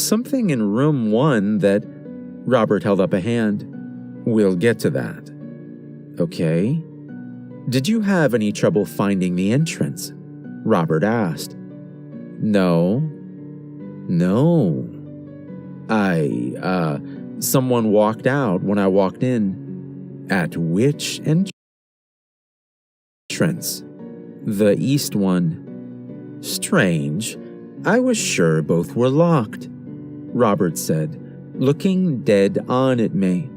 something in room 1 that... Robert held up a hand. We'll get to that. Okay. Did you have any trouble finding the entrance? Robert asked. No. Someone walked out when I walked in. At which entrance? The east one. Strange. I was sure both were locked, Robert said, looking dead on at me.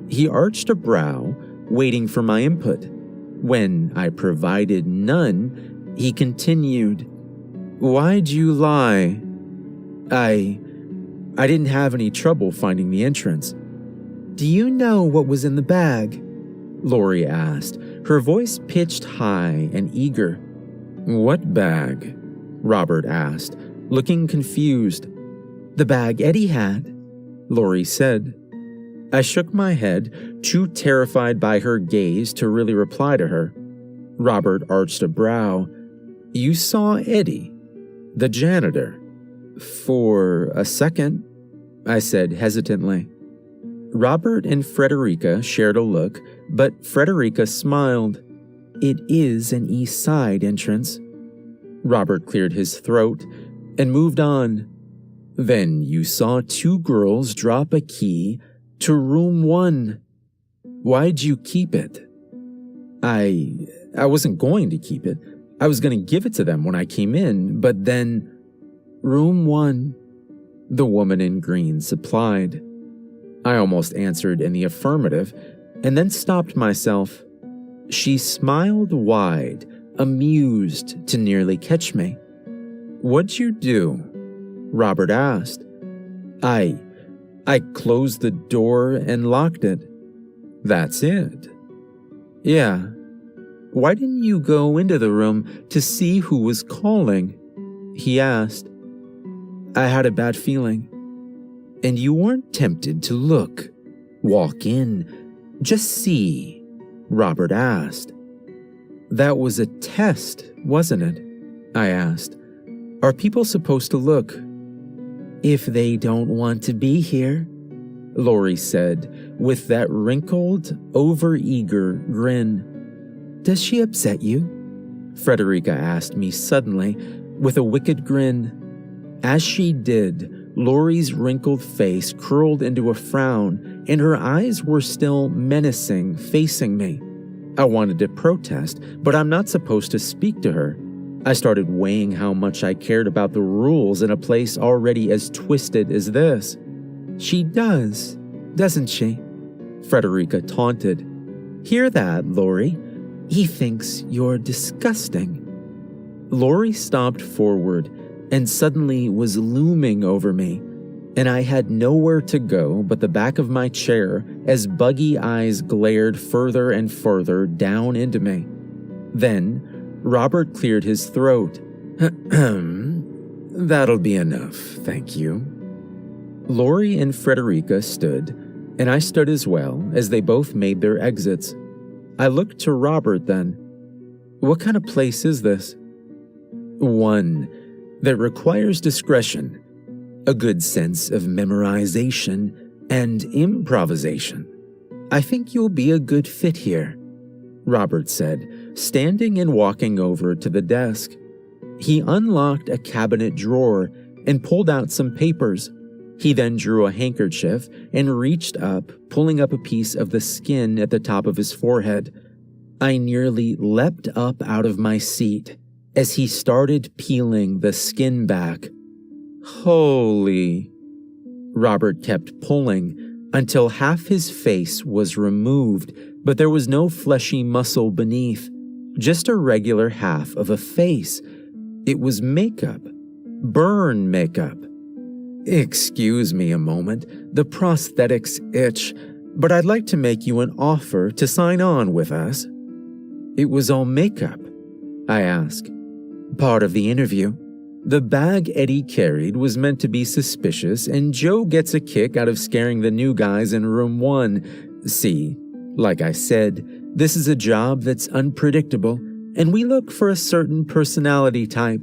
He arched a brow, waiting for my input. When I provided none, he continued, Why'd you lie? I didn't have any trouble finding the entrance. Do you know what was in the bag? Lori asked, her voice pitched high and eager. What bag? Robert asked, looking confused. The bag Eddie had, Lori said. I shook my head, too terrified by her gaze to really reply to her. Robert arched a brow. You saw Eddie, the janitor. For a second, I said hesitantly. Robert and Frederica shared a look, but Frederica smiled. It is an east side entrance. Robert cleared his throat and moved on. Then you saw 2 girls drop a key to room 1. Why'd you keep it? I wasn't going to keep it. I was going to give it to them when I came in, but then... Room 1, the woman in green supplied. I almost answered in the affirmative, and then stopped myself. She smiled wide, amused to nearly catch me. What'd you do? Robert asked. I closed the door and locked it. That's it. Yeah. Why didn't you go into the room to see who was calling? He asked. I had a bad feeling. And you weren't tempted to look, walk in, just see? Robert asked. That was a test, wasn't it? I asked. Are people supposed to look? If they don't want to be here, Lori said, with that wrinkled, overeager grin. Does she upset you? Frederica asked me suddenly, with a wicked grin. As she did, Lori's wrinkled face curled into a frown, and her eyes were still menacing, facing me. I wanted to protest, but I'm not supposed to speak to her. I started weighing how much I cared about the rules in a place already as twisted as this. She does, doesn't she? Frederica taunted. Hear that, Lori? He thinks you're disgusting. Lori stomped forward and suddenly was looming over me, and I had nowhere to go but the back of my chair as buggy eyes glared further and further down into me. Then, Robert cleared his throat. That'll be enough, thank you. Lori and Frederica stood, and I stood as well as they both made their exits. I looked to Robert then. What kind of place is this? One that requires discretion, a good sense of memorization, and improvisation. I think you'll be a good fit here, Robert said, standing and walking over to the desk. He unlocked a cabinet drawer and pulled out some papers. He then drew a handkerchief and reached up, pulling up a piece of the skin at the top of his forehead. I nearly leapt up out of my seat as he started peeling the skin back. Holy! Robert kept pulling until half his face was removed, but there was no fleshy muscle beneath, just a regular half of a face. It was makeup. Burn makeup. Excuse me a moment, the prosthetics itch, but I'd like to make you an offer to sign on with us. It was all makeup, I asked. Part of the interview. The bag Eddie carried was meant to be suspicious, and Joe gets a kick out of scaring the new guys in room 1. See, like I said, this is a job that's unpredictable, and we look for a certain personality type.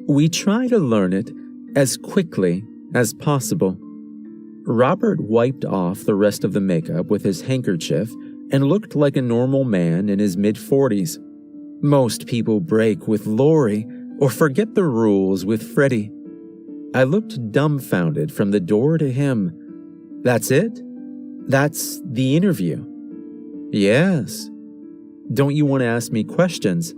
We try to learn it as quickly as possible. Robert wiped off the rest of the makeup with his handkerchief and looked like a normal man in his mid-40s. Most people break with Lori or forget the rules with Freddie. I looked dumbfounded from the door to him. That's it? That's the interview? Yes. Don't you want to ask me questions?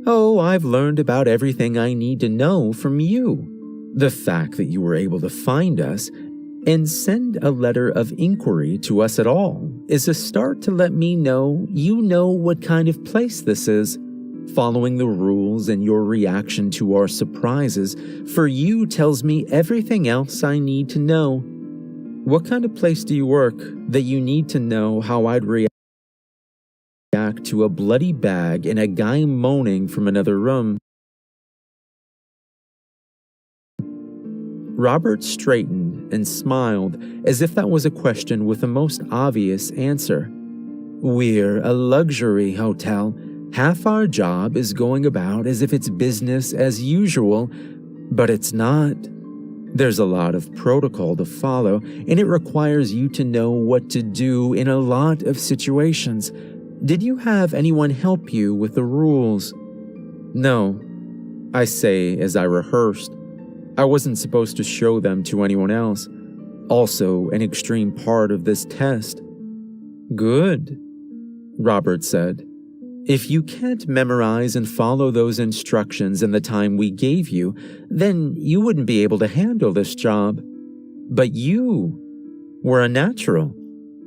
Oh, I've learned about everything I need to know from you. The fact that you were able to find us and send a letter of inquiry to us at all is a start to let me know you know what kind of place this is. Following the rules and your reaction to our surprises for you tells me everything else I need to know. What kind of place do you work that you need to know how I'd react to a bloody bag and a guy moaning from another room? Robert straightened and smiled as if that was a question with the most obvious answer. We're a luxury hotel. Half our job is going about as if it's business as usual, but it's not. There's a lot of protocol to follow, and it requires you to know what to do in a lot of situations. Did you have anyone help you with the rules? No, I say as I rehearsed. I wasn't supposed to show them to anyone else. Also, an extreme part of this test. Good, Robert said. If you can't memorize and follow those instructions in the time we gave you, then you wouldn't be able to handle this job. But you were a natural.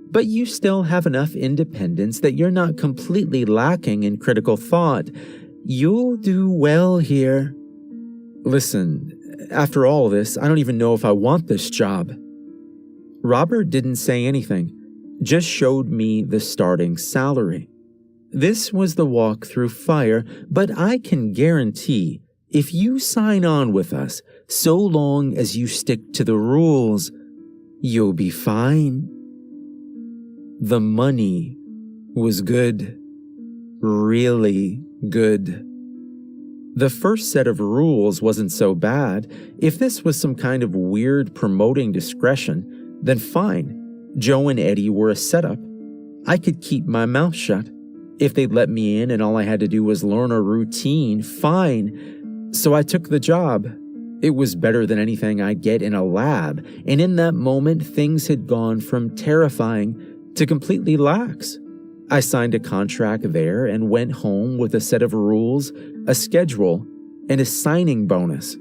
But you still have enough independence that you're not completely lacking in critical thought. You'll do well here. Listen, after all this, I don't even know if I want this job. Robert didn't say anything, just showed me the starting salary. This was the walk through fire, but I can guarantee if you sign on with us, so long as you stick to the rules, you'll be fine. The money was good. Really good. The first set of rules wasn't so bad. If this was some kind of weird promoting discretion, then fine. Joe and Eddie were a setup. I could keep my mouth shut. If they'd let me in and all I had to do was learn a routine, fine. So I took the job. It was better than anything I'd get in a lab, and in that moment, things had gone from terrifying to completely lax. I signed a contract there and went home with a set of rules, a schedule, and a signing bonus.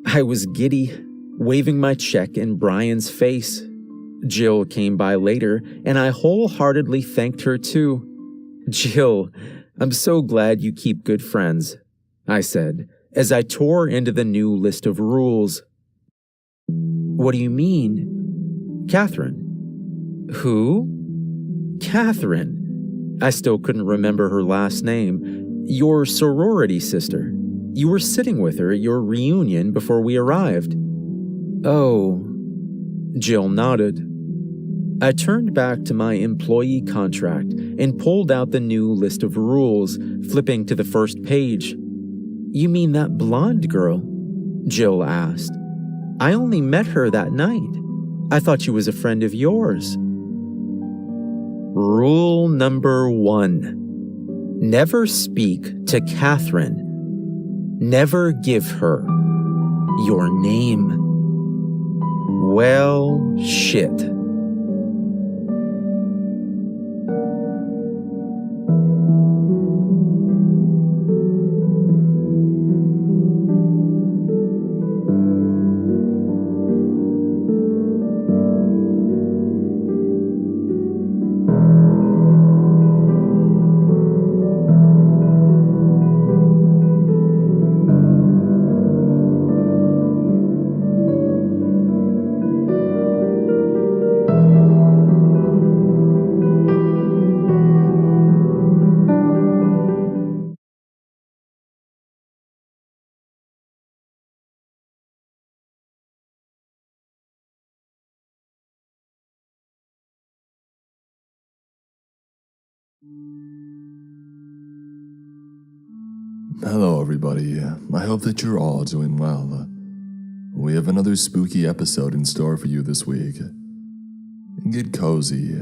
I was giddy, waving my check in Brian's face. Jill came by later, and I wholeheartedly thanked her too. Jill, I'm so glad you keep good friends, I said, as I tore into the new list of rules. What do you mean? Catherine. Who? Catherine. I still couldn't remember her last name. Your sorority sister. You were sitting with her at your reunion before we arrived. Oh. Jill nodded. I turned back to my employee contract and pulled out the new list of rules, flipping to the first page. You mean that blonde girl? Jill asked. I only met her that night. I thought she was a friend of yours. Rule number 1. Never speak to Catherine. Never give her your name. Well, shit. Hello, everybody. I hope that you're all doing well. We have another spooky episode in store for you this week. Get cozy,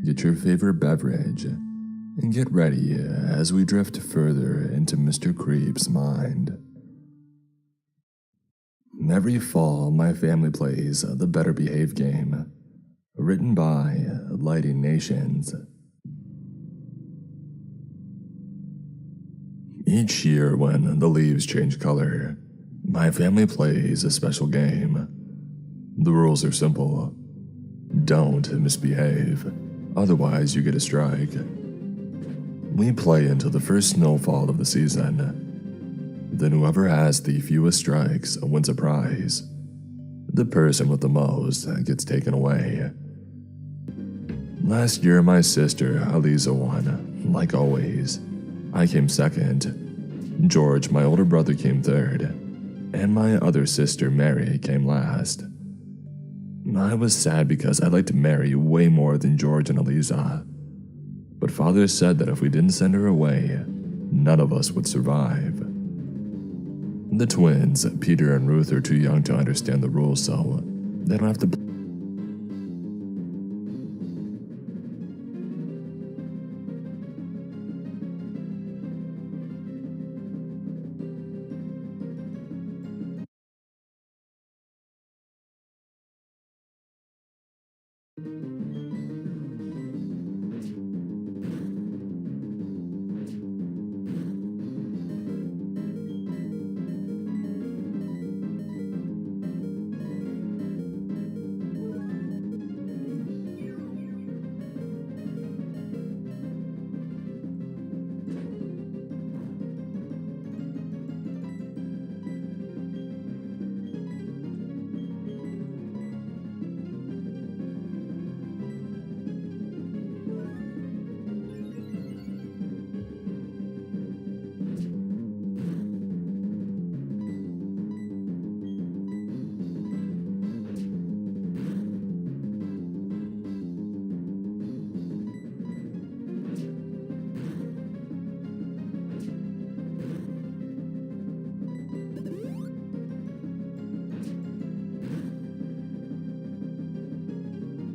get your favorite beverage, and get ready as we drift further into Mr. Creep's mind. Every fall, my family plays the Better Behave game, written by Lighting Nations. Each year when the leaves change color, my family plays a special game. The rules are simple. Don't misbehave, otherwise you get a strike. We play until the first snowfall of the season. Then whoever has the fewest strikes wins a prize. The person with the most gets taken away. Last year, my sister, Aliza, won. Like always. I came second. George, my older brother, came third. And my other sister, Mary, came last. I was sad because I liked Mary way more than George and Aliza. But Father said that if we didn't send her away, none of us would survive. The twins, Peter and Ruth, are too young to understand the rules, so they don't have to.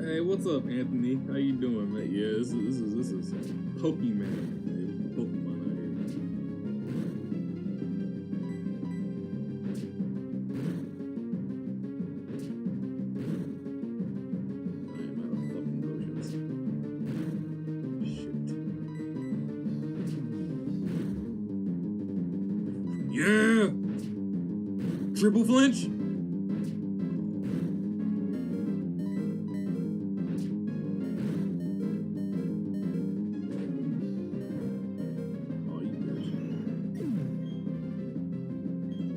Hey, what's up, Anthony? How you doing, man? Yeah, this is Pokemon. Hey, Pokemon out here. I am out of fucking potions. Shit. Yeah. Triple flinch.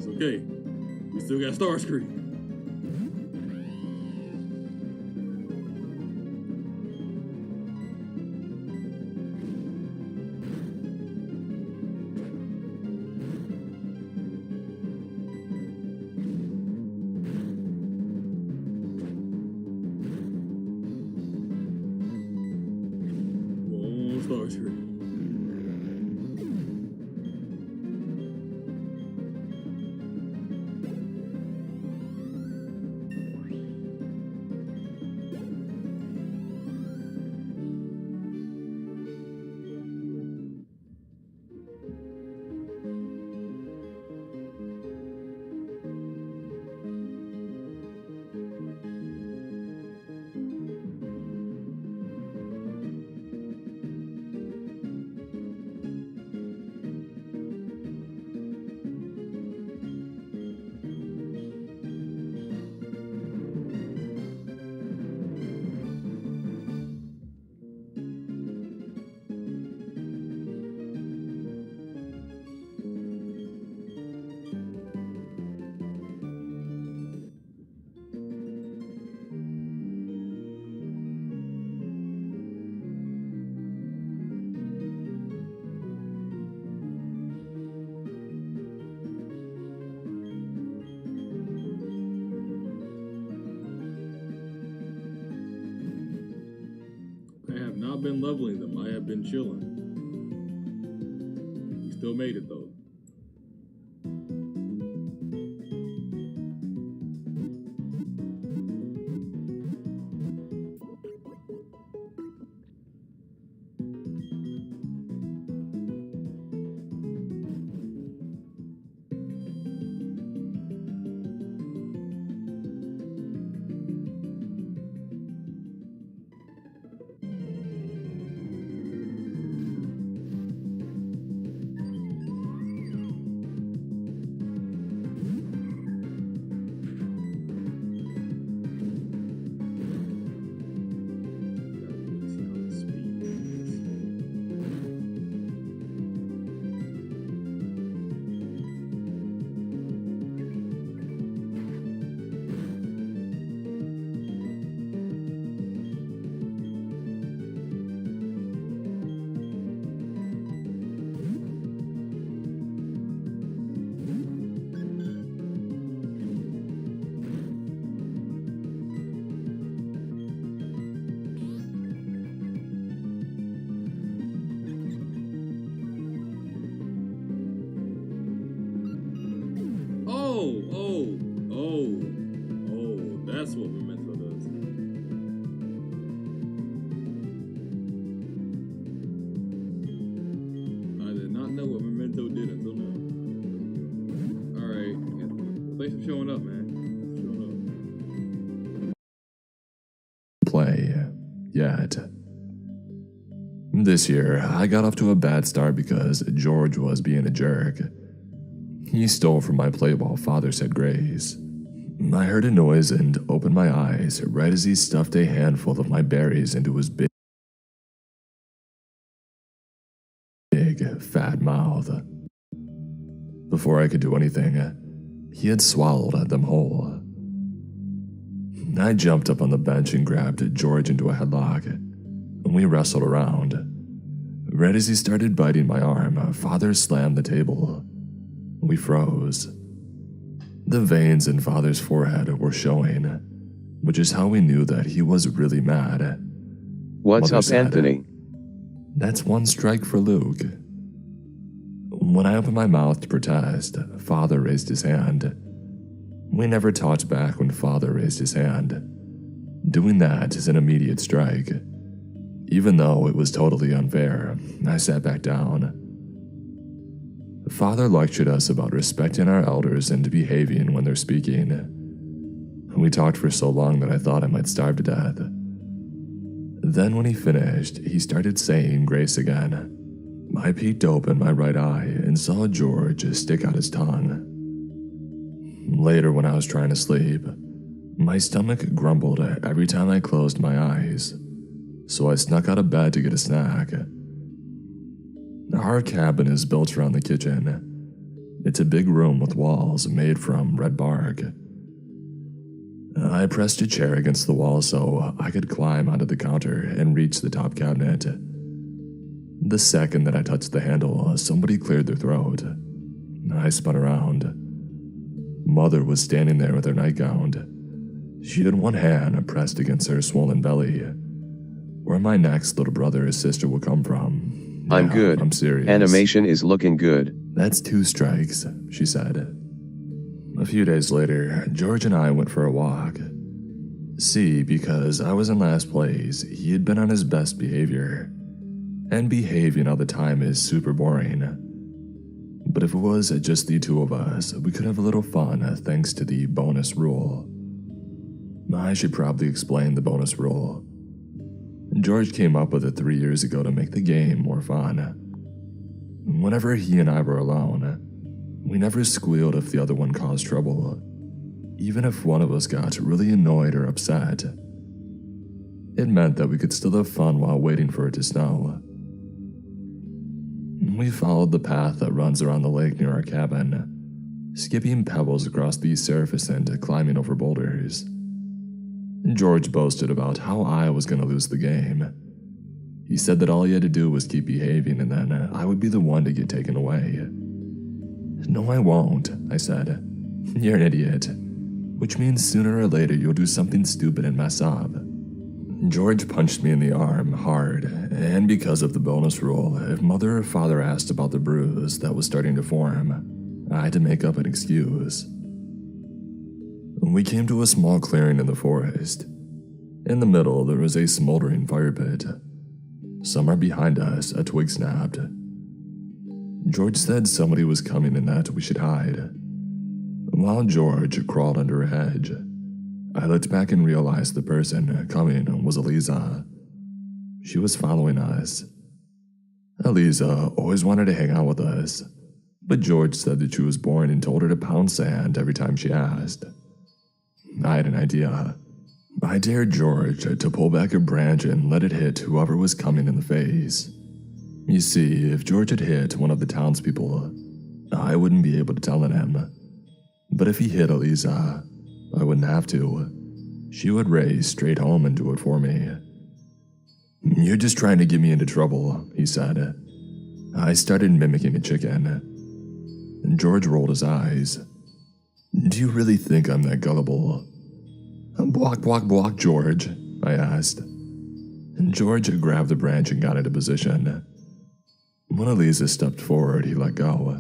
Okay, we still got Starscream. Oh, Starscream. Not been leveling them, I have been chilling. We still made it though. That's what Memento does. I did not know what Memento did until now. Alright. Thanks for showing up, man. Thanks for showing up. Play yet. This year, I got off to a bad start because George was being a jerk. He stole from my plate while Father said grace. I heard a noise and opened my eyes right as he stuffed a handful of my berries into his big, fat mouth. Before I could do anything, he had swallowed them whole. I jumped up on the bench and grabbed George into a headlock, and we wrestled around. Right as he started biting my arm, Father slammed the table. We froze. The veins in Father's forehead were showing, which is how we knew that he was really mad. What's Mother up, said, Anthony? That's one strike for Luke. When I opened my mouth to protest, Father raised his hand. We never talked back when Father raised his hand. Doing that is an immediate strike. Even though it was totally unfair, I sat back down. Father lectured us about respecting our elders and behaving when they're speaking. We talked for so long that I thought I might starve to death. Then when he finished, he started saying grace again. I peeked open my right eye and saw George stick out his tongue. Later, when I was trying to sleep, my stomach grumbled every time I closed my eyes, so I snuck out of bed to get a snack. Our cabin is built around the kitchen. It's a big room with walls made from red bark. I pressed a chair against the wall so I could climb onto the counter and reach the top cabinet. The second that I touched the handle, somebody cleared their throat. I spun around. Mother was standing there with her nightgown. She had one hand pressed against her swollen belly. Where my next little brother or sister will come from. I'm Yeah, good. I'm serious. Animation is looking good. That's 2 strikes, she said. A few days later, George and I went for a walk. See, because I was in last place, he had been on his best behavior. And behaving all the time is super boring. But if it was just the two of us, we could have a little fun thanks to the bonus rule. I should probably explain the bonus rule. George came up with it 3 years ago to make the game more fun. Whenever he and I were alone, we never squealed if the other one caused trouble, even if one of us got really annoyed or upset. It meant that we could still have fun while waiting for it to snow. We followed the path that runs around the lake near our cabin, skipping pebbles across the surface and climbing over boulders. George boasted about how I was going to lose the game. He said that all he had to do was keep behaving and then I would be the one to get taken away. No, I won't, I said. You're an idiot. Which means sooner or later you'll do something stupid and mess up. George punched me in the arm hard, and because of the bonus rule, if Mother or Father asked about the bruise that was starting to form, I had to make up an excuse. We came to a small clearing in the forest. In the middle, there was a smoldering fire pit. Somewhere behind us, a twig snapped. George said somebody was coming and that we should hide. While George crawled under a hedge, I looked back and realized the person coming was Eliza. She was following us. Eliza always wanted to hang out with us, but George said that she was bored and told her to pound sand every time she asked. I had an idea. I dared George to pull back a branch and let it hit whoever was coming in the face. You see, if George had hit one of the townspeople, I wouldn't be able to tell on him. But if he hit Eliza, I wouldn't have to. She would race straight home and do it for me. You're just trying to get me into trouble, he said. I started mimicking a chicken. George rolled his eyes. Do you really think I'm that gullible? Block, block, block, George, I asked. George grabbed the branch and got into position. When Eliza stepped forward, he let go.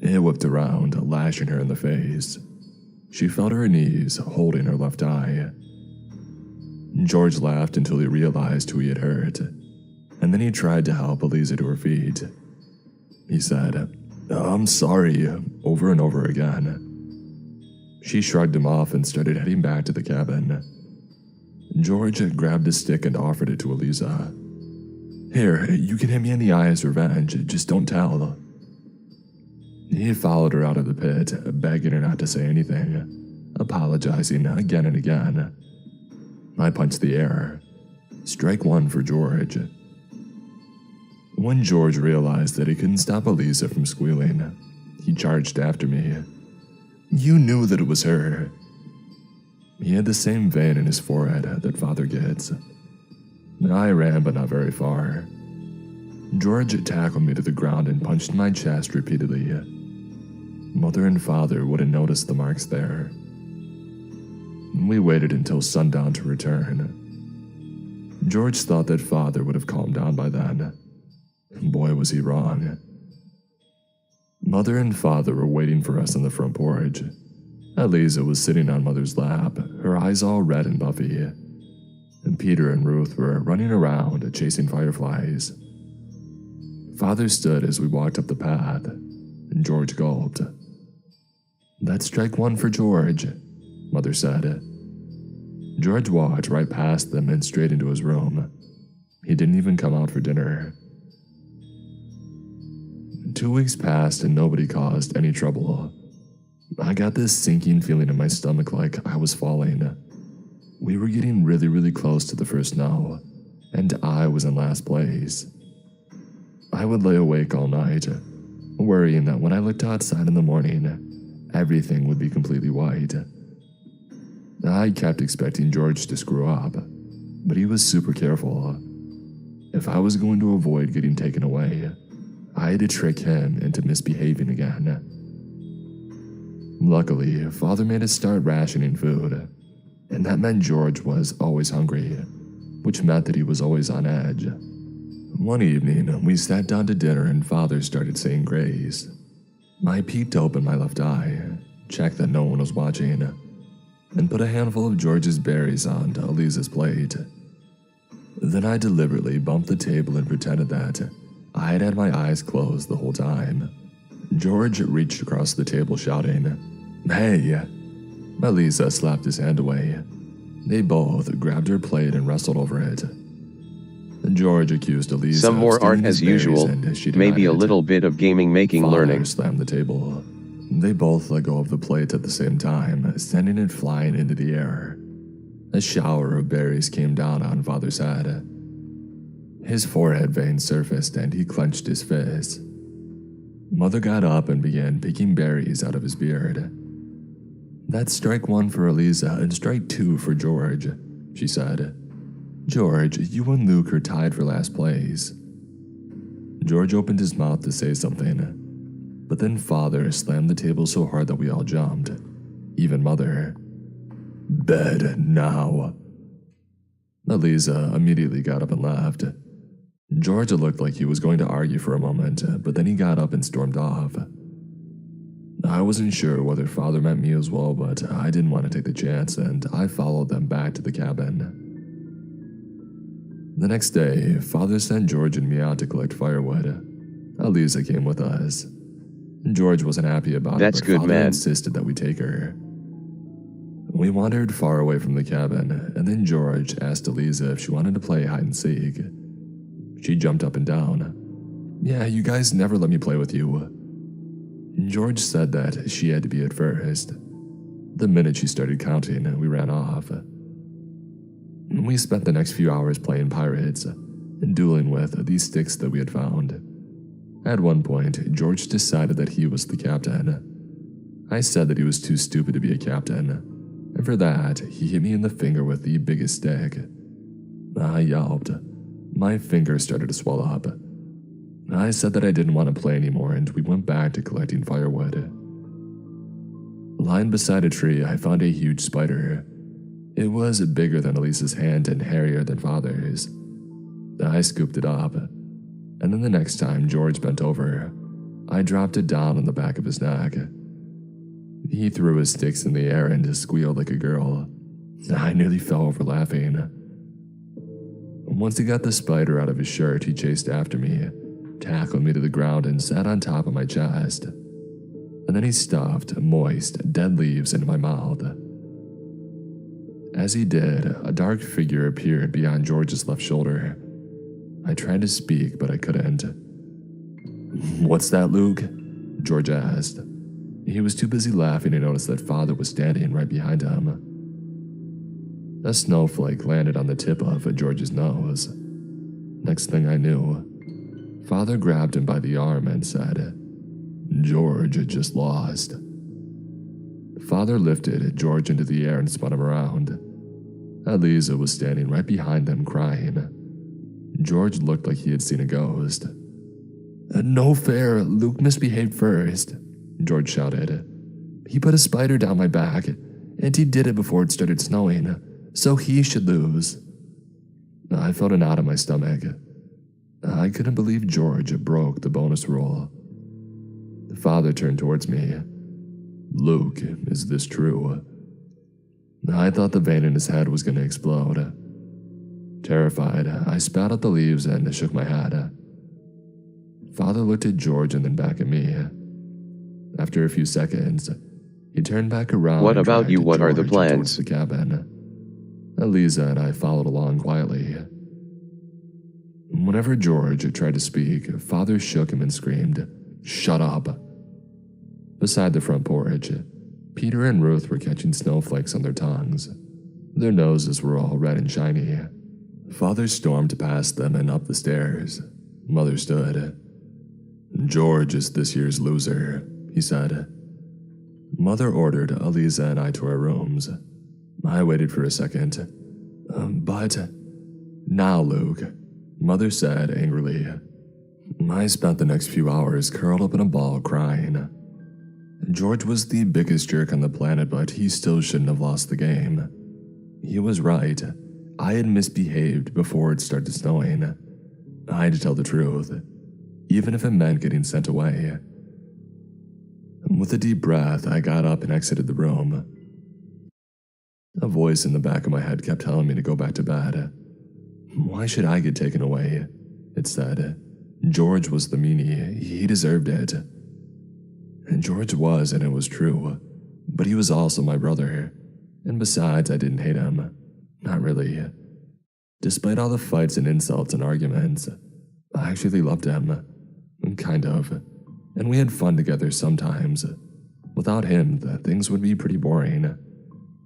It whipped around, lashing her in the face. She fell to her knees, holding her left eye. George laughed until he realized who he had hurt, and then he tried to help Eliza to her feet. He said, "I'm sorry," over and over again. She shrugged him off and started heading back to the cabin. George grabbed a stick and offered it to Eliza. "Here, you can hit me in the eye as revenge, just don't tell." He followed her out of the pit, begging her not to say anything, apologizing again and again. I punched the air. Strike one for George. When George realized that he couldn't stop Eliza from squealing, he charged after me. "You knew that it was her." He had the same vein in his forehead that father gets. I ran, but not very far. George tackled me to the ground and punched my chest repeatedly. Mother and father wouldn't notice the marks there. We waited until sundown to return. George thought that father would have calmed down by then. Boy, was he wrong. Mother and father were waiting for us on the front porch. Eliza was sitting on Mother's lap, her eyes all red and puffy. And Peter and Ruth were running around, chasing fireflies. Father stood as we walked up the path, and George gulped. "That's strike one for George," Mother said. George walked right past them and straight into his room. He didn't even come out for dinner. 2 weeks passed and nobody caused any trouble. I got this sinking feeling in my stomach like I was falling. We were getting really close to the first snow, and I was in last place. I would lay awake all night, worrying that when I looked outside in the morning, everything would be completely white. I kept expecting George to screw up, but he was super careful. If I was going to avoid getting taken away, I had to trick him into misbehaving again. Luckily, Father made us start rationing food, and that meant George was always hungry, which meant that he was always on edge. One evening, we sat down to dinner and Father started saying grace. I peeked open my left eye, checked that no one was watching, and put a handful of George's berries onto Eliza's plate. Then I deliberately bumped the table and pretended that I had my eyes closed the whole time. George reached across the table shouting, "Hey!" Eliza slapped his hand away. They both grabbed her plate and wrestled over it. George accused Eliza Some of more art stealing his as usual, berries, and she maybe a denied it. little bit of gaming making Father learning. slammed the table. They both let go of the plate at the same time, sending it flying into the air. A shower of berries came down on Father's head. His forehead veins surfaced and he clenched his fist. Mother got up and began picking berries out of his beard. "That's strike one for Eliza and strike two for George," she said. "George, you and Luke are tied for last place." George opened his mouth to say something, but then Father slammed the table so hard that we all jumped, even Mother. "Bed now." Eliza immediately got up and left. George looked like he was going to argue for a moment, but then he got up and stormed off. I wasn't sure whether Father meant me as well, but I didn't want to take the chance, and I followed them back to the cabin. The next day, Father sent George and me out to collect firewood. Eliza came with us. George wasn't happy about That's it, but good, Father man. insisted that we take her. We wandered far away from the cabin, and then George asked Eliza if she wanted to play hide and seek. She jumped up and down. "Yeah, you guys never let me play with you." George said that she had to be at first. The minute she started counting, we ran off. We spent the next few hours playing pirates and dueling with these sticks that we had found. At one point, George decided that he was the captain. I said that he was too stupid to be a captain, and for that, he hit me in the finger with the biggest stick. I yelped. My finger started to swell up. I said that I didn't want to play anymore, and we went back to collecting firewood. Lying beside a tree, I found a huge spider. It was bigger than Elisa's hand and hairier than Father's. I scooped it up, and then the next time George bent over, I dropped it down on the back of his neck. He threw his sticks in the air and squealed like a girl. I nearly fell over laughing. Once he got the spider out of his shirt, he chased after me, tackled me to the ground, and sat on top of my chest. And then he stuffed moist, dead leaves into my mouth. As he did, a dark figure appeared beyond George's left shoulder. I tried to speak, but I couldn't. "What's that, Luke?" George asked. He was too busy laughing to notice that Father was standing right behind him. A snowflake landed on the tip of George's nose. Next thing I knew, Father grabbed him by the arm and said, "George just lost." Father lifted George into the air and spun him around. Eliza was standing right behind them, crying. George looked like he had seen a ghost. "No fair, Luke misbehaved first," George shouted. "He put a spider down my back, and he did it before it started snowing, so he should lose." I felt a knot in my stomach. I couldn't believe George broke the bonus rule. The Father turned towards me. "Luke, is this true?" I thought the vein in his head was going to explode. Terrified, I spat out the leaves and shook my head. Father looked at George and then back at me. After a few seconds, he turned back around. "What and about dragged you? What are the George plans?" towards the cabin. Eliza and I followed along quietly. Whenever George tried to speak, Father shook him and screamed, "Shut up!" Beside the front porch, Peter and Ruth were catching snowflakes on their tongues. Their noses were all red and shiny. Father stormed past them and up the stairs. Mother stood. "George is this year's loser," he said. Mother ordered Eliza and I to our rooms. I waited for a second. But now, Luke," Mother said angrily. I spent the next few hours curled up in a ball crying. George was the biggest jerk on the planet, but he still shouldn't have lost the game. He was right. I had misbehaved before it started snowing. I had to tell the truth, even if it meant getting sent away. With a deep breath, I got up and exited the room. A voice in the back of my head kept telling me to go back to bed. Why should I get taken away? It said. George was the meanie. He deserved it. And George was, and it was true. But he was also my brother. And besides, I didn't hate him. Not really. Despite all the fights and insults and arguments, I actually loved him. Kind of. And we had fun together sometimes. Without him, things would be pretty boring.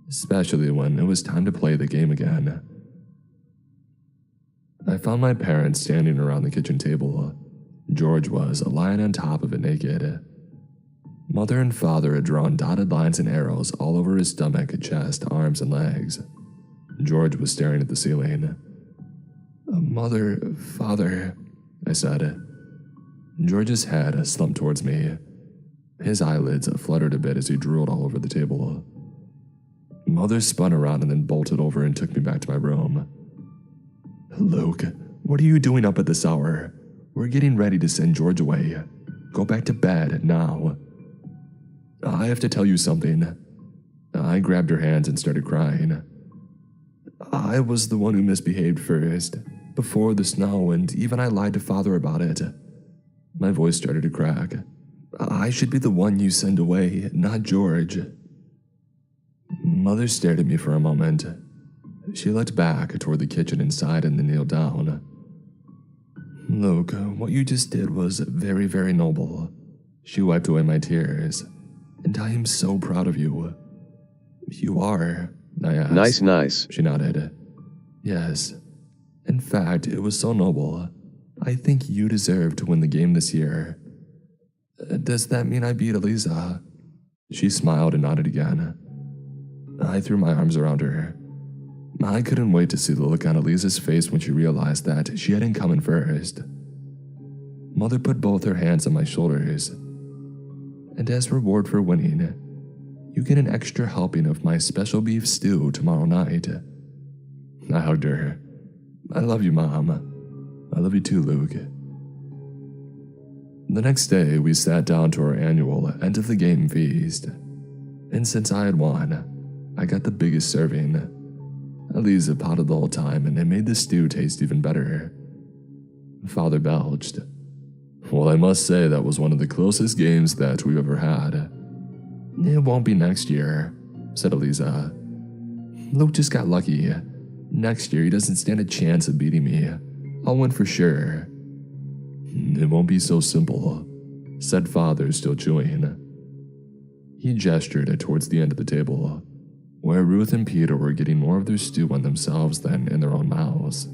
Especially when it was time to play the game again. I found my parents standing around the kitchen table. George was lying on top of it naked. Mother and Father had drawn dotted lines and arrows all over his stomach, chest, arms, and legs. George was staring at the ceiling. Mother, Father, I said. George's head slumped towards me. His eyelids fluttered a bit as he drooled all over the table. Mother spun around and then bolted over and took me back to my room. Luke, what are you doing up at this hour? We're getting ready to send George away. Go back to bed now. I have to tell you something. I grabbed her hands and started crying. I was the one who misbehaved first, before the snow, and even I lied to Father about it. My voice started to crack. I should be the one you send away, not George. Mother stared at me for a moment. She looked back toward the kitchen and sighed and then kneeled down. Luke, what you just did was very, very noble. She wiped away my tears. And I am so proud of you. You are, I asked. Nice. She nodded. Yes. In fact, it was so noble. I think you deserve to win the game this year. Does that mean I beat Eliza? She smiled and nodded again. I threw my arms around her. I couldn't wait to see the look on Eliza's face when she realized that she hadn't come in first. Mother put both her hands on my shoulders. And as reward for winning, you get an extra helping of my special beef stew tomorrow night. I hugged her. I love you, Mom. I love you too, Luke. The next day, we sat down to our annual end-of-the-game feast. And since I had won, I got the biggest serving. Elisa potted the whole time, and it made the stew taste even better. Father belched. Well, I must say that was one of the closest games that we've ever had. It won't be next year, said Elisa. Luke just got lucky. Next year, he doesn't stand a chance of beating me. I'll win for sure. It won't be so simple, said Father, still chewing. He gestured towards the end of the table, where Ruth and Peter were getting more of their stew on themselves than in their own mouths.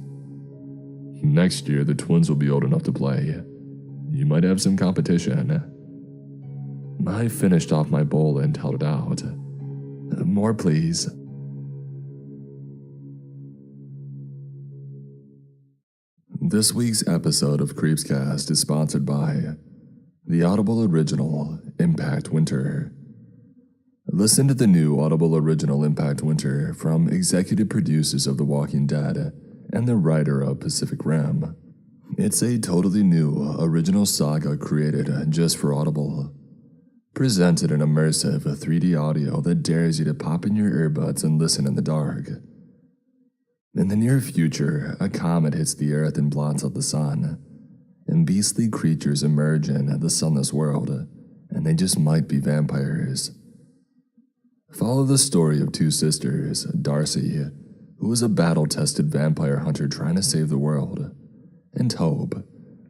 Next year, the twins will be old enough to play. You might have some competition. I finished off my bowl and held it out. More, please. This week's episode of Creepscast is sponsored by the Audible Original Impact Winter. Listen to the new Audible Original Impact Winter from executive producers of The Walking Dead and the writer of Pacific Rim. It's a totally new, original saga created just for Audible. Presented in immersive 3D audio that dares you to pop in your earbuds and listen in the dark. In the near future, a comet hits the Earth and blots out the sun, and beastly creatures emerge in the sunless world, and they just might be vampires. Follow the story of two sisters, Darcy, who is a battle-tested vampire hunter trying to save the world, and Hope,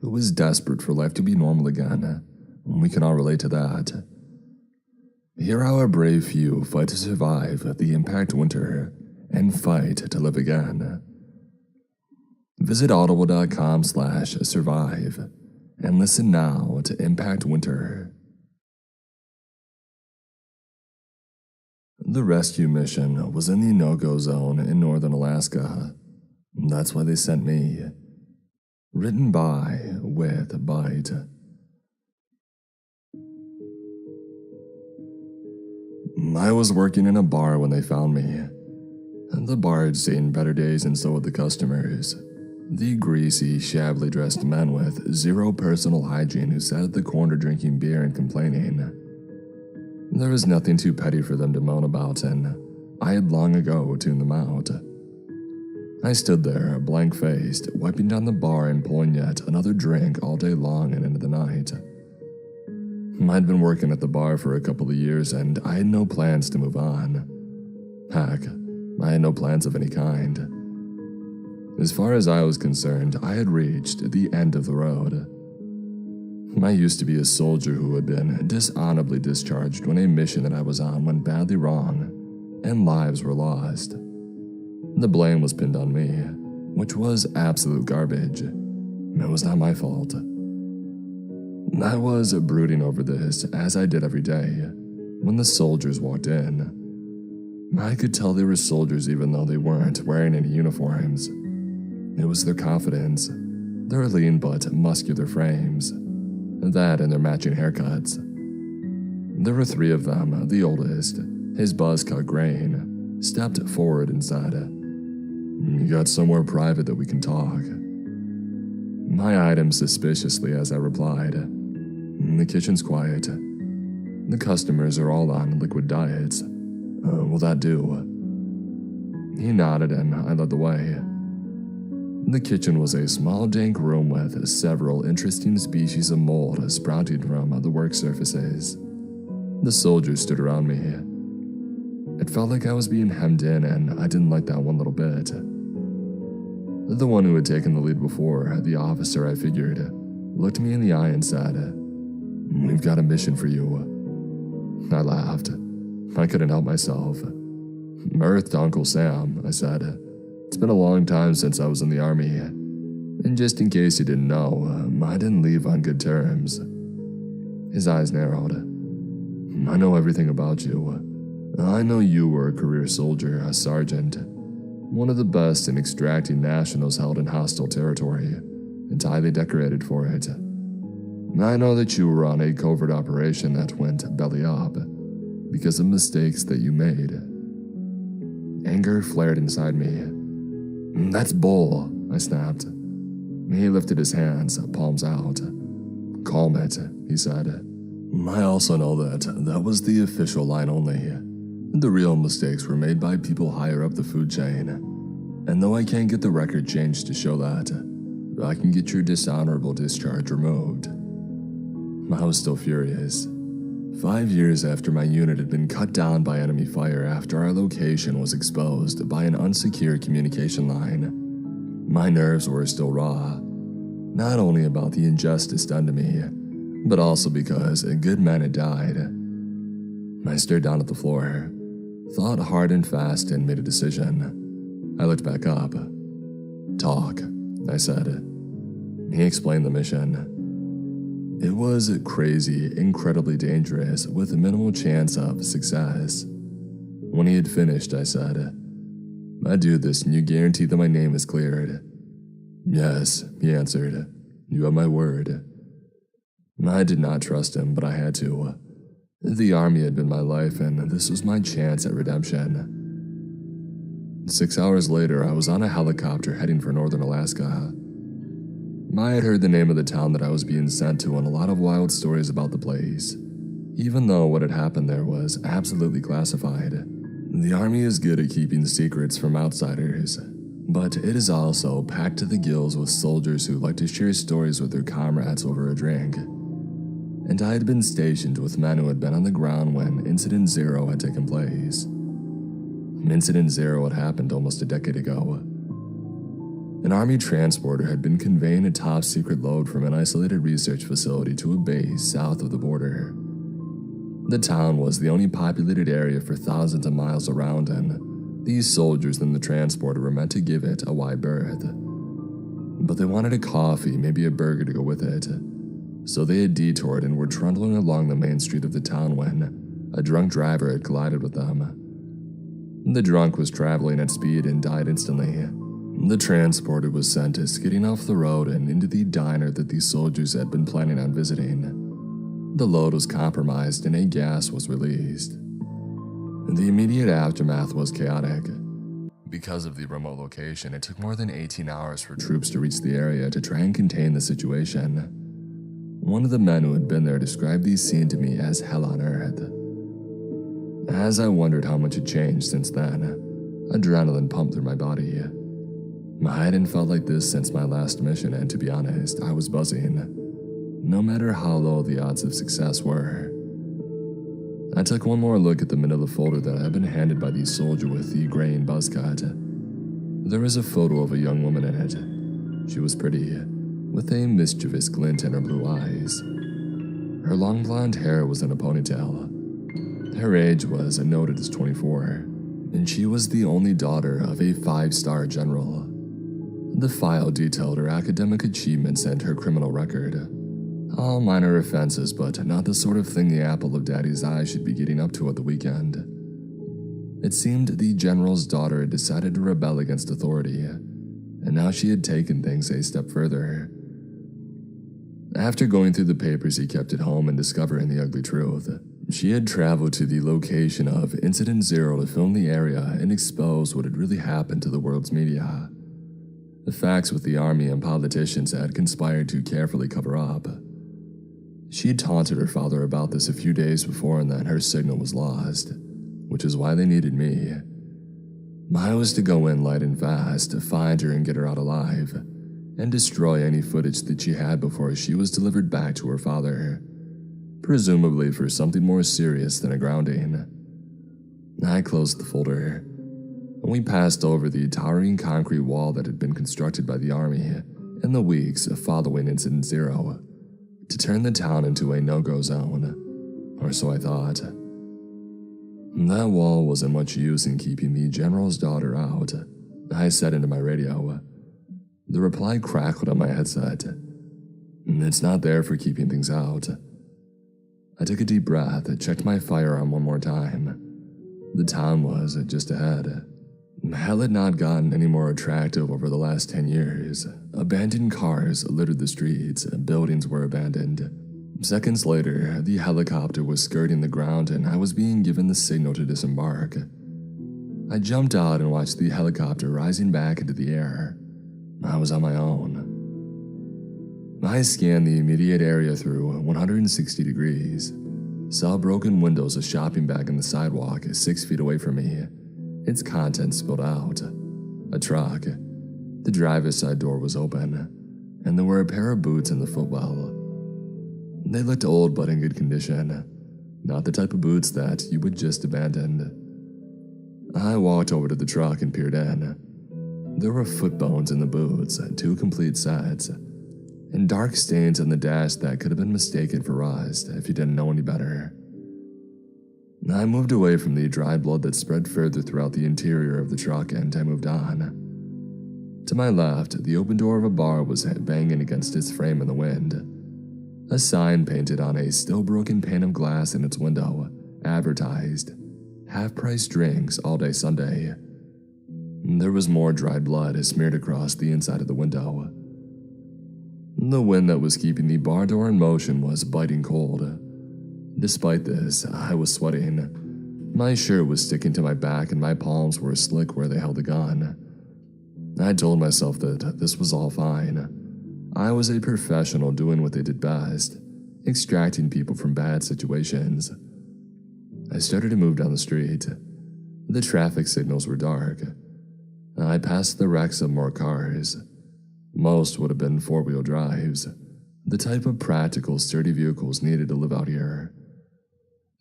who is desperate for life to be normal again. We can all relate to that. Hear how a brave few fight to survive the Impact Winter and fight to live again. Visit audible.com/survive and listen now to Impact Winter. The rescue mission was in the no-go zone in northern Alaska. That's why they sent me. Written by with Bite. I was working in a bar when they found me. The bar had seen better days, and so had the customers. The greasy, shabbily dressed men with zero personal hygiene who sat at the corner drinking beer and complaining. There was nothing too petty for them to moan about, and I had long ago tuned them out. I stood there, blank-faced, wiping down the bar and pulling yet another drink all day long and into the night. I'd been working at the bar for a couple of years, and I had no plans to move on. Heck, I had no plans of any kind. As far as I was concerned, I had reached the end of the road. I used to be a soldier who had been dishonorably discharged when a mission that I was on went badly wrong, and lives were lost. The blame was pinned on me, which was absolute garbage. It was not my fault. I was brooding over this, as I did every day, when the soldiers walked in. I could tell they were soldiers even though they weren't wearing any uniforms. It was their confidence, their lean but muscular frames, that and their matching haircuts. There were three of them. The oldest, his buzz cut graying, stepped forward and said, "You got somewhere private that we can talk?" I eyed him suspiciously as I replied, "The kitchen's quiet. The customers are all on liquid diets. Will that do?" He nodded and I led the way. The kitchen was a small dank room with several interesting species of mold sprouting from the work surfaces. The soldiers stood around me. It felt like I was being hemmed in, and I didn't like that one little bit. The one who had taken the lead before, the officer I figured, looked me in the eye and said, "We've got a mission for you." I laughed. I couldn't help myself. "Earth to Uncle Sam," I said. "It's been a long time since I was in the army. And just in case you didn't know, I didn't leave on good terms." His eyes narrowed. "I know everything about you. I know you were a career soldier, a sergeant. One of the best in extracting nationals held in hostile territory, and highly decorated for it. I know that you were on a covert operation that went belly up because of mistakes that you made." Anger flared inside me. "That's bull," I snapped. He lifted his hands, palms out. "Calm it," he said. I also know that was the official line only. The real mistakes were made by people higher up the food chain. And though I can't get the record changed to show that, I can get your dishonorable discharge removed. I was still furious. 5 years after my unit had been cut down by enemy fire after our location was exposed by an unsecure communication line, my nerves were still raw, not only about the injustice done to me, but also because a good man had died. I stared down at the floor, thought hard and fast, and made a decision. I looked back up. "Talk," I said. He explained the mission. It was crazy, incredibly dangerous, with a minimal chance of success. When he had finished, I said, "I do this and you guarantee that my name is cleared?" "Yes," he answered. "You have my word." I did not trust him, but I had to. The army had been my life, and this was my chance at redemption. 6 hours later, I was on a helicopter heading for northern Alaska. I had heard the name of the town that I was being sent to and a lot of wild stories about the place, even though what had happened there was absolutely classified. The army is good at keeping secrets from outsiders, but it is also packed to the gills with soldiers who like to share stories with their comrades over a drink. And I had been stationed with men who had been on the ground when Incident Zero had taken place. Incident Zero had happened almost a decade ago. An army transporter had been conveying a top-secret load from an isolated research facility to a base south of the border. The town was the only populated area for thousands of miles around, and these soldiers in the transporter were meant to give it a wide berth. But they wanted a coffee, maybe a burger to go with it. So they had detoured and were trundling along the main street of the town when a drunk driver had collided with them. The drunk was traveling at speed and died instantly. The transporter was sent skidding off the road and into the diner that these soldiers had been planning on visiting. The load was compromised and a gas was released. The immediate aftermath was chaotic. Because of the remote location, it took more than 18 hours for troops to reach the area to try and contain the situation. One of the men who had been there described the scene to me as hell on earth. As I wondered how much had changed since then, adrenaline pumped through my body. I hadn't felt like this since my last mission, and to be honest, I was buzzing, no matter how low the odds of success were. I took one more look at the manila folder that I had been handed by the soldier with the graying buzz cut. There was a photo of a young woman in it. She was pretty, with a mischievous glint in her blue eyes. Her long blonde hair was in a ponytail. Her age was noted as 24, and she was the only daughter of a 5-star general. The file detailed her academic achievements and her criminal record. All minor offenses, but not the sort of thing the apple of daddy's eye should be getting up to at the weekend. It seemed the general's daughter had decided to rebel against authority, and now she had taken things a step further. After going through the papers he kept at home and discovering the ugly truth, she had traveled to the location of Incident Zero to film the area and expose what had really happened to the world's media. The facts with the army and politicians had conspired to carefully cover up. She had taunted her father about this a few days before, and then her signal was lost, which is why they needed me. I was to go in light and fast to find her and get her out alive, and destroy any footage that she had before she was delivered back to her father, presumably for something more serious than a grounding. I closed the folder. We passed over the towering concrete wall that had been constructed by the army in the weeks following Incident Zero to turn the town into a no-go zone, or so I thought. That wall wasn't much use in keeping the general's daughter out, I said into my radio. The reply crackled on my headset. It's not there for keeping things out. I took a deep breath and checked my firearm one more time. The town was just ahead. Hell had not gotten any more attractive over the last 10 years. Abandoned cars littered the streets, buildings were abandoned. Seconds later, the helicopter was skirting the ground and I was being given the signal to disembark. I jumped out and watched the helicopter rising back into the air. I was on my own. I scanned the immediate area through 160 degrees. saw broken windows, a shopping bag in the sidewalk 6 feet away from me. Its contents spilled out. A truck. The driver's side door was open, and there were a pair of boots in the footwell. They looked old but in good condition, not the type of boots that you would just abandon. I walked over to the truck and peered in. There were foot bones in the boots, 2 complete sets, and dark stains on the dash that could have been mistaken for rust if you didn't know any better. I moved away from the dried blood that spread further throughout the interior of the truck, and I moved on. To my left, the open door of a bar was banging against its frame in the wind. A sign painted on a still broken pane of glass in its window advertised, "Half-price drinks all day Sunday." There was more dried blood smeared across the inside of the window. The wind that was keeping the bar door in motion was biting cold. Despite this, I was sweating. My shirt was sticking to my back and my palms were slick where they held the gun. I told myself that this was all fine. I was a professional doing what they did best, extracting people from bad situations. I started to move down the street. The traffic signals were dark. I passed the wrecks of more cars. Most would have been four-wheel drives, the type of practical, sturdy vehicles needed to live out here.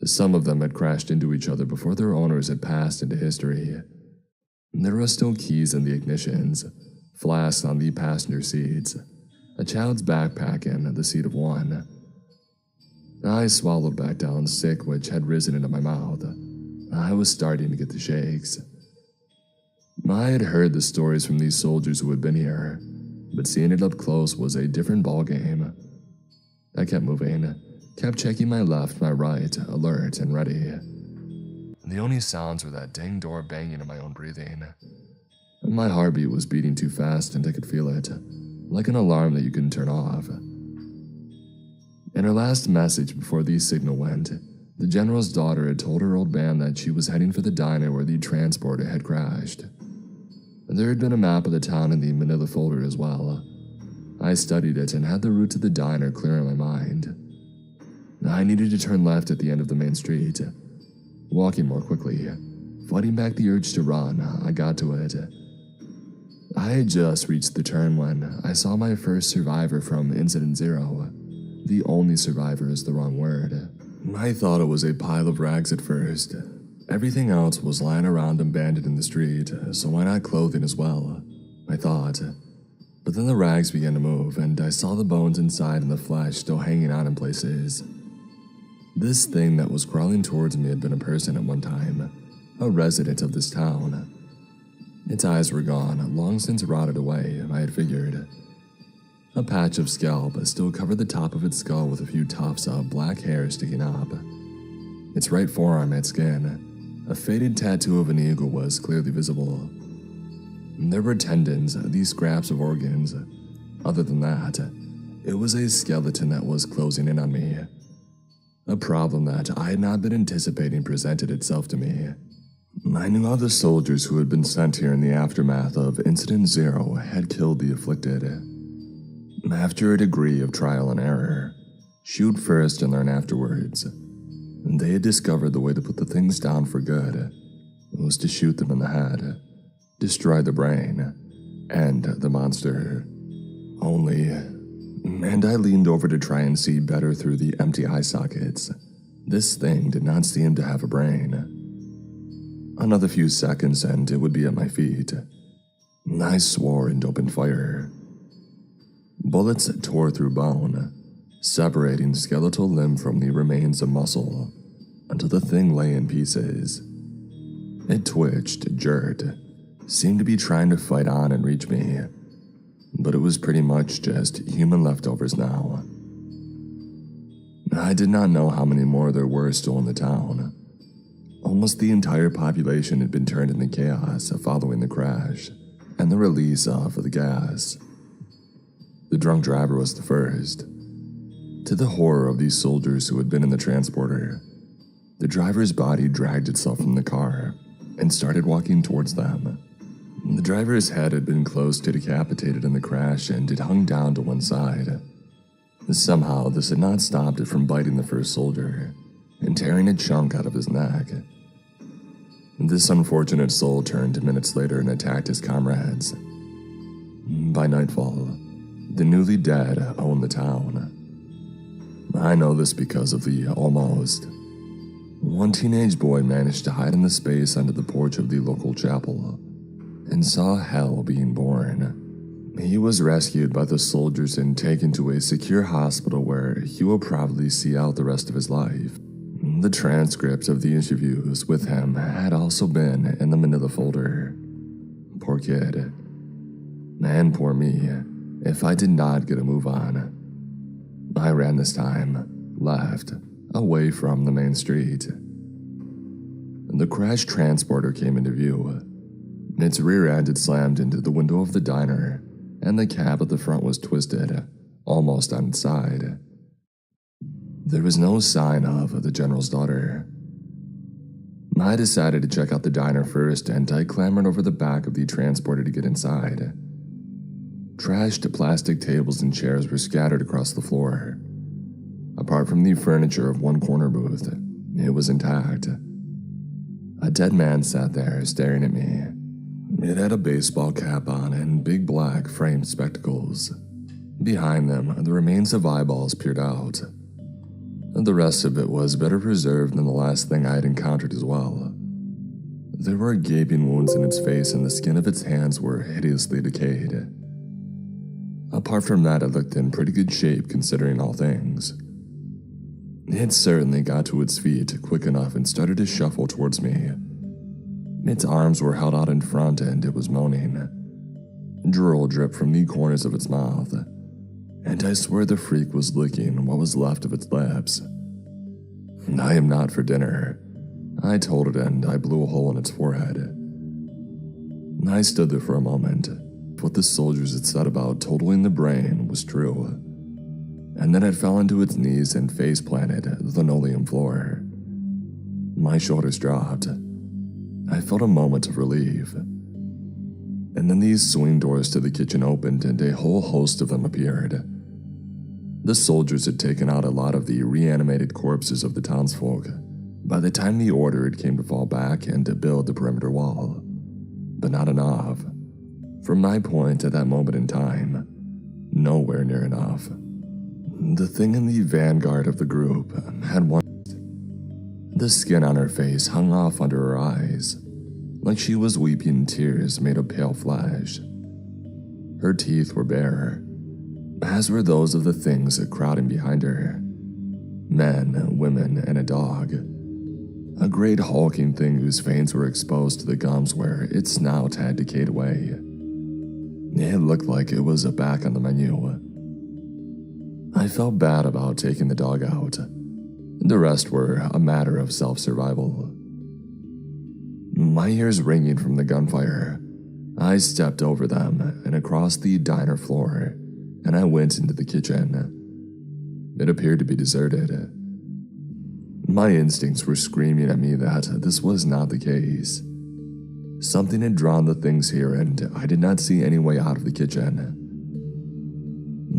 Some of them had crashed into each other before their owners had passed into history. There were still keys in the ignitions, flasks on the passenger seats, a child's backpack in the seat of one. I swallowed back down sick which had risen into my mouth. I was starting to get the shakes. I had heard the stories from these soldiers who had been here, but seeing it up close was a different ballgame. I kept moving, kept checking my left, my right, alert and ready. The only sounds were that dang door banging and my own breathing. My heartbeat was beating too fast and I could feel it, like an alarm that you couldn't turn off. In her last message before the signal went, the general's daughter had told her old man that she was heading for the diner where the transporter had crashed. There had been a map of the town in the manila folder as well. I studied it and had the route to the diner clear in my mind. I needed to turn left at the end of the main street. Walking more quickly, fighting back the urge to run, I got to it. I had just reached the turn when I saw my first survivor from Incident Zero. The only survivor is the wrong word. I thought it was a pile of rags at first. Everything else was lying around abandoned in the street, so why not clothing as well? I thought. But then the rags began to move, and I saw the bones inside and the flesh still hanging on in places. This thing that was crawling towards me had been a person at one time, a resident of this town. Its eyes were gone, long since rotted away, I had figured. A patch of scalp still covered the top of its skull with a few tufts of black hair sticking up. Its right forearm had skin. A faded tattoo of an eagle was clearly visible. There were tendons, these scraps of organs. Other than that, it was a skeleton that was closing in on me. A problem that I had not been anticipating presented itself to me. I knew how the soldiers who had been sent here in the aftermath of Incident Zero had killed the afflicted. After a degree of trial and error, shoot first and learn afterwards, they had discovered the way to put the things down for good. It was to shoot them in the head, destroy the brain, end the monster. And I leaned over to try and see better through the empty eye sockets. This thing did not seem to have a brain. Another few seconds and it would be at my feet. I swore and opened fire. Bullets tore through bone, separating skeletal limb from the remains of muscle, until the thing lay in pieces. It twitched, jerked, seemed to be trying to fight on and reach me, but it was pretty much just human leftovers now. I did not know how many more there were still in the town. Almost the entire population had been turned into chaos following the crash and the release of the gas. The drunk driver was the first. To the horror of these soldiers who had been in the transporter, the driver's body dragged itself from the car and started walking towards them. The driver's head had been close to decapitated in the crash and it hung down to one side. Somehow, this had not stopped it from biting the first soldier. and tearing a chunk out of his neck. This unfortunate soul turned minutes later and attacked his comrades. By nightfall, the newly dead owned the town. I know this because of the almost. One teenage boy managed to hide in the space under the porch of the local chapel and saw hell being born. He was rescued by the soldiers and taken to a secure hospital where he will probably see out the rest of his life. The transcript of the interviews with him had also been in the manila folder. Poor kid. And poor me, if I did not get a move on. I ran this time, left, away from the main street. The crashed transporter came into view. Its rear end had slammed into the window of the diner, and the cab at the front was twisted, almost on its side. There was no sign of the general's daughter. I decided to check out the diner first, and I clambered over the back of the transporter to get inside. Trashed plastic tables and chairs were scattered across the floor. Apart from the furniture of one corner booth, it was intact. A dead man sat there staring at me. It had a baseball cap on and big black framed spectacles. Behind them, the remains of eyeballs peered out. The rest of it was better preserved than the last thing I had encountered as well. There were gaping wounds in its face, and the skin of its hands were hideously decayed. Apart from that, it looked in pretty good shape considering all things. It certainly got to its feet quick enough and started to shuffle towards me. Its arms were held out in front and it was moaning. Drool dripped from the corners of its mouth, and I swear the freak was licking what was left of its lips. I am not for dinner, I told it, and I blew a hole in its forehead. I stood there for a moment. What the soldiers had said about totaling the brain was true. And then it fell into its knees and face planted the linoleum floor. My shoulders dropped. I felt a moment of relief. And then these swing doors to the kitchen opened and a whole host of them appeared. The soldiers had taken out a lot of the reanimated corpses of the townsfolk by the time the order had came to fall back and to build the perimeter wall. But not enough. From my point at that moment in time, nowhere near enough. The thing in the vanguard of the group had one. The skin on her face hung off under her eyes, like she was weeping tears made of pale flesh. Her teeth were bare, as were those of the things crowding behind her. Men, women, and a dog. A great hulking thing whose fangs were exposed to the gums where its snout had decayed away. It looked like it was back on the menu. I felt bad about taking the dog out. The rest were a matter of self-survival. My ears ringing from the gunfire, I stepped over them and across the diner floor, and I went into the kitchen. It appeared to be deserted. My instincts were screaming at me that this was not the case. Something had drawn the things here, and I did not see any way out of the kitchen.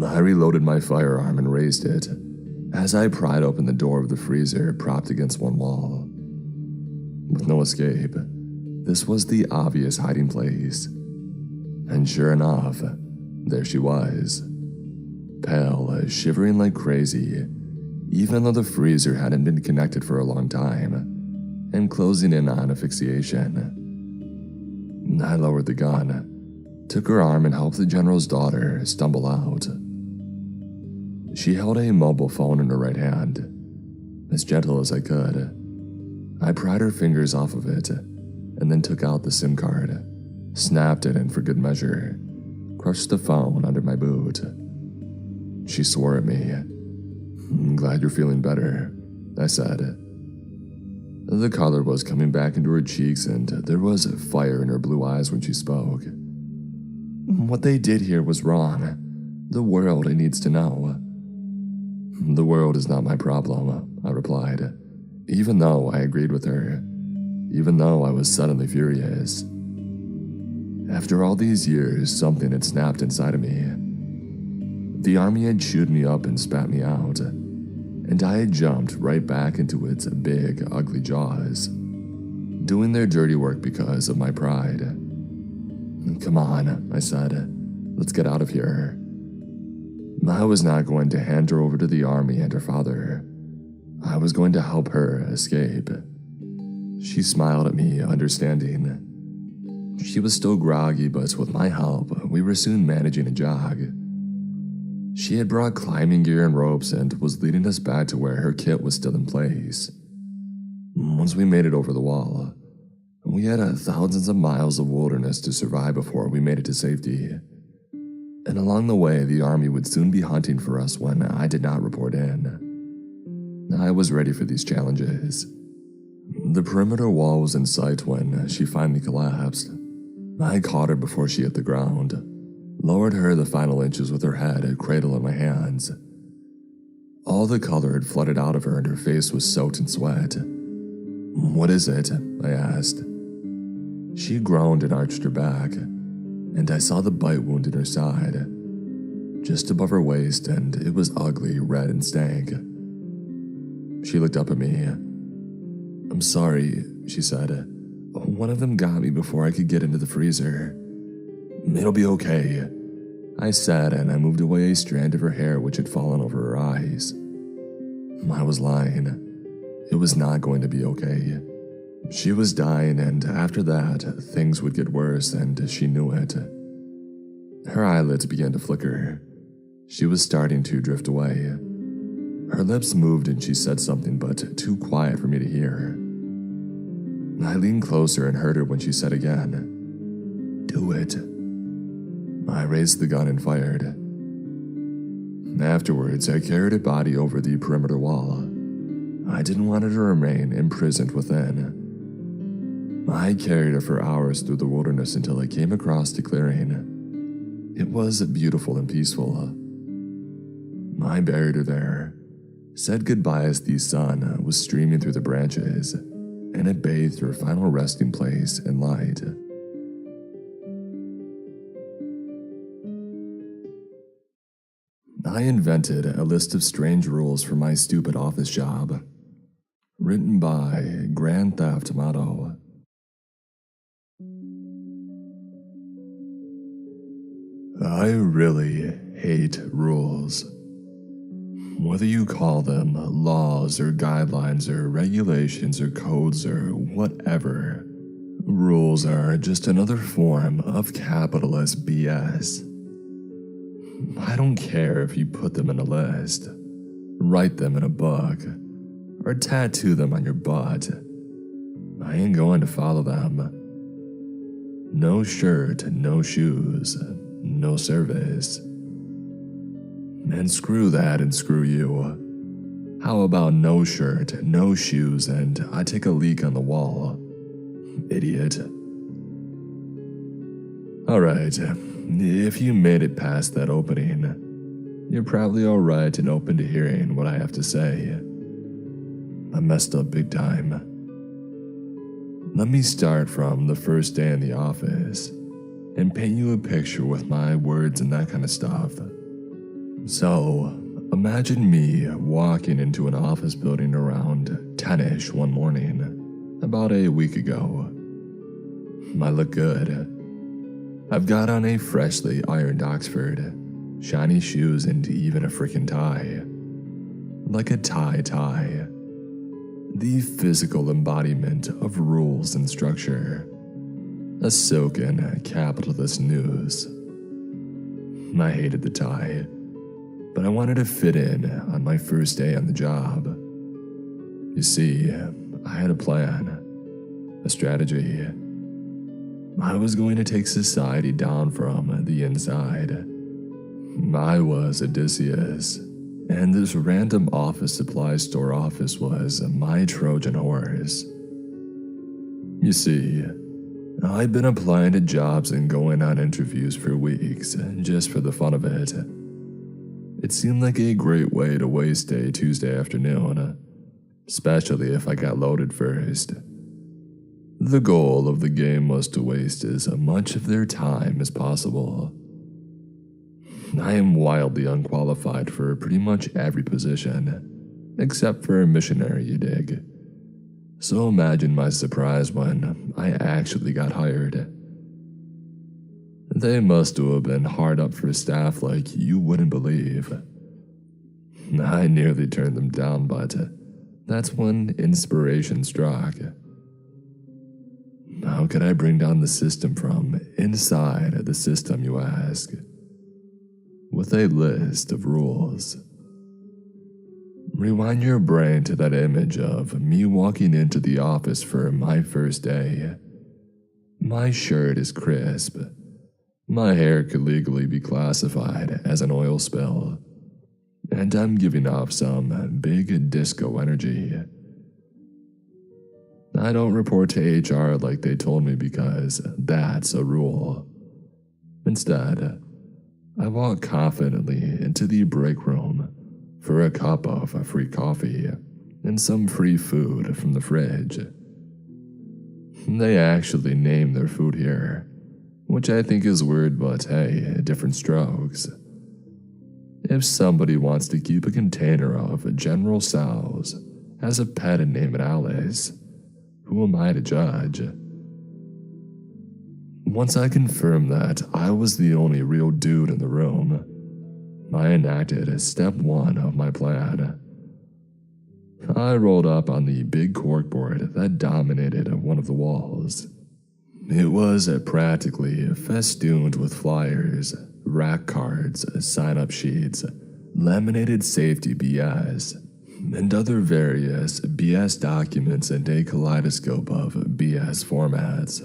I reloaded my firearm and raised it as I pried open the door of the freezer propped against one wall. With no escape, this was the obvious hiding place. And sure enough, there she was. Pale, shivering like crazy, even though the freezer hadn't been connected for a long time, and closing in on asphyxiation. I lowered the gun, took her arm, and helped the general's daughter stumble out. She held a mobile phone in her right hand. As gentle as I could, I pried her fingers off of it, and then took out the SIM card, snapped it, and for good measure, crushed the phone under my boot. She swore at me. "I'm glad you're feeling better," I said. The color was coming back into her cheeks, and there was fire in her blue eyes when she spoke. "What they did here was wrong. The world needs to know." "The world is not my problem," I replied, even though I agreed with her, even though I was suddenly furious. After all these years, something had snapped inside of me. The army had chewed me up and spat me out, and I jumped right back into its big, ugly jaws, doing their dirty work because of my pride. "Come on," I said. "Let's get out of here." I was not going to hand her over to the army and her father. I was going to help her escape. She smiled at me, understanding. She was still groggy, but with my help, we were soon managing a jog. She had brought climbing gear and ropes and was leading us back to where her kit was still in place. Once we made it over the wall, we had thousands of miles of wilderness to survive before we made it to safety. And along the way, the army would soon be hunting for us when I did not report in. I was ready for these challenges. The perimeter wall was in sight when she finally collapsed. I caught her before she hit the ground, lowered her the final inches with her head, a cradle in my hands. All the color had flooded out of her and her face was soaked in sweat. "What is it?" I asked. She groaned and arched her back, and I saw the bite wound in her side, just above her waist, and it was ugly, red, and stank. She looked up at me. "I'm sorry," she said. "One of them got me before I could get into the freezer." "It'll be okay," I said, and I moved away a strand of her hair which had fallen over her eyes. I was lying. It was not going to be okay. She was dying, and after that, things would get worse, and she knew it. Her eyelids began to flicker. She was starting to drift away. Her lips moved and she said something, but too quiet for me to hear. I leaned closer and heard her when she said again, "Do it." I raised the gun and fired. Afterwards, I carried her body over the perimeter wall. I didn't want her to remain imprisoned within. I carried her for hours through the wilderness until I came across the clearing. It was beautiful and peaceful. I buried her there, said goodbye as the sun was streaming through the branches, and it bathed her final resting place in light. I invented a list of strange rules for my stupid office job. Written by Grand Theft Motto. I really hate rules. Whether you call them laws or guidelines or regulations or codes or whatever, rules are just another form of capitalist BS. I don't care if you put them in a list, write them in a book, or tattoo them on your butt. I ain't going to follow them. No shirt, no shoes, no service. And screw that and screw you. How about no shirt, no shoes, and I take a leak on the wall? Idiot. Alright, if you made it past that opening, you're probably alright and open to hearing what I have to say. I messed up big time. Let me start from the first day in the office and paint you a picture with my words and that kind of stuff. So, imagine me walking into an office building around 10ish one morning, about a week ago. I look good. I've got on a freshly ironed Oxford, shiny shoes, and even a freaking tie. Like a tie. The physical embodiment of rules and structure. A silken capitalist news. I hated the tie, but I wanted to fit in on my first day on the job. You see, I had a plan, a strategy. I was going to take society down from the inside. I was Odysseus, and this random office supply store office was my Trojan horse. You see, I'd been applying to jobs and going on interviews for weeks, just for the fun of it. It seemed like a great way to waste a Tuesday afternoon, especially if I got loaded first. The goal of the game was to waste as much of their time as possible. I am wildly unqualified for pretty much every position, except for a missionary, you dig. So imagine my surprise when I actually got hired. They must have been hard up for staff like you wouldn't believe. I nearly turned them down, but that's when inspiration struck. How could I bring down the system from inside the system, you ask? With a list of rules. Rewind your brain to that image of me walking into the office for my first day. My shirt is crisp. My hair could legally be classified as an oil spill. And I'm giving off some big disco energy. I don't report to HR like they told me because that's a rule. Instead, I walk confidently into the break room for a cup of free coffee and some free food from the fridge. They actually name their food here, which I think is weird, but hey, different strokes. If somebody wants to keep a container of General Tso's as a pet and name it Alice, who am I to judge? Once I confirmed that I was the only real dude in the room, I enacted step 1 of my plan. I rolled up on the big corkboard that dominated one of the walls. It was practically festooned with flyers, rack cards, sign-up sheets, laminated safety BS, and other various BS documents and a kaleidoscope of BS formats.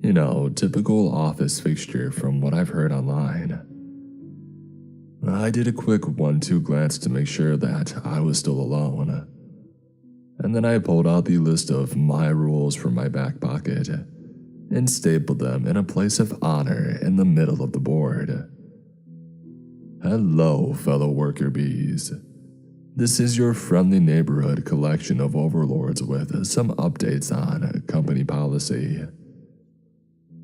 You know, typical office fixture from what I've heard online. I did a quick 1-2 glance to make sure that I was still alone. And then I pulled out the list of my rules from my back pocket and stapled them in a place of honor in the middle of the board. Hello, fellow worker bees. This is your friendly neighborhood collection of overlords with some updates on company policy.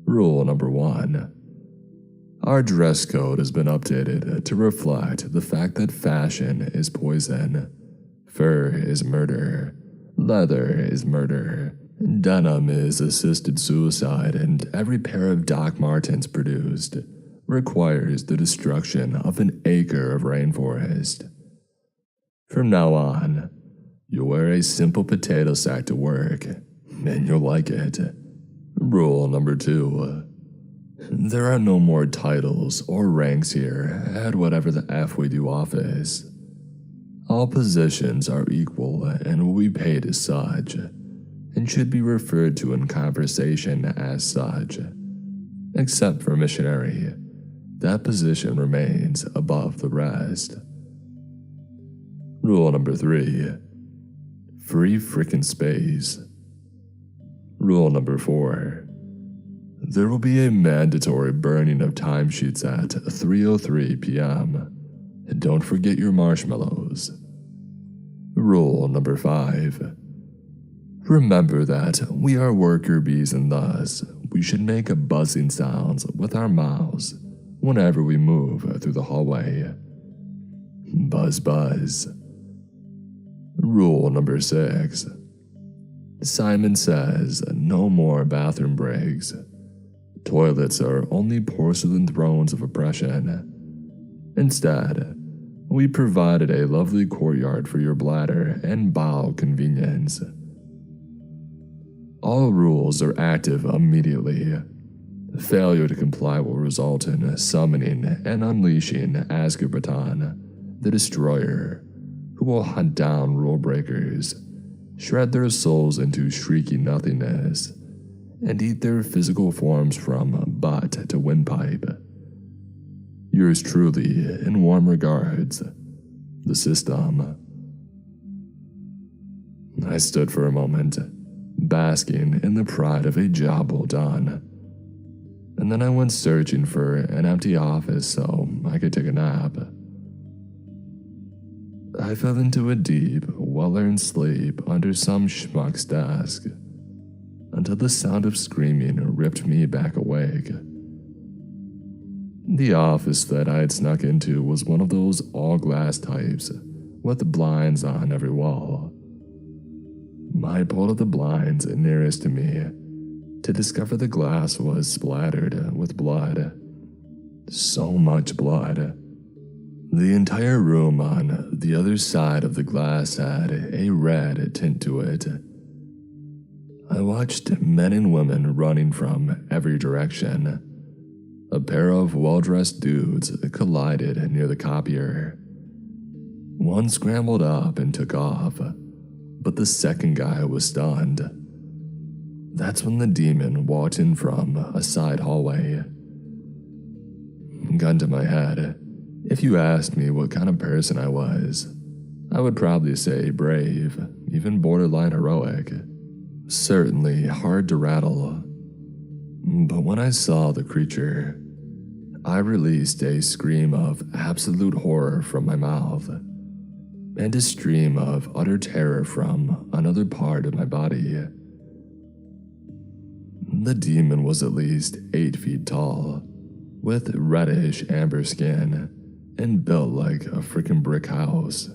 Rule number 1. Our dress code has been updated to reflect the fact that fashion is poison, fur is murder, leather is murder, denim is assisted suicide, and every pair of Doc Martens produced requires the destruction of an acre of rainforest. From now on, you'll wear a simple potato sack to work, and you'll like it. Rule number 2. There are no more titles or ranks here at whatever the F we do office. All positions are equal and will be paid as such, and should be referred to in conversation as such. Except for missionary, that position remains above the rest. Rule number 3. Free frickin' space. Rule number 4. There will be a mandatory burning of timesheets at 3:03 p.m. Don't forget your marshmallows. Rule number 5. Remember that we are worker bees and thus we should make buzzing sounds with our mouths whenever we move through the hallway. Buzz buzz. Rule number 6. Simon says no more bathroom breaks. Toilets are only porcelain thrones of oppression. Instead, we provided a lovely courtyard for your bladder and bowel convenience. All rules are active immediately. Failure to comply will result in summoning and unleashing Azkaban, the Destroyer, who will hunt down rule breakers, shred their souls into shrieking nothingness, and eat their physical forms from butt to windpipe. Yours truly, in warm regards, the system. I stood for a moment, basking in the pride of a job well done, and then I went searching for an empty office so I could take a nap. I fell into a deep, well-earned sleep under some schmuck's desk, until the sound of screaming ripped me back awake. The office that I had snuck into was one of those all-glass types, with blinds on every wall. I pulled up the blinds nearest to me to discover the glass was splattered with blood. So much blood. The entire room on the other side of the glass had a red tint to it. I watched men and women running from every direction. A pair of well-dressed dudes collided near the copier. One scrambled up and took off, but the second guy was stunned. That's when the demon walked in from a side hallway. Gun to my head, if you asked me what kind of person I was, I would probably say brave, even borderline heroic. Certainly hard to rattle. But when I saw the creature, I released a scream of absolute horror from my mouth, and a stream of utter terror from another part of my body. The demon was at least 8 feet tall, with reddish amber skin, and built like a freaking brick house.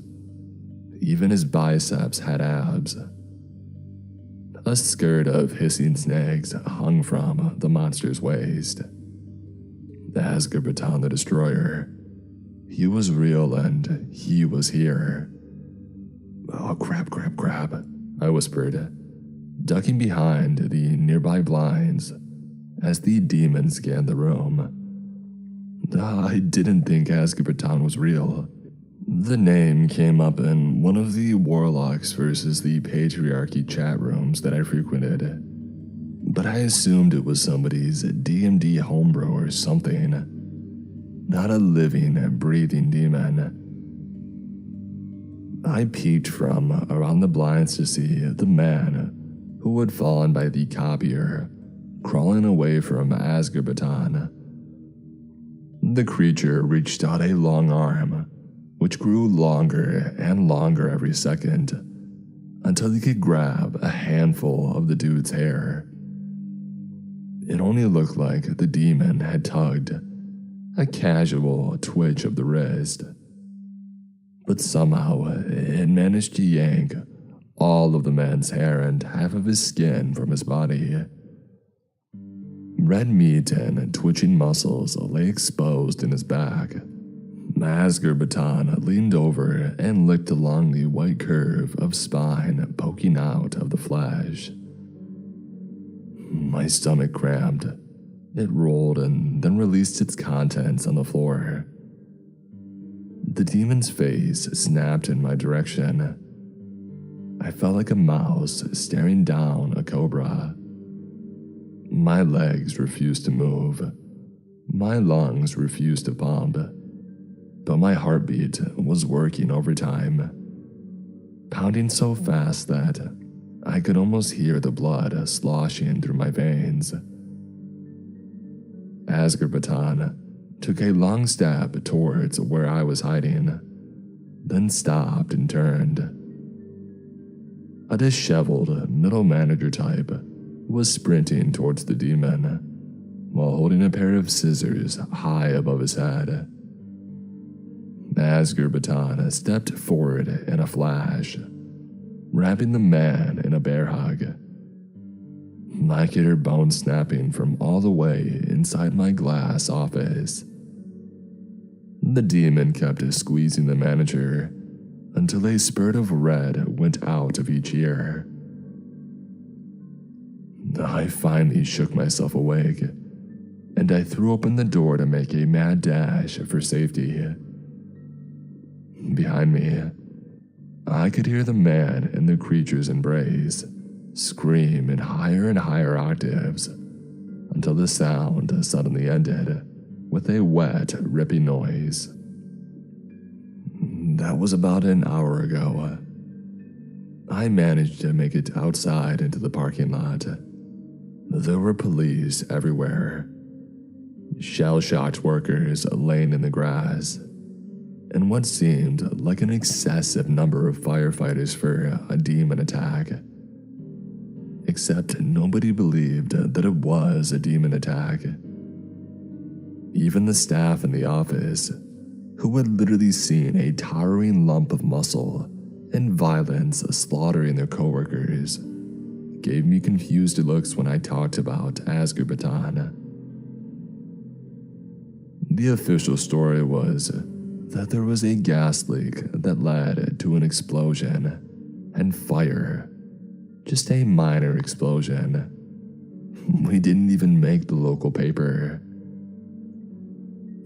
Even his biceps had abs. A skirt of hissing snakes hung from the monster's waist. Azkaban the Destroyer. He was real and he was here. Oh, crap, I whispered, ducking behind the nearby blinds as the demon scanned the room. I didn't think Azkaban was real. The name came up in one of the Warlocks versus the Patriarchy chat rooms that I frequented, but I assumed it was somebody's D&D homebrew or something, not a living, breathing demon. I peeked from around the blinds to see the man who had fallen by the copier crawling away from Azkaban. The creature reached out a long arm, which grew longer and longer every second, until he could grab a handful of the dude's hair. It only looked like the demon had tugged a casual twitch of the wrist, but somehow it managed to yank all of the man's hair and half of his skin from his body. Red meat and twitching muscles lay exposed in his back. Azkaban leaned over and licked along the white curve of spine poking out of the flesh. My stomach cramped. It rolled and then released its contents on the floor. The demon's face snapped in my direction. I felt like a mouse staring down a cobra. My legs refused to move. My lungs refused to pump. But my heartbeat was working overtime, pounding so fast that I could almost hear the blood sloshing through my veins. Azkaban took a long step towards where I was hiding, then stopped and turned. A disheveled middle manager type was sprinting towards the demon, while holding a pair of scissors high above his head. Azkaban stepped forward in a flash, wrapping the man in a bear hug. I could hear bones snapping from all the way inside my glass office. The demon kept squeezing the manager until a spurt of red went out of each ear. I finally shook myself awake, and I threw open the door to make a mad dash for safety. Behind me, I could hear the man in the creature's embrace scream in higher and higher octaves until the sound suddenly ended with a wet, ripping noise. That was about an hour ago. I managed to make it outside into the parking lot. There were police everywhere, shell-shocked workers laying in the grass, and what seemed like an excessive number of firefighters for a demon attack. Except nobody believed that it was a demon attack. Even the staff in the office, who had literally seen a towering lump of muscle and violence slaughtering their coworkers, gave me confused looks when I talked about Azkaban. The official story was that there was a gas leak that led to an explosion and fire. Just a minor explosion. We didn't even make the local paper.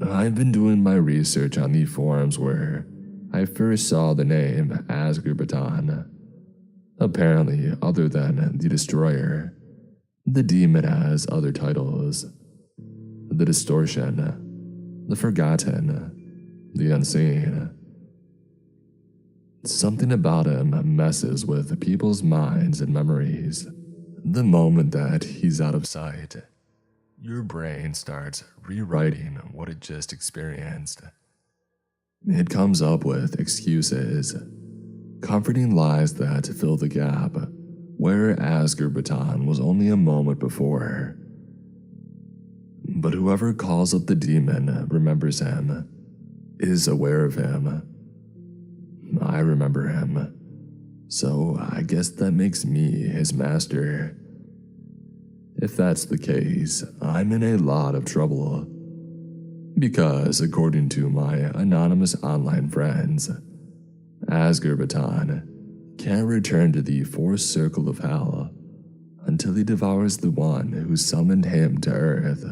I've been doing my research on the forums where I first saw the name Azkaban. Apparently, other than the Destroyer, the demon has other titles. The Distortion, the Forgotten, the Unseen. Something about him messes with people's minds and memories. The moment that he's out of sight, your brain starts rewriting what it just experienced. It comes up with excuses, comforting lies that fill the gap, where Azkaban was only a moment before. But whoever calls up the demon remembers him, is aware of him. I remember him, so I guess that makes me his master. If that's the case, I'm in a lot of trouble. Because according to my anonymous online friends, Azkaban can't return to the fourth circle of hell until he devours the one who summoned him to Earth.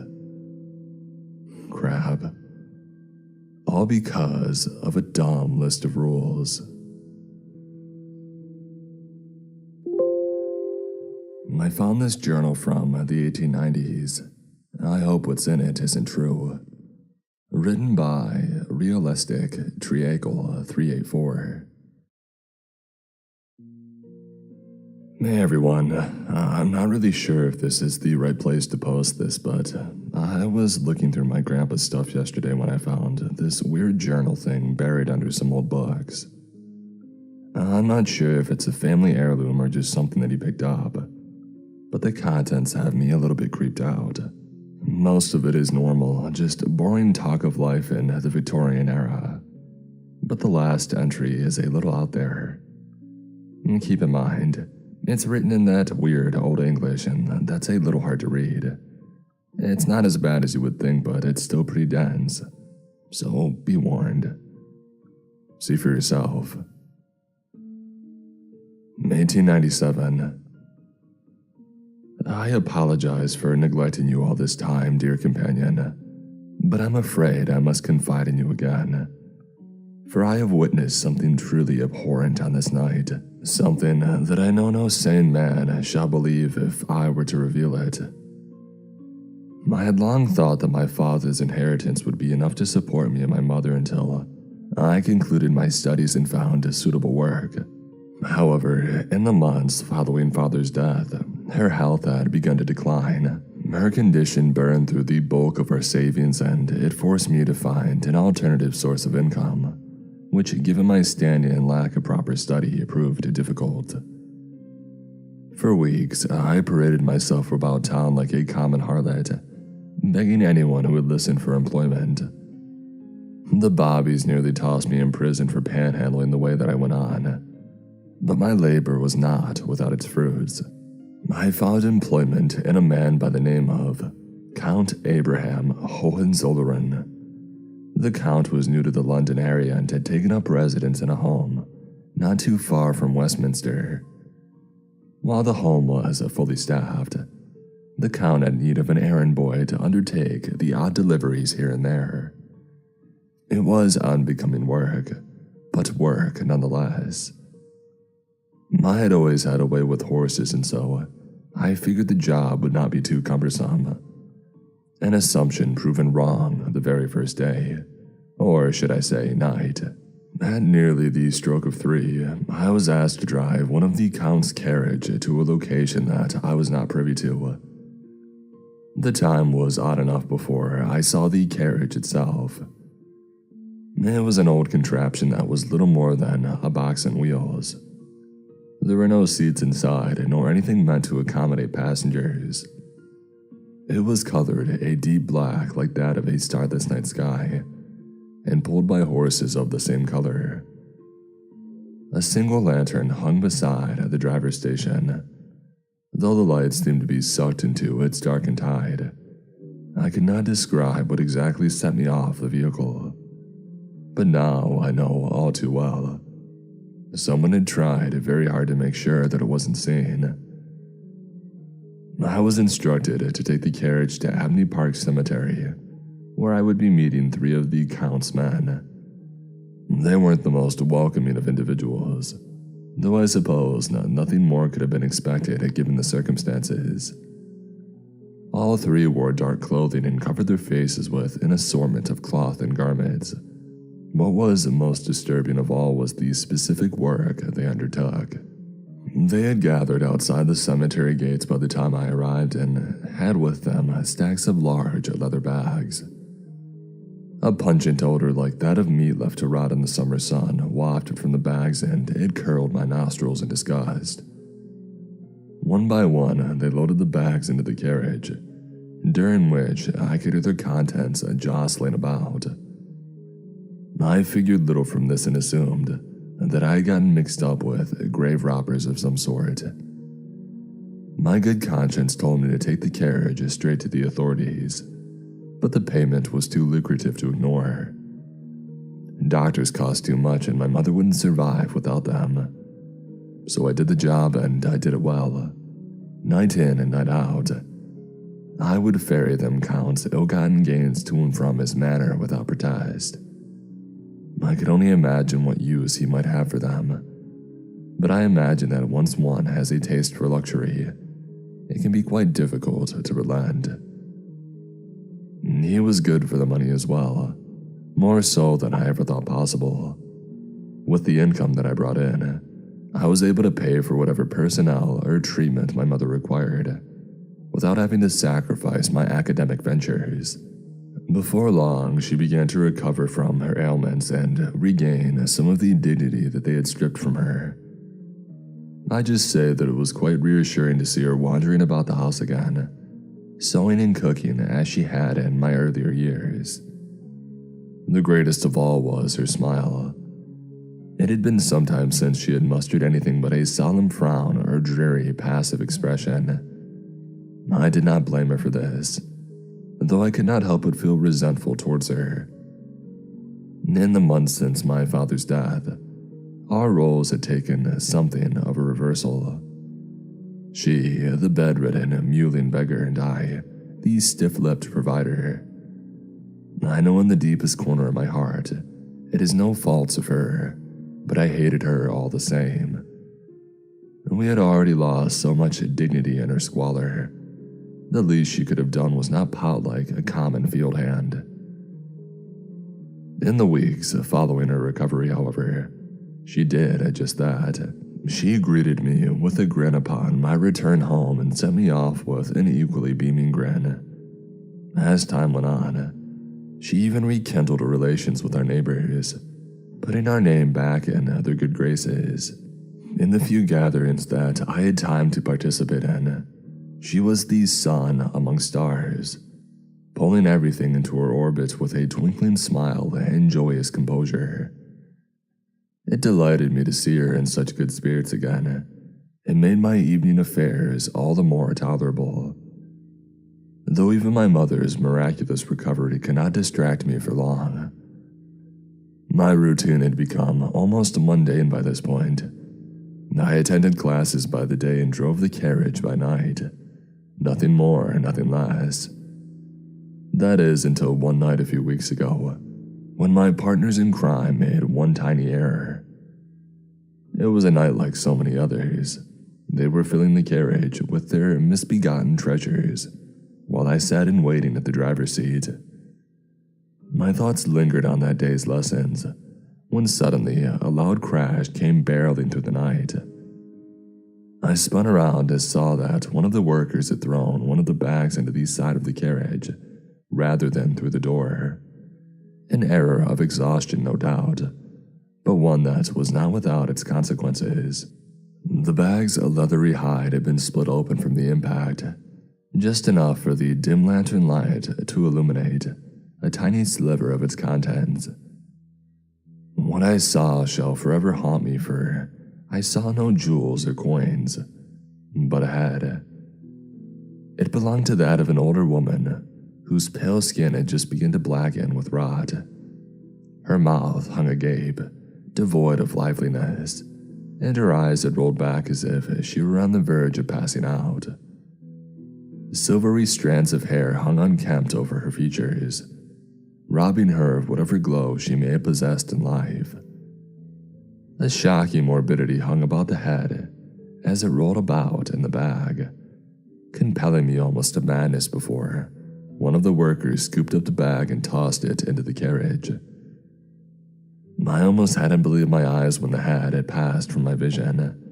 Crap. All because of a dumb list of rules. I found this journal from the 1890s. I hope what's in it isn't true. Written by Realistic Triangle 384. Hey everyone, I'm not really sure if this is the right place to post this, but I was looking through my grandpa's stuff yesterday when I found this weird journal thing buried under some old books. I'm not sure if it's a family heirloom or just something that he picked up, but the contents have me a little bit creeped out. Most of it is normal, just boring talk of life in the Victorian era. But the last entry is a little out there. Keep in mind, it's written in that weird Old English, and that's a little hard to read. It's not as bad as you would think, but it's still pretty dense. So be warned. See for yourself. 1897. I apologize for neglecting you all this time, dear companion, but I'm afraid I must confide in you again. For I have witnessed something truly abhorrent on this night, something that I know no sane man shall believe if I were to reveal it. I had long thought that my father's inheritance would be enough to support me and my mother until I concluded my studies and found suitable work. However, in the months following father's death, her health had begun to decline. Her condition burned through the bulk of our savings, and it forced me to find an alternative source of income, which, given my standing and lack of proper study, proved difficult. For weeks, I paraded myself about town like a common harlot, begging anyone who would listen for employment. The bobbies nearly tossed me in prison for panhandling the way that I went on. But my labor was not without its fruits. I found employment in a man by the name of Count Abraham Hohenzollern. The Count was new to the London area and had taken up residence in a home not too far from Westminster. While the home was fully staffed, the Count had need of an errand boy to undertake the odd deliveries here and there. It was unbecoming work, but work nonetheless. I had always had a way with horses, and so I figured the job would not be too cumbersome. An assumption proven wrong the very first day, or should I say night. At nearly the stroke of 3, I was asked to drive one of the Count's carriage to a location that I was not privy to. The time was odd enough before I saw the carriage itself. It was an old contraption that was little more than a box and wheels. There were no seats inside, nor anything meant to accommodate passengers. It was colored a deep black like that of a starless night sky, and pulled by horses of the same color. A single lantern hung beside the driver's station. Though the lights seemed to be sucked into its darkened tide, I could not describe what exactly set me off the vehicle. But now I know all too well. Someone had tried very hard to make sure that it wasn't seen. I was instructed to take the carriage to Abney Park Cemetery, where I would be meeting 3 of the Count's men. They weren't the most welcoming of individuals, though I suppose nothing more could have been expected given the circumstances. All 3 wore dark clothing and covered their faces with an assortment of cloth and garments. What was most disturbing of all was the specific work they undertook. They had gathered outside the cemetery gates by the time I arrived and had with them stacks of large leather bags. A pungent odor like that of meat left to rot in the summer sun wafted from the bags, and it curled my nostrils in disgust. One by one, they loaded the bags into the carriage, during which I could hear their contents jostling about. I figured little from this and assumed that I had gotten mixed up with grave robbers of some sort. My good conscience told me to take the carriage straight to the authorities, but the payment was too lucrative to ignore. Doctors cost too much and my mother wouldn't survive without them. So I did the job, and I did it well. Night in and night out, I would ferry them Count's ill-gotten gains to and from his manor without protest. I could only imagine what use he might have for them, but I imagine that once one has a taste for luxury, it can be quite difficult to relent. He was good for the money as well, more so than I ever thought possible. With the income that I brought in, I was able to pay for whatever personnel or treatment my mother required, without having to sacrifice my academic ventures. Before long, she began to recover from her ailments and regain some of the dignity that they had stripped from her. I just say that it was quite reassuring to see her wandering about the house again, sewing and cooking as she had in my earlier years. The greatest of all was her smile. It had been some time since she had mustered anything but a solemn frown or dreary, passive expression. I did not blame her for this, though I could not help but feel resentful towards her. In the months since my father's death, our roles had taken something of a reversal. She, the bedridden, mewling beggar, and I, the stiff-lipped provider. I know in the deepest corner of my heart, it is no fault of her, but I hated her all the same. We had already lost so much dignity in her squalor. The least she could have done was not pout like a common field hand. In the weeks following her recovery, however, she did just that. She greeted me with a grin upon my return home and sent me off with an equally beaming grin. As time went on, she even rekindled relations with our neighbors, putting our name back in their good graces. In the few gatherings that I had time to participate in, she was the sun among stars, pulling everything into her orbit with a twinkling smile and joyous composure. It delighted me to see her in such good spirits again. It made my evening affairs all the more tolerable. Though even my mother's miraculous recovery could not distract me for long. My routine had become almost mundane by this point. I attended classes by the day and drove the carriage by night. Nothing more, nothing less. That is until one night a few weeks ago, when my partners in crime made one tiny error. It was a night like so many others. They were filling the carriage with their misbegotten treasures, while I sat in waiting at the driver's seat. My thoughts lingered on that day's lessons, when suddenly a loud crash came barreling through the night. I spun around and saw that one of the workers had thrown one of the bags into the side of the carriage, rather than through the door. An error of exhaustion, no doubt, but one that was not without its consequences. The bag's leathery hide had been split open from the impact, just enough for the dim lantern light to illuminate a tiny sliver of its contents What I saw shall forever haunt me, for I saw no jewels or coins, but a head. It belonged to that of an older woman, whose pale skin had just begun to blacken with rot. Her mouth hung agape, devoid of liveliness, and her eyes had rolled back as if she were on the verge of passing out. Silvery strands of hair hung unkempt over her features, robbing her of whatever glow she may have possessed in life. A shocking morbidity hung about the head as it rolled about in the bag, compelling me almost to madness before one of the workers scooped up the bag and tossed it into the carriage. I almost hadn't believed my eyes when the head had passed from my vision.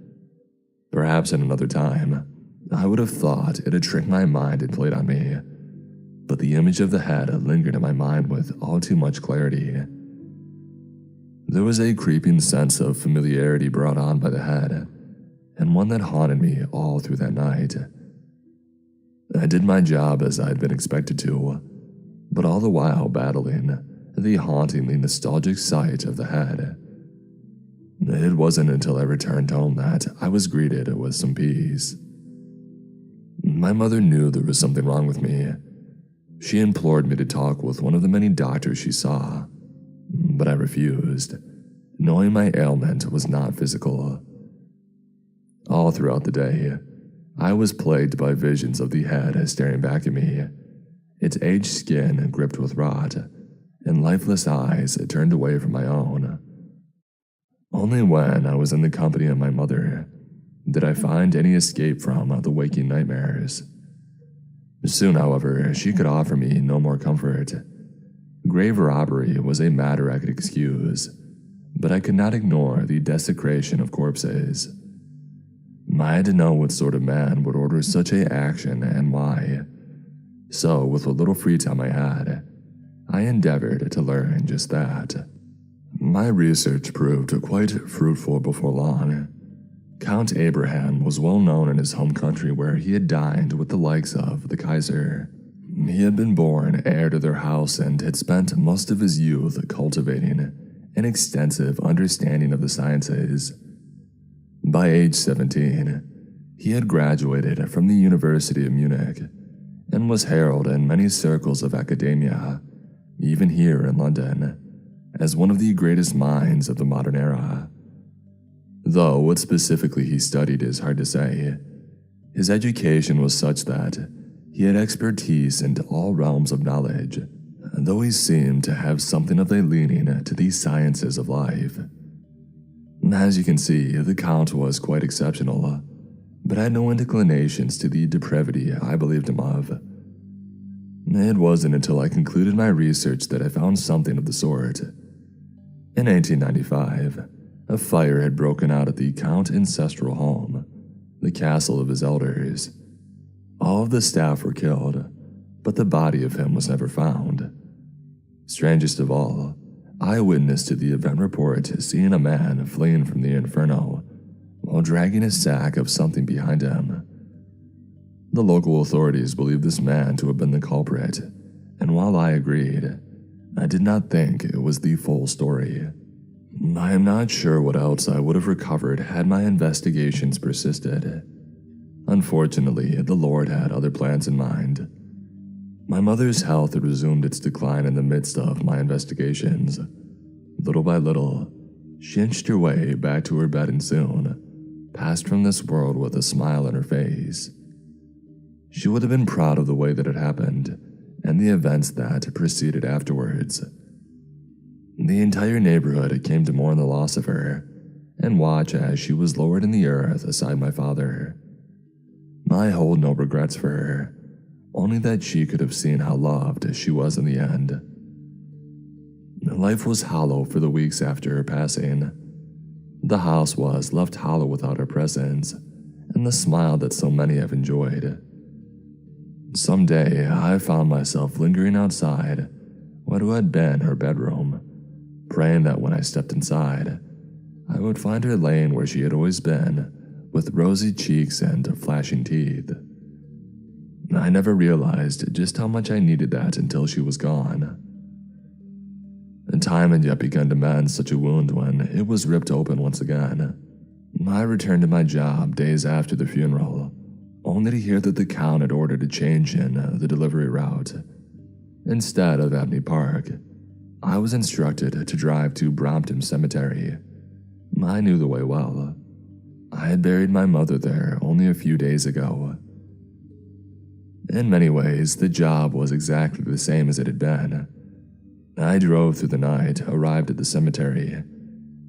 Perhaps in another time, I would have thought it had tricked my mind and played on me, but the image of the head lingered in my mind with all too much clarity. There was a creeping sense of familiarity brought on by the head, and one that haunted me all through that night. I did my job as I had been expected to, but all the while battling the hauntingly nostalgic sight of the head. It wasn't until I returned home that I was greeted with some peace. My mother knew there was something wrong with me. She implored me to talk with one of the many doctors she saw, but I refused, knowing my ailment was not physical. All throughout the day, I was plagued by visions of the head staring back at me, its aged skin gripped with rot, and lifeless eyes turned away from my own. Only when I was in the company of my mother did I find any escape from the waking nightmares. Soon, however, she could offer me no more comfort. Grave robbery was a matter I could excuse, but I could not ignore the desecration of corpses. I had to know what sort of man would order such a action and why. So, with what little free time I had, I endeavored to learn just that. My research proved quite fruitful before long. Count Abraham was well known in his home country, where he had dined with the likes of the Kaiser. He had been born heir to their house and had spent most of his youth cultivating an extensive understanding of the sciences. By age 17, he had graduated from the University of Munich and was heralded in many circles of academia, even here in London, as one of the greatest minds of the modern era. Though what specifically he studied is hard to say, his education was such that he had expertise into all realms of knowledge, though he seemed to have something of a leaning to the sciences of life. As you can see, the Count was quite exceptional, but had no inclinations to the depravity I believed him of. It wasn't until I concluded my research that I found something of the sort. In 1895, a fire had broken out at the Count's ancestral home, the castle of his elders. All of the staff were killed, but the body of him was never found. Strangest of all, I witnessed to the event report seeing a man fleeing from the inferno while dragging a sack of something behind him. The local authorities believed this man to have been the culprit, and while I agreed, I did not think it was the full story. I am not sure what else I would have recovered had my investigations persisted. Unfortunately, the Lord had other plans in mind. My mother's health had resumed its decline in the midst of my investigations. Little by little, she inched her way back to her bed and soon passed from this world with a smile on her face. She would have been proud of the way that it happened and the events that proceeded afterwards. The entire neighborhood came to mourn the loss of her and watch as she was lowered in the earth beside my father. I hold no regrets for her, only that she could have seen how loved she was in the end. Life was hollow for the weeks after her passing. The house was left hollow without her presence and the smile that so many have enjoyed. Someday, I found myself lingering outside what had been her bedroom, praying that when I stepped inside, I would find her laying where she had always been, with rosy cheeks and flashing teeth. I never realized just how much I needed that until she was gone. Time had yet begun to mend such a wound when it was ripped open once again. I returned to my job days after the funeral, only to hear that the count had ordered a change in the delivery route. Instead of Abney Park, I was instructed to drive to Brompton Cemetery. I knew the way well. I had buried my mother there only a few days ago. In many ways, the job was exactly the same as it had been. I drove through the night, arrived at the cemetery,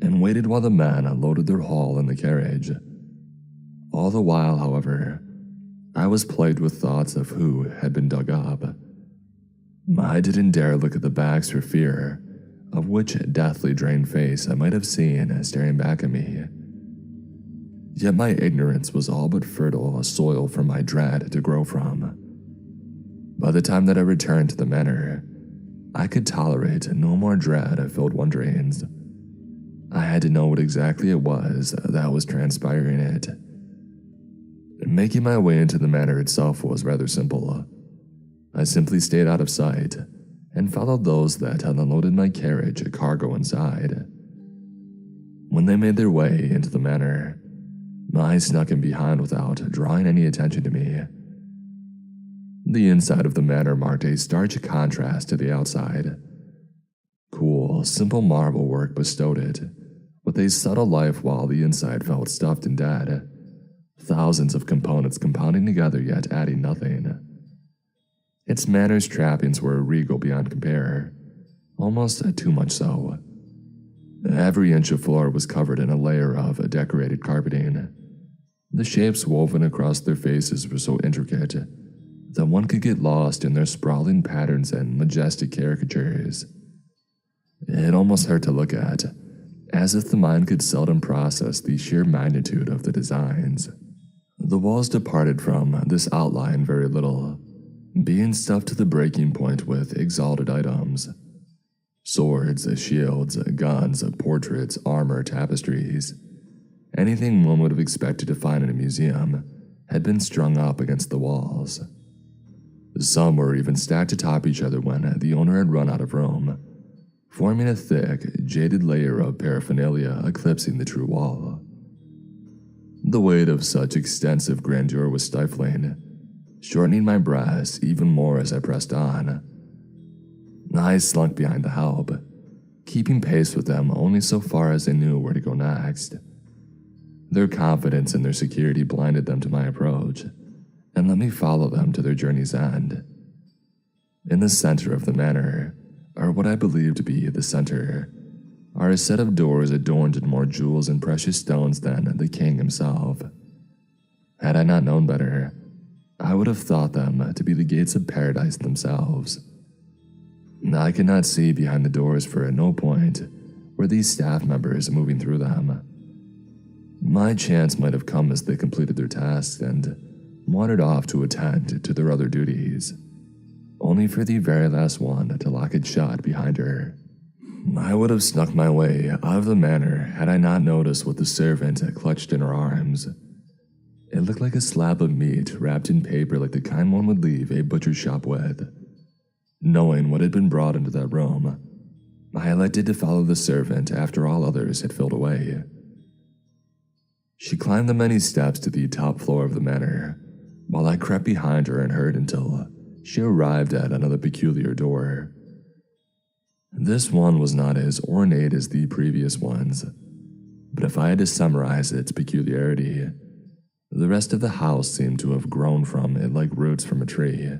and waited while the men loaded their haul in the carriage. All the while, however, I was plagued with thoughts of who had been dug up. I didn't dare look at the backs for fear of which deathly drained face I might have seen staring back at me. Yet my ignorance was all but fertile soil for my dread to grow from. By the time that I returned to the manor, I could tolerate no more dread-filled wonderings. I had to know what exactly it was that was transpiring it. Making my way into the manor itself was rather simple. I simply stayed out of sight and followed those that had unloaded my carriage cargo inside. When they made their way into the manor, I snuck in behind without drawing any attention to me. The inside of the manor marked a stark contrast to the outside. Cool, simple marble work bestowed it with a subtle life while the inside felt stuffed and dead. Thousands of components compounding together yet adding nothing. Its manor's trappings were regal beyond compare, almost too much so. Every inch of floor was covered in a layer of decorated carpeting. The shapes woven across their faces were so intricate that one could get lost in their sprawling patterns and majestic caricatures. It almost hurt to look at, as if the mind could seldom process the sheer magnitude of the designs. The walls departed from this outline very little, being stuffed to the breaking point with exalted items. Swords, shields, guns, portraits, armor, tapestries. Anything one would have expected to find in a museum had been strung up against the walls. Some were even stacked atop each other when the owner had run out of room, forming a thick, jaded layer of paraphernalia eclipsing the true wall. The weight of such extensive grandeur was stifling, shortening my breath even more as I pressed on. I slunk behind the help, keeping pace with them only so far as they knew where to go next. Their confidence in their security blinded them to my approach, and let me follow them to their journey's end. In the center of the manor, or what I believe to be the center, are a set of doors adorned in more jewels and precious stones than the king himself. Had I not known better, I would have thought them to be the gates of paradise themselves. I could not see behind the doors, for at no point were these staff members moving through them. My chance might have come as they completed their tasks and wandered off to attend to their other duties, only for the very last one to lock it shut behind her. I would have snuck my way out of the manor had I not noticed what the servant clutched in her arms. It looked like a slab of meat wrapped in paper like the kind one would leave a butcher's shop with. Knowing what had been brought into that room, I elected to follow the servant after all others had filled away. She climbed the many steps to the top floor of the manor, while I crept behind her and heard until she arrived at another peculiar door. This one was not as ornate as the previous ones, but if I had to summarize its peculiarity, the rest of the house seemed to have grown from it like roots from a tree.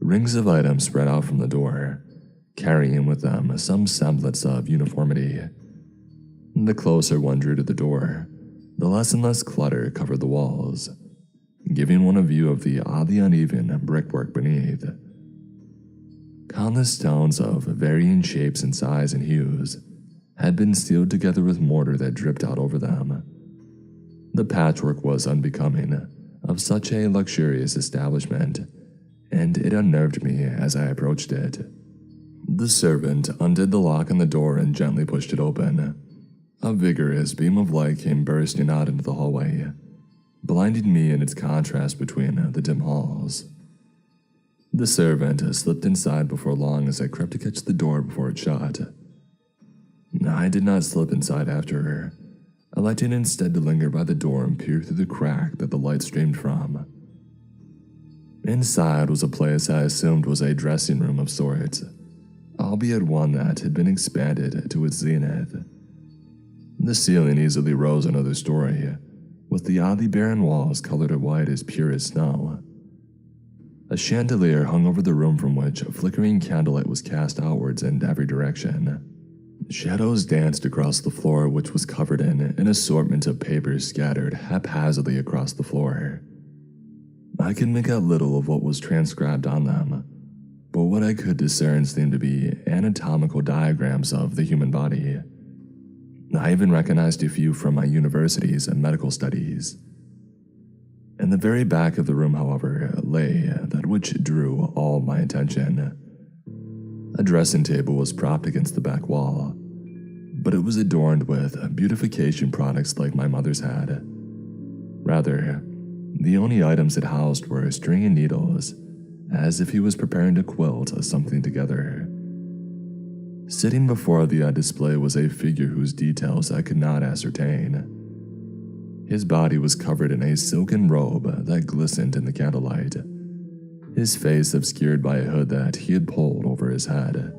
Rings of items spread out from the door, carrying with them some semblance of uniformity. The closer one drew to the door, the less and less clutter covered the walls, giving one a view of the oddly uneven brickwork beneath. Countless stones of varying shapes and size and hues had been sealed together with mortar that dripped out over them. The patchwork was unbecoming of such a luxurious establishment, and it unnerved me as I approached it. The servant undid the lock on the door and gently pushed it open. A vigorous beam of light came bursting out into the hallway, blinding me in its contrast between the dim halls. The servant slipped inside before long as I crept to catch the door before it shut. I did not slip inside after her, electing instead to linger by the door and peer through the crack that the light streamed from. Inside was a place I assumed was a dressing room of sorts, albeit one that had been expanded to its zenith. The ceiling easily rose another story, with the oddly barren walls colored at white as pure as snow. A chandelier hung over the room from which a flickering candlelight was cast outwards in every direction. Shadows danced across the floor, which was covered in an assortment of papers scattered haphazardly across the floor. I could make out little of what was transcribed on them, but what I could discern seemed to be anatomical diagrams of the human body. I even recognized a few from my university's medical studies. In the very back of the room, however, lay that which drew all my attention. A dressing table was propped against the back wall, but it was adorned with beautification products like my mother's had. Rather, the only items it housed were string and needles, as if he was preparing to quilt something together. Sitting before the display was a figure whose details I could not ascertain. His body was covered in a silken robe that glistened in the candlelight, his face obscured by a hood that he had pulled over his head.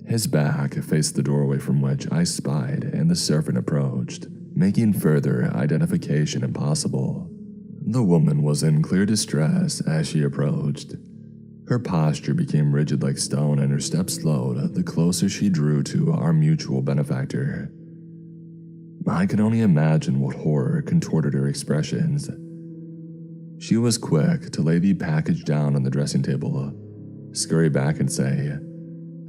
His back faced the doorway from which I spied and the servant approached, making further identification impossible. The woman was in clear distress as she approached. Her posture became rigid like stone and her steps slowed the closer she drew to our mutual benefactor. I could only imagine what horror contorted her expressions. She was quick to lay the package down on the dressing table, scurry back and say,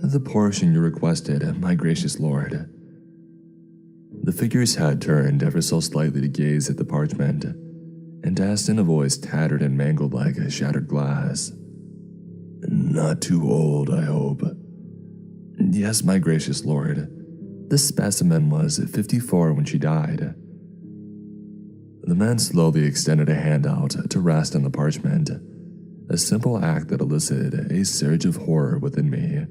"The portion you requested, my gracious lord." The figure's head turned ever so slightly to gaze at the parchment, and asked in a voice tattered and mangled like a shattered glass, "Not too old, I hope?" "Yes, my gracious lord. This specimen was 54 when she died." The man slowly extended a hand out to rest on the parchment, a simple act that elicited a surge of horror within me.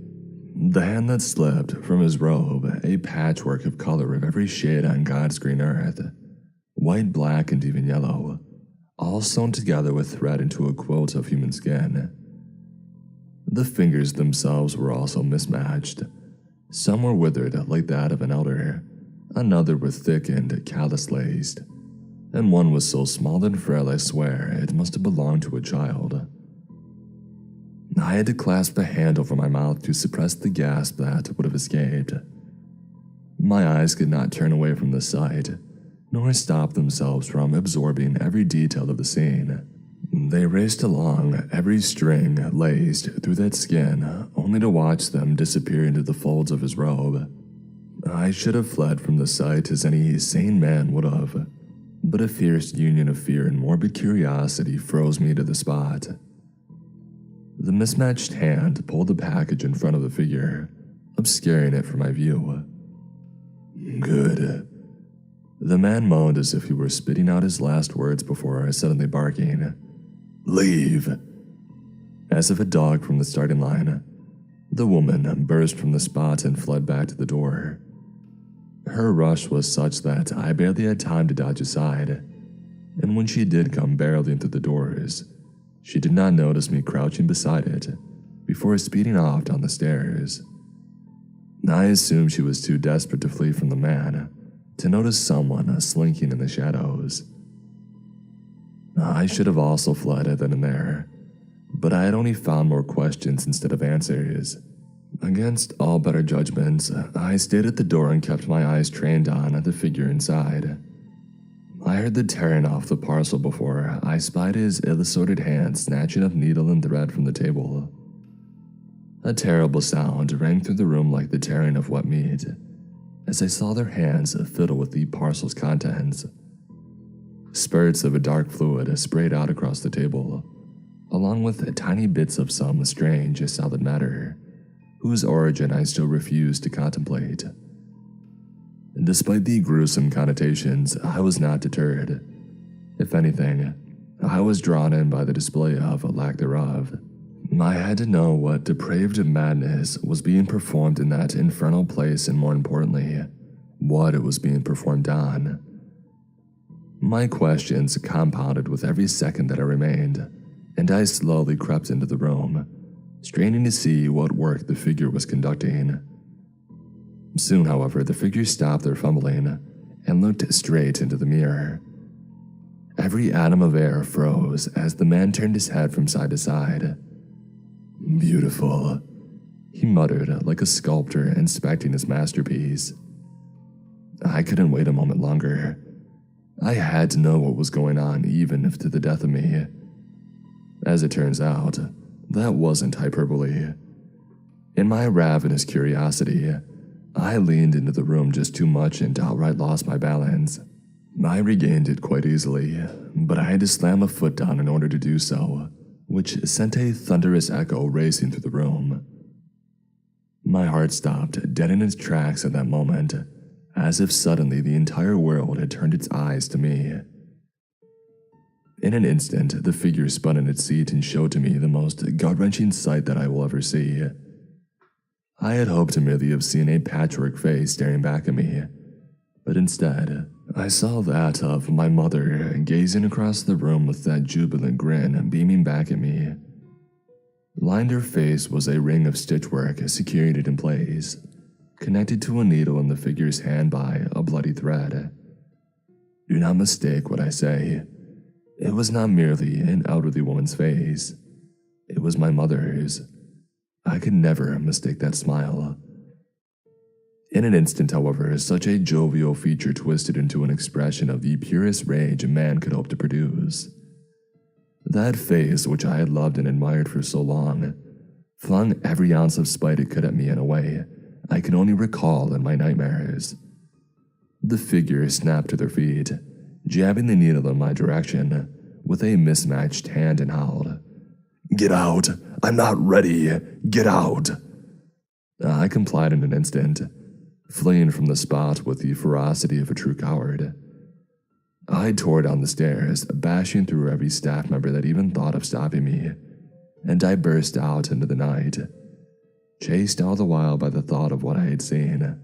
The hand that slipped from his robe, a patchwork of color of every shade on God's green earth, white, black, and even yellow, all sewn together with thread into a quilt of human skin. The fingers themselves were also mismatched. Some were withered like that of an elder, another was thick and callous-laced, and one was so small and frail I swear it must have belonged to a child. I had to clasp a hand over my mouth to suppress the gasp that would have escaped. My eyes could not turn away from the sight, nor stop themselves from absorbing every detail of the scene. They raced along, every string laced through that skin, only to watch them disappear into the folds of his robe. I should have fled from the sight as any sane man would have, but a fierce union of fear and morbid curiosity froze me to the spot. The mismatched hand pulled the package in front of the figure, obscuring it from my view. "Good." The man moaned as if he were spitting out his last words before suddenly barking, "Leave!" As if a dog from the starting line, the woman burst from the spot and fled back to the door. Her rush was such that I barely had time to dodge aside, and when she did come barreling through the doors, she did not notice me crouching beside it before speeding off down the stairs. I assumed she was too desperate to flee from the man to notice someone slinking in the shadows. I should have also fled then and there, but I had only found more questions instead of answers. Against all better judgments, I stayed at the door and kept my eyes trained on the figure inside. I heard the tearing off the parcel before I spied his ill-assorted hand snatching up needle and thread from the table. A terrible sound rang through the room like the tearing of wet meat, as I saw their hands fiddle with the parcel's contents. Spurts of a dark fluid sprayed out across the table, along with tiny bits of some strange solid matter, whose origin I still refused to contemplate. Despite the gruesome connotations, I was not deterred. If anything, I was drawn in by the display of lack thereof. I had to know what depraved madness was being performed in that infernal place, and more importantly, what it was being performed on. My questions compounded with every second that I remained, and I slowly crept into the room, straining to see what work the figure was conducting. Soon, however, the figure stopped their fumbling and looked straight into the mirror. Every atom of air froze as the man turned his head from side to side. "Beautiful," he muttered like a sculptor inspecting his masterpiece. I couldn't wait a moment longer. I had to know what was going on, even if to the death of me. As it turns out, that wasn't hyperbole. In my ravenous curiosity, I leaned into the room just too much and outright lost my balance. I regained it quite easily, but I had to slam a foot down in order to do so, which sent a thunderous echo racing through the room. My heart stopped dead in its tracks at that moment, as if suddenly the entire world had turned its eyes to me. In an instant, the figure spun in its seat and showed to me the most gut-wrenching sight that I will ever see. I had hoped to merely have seen a patchwork face staring back at me, but instead, I saw that of my mother gazing across the room with that jubilant grin beaming back at me. Lined her face was a ring of stitchwork securing it in place, connected to a needle in the figure's hand by a bloody thread. Do not mistake what I say. It was not merely an elderly woman's face. It was my mother's. I could never mistake that smile. In an instant, however, such a jovial feature twisted into an expression of the purest rage a man could hope to produce. That face, which I had loved and admired for so long, flung every ounce of spite it could at me in a way I can only recall in my nightmares. The figure snapped to their feet, jabbing the needle in my direction with a mismatched hand, and howled, "Get out! I'm not ready! Get out!" I complied in an instant, fleeing from the spot with the ferocity of a true coward. I tore down the stairs, bashing through every staff member that even thought of stopping me, and I burst out into the night, chased all the while by the thought of what I had seen.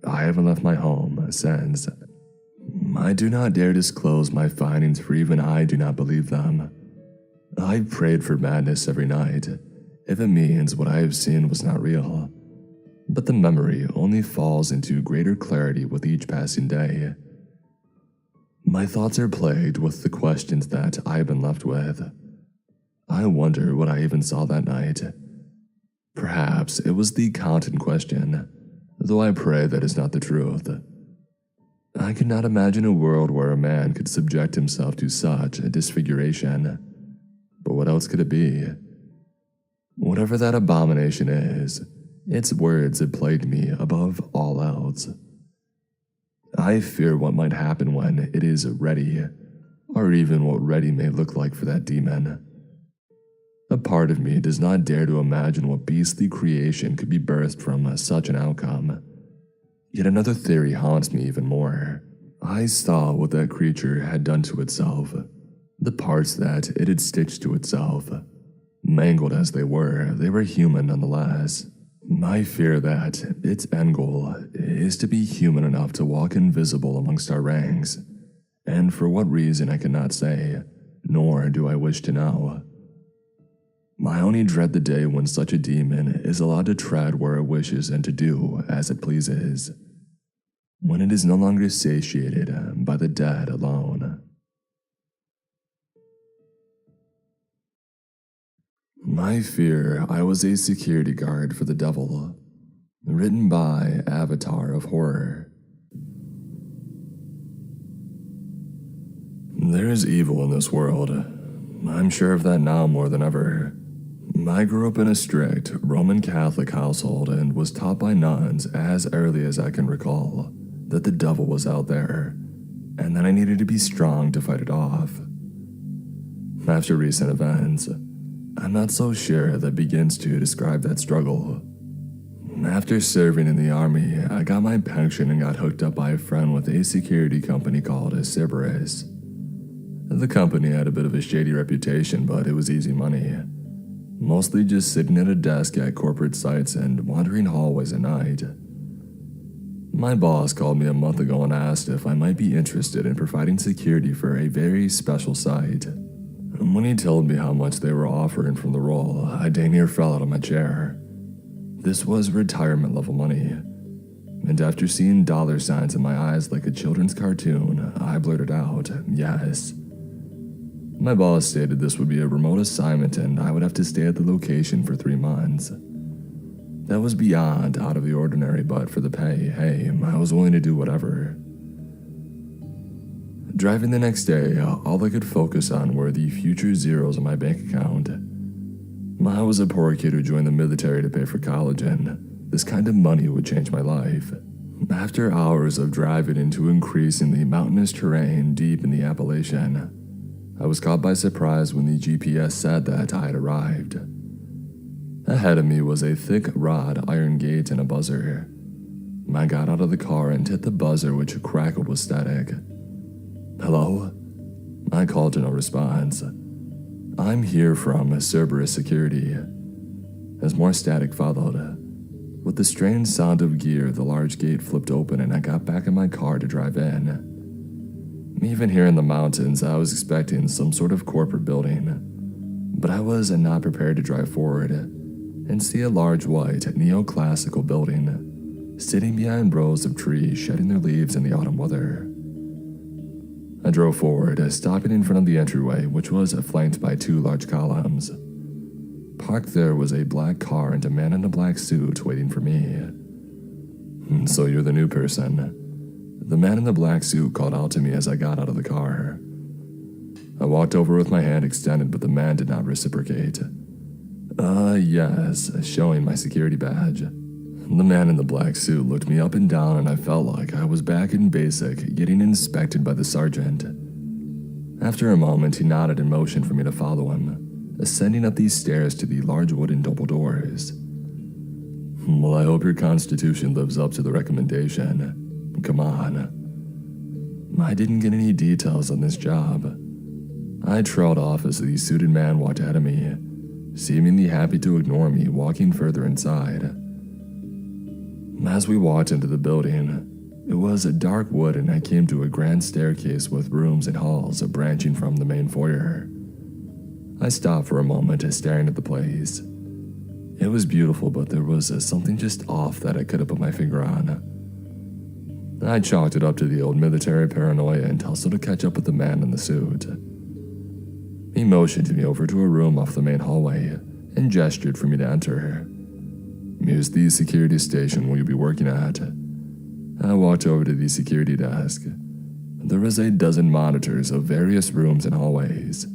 I haven't left my home since. I do not dare disclose my findings, for even I do not believe them. I've prayed for madness every night, if it means what I have seen was not real. But the memory only falls into greater clarity with each passing day. My thoughts are plagued with the questions that I have been left with. I wonder what I even saw that night. Perhaps it was the content question, though I pray that is not the truth. I could not imagine a world where a man could subject himself to such a disfiguration. But what else could it be? Whatever that abomination is, its words have plagued me above all else. I fear what might happen when it is ready, or even what ready may look like for that demon. A part of me does not dare to imagine what beastly creation could be birthed from such an outcome. Yet another theory haunts me even more. I saw what that creature had done to itself, the parts that it had stitched to itself. Mangled as they were human nonetheless. I fear that its end goal is to be human enough to walk invisible amongst our ranks, and for what reason I cannot say, nor do I wish to know. I only dread the day when such a demon is allowed to tread where it wishes and to do as it pleases, when it is no longer satiated by the dead alone. I fear I was a security guard for the devil. Written by Avatar of Horror. There is evil in this world. I'm sure of that now more than ever. I grew up in a strict Roman Catholic household and was taught by nuns as early as I can recall that the devil was out there, and that I needed to be strong to fight it off. After recent events, I'm not so sure that begins to describe that struggle. After serving in the army, I got my pension and got hooked up by a friend with a security company called Cerberus. The company had a bit of a shady reputation, but it was easy money. mostly just sitting at a desk at corporate sites and wandering hallways at night. My boss called me a month ago and asked if I might be interested in providing security for a very special site. When he told me how much they were offering from the role, I dang near fell out of my chair. This was retirement level money. And after seeing dollar signs in my eyes like a children's cartoon, I blurted out, yes. My boss stated this would be a remote assignment and I would have to stay at the location for 3 months. That was beyond out of the ordinary, but for the pay, hey, I was willing to do whatever. Driving the next day, all I could focus on were the future zeros in my bank account. I was a poor kid who joined the military to pay for college, and this kind of money would change my life. After hours of driving into increasingly mountainous terrain deep in the Appalachian, I was caught by surprise when the GPS said that I had arrived. Ahead of me was a thick rod iron gate and a buzzer. I got out of the car and hit the buzzer, which crackled with static. Hello? I called to no response. I'm here from Cerberus Security. As more static followed, with the strange sound of gear, the large gate flipped open and I got back in my car to drive in. Even here in the mountains, I was expecting some sort of corporate building, but I was not prepared to drive forward and see a large white neoclassical building sitting behind rows of trees shedding their leaves in the autumn weather. I drove forward, stopping in front of the entryway, which was flanked by 2 large columns. Parked there was a black car and a man in a black suit waiting for me. So you're the new person. The man in the black suit called out to me as I got out of the car. I walked over with my hand extended, but the man did not reciprocate. Yes, showing my security badge. The man in the black suit looked me up and down and I felt like I was back in basic, getting inspected by the sergeant. After a moment, he nodded and motioned for me to follow him, ascending up these stairs to the large wooden double doors. Well, I hope your constitution lives up to the recommendation. Come on. I didn't get any details on this job. I trailed off as the suited man walked ahead of me, seemingly happy to ignore me, walking further inside. As we walked into the building, it was a dark wood and I came to a grand staircase with rooms and halls branching from the main foyer. I stopped for a moment, staring at the place. It was beautiful, but there was something just off that I couldn't put my finger on. I chalked it up to the old military paranoia and hustled to catch up with the man in the suit. He motioned me over to a room off the main hallway and gestured for me to enter. Here's the security station where you'll be working at. I walked over to the security desk. There was a dozen monitors of various rooms and hallways.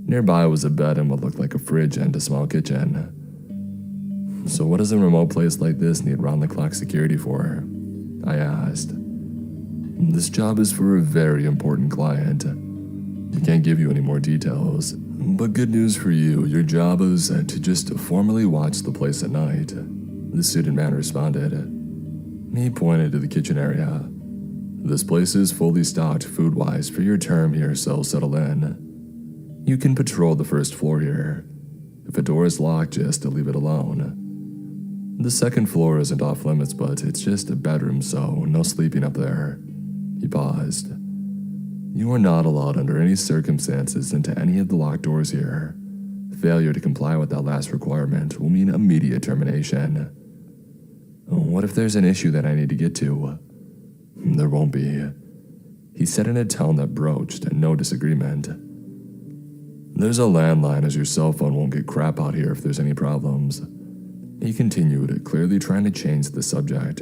Nearby was a bed and what looked like a fridge and a small kitchen. So what does a remote place like this need round-the-clock security for? I asked. This job is for a very important client. We can't give you any more details, but good news for you, your job is to just formally watch the place at night. The suited man responded. He pointed to the kitchen area. This place is fully stocked food-wise for your term here, so settle in. You can patrol the first floor here. If a door is locked, just leave it alone. The second floor isn't off limits, but it's just a bedroom, so no sleeping up there. He paused. You are not allowed under any circumstances into any of the locked doors here. Failure to comply with that last requirement will mean immediate termination. What if there's an issue that I need to get to? There won't be. He said in a tone that broached no disagreement. There's a landline as your cell phone won't get crap out here if there's any problems. He continued, clearly trying to change the subject.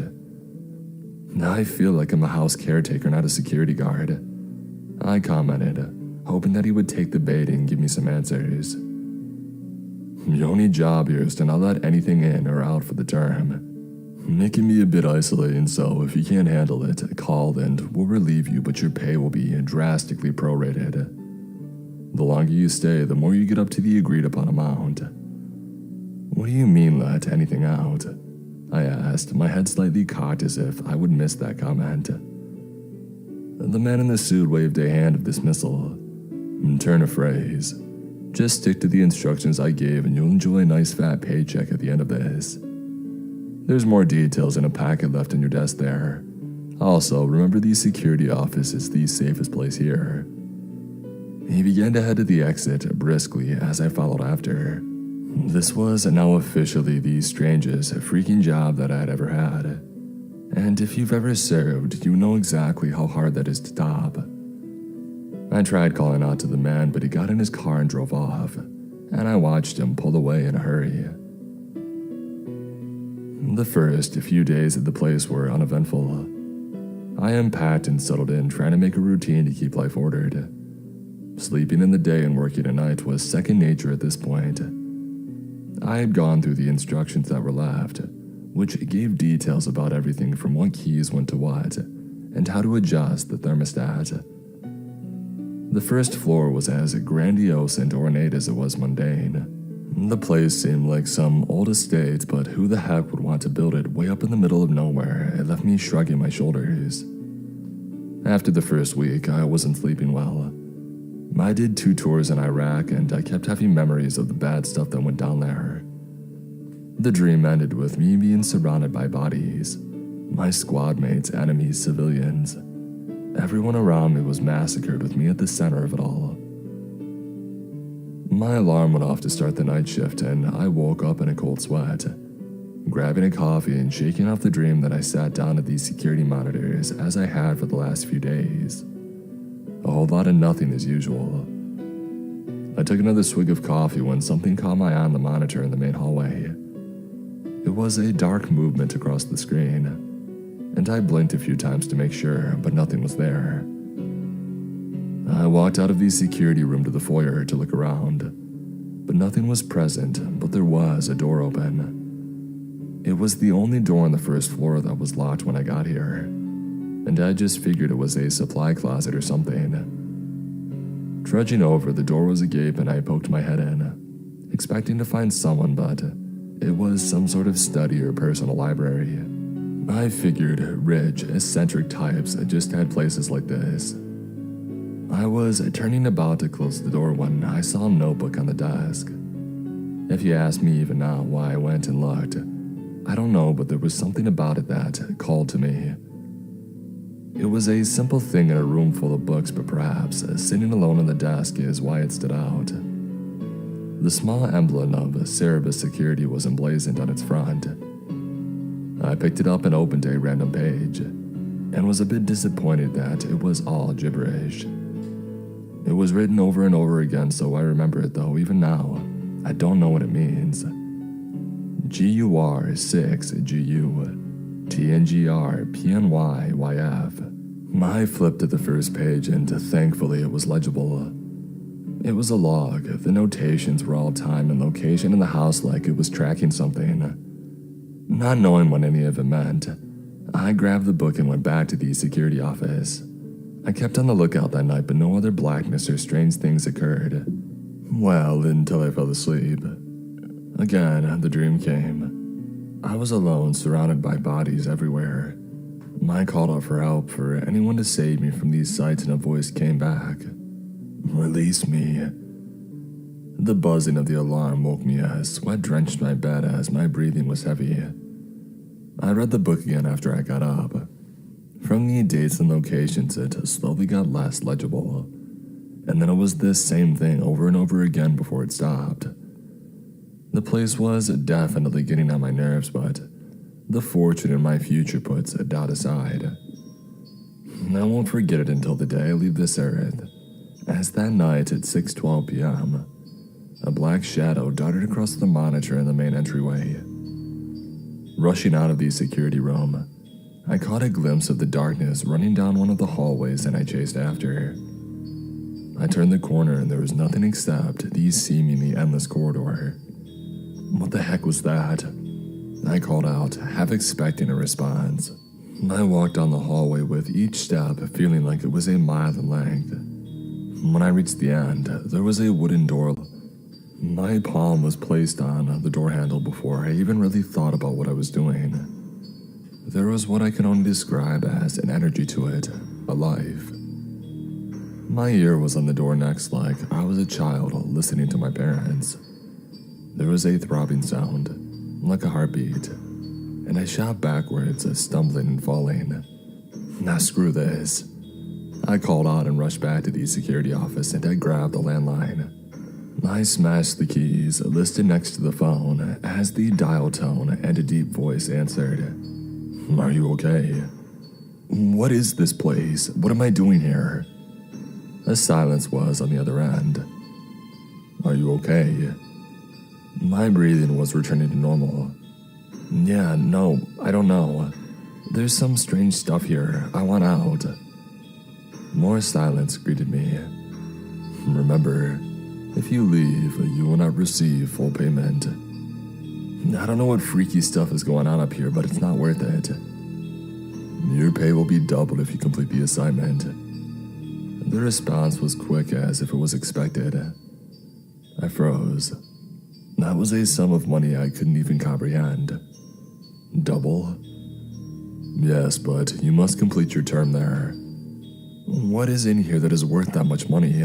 Now I feel like I'm a house caretaker, not a security guard. I commented, hoping that he would take the bait and give me some answers. Your only job here is to not let anything in or out for the term. It can be a bit isolating, so if you can't handle it, call and we'll relieve you, but your pay will be drastically prorated. The longer you stay, the more you get up to the agreed upon amount. What do you mean let anything out? I asked, my head slightly cocked as if I would miss that comment. The man in the suit waved a hand of dismissal. Turn of phrase. Just stick to the instructions I gave and you'll enjoy a nice fat paycheck at the end of this. There's more details in a packet left on your desk there. Also, remember the security office is the safest place here. He began to head to the exit briskly as I followed after. This was now officially the strangest freaking job that I had ever had. And if you've ever served, you know exactly how hard that is to top. I tried calling out to the man, but he got in his car and drove off, and I watched him pull away in a hurry. The first few days at the place were uneventful. I unpacked and settled in, trying to make a routine to keep life ordered. Sleeping in the day and working at night was second nature at this point. I had gone through the instructions that were left, which gave details about everything from what keys went to what, and how to adjust the thermostat. The first floor was as grandiose and ornate as it was mundane. The place seemed like some old estate, but who the heck would want to build it way up in the middle of nowhere? It left me shrugging my shoulders. After the first week, I wasn't sleeping well. I did 2 tours in Iraq, and I kept having memories of the bad stuff that went down there. The dream ended with me being surrounded by bodies. My squad mates, enemies, civilians. Everyone around me was massacred with me at the center of it all. My alarm went off to start the night shift, and I woke up in a cold sweat. Grabbing a coffee and shaking off the dream that I sat down at these security monitors as I had for the last few days. A whole lot of nothing as usual. I took another swig of coffee when something caught my eye on the monitor in the main hallway. It was a dark movement across the screen, and I blinked a few times to make sure, but nothing was there. I walked out of the security room to the foyer to look around, but nothing was present, but there was a door open. It was the only door on the first floor that was locked when I got here, and I just figured it was a supply closet or something. Trudging over, the door was agape and I poked my head in, expecting to find someone, but it was some sort of study or personal library. I figured rich, eccentric types just had places like this. I was turning about to close the door when I saw a notebook on the desk. If you ask me even now why I went and looked, I don't know, but there was something about it that called to me. It was a simple thing in a room full of books, but perhaps sitting alone on the desk is why it stood out. The small emblem of Cerebus Security was emblazoned on its front. I picked it up and opened a random page, and was a bit disappointed that it was all gibberish. It was written over and over again, so I remember it, though even now, I don't know what it means. GUR 6 GU TNGR PNYYF. I flipped to the first page, and thankfully it was legible. It was a log. The notations were all time and location in the house, like it was tracking something. Not knowing what any of it meant, I grabbed the book and went back to the security office. I kept on the lookout that night, but no other blackness or strange things occurred. Well, until I fell asleep. Again, the dream came. I was alone, surrounded by bodies everywhere. I called out for help, for anyone to save me from these sights, and a voice came back. Release me. The buzzing of the alarm woke me as sweat drenched my bed as my breathing was heavy. I read the book again after I got up. From the dates and locations, it slowly got less legible, and then it was this same thing over and over again before it stopped. The place was definitely getting on my nerves, but the fortune in my future puts a doubt aside. I won't forget it until the day I leave this earth, as that night at 6:12 p.m., a black shadow darted across the monitor in the main entryway. Rushing out of the security room, I caught a glimpse of the darkness running down one of the hallways, and I chased after. I turned the corner and there was nothing except the seemingly endless corridor. What the heck was that? I called out, half expecting a response. I walked down the hallway with each step feeling like it was a mile in length. When I reached the end, there was a wooden door. My palm was placed on the door handle before I even really thought about what I was doing. There was what I can only describe as an energy to it, a life. My ear was on the door next like I was a child listening to my parents. There was a throbbing sound, like a heartbeat, and I shot backwards, stumbling and falling. Now screw this. I called out and rushed back to the security office, and I grabbed the landline. I smashed the keys listed next to the phone as the dial tone and a deep voice answered. Are you okay? What is this place? What am I doing here? A silence was on the other end. Are you okay? My breathing was returning to normal. Yeah, no, I don't know. There's some strange stuff here. I want out. More silence greeted me. Remember, if you leave, you will not receive full payment. I don't know what freaky stuff is going on up here, but it's not worth it. Your pay will be doubled if you complete the assignment. The response was quick as if it was expected. I froze. That was a sum of money I couldn't even comprehend. Double? Yes, but you must complete your term there. What is in here that is worth that much money?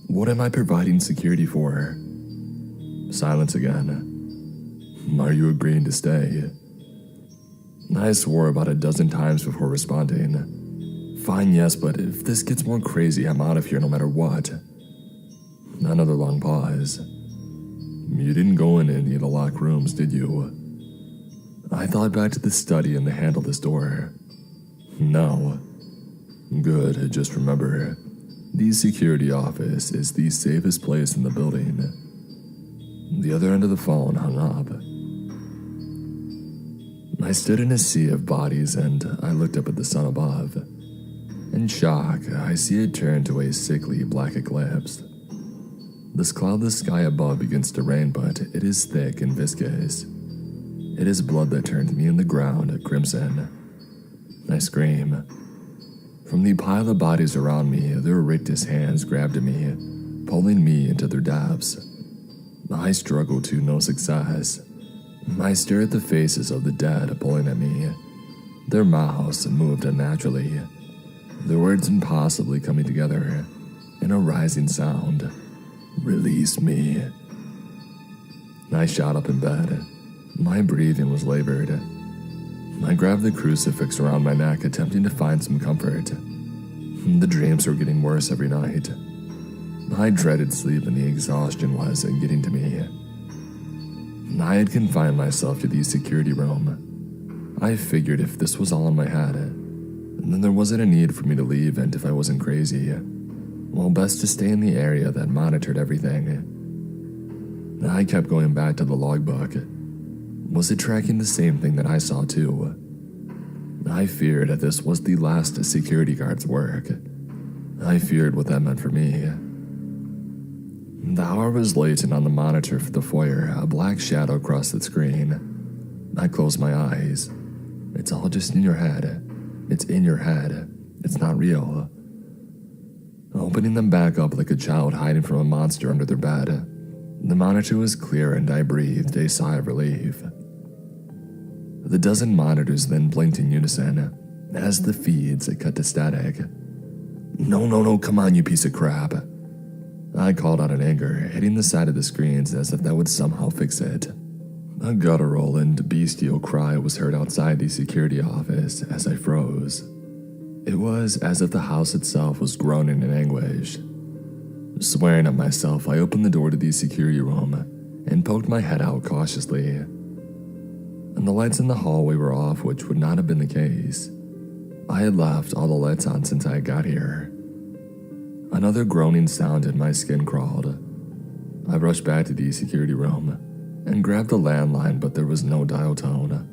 What am I providing security for? Silence again. Are you agreeing to stay? I swore about a dozen times before responding. Fine, yes, but if this gets more crazy, I'm out of here no matter what. Another long pause. You didn't go in any of the locked rooms, did you? I thought back to the study and the handle of this door. No. Good, just remember, the security office is the safest place in the building. The other end of the phone hung up. I stood in a sea of bodies and I looked up at the sun above. In shock, I see it turn to a sickly black eclipse. This cloudless sky above begins to rain, but it is thick and viscous. It is blood that turned me and the ground crimson. I scream. From the pile of bodies around me, their rictus hands grabbed at me, pulling me into their depths. I struggled to no success. I stare at the faces of the dead pulling at me. Their mouths moved unnaturally, their words impossibly coming together in a rising sound. Release me. I shot up in bed. My breathing was labored. I grabbed the crucifix around my neck, attempting to find some comfort. The dreams were getting worse every night. I dreaded sleep, and the exhaustion was getting to me. I had confined myself to the security room. I figured if this was all in my head, then there wasn't a need for me to leave, and if I wasn't crazy, well, best to stay in the area that monitored everything. I kept going back to the logbook. Was it tracking the same thing that I saw too? I feared that this was the last security guard's work. I feared what that meant for me. The hour was late, and on the monitor for the foyer, a black shadow crossed the screen. I closed my eyes. It's all just in your head. It's in your head. It's not real. Opening them back up like a child hiding from a monster under their bed. The monitor was clear, and I breathed a sigh of relief. The dozen monitors then blinked in unison as the feeds cut to static. No, come on, you piece of crap. I called out in anger, hitting the side of the screens as if that would somehow fix it. A guttural and bestial cry was heard outside the security office as I froze. It was as if the house itself was groaning in anguish. Swearing at myself, I opened the door to the security room and poked my head out cautiously. And the lights in the hallway were off, which would not have been the case. I had left all the lights on since I got here. Another groaning sound and my skin crawled. I rushed back to the security room and grabbed the landline, but there was no dial tone.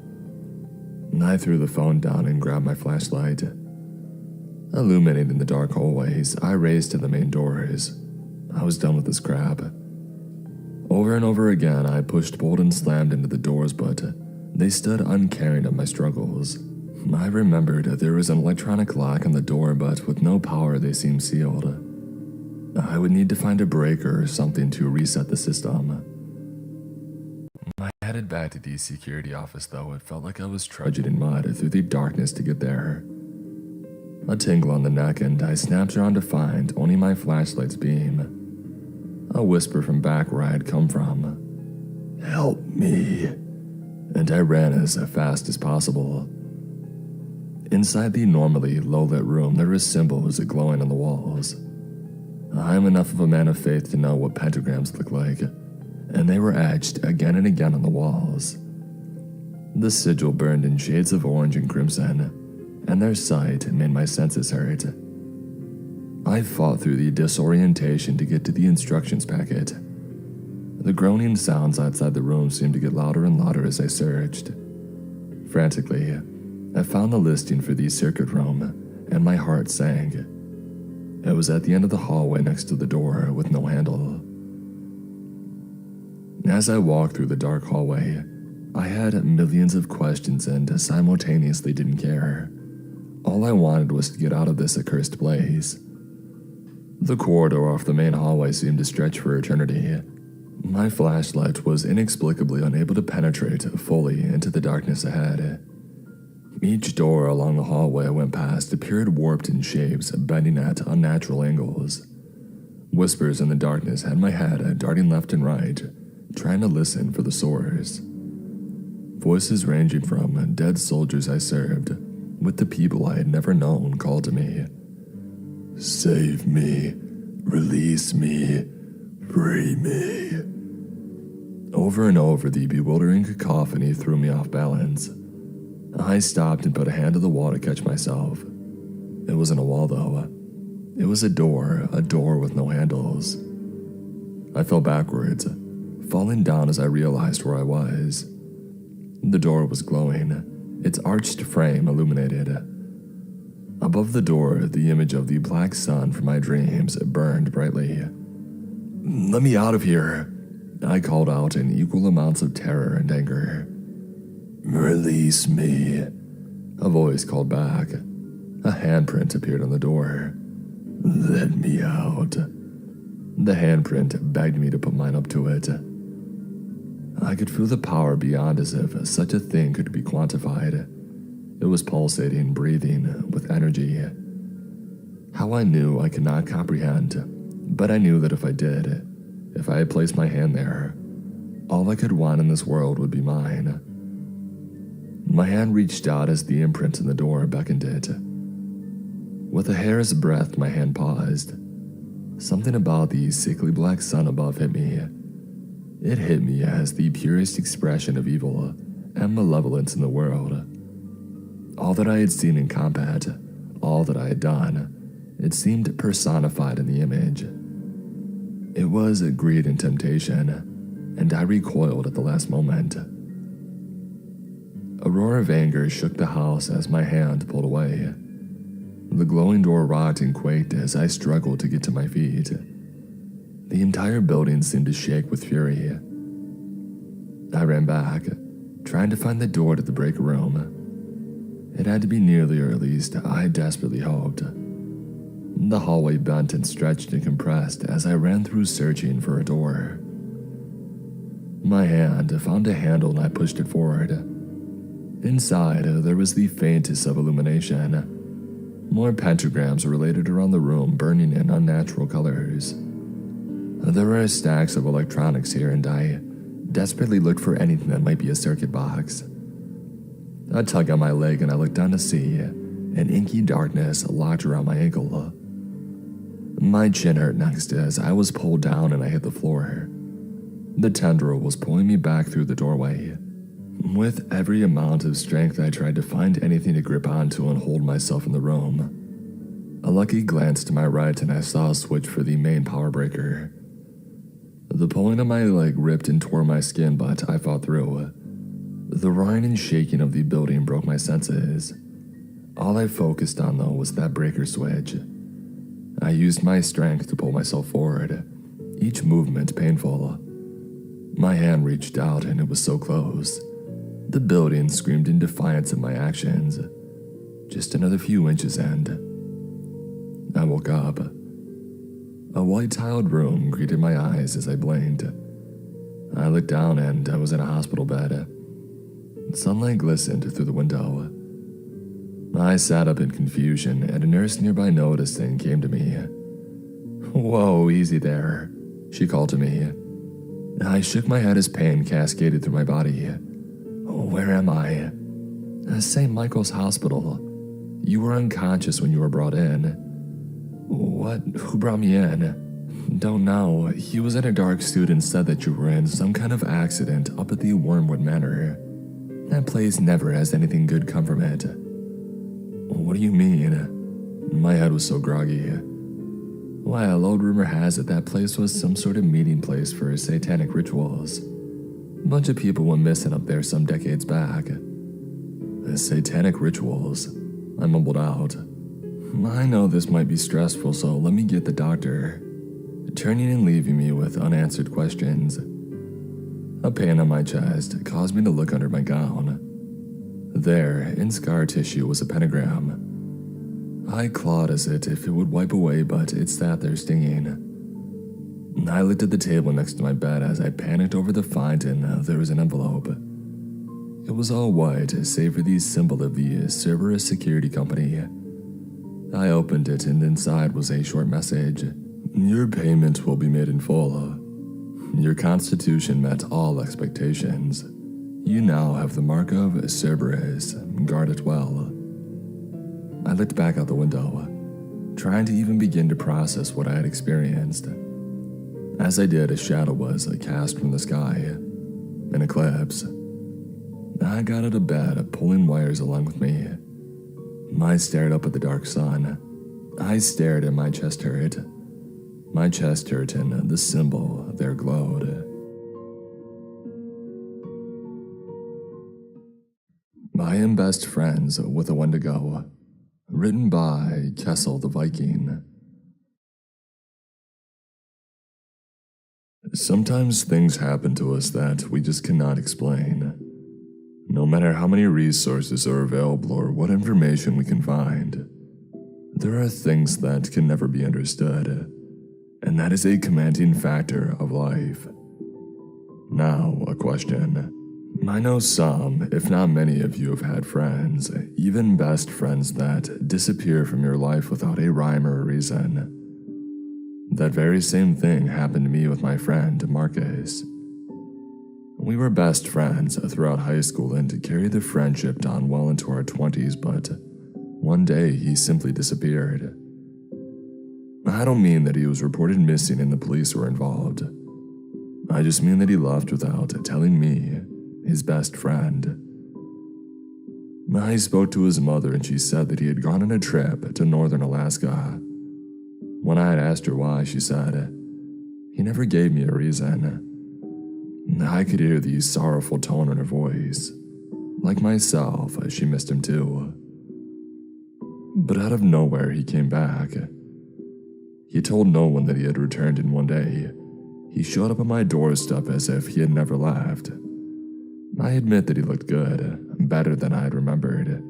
I threw the phone down and grabbed my flashlight. Illuminating the dark hallways, I raced to the main doors. I was done with this crap. Over and over again, I pushed bolt and slammed into the doors, but they stood uncaring of my struggles. I remembered there was an electronic lock on the door, but with no power, they seemed sealed. I would need to find a breaker or something to reset the system. I headed back to the security office, though it felt like I was trudging in mud through the darkness to get there. A tingle on the neck, and I snapped around to find only my flashlight's beam. A whisper from back where I had come from. "Help me." And I ran as fast as possible. Inside the normally low-lit room, there were symbols glowing on the walls. I am enough of a man of faith to know what pentagrams look like, and they were etched again and again on the walls. The sigil burned in shades of orange and crimson, and their sight made my senses hurt. I fought through the disorientation to get to the instructions packet. The groaning sounds outside the room seemed to get louder and louder as I searched. Frantically, I found the listing for the circuit room, and my heart sank. It was at the end of the hallway next to the door with no handle. As I walked through the dark hallway, I had millions of questions and simultaneously didn't care. All I wanted was to get out of this accursed place. The corridor off the main hallway seemed to stretch for eternity. My flashlight was inexplicably unable to penetrate fully into the darkness ahead. Each door along the hallway I went past appeared warped in shapes, bending at unnatural angles. Whispers in the darkness had my head darting left and right, trying to listen for the source. Voices ranging from dead soldiers I served, with the people I had never known called to me. "Save me, release me, free me." Over and over, the bewildering cacophony threw me off balance. I stopped and put a hand to the wall to catch myself. It wasn't a wall, though. It was a door with no handles. I fell backwards, falling down as I realized where I was. The door was glowing, its arched frame illuminated. Above the door, the image of the black sun from my dreams burned brightly. "Let me out of here," I called out in equal amounts of terror and anger. "Release me," a voice called back. A handprint appeared on the door. "Let me out." The handprint begged me to put mine up to it. I could feel the power beyond, as if such a thing could be quantified. It was pulsating, breathing with energy. How I knew I could not comprehend, but I knew that if I did, if I had placed my hand there, all I could want in this world would be mine. My hand reached out as the imprint in the door beckoned it. With a hair's breadth, my hand paused. Something about the sickly black sun above hit me. It hit me as the purest expression of evil and malevolence in the world. All that I had seen in combat, all that I had done, it seemed personified in the image. It was greed and temptation, and I recoiled at the last moment. A roar of anger shook the house as my hand pulled away. The glowing door rocked and quaked as I struggled to get to my feet. The entire building seemed to shake with fury. I ran back, trying to find the door to the break room. It had to be nearly, or at least I desperately hoped. The hallway bent and stretched and compressed as I ran through searching for a door. My hand found a handle and I pushed it forward. Inside, there was the faintest of illumination. More pentagrams related around the room, burning in unnatural colors. There were stacks of electronics here, and I desperately looked for anything that might be a circuit box. A tug on my leg, and I looked down to see an inky darkness locked around my ankle. My chin hurt next as I was pulled down and I hit the floor. The tendril was pulling me back through the doorway. With every amount of strength, I tried to find anything to grip onto and hold myself in the room. A lucky glance to my right and I saw a switch for the main power breaker. The pulling of my leg ripped and tore my skin, but I fought through. The roaring and shaking of the building broke my senses. All I focused on, though, was that breaker switch. I used my strength to pull myself forward, each movement painful. My hand reached out and it was so close. The building screamed in defiance of my actions. Just another few inches and I woke up. A white-tiled room greeted my eyes as I blinked. I looked down and I was in a hospital bed. Sunlight glistened through the window. I sat up in confusion, and a nurse nearby noticed and came to me. "Whoa, easy there," she called to me. I shook my head as pain cascaded through my body. "Where am I?" "St. Michael's Hospital. You were unconscious when you were brought in." "What? Who brought me in?" "Don't know. He was in a dark suit and said that you were in some kind of accident up at the Wormwood Manor. That place never has anything good come from it." "What do you mean?" My head was so groggy. "Well, old rumor has it that place was some sort of meeting place for satanic rituals. A bunch of people went missing up there some decades back." "Satanic rituals?" I mumbled out. "I know this might be stressful, so let me get the doctor," turning and leaving me with unanswered questions. A pain on my chest caused me to look under my gown. There, in scar tissue, was a pentagram. I clawed as if it would wipe away, but it sat there stinging. I looked at the table next to my bed as I panicked over the find, and there was an envelope. It was all white, save for the symbol of the Cerberus Security Company. I opened it, and inside was a short message. "Your payment will be made in full. Your constitution met all expectations. You now have the mark of Cerberus. Guard it well." I looked back out the window, trying to even begin to process what I had experienced. As I did, a shadow was cast from the sky. An eclipse. I got out of bed, pulling wires along with me. I stared up at the dark sun. I stared and my chest hurt. My chest hurt and the symbol there glowed. I am best friends with a Wendigo. Written by Kessel the Viking. Sometimes things happen to us that we just cannot explain. No matter how many resources are available or what information we can find, there are things that can never be understood, and that is a commanding factor of life. Now, a question. I know some, if not many of you have had friends, even best friends, that disappear from your life without a rhyme or a reason. That very same thing happened to me with my friend, Marcus. We were best friends throughout high school and carried the friendship on well into our 20s, but one day he simply disappeared. I don't mean that he was reported missing and the police were involved. I just mean that he left without telling me, his best friend. I spoke to his mother and she said that he had gone on a trip to northern Alaska. When I had asked her why, she said, "He never gave me a reason." I could hear the sorrowful tone in her voice. Like myself, she missed him too. But out of nowhere, he came back. He told no one that he had returned, and one day, he showed up at my doorstep as if he had never left. I admit that he looked good, better than I had remembered.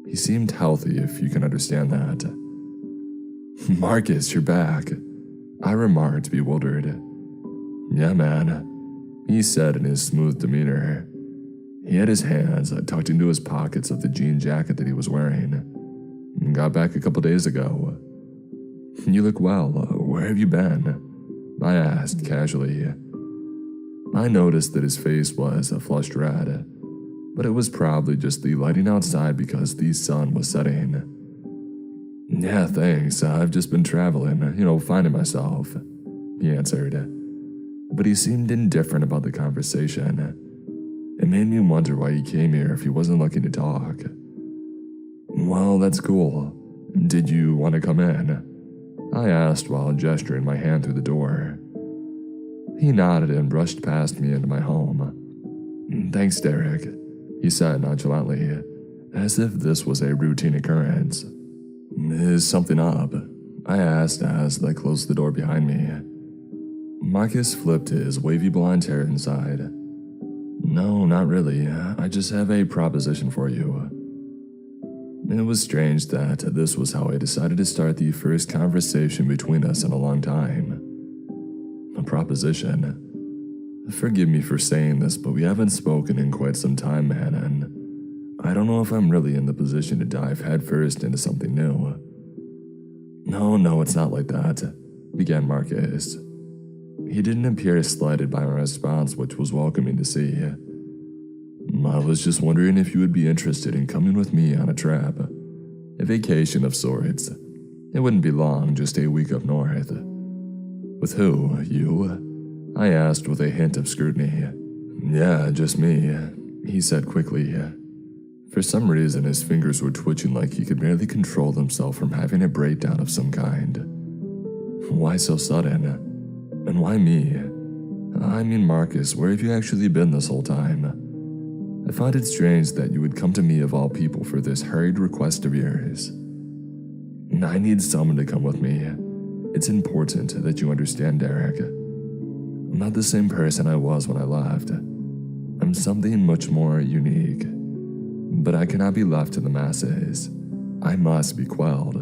He seemed healthy, if you can understand that. "Marcus, you're back," I remarked, bewildered. "Yeah, man," he said in his smooth demeanor. He had his hands tucked into his pockets of the jean jacket that he was wearing. "Got back a couple days ago." "You look well. Where have you been?" I asked casually. I noticed that his face was a flushed red, but it was probably just the lighting outside because the sun was setting. "Yeah, thanks. I've just been traveling, finding myself," he answered. But he seemed indifferent about the conversation. It made me wonder why he came here if he wasn't looking to talk. "Well, that's cool. Did you want to come in?" I asked while gesturing my hand through the door. He nodded and brushed past me into my home. "Thanks, Derek," he said nonchalantly, as if this was a routine occurrence. "Is something up?" I asked as they closed the door behind me. Marcus flipped his wavy blonde hair inside. "No, not really. I just have a proposition for you." It was strange that this was how I decided to start the first conversation between us in a long time. A proposition. Forgive me for saying this, but we haven't spoken in quite some time, man, and I don't know if I'm really in the position to dive headfirst into something new. No, it's not like that, began Marcus. He didn't appear slighted by my response, which was welcoming to see. I was just wondering if you would be interested in coming with me on a trip. A vacation of sorts. It wouldn't be long, just a week up north. With who? You? I asked with a hint of scrutiny. Yeah, just me, he said quickly. For some reason, his fingers were twitching like he could barely control himself from having a breakdown of some kind. Why so sudden? And why me? I mean, Marcus, where have you actually been this whole time? I find it strange that you would come to me of all people for this hurried request of yours. I need someone to come with me. It's important that you understand, Derek. I'm not the same person I was when I left. I'm something much more unique. But I cannot be left to the masses. I must be quelled.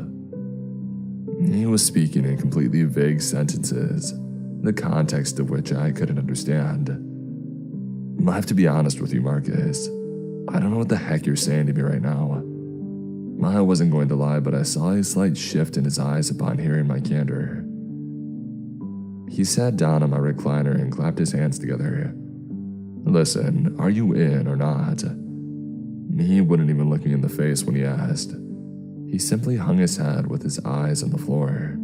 He was speaking in completely vague sentences, the context of which I couldn't understand. I have to be honest with you, Marcus. I don't know what the heck you're saying to me right now. I wasn't going to lie, but I saw a slight shift in his eyes upon hearing my candor. He sat down on my recliner and clapped his hands together. Listen, are you in or not? He wouldn't even look me in the face when he asked. He simply hung his head with his eyes on the floor.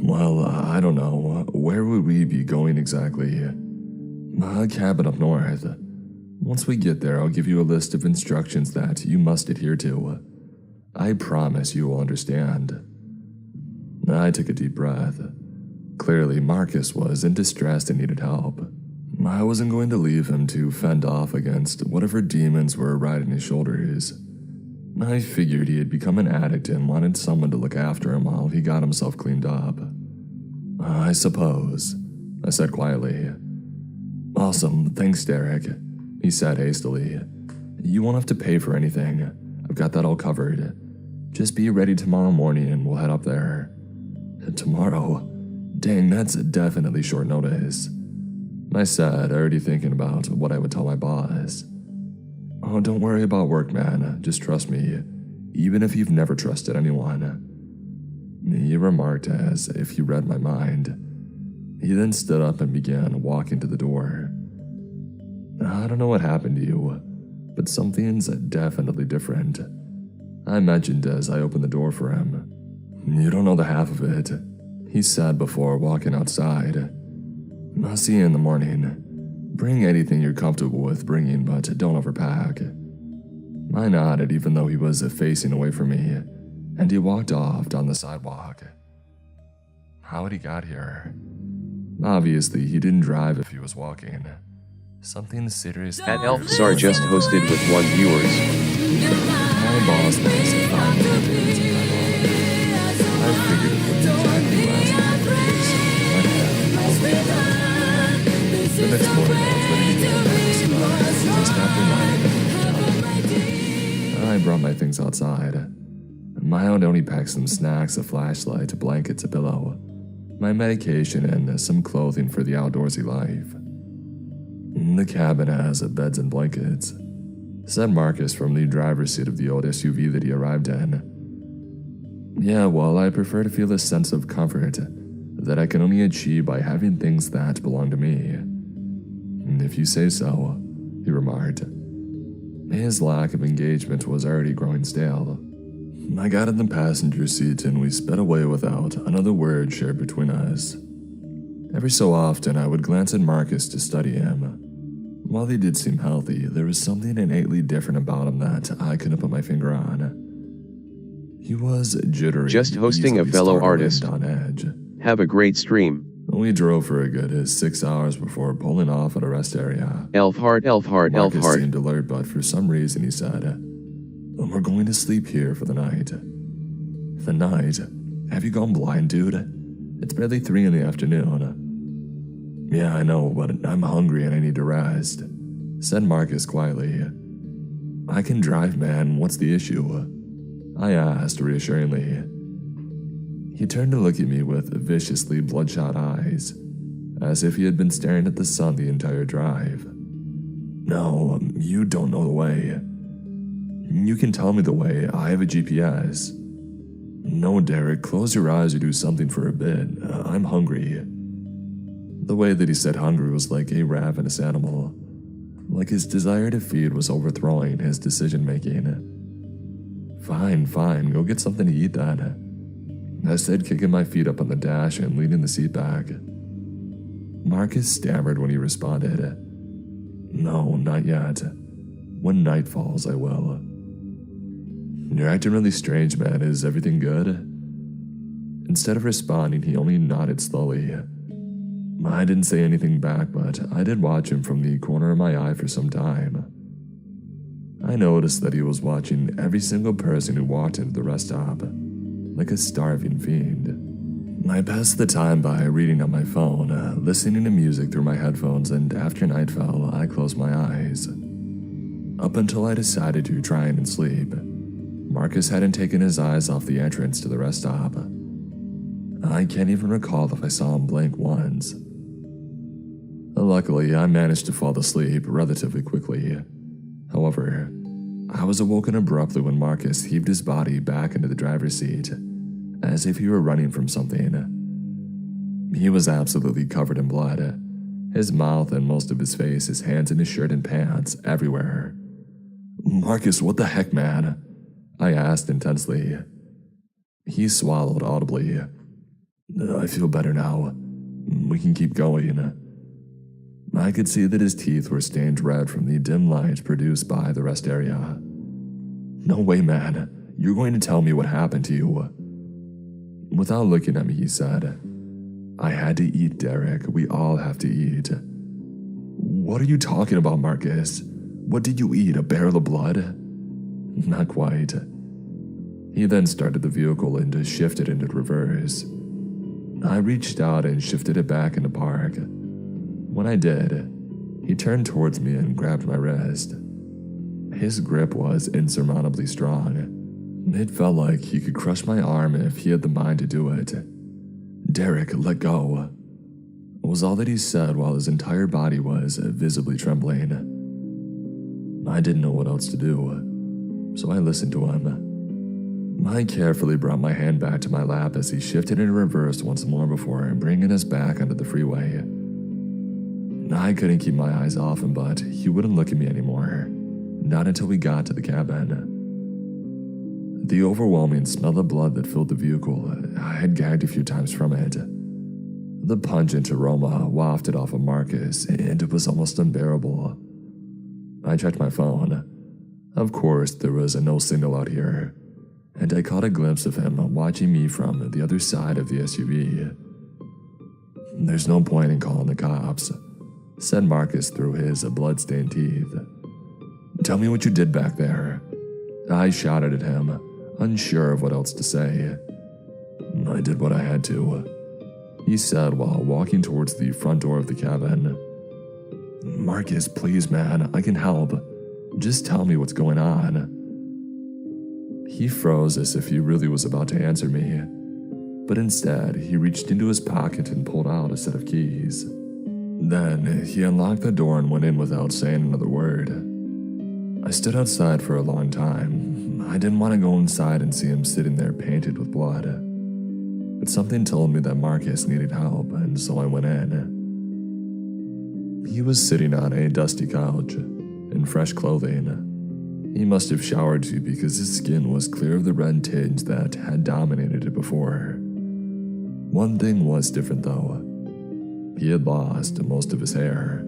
Well, I don't know. Where would we be going exactly? A cabin up north. Once we get there, I'll give you a list of instructions that you must adhere to. I promise you will understand. I took a deep breath. Clearly, Marcus was in distress and needed help. I wasn't going to leave him to fend off against whatever demons were riding his shoulders. I figured he had become an addict and wanted someone to look after him while he got himself cleaned up. I suppose, I said quietly. Awesome, thanks, Derek, he said hastily. You won't have to pay for anything. I've got that all covered. Just be ready tomorrow morning and we'll head up there. Tomorrow? Dang, that's definitely short notice, I said, already thinking about what I would tell my boss. Oh, don't worry about work, man. Just trust me, even if you've never trusted anyone. He remarked as if he read my mind. He then stood up and began walking to the door. I don't know what happened to you, but something's definitely different, I mentioned as I opened the door for him. You don't know the half of it, he said before walking outside. I'll see you in the morning. Bring anything you're comfortable with bringing, but don't overpack. I nodded even though he was facing away from me, and he walked off down the sidewalk. How had he got here? Obviously, he didn't drive if he was walking. Something serious. At Elf Czar just hosted with 1 viewers. My boss makes a fine living to my boss. I figured it wouldn't exactly last a few days, so I'd have all the time. The next morning, I was ready to go back to Scott, just after 9 a.m. I brought my things outside. I had only packed some snacks, a flashlight, a blanket, a pillow, my medication, and some clothing for the outdoorsy life. The cabin has beds and blankets, said Marcus from the driver's seat of the old SUV that he arrived in. Yeah, well, I prefer to feel a sense of comfort that I can only achieve by having things that belong to me. If you say so, he remarked. His lack of engagement was already growing stale. I got in the passenger seat and we sped away without another word shared between us. Every so often, I would glance at Marcus to study him. While he did seem healthy, there was something innately different about him that I couldn't put my finger on. He was jittery. Just hosting a fellow artist. On edge. Have a great stream. We drove for a good 6 hours before pulling off at a rest area. Elf heart. Marcus seemed alert, but for some reason he said, we're going to sleep here for the night. The night? Have you gone blind, dude? It's barely 3 in the afternoon. Yeah, I know, but I'm hungry and I need to rest, said Marcus quietly. I can drive, man. What's the issue? I asked reassuringly. He turned to look at me with viciously bloodshot eyes, as if he had been staring at the sun the entire drive. No, you don't know the way. You can tell me the way, I have a GPS. No, Derek, close your eyes or do something for a bit. I'm hungry. The way that he said hungry was like a ravenous animal. Like his desire to feed was overthrowing his decision-making. Fine, go get something to eat then. I said, kicking my feet up on the dash and leaning the seat back. Marcus stammered when he responded, "No, not yet. When night falls, I will." "You're acting really strange, man. Is everything good?" Instead of responding, he only nodded slowly. I didn't say anything back, but I did watch him from the corner of my eye for some time. I noticed that he was watching every single person who walked into the rest stop, like a starving fiend. I passed the time by reading on my phone, listening to music through my headphones, and after night fell, I closed my eyes. Up until I decided to try and sleep, Marcus hadn't taken his eyes off the entrance to the rest stop. I can't even recall if I saw him blink once. Luckily, I managed to fall asleep relatively quickly. However, I was awoken abruptly when Marcus heaved his body back into the driver's seat, as if he were running from something. He was absolutely covered in blood, his mouth and most of his face, his hands in his shirt and pants, everywhere. "Marcus, what the heck, man?" I asked intensely. He swallowed audibly. "I feel better now. We can keep going." I could see that his teeth were stained red from the dim light produced by the rest area. "No way, man. You're going to tell me what happened to you." Without looking at me, he said, "I had to eat, Derek. We all have to eat." "What are you talking about, Marcus? What did you eat, a barrel of blood?" "Not quite." He then started the vehicle and shifted into reverse. I reached out and shifted it back into park. When I did, he turned towards me and grabbed my wrist. His grip was insurmountably strong. It felt like he could crush my arm if he had the mind to do it. "Derek, let go," was all that he said while his entire body was visibly trembling. I didn't know what else to do, so I listened to him. I carefully brought my hand back to my lap as he shifted into reverse once more before bringing us back onto the freeway. I couldn't keep my eyes off him, but he wouldn't look at me anymore, not until we got to the cabin. The overwhelming smell of blood that filled the vehicle, I had gagged a few times from it. The pungent aroma wafted off of Marcus, and it was almost unbearable. I checked my phone. Of course, there was no signal out here, and I caught a glimpse of him watching me from the other side of the SUV. "There's no point in calling the cops," said Marcus through his blood-stained teeth. "Tell me what you did back there." I shouted at him, unsure of what else to say. "I did what I had to," he said while walking towards the front door of the cabin. "Marcus, please, man, I can help. Just tell me what's going on." He froze as if he really was about to answer me, but instead he reached into his pocket and pulled out a set of keys. Then he unlocked the door and went in without saying another word. I stood outside for a long time. I didn't want to go inside and see him sitting there painted with blood. But something told me that Marcus needed help, and so I went in. He was sitting on a dusty couch, in fresh clothing. He must have showered too, because his skin was clear of the red tinge that had dominated it before. One thing was different though. He had lost most of his hair.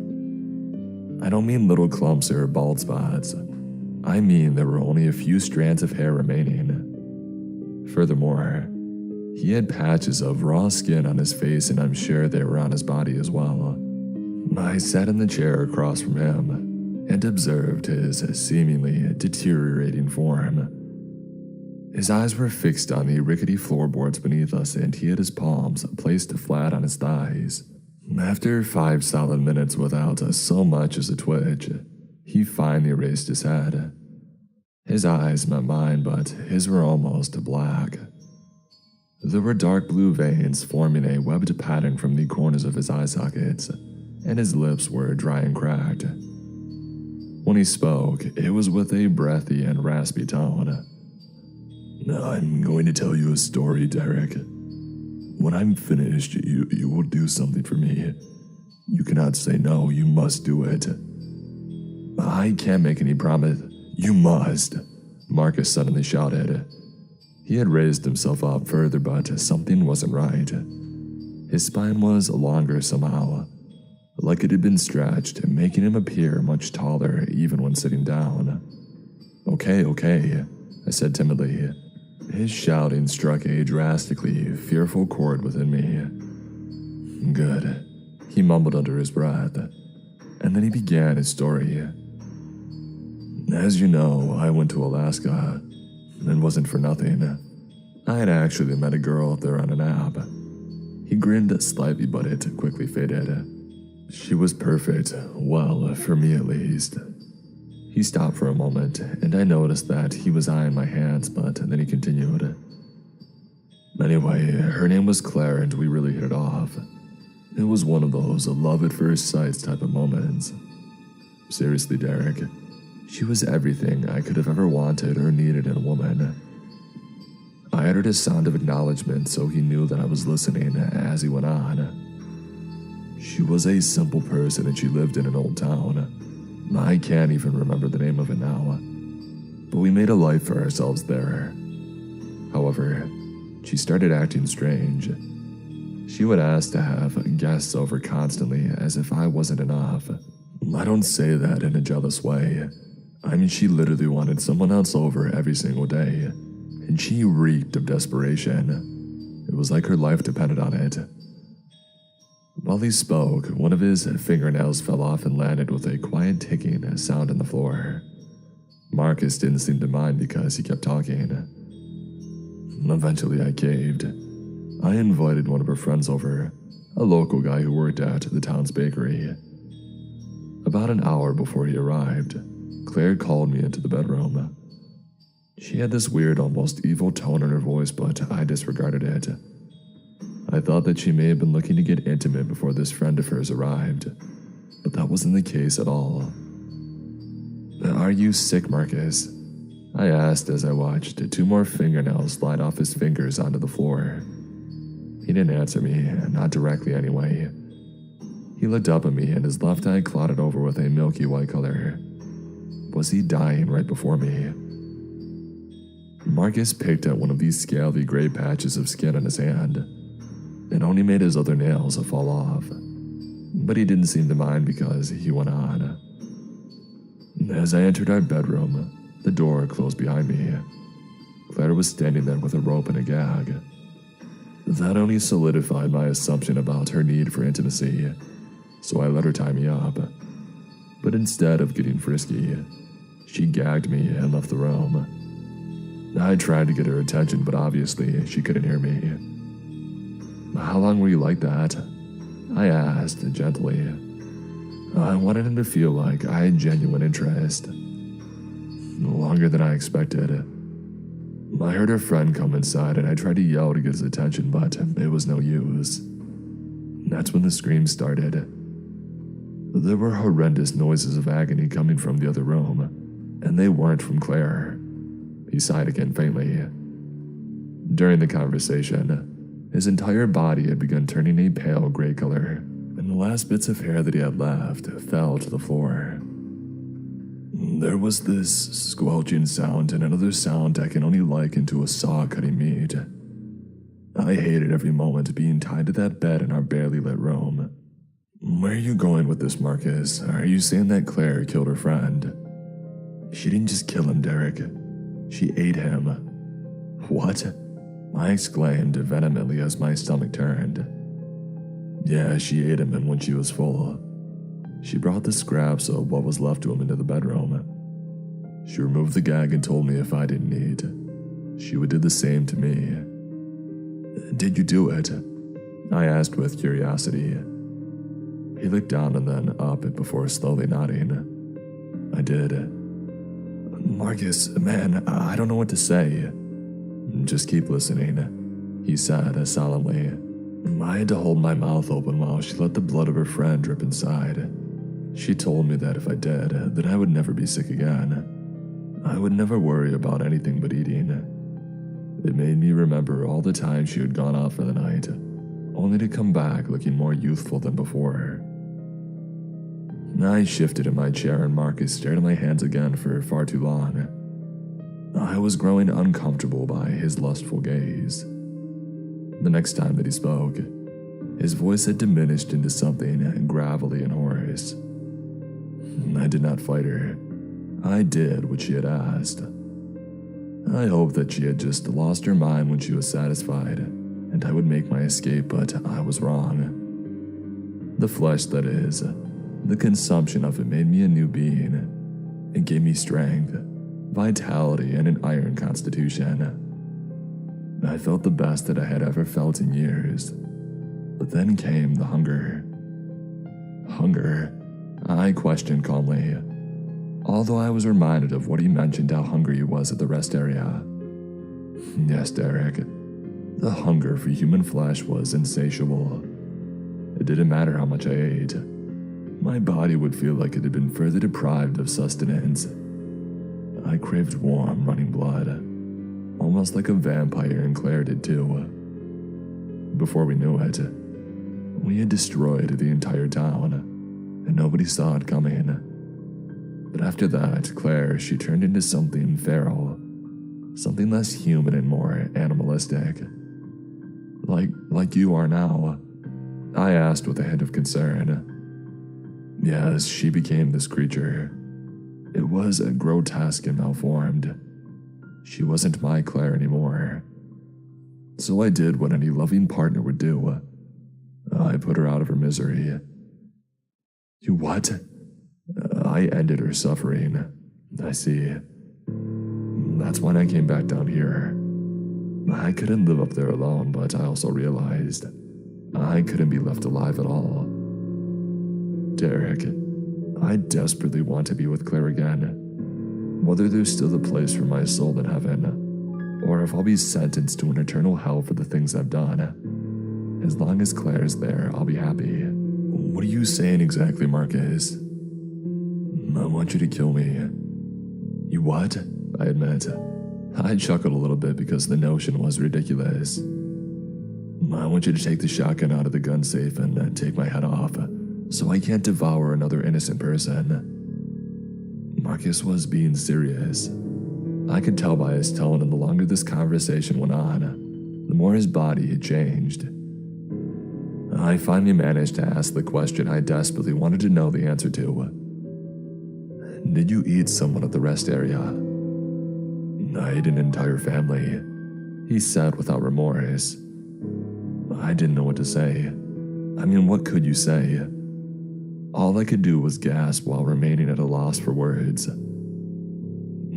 I don't mean little clumps or bald spots. I mean there were only a few strands of hair remaining. Furthermore, he had patches of raw skin on his face, and I'm sure they were on his body as well. I sat in the chair across from him and observed his seemingly deteriorating form. His eyes were fixed on the rickety floorboards beneath us, and he had his palms placed flat on his thighs. After 5 solid minutes without so much as a twitch, he finally raised his head. His eyes met mine, but his were almost black. There were dark blue veins forming a webbed pattern from the corners of his eye sockets, and his lips were dry and cracked. When he spoke, it was with a breathy and raspy tone. I'm going to tell you a story, Derek. When I'm finished, you will do something for me. You cannot say no, you must do it. I can't make any promise. You must, Marcus suddenly shouted. He had raised himself up further, but something wasn't right. His spine was longer somehow, like it had been stretched, making him appear much taller even when sitting down. Okay, I said timidly. His shouting struck a drastically fearful chord within me. Good, he mumbled under his breath, and then he began his story. As you know, I went to Alaska. It wasn't for nothing. I had actually met a girl up there on an app. He grinned slightly, but it quickly faded. She was perfect, well, for me at least. He stopped for a moment, and I noticed that he was eyeing my hands, but then he continued. Anyway, her name was Claire, and we really hit it off. It was one of those love at first sight type of moments. Seriously, Derek, she was everything I could have ever wanted or needed in a woman. I uttered a sound of acknowledgement so he knew that I was listening as he went on. She was a simple person and she lived in an old town. I can't even remember the name of it now, but we made a life for ourselves there. However, she started acting strange. She would ask to have guests over constantly as if I wasn't enough. I don't say that in a jealous way. I mean, she literally wanted someone else over every single day, and she reeked of desperation. It was like her life depended on it. While he spoke, one of his fingernails fell off and landed with a quiet ticking sound on the floor. Marcus didn't seem to mind because he kept talking. Eventually, I caved. I invited one of her friends over, a local guy who worked at the town's bakery. About an hour before he arrived, Claire called me into the bedroom. She had this weird, almost evil tone in her voice, but I disregarded it. I thought that she may have been looking to get intimate before this friend of hers arrived, but that wasn't the case at all. Are you sick, Marcus? I asked as I watched 2 more fingernails slide off his fingers onto the floor. He didn't answer me, not directly anyway. He looked up at me and his left eye clouded over with a milky white color. Was he dying right before me? Marcus picked at one of these scaly gray patches of skin on his hand. It only made his other nails fall off. But he didn't seem to mind because he went on. As I entered our bedroom, the door closed behind me. Claire was standing there with a rope and a gag. That only solidified my assumption about her need for intimacy, so I let her tie me up. But instead of getting frisky, she gagged me and left the room. I tried to get her attention, but obviously she couldn't hear me. How long were you like that? I asked gently. I wanted him to feel like I had genuine interest. Longer than I expected. I heard her friend come inside and I tried to yell to get his attention, but it was no use. That's when the screams started. There were horrendous noises of agony coming from the other room, and they weren't from Claire. He sighed again faintly. During the conversation, his entire body had begun turning a pale gray color, and the last bits of hair that he had left fell to the floor. There was this squelching sound and another sound I can only liken to a saw cutting meat. I hated every moment being tied to that bed in our barely lit room. Where are you going with this, Marcus? Are you saying that Claire killed her friend? She didn't just kill him, Derek. She ate him. What? I exclaimed vehemently as my stomach turned. Yeah, she ate him, and when she was full, she brought the scraps of what was left to him into the bedroom. She removed the gag and told me if I didn't eat, she would do the same to me. Did you do it? I asked with curiosity. He looked down and then up before slowly nodding. I did. Marcus, man, I don't know what to say. Just keep listening, he said solemnly. I had to hold my mouth open while she let the blood of her friend drip inside. She told me that if I did, then I would never be sick again. I would never worry about anything but eating. It made me remember all the times she had gone out for the night, only to come back looking more youthful than before. I shifted in my chair and Marcus stared at my hands again for far too long. I was growing uncomfortable by his lustful gaze. The next time that he spoke, his voice had diminished into something gravelly and hoarse. I did not fight her. I did what she had asked. I hoped that she had just lost her mind when she was satisfied, and I would make my escape, but I was wrong. The flesh, that is, the consumption of it made me a new being. It gave me strength, vitality, and an iron constitution. I felt the best that I had ever felt in years. But then came the hunger. Hunger? I questioned calmly, although I was reminded of what he mentioned how hungry he was at the rest area. Yes, Derek, the hunger for human flesh was insatiable. It didn't matter how much I ate. My body would feel like it had been further deprived of sustenance. I craved warm, running blood, almost like a vampire, and Claire did too. Before we knew it, we had destroyed the entire town, and nobody saw it coming. But after that, Claire, she turned into something feral, something less human and more animalistic. Like you are now, I asked with a hint of concern. Yes, she became this creature. It was grotesque and malformed. She wasn't my Claire anymore. So I did what any loving partner would do. I put her out of her misery. You what? I ended her suffering. I see. That's when I came back down here. I couldn't live up there alone, but I also realized I couldn't be left alive at all. Derek, I desperately want to be with Claire again. Whether there's still a place for my soul in heaven, or if I'll be sentenced to an eternal hell for the things I've done. As long as Claire's there, I'll be happy. What are you saying exactly, Marcus? I want you to kill me. You what? I admit. I chuckled a little bit because the notion was ridiculous. I want you to take the shotgun out of the gun safe and take my head off, so I can't devour another innocent person. Marcus was being serious. I could tell by his tone, and the longer this conversation went on, the more his body had changed. I finally managed to ask the question I desperately wanted to know the answer to. Did you eat someone at the rest area? I ate an entire family, he said without remorse. I didn't know what to say. I mean, what could you say? All I could do was gasp while remaining at a loss for words.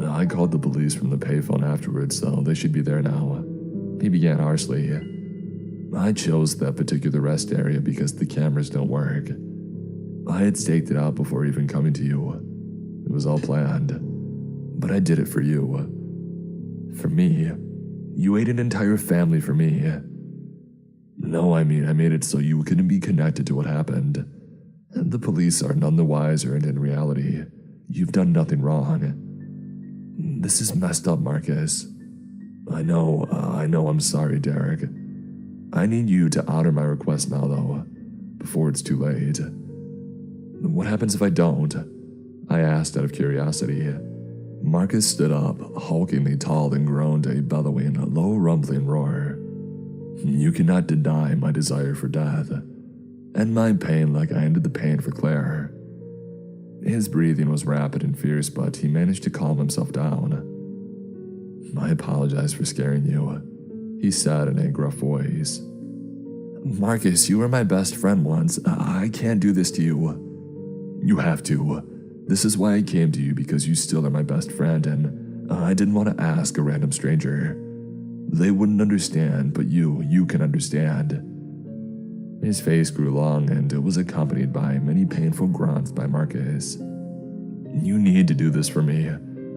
I called the police from the payphone afterwards, so they should be there now. He began harshly. I chose that particular rest area because the cameras don't work. I had staked it out before even coming to you. It was all planned. But I did it for you. For me. You ate an entire family for me. No, I mean, I made it so you couldn't be connected to what happened. And the police are none the wiser, and in reality, you've done nothing wrong. This is messed up, Marcus. I know, I'm sorry, Derek. I need you to honor my request now, though, before it's too late. What happens if I don't? I asked out of curiosity. Marcus stood up, hulkingly tall, and groaned a bellowing, low rumbling roar. You cannot deny my desire for death, and my pain like I ended the pain for Claire. His breathing was rapid and fierce, but he managed to calm himself down. I apologize for scaring you, he said in a gruff voice. Marcus, you were my best friend once. I can't do this to you. You have to. This is why I came to you, because you still are my best friend, and I didn't want to ask a random stranger. They wouldn't understand, but you can understand. His face grew long, and it was accompanied by many painful grunts by Marcus. You need to do this for me.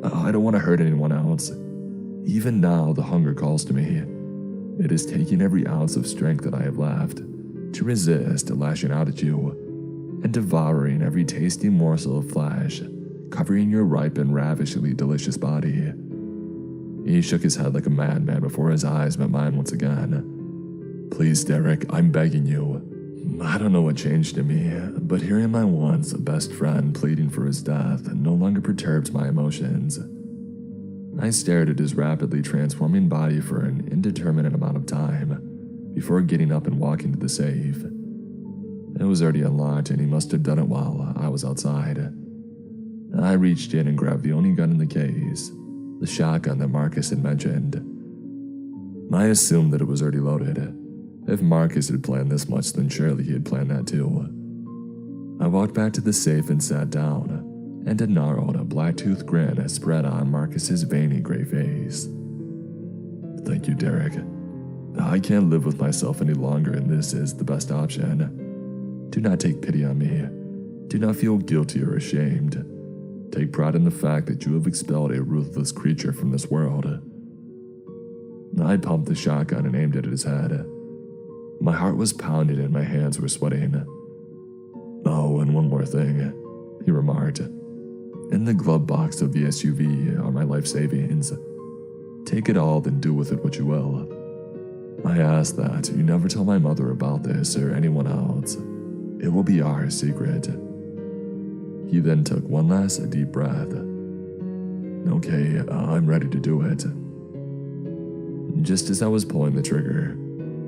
I don't want to hurt anyone else. Even now, the hunger calls to me. It is taking every ounce of strength that I have left to resist lashing out at you. and devouring every tasty morsel of flesh, covering your ripe and ravishingly delicious body. He shook his head like a madman before his eyes met mine once again. Please, Derek, I'm begging you. I don't know what changed in me, but hearing my once best friend pleading for his death no longer perturbed my emotions. I stared at his rapidly transforming body for an indeterminate amount of time before getting up and walking to the safe. It was already unlocked, and he must have done it while I was outside. I reached in and grabbed the only gun in the case, the shotgun that Marcus had mentioned. I assumed that it was already loaded. If Marcus had planned this much, then surely he had planned that too. I walked back to the safe and sat down, and a gnarled, black-toothed grin spread on Marcus's veiny gray face. Thank you, Derek. I can't live with myself any longer, and this is the best option. Do not take pity on me. Do not feel guilty or ashamed. Take pride in the fact that you have expelled a ruthless creature from this world. I pumped the shotgun and aimed it at his head. My heart was pounding and my hands were sweating. Oh, and one more thing, he remarked. In the glove box of the SUV are my life savings. Take it all, then do with it what you will. I ask that you never tell my mother about this or anyone else. It will be our secret. He then took one last deep breath. Okay, I'm ready to do it. Just as I was pulling the trigger,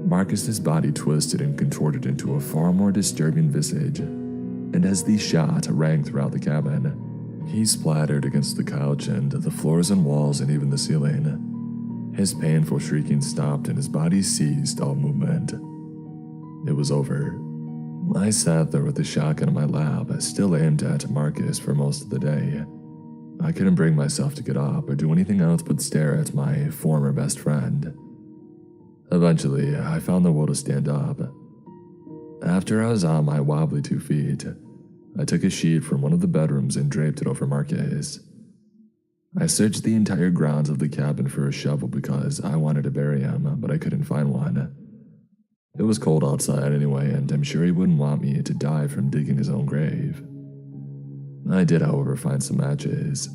Marcus's body twisted and contorted into a far more disturbing visage, and as the shot rang throughout the cabin, he splattered against the couch and the floors and walls and even the ceiling. His painful shrieking stopped and his body ceased all movement. It was over. I sat there with the shotgun in my lap, still aimed at Marcus for most of the day. I couldn't bring myself to get up or do anything else but stare at my former best friend. Eventually, I found the will to stand up. After I was on my wobbly 2 feet, I took a sheet from one of the bedrooms and draped it over Marcus. I searched the entire grounds of the cabin for a shovel because I wanted to bury him, but I couldn't find one. It was cold outside anyway, and I'm sure he wouldn't want me to die from digging his own grave. I did, however, find some matches.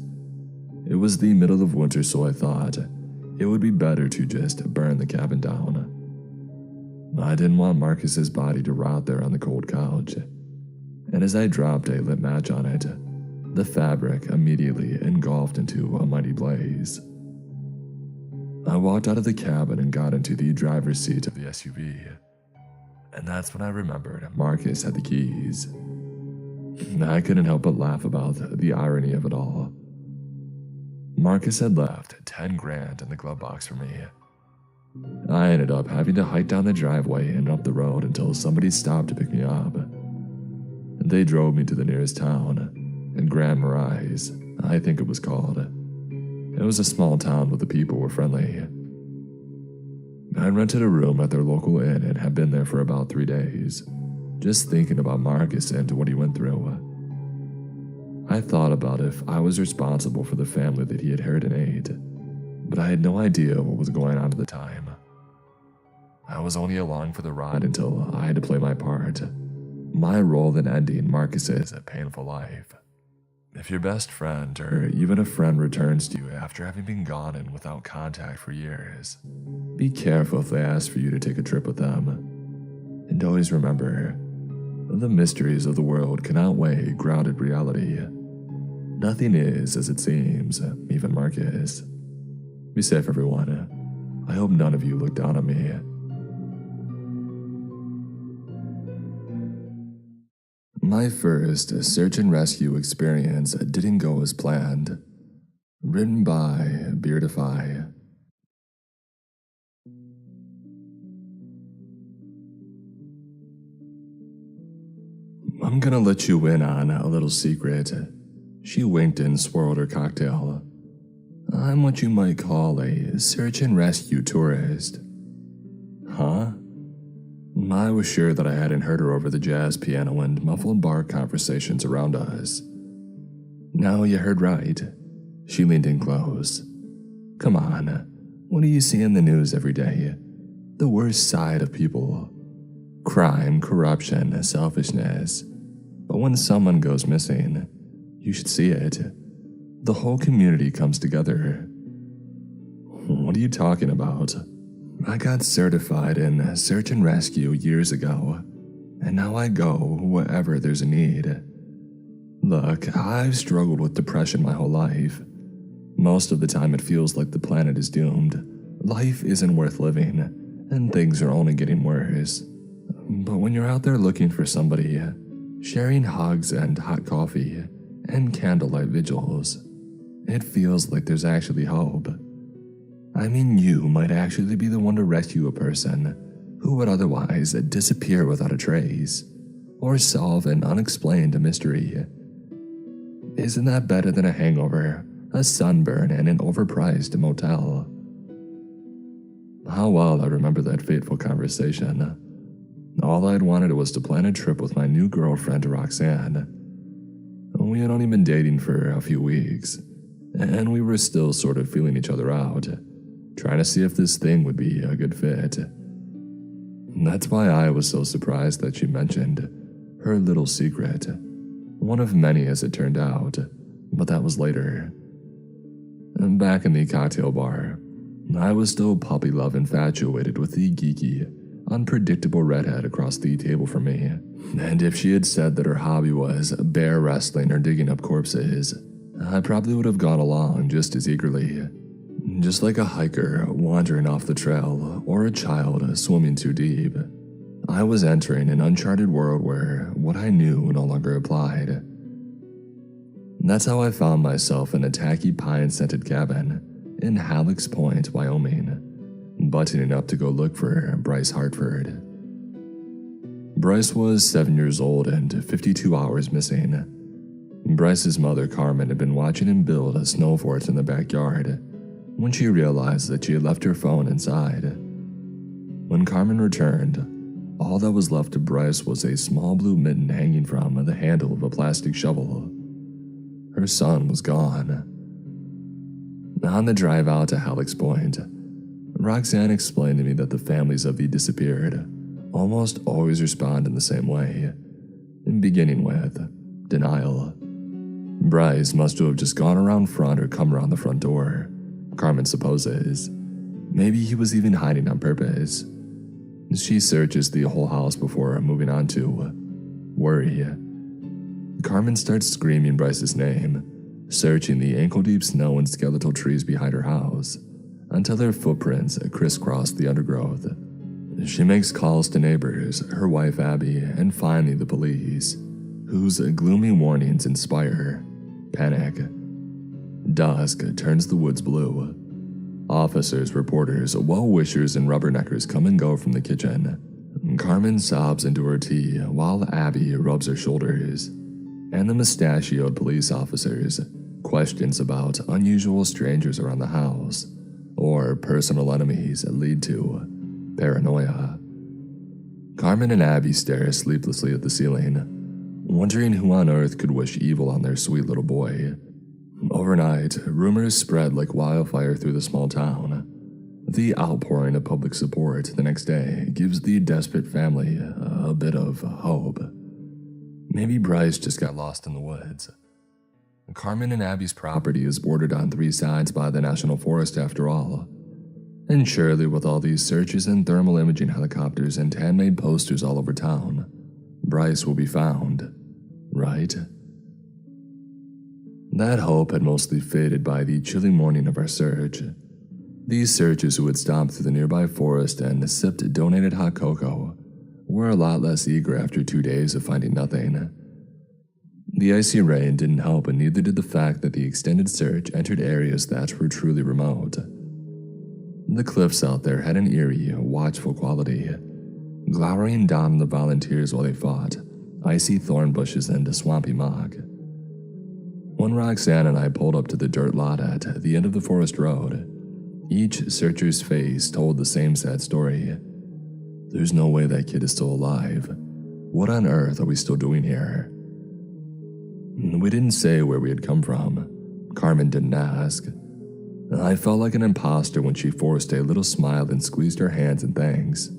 It was the middle of winter, so I thought it would be better to just burn the cabin down. I didn't want Marcus's body to rot there on the cold couch, and as I dropped a lit match on it, the fabric immediately engulfed into a mighty blaze. I walked out of the cabin and got into the driver's seat of the SUV, and that's when I remembered Marcus had the keys. I couldn't help but laugh about the irony of it all. Marcus had left 10 grand in the glove box for me. I ended up having to hike down the driveway and up the road until somebody stopped to pick me up. They drove me to the nearest town, in Grand Marais, I think it was called. It was a small town, but the people were friendly. I rented a room at their local inn and had been there for about 3 days, just thinking about Marcus and what he went through. I thought about if I was responsible for the family that he had inherited and ate, but I had no idea what was going on at the time. I was only along for the ride until I had to play my part, my role in ending Marcus's painful life. If your best friend or even a friend returns to you after having been gone and without contact for years, be careful if they ask for you to take a trip with them. And always remember, the mysteries of the world can outweigh grounded reality. Nothing is as it seems, even Marcus. Be safe, everyone. I hope none of you look down on me. My first search and rescue experience didn't go as planned. Written by Beardify. I'm gonna let you in on a little secret. She winked and swirled her cocktail. I'm what you might call a search and rescue tourist. Huh? I was sure that I hadn't heard her over the jazz piano and muffled bar conversations around us. No, you heard right. She leaned in close. Come on, what do you see in the news every day? The worst side of people. Crime, corruption, selfishness. but when someone goes missing, you should see it. The whole community comes together. What are you talking about? I got certified in search and rescue years ago, and now I go wherever there's a need. Look, I've struggled with depression my whole life. Most of the time it feels like the planet is doomed. Life isn't worth living, and things are only getting worse. But when you're out there looking for somebody, sharing hugs and hot coffee, and candlelight vigils, it feels like there's actually hope. I mean, you might actually be the one to rescue a person who would otherwise disappear without a trace, or solve an unexplained mystery. Isn't that better than a hangover, a sunburn, and an overpriced motel? How well I remember that fateful conversation. All I'd wanted was to plan a trip with my new girlfriend, Roxanne. We had only been dating for a few weeks, and we were still sort of feeling each other out, trying to see if this thing would be a good fit. That's why I was so surprised that she mentioned her little secret. One of many, as it turned out, but that was later. Back in the cocktail bar, I was still puppy love infatuated with the geeky, unpredictable redhead across the table from me. And if she had said that her hobby was bear wrestling or digging up corpses, I probably would have gone along just as eagerly. Just like a hiker wandering off the trail or a child swimming too deep, I was entering an uncharted world where what I knew no longer applied. That's how I found myself in a tacky pine-scented cabin in Halleck's Point, Wyoming, buttoning up to go look for Bryce Hartford. Bryce was 7 years old and 52 hours missing. Bryce's mother, Carmen, had been watching him build a snow fort in the backyard when she realized that she had left her phone inside. When Carmen returned, all that was left of Bryce was a small blue mitten hanging from the handle of a plastic shovel. Her son was gone. On the drive out to Halleck's Point, Roxanne explained to me that the families of the disappeared almost always respond in the same way, beginning with denial. Bryce must have just gone around front or come around the front door, Carmen supposes. Maybe he was even hiding on purpose. She searches the whole house before moving on to worry. Carmen starts screaming Bryce's name, searching the ankle-deep snow and skeletal trees behind her house, until their footprints crisscross the undergrowth. She makes calls to neighbors, her wife Abby, and finally the police, whose gloomy warnings inspire panic. Dusk turns the woods blue. Officers, reporters, well-wishers, and rubberneckers come and go from the kitchen. Carmen sobs into her tea while Abby rubs her shoulders, and the mustachioed police officers questions about unusual strangers around the house or personal enemies that lead to paranoia. Carmen and Abby stare sleeplessly at the ceiling, wondering who on earth could wish evil on their sweet little boy. Overnight, rumors spread like wildfire through the small town. The outpouring of public support the next day gives the desperate family a bit of hope. Maybe Bryce just got lost in the woods. Carmen and Abby's property is bordered on three sides by the National Forest after all. And surely with all these searches and thermal imaging helicopters and handmade posters all over town, Bryce will be found, right? That hope had mostly faded by the chilly morning of our search. These searchers who had stopped through the nearby forest and sipped donated hot cocoa were a lot less eager after 2 days of finding nothing. The icy rain didn't help, and neither did the fact that the extended search entered areas that were truly remote. The cliffs out there had an eerie, watchful quality, glowering down on the volunteers while they fought icy thorn bushes and swampy mock. When Roxanne and I pulled up to the dirt lot at the end of the forest road, each searcher's face told the same sad story. There's no way that kid is still alive. What on earth are we still doing here? We didn't say where we had come from. Carmen didn't ask. I felt like an imposter when she forced a little smile and squeezed her hands in thanks.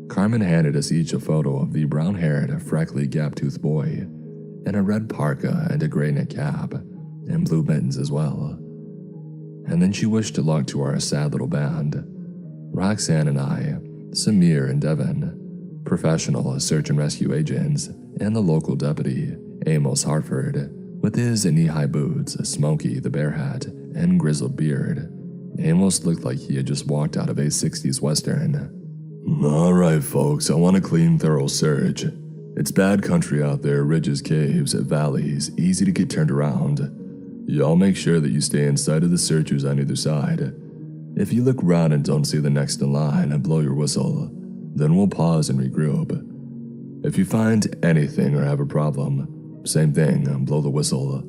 Carmen handed us each a photo of the brown-haired, freckly, gap-toothed boy and a red parka and a gray knit cap, and blue mittens as well. And then she wished luck to our sad little band. Roxanne and I, Samir and Devin, professional search and rescue agents, and the local deputy, Amos Hartford, with his knee-high boots, Smokey the bear hat, and grizzled beard. Amos looked like he had just walked out of a 60s western. Alright folks, I want a clean, thorough search. It's bad country out there, ridges, caves, valleys, easy to get turned around. Y'all make sure that you stay in sight of the searchers on either side. If you look around and don't see the next in line, blow your whistle. Then we'll pause and regroup. If you find anything or have a problem, same thing, blow the whistle.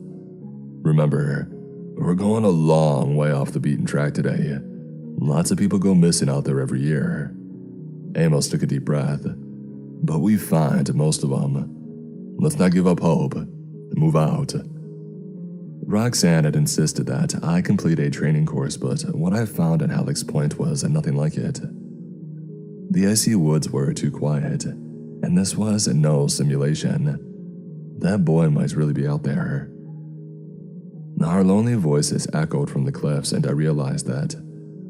Remember, we're going a long way off the beaten track today. Lots of people go missing out there every year. Amos took a deep breath. But we find most of them. Let's not give up hope. Move out. Roxanne had insisted that I complete a training course, but what I found at Halleck's Point was nothing like it. The icy woods were too quiet, and this was no simulation. That boy might really be out there. Our lonely voices echoed from the cliffs, and I realized that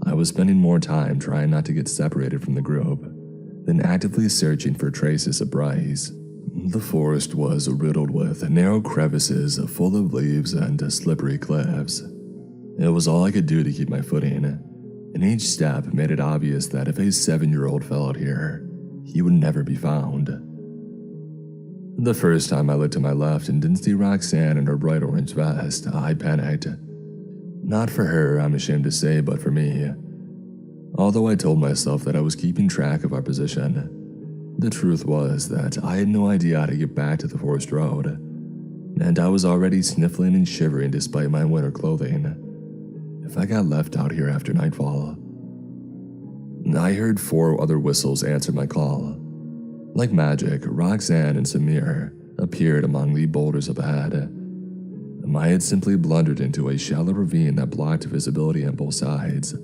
I was spending more time trying not to get separated from the group than actively searching for traces of Bryce. The forest was riddled with narrow crevices full of leaves and slippery cliffs. It was all I could do to keep my footing, and each step made it obvious that if a 7-year-old fell out here, he would never be found. The first time I looked to my left and didn't see Roxanne in her bright orange vest, I panicked. Not for her, I'm ashamed to say, but for me. Although I told myself that I was keeping track of our position, the truth was that I had no idea how to get back to the forest road, and I was already sniffling and shivering despite my winter clothing. If I got left out here after nightfall. I heard 4 other whistles answer my call. Like magic, Roxanne and Samir appeared among the boulders up ahead. I had simply blundered into a shallow ravine that blocked visibility on both sides.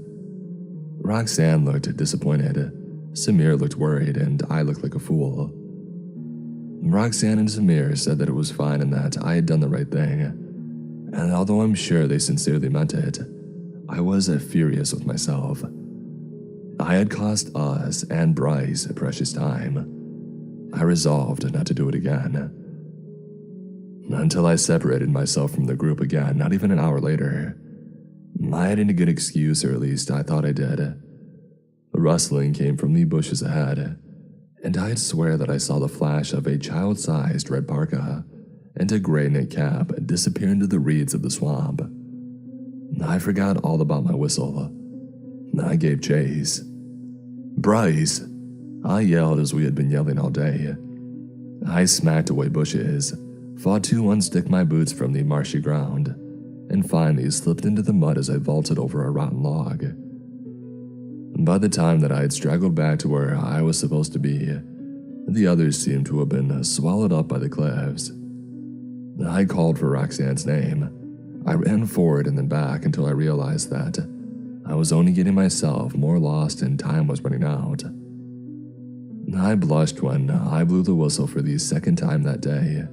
Roxanne looked disappointed, Samir looked worried, and I looked like a fool. Roxanne and Samir said that it was fine and that I had done the right thing, and although I'm sure they sincerely meant it, I was furious with myself. I had cost us and Bryce precious time. I resolved not to do it again. Until I separated myself from the group again, not even an hour later. I had a good excuse, or at least I thought I did. A rustling came from the bushes ahead, and I'd swear that I saw the flash of a child-sized red parka and a gray knit cap disappear into the reeds of the swamp. I forgot all about my whistle. I gave chase. Bryce! I yelled as we had been yelling all day. I smacked away bushes, fought to unstick my boots from the marshy ground, and finally slipped into the mud as I vaulted over a rotten log. By the time that I had straggled back to where I was supposed to be, the others seemed to have been swallowed up by the cliffs. I called for Roxanne's name. I ran forward and then back until I realized that I was only getting myself more lost and time was running out. I blushed when I blew the whistle for the second time that day.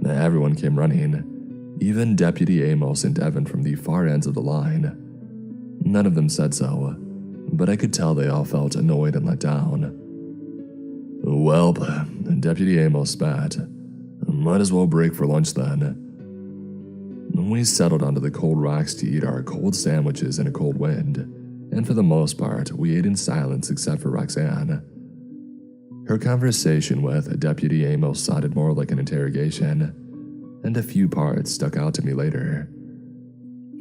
Everyone came running, even Deputy Amos and Devin from the far ends of the line. None of them said so, but I could tell they all felt annoyed and let down. Welp, Deputy Amos spat. Might as well break for lunch then. We settled onto the cold rocks to eat our cold sandwiches in a cold wind, and for the most part, we ate in silence except for Roxanne. Her conversation with Deputy Amos sounded more like an interrogation, and a few parts stuck out to me later.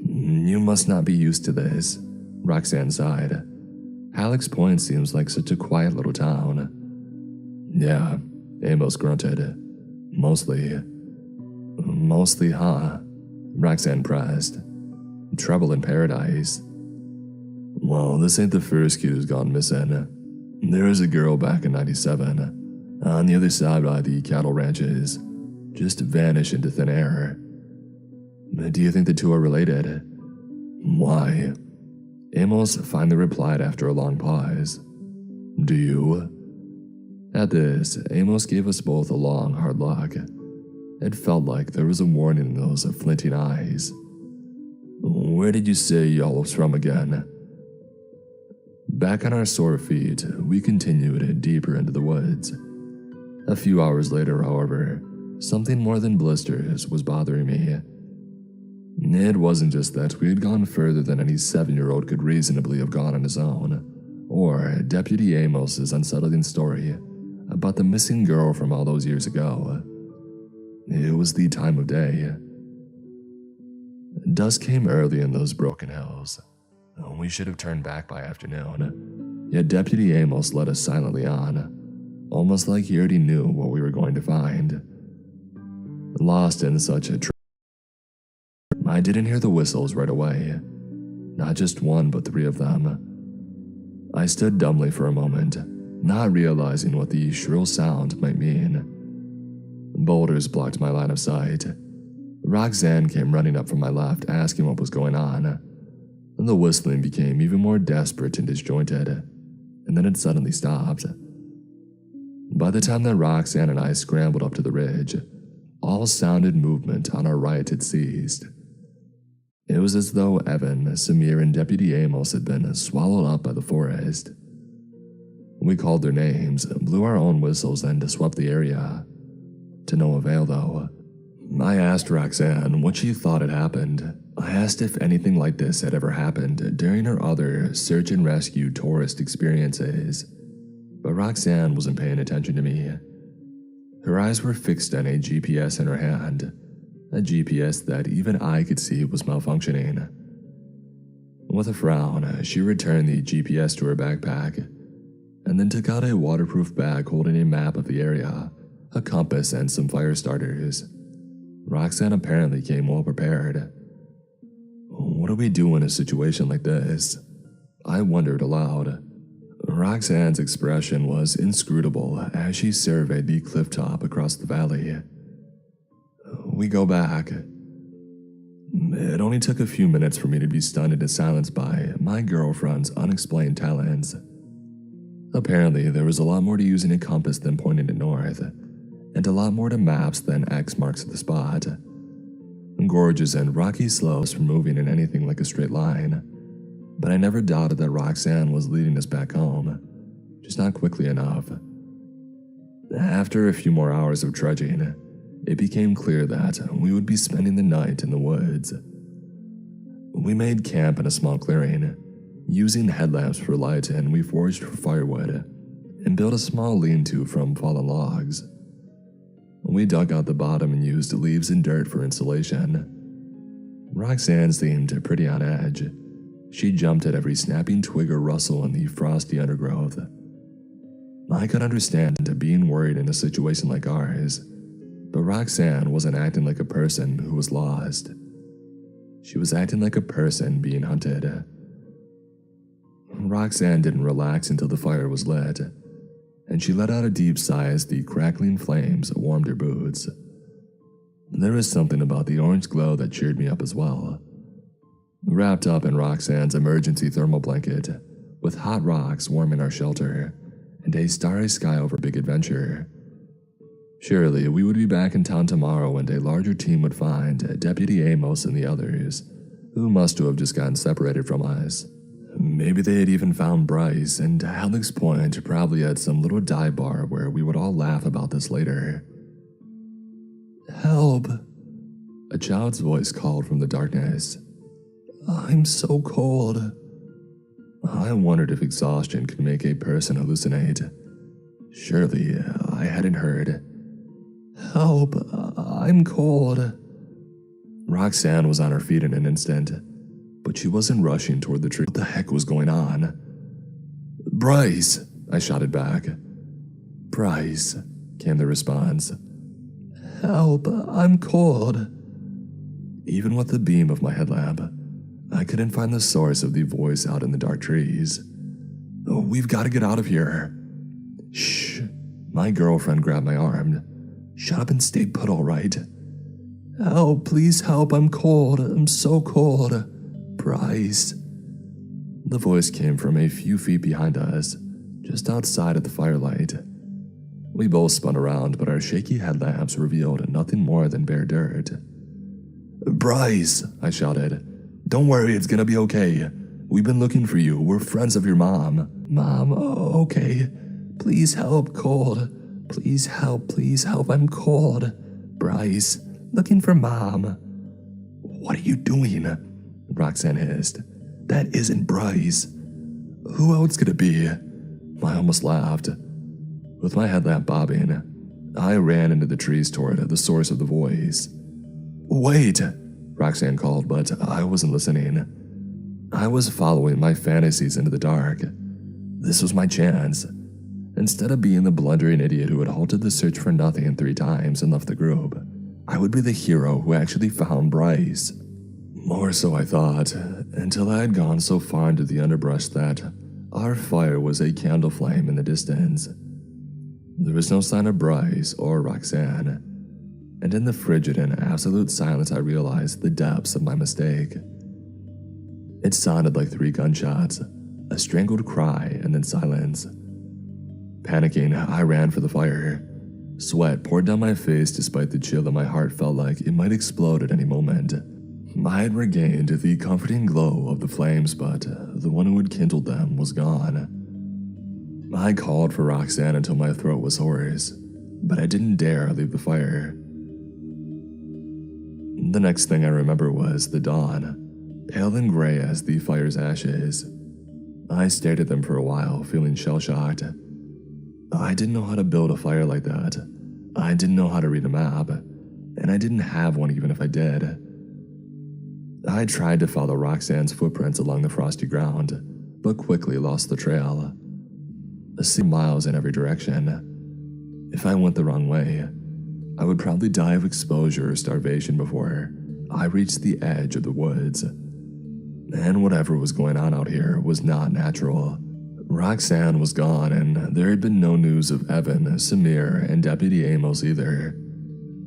You must not be used to this, Roxanne sighed. Halleck's Point seems like such a quiet little town. Yeah, Amos grunted. Mostly, huh? Roxanne pressed. Trouble in paradise. Well, this ain't the first kid who's gone missing. There was a girl back in '97, on the other side by the cattle ranches, just vanished into thin air. Do you think the two are related? Why? Amos finally replied after a long pause. Do you? At this, Amos gave us both a long, hard look, It felt like there was a warning in those flinting eyes. "Where did you say y'all was from again?" Back on our sore feet, we continued deeper into the woods. A few hours later, however, something more than blisters was bothering me. It wasn't just that we had gone further than any 7-year-old could reasonably have gone on his own, or Deputy Amos's unsettling story about the missing girl from all those years ago. It was the time of day. Dusk came early in those broken hills. We should have turned back by afternoon, yet Deputy Amos led us silently on, almost like he already knew what we were going to find. Lost in such a I didn't hear the whistles right away. Not just one, but 3 of them. I stood dumbly for a moment, not realizing what the shrill sound might mean. Boulders blocked my line of sight. Roxanne came running up from my left, asking what was going on. The whistling became even more desperate and disjointed, and then it suddenly stopped. By the time that Roxanne and I scrambled up to the ridge, all sound and movement on our right had ceased. It was as though Evan, Samir, and Deputy Amos had been swallowed up by the forest. We called their names, blew our own whistles, and swept the area. To no avail, though. I asked Roxanne what she thought had happened. I asked if anything like this had ever happened during her other search and rescue tourist experiences, but Roxanne wasn't paying attention to me. Her eyes were fixed on a GPS in her hand, a GPS that even I could see was malfunctioning. With a frown, she returned the GPS to her backpack, and then took out a waterproof bag holding a map of the area, a compass, and some fire starters. Roxanne apparently came well prepared. What do we do in a situation like this? I wondered aloud. Roxanne's expression was inscrutable as she surveyed the cliff top across the valley. We go back. It only took a few minutes for me to be stunned into silence by my girlfriend's unexplained talents. Apparently, there was a lot more to using a compass than pointing it north, and a lot more to maps than X marks the spot. Gorges and rocky slopes were moving in anything like a straight line, but I never doubted that Roxanne was leading us back home, just not quickly enough. After a few more hours of trudging, it became clear that we would be spending the night in the woods. We made camp in a small clearing, using headlamps for light, and we foraged for firewood and built a small lean-to from fallen logs. We dug out the bottom and used leaves and dirt for insulation. Roxanne seemed pretty on edge. She jumped at every snapping twig or rustle in the frosty undergrowth. I could understand being worried in a situation like ours, but Roxanne wasn't acting like a person who was lost. She was acting like a person being hunted. Roxanne didn't relax until the fire was lit, and she let out a deep sigh as the crackling flames warmed her boots. There was something about the orange glow that cheered me up as well. Wrapped up in Roxanne's emergency thermal blanket, with hot rocks warming our shelter, and a starry sky over Big Adventure. Surely we would be back in town tomorrow and a larger team would find Deputy Amos and the others, who must have just gotten separated from us. Maybe they had even found Bryce, and Alex Point probably had some little dive bar where we would all laugh about this later. "Help!" A child's voice called from the darkness. "I'm so cold." I wondered if exhaustion could make a person hallucinate. Surely I hadn't heard. "Help! I'm cold." Roxanne was on her feet in an instant, but she wasn't rushing toward the tree. What the heck was going on? "Bryce!" I shouted back. "Bryce," came the response. "Help! I'm cold." Even with the beam of my headlamp, I couldn't find the source of the voice out in the dark trees. "We've got to get out of here." "Shh." My girlfriend grabbed my arm. "Shut up and stay put, all right?" "Help, please help, I'm cold. I'm so cold." "Bryce." The voice came from a few feet behind us, just outside of the firelight. We both spun around, but our shaky headlamps revealed nothing more than bare dirt. "Bryce," I shouted. "Don't worry, it's gonna be okay. We've been looking for you. We're friends of your mom." "Mom, oh, okay. Please help, cold. Please help, I'm cold. Bryce, looking for Mom." "What are you doing?" Roxanne hissed. "That isn't Bryce. Who else could it be?" I almost laughed. With my headlamp bobbing, I ran into the trees toward the source of the voice. "Wait," Roxanne called, but I wasn't listening. I was following my fantasies into the dark. This was my chance. Instead of being the blundering idiot who had halted the search for nothing 3 times and left the group, I would be the hero who actually found Bryce. More so, I thought, until I had gone so far into the underbrush that our fire was a candle flame in the distance. There was no sign of Bryce or Roxanne, and in the frigid and absolute silence I realized the depths of my mistake. It sounded like 3 gunshots, a strangled cry, and then silence. Panicking, I ran for the fire. Sweat poured down my face despite the chill in my heart felt like it might explode at any moment. I had regained the comforting glow of the flames, but the one who had kindled them was gone. I called for Roxanne until my throat was hoarse, but I didn't dare leave the fire. The next thing I remember was the dawn, pale and gray as the fire's ashes. I stared at them for a while, feeling shell-shocked. I didn't know how to build a fire like that. I didn't know how to read a map, and I didn't have one even if I did. I tried to follow Roxanne's footprints along the frosty ground, but quickly lost the trail. 6 miles in every direction. If I went the wrong way, I would probably die of exposure or starvation before I reached the edge of the woods. And whatever was going on out here was not natural. Roxanne was gone, and there had been no news of Evan, Samir, and Deputy Amos either.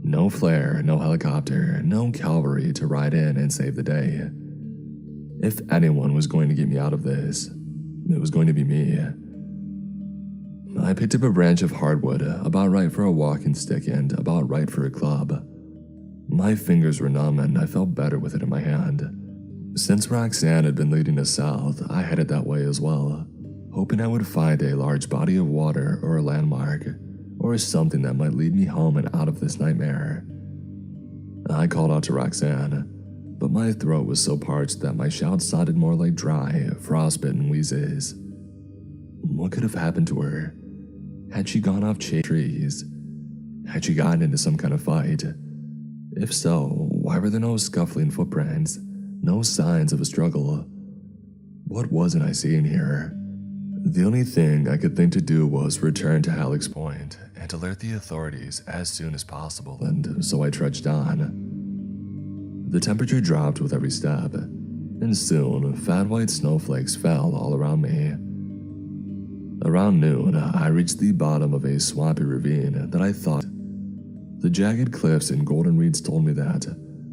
No flare, no helicopter, no cavalry to ride in and save the day. If anyone was going to get me out of this, it was going to be me. I picked up a branch of hardwood, about right for a walking stick and about right for a club. My fingers were numb and I felt better with it in my hand. Since Roxanne had been leading us south, I headed that way as well, hoping I would find a large body of water or a landmark, or something that might lead me home and out of this nightmare. I called out to Roxanne, but my throat was so parched that my shouts sounded more like dry, frostbitten wheezes. What could have happened to her? Had she gone off chasing trees? Had she gotten into some kind of fight? If so, why were there no scuffling footprints, no signs of a struggle? What wasn't I seeing here? The only thing I could think to do was return to Halleck's Point and alert the authorities as soon as possible, and so I trudged on. The temperature dropped with every step, and soon fat white snowflakes fell all around me. Around noon, I reached the bottom of a swampy ravine that I thought. The jagged cliffs and golden reeds told me that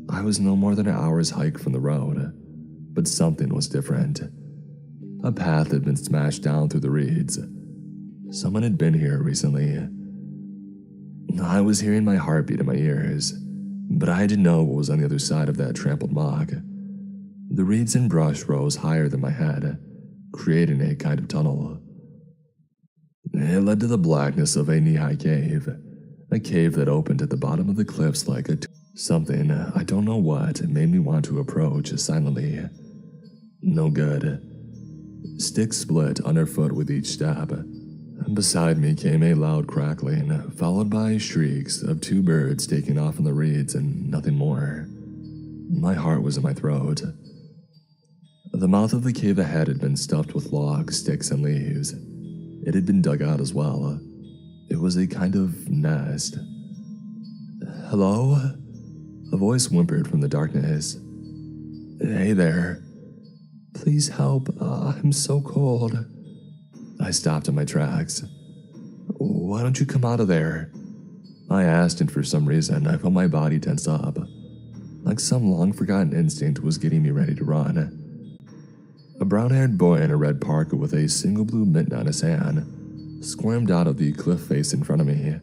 I was no more than an hour's hike from the road, but something was different. A path had been smashed down through the reeds. Someone had been here recently. I was hearing my heartbeat in my ears, but I didn't know what was on the other side of that trampled mock. The reeds and brush rose higher than my head, creating a kind of tunnel. It led to the blackness of a knee-high cave, a cave that opened at the bottom of the cliffs like a something, I don't know what, made me want to approach silently. No good. Sticks split underfoot with each step. Beside me came a loud crackling, followed by shrieks of 2 birds taking off in the reeds and nothing more. My heart was in my throat. The mouth of the cave ahead had been stuffed with logs, sticks, and leaves. It had been dug out as well. It was a kind of nest. "Hello?" A voice whimpered from the darkness. "Hey there. Please help, I'm so cold." I stopped in my tracks. "Why don't you come out of there?" I asked, and for some reason I felt my body tense up, like some long-forgotten instinct was getting me ready to run. A brown-haired boy in a red parka with a single blue mitten on his hand squirmed out of the cliff face in front of me.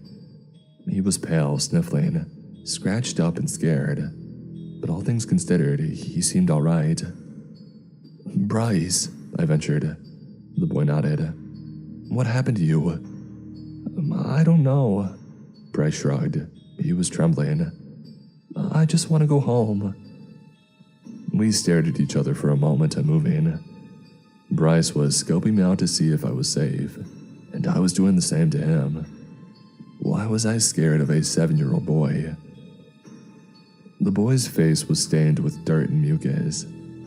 He was pale, sniffling, scratched up and scared, but all things considered, he seemed all right. "Bryce," I ventured. The boy nodded. "What happened to you?" "I don't know." Bryce shrugged. He was trembling. "I just want to go home." We stared at each other for a moment, unmoving. Bryce was scoping me out to see if I was safe, and I was doing the same to him. Why was I scared of a 7-year-old boy? The boy's face was stained with dirt and mucus.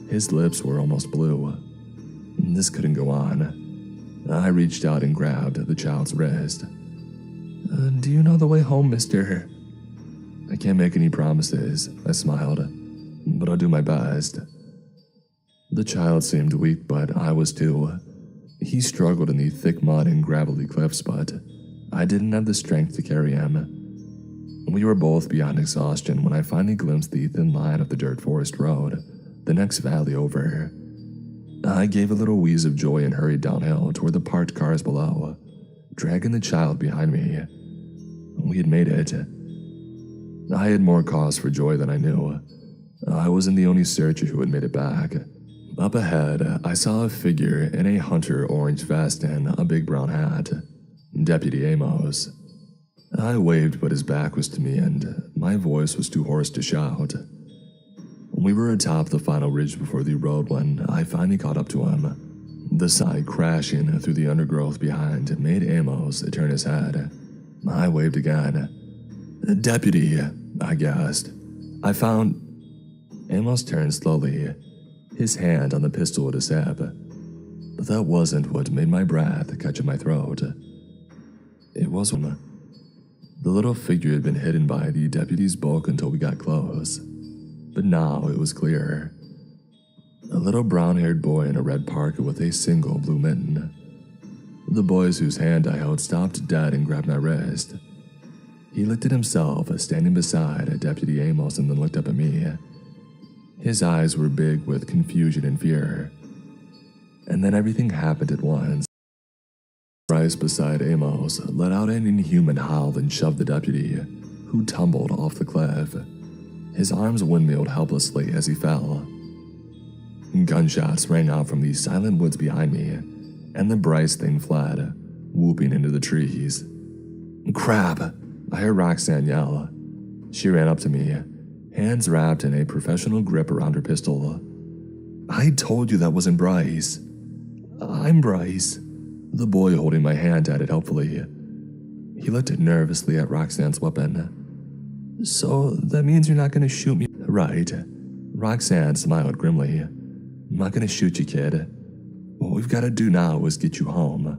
His lips were almost blue. This couldn't go on. I reached out and grabbed the child's wrist. "Do you know the way home, mister?" "I can't make any promises," I smiled, "but I'll do my best." The child seemed weak, but I was too. He struggled in the thick mud and gravelly cliffs, but I didn't have the strength to carry him. We were both beyond exhaustion when I finally glimpsed the thin line of the dirt forest road, the next valley over. I gave a little wheeze of joy and hurried downhill toward the parked cars below, dragging the child behind me. We had made it. I had more cause for joy than I knew. I wasn't the only searcher who had made it back. Up ahead, I saw a figure in a hunter orange vest and a big brown hat. Deputy Amos. I waved, but his back was to me and my voice was too hoarse to shout. We were atop the final ridge before the road when I finally caught up to him. The side crashing through the undergrowth behind made Amos turn his head. I waved again. "Deputy," I gasped. "I found—" Amos turned slowly, his hand on the pistol at his hip. But that wasn't what made my breath catch in my throat. It was him. The little figure had been hidden by the deputy's bulk until we got close. But now it was clear. A little brown-haired boy in a red parka with a single blue mitten. The boys whose hand I held stopped dead and grabbed my wrist. He looked at himself, standing beside Deputy Amos, and then looked up at me. His eyes were big with confusion and fear. And then everything happened at once. Bryce beside Amos let out an inhuman howl and shoved the deputy, who tumbled off the cliff. His arms windmilled helplessly as he fell. Gunshots rang out from the silent woods behind me, and the Bryce thing fled, whooping into the trees. "Crap!" I heard Roxanne yell. She ran up to me, hands wrapped in a professional grip around her pistol. "I told you that wasn't Bryce." "I'm Bryce," the boy holding my hand added helpfully. He looked nervously at Roxanne's weapon. "So that means you're not going to shoot me, right?" Roxanne smiled grimly. "I'm not going to shoot you, kid. What we've got to do now is get you home."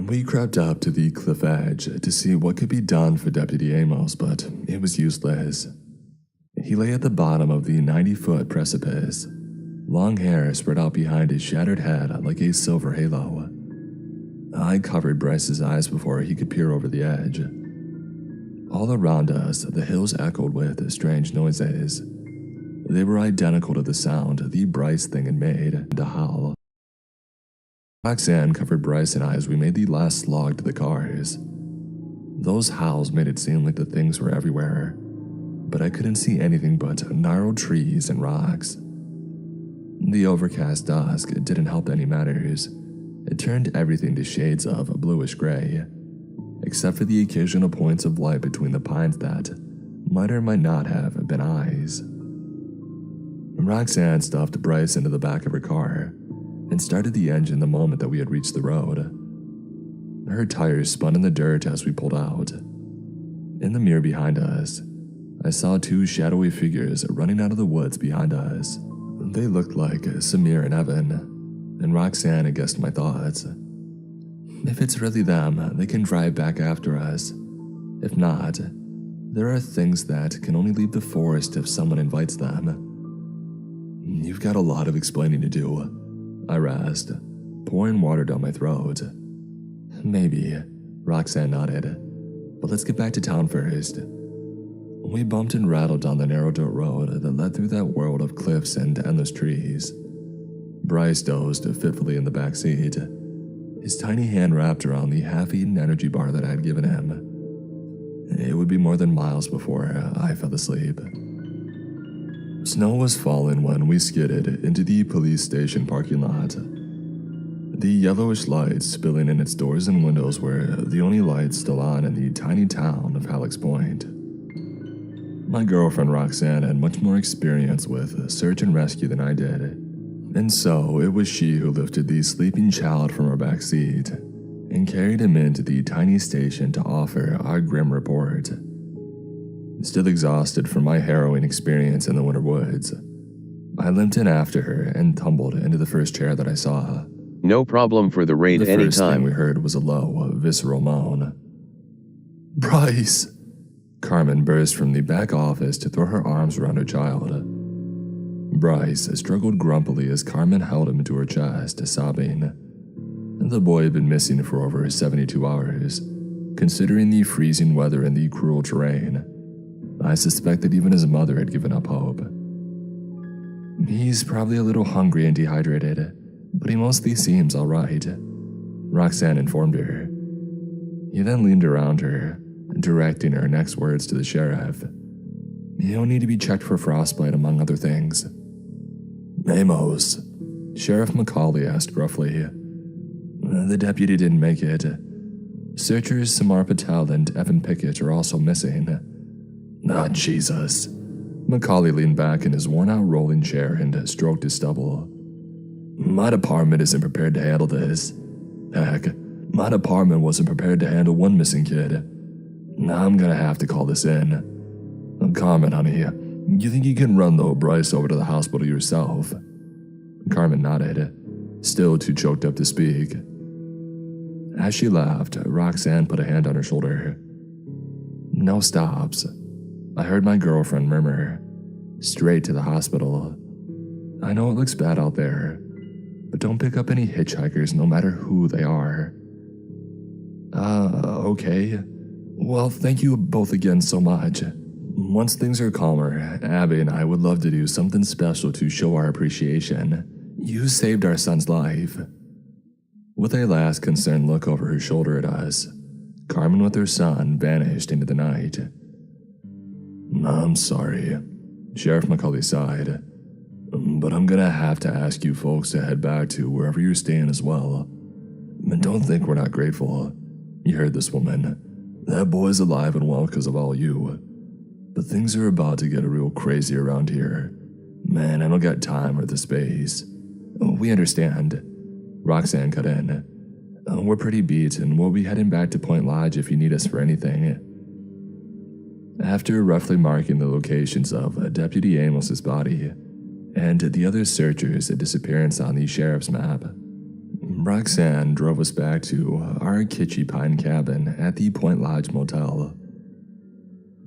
We crept up to the cliff edge to see what could be done for Deputy Amos, but it was useless. He lay at the bottom of the 90-foot precipice, long hair spread out behind his shattered head like a silver halo. I covered Bryce's eyes before he could peer over the edge. All around us, the hills echoed with strange noises. They were identical to the sound the Bryce thing had made, a howl. Roxanne covered Bryce and I as we made the last slog to the cars. Those howls made it seem like the things were everywhere, but I couldn't see anything but gnarled trees and rocks. The overcast dusk didn't help any matters. It turned everything to shades of bluish gray, except for the occasional points of light between the pines that might or might not have been eyes. Roxanne stuffed Bryce into the back of her car and started the engine the moment that we had reached the road. Her tires spun in the dirt as we pulled out. In the mirror behind us, I saw two shadowy figures running out of the woods behind us. They looked like Samir and Evan, and Roxanne had guessed my thoughts. If it's really them, they can drive back after us. If not, there are things that can only leave the forest if someone invites them. You've got a lot of explaining to do, I rasped, pouring water down my throat. Maybe, Roxanne nodded, but let's get back to town first. We bumped and rattled down the narrow dirt road that led through that world of cliffs and endless trees. Bryce dozed fitfully in the back seat, his tiny hand wrapped around the half-eaten energy bar that I had given him. It would be more than miles before I fell asleep. Snow was falling when we skidded into the police station parking lot. The yellowish lights spilling in its doors and windows were the only lights still on in the tiny town of Halleck's Point. My girlfriend Roxanne had much more experience with search and rescue than I did, and so it was she who lifted the sleeping child from our back seat and carried him into the tiny station to offer our grim report. Still exhausted from my harrowing experience in the winter woods, I limped in after her and tumbled into the first chair that I saw. No problem for the raid The first thing anytime. we heard was a low, visceral moan. "Bryce!" Carmen burst from the back office to throw her arms around her child. Bryce struggled grumpily as Carmen held him to her chest, sobbing. The boy had been missing for over 72 hours. Considering the freezing weather and the cruel terrain, I suspect that even his mother had given up hope. "He's probably a little hungry and dehydrated, but he mostly seems all right," Roxanne informed her. He then leaned around her, directing her next words to the sheriff. "He'll need to be checked for frostbite, among other things." "Amos," Sheriff McCauley asked gruffly. "The deputy didn't make it. Searchers Samar Patel and Evan Pickett are also missing." "Ah, Jesus." McCauley leaned back in his worn-out rolling chair and stroked his stubble. "My department isn't prepared to handle this. Heck, my department wasn't prepared to handle one missing kid. Now I'm gonna have to call this in. Carmen, honey, you think you can run the Bryce over to the hospital yourself?" Carmen nodded, still too choked up to speak. As she laughed, Roxanne put a hand on her shoulder. "No stops," I heard my girlfriend murmur. "Straight to the hospital. I know it looks bad out there, but don't pick up any hitchhikers no matter who they are." Okay. Well, thank you both again so much. Once things are calmer, Abby and I would love to do something special to show our appreciation. You saved our son's life." With a last concerned look over her shoulder at us, Carmen with her son vanished into the night. "I'm sorry," Sheriff McCauley sighed, "but I'm gonna have to ask you folks to head back to wherever you're staying as well. And don't think we're not grateful. You heard this woman. That boy's alive and well because of all you. But things are about to get real crazy around here. Man, I don't got time or the space." "We understand," Roxanne cut in. "We're pretty beat and we'll be heading back to Point Lodge if you need us for anything." After roughly marking the locations of Deputy Amos's body and the other searchers' disappearance on the sheriff's map, Roxanne drove us back to our kitschy pine cabin at the Point Lodge Motel.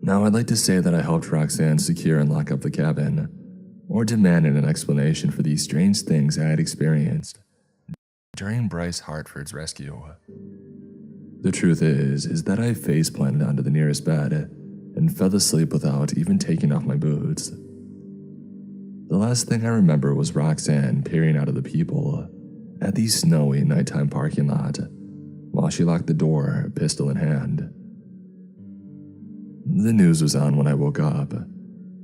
Now, I'd like to say that I helped Roxanne secure and lock up the cabin, or demanded an explanation for the strange things I had experienced during Bryce Hartford's rescue. The truth is that I face-planted onto the nearest bed and fell asleep without even taking off my boots. The last thing I remember was Roxanne peering out of the peephole at the snowy nighttime parking lot while she locked the door, pistol in hand. The news was on when I woke up.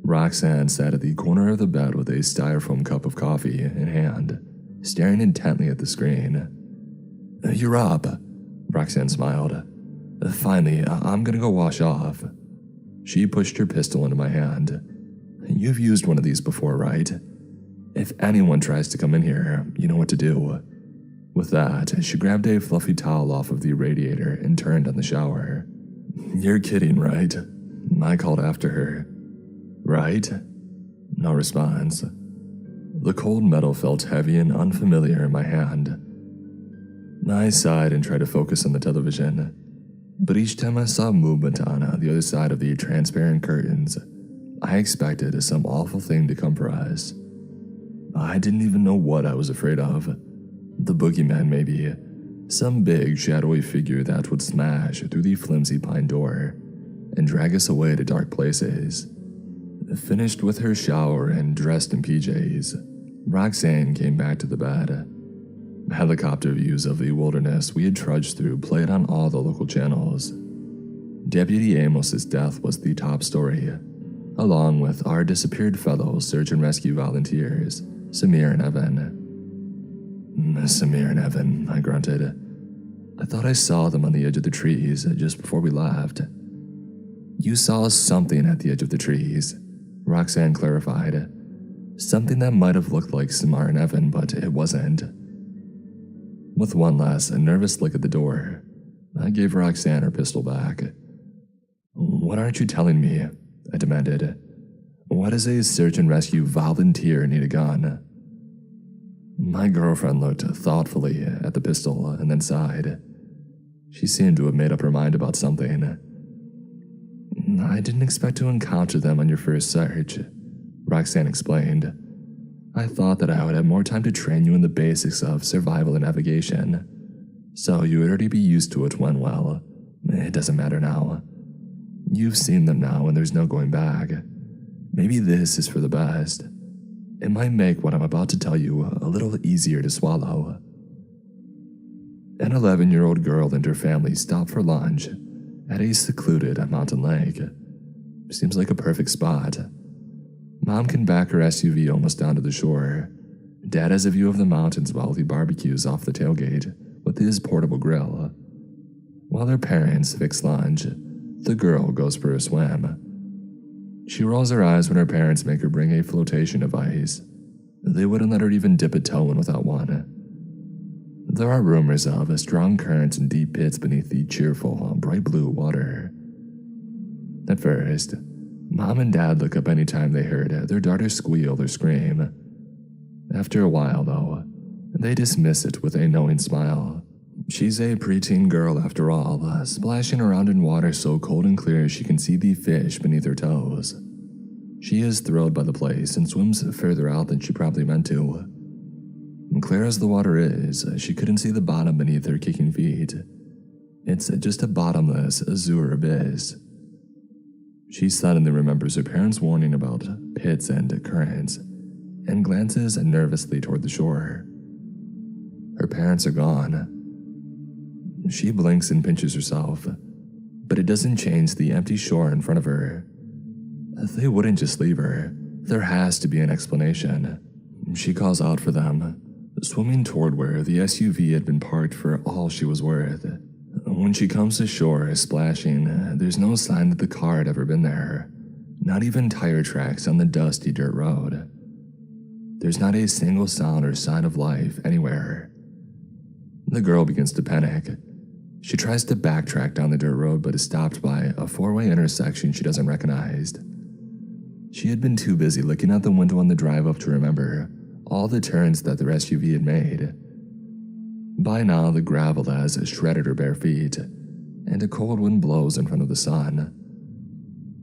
Roxanne sat at the corner of the bed with a styrofoam cup of coffee in hand, staring intently at the screen. "You're up," Roxanne smiled. "Finally, I'm gonna go wash off." She pushed her pistol into my hand. "You've used one of these before, right? If anyone tries to come in here, you know what to do." With that, she grabbed a fluffy towel off of the radiator and turned on the shower. "You're kidding, right?" I called after her. "Right?" No response. The cold metal felt heavy and unfamiliar in my hand. I sighed and tried to focus on the television, but each time I saw movement on the other side of the transparent curtains, I expected some awful thing to come for us. I didn't even know what I was afraid of. The boogeyman, maybe. Some big, shadowy figure that would smash through the flimsy pine door and drag us away to dark places. Finished with her shower and dressed in PJs, Roxanne came back to the bed. Helicopter views of the wilderness we had trudged through played on all the local channels. Deputy Amos's death was the top story, along with our disappeared fellow search and rescue volunteers, Samir and Evan. Samir and Evan, I grunted. I thought I saw them on the edge of the trees just before we left. You saw something at the edge of the trees, Roxanne clarified. Something that might have looked like Samir and Evan, but it wasn't. With one last nervous look at the door, I gave Roxanne her pistol back. What aren't you telling me? I demanded. Why does a search and rescue volunteer need a gun? My girlfriend looked thoughtfully at the pistol and then sighed. She seemed to have made up her mind about something. I didn't expect to encounter them on your first search, Roxanne explained. I thought that I would have more time to train you in the basics of survival and navigation, so you would already be used to it when, well, it doesn't matter now. You've seen them now and there's no going back. Maybe this is for the best. It might make what I'm about to tell you a little easier to swallow. An 11-year-old girl and her family stopped for lunch at a secluded mountain lake. Seems like a perfect spot. Mom can back her SUV almost down to the shore. Dad has a view of the mountains while he barbecues off the tailgate with his portable grill. While their parents fix lunch, the girl goes for a swim. She rolls her eyes when her parents make her bring a flotation device. They wouldn't let her even dip a toe in without one. There are rumors of strong currents and deep pits beneath the cheerful, bright blue water. At first, Mom and Dad look up anytime they heard their daughter squeal or scream. After a while, though, they dismiss it with a knowing smile. She's a preteen girl after all, splashing around in water so cold and clear she can see the fish beneath her toes. She is thrilled by the place and swims further out than she probably meant to. Clear as the water is, she couldn't see the bottom beneath her kicking feet. It's just a bottomless, azure abyss. She suddenly remembers her parents' warning about pits and currents, and glances nervously toward the shore. Her parents are gone. She blinks and pinches herself, but it doesn't change the empty shore in front of her. They wouldn't just leave her. There has to be an explanation. She calls out for them, swimming toward where the SUV had been parked for all she was worth. When she comes to shore, splashing, there's no sign that the car had ever been there. Not even tire tracks on the dusty dirt road. There's not a single sound or sign of life anywhere. The girl begins to panic. She tries to backtrack down the dirt road but is stopped by a four-way intersection she doesn't recognize. She had been too busy looking out the window on the drive up to remember all the turns that their SUV had made. By now, the gravel has shredded her bare feet, and a cold wind blows in front of the sun.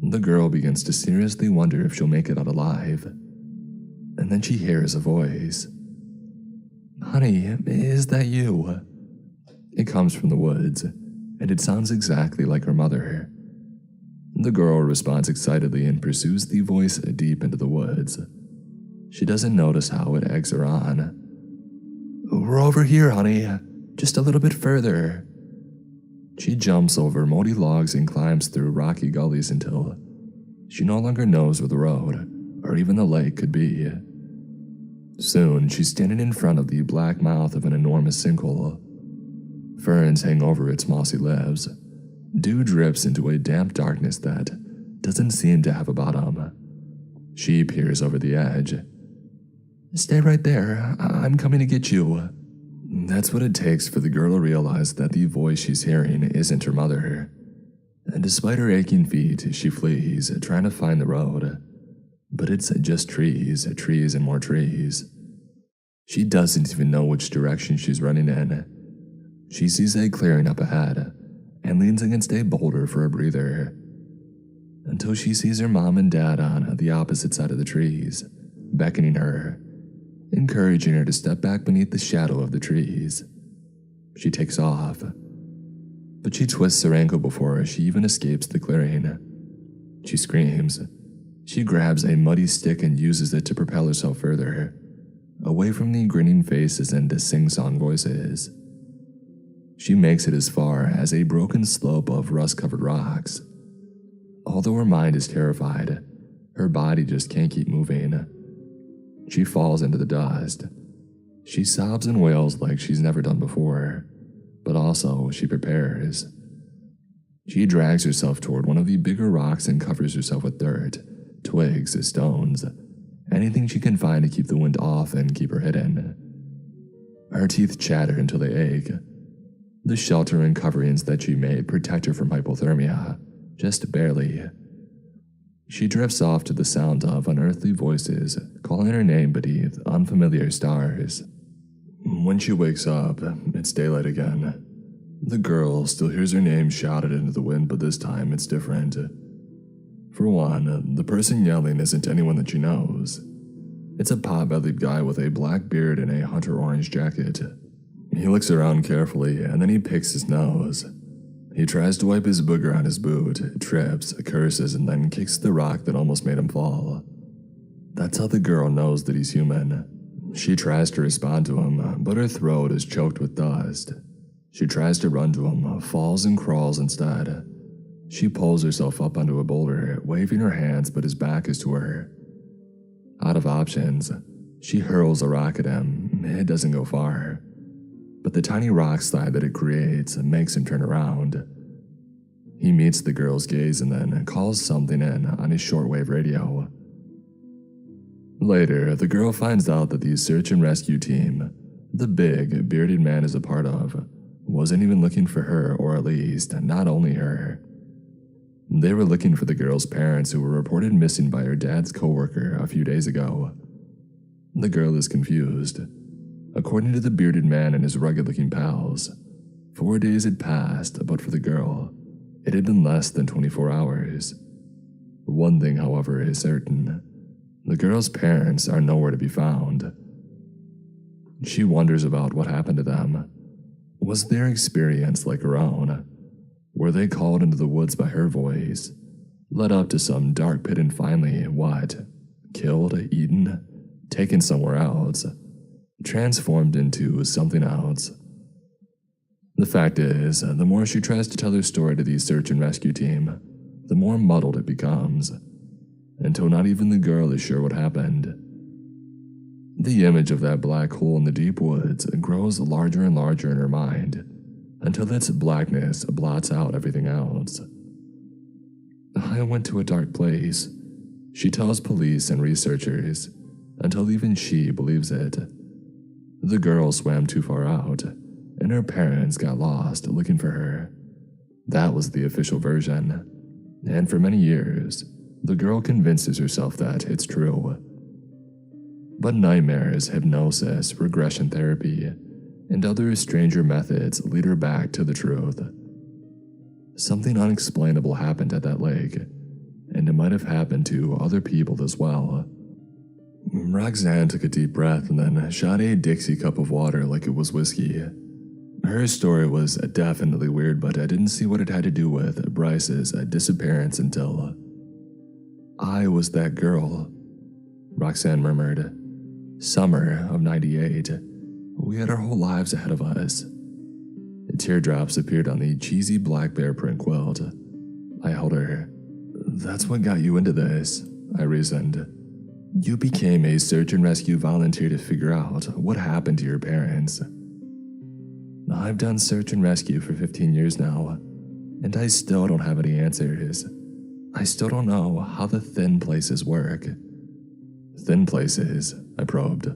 The girl begins to seriously wonder if she'll make it out alive. And then she hears a voice. "Honey, is that you?" It comes from the woods, and it sounds exactly like her mother. The girl responds excitedly and pursues the voice deep into the woods. She doesn't notice how it eggs her on. "We're over here, honey. Just a little bit further." She jumps over moldy logs and climbs through rocky gullies until she no longer knows where the road, or even the lake, could be. Soon, she's standing in front of the black mouth of an enormous sinkhole. Ferns hang over its mossy leaves. Dew drips into a damp darkness that doesn't seem to have a bottom. She peers over the edge. "Stay right there. I'm coming to get you." That's what it takes for the girl to realize that the voice she's hearing isn't her mother. And despite her aching feet, she flees, trying to find the road. But it's just trees and more trees. She doesn't even know which direction she's running in. She sees a clearing up ahead and leans against a boulder for a breather, until she sees her mom and dad on the opposite side of the trees, beckoning her, encouraging her to step back beneath the shadow of the trees. She takes off, but she twists her ankle before she even escapes the clearing. She screams. She grabs a muddy stick and uses it to propel herself further. away from the grinning faces and sing-song voices. She makes it as far as a broken slope of rust-covered rocks. Although her mind is terrified, her body just can't keep moving. She falls into the dust. She sobs and wails like she's never done before, but also she prepares. She drags herself toward one of the bigger rocks and covers herself with dirt, twigs, stones, anything she can find to keep the wind off and keep her hidden. Her teeth chatter until they ache. The shelter and coverings that she made protect her from hypothermia, just barely. She drifts off to the sound of unearthly voices calling her name beneath unfamiliar stars. When she wakes up, it's daylight again. The girl still hears her name shouted into the wind, but this time it's different. For one, the person yelling isn't anyone that she knows. It's a pot-bellied guy with a black beard and a hunter orange jacket. He looks around carefully, and then he picks his nose. He tries to wipe his booger on his boot, trips, curses, and then kicks the rock that almost made him fall. That's how the girl knows that he's human. She tries to respond to him, but her throat is choked with dust. She tries to run to him, falls and crawls instead. She pulls herself up onto a boulder, waving her hands, but his back is to her. Out of options, she hurls a rock at him. It doesn't go far, but the tiny rock slide that it creates makes him turn around. He meets the girl's gaze and then calls something in on his shortwave radio. Later, the girl finds out that the search and rescue team, the big, bearded man is a part of, wasn't even looking for her, or at least, not only her. They were looking for the girl's parents who were reported missing by her dad's coworker a few days ago. The girl is confused. According to the bearded man and his rugged-looking pals, 4 days had passed, but for the girl, it had been less than 24 hours. One thing, however, is certain. The girl's parents are nowhere to be found. She wonders about what happened to them. Was their experience like her own? Were they called into the woods by her voice, led up to some dark pit and finally, what? Killed, eaten, taken somewhere else, transformed into something else? The fact is, the more she tries to tell her story to the search and rescue team, the more muddled it becomes, until not even the girl is sure what happened. The image of that black hole in the deep woods grows larger and larger in her mind, until its blackness blots out everything else. I went to a dark place, she tells police and researchers, until even she believes it. The girl swam too far out, and her parents got lost looking for her. That was the official version, and for many years, the girl convinces herself that it's true. But nightmares, hypnosis, regression therapy, and other stranger methods lead her back to the truth. Something unexplainable happened at that lake, and it might have happened to other people as well. Roxanne took a deep breath and then shot a Dixie cup of water like it was whiskey. Her story was definitely weird, but I didn't see what it had to do with Bryce's disappearance until... I was that girl, Roxanne murmured. Summer of '98. We had our whole lives ahead of us. Teardrops appeared on the cheesy black bear print quilt. I held her. That's what got you into this, I reasoned. You became a search and rescue volunteer to figure out what happened to your parents. I've done search and rescue for 15 years now, and I still don't have any answers. I still don't know how the thin places work. Thin places, I probed.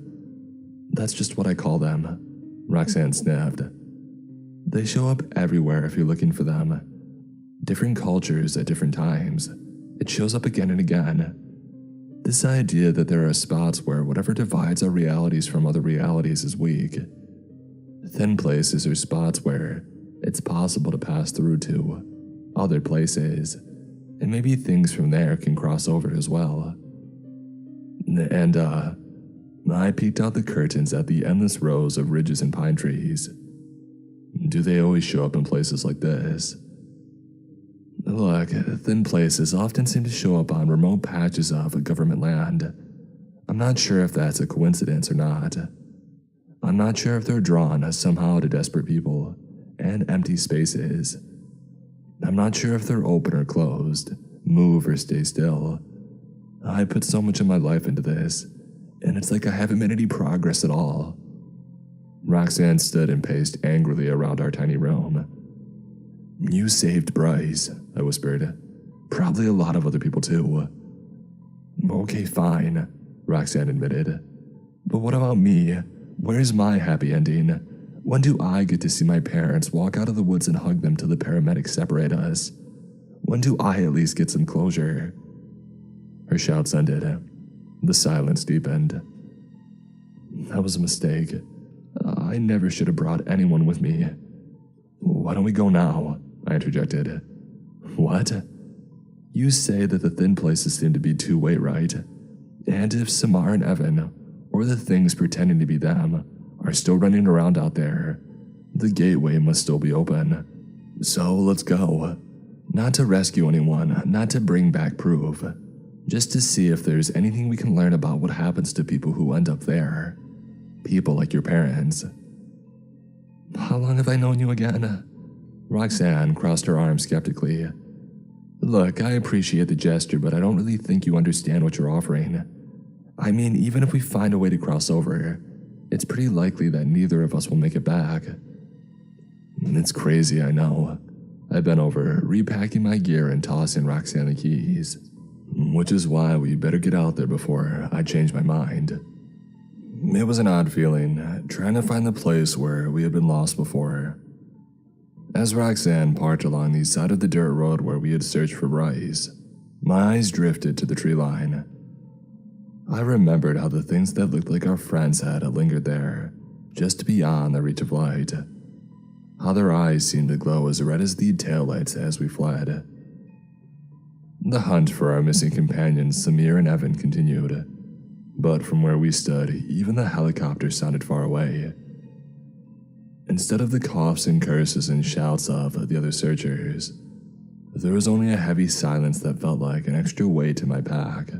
That's just what I call them, Roxanne sniffed. They show up everywhere if you're looking for them. Different cultures at different times. It shows up again and again. This idea that there are spots where whatever divides our realities from other realities is weak. Thin places are spots where it's possible to pass through to other places, and maybe things from there can cross over as well. And, I peeked out the curtains at the endless rows of ridges and pine trees. Do they always show up in places like this? Look, thin places often seem to show up on remote patches of government land, I'm not sure if that's a coincidence or not. I'm not sure if they're drawn somehow to desperate people and empty spaces. I'm not sure if they're open or closed, move or stay still. I put so much of my life into this, and it's like I haven't made any progress at all. Roxanne stood and paced angrily around our tiny room. You saved Bryce, I whispered. Probably a lot of other people too. Okay, fine, Roxanne admitted. But what about me? Where's my happy ending? When do I get to see my parents walk out of the woods and hug them till the paramedics separate us? When do I at least get some closure? Her shouts ended. The silence deepened. That was a mistake. I never should have brought anyone with me. Why don't we go now? I interjected. What? You say that the thin places seem to be two-way, right? And if Samar and Evan, or the things pretending to be them, are still running around out there, the gateway must still be open. So let's go. Not to rescue anyone, not to bring back proof. Just to see if there's anything we can learn about what happens to people who end up there. People like your parents. How long have I known you again? Roxanne crossed her arms skeptically. Look, I appreciate the gesture, but I don't really think you understand what you're offering. I mean, even if we find a way to cross over, it's pretty likely that neither of us will make it back. It's crazy, I know. I've been over repacking my gear and tossing Roxanne the keys. Which is why we better get out there before I change my mind. It was an odd feeling, trying to find the place where we had been lost before. As Roxanne parked along the side of the dirt road where we had searched for Bryce, my eyes drifted to the tree line. I remembered how the things that looked like our friends had lingered there, just beyond the reach of light. How their eyes seemed to glow as red as the taillights as we fled. The hunt for our missing companions, Samir and Evan, continued, but from where we stood, even the helicopter sounded far away. Instead of the coughs and curses and shouts of the other searchers, there was only a heavy silence that felt like an extra weight to my pack.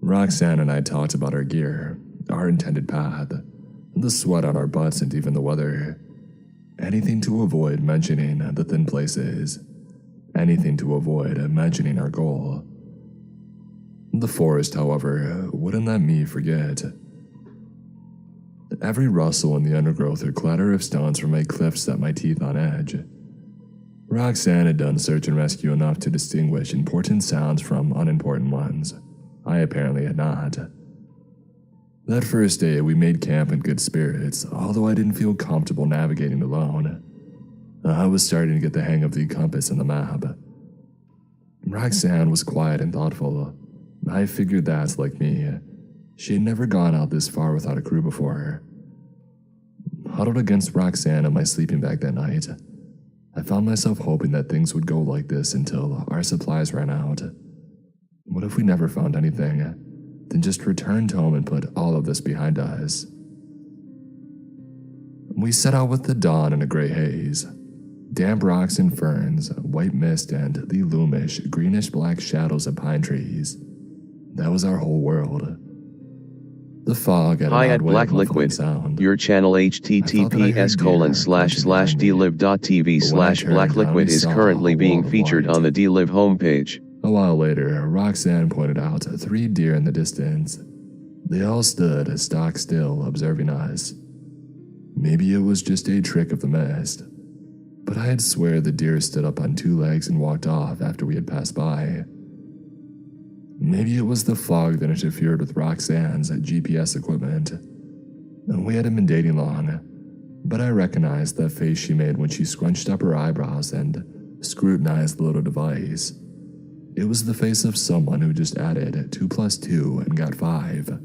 Roxanne and I talked about our gear, our intended path, the sweat on our butts, and even the weather. Anything to avoid mentioning the thin places. Anything to avoid mentioning our goal. The forest, however, wouldn't let me forget. Every rustle in the undergrowth or clatter of stones from a cliff set my teeth on edge. Roxanne had done search and rescue enough to distinguish important sounds from unimportant ones. I apparently had not. That first day, we made camp in good spirits, although I didn't feel comfortable navigating alone. I was starting to get the hang of the compass and the map. Roxanne was quiet and thoughtful. I figured that's like me. She had never gone out this far without a crew before. Huddled against Roxanne in my sleeping bag that night, I found myself hoping that things would go like this until our supplies ran out. What if we never found anything, then just returned home and put all of this behind us? We set out with the dawn in a gray haze. Damp rocks and ferns, white mist, and the loomish, greenish-black shadows of pine trees. That was our whole world. The fog had Hi an at odd way Black of muffling Liquid, sound. your channel https://dlive.tv/blackliquid is currently being featured on the dlive homepage. A while later, Roxanne pointed out 3 deer in the distance. They all stood stock still, observing us. Maybe it was just a trick of the mist, but I'd swear the deer stood up on 2 legs and walked off after we had passed by. Maybe it was the fog that interfered with Roxanne's GPS equipment. We hadn't been dating long, but I recognized that face she made when she scrunched up her eyebrows and scrutinized the little device. It was the face of someone who just added 2 + 2 and got 5.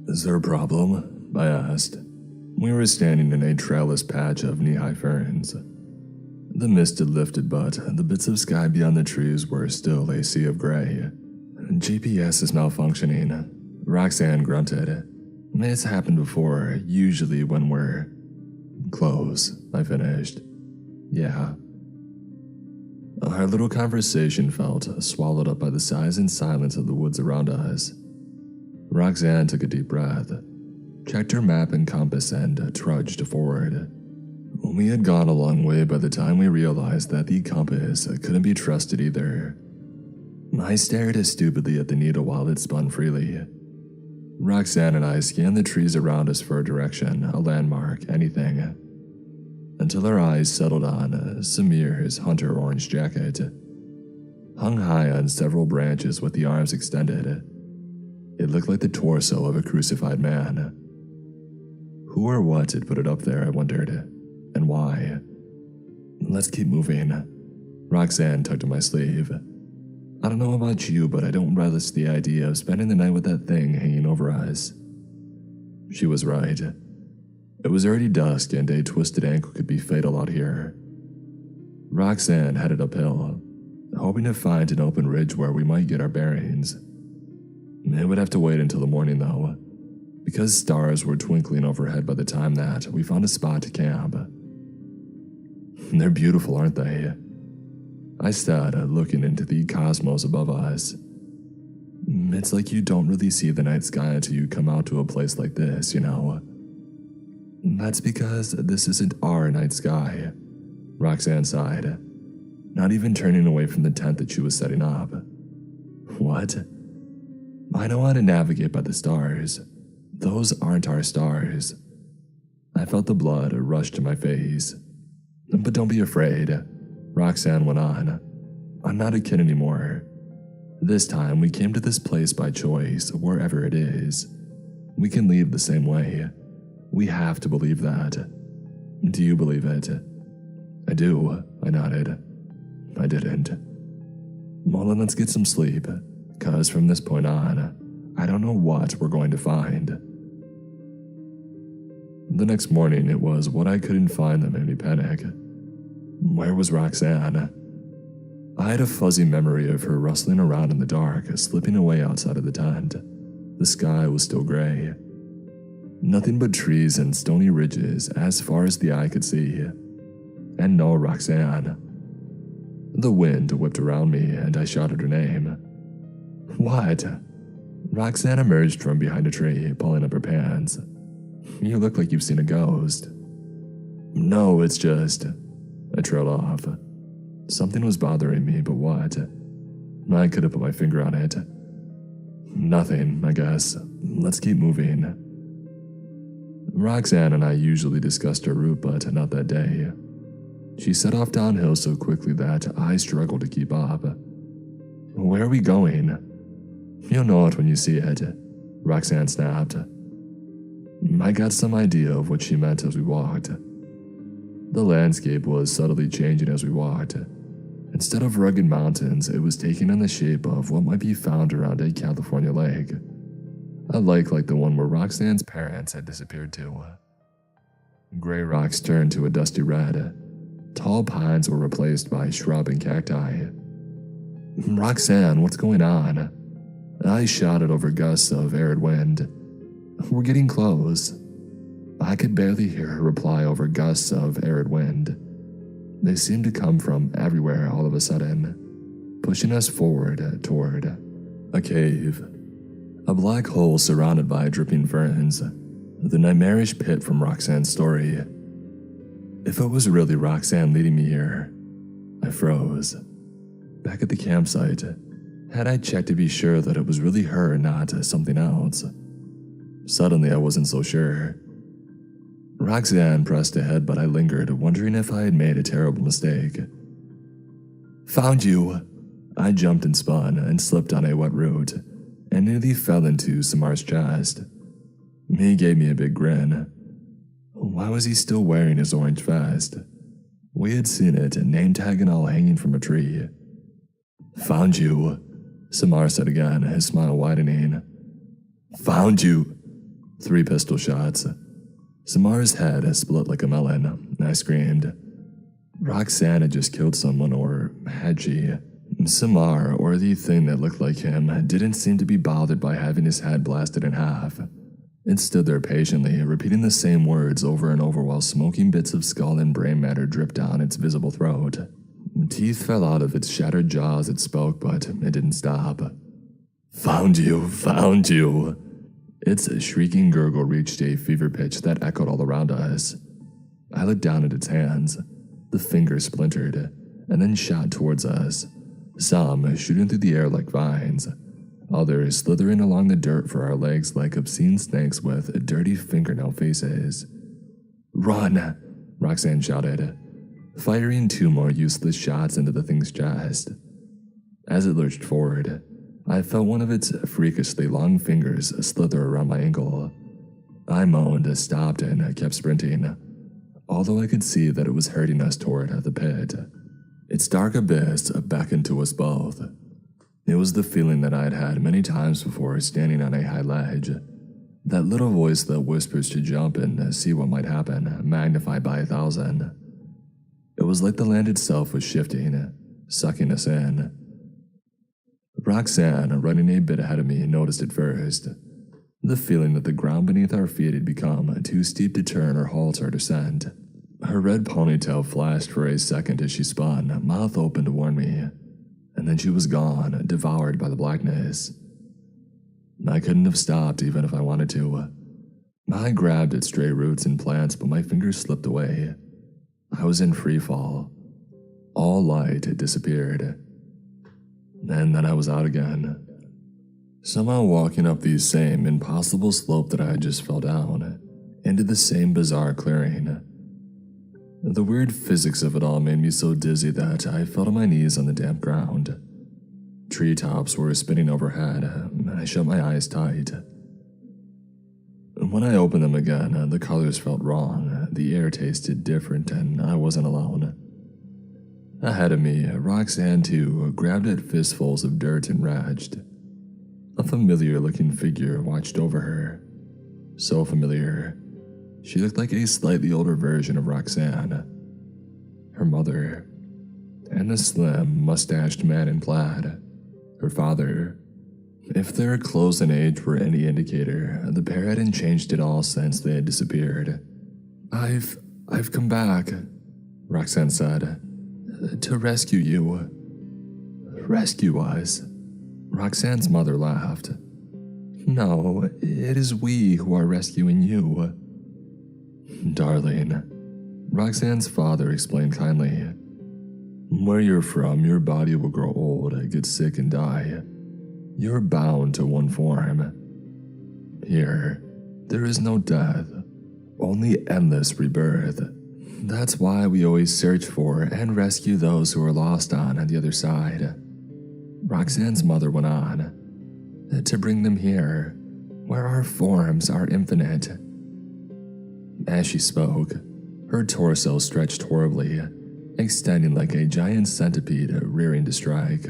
Is there a problem? I asked. We were standing in a trailless patch of knee-high ferns. The mist had lifted, but the bits of sky beyond the trees were still a sea of gray. GPS is malfunctioning, Roxanne grunted. It's happened before, usually when we're close, I finished. Yeah. Our little conversation felt swallowed up by the size and silence of the woods around us. Roxanne took a deep breath, checked her map and compass, and trudged forward. We had gone a long way by the time we realized that the compass couldn't be trusted either. I stared stupidly at the needle while it spun freely. Roxanne and I scanned the trees around us for a direction, a landmark, anything, until our eyes settled on Samir's hunter orange jacket. Hung high on several branches with the arms extended, it looked like the torso of a crucified man. Who or what had put it up there, I wondered, and why? Let's keep moving. Roxanne tugged at my sleeve. I don't know about you, but I don't relish the idea of spending the night with that thing hanging over us. She was right. It was already dusk, and a twisted ankle could be fatal out here. Roxanne headed uphill, hoping to find an open ridge where we might get our bearings. It would have to wait until the morning, though, because stars were twinkling overhead by the time that we found a spot to camp. They're beautiful, aren't they? I said, looking into the cosmos above us. It's like you don't really see the night sky until you come out to a place like this, you know. That's because this isn't our night sky, Roxanne sighed, not even turning away from the tent that she was setting up. What? I know how to navigate by the stars. Those aren't our stars. I felt the blood rush to my face. But don't be afraid, Roxanne went on. I'm not a kid anymore. This time we came to this place by choice, wherever it is. We can leave the same way. We have to believe that. Do you believe it? I do, I nodded. I didn't. Well, then let's get some sleep, cause from this point on, I don't know what we're going to find. The next morning, it was what I couldn't find that made me panic. Where was Roxanne? I had a fuzzy memory of her rustling around in the dark, slipping away outside of the tent. The sky was still gray. Nothing but trees and stony ridges as far as the eye could see. And no Roxanne. The wind whipped around me and I shouted her name. What? Roxanne emerged from behind a tree, pulling up her pants. You look like you've seen a ghost. No, it's just... I trailed off. Something was bothering me, but what? I could have put my finger on it. Nothing, I guess. Let's keep moving. Roxanne and I usually discussed our route, but not that day. She set off downhill so quickly that I struggled to keep up. Where are we going? You'll know it when you see it, Roxanne snapped. I got some idea of what she meant as we walked. The landscape was subtly changing as we walked. Instead of rugged mountains, it was taking on the shape of what might be found around a California lake. A lake like the one where Roxanne's parents had disappeared to. Gray rocks turned to a dusty red. Tall pines were replaced by shrub and cacti. Roxanne, what's going on? I shouted over gusts of arid wind. We're getting close. I could barely hear her reply over gusts of arid wind. They seemed to come from everywhere all of a sudden, pushing us forward toward a cave. A black hole surrounded by dripping ferns, the nightmarish pit from Roxanne's story. If it was really Roxanne leading me here, I froze. Back at the campsite, had I checked to be sure that it was really her and not something else? Suddenly I wasn't so sure. Roxanne pressed ahead, but I lingered, wondering if I had made a terrible mistake. Found you! I jumped and spun and slipped on a wet root, and nearly fell into Samar's chest. He gave me a big grin. Why was he still wearing his orange vest? We had seen it, name tag and all hanging from a tree. Found you, Samar said again, his smile widening. Found you! 3 pistol shots. Samar's head split like a melon. I screamed. Roxanne had just killed someone, or had she? Samar, or the thing that looked like him, didn't seem to be bothered by having his head blasted in half. It stood there patiently, repeating the same words over and over while smoking bits of skull and brain matter dripped down its visible throat. Teeth fell out of its shattered jaws it spoke, but it didn't stop. Found you, Its shrieking gurgle reached a fever pitch that echoed all around us. I looked down at its hands. The fingers splintered, and then shot towards us, some shooting through the air like vines, others slithering along the dirt for our legs like obscene snakes with dirty fingernail faces. "Run!" Roxanne shouted, firing 2 more useless shots into the thing's chest. As it lurched forward, I felt one of its freakishly long fingers slither around my ankle. I moaned, stopped, and kept sprinting, although I could see that it was hurting us toward the pit. Its dark abyss beckoned to us both. It was the feeling that I had had many times before standing on a high ledge. That little voice that whispers to jump and see what might happen, magnified by 1,000. It was like the land itself was shifting, sucking us in. Roxanne, running a bit ahead of me, noticed it first. The feeling that the ground beneath our feet had become too steep to turn or halt our descent. Her red ponytail flashed for a second as she spun, mouth open to warn me, and then she was gone, devoured by the blackness. I couldn't have stopped even if I wanted to. I grabbed at stray roots and plants, but my fingers slipped away. I was in free fall. All light had disappeared. And then I was out again. Somehow walking up the same impossible slope that I had just fell down, into the same bizarre clearing. The weird physics of it all made me so dizzy that I fell to my knees on the damp ground. Treetops were spinning overhead. I shut my eyes tight. When I opened them again, the colors felt wrong, the air tasted different, and I wasn't alone. Ahead of me, Roxanne too grabbed at fistfuls of dirt and raged. A familiar-looking figure watched over her. So familiar. She looked like a slightly older version of Roxanne. Her mother. And the slim, mustached man in plaid. Her father. If their clothes and age were any indicator, the pair hadn't changed at all since they had disappeared. I've come back," Roxanne said, "to rescue you." "Rescue us?" Roxanne's mother laughed. "No, it is we who are rescuing you." "Darling," Roxanne's father explained kindly, "where you're from, your body will grow old, get sick, and die. You're bound to one form. Here, there is no death, only endless rebirth. That's why we always search for and rescue those who are lost on the other side." Roxanne's mother went on, "to bring them here, where our forms are infinite." As she spoke, her torso stretched horribly, extending like a giant centipede rearing to strike.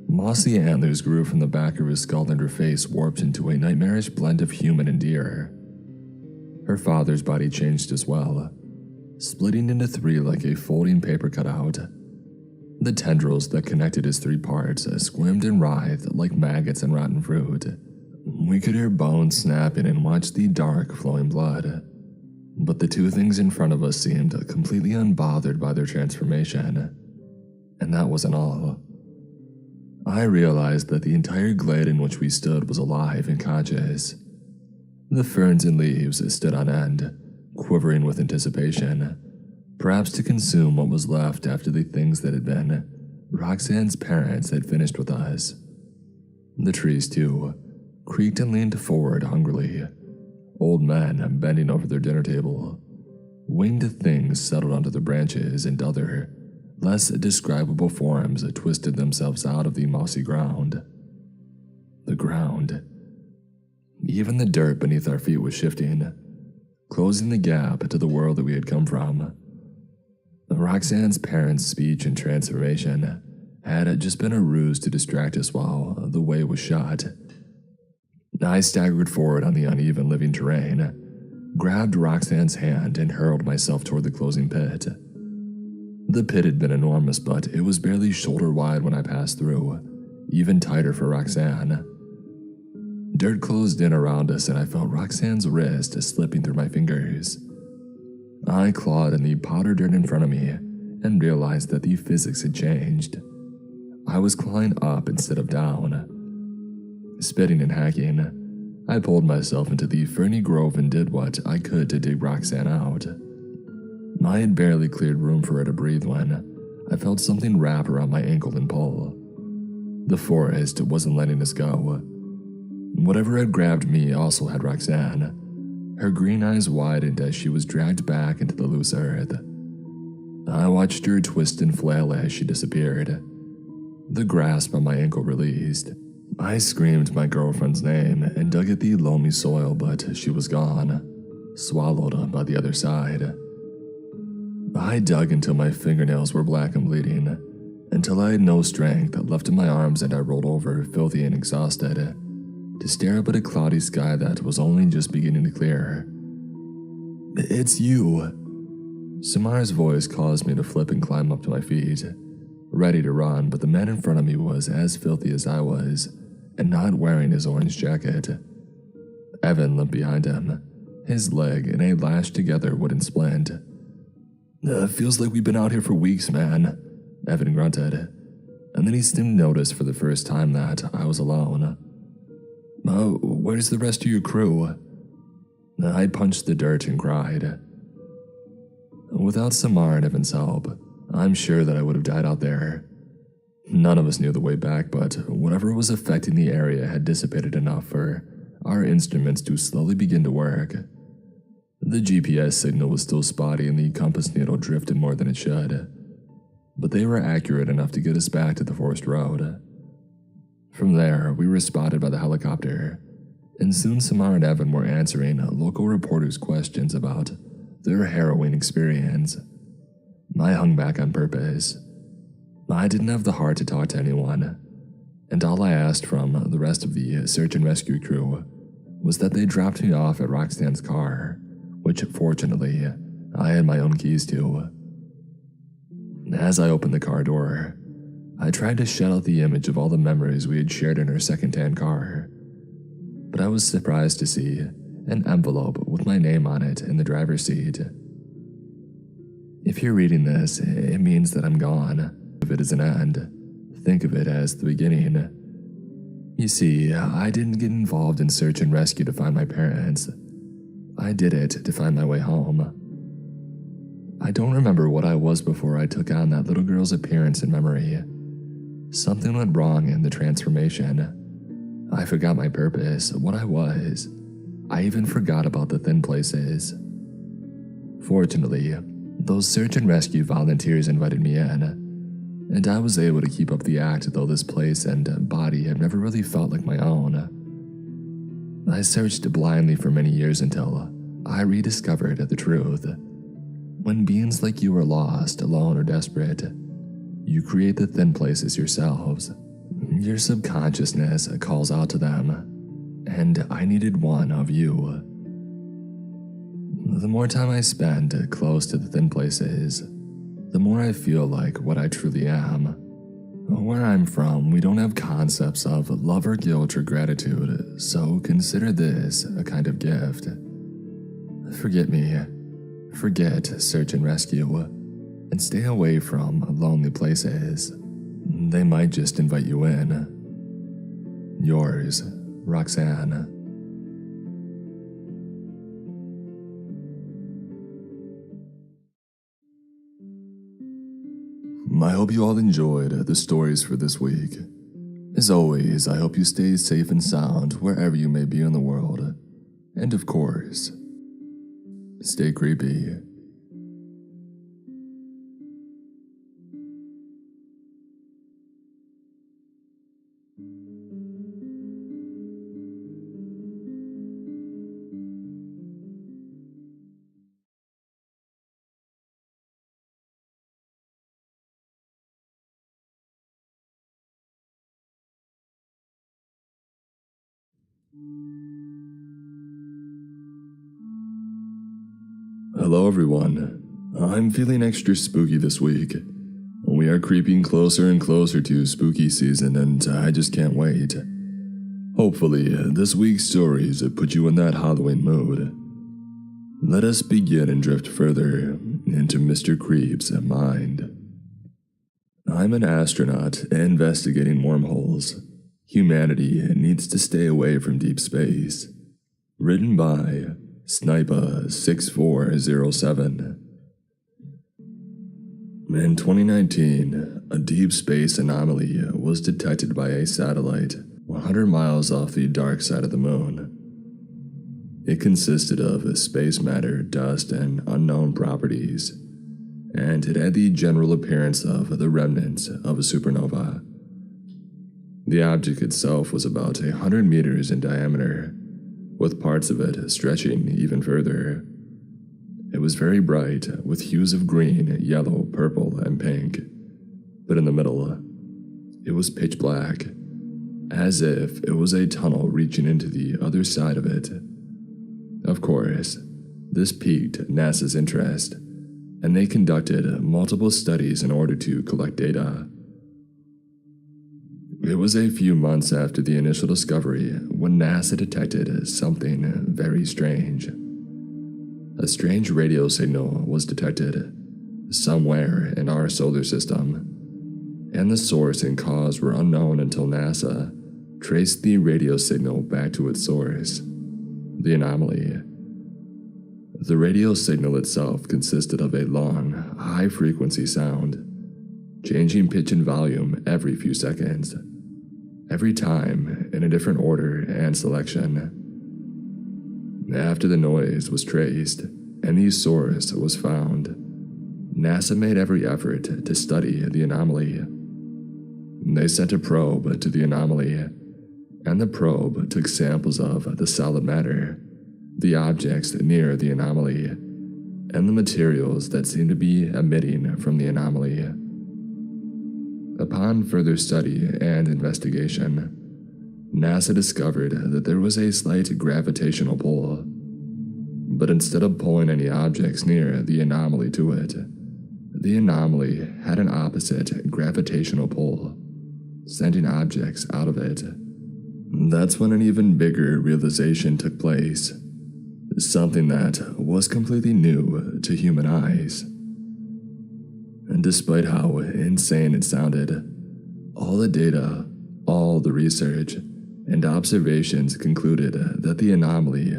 Mossy antlers grew from the back of her skull, and her face warped into a nightmarish blend of human and deer. Her father's body changed as well, splitting into 3 like a folding paper cutout. The tendrils that connected his 3 parts squirmed and writhed like maggots and rotten fruit. We could hear bones snapping and watch the dark, flowing blood. But the 2 things in front of us seemed completely unbothered by their transformation. And that wasn't all. I realized that the entire glade in which we stood was alive and conscious. The ferns and leaves stood on end, quivering with anticipation, perhaps to consume what was left after the things that had been Roxanne's parents had finished with us. The trees, too, creaked and leaned forward hungrily, old men bending over their dinner table. Winged things settled onto the branches, and other, less describable forms twisted themselves out of the mossy ground. The ground. Even the dirt beneath our feet was shifting, closing the gap to the world that we had come from. Roxanne's parents' speech and transformation had just been a ruse to distract us while the way was shut. I staggered forward on the uneven living terrain, grabbed Roxanne's hand, and hurled myself toward the closing pit. The pit had been enormous, but it was barely shoulder wide when I passed through, even tighter for Roxanne. Dirt closed in around us, and I felt Roxanne's wrist slipping through my fingers. I clawed in the powdered dirt in front of me and realized that the physics had changed. I was clawing up instead of down. Spitting and hacking, I pulled myself into the ferny grove and did what I could to dig Roxanne out. I had barely cleared room for her to breathe when I felt something wrap around my ankle and pull. The forest wasn't letting us go. Whatever had grabbed me also had Roxanne. Her green eyes widened as she was dragged back into the loose earth. I watched her twist and flail as she disappeared. The grasp on my ankle released. I screamed my girlfriend's name and dug at the loamy soil, but she was gone, swallowed by the other side. I dug until my fingernails were black and bleeding, until I had no strength left in my arms, and I rolled over, filthy and exhausted, to stare up at a cloudy sky that was only just beginning to clear. "It's you." Samar's voice caused me to flip and climb up to my feet, ready to run, but the man in front of me was as filthy as I was, and not wearing his orange jacket. Evan limped behind him, his leg in a lashed-together wooden splint. "Feels like we've been out here for weeks, man," Evan grunted, and then he seemed to notice for the first time that I was alone. "Where's the rest of your crew?" I punched the dirt and cried. Without Samar and Evan's help, I'm sure that I would have died out there. None of us knew the way back, but whatever was affecting the area had dissipated enough for our instruments to slowly begin to work. The GPS signal was still spotty and the compass needle drifted more than it should, but they were accurate enough to get us back to the forest road. From there, we were spotted by the helicopter, and soon Samar and Evan were answering local reporters' questions about their harrowing experience. I hung back on purpose. I didn't have the heart to talk to anyone, and all I asked from the rest of the search and rescue crew was that they dropped me off at Roxanne's car, which fortunately I had my own keys to. As I opened the car door, I tried to shut out the image of all the memories we had shared in her second-hand car, but I was surprised to see an envelope with my name on it in the driver's seat. If you're reading this, it means that I'm gone. If it is an end, think of it as the beginning. You see, I didn't get involved in search and rescue to find my parents. I did it to find my way home. I don't remember what I was before I took on that little girl's appearance in memory. Something went wrong in the transformation. I forgot my purpose, what I was. I even forgot about the thin places. Fortunately, those search and rescue volunteers invited me in, and I was able to keep up the act, though this place and body have never really felt like my own. I searched blindly for many years until I rediscovered the truth. When beings like you are lost, alone, or desperate, you create the thin places yourselves. Your subconsciousness calls out to them, and I needed one of you. The more time I spend close to the thin places, the more I feel like what I truly am. Where I'm from, we don't have concepts of love or guilt or gratitude, so consider this a kind of gift. Forget me, forget search and rescue, and stay away from lonely places. They might just invite you in. Yours, Roxanne. I hope you all enjoyed the stories for this week. As always, I hope you stay safe and sound wherever you may be in the world. And of course, stay creepy. Hello everyone, I'm feeling extra spooky this week. We are creeping closer and closer to spooky season, and I just can't wait. Hopefully, this week's stories put you in that Halloween mood. Let us begin and drift further into Mr. Creep's mind. I'm an astronaut investigating wormholes. Humanity Needs to Stay Away from Deep Space. Written by Snipa6407. In 2019, a deep space anomaly was detected by a satellite 100 miles off the dark side of the moon. It consisted of space matter, dust, and unknown properties, and it had the general appearance of the remnants of a supernova. The object itself was about 100 meters in diameter, with parts of it stretching even further. It was very bright, with hues of green, yellow, purple, and pink. But in the middle, it was pitch black, as if it was a tunnel reaching into the other side of it. Of course, this piqued NASA's interest, and they conducted multiple studies in order to collect data. It was a few months after the initial discovery when NASA detected something very strange. A strange radio signal was detected somewhere in our solar system, and the source and cause were unknown until NASA traced the radio signal back to its source, the anomaly. The radio signal itself consisted of a long, high-frequency sound, changing pitch and volume every few seconds, every time in a different order and selection. After the noise was traced and the source was found, NASA made every effort to study the anomaly. They sent a probe to the anomaly, and the probe took samples of the solid matter, the objects near the anomaly, and the materials that seemed to be emitting from the anomaly. Upon further study and investigation, NASA discovered that there was a slight gravitational pull, but instead of pulling any objects near the anomaly to it, the anomaly had an opposite gravitational pull, sending objects out of it. That's when an even bigger realization took place, something that was completely new to human eyes. And despite how insane it sounded, all the data, all the research, and observations concluded that the anomaly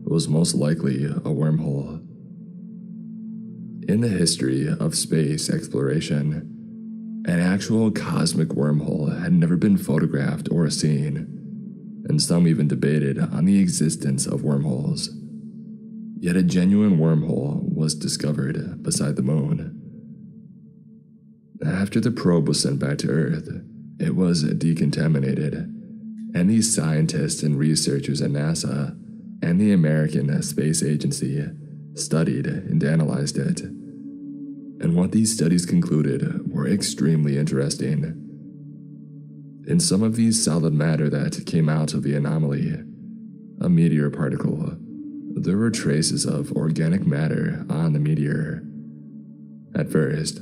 was most likely a wormhole. In the history of space exploration, an actual cosmic wormhole had never been photographed or seen, and some even debated on the existence of wormholes. Yet a genuine wormhole was discovered beside the moon. After the probe was sent back to Earth, it was decontaminated, and these scientists and researchers at NASA and the American Space Agency studied and analyzed it. And what these studies concluded were extremely interesting. In some of these solid matter that came out of the anomaly, a meteor particle, there were traces of organic matter on the meteor. At first,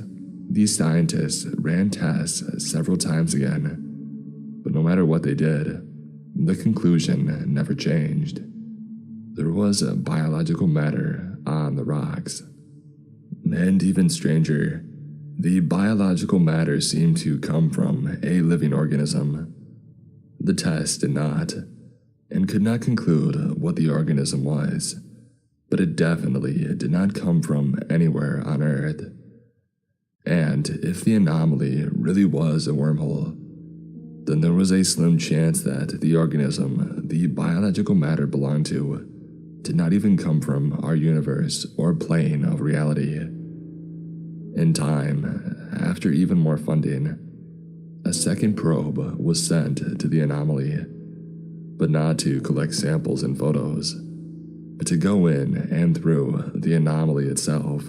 these scientists ran tests several times again, but no matter what they did, the conclusion never changed. There was biological matter on the rocks. And even stranger, the biological matter seemed to come from a living organism. The test did not, and could not conclude what the organism was, but it definitely did not come from anywhere on Earth. And if the anomaly really was a wormhole, then there was a slim chance that the organism the biological matter belonged to did not even come from our universe or plane of reality. In time, after even more funding, a second probe was sent to the anomaly, but not to collect samples and photos, but to go in and through the anomaly itself.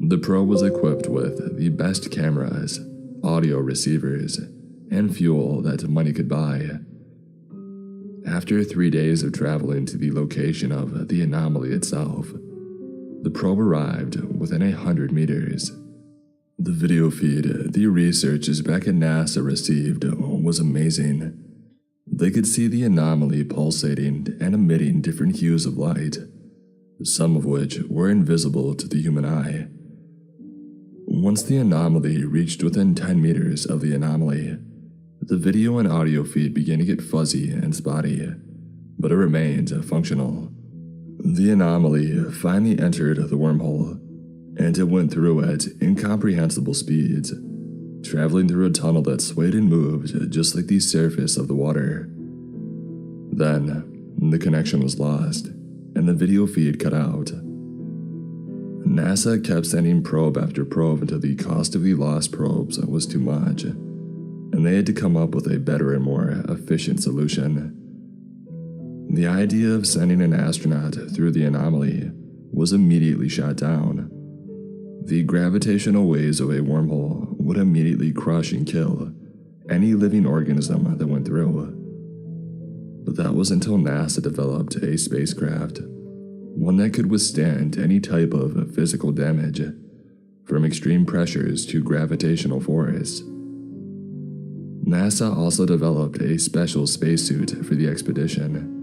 The probe was equipped with the best cameras, audio receivers, and fuel that money could buy. After 3 days of traveling to the location of the anomaly itself, the probe arrived within 100 meters. The video feed the researchers back at NASA received was amazing. They could see the anomaly pulsating and emitting different hues of light, some of which were invisible to the human eye. Once the anomaly reached within 10 meters of the anomaly, the video and audio feed began to get fuzzy and spotty, but it remained functional. The anomaly finally entered the wormhole, and it went through at incomprehensible speeds, traveling through a tunnel that swayed and moved just like the surface of the water. Then, the connection was lost, and the video feed cut out. NASA kept sending probe after probe until the cost of the lost probes was too much, and they had to come up with a better and more efficient solution. The idea of sending an astronaut through the anomaly was immediately shot down. The gravitational waves of a wormhole would immediately crush and kill any living organism that went through. But that was until NASA developed a spacecraft, one that could withstand any type of physical damage, from extreme pressures to gravitational force. NASA also developed a special spacesuit for the expedition.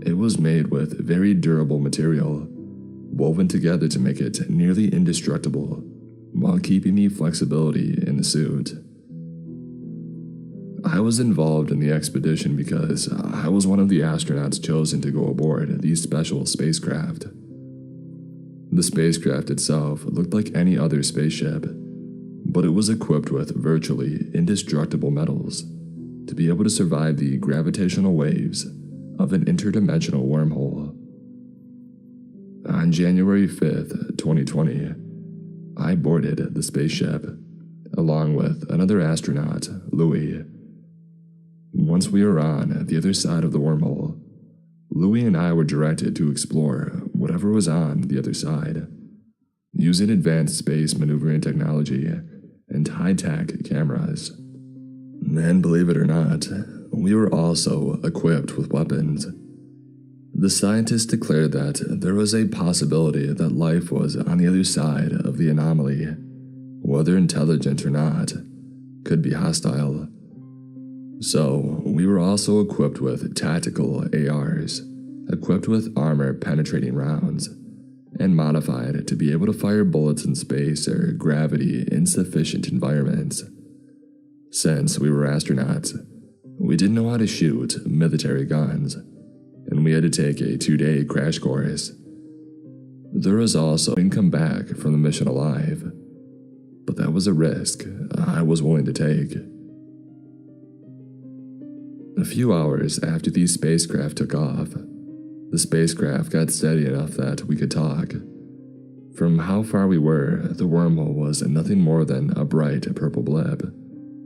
It was made with very durable material, woven together to make it nearly indestructible, while keeping the flexibility in the suit. I was involved in the expedition because I was one of the astronauts chosen to go aboard the special spacecraft. The spacecraft itself looked like any other spaceship, but it was equipped with virtually indestructible metals to be able to survive the gravitational waves of an interdimensional wormhole. On January 5th, 2020, I boarded the spaceship, along with another astronaut, Louis. Once we were on the other side of the wormhole, Louis and I were directed to explore whatever was on the other side, using advanced space maneuvering technology and high-tech cameras. And believe it or not, we were also equipped with weapons. The scientists declared that there was a possibility that life was on the other side of the anomaly, whether intelligent or not, could be hostile. So, we were also equipped with tactical ARs, equipped with armor-penetrating rounds, and modified to be able to fire bullets in space or gravity-insufficient environments. Since we were astronauts, we didn't know how to shoot military guns, and we had to take a 2-day crash course. There was also come back from the mission alive, but that was a risk I was willing to take. A few hours after the spacecraft took off, the spacecraft got steady enough that we could talk. From how far we were, the wormhole was nothing more than a bright purple blip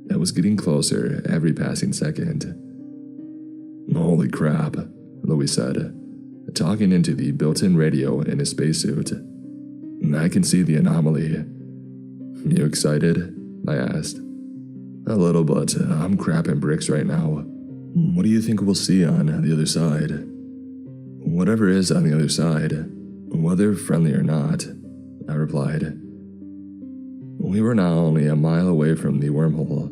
that was getting closer every passing second. "Holy crap," Louis said, talking into the built-in radio in his spacesuit. "I can see the anomaly." "You excited?" I asked. "A little, but I'm crapping bricks right now. What do you think we'll see on the other side?" "Whatever is on the other side, whether friendly or not," I replied. We were now only a mile away from the wormhole,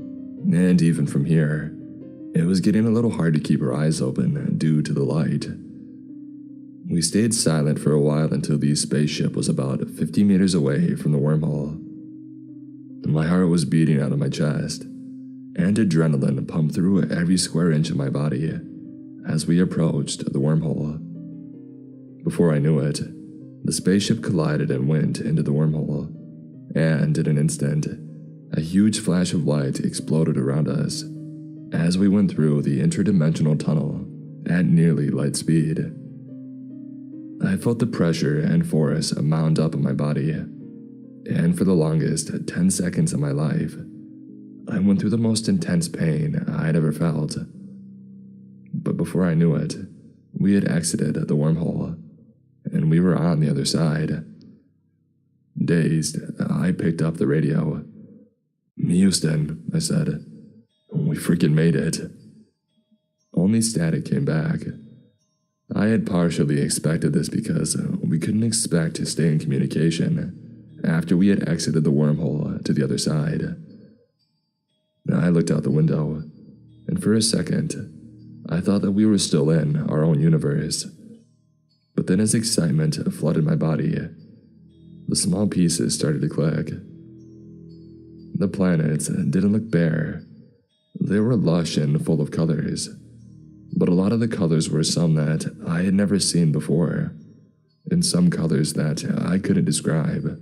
and even from here, it was getting a little hard to keep our eyes open due to the light. We stayed silent for a while until the spaceship was about 50 meters away from the wormhole. My heart was beating out of my chest, and adrenaline pumped through every square inch of my body as we approached the wormhole. Before I knew it, the spaceship collided and went into the wormhole, and in an instant, a huge flash of light exploded around us as we went through the interdimensional tunnel at nearly light speed. I felt the pressure and force mound up in my body, and for the longest 10 seconds of my life, I went through the most intense pain I'd ever felt. But before I knew it, we had exited the wormhole, and we were on the other side. Dazed, I picked up the radio. "Houston," I said. "We freaking made it." Only static came back. I had partially expected this because we couldn't expect to stay in communication after we had exited the wormhole to the other side. I looked out the window, and for a second, I thought that we were still in our own universe. But then as excitement flooded my body, the small pieces started to click. The planets didn't look bare. They were lush and full of colors, but a lot of the colors were some that I had never seen before, and some colors that I couldn't describe.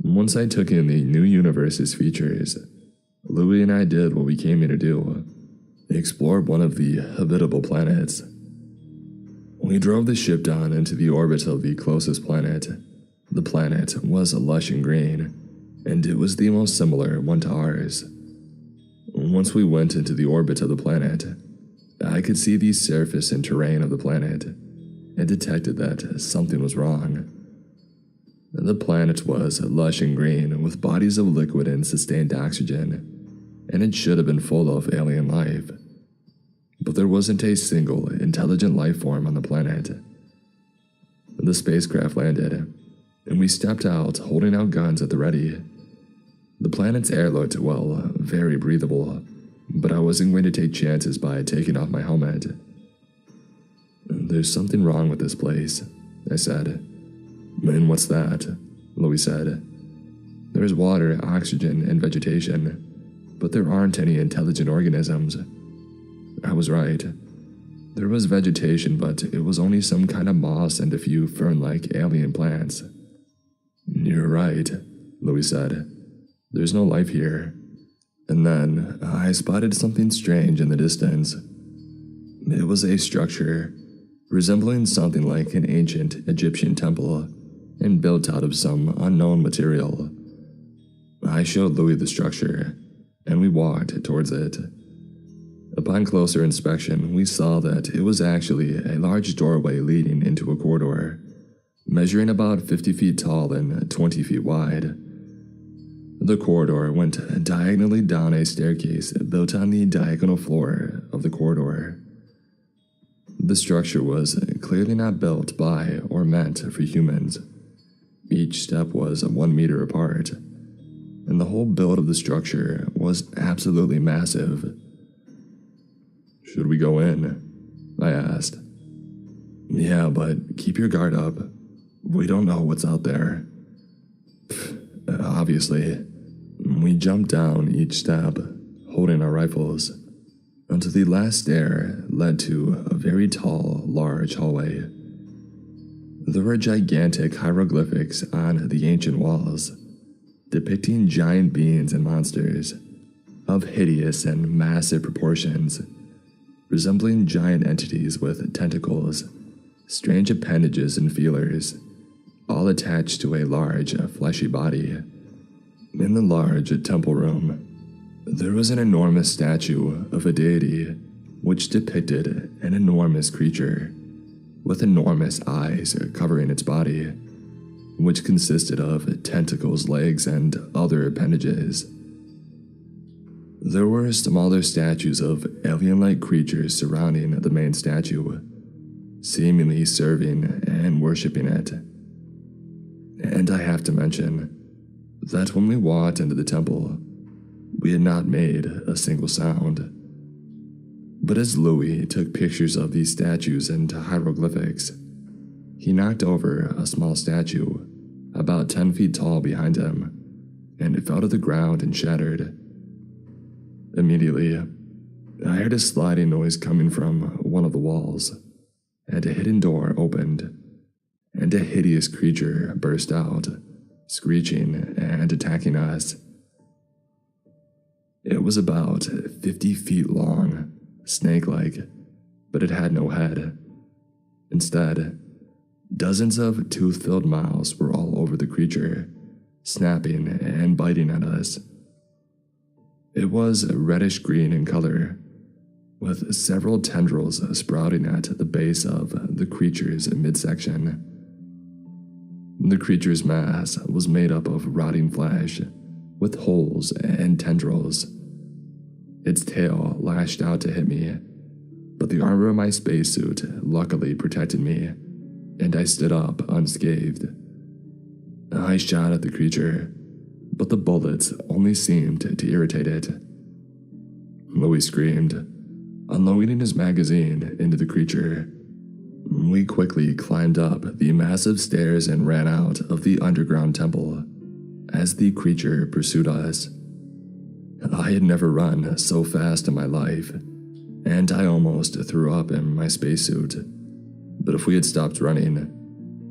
Once I took in the new universe's features, Louis and I did what we came here to do: explore one of the habitable planets. We drove the ship down into the orbit of the closest planet. The planet was lush and green, and it was the most similar one to ours. Once we went into the orbit of the planet, I could see the surface and terrain of the planet, and detected that something was wrong. The planet was lush and green with bodies of liquid and sustained oxygen, and it should have been full of alien life. But there wasn't a single intelligent life form on the planet. The spacecraft landed, and we stepped out holding our guns at the ready. The planet's air looked, well, very breathable, but I wasn't going to take chances by taking off my helmet. "There's something wrong with this place," I said. "And what's that?" Louis said. "There's water, oxygen, and vegetation, but there aren't any intelligent organisms." I was right. There was vegetation, but it was only some kind of moss and a few fern-like alien plants. "You're right," Louis said. "There's no life here." And then I spotted something strange in the distance. It was a structure resembling something like an ancient Egyptian temple and built out of some unknown material. I showed Louis the structure, and we walked towards it. Upon closer inspection, we saw that it was actually a large doorway leading into a corridor, measuring about 50 feet tall and 20 feet wide. The corridor went diagonally down a staircase built on the diagonal floor of the corridor. The structure was clearly not built by or meant for humans. Each step was 1 meter apart, and the whole build of the structure was absolutely massive. "Should we go in?" I asked. "Yeah, but keep your guard up. We don't know what's out there." Obviously. We jumped down each step, holding our rifles, until the last stair led to a very tall, large hallway. There were gigantic hieroglyphics on the ancient walls, depicting giant beings and monsters of hideous and massive proportions, resembling giant entities with tentacles, strange appendages and feelers, all attached to a large, fleshy body. In the large temple room, there was an enormous statue of a deity which depicted an enormous creature with enormous eyes covering its body, which consisted of tentacles, legs, and other appendages. There were smaller statues of alien-like creatures surrounding the main statue, seemingly serving and worshipping it. And I have to mention that when we walked into the temple, we had not made a single sound. But as Louis took pictures of these statues and hieroglyphics, he knocked over a small statue about 10 feet tall behind him, and it fell to the ground and shattered. Immediately, I heard a sliding noise coming from one of the walls, and a hidden door opened, and a hideous creature burst out, screeching and attacking us. It was about 50 feet long, snake-like, but it had no head. Instead, dozens of tooth-filled mouths were all over the creature, snapping and biting at us. It was reddish-green in color, with several tendrils sprouting at the base of the creature's midsection. The creature's mass was made up of rotting flesh, with holes and tendrils. Its tail lashed out to hit me, but the armor of my spacesuit luckily protected me, and I stood up unscathed. I shot at the creature, but the bullets only seemed to irritate it. Louis screamed, unloading his magazine into the creature. We quickly climbed up the massive stairs and ran out of the underground temple as the creature pursued us. I had never run so fast in my life, and I almost threw up in my spacesuit. But if we had stopped running,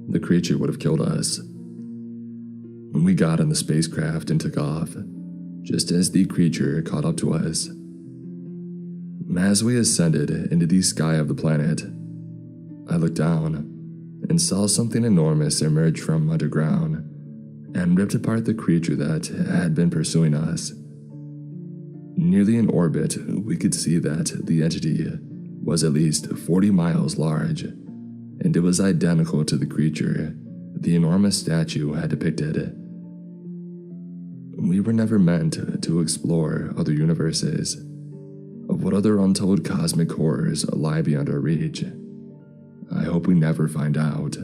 the creature would have killed us. We got in the spacecraft and took off, just as the creature caught up to us. As we ascended into the sky of the planet, I looked down and saw something enormous emerge from underground and ripped apart the creature that had been pursuing us. Nearly in orbit, we could see that the entity was at least 40 miles large, and it was identical to the creature the enormous statue had depicted. We were never meant to explore other universes. What other untold cosmic horrors lie beyond our reach? I hope we never find out.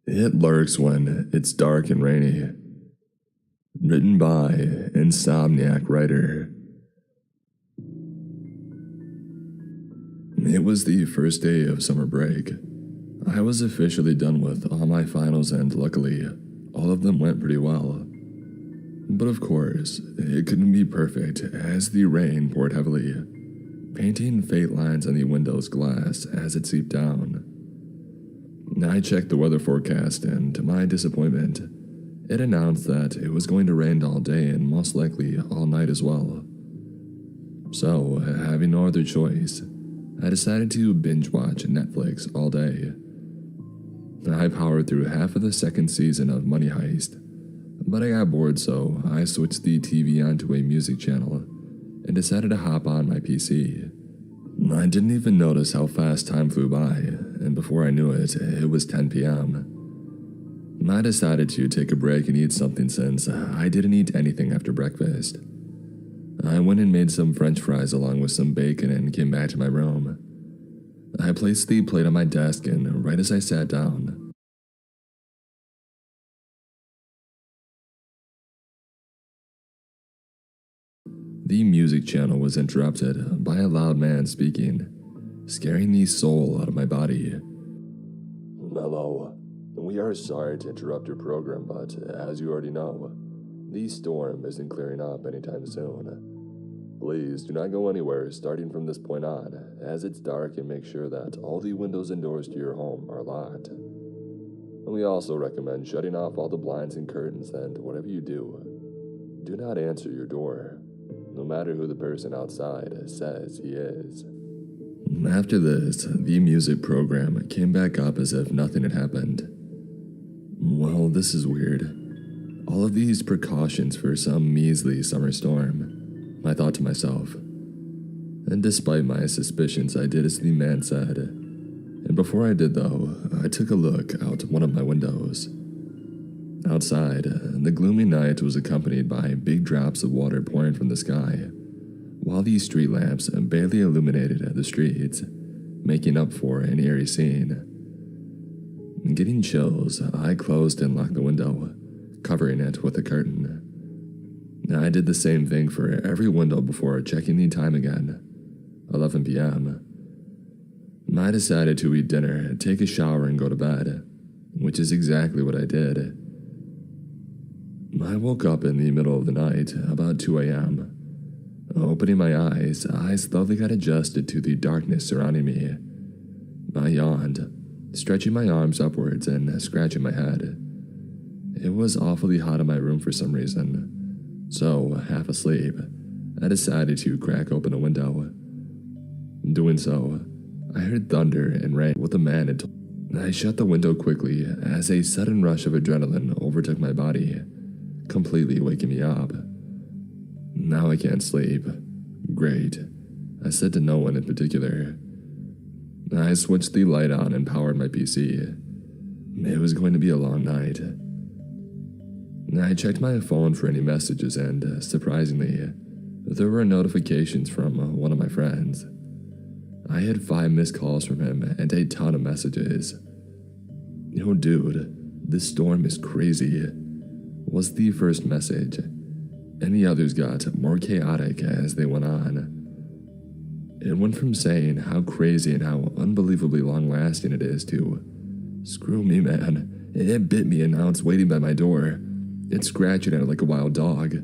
It lurks when it's dark and rainy. Written by Insomniac Writer. It was the first day of summer break. I was officially done with all my finals, and luckily, all of them went pretty well. But of course, it couldn't be perfect as the rain poured heavily, painting faint lines on the window's glass as it seeped down. I checked the weather forecast, and to my disappointment, it announced that it was going to rain all day and most likely all night as well. So, having no other choice, I decided to binge watch Netflix all day. I powered through half of the second season of Money Heist, but I got bored, so I switched the TV onto a music channel and decided to hop on my PC. I didn't even notice how fast time flew by, and before I knew it, it was 10 p.m. I decided to take a break and eat something since I didn't eat anything after breakfast. I went and made some French fries along with some bacon and came back to my room. I placed the plate on my desk, and right as I sat down, the music channel was interrupted by a loud man speaking, scaring the soul out of my body. Hello. We are sorry to interrupt your program, but as you already know, the storm isn't clearing up anytime soon. Please do not go anywhere starting from this point on, as it's dark, and make sure that all the windows and doors to your home are locked. We also recommend shutting off all the blinds and curtains, and whatever you do not answer your door, no matter who the person outside says he is. After this, the music program came back up as if nothing had happened. Well, this is weird. All of these precautions for some measly summer storm, I thought to myself. And despite my suspicions, I did as the man said. And before I did, though, I took a look out one of my windows. Outside, the gloomy night was accompanied by big drops of water pouring from the sky, while the street lamps barely illuminated the streets, making up for an eerie scene. Getting chills, I closed and locked the window, covering it with a curtain. I did the same thing for every window before checking the time again, 11 p.m. I decided to eat dinner, take a shower, and go to bed, which is exactly what I did. I woke up in the middle of the night, about 2 a.m. Opening my eyes, I slowly got adjusted to the darkness surrounding me. I yawned, stretching my arms upwards and scratching my head. It was awfully hot in my room for some reason, so, half asleep, I decided to crack open a window. Doing so, I heard thunder and rain with a man had told. I shut the window quickly as a sudden rush of adrenaline overtook my body, completely waking me up. Now I can't sleep. Great, I said to no one in particular. I switched the light on and powered my PC. It was going to be a long night. I checked my phone for any messages, and surprisingly, there were notifications from one of my friends. I had 5 missed calls from him and a ton of messages. "Yo, dude, this storm is crazy," was the first message, and the others got more chaotic as they went on. It went from saying how crazy and how unbelievably long-lasting it is to, "Screw me, man, It bit me, and now it's waiting by my door. It's scratching at it like a wild dog.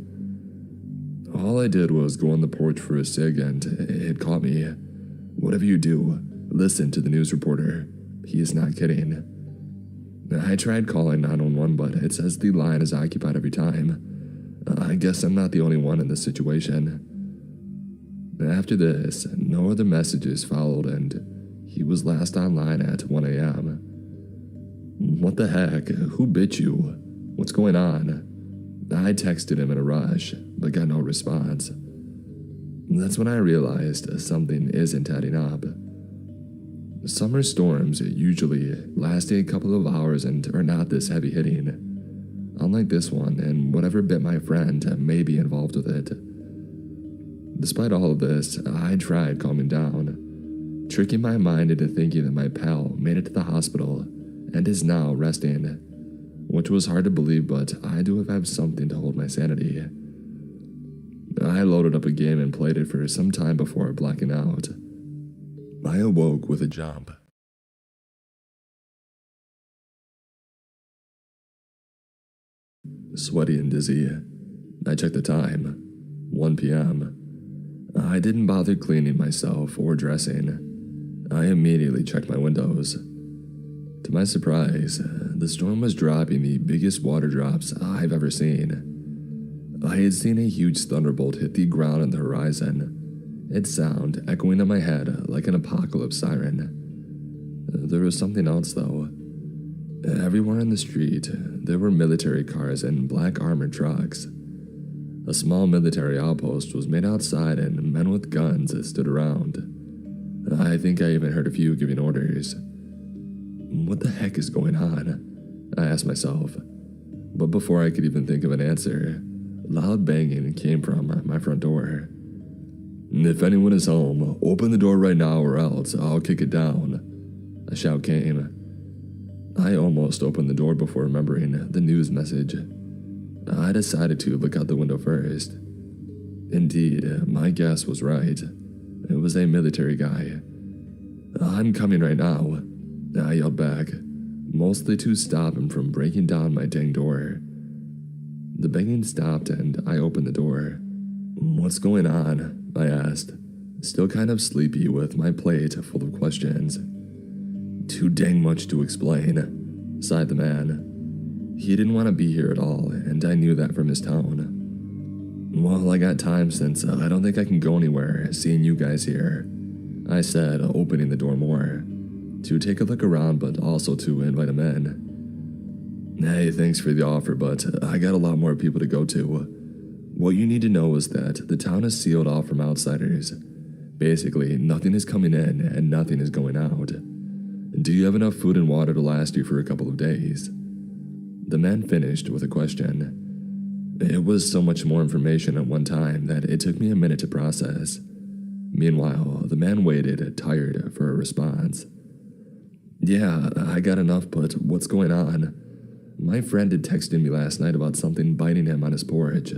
All I did was go on the porch for a cig, and it caught me. Whatever you do, listen to the news reporter. He is not kidding. I tried calling 911, but it says the line is occupied every time. I guess I'm not the only one in this situation. After this, no other messages followed, and he was last online at 1 a.m. What the heck? Who bit you? What's going on? I texted him in a rush, but got no response. That's when I realized something isn't adding up. Summer storms usually last a couple of hours and are not this heavy-hitting. Unlike this one, and whatever bit my friend may be involved with it. Despite all of this, I tried calming down, tricking my mind into thinking that my pal made it to the hospital and is now resting, which was hard to believe, but I do have something to hold my sanity. I loaded up a game and played it for some time before blacking out. I awoke with a jump. Sweaty and dizzy. I checked the time. 1 p.m. I didn't bother cleaning myself or dressing. I immediately checked my windows. To my surprise, the storm was dropping the biggest water drops I've ever seen. I had seen a huge thunderbolt hit the ground on the horizon, its sound echoing in my head like an apocalypse siren. There was something else, though. Everywhere on the street, there were military cars and black armored trucks. A small military outpost was made outside, and men with guns stood around. I think I even heard a few giving orders. What the heck is going on? I asked myself. But before I could even think of an answer, loud banging came from my front door. "If anyone is home, open the door right now or else I'll kick it down." A shout came. I almost opened the door before remembering the news message. I decided to look out the window first. Indeed, my guess was right. It was a military guy. "I'm coming right now," I yelled back, mostly to stop him from breaking down my dang door. The banging stopped and I opened the door. "What's going on?" I asked, still kind of sleepy with my plate full of questions. "Too dang much to explain," sighed the man. He didn't want to be here at all, and I knew that from his tone. "Well, I got time since I don't think I can go anywhere seeing you guys here," I said, opening the door more, to take a look around but also to invite him in. "Hey, thanks for the offer, but I got a lot more people to go to. What you need to know is that the town is sealed off from outsiders. Basically, nothing is coming in and nothing is going out. Do you have enough food and water to last you for a couple of days?" The man finished with a question. It was so much more information at one time that it took me a minute to process. Meanwhile, the man waited, tired, for a response. "Yeah, I got enough, but what's going on? My friend had texted me last night about something biting him on his porch."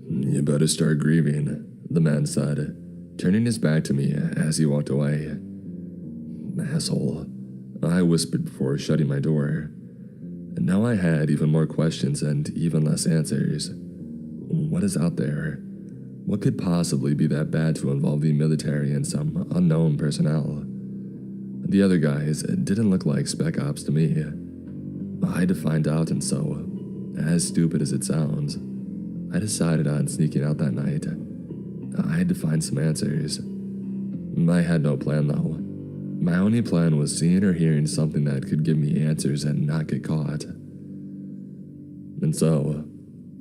"You better start grieving," the man said, turning his back to me as he walked away. "Asshole," I whispered before shutting my door. Now I had even more questions and even less answers. What is out there? What could possibly be that bad to involve the military and some unknown personnel? The other guys didn't look like spec ops to me. I had to find out, and so, as stupid as it sounds, I decided on sneaking out that night. I had to find some answers. I had no plan, though. My only plan was seeing or hearing something that could give me answers and not get caught. And so,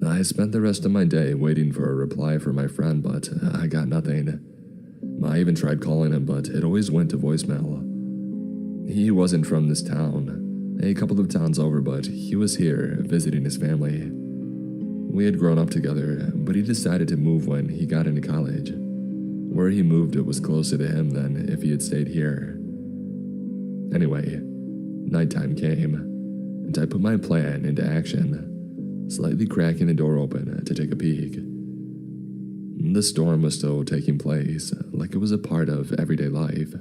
I spent the rest of my day waiting for a reply from my friend, but I got nothing. I even tried calling him, but it always went to voicemail. He wasn't from this town, a couple of towns over, but he was here visiting his family. We had grown up together, but he decided to move when he got into college. Where he moved, it was closer to him than if he had stayed here. Anyway, nighttime came, and I put my plan into action, slightly cracking the door open to take a peek. The storm was still taking place, like it was a part of everyday life.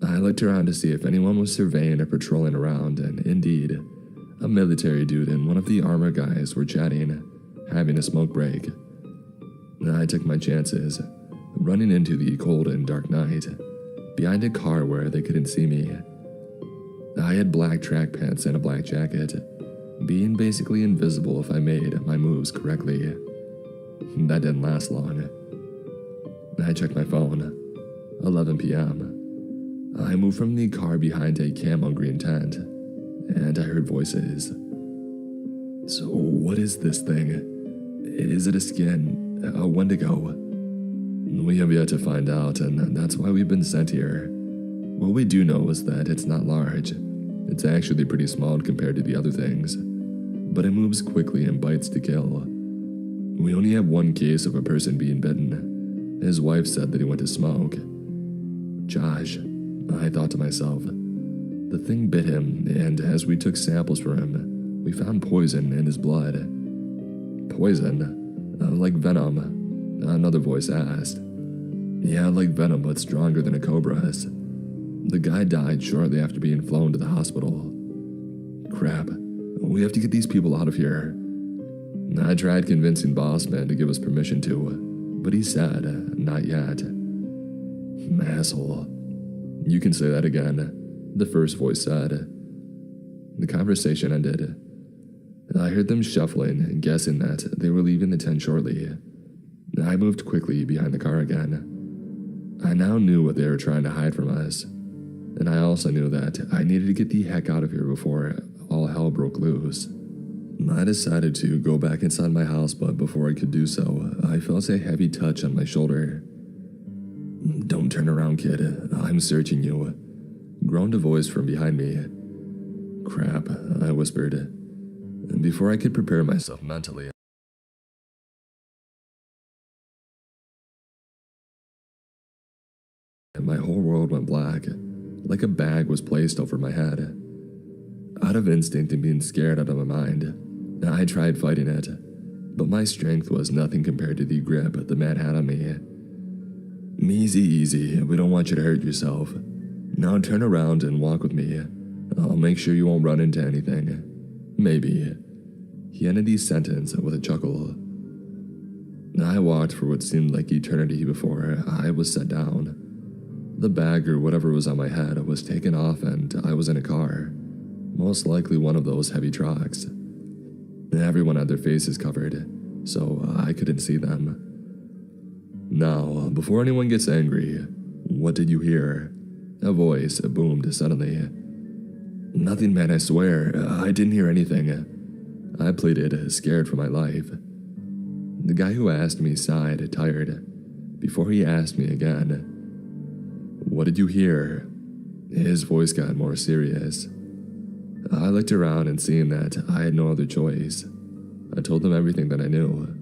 I looked around to see if anyone was surveying or patrolling around, and indeed, A military dude and one of the armor guys were chatting, having a smoke break. I took my chances, running into the cold and dark night, behind a car where they couldn't see me. I had black track pants and a black jacket, being basically invisible if I made my moves correctly. That didn't last long. I checked my phone. 11 p.m. I moved from the car behind a camo green tent, and I heard voices. So what is this thing? Is it a skin? A Wendigo? We have yet to find out, and that's why we've been sent here. What we do know is that it's not large. It's actually pretty small compared to the other things, but it moves quickly and bites to kill. We only have one case of a person being bitten. His wife said that he went to smoke. Josh, I thought to myself. The thing bit him, and as we took samples from him, we found poison in his blood. Poison? Like venom? Another voice asked. Yeah, like venom, but stronger than a cobra's. The guy died shortly after being flown to the hospital. Crap. We have to get these people out of here. I tried convincing Bossman to give us permission to, but he said, not yet. Asshole. You can say that again, the first voice said. The conversation ended. I heard them shuffling, guessing that they were leaving the tent shortly. I moved quickly behind the car again. I now knew what they were trying to hide from us, and I also knew that I needed to get the heck out of here before all hell broke loose. I decided to go back inside my house, but before I could do so, I felt a heavy touch on my shoulder. Don't turn around, kid. I'm searching you, groaned a voice from behind me. Crap, I whispered. And before I could prepare myself mentally, my whole world went black, like a bag was placed over my head. Out of instinct and being scared out of my mind, I tried fighting it, but my strength was nothing compared to the grip the man had on me. Easy, easy, we don't want you to hurt yourself. Now turn around and walk with me. I'll make sure you won't run into anything. Maybe. He ended his sentence with a chuckle. I walked for what seemed like eternity before I was set down. The bag or whatever was on my head was taken off and I was in a car, most likely one of those heavy trucks. Everyone had their faces covered, so I couldn't see them. Now, before anyone gets angry, what did you hear? A voice boomed suddenly. Nothing, man, I swear. I didn't hear anything. I pleaded, scared for my life. The guy who asked me sighed, tired, before he asked me again. What did you hear? His voice got more serious. I looked around and seeing that I had no other choice, I told them everything that I knew.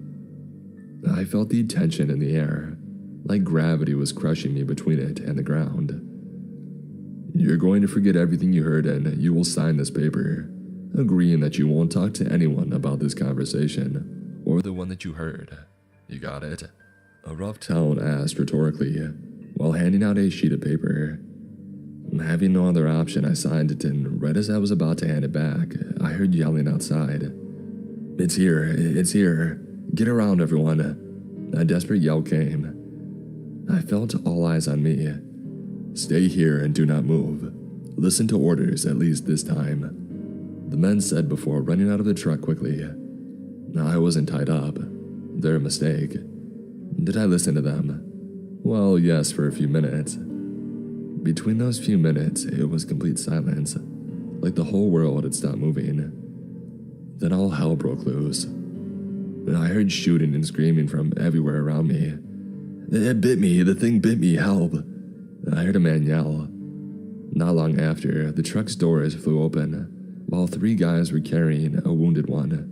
I felt the tension in the air, like gravity was crushing me between it and the ground. You're going to forget everything you heard and you will sign this paper, agreeing that you won't talk to anyone about this conversation, or the one that you heard. You got it? A rough tone asked rhetorically, while handing out a sheet of paper. Having no other option, I signed it, and right as I was about to hand it back, I heard yelling outside. It's here, it's here. Get around, everyone. A desperate yell came. I felt all eyes on me. Stay here and do not move. Listen to orders, at least this time, the men said before running out of the truck quickly. I wasn't tied up. Their mistake. Did I listen to them? Well, yes, for a few minutes. Between those few minutes, it was complete silence, like the whole world had stopped moving. Then all hell broke loose. And I heard shooting and screaming from everywhere around me. It bit me, the thing bit me, help. I heard a man yell. Not long after, the truck's doors flew open, while 3 guys were carrying a wounded one.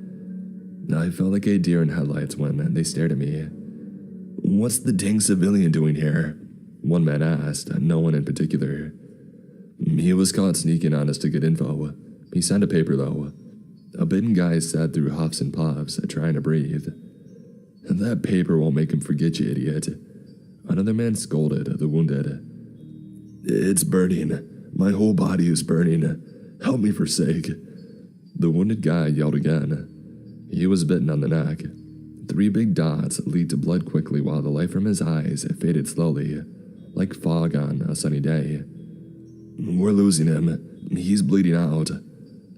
I felt like a deer in headlights when they stared at me. What's the dang civilian doing here? One man asked, no one in particular. He was caught sneaking on us to get info. He signed a paper, though. A bitten guy sat through huffs and puffs, trying to breathe. That paper won't make him forget you, idiot. Another man scolded the wounded. It's burning. My whole body is burning. Help me for sake. The wounded guy yelled again. He was bitten on the neck. 3 big dots leaked blood quickly while the light from his eyes faded slowly, like fog on a sunny day. "We're losing him. He's bleeding out,"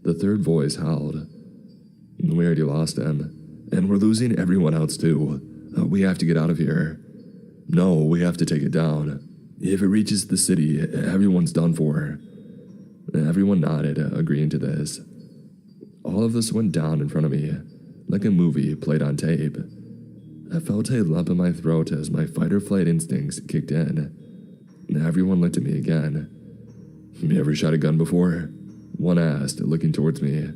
the third voice howled. "We already lost him, and we're losing everyone else too. We have to get out of here. No, we have to take it down. If it reaches the city, everyone's done for." Everyone nodded, agreeing to this. All of this went down in front of me, like a movie played on tape. I felt a lump in my throat as my fight-or-flight instincts kicked in. Everyone looked at me again. "You ever shot a gun before?" one asked, looking towards me.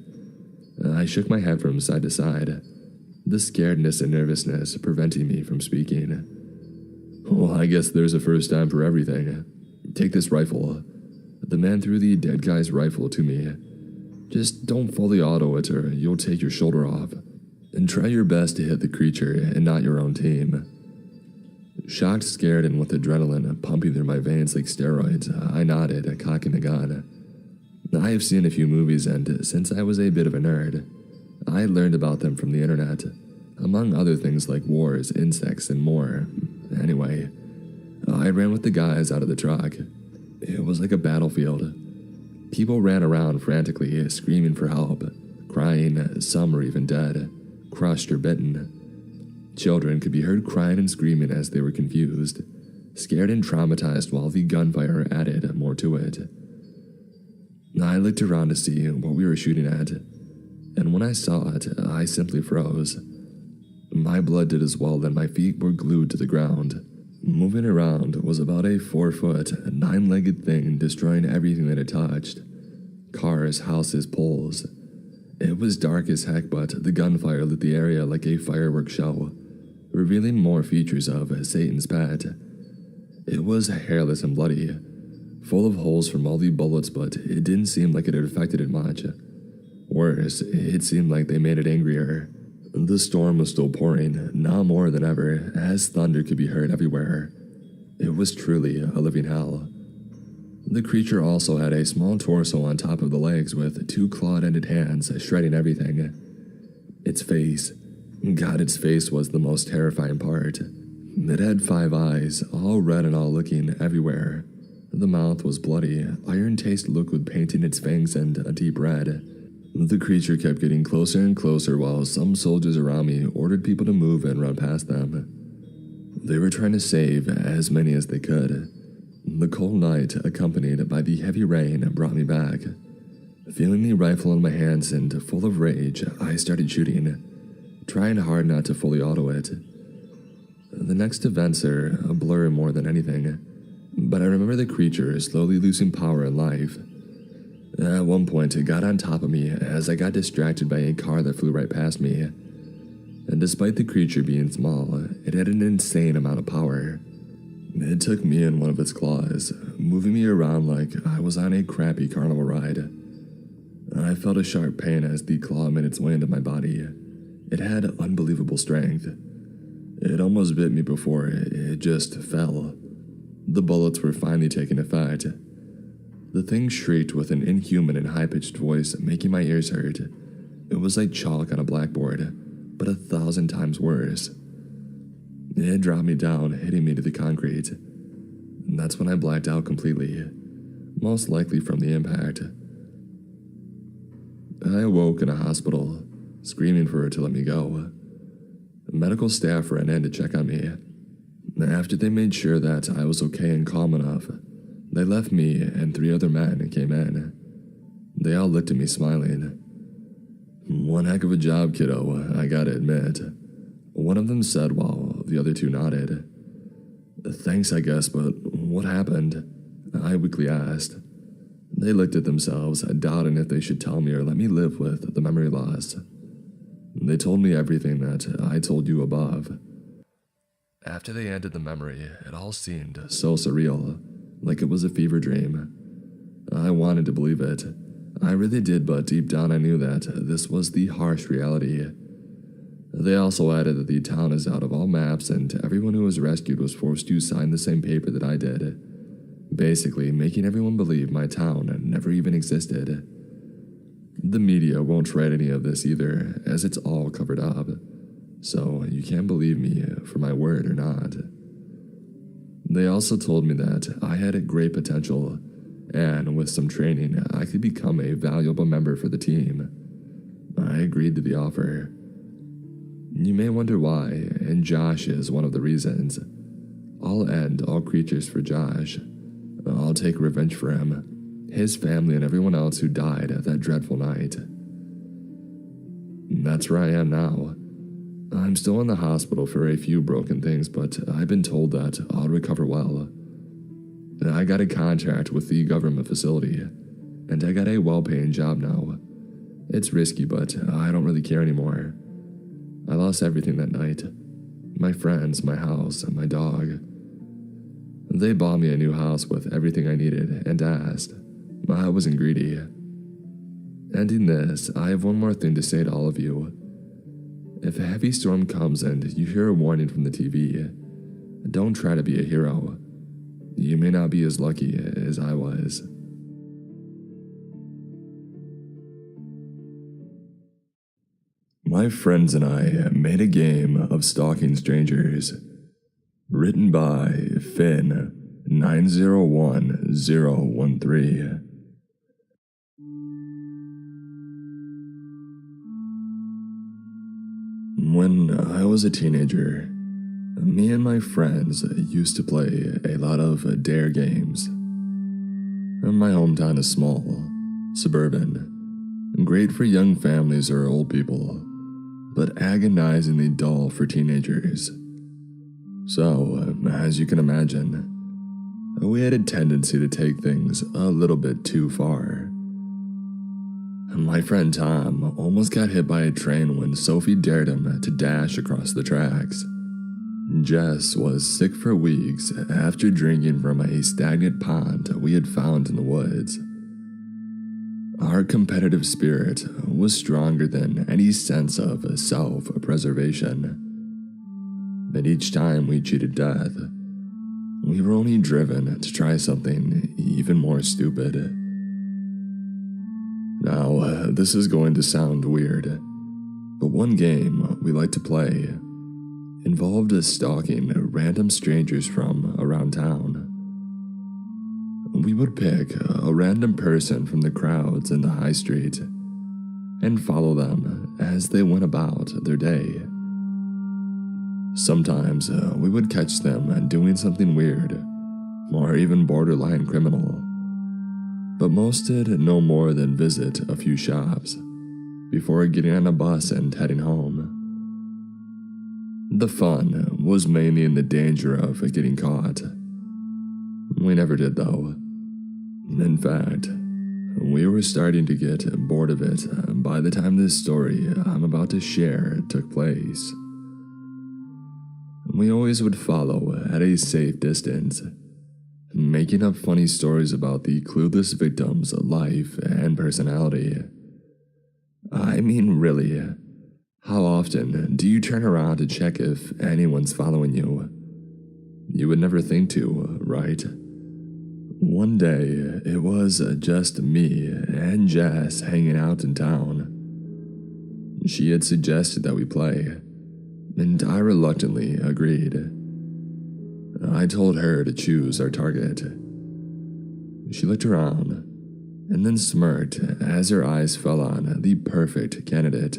I shook my head from side to side, the scaredness and nervousness preventing me from speaking. "Well, I guess there's a first time for everything. Take this rifle." The man threw the dead guy's rifle to me. "Just don't fully auto it or you'll take your shoulder off. And try your best to hit the creature and not your own team." Shocked, scared, and with adrenaline pumping through my veins like steroids, I nodded, cocking the gun. I have seen a few movies, and since I was a bit of a nerd, I learned about them from the internet, among other things like wars, insects, and more. Anyway, I ran with the guys out of the truck. It was like a battlefield. People ran around frantically, screaming for help, crying, some were even dead, crushed or bitten. Children could be heard crying and screaming as they were confused, scared and traumatized, while the gunfire added more to it. I looked around to see what we were shooting at, and when I saw it, I simply froze. My blood did as well, and my feet were glued to the ground. Moving around was about a 4-foot, 9-legged thing, destroying everything that it touched. Cars, houses, poles. It was dark as heck, but the gunfire lit the area like a fireworks show, revealing more features of Satan's pet. It was hairless and bloody, full of holes from all the bullets, but it didn't seem like it had affected it much. Worse, it seemed like they made it angrier. The storm was still pouring, now more than ever, as thunder could be heard everywhere. It was truly a living hell. The creature also had a small torso on top of the legs with 2 clawed-ended hands shredding everything. Its face. God, its face was the most terrifying part. It had 5 eyes, all red and all looking everywhere. The mouth was bloody, iron-taste liquid painting its fangs and a deep red. The creature kept getting closer and closer while some soldiers around me ordered people to move and run past them. They were trying to save as many as they could. The cold night, accompanied by the heavy rain, brought me back. Feeling the rifle in my hands and full of rage, I started shooting, trying hard not to fully auto it. The next events are a blur more than anything, but I remember the creature slowly losing power and life. At one point, it got on top of me as I got distracted by a car that flew right past me. And despite the creature being small, it had an insane amount of power. It took me in one of its claws, moving me around like I was on a crappy carnival ride. I felt a sharp pain as the claw made its way into my body. It had unbelievable strength. It almost bit me before it just fell. The bullets were finally taking effect. The thing shrieked with an inhuman and high-pitched voice, making my ears hurt. It was like chalk on a blackboard, but 1,000 times worse. It dropped me down, hitting me to the concrete. And that's when I blacked out completely, most likely from the impact. I awoke in a hospital, screaming for her to let me go. Medical staff ran in to check on me. After they made sure that I was okay and calm enough, they left me and 3 other men came in. They all looked at me smiling. "One heck of a job, kiddo, I gotta admit," one of them said while the other 2 nodded. "Thanks, I guess, but what happened?" I weakly asked. They looked at themselves, doubting if they should tell me or let me live with the memory loss. They told me everything that I told you above. After they ended the memory, it all seemed so surreal, like it was a fever dream. I wanted to believe it. I really did, but deep down I knew that this was the harsh reality. They also added that the town is out of all maps and everyone who was rescued was forced to sign the same paper that I did, basically making everyone believe my town never even existed. The media won't write any of this either, as it's all covered up. So you can't believe me for my word or not. They also told me that I had great potential, and with some training, I could become a valuable member for the team. I agreed to the offer. You may wonder why, and Josh is one of the reasons. I'll end all creatures for Josh. I'll take revenge for him, his family, and everyone else who died at that dreadful night. That's where I am now. I'm still in the hospital for a few broken things, but I've been told that I'll recover well. I got a contract with the government facility, and I got a well-paying job now. It's risky, but I don't really care anymore. I lost everything that night. My friends, my house, and my dog. They bought me a new house with everything I needed and asked. I wasn't greedy. Ending this, I have one more thing to say to all of you. If a heavy storm comes and you hear a warning from the TV, don't try to be a hero. You may not be as lucky as I was. My friends and I made a game of stalking strangers. Written by Finn901013. When I was a teenager, me and my friends used to play a lot of dare games. My hometown is small, suburban, great for young families or old people, but agonizingly dull for teenagers. So, as you can imagine, we had a tendency to take things a little bit too far. My friend Tom almost got hit by a train when Sophie dared him to dash across the tracks. Jess was sick for weeks after drinking from a stagnant pond we had found in the woods. Our competitive spirit was stronger than any sense of self-preservation. But each time we cheated death, we were only driven to try something even more stupid. Now, this is going to sound weird, but one game we like to play involved us stalking random strangers from around town. We would pick a random person from the crowds in the high street and follow them as they went about their day. Sometimes we would catch them doing something weird, or even borderline criminal. But most did no more than visit a few shops before getting on a bus and heading home. The fun was mainly in the danger of getting caught. We never did, though. In fact, we were starting to get bored of it by the time this story I'm about to share took place. We always would follow at a safe distance, making up funny stories about the clueless victim's life and personality. I mean, really, how often do you turn around to check if anyone's following you? You would never think to, right? One day, it was just me and Jess hanging out in town. She had suggested that we play, and I reluctantly agreed. I told her to choose our target. She looked around, and then smirked as her eyes fell on the perfect candidate.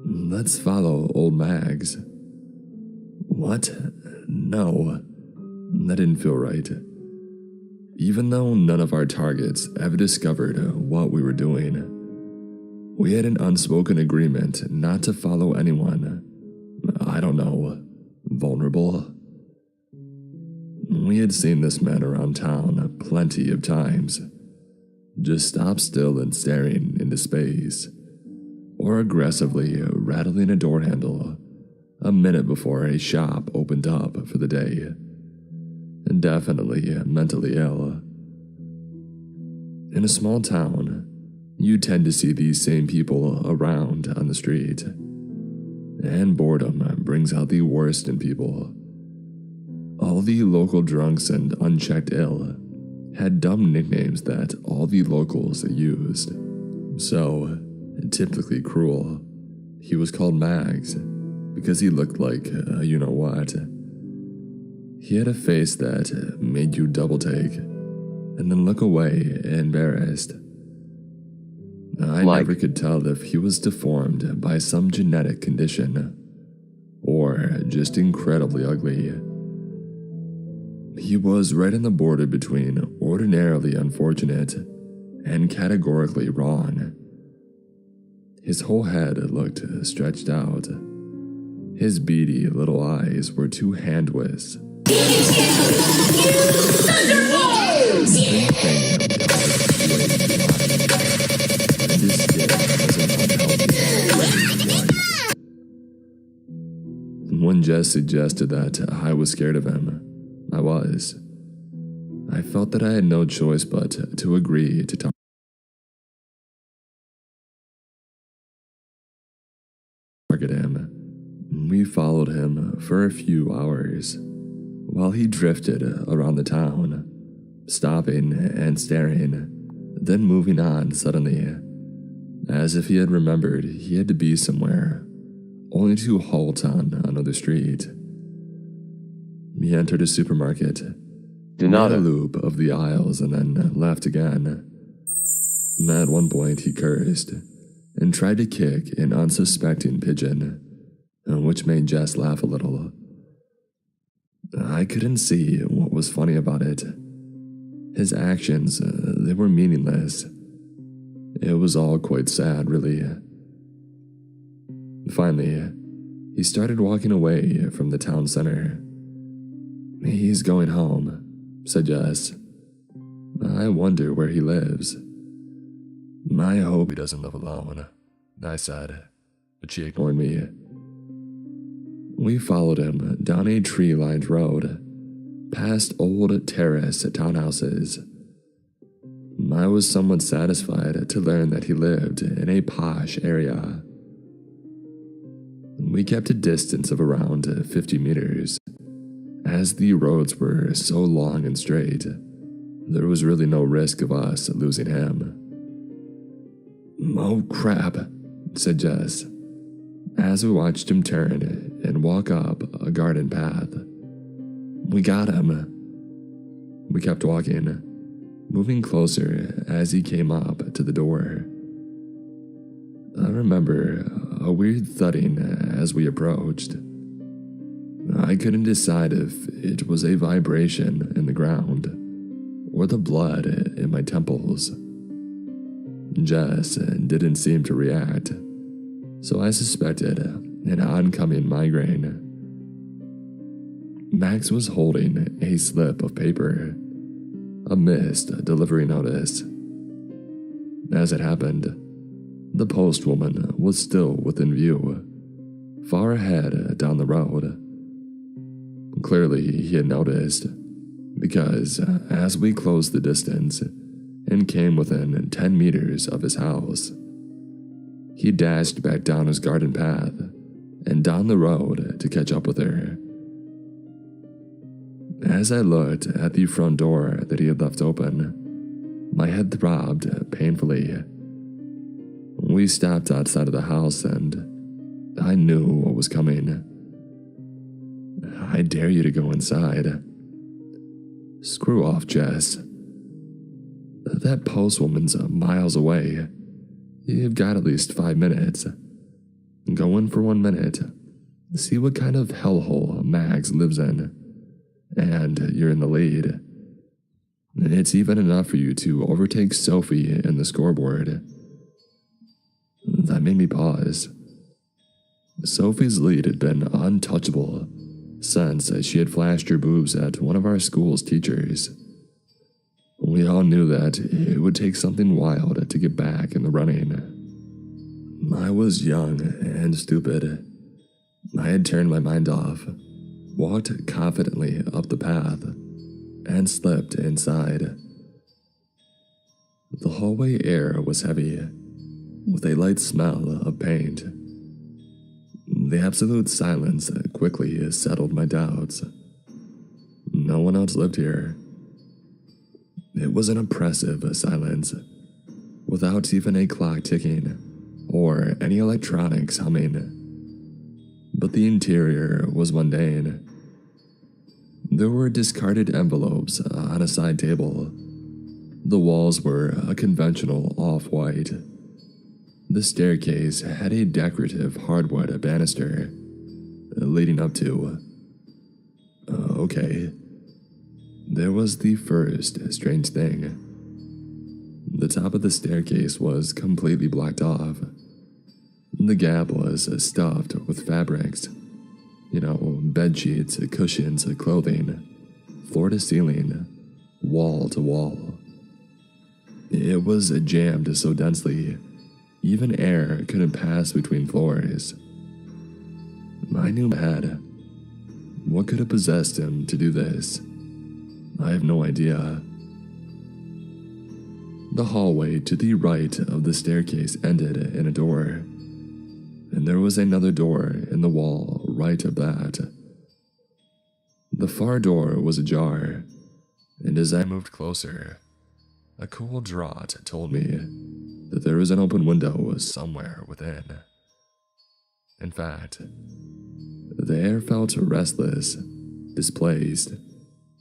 Let's follow old Mags. What? No, that didn't feel right. Even though none of our targets ever discovered what we were doing, we had an unspoken agreement not to follow anyone, I don't know, vulnerable. We had seen this man around town plenty of times. Just stop still and staring into space, or aggressively rattling a door handle a minute before a shop opened up for the day. Definitely mentally ill. In a small town, you tend to see these same people around on the street, and boredom brings out the worst in people. All the local drunks and unchecked ill had dumb nicknames that all the locals used. So, typically cruel, he was called Mags because he looked like you-know-what. He had a face that made you double take and then look away embarrassed. I never could tell if he was deformed by some genetic condition or just incredibly ugly. He was right on the border between ordinarily unfortunate and categorically wrong. His whole head looked stretched out. His beady little eyes were two hand-whisks. When Jess suggested that I was scared of him, I was. I felt that I had no choice but to agree to target him. We followed him for a few hours while he drifted around the town, stopping and staring, then moving on suddenly, as if he had remembered he had to be somewhere, only to halt on another street. He entered a supermarket, made a loop of the aisles, and then left again. At one point he cursed and tried to kick an unsuspecting pigeon, which made Jess laugh a little. I couldn't see what was funny about it. His actions, they were meaningless. It was all quite sad, really. Finally, he started walking away from the town center. "He's going home," said Jess. "I wonder where he lives." "I hope he doesn't live alone," I said, but she ignored me. We followed him down a tree-lined road, past old terrace townhouses. I was somewhat satisfied to learn that he lived in a posh area. We kept a distance of around 50 meters. As the roads were so long and straight, there was really no risk of us losing him. "Oh crap," said Jess, as we watched him turn and walk up a garden path. "We got him." We kept walking, moving closer as he came up to the door. I remember a weird thudding as we approached. I couldn't decide if it was a vibration in the ground or the blood in my temples. Jess didn't seem to react, so I suspected an oncoming migraine. Max was holding a slip of paper, a missed delivery notice. As it happened, the postwoman was still within view, far ahead down the road. Clearly, he had noticed, because as we closed the distance and came within 10 meters of his house, he dashed back down his garden path and down the road to catch up with her. As I looked at the front door that he had left open, my head throbbed painfully. We stopped outside of the house and I knew what was coming. "I dare you to go inside." "Screw off, Jess. That postwoman's miles away. You've got at least 5 minutes. Go in for 1 minute. See what kind of hellhole Mags lives in. And you're in the lead. It's even enough for you to overtake Sophie in the scoreboard." That made me pause. Sophie's lead had been untouchable since she had flashed her boobs at one of our school's teachers. We all knew that it would take something wild to get back in the running. I was young and stupid. I had turned my mind off, walked confidently up the path, and slipped inside. The hallway air was heavy, with a light smell of paint. The absolute silence quickly settled my doubts. No one else lived here. It was an oppressive silence, without even a clock ticking or any electronics humming. But the interior was mundane. There were discarded envelopes on a side table. The walls were a conventional off-white. The staircase had a decorative hardwood banister leading up to... Okay. There was the first strange thing. The top of the staircase was completely blocked off. The gap was stuffed with fabrics. Bed sheets, cushions, clothing, floor to ceiling, wall to wall. It was jammed so densely, even air couldn't pass between floors. I knew Matt. What could have possessed him to do this? I have no idea. The hallway to the right of the staircase ended in a door, and there was another door in the wall right of that. The far door was ajar, and as I moved closer, a cool draught told me that there was an open window somewhere within. In fact, the air felt restless, displaced,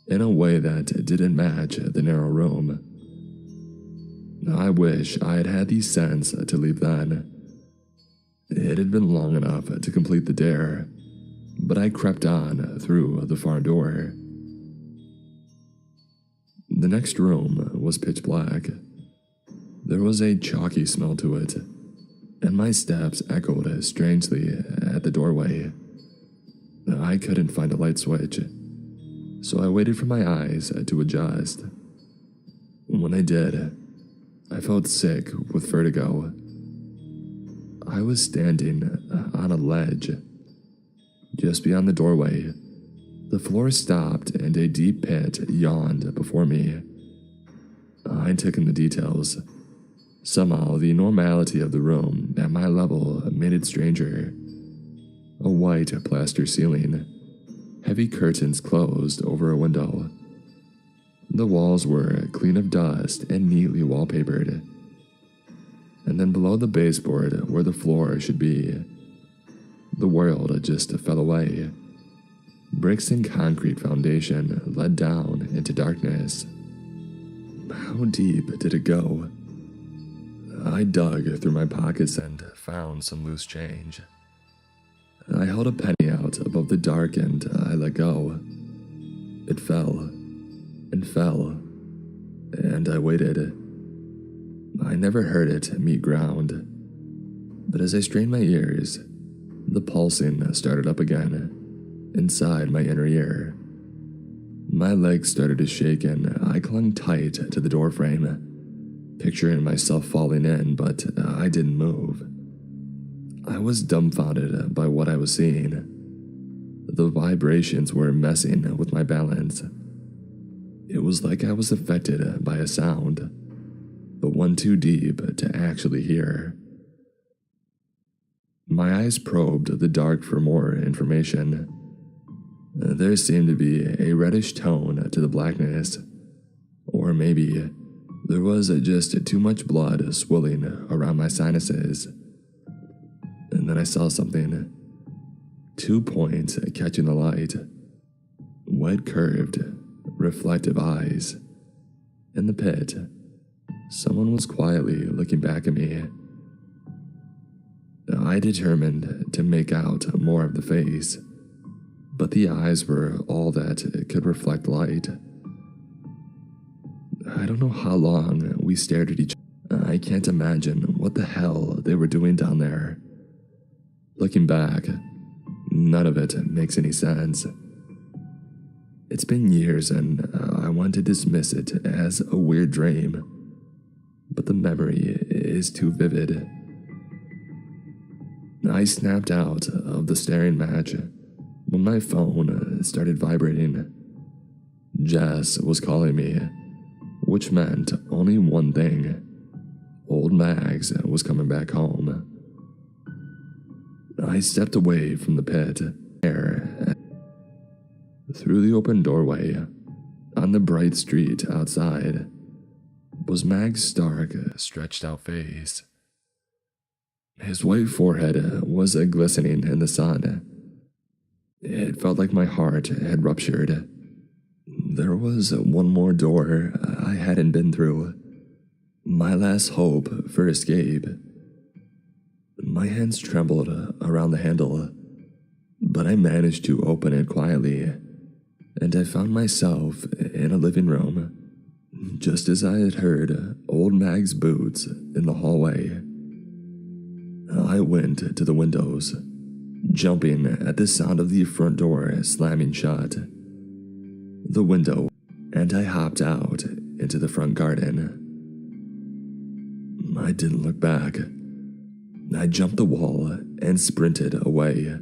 in a way that didn't match the narrow room. I wish I had had the sense to leave then. It had been long enough to complete the dare, but I crept on through the far door. The next room was pitch black. There was a chalky smell to it, and my steps echoed strangely at the doorway. I couldn't find a light switch, so I waited for my eyes to adjust. When I did, I felt sick with vertigo. I was standing on a ledge. Just beyond the doorway, the floor stopped and a deep pit yawned before me. I took in the details. Somehow, the normality of the room at my level made it stranger. A white plaster ceiling, heavy curtains closed over a window. The walls were clean of dust and neatly wallpapered. And then below the baseboard where the floor should be, the world just fell away. Bricks and concrete foundation led down into darkness. How deep did it go? I dug through my pockets and found some loose change. I held a penny out above the dark and I let go. It fell and fell, and I waited. I never heard it meet ground, but as I strained my ears, the pulsing started up again, inside my inner ear. My legs started to shake and I clung tight to the doorframe, picturing myself falling in, but I didn't move. I was dumbfounded by what I was seeing. The vibrations were messing with my balance. It was like I was affected by a sound, but one too deep to actually hear. My eyes probed the dark for more information. There seemed to be a reddish tone to the blackness, or maybe there was just too much blood swirling around my sinuses. And then I saw something. 2 points catching the light. White curved, reflective eyes. In the pit, someone was quietly looking back at me. I determined to make out more of the face, but the eyes were all that could reflect light. I don't know how long we stared at each other. I can't imagine what the hell they were doing down there. Looking back, none of it makes any sense. It's been years and I want to dismiss it as a weird dream, but the memory is too vivid. I snapped out of the staring match when my phone started vibrating. Jess was calling me, which meant only one thing. Old Mags was coming back home. I stepped away from the pit, through the open doorway, on the bright street outside. was Mag's stark, stretched out face. His white forehead was glistening in the sun. It felt like my heart had ruptured. There was one more door I hadn't been through. My last hope for escape. My hands trembled around the handle, but I managed to open it quietly, and I found myself in a living room, just as I had heard old Mag's boots in the hallway. I went to the windows, jumping at the sound of the front door slamming shut. The window, and I hopped out into the front garden. I didn't look back. I jumped the wall and sprinted away.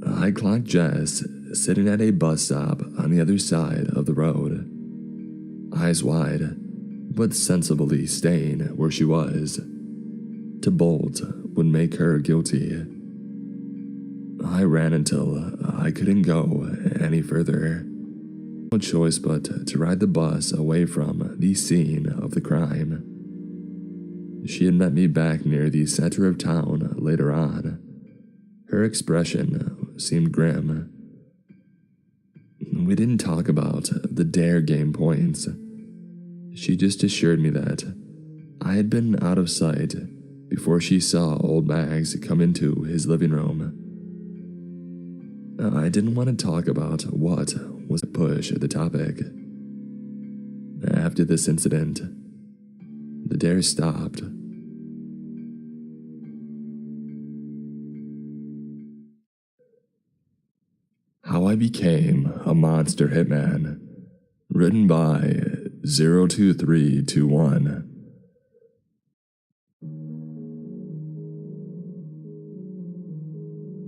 I clocked Jess sitting at a bus stop on the other side of the road, eyes wide, but sensibly staying where she was. To bolt would make her guilty. I ran until I couldn't go any further. No choice but to ride the bus away from the scene of the crime. She had met me back near the center of town later on. Her expression seemed grim. We didn't talk about the dare game points. She just assured me that I had been out of sight before she saw old Mags come into his living room. I didn't want to talk about what was to push the topic. After this incident, the dare stopped. How I Became a Monster Hitman, written by 02321.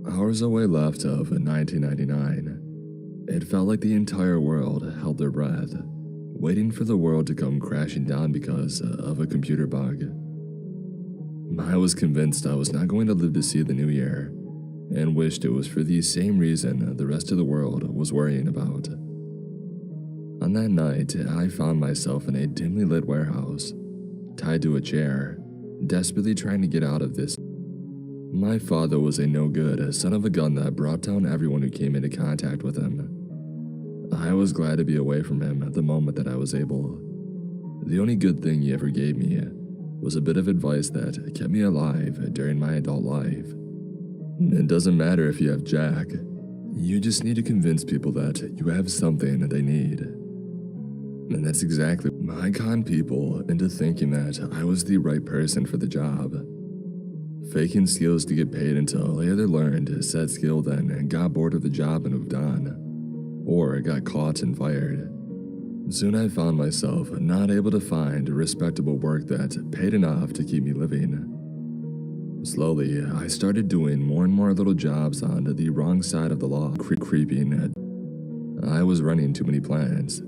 Hours away left of 1999, it felt like the entire world held their breath, waiting for the world to come crashing down because of a computer bug. I was convinced I was not going to live to see the new year, and wished it was for the same reason the rest of the world was worrying about. On that night, I found myself in a dimly lit warehouse, tied to a chair, desperately trying to get out of this. My father was a no-good son of a gun that brought down everyone who came into contact with him. I was glad to be away from him at the moment that I was able. The only good thing he ever gave me was a bit of advice that kept me alive during my adult life. It doesn't matter if you have Jack. You just need to convince people that you have something they need. And that's exactly I conned people into thinking that I was the right person for the job. Faking skills to get paid until I either learned said skill then got bored of the job and moved on, or got caught and fired. Soon I found myself not able to find respectable work that paid enough to keep me living. Slowly, I started doing more and more little jobs on the wrong side of the law, creeping. I was running too many plans,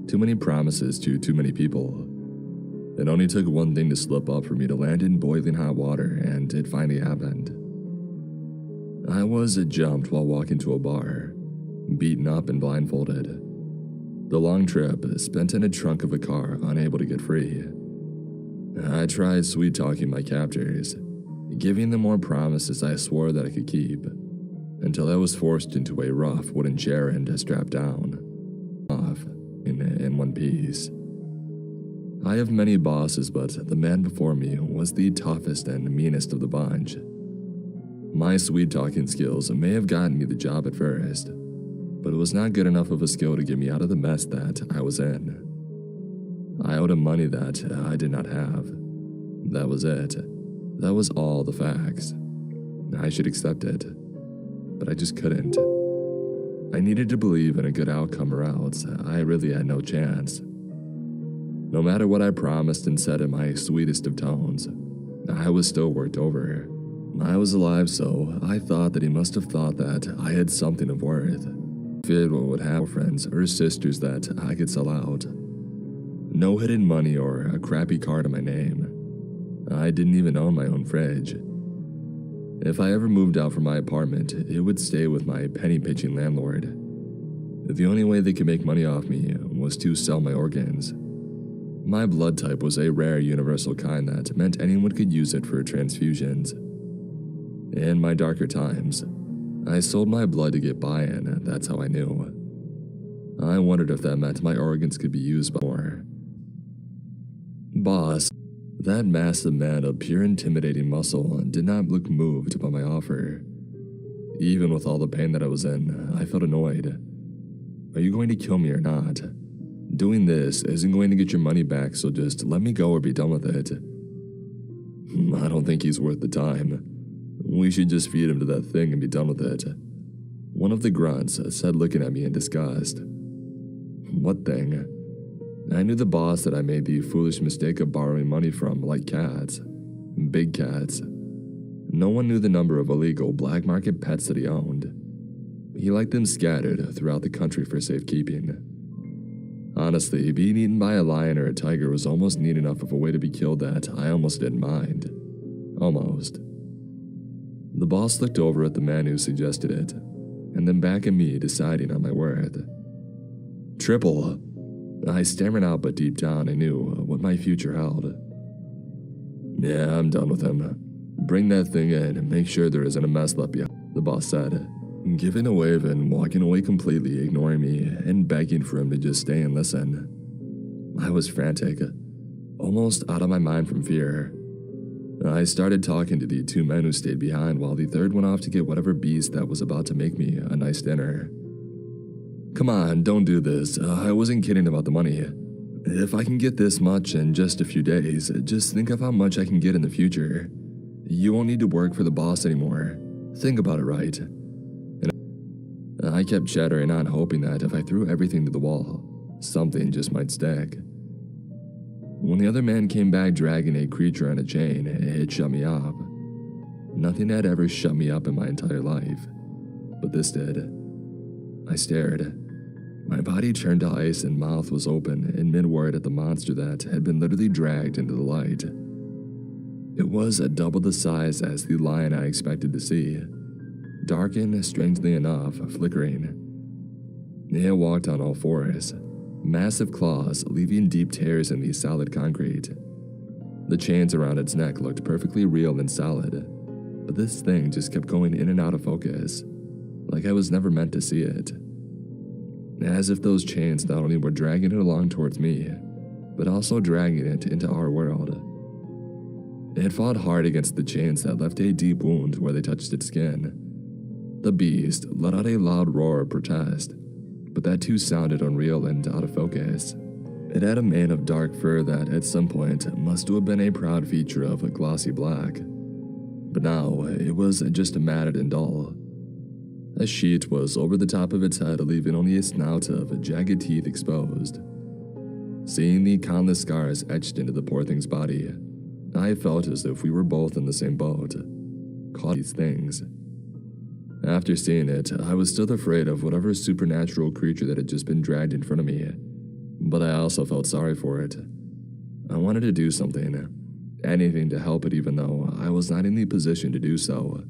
too many promises to too many people. It only took one thing to slip up for me to land in boiling hot water, and it finally happened. I was jumped while walking to a bar, beaten up and blindfolded. The long trip spent in a trunk of a car, unable to get free. I tried sweet-talking my captors, giving them more promises I swore that I could keep, until I was forced into a rough wooden chair and strapped down, off in one piece. I have many bosses, but the man before me was the toughest and meanest of the bunch. My sweet-talking skills may have gotten me the job at first, but it was not good enough of a skill to get me out of the mess that I was in. I owed him money that I did not have. That was it. That was all the facts. I should accept it, but I just couldn't. I needed to believe in a good outcome or else I really had no chance. No matter what I promised and said in my sweetest of tones, I was still worked over. I was alive, so I thought that he must have thought that I had something of worth. Feared what would have friends or sisters that I could sell out. No hidden money or a crappy car to my name. I didn't even own my own fridge. If I ever moved out from my apartment, it would stay with my penny-pinching landlord. The only way they could make money off me was to sell my organs. My blood type was a rare universal kind that meant anyone could use it for transfusions. In my darker times, I sold my blood to get by-in, and that's how I knew. I wondered if that meant my organs could be used more. Boss, that massive man of pure intimidating muscle did not look moved by my offer. Even with all the pain that I was in, I felt annoyed. Are you going to kill me or not? Doing this isn't going to get your money back, so just let me go or be done with it. I don't think he's worth the time. We should just feed him to that thing and be done with it. One of the grunts said, looking at me in disgust. What thing? I knew the boss that I made the foolish mistake of borrowing money from, like cats. Big cats. No one knew the number of illegal black market pets that he owned. He liked them scattered throughout the country for safekeeping. Honestly, being eaten by a lion or a tiger was almost neat enough of a way to be killed that I almost didn't mind. Almost. The boss looked over at the man who suggested it, and then back at me deciding on my worth. Triple. I stammered out, but deep down I knew what my future held. Yeah, I'm done with him. Bring that thing in and make sure there isn't a mess left behind, the boss said, giving a wave and walking away completely, ignoring me and begging for him to just stay and listen. I was frantic, almost out of my mind from fear. I started talking to the two men who stayed behind while the third went off to get whatever beast that was about to make me a nice dinner. Come on, don't do this. I wasn't kidding about the money. If I can get this much in just a few days, just think of how much I can get in the future. You won't need to work for the boss anymore. Think about it right. And I kept chattering on, hoping that if I threw everything to the wall, something just might stick. When the other man came back dragging a creature on a chain, it shut me up. Nothing had ever shut me up in my entire life, but this did. I stared. My body turned to ice and mouth was open in mid-word at the monster that had been literally dragged into the light. It was double the size as the lion I expected to see, darkened, strangely enough, flickering. It walked on all fours, massive claws leaving deep tears in the solid concrete. The chains around its neck looked perfectly real and solid, but this thing just kept going in and out of focus, like I was never meant to see it. As if those chains not only were dragging it along towards me, but also dragging it into our world. It fought hard against the chains that left a deep wound where they touched its skin. The beast let out a loud roar of protest, but that too sounded unreal and out of focus. It had a mane of dark fur that at some point must have been a proud feature of a glossy black. But now it was just matted and dull. A sheet was over the top of its head, leaving only a snout of jagged teeth exposed. Seeing the countless scars etched into the poor thing's body, I felt as if we were both in the same boat, caught these things. After seeing it, I was still afraid of whatever supernatural creature that had just been dragged in front of me, but I also felt sorry for it. I wanted to do something, anything to help it, even though I was not in the position to do so.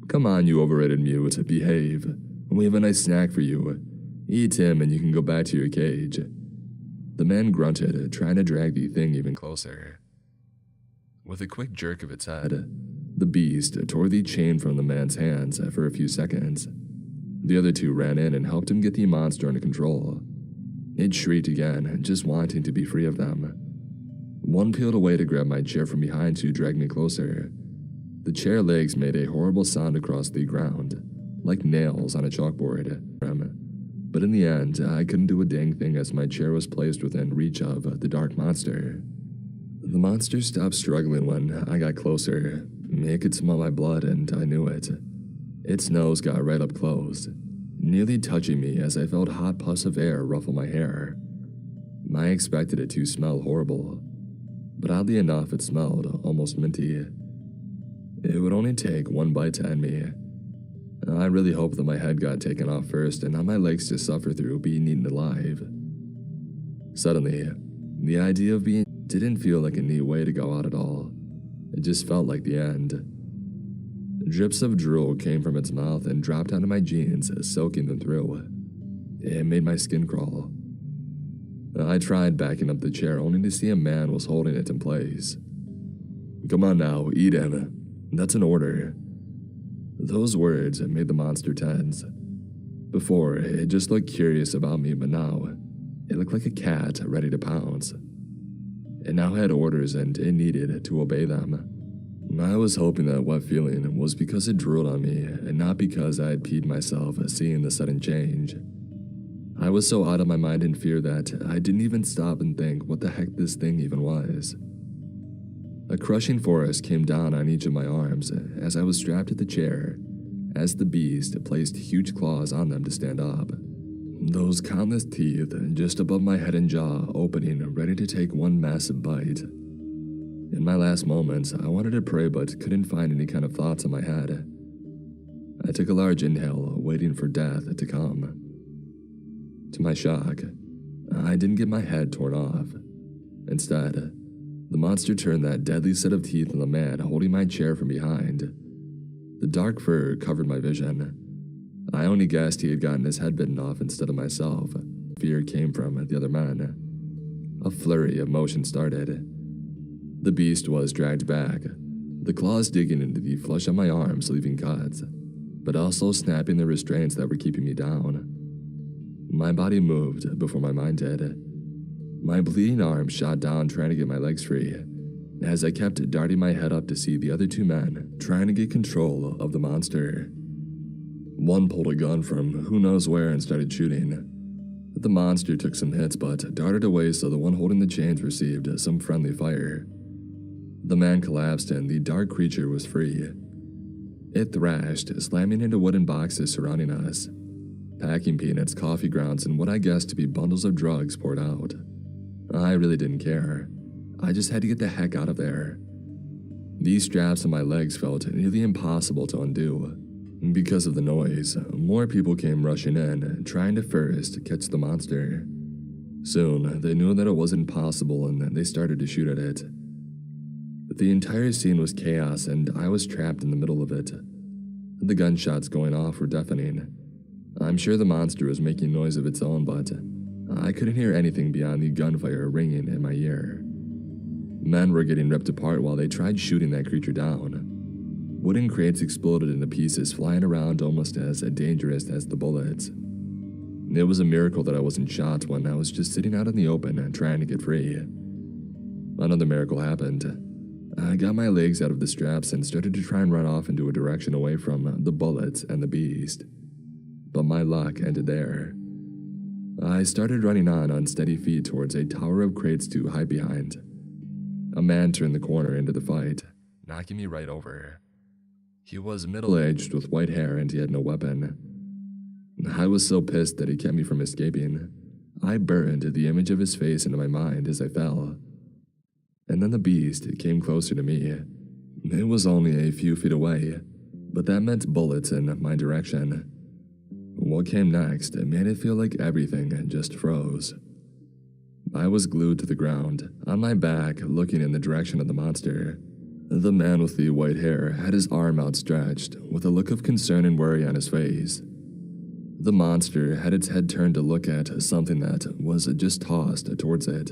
Come on, you overrated mute, behave. We have a nice snack for you. Eat him and you can go back to your cage. The man grunted, trying to drag the thing even closer. With a quick jerk of its head, the beast tore the chain from the man's hands for a few seconds. The other two ran in and helped him get the monster under control. It shrieked again, just wanting to be free of them. One peeled away to grab my chair from behind to drag me closer. The chair legs made a horrible sound across the ground, like nails on a chalkboard. But in the end, I couldn't do a dang thing as my chair was placed within reach of the dark monster. The monster stopped struggling when I got closer. It could smell my blood, and I knew it. Its nose got right up close, nearly touching me as I felt hot puffs of air ruffle my hair. I expected it to smell horrible, but oddly enough, it smelled almost minty. It would only take one bite to end me. I really hoped that my head got taken off first and not my legs to suffer through being eaten alive. Suddenly, the idea of being didn't feel like a neat way to go out at all. It just felt like the end. Drips of drool came from its mouth and dropped onto my jeans, soaking them through. It made my skin crawl. I tried backing up the chair only to see a man was holding it in place. "Come on now, eat him. That's an order." Those words made the monster tense. Before, it just looked curious about me, but now, it looked like a cat ready to pounce. It now had orders and it needed to obey them. I was hoping that wet feeling was because it drooled on me and not because I had peed myself seeing the sudden change. I was so out of my mind in fear that I didn't even stop and think what the heck this thing even was. A crushing force came down on each of my arms as I was strapped to the chair, as the beast placed huge claws on them to stand up. Those countless teeth just above my head and jaw opening, ready to take one massive bite. In my last moments, I wanted to pray but couldn't find any kind of thoughts in my head. I took a large inhale, waiting for death to come. To my shock, I didn't get my head torn off. Instead, the monster turned that deadly set of teeth on the man holding my chair from behind. The dark fur covered my vision. I only guessed he had gotten his head bitten off instead of myself. Fear came from the other man. A flurry of motion started. The beast was dragged back, the claws digging into the flesh on my arms, leaving cuts, but also snapping the restraints that were keeping me down. My body moved before my mind did. My bleeding arm shot down trying to get my legs free, as I kept darting my head up to see the other two men trying to get control of the monster. One pulled a gun from who knows where and started shooting. The monster took some hits but darted away so the one holding the chains received some friendly fire. The man collapsed and the dark creature was free. It thrashed, slamming into wooden boxes surrounding us. Packing peanuts, coffee grounds, and what I guessed to be bundles of drugs poured out. I really didn't care. I just had to get the heck out of there. These straps on my legs felt nearly impossible to undo. Because of the noise, more people came rushing in, trying to first catch the monster. Soon, they knew that it wasn't possible and they started to shoot at it. The entire scene was chaos and I was trapped in the middle of it. The gunshots going off were deafening. I'm sure the monster was making noise of its own, but I couldn't hear anything beyond the gunfire ringing in my ear. Men were getting ripped apart while they tried shooting that creature down. Wooden crates exploded into pieces, flying around almost as dangerous as the bullets. It was a miracle that I wasn't shot when I was just sitting out in the open trying to get free. Another miracle happened. I got my legs out of the straps and started to try and run off into a direction away from the bullets and the beast. But my luck ended there. I started running on unsteady feet towards a tower of crates to hide behind. A man turned the corner into the fight, knocking me right over. He was middle-aged with white hair and he had no weapon. I was so pissed that he kept me from escaping. I burned the image of his face into my mind as I fell. And then the beast came closer to me. It was only a few feet away, but that meant bullets in my direction. What came next made it feel like everything just froze. I was glued to the ground, on my back, looking in the direction of the monster. The man with the white hair had his arm outstretched, with a look of concern and worry on his face. The monster had its head turned to look at something that was just tossed towards it.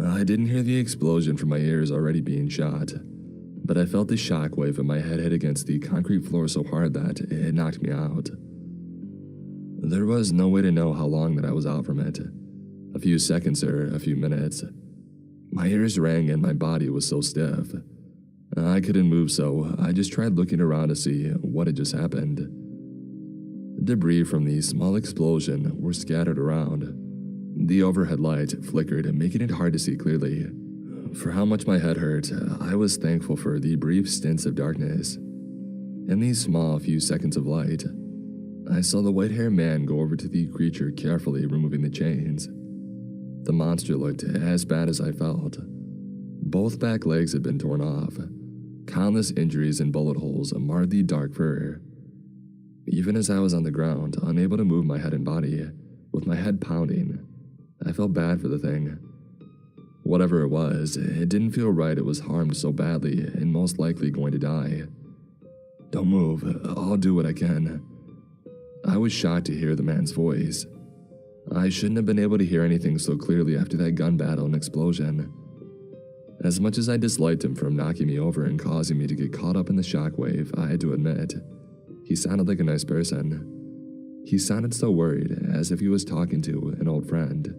I didn't hear the explosion from my ears already being shot, but I felt the shockwave in my head hit against the concrete floor so hard that it knocked me out. There was no way to know how long that I was out from it. A few seconds or a few minutes. My ears rang and my body was so stiff. I couldn't move, so I just tried looking around to see what had just happened. Debris from the small explosion were scattered around. The overhead light flickered, making it hard to see clearly. For how much my head hurt, I was thankful for the brief stints of darkness. In these small few seconds of light, I saw the white-haired man go over to the creature, carefully removing the chains. The monster looked as bad as I felt. Both back legs had been torn off. Countless injuries and bullet holes marred the dark fur. Even as I was on the ground, unable to move my head and body, with my head pounding, I felt bad for the thing. Whatever it was, it didn't feel right. It was harmed so badly and most likely going to die. "Don't move, I'll do what I can." I was shocked to hear the man's voice. I shouldn't have been able to hear anything so clearly after that gun battle and explosion. As much as I disliked him from knocking me over and causing me to get caught up in the shockwave, I had to admit, he sounded like a nice person. He sounded so worried, as if he was talking to an old friend.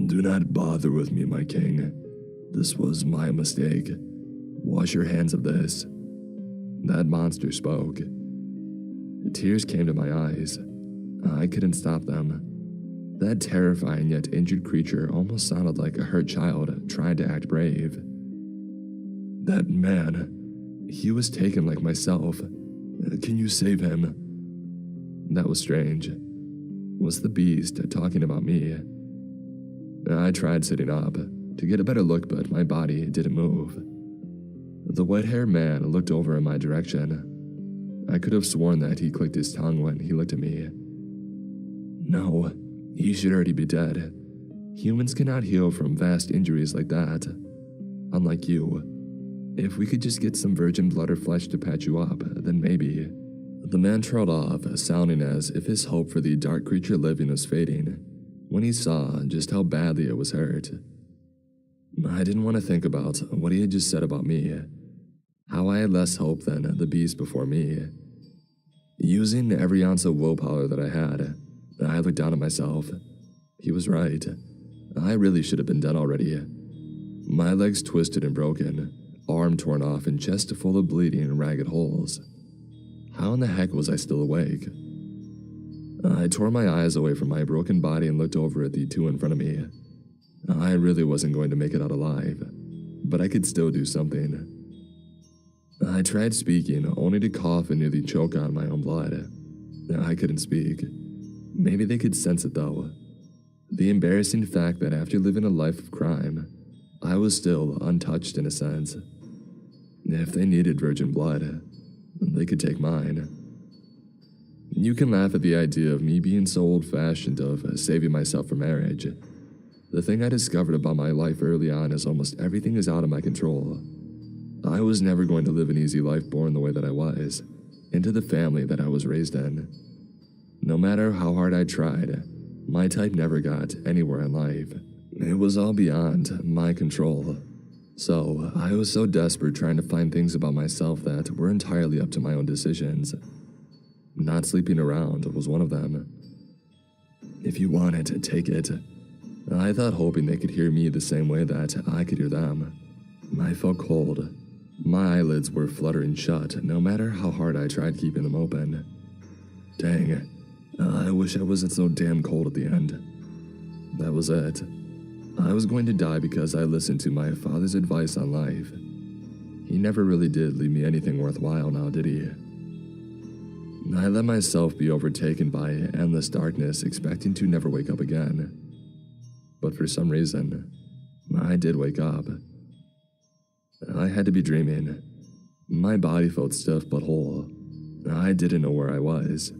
"Do not bother with me, my king. This was my mistake. Wash your hands of this." That monster spoke. Tears came to my eyes. I couldn't stop them. That terrifying yet injured creature almost sounded like a hurt child trying to act brave. "That man, he was taken like myself. Can you save him?" That was strange. Was the beast talking about me? I tried sitting up to get a better look, but my body didn't move. The white-haired man looked over in my direction. I could have sworn that he clicked his tongue when he looked at me. No, he should already be dead. Humans cannot heal from vast injuries like that. Unlike you. If we could just get some virgin blood or flesh to patch you up, then maybe. The man trailed off, sounding as if his hope for the dark creature living was fading, when he saw just how badly it was hurt. I didn't want to think about what he had just said about me, how I had less hope than the beast before me. Using every ounce of willpower that I had, I looked down at myself. He was right. I really should have been dead already. My legs twisted and broken, arm torn off and chest full of bleeding and ragged holes. How in the heck was I still awake? I tore my eyes away from my broken body and looked over at the two in front of me. I really wasn't going to make it out alive, but I could still do something. I tried speaking, only to cough and nearly choke on my own blood. I couldn't speak. Maybe they could sense it though. The embarrassing fact that after living a life of crime, I was still untouched in a sense. If they needed virgin blood, they could take mine. You can laugh at the idea of me being so old-fashioned of saving myself for marriage. The thing I discovered about my life early on is almost everything is out of my control. I was never going to live an easy life born the way that I was, into the family that I was raised in. No matter how hard I tried, my type never got anywhere in life. It was all beyond my control. So, I was so desperate trying to find things about myself that were entirely up to my own decisions. Not sleeping around was one of them. If you want it, take it. I thought, hoping they could hear me the same way that I could hear them. I felt cold. My eyelids were fluttering shut, no matter how hard I tried keeping them open. Dang, I wish I wasn't so damn cold at the end. That was it. I was going to die because I listened to my father's advice on life. He never really did leave me anything worthwhile now, did he? I let myself be overtaken by endless darkness, expecting to never wake up again. But for some reason, I did wake up. I had to be dreaming. My body felt stiff but whole. I didn't know where I was.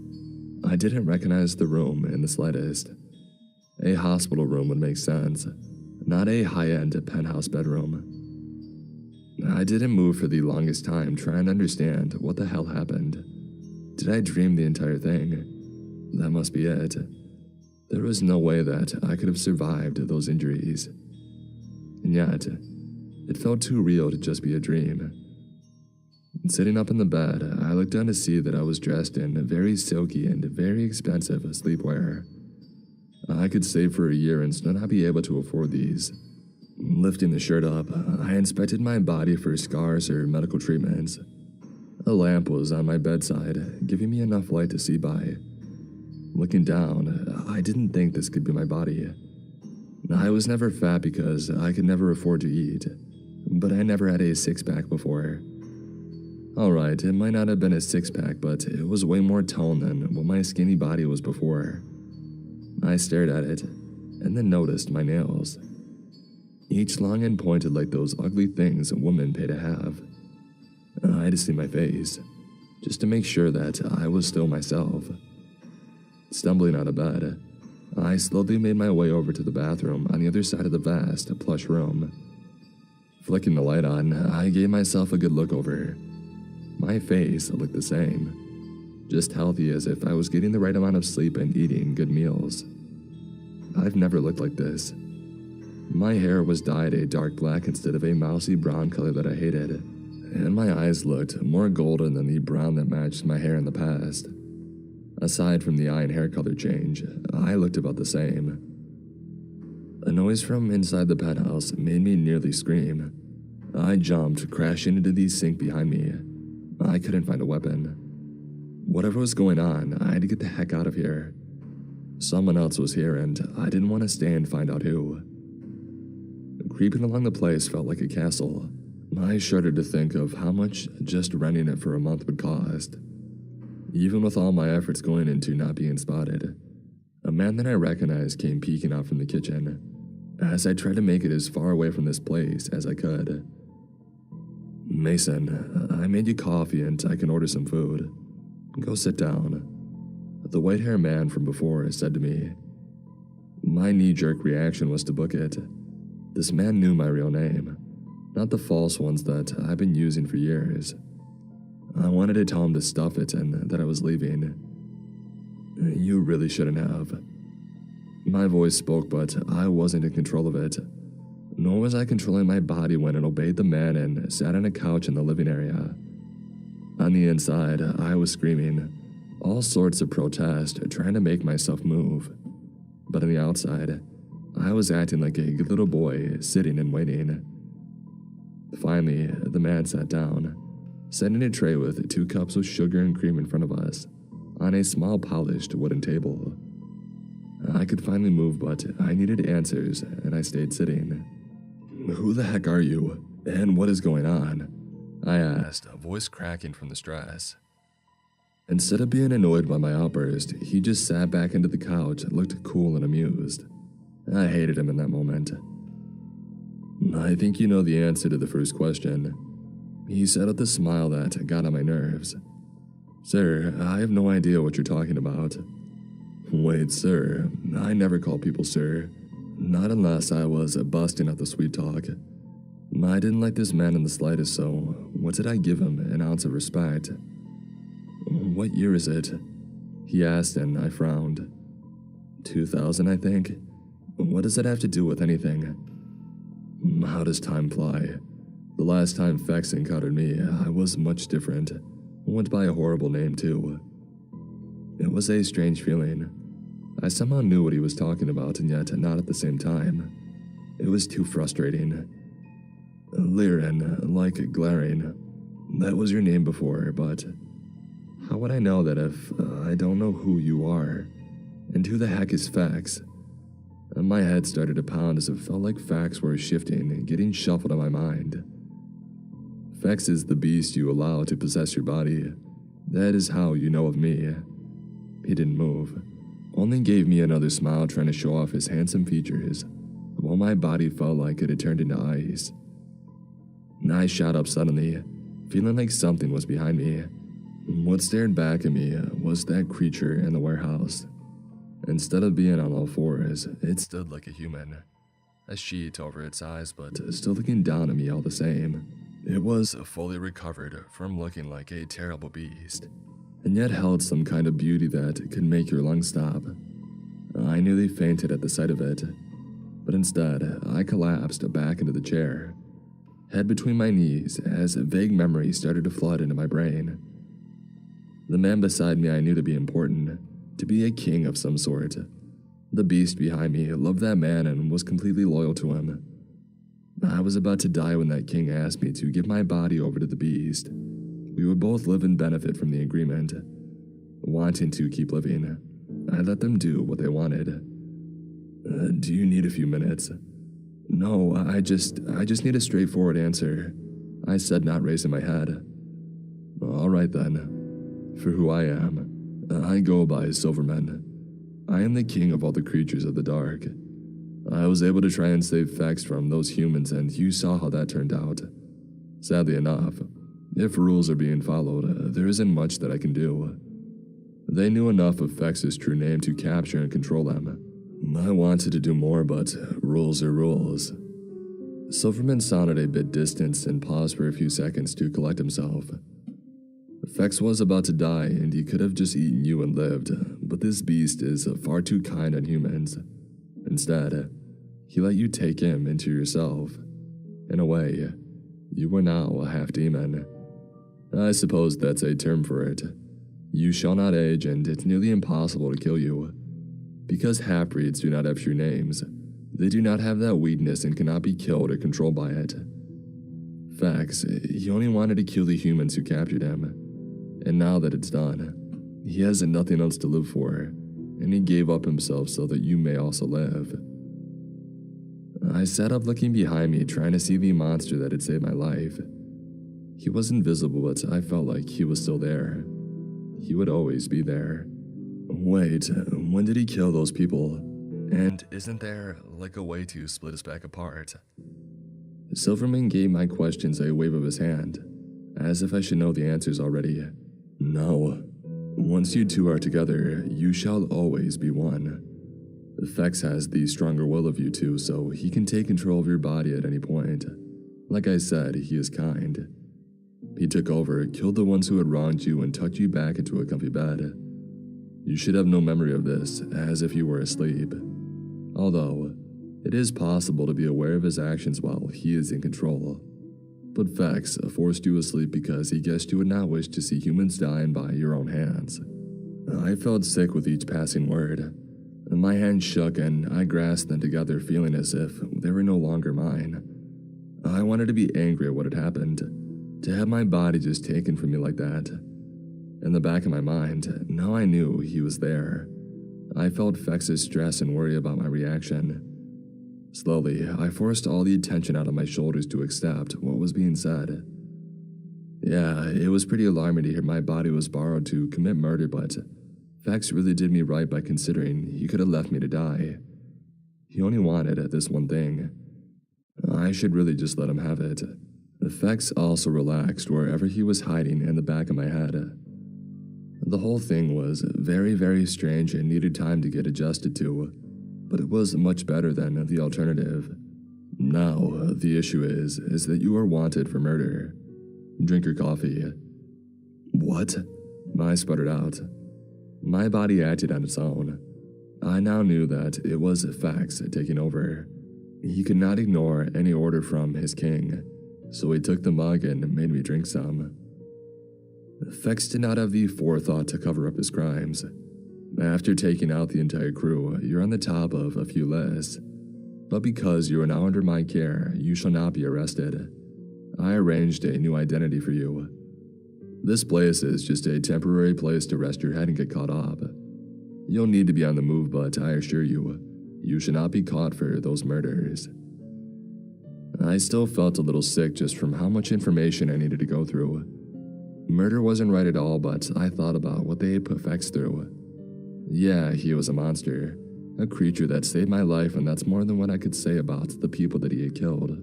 I didn't recognize the room in the slightest. A hospital room would make sense, not a high-end penthouse bedroom. I didn't move for the longest time, trying to understand what the hell happened. Did I dream the entire thing? That must be it. There was no way that I could have survived those injuries. And yet, it felt too real to just be a dream. Sitting up in the bed, I looked down to see that I was dressed in very silky and very expensive sleepwear. I could save for a year and still not be able to afford these. Lifting the shirt up, I inspected my body for scars or medical treatments. A lamp was on my bedside, giving me enough light to see by. Looking down, I didn't think this could be my body. I was never fat because I could never afford to eat, but I never had a six-pack before. Alright, it might not have been a six-pack, but it was way more toned than what my skinny body was before. I stared at it, and then noticed my nails. Each long and pointed like those ugly things women pay to have. I had to see my face, just to make sure that I was still myself. Stumbling out of bed, I slowly made my way over to the bathroom on the other side of the vast, plush room. Flicking the light on, I gave myself a good look over. My face looked the same, just healthy as if I was getting the right amount of sleep and eating good meals. I've never looked like this. My hair was dyed a dark black instead of a mousy brown color that I hated, and my eyes looked more golden than the brown that matched my hair in the past. Aside from the eye and hair color change, I looked about the same. A noise from inside the penthouse made me nearly scream. I jumped, crashing into the sink behind me. I couldn't find a weapon. Whatever was going on, I had to get the heck out of here. Someone else was here, and I didn't want to stay and find out who. Creeping along the place felt like a castle. I shuddered to think of how much just renting it for a month would cost. Even with all my efforts going into not being spotted, a man that I recognized came peeking out from the kitchen as I tried to make it as far away from this place as I could. "Mason, I made you coffee and I can order some food. Go sit down," the white-haired man from before said to me. My knee-jerk reaction was to book it. This man knew my real name, not the false ones that I've been using for years. I wanted to tell him to stuff it and that I was leaving. "You really shouldn't have." My voice spoke, but I wasn't in control of it. Nor was I controlling my body when it obeyed the man and sat on a couch in the living area. On the inside, I was screaming, all sorts of protest, trying to make myself move. But on the outside, I was acting like a good little boy, sitting and waiting. Finally, the man sat down, setting a tray with 2 cups of sugar and cream in front of us, on a small polished wooden table. I could finally move, but I needed answers, and I stayed sitting. "Who the heck are you, and what is going on?" I asked, a voice cracking from the stress. Instead of being annoyed by my outburst, he just sat back into the couch and looked cool and amused. I hated him in that moment. "I think you know the answer to the first question," he said with a smile that got on my nerves. "Sir, I have no idea what you're talking about." "Wait, sir, I never call people sir. Not unless I was busting out the sweet talk. I didn't like this man in the slightest, so what did I give him an ounce of respect?" "What year is it?" he asked, and I frowned. 2000, I think. What does that have to do with anything? How does time fly? The last time Fex encountered me, I was much different. Went by a horrible name, too. It was a strange feeling. I somehow knew what he was talking about, and yet not at the same time. It was too frustrating. Liren, like glaring. That was your name before, but how would I know that if I don't know who you are? And who the heck is Fex? My head started to pound as it felt like facts were shifting and getting shuffled in my mind. Fex is the beast you allow to possess your body. That is how you know of me. He didn't move, only gave me another smile trying to show off his handsome features, while my body felt like it had turned into ice. I shot up suddenly, feeling like something was behind me. What stared back at me was that creature in the warehouse. Instead of being on all fours, it stood like a human. A sheet over its eyes, but still looking down at me all the same. It was fully recovered from looking like a terrible beast, and yet held some kind of beauty that could make your lungs stop. I nearly fainted at the sight of it, but instead, I collapsed back into the chair, head between my knees as vague memories started to flood into my brain. The man beside me I knew to be important, to be a king of some sort. The beast behind me loved that man and was completely loyal to him. I was about to die when that king asked me to give my body over to the beast. We would both live and benefit from the agreement. Wanting to keep living, I let them do what they wanted. Do you need a few minutes?" "No, I just need a straightforward answer," I said, not raising my head. "All right then. For who I am, I go by Silverman. I am the king of all the creatures of the dark. I was able to try and save Fex from those humans, and you saw how that turned out. Sadly enough, if rules are being followed, there isn't much that I can do. They knew enough of Fex's true name to capture and control them. I wanted to do more, but rules are rules." Silverman sounded a bit distanced and paused for a few seconds to collect himself. "Fex was about to die, and he could have just eaten you and lived, but this beast is far too kind on humans. Instead, he let you take him into yourself. In a way, you are now a half-demon. I suppose that's a term for it. You shall not age, and it's nearly impossible to kill you. Because half-breeds do not have true names, they do not have that weakness and cannot be killed or controlled by it. Facts, he only wanted to kill the humans who captured him. And now that it's done, he has nothing else to live for, and he gave up himself so that you may also live. I sat up looking behind me, trying to see the monster that had saved my life. He was invisible, but I felt like he was still there. He would always be there. Wait, when did he kill those people? And isn't there, like, a way to split us back apart? Silverman gave my questions a wave of his hand, as if I should know the answers already. No. Once you two are together, you shall always be one. Fex has the stronger will of you two, so he can take control of your body at any point. Like I said, he is kind. He took over, killed the ones who had wronged you, and tucked you back into a comfy bed. You should have no memory of this, as if you were asleep. Although, it is possible to be aware of his actions while he is in control. But Fex forced you asleep because he guessed you would not wish to see humans dying by your own hands. I felt sick with each passing word. My hands shook and I grasped them together, feeling as if they were no longer mine. I wanted to be angry at what had happened, to have my body just taken from me like that. In the back of my mind, now I knew he was there. I felt Fex's stress and worry about my reaction. Slowly, I forced all the attention out of my shoulders to accept what was being said. Yeah, it was pretty alarming to hear my body was borrowed to commit murder, but Fex really did me right by considering he could have left me to die. He only wanted this one thing. I should really just let him have it. Fex also relaxed wherever he was hiding in the back of my head. The whole thing was very, very strange and needed time to get adjusted to, but it was much better than the alternative. Now, the issue is that you are wanted for murder. Drink your coffee. What? I sputtered out. My body acted on its own. I now knew that it was Fex taking over. He could not ignore any order from his king, so he took the mug and made me drink some. Fex did not have the forethought to cover up his crimes. After taking out the entire crew, you're on the top of a few lists. But because you are now under my care, you shall not be arrested. I arranged a new identity for you. This place is just a temporary place to rest your head and get caught up. You'll need to be on the move, but I assure you, you should not be caught for those murders. I still felt a little sick just from how much information I needed to go through. Murder wasn't right at all, but I thought about what they had put Fex through. Yeah, he was a monster, a creature that saved my life, and that's more than what I could say about the people that he had killed.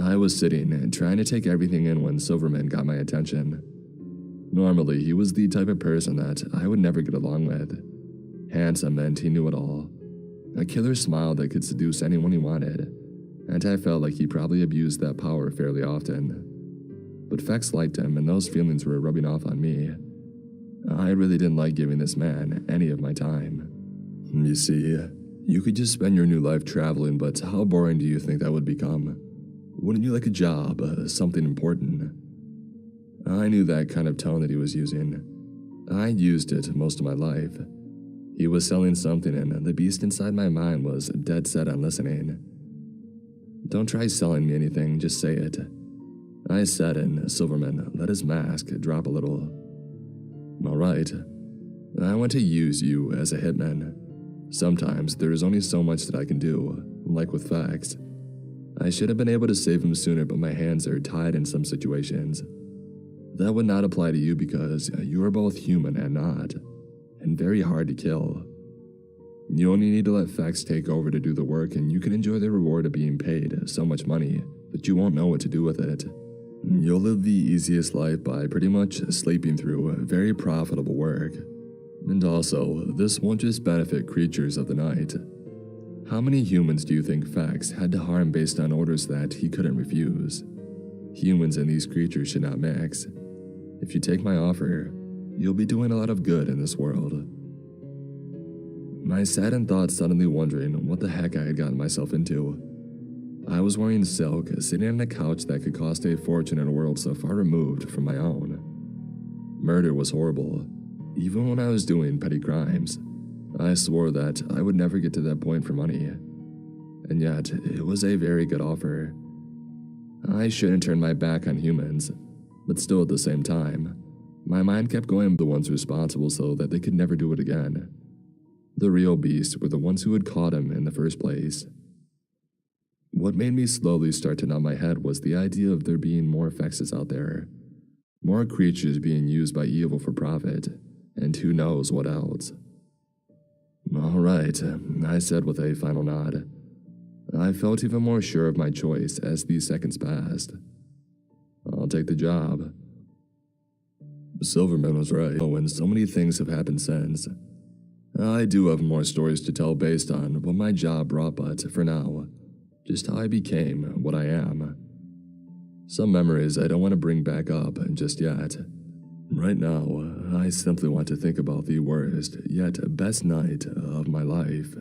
I was sitting and trying to take everything in when Silverman got my attention. Normally, he was the type of person that I would never get along with. Handsome meant he knew it all. A killer smile that could seduce anyone he wanted, and I felt like he probably abused that power fairly often. But Fex liked him, and those feelings were rubbing off on me. I really didn't like giving this man any of my time. You see, you could just spend your new life traveling, but how boring do you think that would become? Wouldn't you like a job, something important? I knew that kind of tone that he was using. I used it most of my life. He was selling something, and the beast inside my mind was dead set on listening. Don't try selling me anything, just say it. I said, and Silverman let his mask drop a little. All right. I want to use you as a hitman. Sometimes there is only so much that I can do, like with Fex. I should have been able to save him sooner, but my hands are tied in some situations. That would not apply to you because you are both human and not, and very hard to kill. You only need to let Fex take over to do the work, and you can enjoy the reward of being paid so much money that you won't know what to do with it. You'll live the easiest life by pretty much sleeping through very profitable work. And also, this won't just benefit creatures of the night. How many humans do you think Fex had to harm based on orders that he couldn't refuse? Humans and these creatures should not mix. If you take my offer, you'll be doing a lot of good in this world. I sat in thought, suddenly wondering what the heck I had gotten myself into. I was wearing silk, sitting on a couch that could cost a fortune in a world so far removed from my own. Murder was horrible, even when I was doing petty crimes. I swore that I would never get to that point for money. And yet, it was a very good offer. I shouldn't turn my back on humans, but still at the same time, my mind kept going to the ones responsible so that they could never do it again. The real beasts were the ones who had caught him in the first place. What made me slowly start to nod my head was the idea of there being more Fexes out there, more creatures being used by evil for profit, and who knows what else. All right, I said with a final nod. I felt even more sure of my choice as the seconds passed. I'll take the job. Silverman was right. Oh, and so many things have happened since. I do have more stories to tell based on what my job brought, but for now, just how I became what I am. Some memories I don't want to bring back up just yet. Right now, I simply want to think about the worst, yet best night of my life.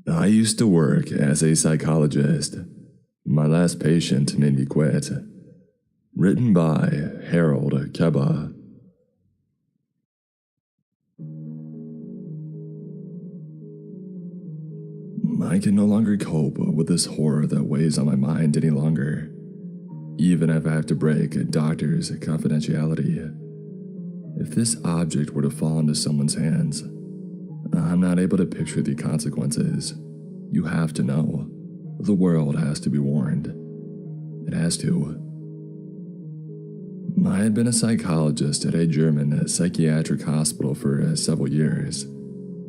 I used to work as a psychologist. My last patient made me quit. Written by Harold Keba. I can no longer cope with this horror that weighs on my mind any longer, even if I have to break a doctor's confidentiality. If this object were to fall into someone's hands, I'm not able to picture the consequences. You have to know. The world has to be warned. It has to. I had been a psychologist at a German psychiatric hospital for several years.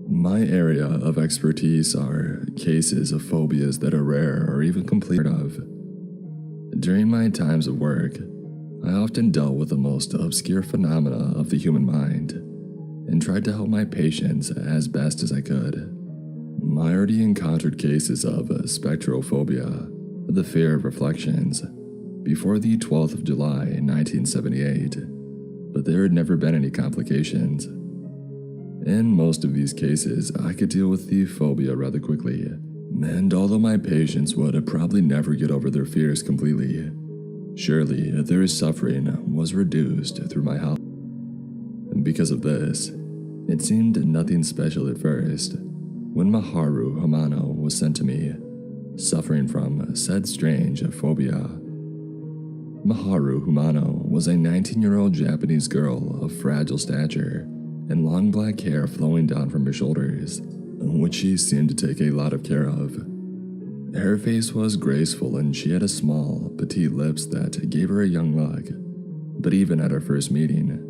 My area of expertise are cases of phobias that are rare or even completely unheard of. During my times of work, I often dealt with the most obscure phenomena of the human mind and tried to help my patients as best as I could. I already encountered cases of spectrophobia, the fear of reflections, before the 12th of July in 1978, but there had never been any complications. In most of these cases, I could deal with the phobia rather quickly, and although my patients would probably never get over their fears completely, surely their suffering was reduced through my help. And because of this, it seemed nothing special at first when Maharu Hamano was sent to me, suffering from said strange phobia. Maharu Hamano was a 19-year-old Japanese girl of fragile stature and long black hair flowing down from her shoulders, which she seemed to take a lot of care of. Her face was graceful and she had a small, petite lips that gave her a young look, but even at our first meeting,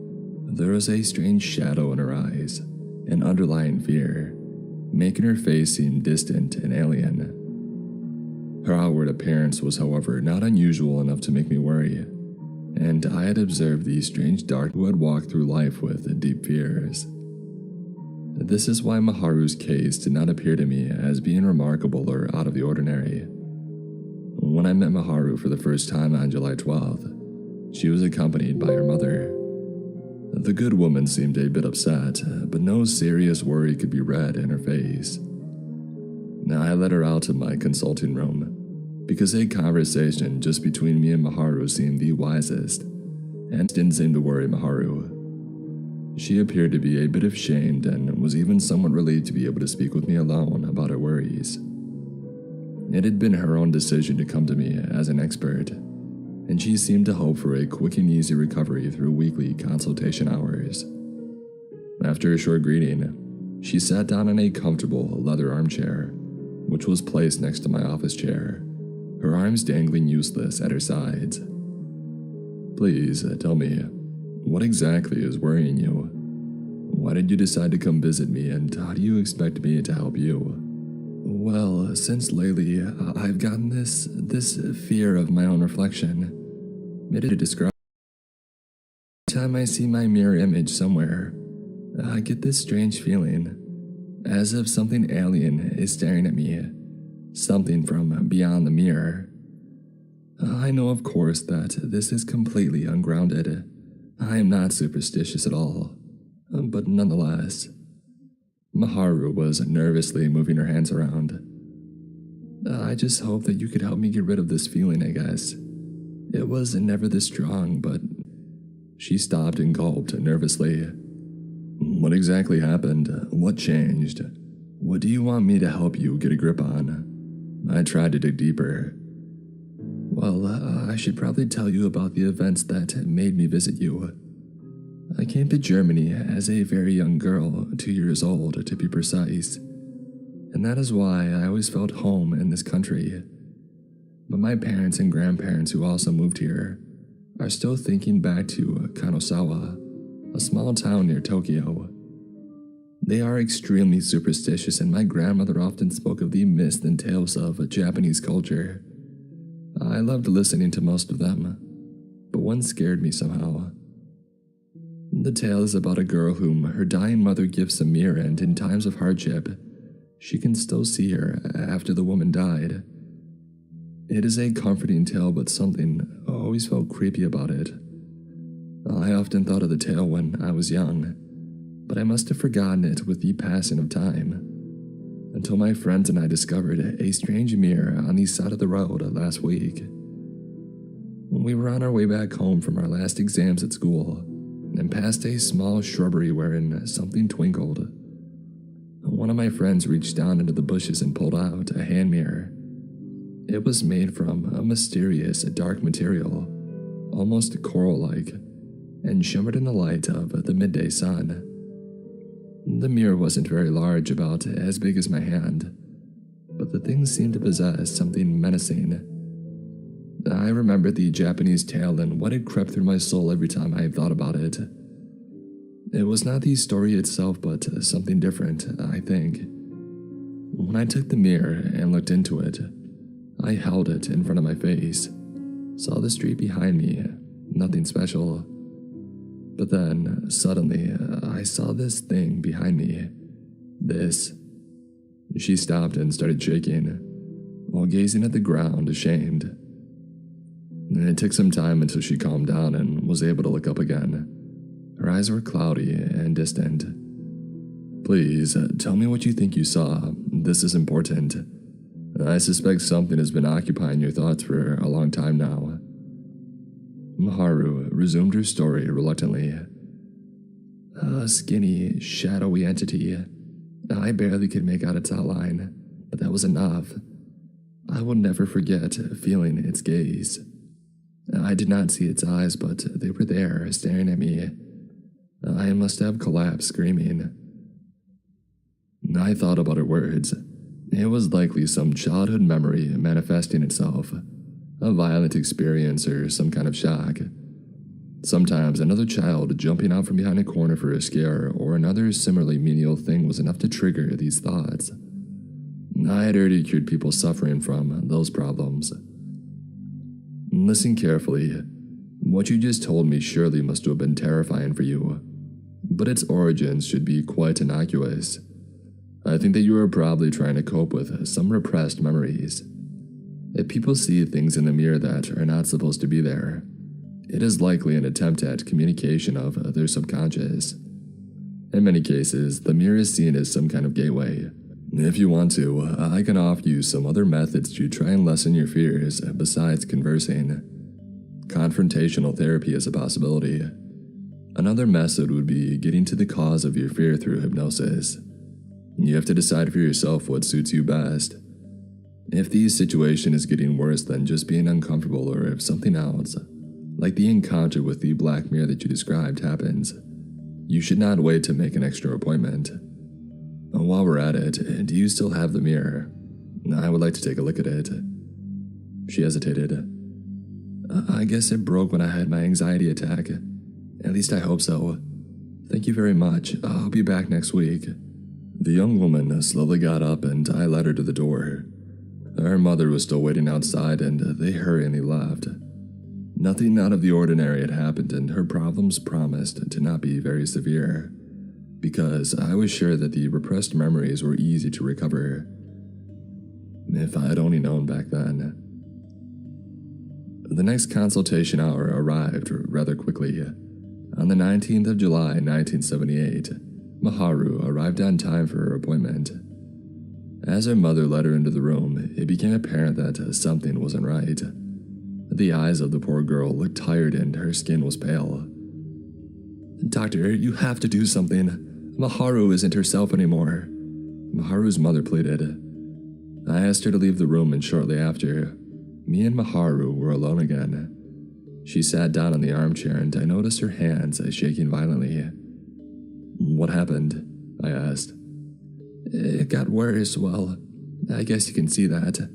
there was a strange shadow in her eyes, an underlying fear, making her face seem distant and alien. Her outward appearance was, however, not unusual enough to make me worry, and I had observed the strange dark who had walked through life with deep fears. This is why Maharu's case did not appear to me as being remarkable or out of the ordinary. When I met Maharu for the first time on July 12th, she was accompanied by her mother. The good woman seemed a bit upset, but no serious worry could be read in her face. Now I led her out to my consulting room, because a conversation just between me and Maharu seemed the wisest, and didn't seem to worry Maharu. She appeared to be a bit ashamed and was even somewhat relieved to be able to speak with me alone about her worries. It had been her own decision to come to me as an expert, and she seemed to hope for a quick and easy recovery through weekly consultation hours. After a short greeting, she sat down in a comfortable leather armchair, which was placed next to my office chair, her arms dangling useless at her sides. Please tell me, what exactly is worrying you? Why did you decide to come visit me, and how do you expect me to help you? Well, since lately, I've gotten this fear of my own reflection. Made it to describe. Every time I see my mirror image somewhere, I get this strange feeling, as if something alien is staring at me, something from beyond the mirror. I know, of course, that this is completely ungrounded, I am not superstitious at all, but nonetheless. Maharu was nervously moving her hands around. I just hope that you could help me get rid of this feeling, I guess. It was never this strong, but... She stopped and gulped nervously. What exactly happened? What changed? What do you want me to help you get a grip on? I tried to dig deeper. Well, I should probably tell you about the events that made me visit you. I came to Germany as a very young girl, 2 years old to be precise. And that is why I always felt home in this country. But my parents and grandparents who also moved here are still thinking back to Kanosawa, a small town near Tokyo. They are extremely superstitious, and my grandmother often spoke of the myths and tales of Japanese culture. I loved listening to most of them, but one scared me somehow. The tale is about a girl whom her dying mother gives a mirror, and in times of hardship, she can still see her after the woman died. It is a comforting tale, but something always felt creepy about it. I often thought of the tale when I was young, but I must have forgotten it with the passing of time, until my friends and I discovered a strange mirror on the side of the road last week. When we were on our way back home from our last exams at school, and passed a small shrubbery wherein something twinkled, one of my friends reached down into the bushes and pulled out a hand mirror. It was made from a mysterious dark material, almost coral-like, and shimmered in the light of the midday sun. The mirror wasn't very large, about as big as my hand, but the thing seemed to possess something menacing. I remembered the Japanese tale and what had crept through my soul every time I thought about it. It was not the story itself, but something different, I think. When I took the mirror and looked into it, I held it in front of my face, saw the street behind me, nothing special. But then, suddenly, I saw this thing behind me. This. She stopped and started shaking, while gazing at the ground, ashamed. It took some time until she calmed down and was able to look up again. Her eyes were cloudy and distant. Please, tell me what you think you saw. This is important. I suspect something has been occupying your thoughts for a long time now. Maharu resumed her story reluctantly. A skinny, shadowy entity. I barely could make out its outline, but that was enough. I will never forget feeling its gaze. I did not see its eyes, but they were there, staring at me. I must have collapsed, screaming. I thought about her words. It was likely some childhood memory manifesting itself, a violent experience or some kind of shock. Sometimes another child jumping out from behind a corner for a scare or another similarly menial thing was enough to trigger these thoughts. I had already cured people suffering from those problems. Listen carefully. What you just told me surely must have been terrifying for you, but its origins should be quite innocuous. I think that you are probably trying to cope with some repressed memories. If people see things in the mirror that are not supposed to be there, it is likely an attempt at communication of their subconscious. In many cases, the mirror is seen as some kind of gateway. If you want to, I can offer you some other methods to try and lessen your fears besides conversing. Confrontational therapy is a possibility. Another method would be getting to the cause of your fear through hypnosis. You have to decide for yourself what suits you best. If the situation is getting worse than just being uncomfortable, or if something else, like the encounter with the black mirror that you described, happens, you should not wait to make an extra appointment. While we're at it, do you still have the mirror? I would like to take a look at it. She hesitated. I guess it broke when I had my anxiety attack. At least I hope so. Thank you very much. I'll be back next week. The young woman slowly got up and I led her to the door. Her mother was still waiting outside and they hurriedly left. Nothing out of the ordinary had happened and her problems promised to not be very severe, because I was sure that the repressed memories were easy to recover. If I had only known back then. The next consultation hour arrived rather quickly. On the 19th of July, 1978, Maharu arrived on time for her appointment. As her mother led her into the room, it became apparent that something wasn't right. The eyes of the poor girl looked tired and her skin was pale. "Doctor, you have to do something. Maharu isn't herself anymore," Maharu's mother pleaded. I asked her to leave the room, and shortly after, me and Maharu were alone again. She sat down in the armchair and I noticed her hands shaking violently. "What happened?" I asked. "It got worse, well, I guess you can see that.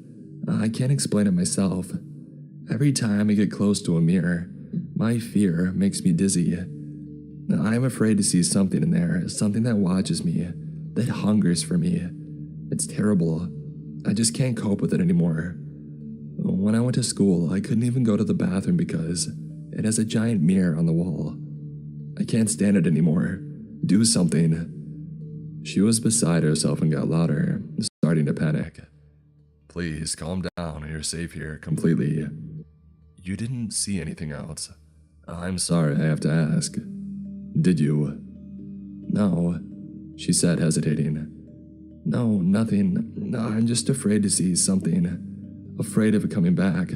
I can't explain it myself. Every time I get close to a mirror, my fear makes me dizzy. I'm afraid to see something in there, something that watches me, that hungers for me. It's terrible. I just can't cope with it anymore. When I went to school, I couldn't even go to the bathroom because it has a giant mirror on the wall. I can't stand it anymore. Do something." She was beside herself and got louder, starting to panic. "Please, calm down. You're safe here, completely. You didn't see anything else. I'm sorry, I have to ask. Did you?" "No," she said, hesitating. "No, nothing. No, I'm just afraid to see something. Afraid of it coming back.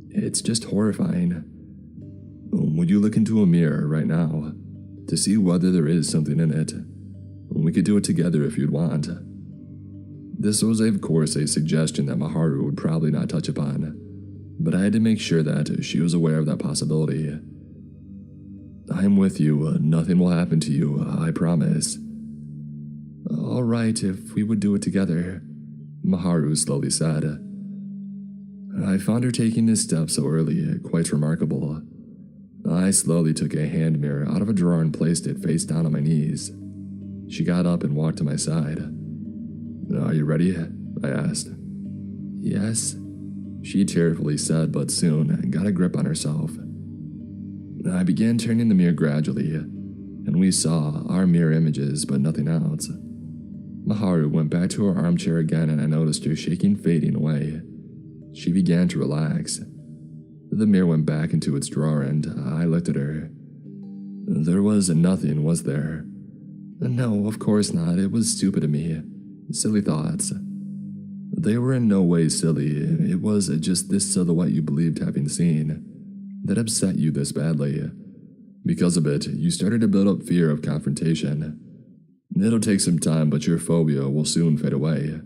It's just horrifying." "Would you look into a mirror right now to see whether there is something in it? We could do it together if you'd want." This was, of course, a suggestion that Maharu would probably not touch upon, but I had to make sure that she was aware of that possibility. "I'm with you. Nothing will happen to you, I promise." "All right, if we would do it together," Maharu slowly said. I found her taking this step so early quite remarkable. I slowly took a hand mirror out of a drawer and placed it face down on my knees. She got up and walked to my side. "Are you ready?" I asked. "Yes," she tearfully said, but soon got a grip on herself. I began turning the mirror gradually, and we saw our mirror images, but nothing else. Maharu went back to her armchair again, and I noticed her shaking fading away. She began to relax. The mirror went back into its drawer, and I looked at her. There was nothing, was there? No, of course not. It was stupid of me. Silly thoughts. They were in no way silly. It was just this silhouette you believed having seen that upset you this badly. Because of it, you started to build up fear of confrontation. It'll take some time, but your phobia will soon fade away.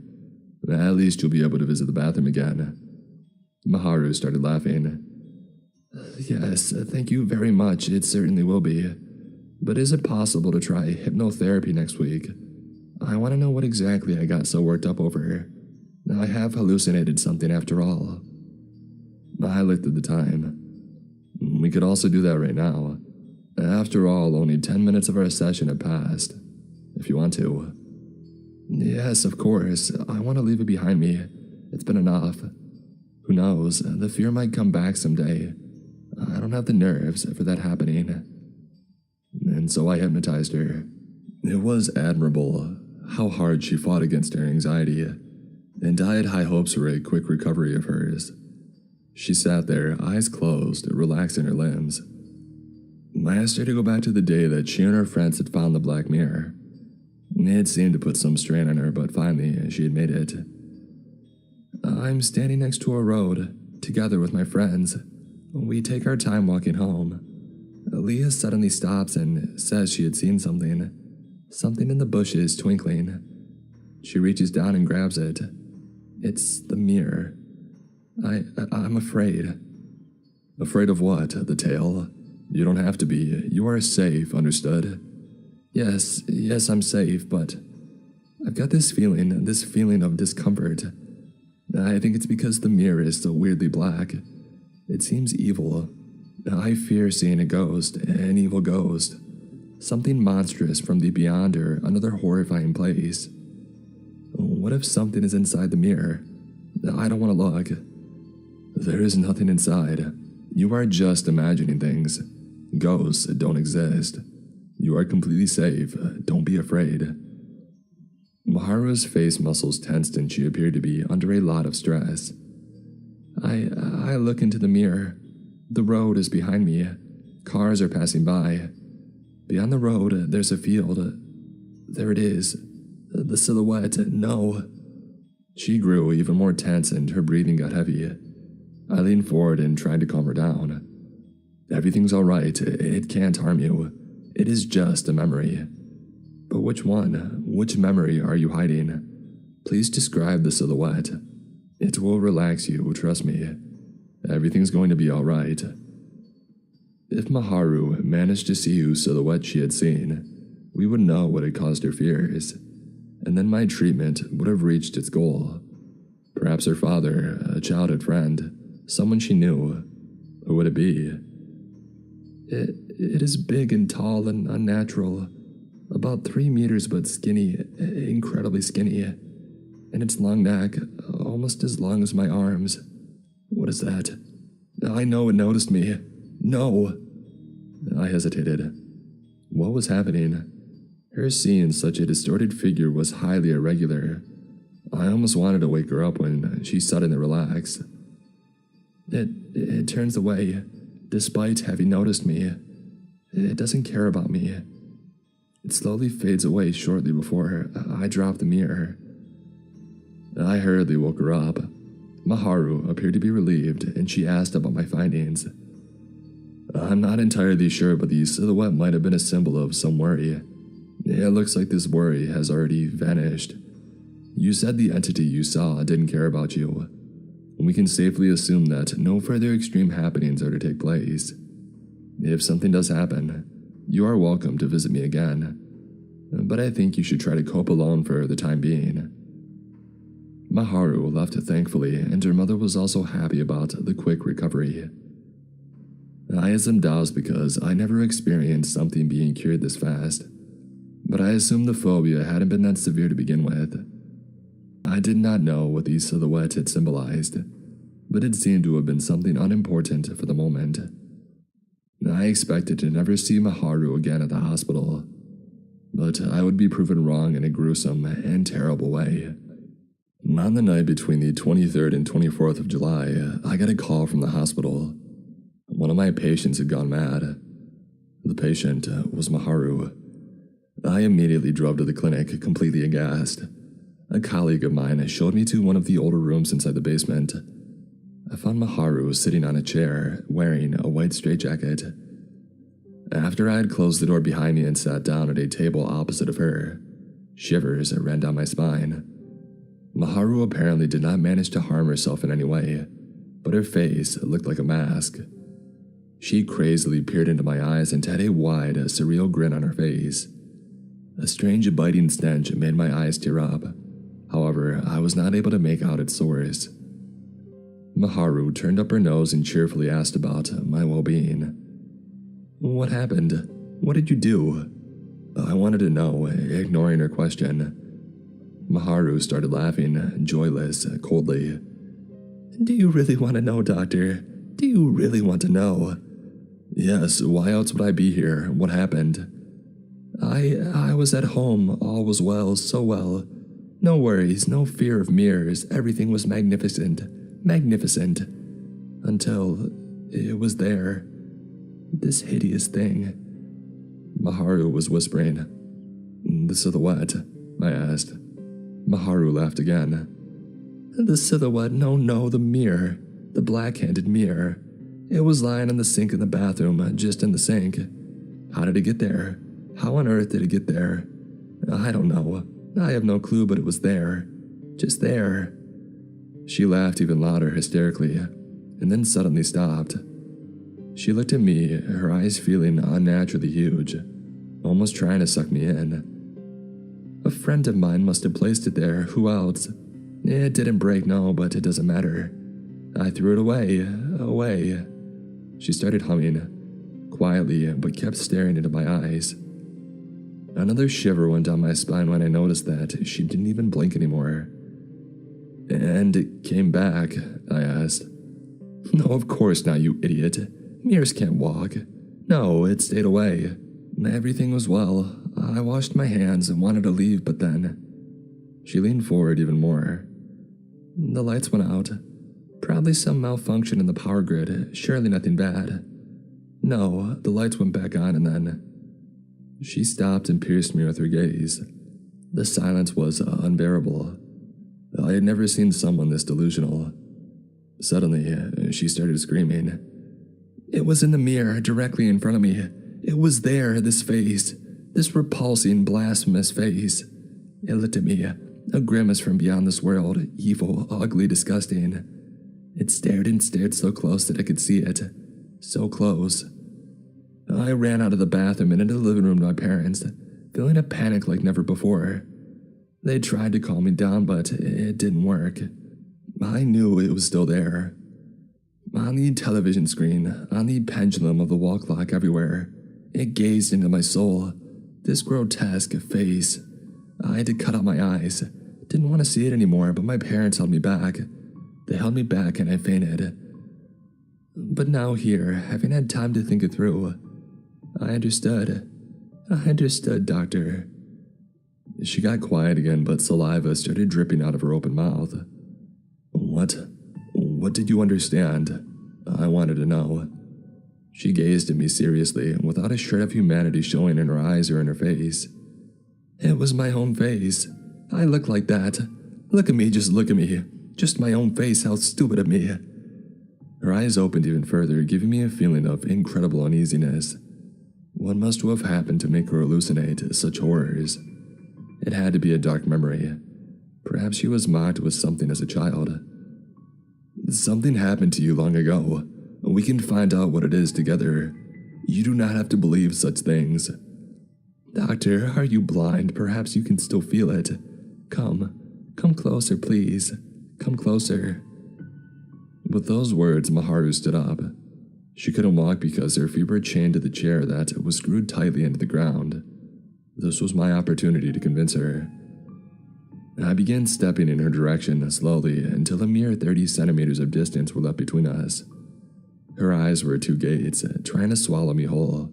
At least you'll be able to visit the bathroom again. Maharu started laughing. Yes, thank you very much. It certainly will be. But is it possible to try hypnotherapy next week? I want to know what exactly I got so worked up over. I have hallucinated something after all. I looked at the time. We could also do that right now. After all, only 10 minutes of our session have passed. If you want to. Yes, of course. I want to leave it behind me. It's been enough. Who knows? The fear might come back someday. I don't have the nerves for that happening. And so I hypnotized her. It was admirable how hard she fought against her anxiety, and I had high hopes for a quick recovery of hers. She sat there, eyes closed, relaxing her limbs. I asked her to go back to the day that she and her friends had found the black mirror. It seemed to put some strain on her, but finally she admitted it. I'm standing next to a road, together with my friends. We take our time walking home. Leah suddenly stops and says she had seen something. Something in the bushes twinkling. She reaches down and grabs it. It's the mirror. I'm afraid. Afraid of what? The tail? You don't have to be. You are safe, understood? Yes, I'm safe, but I've got this feeling of discomfort. I think it's because the mirror is so weirdly black. It seems evil. I fear seeing a ghost, an evil ghost. Something monstrous from the beyond or another horrifying place. What if something is inside the mirror? I don't want to look. There is nothing inside. You are just imagining things. Ghosts don't exist. You are completely safe. Don't be afraid. Maharu's face muscles tensed and she appeared to be under a lot of stress. I look into the mirror. The road is behind me. Cars are passing by. Beyond the road, there's a field. There it is. The silhouette. No. She grew even more tense and her breathing got heavy. I leaned forward and tried to calm her down. Everything's all right. It can't harm you. It is just a memory. But which one? Which memory are you hiding? Please describe the silhouette. It will relax you, trust me. Everything's going to be all right. If Maharu managed to see whose silhouette she had seen, we would know what had caused her fears, and then my treatment would have reached its goal. Perhaps her father, a childhood friend, someone she knew. Who would it be? It is big and tall and unnatural. About 3 meters, but skinny, incredibly skinny. And its long neck, almost as long as my arms. What is that? I know it noticed me. No. I hesitated. What was happening? Her seeing such a distorted figure was highly irregular. I almost wanted to wake her up when she suddenly relaxed. It turns away, despite having noticed me. It doesn't care about me. It slowly fades away shortly before I drop the mirror. I hurriedly woke her up. Maharu appeared to be relieved, and she asked about my findings. I'm not entirely sure, but the silhouette might have been a symbol of some worry. It looks like this worry has already vanished. You said the entity you saw didn't care about you. We can safely assume that no further extreme happenings are to take place. If something does happen, you are welcome to visit me again. But I think you should try to cope alone for the time being. Maharu left thankfully, and her mother was also happy about the quick recovery. I had some doubts because I never experienced something being cured this fast, but I assumed the phobia hadn't been that severe to begin with. I did not know what the silhouette had symbolized, but it seemed to have been something unimportant for the moment. I expected to never see Maharu again at the hospital, but I would be proven wrong in a gruesome and terrible way. On the night between the 23rd and 24th of July, I got a call from the hospital. One of my patients had gone mad. The patient was Maharu. I immediately drove to the clinic, completely aghast. A colleague of mine showed me to one of the older rooms inside the basement. I found Maharu sitting on a chair, wearing a white straitjacket. After I had closed the door behind me and sat down at a table opposite of her, shivers ran down my spine. Maharu apparently did not manage to harm herself in any way, but her face looked like a mask. She crazily peered into my eyes and had a wide, surreal grin on her face. A strange biting stench made my eyes tear up. However, I was not able to make out its source. Maharu turned up her nose and cheerfully asked about my well-being. What happened? What did you do? I wanted to know, ignoring her question. Maharu started laughing, joyless, coldly. Do you really want to know, Doctor? Do you really want to know? Yes, why else would I be here? What happened? I was at home, all was well, so well. No worries, no fear of mirrors, everything was magnificent. Magnificent. Until it was there. This hideous thing. Maharu was whispering. The silhouette? I asked. Maharu laughed again. The silhouette, no, the mirror. The black-handed mirror. It was lying in the sink in the bathroom, just in the sink. How did it get there? How on earth did it get there? I don't know. I have no clue, but it was there. Just there. She laughed even louder, hysterically, and then suddenly stopped. She looked at me, her eyes feeling unnaturally huge, almost trying to suck me in. A friend of mine must have placed it there. Who else? It didn't break, no, but it doesn't matter. I threw it away. She started humming, quietly, but kept staring into my eyes. Another shiver went down my spine when I noticed that she didn't even blink anymore. And it came back, I asked. No, of course not, you idiot. Mirrors can't walk. No, it stayed away. Everything was well. I washed my hands and wanted to leave, but then... She leaned forward even more. The lights went out. Probably some malfunction in the power grid, surely nothing bad. No, the lights went back on and then... She stopped and pierced me with her gaze. The silence was unbearable. I had never seen someone this delusional. Suddenly, she started screaming. It was in the mirror directly in front of me. It was there, this face. This repulsing, blasphemous face. It looked at me, a grimace from beyond this world, evil, ugly, disgusting. It stared and stared so close that I could see it. So close. I ran out of the bathroom and into the living room to my parents, feeling a panic like never before. They tried to calm me down, but it didn't work. I knew it was still there. On the television screen, on the pendulum of the wall clock everywhere, it gazed into my soul. This grotesque face. I had to cut out my eyes. Didn't want to see it anymore, but my parents held me back. They held me back and I fainted. But now here, having had time to think it through, I understood. I understood, Doctor. She got quiet again, but saliva started dripping out of her open mouth. What did you understand? I wanted to know. She gazed at me seriously, without a shred of humanity showing in her eyes or in her face. It was my own face. I look like that. Look at me, just look at me. Just my own face, how stupid of me. Her eyes opened even further, giving me a feeling of incredible uneasiness. What must have happened to make her hallucinate such horrors? It had to be a dark memory. Perhaps she was mocked with something as a child. Something happened to you long ago. We can find out what it is together. You do not have to believe such things. Doctor, are you blind? Perhaps you can still feel it. Come closer, please. Come closer. With those words, Maharu stood up. She couldn't walk because her feet were chained to the chair that was screwed tightly into the ground. This was my opportunity to convince her. I began stepping in her direction slowly until a mere 30 centimeters of distance were left between us. Her eyes were two gates, trying to swallow me whole.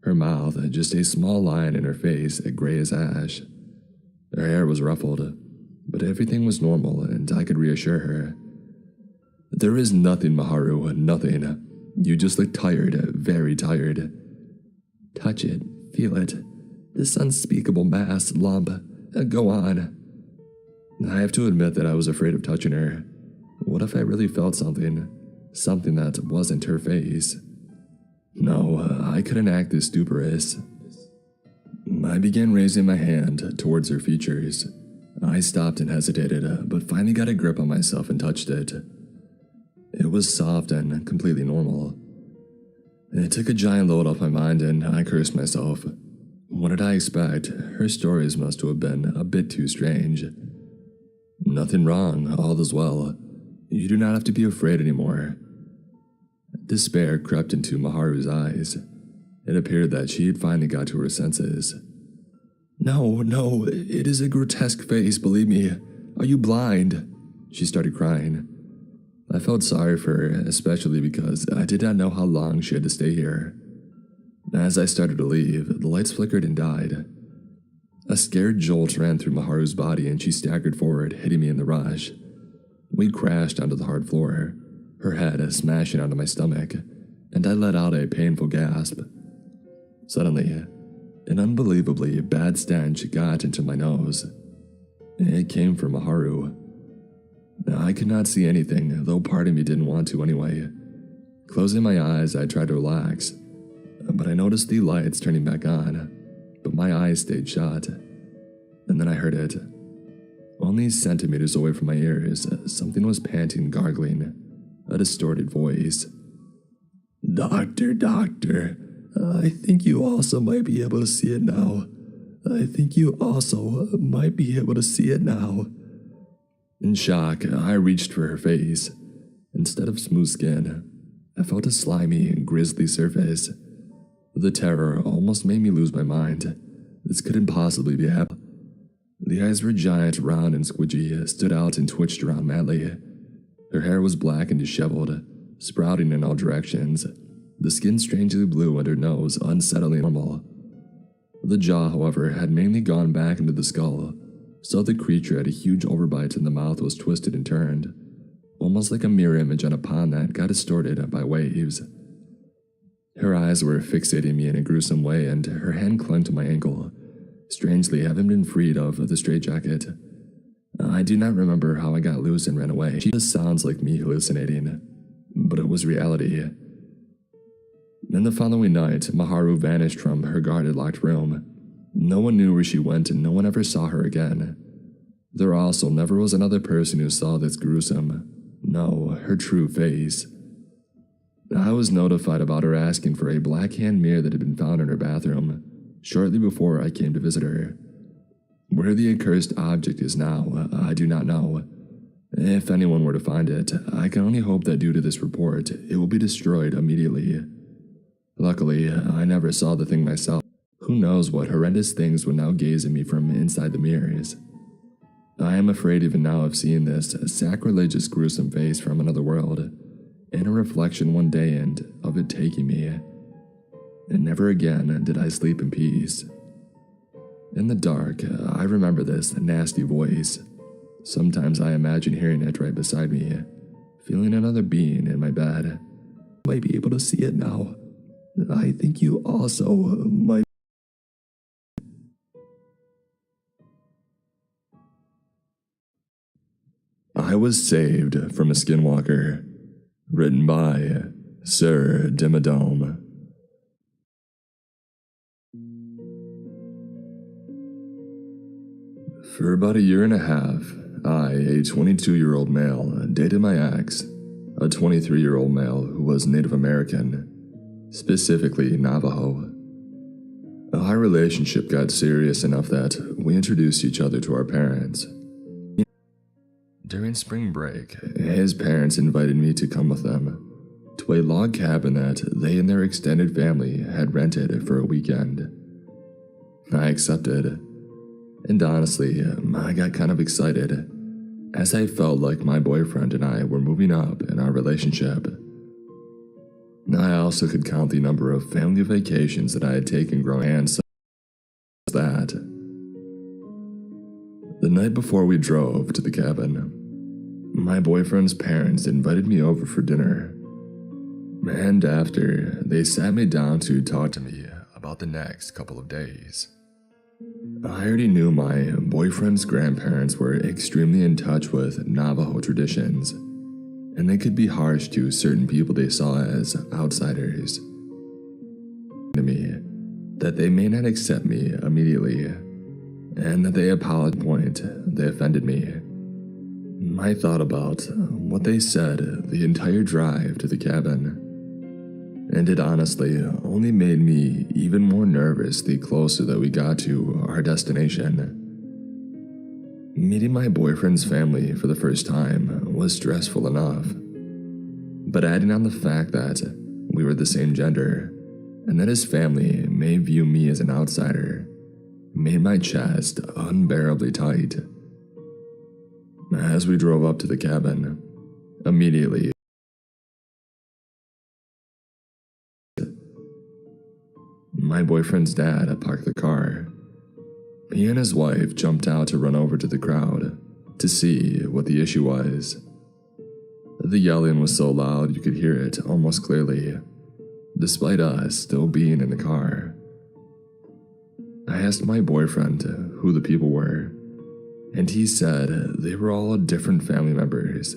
Her mouth, just a small line in her face, gray as ash. Her hair was ruffled, but everything was normal and I could reassure her. There is nothing, Maharu, nothing. You just look tired, very tired. Touch it, feel it. This unspeakable mass, lump. Go on. I have to admit that I was afraid of touching her. What if I really felt something? Something that wasn't her face? No, I couldn't act this stuporous. I began raising my hand towards her features. I stopped and hesitated, but finally got a grip on myself and touched it. It was soft and completely normal. It took a giant load off my mind and I cursed myself. What did I expect? Her stories must have been a bit too strange. Nothing wrong, all is well. You do not have to be afraid anymore. Despair crept into Maharu's eyes. It appeared that she had finally got to her senses. No, it is a grotesque face, believe me. Are you blind? She started crying. I felt sorry for her, especially because I did not know how long she had to stay here. As I started to leave, the lights flickered and died. A scared jolt ran through Maharu's body and she staggered forward, hitting me in the rush. We crashed onto the hard floor, her head smashing onto my stomach, and I let out a painful gasp. Suddenly, an unbelievably bad stench got into my nose. It came from Maharu. I could not see anything, though part of me didn't want to anyway. Closing my eyes, I tried to relax, but I noticed the lights turning back on, but my eyes stayed shut. And then I heard it. Only centimeters away from my ears, something was panting, gargling, a distorted voice. Doctor, I think you also might be able to see it now. I think you also might be able to see it now. In shock, I reached for her face. Instead of smooth skin, I felt a slimy, grisly surface. The terror almost made me lose my mind. This couldn't possibly be happening. The eyes were giant, round, and squidgy, stood out and twitched around madly. Her hair was black and disheveled, sprouting in all directions. The skin strangely blue and her nose unsettlingly normal. The jaw, however, had mainly gone back into the skull, so the creature had a huge overbite and the mouth was twisted and turned, almost like a mirror image on a pond that got distorted by waves. Her eyes were fixating me in a gruesome way, and her hand clung to my ankle, strangely having been freed of the straitjacket. I do not remember how I got loose and ran away. She just sounds like me hallucinating, but it was reality. Then the following night, Maharu vanished from her guarded locked room. No one knew where she went, and no one ever saw her again. There also never was another person who saw this gruesome, no, her true face. I was notified about her asking for a black hand mirror that had been found in her bathroom shortly before I came to visit her. Where the accursed object is now, I do not know. If anyone were to find it, I can only hope that due to this report, it will be destroyed immediately. Luckily, I never saw the thing myself. Who knows what horrendous things would now gaze at me from inside the mirrors. I am afraid even now of seeing this sacrilegious gruesome face from another world, in a reflection one day, and of it taking me. And never again did I sleep in peace. In the dark, I remember this nasty voice. Sometimes I imagine hearing it right beside me, feeling another being in my bed. I might be able to see it now. I think you also might. I Was Saved from a Skinwalker. Written by Sir Dimmadome. For about a year and a half, I, a 22-year-old male, dated my ex, a 23-year-old male who was Native American, specifically Navajo. Our relationship got serious enough that we introduced each other to our parents. During spring break, his parents invited me to come with them to a log cabin that they and their extended family had rented for a weekend. I accepted, and honestly, I got kind of excited, as I felt like my boyfriend and I were moving up in our relationship. I also could count the number of family vacations that I had taken growing up, and such as that. The night before we drove to the cabin, my boyfriend's parents invited me over for dinner. And after, they sat me down to talk to me about the next couple of days. I already knew my boyfriend's grandparents were extremely in touch with Navajo traditions, and they could be harsh to certain people they saw as outsiders. To me, that they may not accept me immediately, and that they apologized at the point they offended me. I thought about what they said the entire drive to the cabin, and it honestly only made me even more nervous the closer that we got to our destination. Meeting my boyfriend's family for the first time was stressful enough, but adding on the fact that we were the same gender, and that his family may view me as an outsider, made my chest unbearably tight. As we drove up to the cabin, immediately my boyfriend's dad parked the car. He and his wife jumped out to run over to the crowd to see what the issue was. The yelling was so loud you could hear it almost clearly, despite us still being in the car. I asked my boyfriend who the people were, and he said they were all different family members,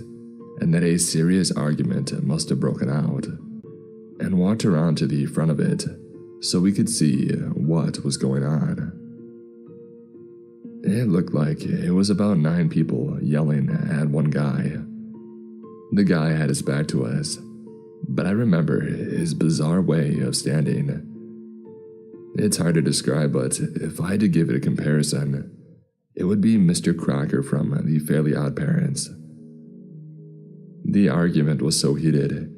and that a serious argument must have broken out, and walked around to the front of it so we could see what was going on. It looked like it was about 9 people yelling at one guy. The guy had his back to us, but I remember his bizarre way of standing. It's hard to describe, but if I had to give it a comparison, it would be Mr. Crocker from The Fairly Odd Parents. The argument was so heated,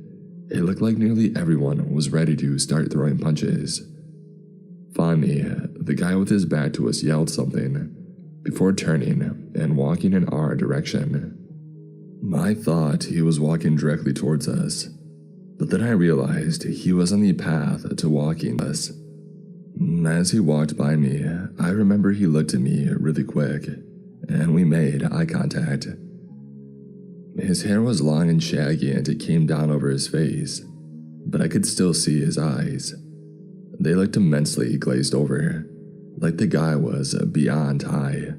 it looked like nearly everyone was ready to start throwing punches. Finally, the guy with his back to us yelled something, before turning and walking in our direction. I thought he was walking directly towards us, but then I realized he was on the path to walking us. As he walked by me, I remember he looked at me really quick, and we made eye contact. His hair was long and shaggy, and it came down over his face, but I could still see his eyes. They looked immensely glazed over, like the guy was beyond high.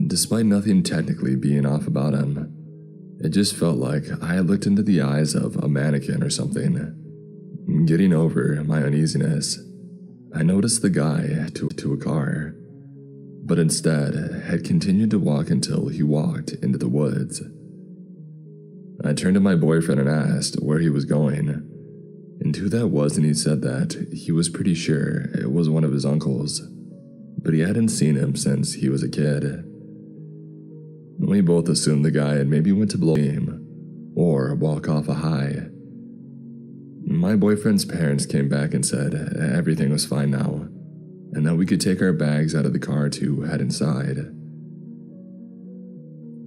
Despite nothing technically being off about him, it just felt like I had looked into the eyes of a mannequin or something. Getting over my uneasiness, I noticed the guy to a car, but instead had continued to walk until he walked into the woods. I turned to my boyfriend and asked where he was going, and who that was, and he said that he was pretty sure it was one of his uncles, but he hadn't seen him since he was a kid. We both assumed the guy had maybe went to blow him or walk off a high. My boyfriend's parents came back and said everything was fine now, and that we could take our bags out of the car to head inside.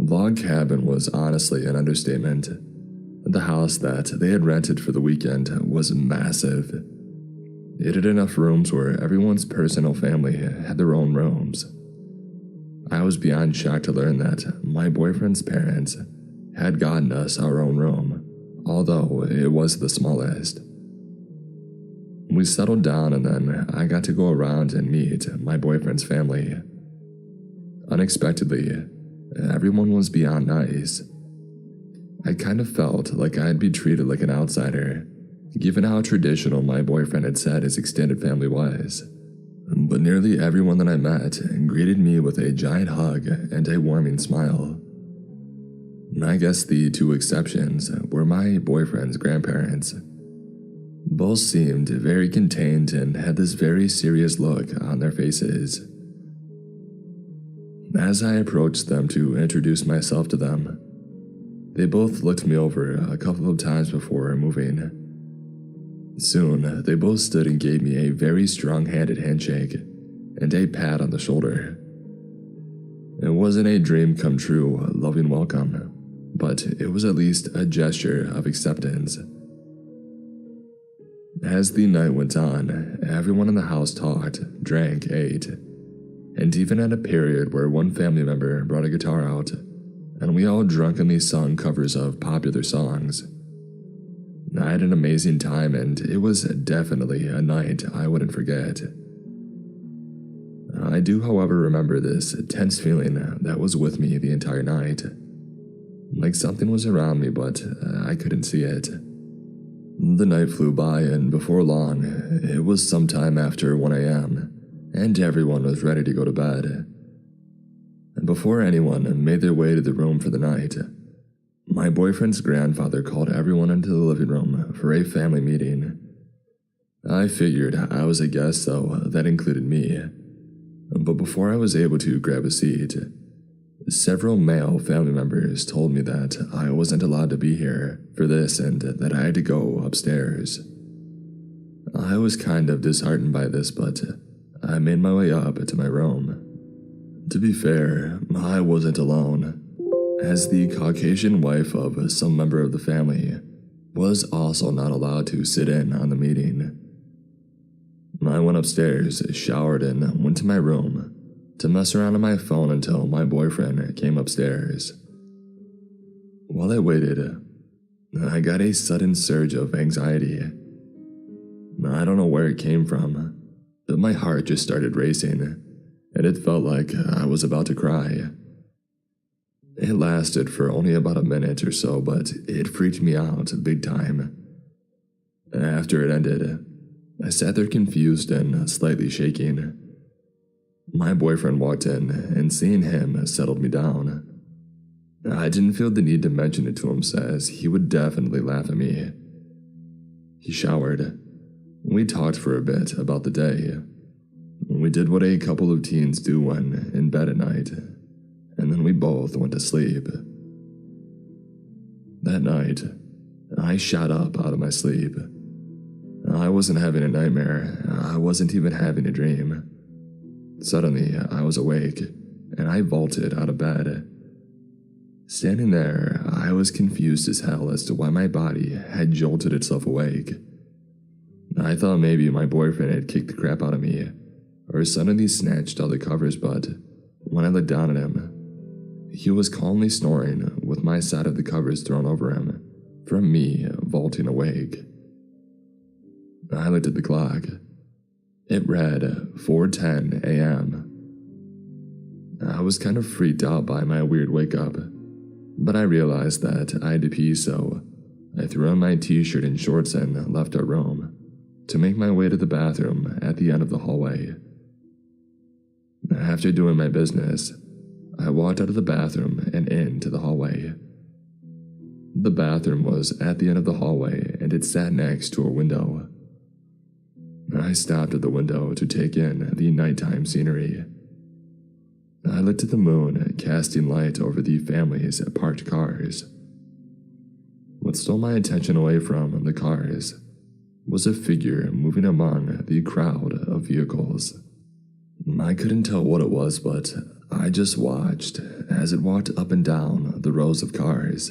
Log cabin was honestly an understatement. The house that they had rented for the weekend was massive. It had enough rooms where everyone's personal family had their own rooms. I was beyond shocked to learn that my boyfriend's parents had gotten us our own room, although it was the smallest. We settled down and then I got to go around and meet my boyfriend's family. Unexpectedly, everyone was beyond nice. I kind of felt like I'd be treated like an outsider, given how traditional my boyfriend had said his extended family was. But nearly everyone that I met greeted me with a giant hug and a warming smile. I guess the two exceptions were my boyfriend's grandparents. Both seemed very contained and had this very serious look on their faces. As I approached them to introduce myself to them, they both looked me over a couple of times before moving. Soon, they both stood and gave me a very strong-handed handshake and a pat on the shoulder. It wasn't a dream come true, loving welcome, but it was at least a gesture of acceptance. As the night went on, everyone in the house talked, drank, ate, and even had a period where one family member brought a guitar out, and we all drunkenly sung covers of popular songs. I had an amazing time, and it was definitely a night I wouldn't forget. I do, however, remember this tense feeling that was with me the entire night. Like something was around me, but I couldn't see it. The night flew by, and before long, it was sometime after 1 a.m., and everyone was ready to go to bed. And before anyone made their way to the room for the night, my boyfriend's grandfather called everyone into the living room for a family meeting. I figured I was a guest, so that included me. But before I was able to grab a seat, several male family members told me that I wasn't allowed to be here for this and that I had to go upstairs. I was kind of disheartened by this, but I made my way up to my room. To be fair, I wasn't alone, as the Caucasian wife of some member of the family was also not allowed to sit in on the meeting. I went upstairs, showered, and went to my room to mess around on my phone until my boyfriend came upstairs. While I waited, I got a sudden surge of anxiety. I don't know where it came from, but my heart just started racing, and it felt like I was about to cry. It lasted for only about a minute or so, but it freaked me out big time. After it ended, I sat there confused and slightly shaking. My boyfriend walked in, and seeing him settled me down. I didn't feel the need to mention it to him, as he would definitely laugh at me. He showered. We talked for a bit about the day. We did what a couple of teens do when in bed at night, and then we both went to sleep. That night, I shot up out of my sleep. I wasn't having a nightmare. I wasn't even having a dream. Suddenly, I was awake, and I vaulted out of bed. Standing there, I was confused as hell as to why my body had jolted itself awake. I thought maybe my boyfriend had kicked the crap out of me, or suddenly snatched all the covers, but when I looked down at him, he was calmly snoring with my side of the covers thrown over him, from me vaulting awake. I looked at the clock. It read 4:10 a.m. I was kind of freaked out by my weird wake-up, but I realized that I had to pee, so I threw on my t-shirt and shorts and left our room to make my way to the bathroom at the end of the hallway. After doing my business, I walked out of the bathroom and into the hallway. The bathroom was at the end of the hallway and it sat next to a window. I stopped at the window to take in the nighttime scenery. I looked at the moon casting light over the family's parked cars. What stole my attention away from the cars was a figure moving among the crowd of vehicles. I couldn't tell what it was, but I just watched as it walked up and down the rows of cars.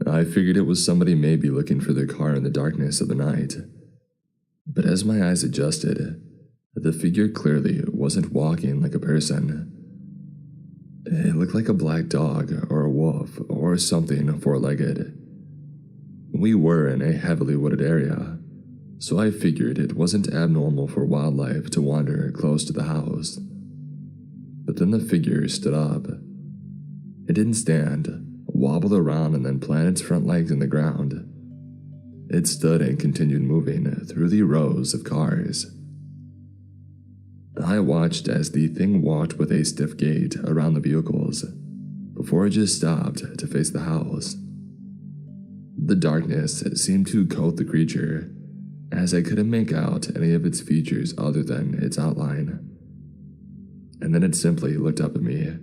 I figured it was somebody maybe looking for their car in the darkness of the night. But as my eyes adjusted, the figure clearly wasn't walking like a person. It looked like a black dog or a wolf or something four-legged. We were in a heavily wooded area, so I figured it wasn't abnormal for wildlife to wander close to the house. But then the figure stood up. It didn't stand, wobbled around, and then planted its front legs in the ground. It stood and continued moving through the rows of cars. I watched as the thing walked with a stiff gait around the vehicles before it just stopped to face the house. The darkness seemed to coat the creature, as I couldn't make out any of its features other than its outline. And then it simply looked up at me.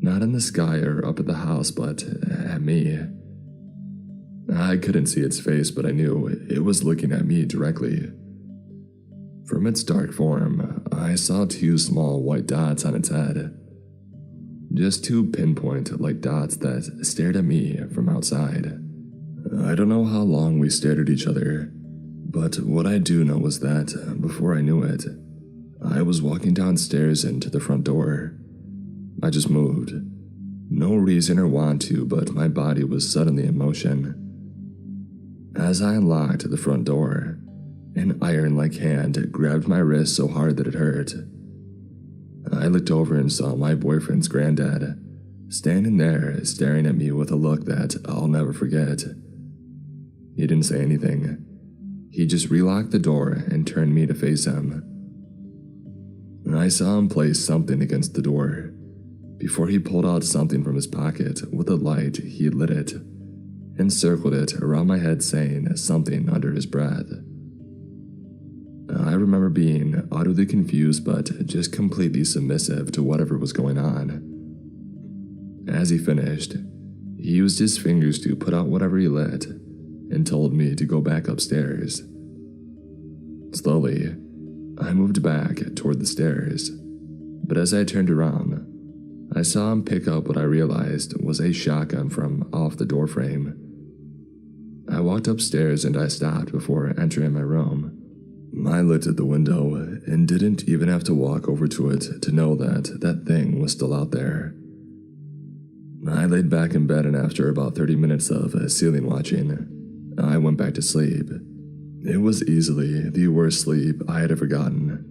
Not in the sky or up at the house, but at me. I couldn't see its face, but I knew it was looking at me directly. From its dark form, I saw two small white dots on its head. Just two pinpoint-like dots that stared at me from outside. I don't know how long we stared at each other, but what I do know was that, before I knew it, I was walking downstairs into the front door. I just moved. No reason or want to, but my body was suddenly in motion. As I unlocked the front door, an iron-like hand grabbed my wrist so hard that it hurt. I looked over and saw my boyfriend's granddad, standing there staring at me with a look that I'll never forget. He didn't say anything. He just relocked the door and turned me to face him. I saw him place something against the door before he pulled out something from his pocket with a light. He lit it and circled it around my head, saying something under his breath. I remember being utterly confused but just completely submissive to whatever was going on. As he finished, he used his fingers to put out whatever he lit and told me to go back upstairs. Slowly, I moved back toward the stairs, but as I turned around, I saw him pick up what I realized was a shotgun from off the doorframe. I walked upstairs and I stopped before entering my room. I looked at the window and didn't even have to walk over to it to know that that thing was still out there. I laid back in bed, and after about 30 minutes of ceiling watching, I went back to sleep. It was easily the worst sleep I had ever gotten.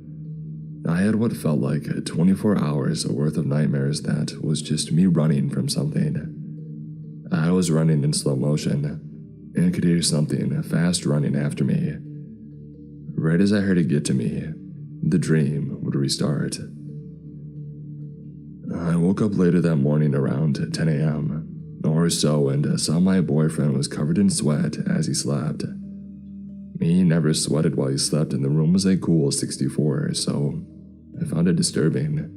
I had what felt like 24 hours worth of nightmares that was just me running from something. I was running in slow motion and could hear something fast running after me. Right as I heard it get to me, the dream would restart. I woke up later that morning around 10 a.m. or so and saw my boyfriend was covered in sweat as he slept. He never sweated while he slept, and the room was a cool 64, so I found it disturbing.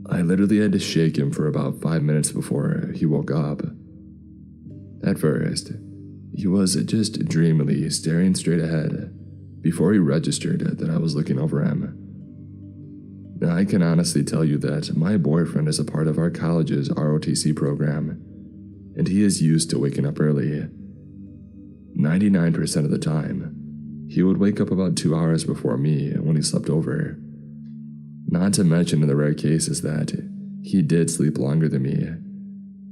I literally had to shake him for about 5 minutes before he woke up. At first, he was just dreamily staring straight ahead before he registered that I was looking over him. I can honestly tell you that my boyfriend is a part of our college's ROTC program, and he is used to waking up early. 99% of the time, he would wake up about 2 hours before me when he slept over. Not to mention in the rare cases that he did sleep longer than me.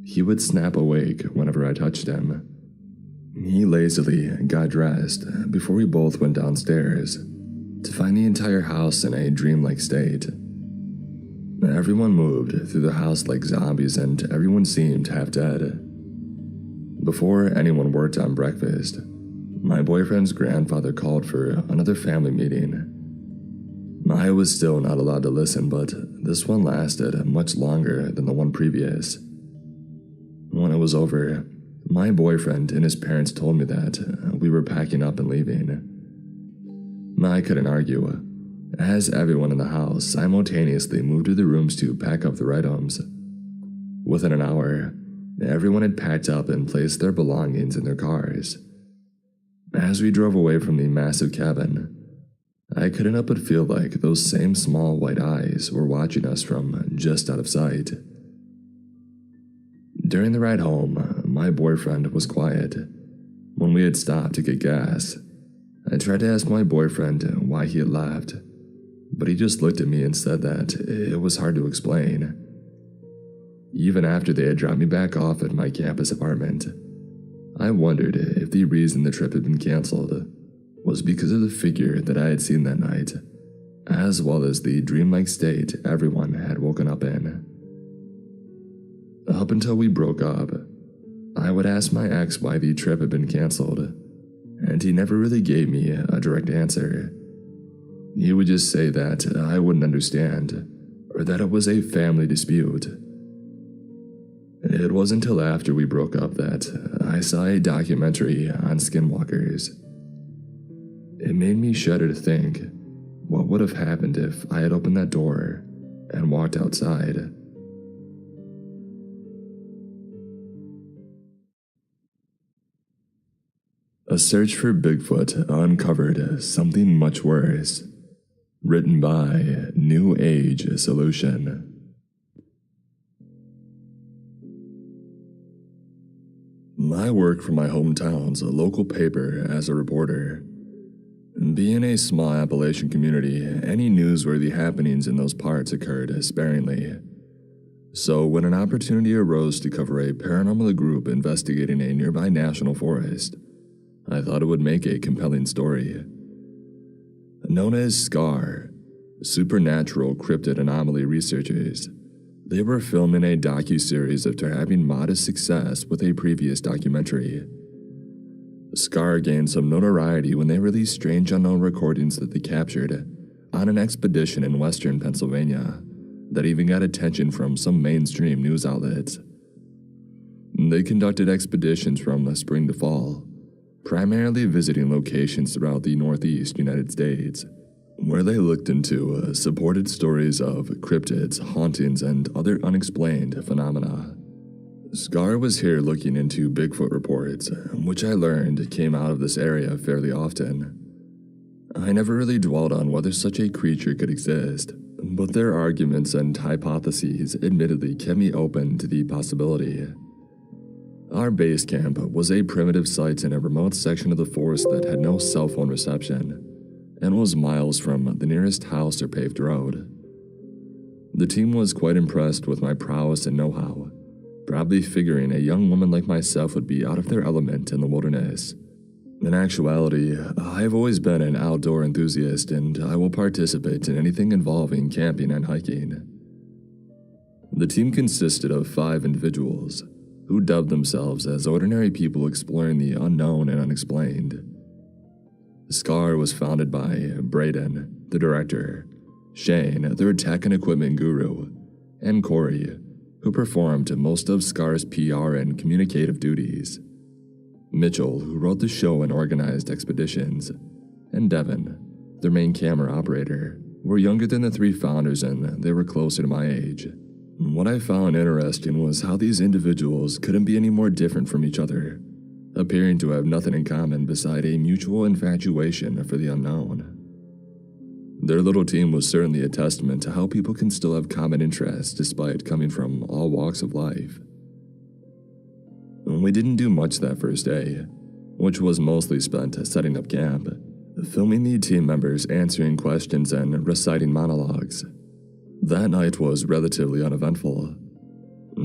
He would snap awake whenever I touched him. He lazily got dressed before we both went downstairs to find the entire house in a dreamlike state. Everyone moved through the house like zombies and everyone seemed half dead. Before anyone worked on breakfast, my boyfriend's grandfather called for another family meeting. I was still not allowed to listen, but this one lasted much longer than the one previous. When it was over, my boyfriend and his parents told me that we were packing up and leaving. I couldn't argue, as everyone in the house simultaneously moved to the rooms to pack up their items. Within an hour, everyone had packed up and placed their belongings in their cars. As we drove away from the massive cabin, I couldn't help but feel like those same small white eyes were watching us from just out of sight. During the ride home, my boyfriend was quiet. When we had stopped to get gas, I tried to ask my boyfriend why he had left, but he just looked at me and said that it was hard to explain. Even after they had dropped me back off at my campus apartment, I wondered if the reason the trip had been canceled was because of the figure that I had seen that night, as well as the dreamlike state everyone had woken up in. Up until we broke up, I would ask my ex why the trip had been canceled, and he never really gave me a direct answer. He would just say that I wouldn't understand, or that it was a family dispute. It wasn't until after we broke up that I saw a documentary on skinwalkers. It made me shudder to think what would have happened if I had opened that door and walked outside. A search for Bigfoot uncovered something much worse. Written by New Age Solution. I work for my hometown's local paper as a reporter. Being a small Appalachian community, any newsworthy happenings in those parts occurred sparingly. So when an opportunity arose to cover a paranormal group investigating a nearby national forest, I thought it would make a compelling story. Known as SCAR, Supernatural Cryptid Anomaly Researchers, they were filming a docu-series after having modest success with a previous documentary. SCAR gained some notoriety when they released strange unknown recordings that they captured on an expedition in western Pennsylvania that even got attention from some mainstream news outlets. They conducted expeditions from spring to fall, primarily visiting locations throughout the Northeast United States, where they looked into supported stories of cryptids, hauntings, and other unexplained phenomena. SCAR was here looking into Bigfoot reports, which I learned came out of this area fairly often. I never really dwelled on whether such a creature could exist, but their arguments and hypotheses admittedly kept me open to the possibility. Our base camp was a primitive site in a remote section of the forest that had no cell phone reception, and was miles from the nearest house or paved road. The team was quite impressed with my prowess and know-how, probably figuring a young woman like myself would be out of their element in the wilderness. In actuality, I've always been an outdoor enthusiast, and I will participate in anything involving camping and hiking. The team consisted of 5 individuals, who dubbed themselves as ordinary people exploring the unknown and unexplained. SCAR was founded by Braden, the director, Shane, their tech and equipment guru, and Corey, who performed most of SCAR's PR and communicative duties. Mitchell, who wrote the show and organized expeditions, and Devin, their main camera operator, were younger than the 3 founders and they were closer to my age. What I found interesting was how these individuals couldn't be any more different from each other, appearing to have nothing in common beside a mutual infatuation for the unknown. Their little team was certainly a testament to how people can still have common interests despite coming from all walks of life. We didn't do much that first day, which was mostly spent setting up camp, filming the team members answering questions and reciting monologues. That night was relatively uneventful.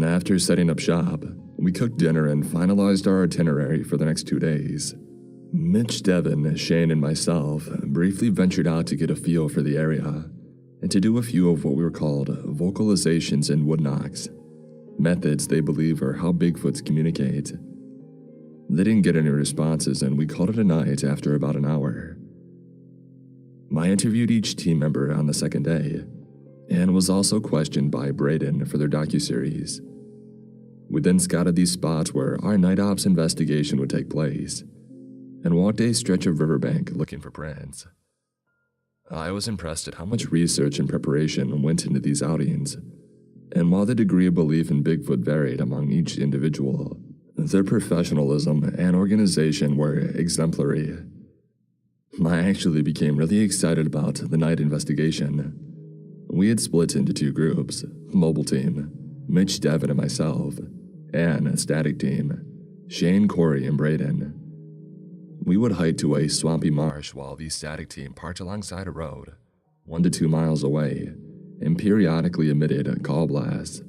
After setting up shop, we cooked dinner and finalized our itinerary for the next 2 days. Mitch, Devin, Shane, and myself briefly ventured out to get a feel for the area and to do a few of what we were called vocalizations and wood knocks, methods they believe are how Bigfoots communicate. They didn't get any responses, and we called it a night after about an hour. I interviewed each team member on the second day, and was also questioned by Braden for their docuseries. We then scouted these spots where our night ops investigation would take place, and walked a stretch of riverbank looking for prints. I was impressed at how much research and preparation went into these outings, and while the degree of belief in Bigfoot varied among each individual, their professionalism and organization were exemplary. I actually became really excited about the night investigation. We had split into 2 groups, mobile team, Mitch, Devin, and myself, and a static team, Shane, Corey, and Braden. We would hike to a swampy marsh while the static team parked alongside a road, 1 to 2 miles away, and periodically emitted call blasts,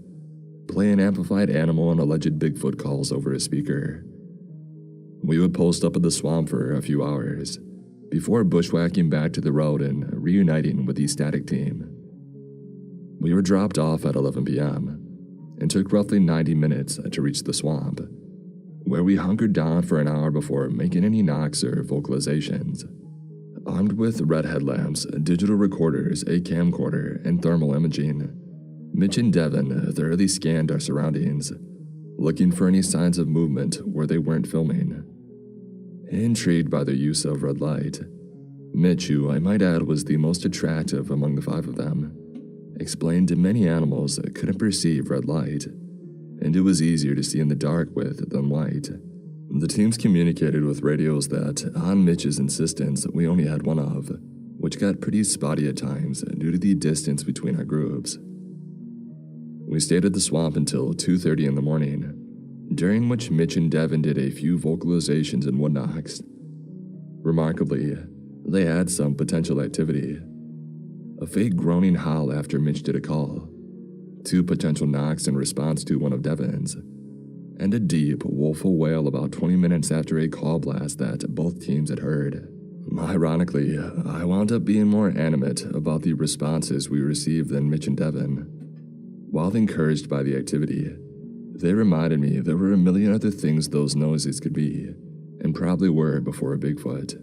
playing amplified animal and alleged Bigfoot calls over a speaker. We would post up at the swamp for a few hours, before bushwhacking back to the road and reuniting with the static team. We were dropped off at 11 p.m. and took roughly 90 minutes to reach the swamp, where we hunkered down for an hour before making any knocks or vocalizations. Armed with red headlamps, digital recorders, a camcorder, and thermal imaging, Mitch and Devin thoroughly scanned our surroundings, looking for any signs of movement where they weren't filming. Intrigued by their use of red light, Mitch, who I might add was the most attractive among the 5 of them, explained many animals couldn't perceive red light, and it was easier to see in the dark with than light. The teams communicated with radios that, on Mitch's insistence, we only had one of, which got pretty spotty at times due to the distance between our groups. We stayed at the swamp until 2:30 in the morning, during which Mitch and Devin did a few vocalizations and wood knocks. Remarkably, they had some potential activity. A fake groaning howl after Mitch did a call, 2 potential knocks in response to one of Devin's, and a deep, woeful wail about 20 minutes after a call blast that both teams had heard. Ironically, I wound up being more animate about the responses we received than Mitch and Devin. While encouraged by the activity, they reminded me there were a million other things those noises could be, and probably were before a Bigfoot.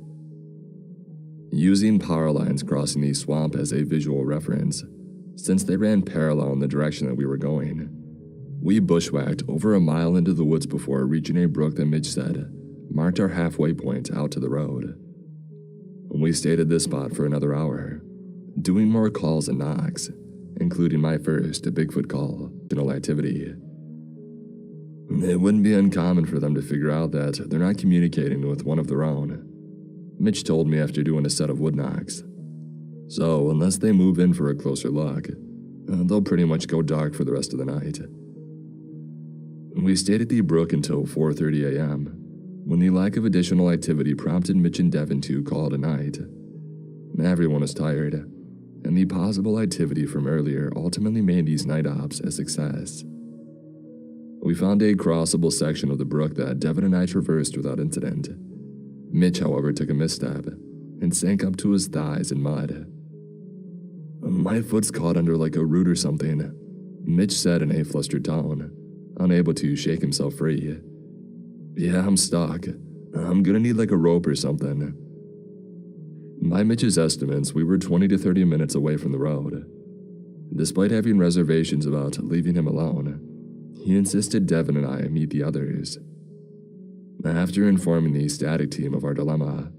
Using power lines crossing the swamp as a visual reference, since they ran parallel in the direction that we were going, we bushwhacked over a mile into the woods before reaching a brook that Mitch said marked our halfway point out to the road. We stayed at this spot for another hour, doing more calls and knocks, including my first Bigfoot call, general activity. It wouldn't be uncommon for them to figure out that they're not communicating with one of their own, Mitch told me after doing a set of wood knocks. So, unless they move in for a closer look, they'll pretty much go dark for the rest of the night. We stayed at the brook until 4:30 a.m., when the lack of additional activity prompted Mitch and Devin to call it a night. Everyone was tired, and the possible activity from earlier ultimately made these night ops a success. We found a crossable section of the brook that Devin and I traversed without incident. Mitch, however, took a misstep and sank up to his thighs in mud. "My foot's caught under like a root or something," Mitch said in a flustered tone, unable to shake himself free. "Yeah, I'm stuck. I'm gonna need like a rope or something." By Mitch's estimates, we were 20 to 30 minutes away from the road. Despite having reservations about leaving him alone, he insisted Devin and I meet the others. After informing the static team of our dilemma,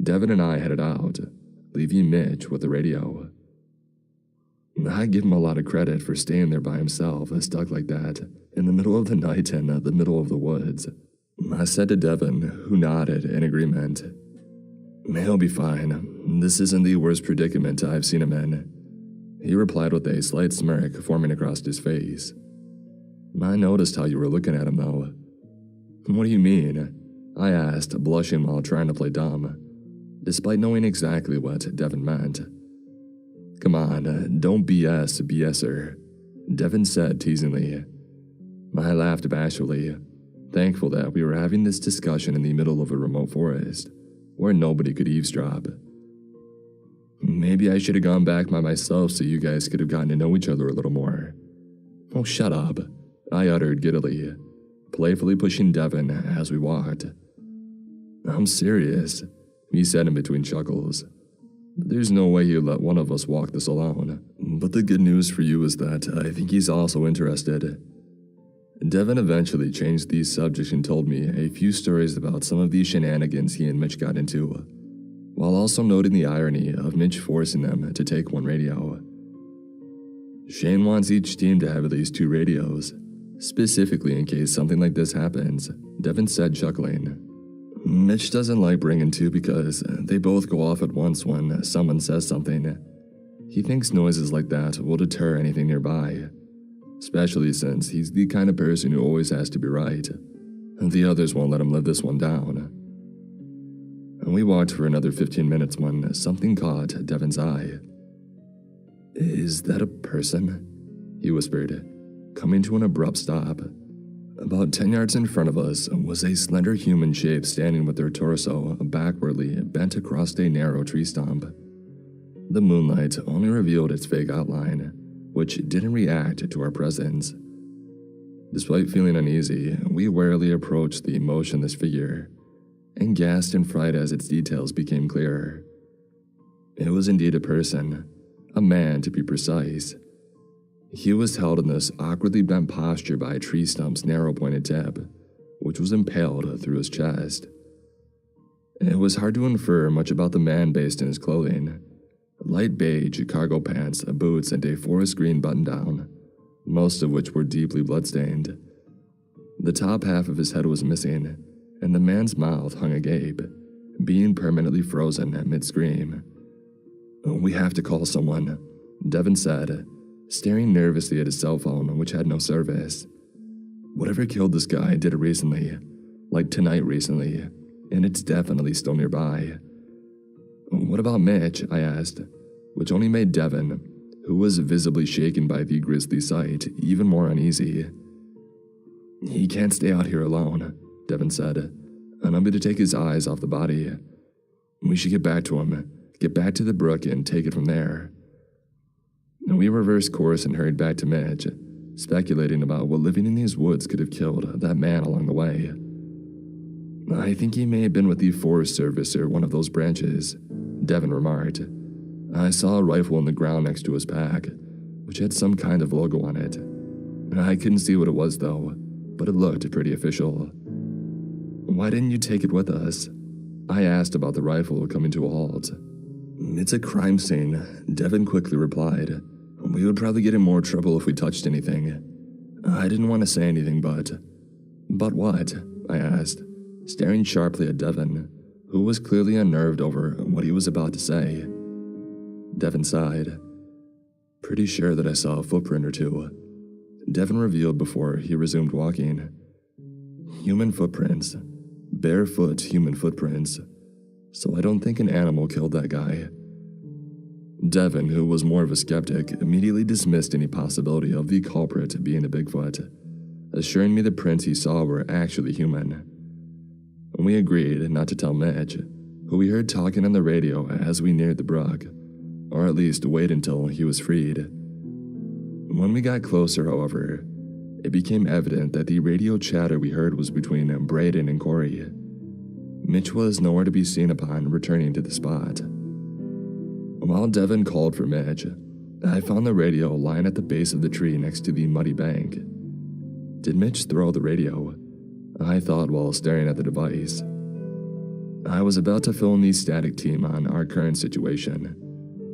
Devin and I headed out, leaving Mitch with the radio. I give him a lot of credit for staying there by himself, stuck like that, in the middle of the night and the middle of the woods. I said to Devin, who nodded in agreement. "He'll be fine. This isn't the worst predicament I've seen him in," he replied with a slight smirk forming across his face. "I noticed how you were looking at him, though." "What do you mean?" I asked, blushing while trying to play dumb, despite knowing exactly what Devin meant. "Come on, don't BSer," Devin said teasingly. I laughed bashfully, thankful that we were having this discussion in the middle of a remote forest, where nobody could eavesdrop. Maybe I should have gone back by myself so you guys could have gotten to know each other a little more. Oh, shut up, I uttered giddily, playfully pushing Devin as we walked. I'm serious, he said in between chuckles. There's no way you let one of us walk this alone. But the good news for you is that I think he's also interested. Devin eventually changed the subject and told me a few stories about some of the shenanigans he and Mitch got into, while also noting the irony of Mitch forcing them to take one radio. Shane wants each team to have at least 2 radios, specifically in case something like this happens, Devin said, chuckling. Mitch doesn't like bringing 2 because they both go off at once when someone says something. He thinks noises like that will deter anything nearby, especially since he's the kind of person who always has to be right, and the others won't let him live this one down. And we walked for another 15 minutes when something caught Devin's eye. Is that a person? He whispered, coming to an abrupt stop. About 10 yards in front of us was a slender human shape standing with their torso backwardly bent across a narrow tree stump. The moonlight only revealed its vague outline, which didn't react to our presence. Despite feeling uneasy, we warily approached the motionless figure, and gasped in fright as its details became clearer. It was indeed a person, a man to be precise. He was held in this awkwardly bent posture by a tree stump's narrow-pointed tip, which was impaled through his chest. It was hard to infer much about the man based on his clothing. Light beige cargo pants, boots, and a forest green button-down, most of which were deeply bloodstained. The top half of his head was missing, and the man's mouth hung agape, being permanently frozen at mid-scream. We have to call someone, Devin said, staring nervously at his cell phone, which had no service. Whatever killed this guy did it recently, like tonight recently, and it's definitely still nearby. What about Mitch? I asked, which only made Devin, who was visibly shaken by the grisly sight, even more uneasy. He can't stay out here alone, Devin said, unable to take his eyes off the body. We should get back to him, get back to the brook and take it from there. We reversed course and hurried back to Mitch, speculating about what living in these woods could have killed that man along the way. I think he may have been with the Forest Service or one of those branches, Devin remarked. I saw a rifle in the ground next to his pack, which had some kind of logo on it. I couldn't see what it was though, but it looked pretty official. Why didn't you take it with us? I asked about the rifle coming to a halt. It's a crime scene, Devin quickly replied. We would probably get in more trouble if we touched anything. I didn't want to say anything, but what? I asked, staring sharply at Devin, who was clearly unnerved over what he was about to say. Devin sighed. Pretty sure that I saw a footprint or 2. Devin revealed before he resumed walking. Human footprints. Barefoot human footprints. So I don't think an animal killed that guy. Devin, who was more of a skeptic, immediately dismissed any possibility of the culprit being a Bigfoot, assuring me the prints he saw were actually human. We agreed not to tell Mitch, who we heard talking on the radio as we neared the brook, or at least wait until he was freed. When we got closer, however, it became evident that the radio chatter we heard was between Braden and Corey. Mitch was nowhere to be seen upon returning to the spot. While Devin called for Mitch, I found the radio lying at the base of the tree next to the muddy bank. Did Mitch throw the radio? I thought while staring at the device. I was about to fill in the static team on our current situation,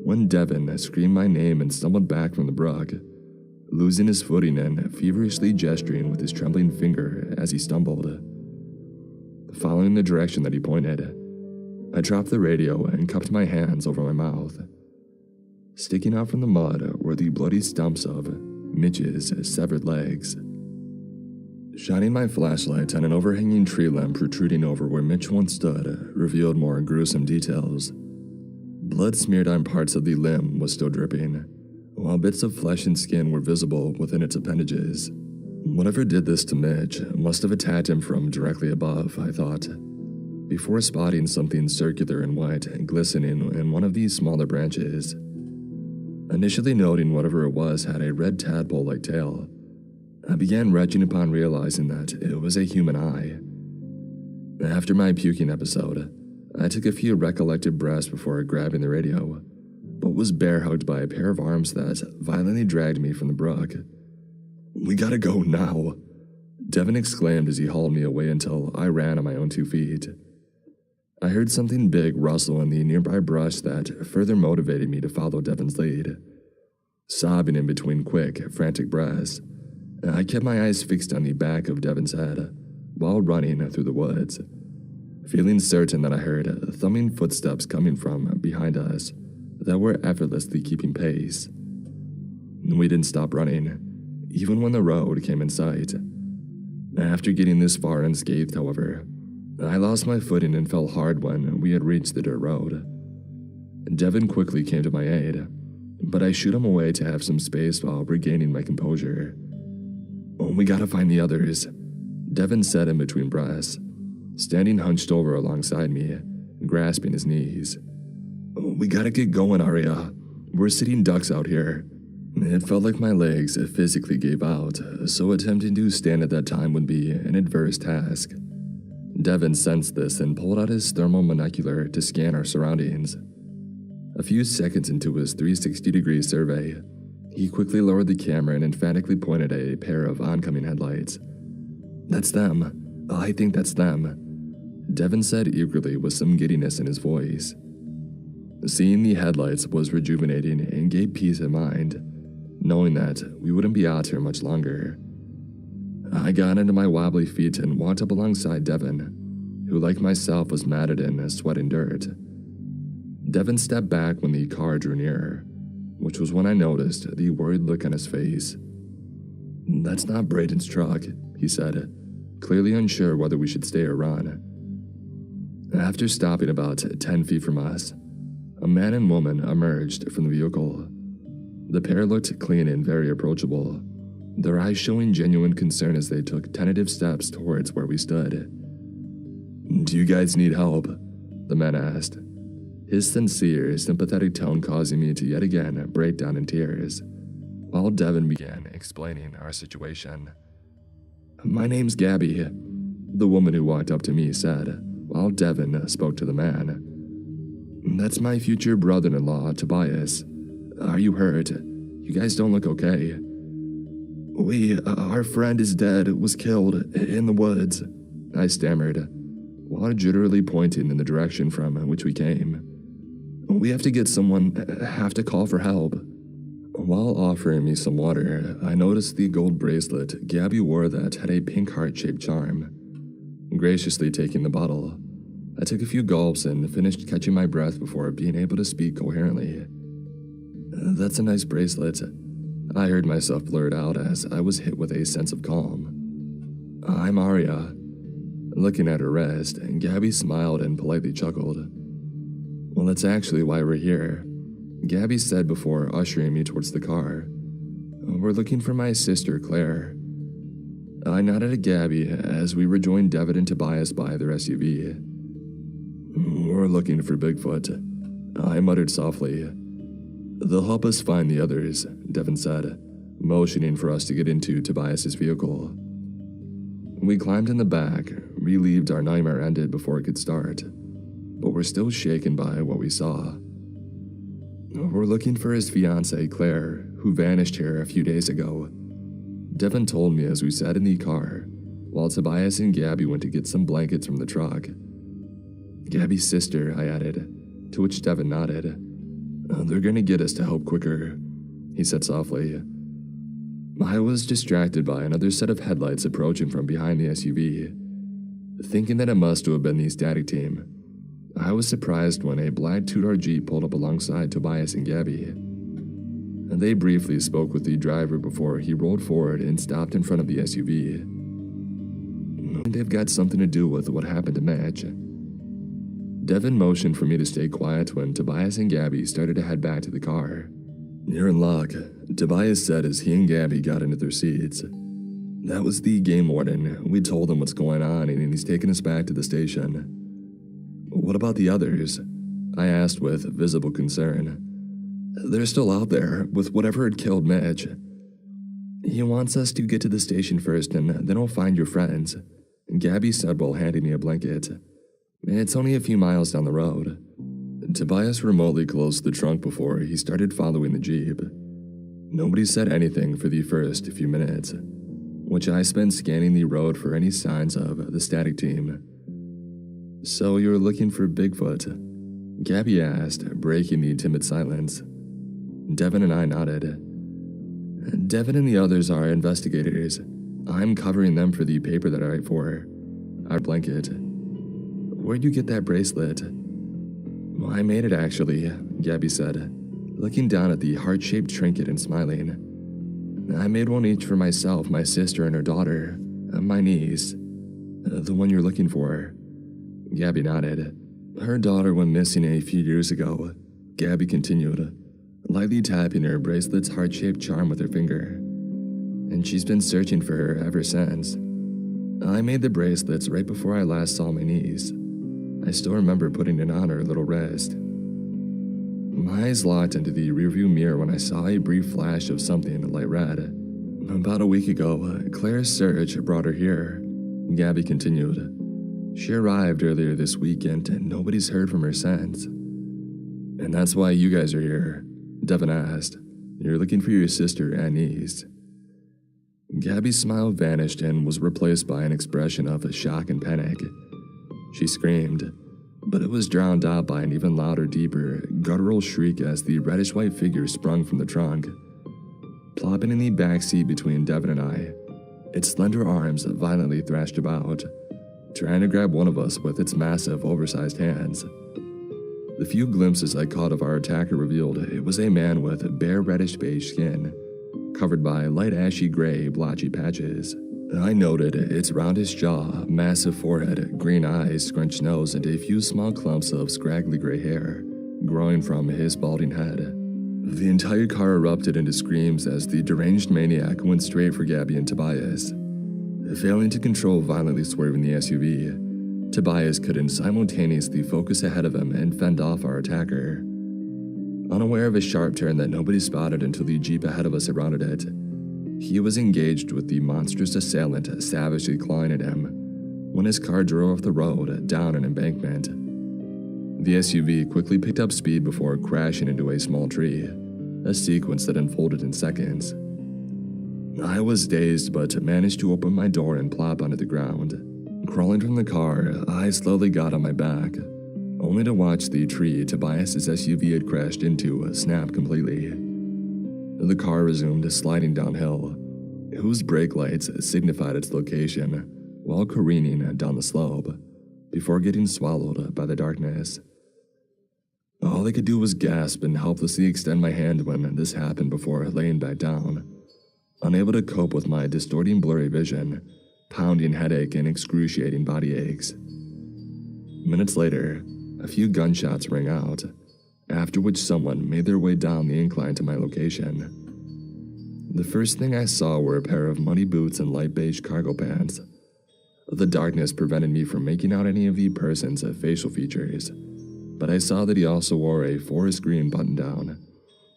when Devin screamed my name and stumbled back from the brook, losing his footing and feverishly gesturing with his trembling finger as he stumbled. Following the direction that he pointed, I dropped the radio and cupped my hands over my mouth. Sticking out from the mud were the bloody stumps of Mitch's severed legs. Shining my flashlight on an overhanging tree limb protruding over where Mitch once stood revealed more gruesome details. Blood smeared on parts of the limb was still dripping, while bits of flesh and skin were visible within its appendages. Whatever did this to Mitch must have attacked him from directly above, I thought, before spotting something circular and white and glistening in one of these smaller branches. Initially noting whatever it was had a red tadpole-like tail, I began retching upon realizing that it was a human eye. After my puking episode, I took a few recollected breaths before grabbing the radio, but was bear-hugged by a pair of arms that violently dragged me from the brook. "We gotta go now," Devin exclaimed as he hauled me away until I ran on my own 2 feet. I heard something big rustle in the nearby brush that further motivated me to follow Devin's lead. Sobbing in between quick, frantic breaths, I kept my eyes fixed on the back of Devin's head while running through the woods, feeling certain that I heard thumping footsteps coming from behind us that were effortlessly keeping pace. We didn't stop running, even when the road came in sight. After getting this far unscathed, however, I lost my footing and fell hard when we had reached the dirt road. Devin quickly came to my aid, but I shooed him away to have some space while regaining my composure. "We gotta find the others," Devin said in between breaths, standing hunched over alongside me, grasping his knees. "We gotta get going, Arya. We're sitting ducks out here." It felt like my legs physically gave out, so attempting to stand at that time would be an adverse task. Devin sensed this and pulled out his thermal monocular to scan our surroundings. A few seconds into his 360-degree survey, he quickly lowered the camera and emphatically pointed at a pair of oncoming headlights. "That's them. I think that's them," Devin said eagerly with some giddiness in his voice. Seeing the headlights was rejuvenating and gave peace of mind, knowing that we wouldn't be out here much longer. I got into my wobbly feet and walked up alongside Devin, who like myself was matted in sweat and dirt. Devin stepped back when the car drew nearer, which was when I noticed the worried look on his face. "That's not Braden's truck," he said, clearly unsure whether we should stay or run. After stopping about 10 feet from us, a man and woman emerged from the vehicle. The pair looked clean and very approachable, their eyes showing genuine concern as they took tentative steps towards where we stood. "Do you guys need help?" the man asked, his sincere, sympathetic tone causing me to yet again break down in tears, while Devin began explaining our situation. "My name's Gabby," the woman who walked up to me said, while Devin spoke to the man. "That's my future brother-in-law, Tobias. Are you hurt? You guys don't look okay." Our friend is dead, was killed in the woods," I stammered, while jitterily pointing in the direction from which we came. "We have to get someone, have to call for help." While offering me some water, I noticed the gold bracelet Gabby wore that had a pink heart-shaped charm. Graciously taking the bottle, I took a few gulps and finished catching my breath before being able to speak coherently. "That's a nice bracelet," I heard myself blurt out as I was hit with a sense of calm. "I'm Arya." Looking at her wrist, Gabby smiled and politely chuckled. "Well, that's actually why we're here," Gabby said before ushering me towards the car. "We're looking for my sister, Claire." I nodded at Gabby as we rejoined David and Tobias by their SUV. "We're looking for Bigfoot," I muttered softly. "They'll help us find the others," Devin said, motioning for us to get into Tobias's vehicle. We climbed in the back, relieved our nightmare ended before it could start, but we're still shaken by what we saw. "We're looking for his fiancée, Claire, who vanished here a few days ago," Devin told me as we sat in the car, while Tobias and Gabby went to get some blankets from the truck. "Gabby's sister," I added, to which Devin nodded. "They're gonna get us to help quicker," he said softly. I was distracted by another set of headlights approaching from behind the SUV. Thinking that it must have been the static team, I was surprised when a black two-door Jeep pulled up alongside Tobias and Gabby. They briefly spoke with the driver before he rolled forward and stopped in front of the SUV. They've got something to do with what happened to Mitch. Devin motioned for me to stay quiet when Tobias and Gabby started to head back to the car. "You're in luck," Tobias said as he and Gabby got into their seats. That was the game warden. We told him what's going on, and he's taking us back to the station. What about the others? I asked with visible concern. They're still out there, with whatever had killed Mitch. He wants us to get to the station first, and then I'll find your friends, Gabby said while handing me a blanket. It's only a few miles down the road. Tobias remotely closed the trunk before he started following the Jeep. Nobody said anything for the first few minutes, which I spent scanning the road for any signs of the static team. So you're looking for Bigfoot? Gabby asked, breaking the timid silence. Devin and I nodded. Devin and the others are investigators. I'm covering them for the paper that I write for. Our blanket. Where'd you get that bracelet? I made it actually, Gabby said, looking down at the heart-shaped trinket and smiling. I made one each for myself, my sister, and her daughter, my niece. The one you're looking for. Gabby nodded. Her daughter went missing a few years ago, Gabby continued, lightly tapping her bracelet's heart-shaped charm with her finger. And she's been searching for her ever since. I made the bracelets right before I last saw my niece. I still remember putting it on her little wrist. My eyes locked into the rearview mirror when I saw a brief flash of something light red. About a week ago, Claire's search brought her here, Gabby continued. She arrived earlier this weekend and nobody's heard from her since. And that's why you guys are here, Devin asked. You're looking for your sister and niece. Gabby's smile vanished and was replaced by an expression of shock and panic. She screamed, but it was drowned out by an even louder, deeper, guttural shriek as the reddish-white figure sprung from the trunk. Plopping in the back seat between Devin and I, its slender arms violently thrashed about, trying to grab one of us with its massive, oversized hands. The few glimpses I caught of our attacker revealed it was a man with bare reddish-beige skin, covered by light ashy gray, blotchy patches. I noted its roundish jaw, massive forehead, green eyes, scrunched nose, and a few small clumps of scraggly gray hair growing from his balding head. The entire car erupted into screams as the deranged maniac went straight for Gabby and Tobias. Failing to control violently swerving the SUV, Tobias couldn't simultaneously focus ahead of him and fend off our attacker. Unaware of a sharp turn that nobody spotted until the Jeep ahead of us had rounded it, he was engaged with the monstrous assailant savagely clawing at him when his car drove off the road down an embankment. The SUV quickly picked up speed before crashing into a small tree, a sequence that unfolded in seconds. I was dazed but managed to open my door and plop onto the ground. Crawling from the car, I slowly got on my back, only to watch the tree Tobias's SUV had crashed into snap completely. The car resumed sliding downhill, whose brake lights signified its location, while careening down the slope, before getting swallowed by the darkness. All I could do was gasp and helplessly extend my hand when this happened before laying back down, unable to cope with my distorting blurry vision, pounding headache, and excruciating body aches. Minutes later, a few gunshots rang out, after which someone made their way down the incline to my location. The first thing I saw were a pair of muddy boots and light beige cargo pants. The darkness prevented me from making out any of the person's facial features, but I saw that he also wore a forest green button-down,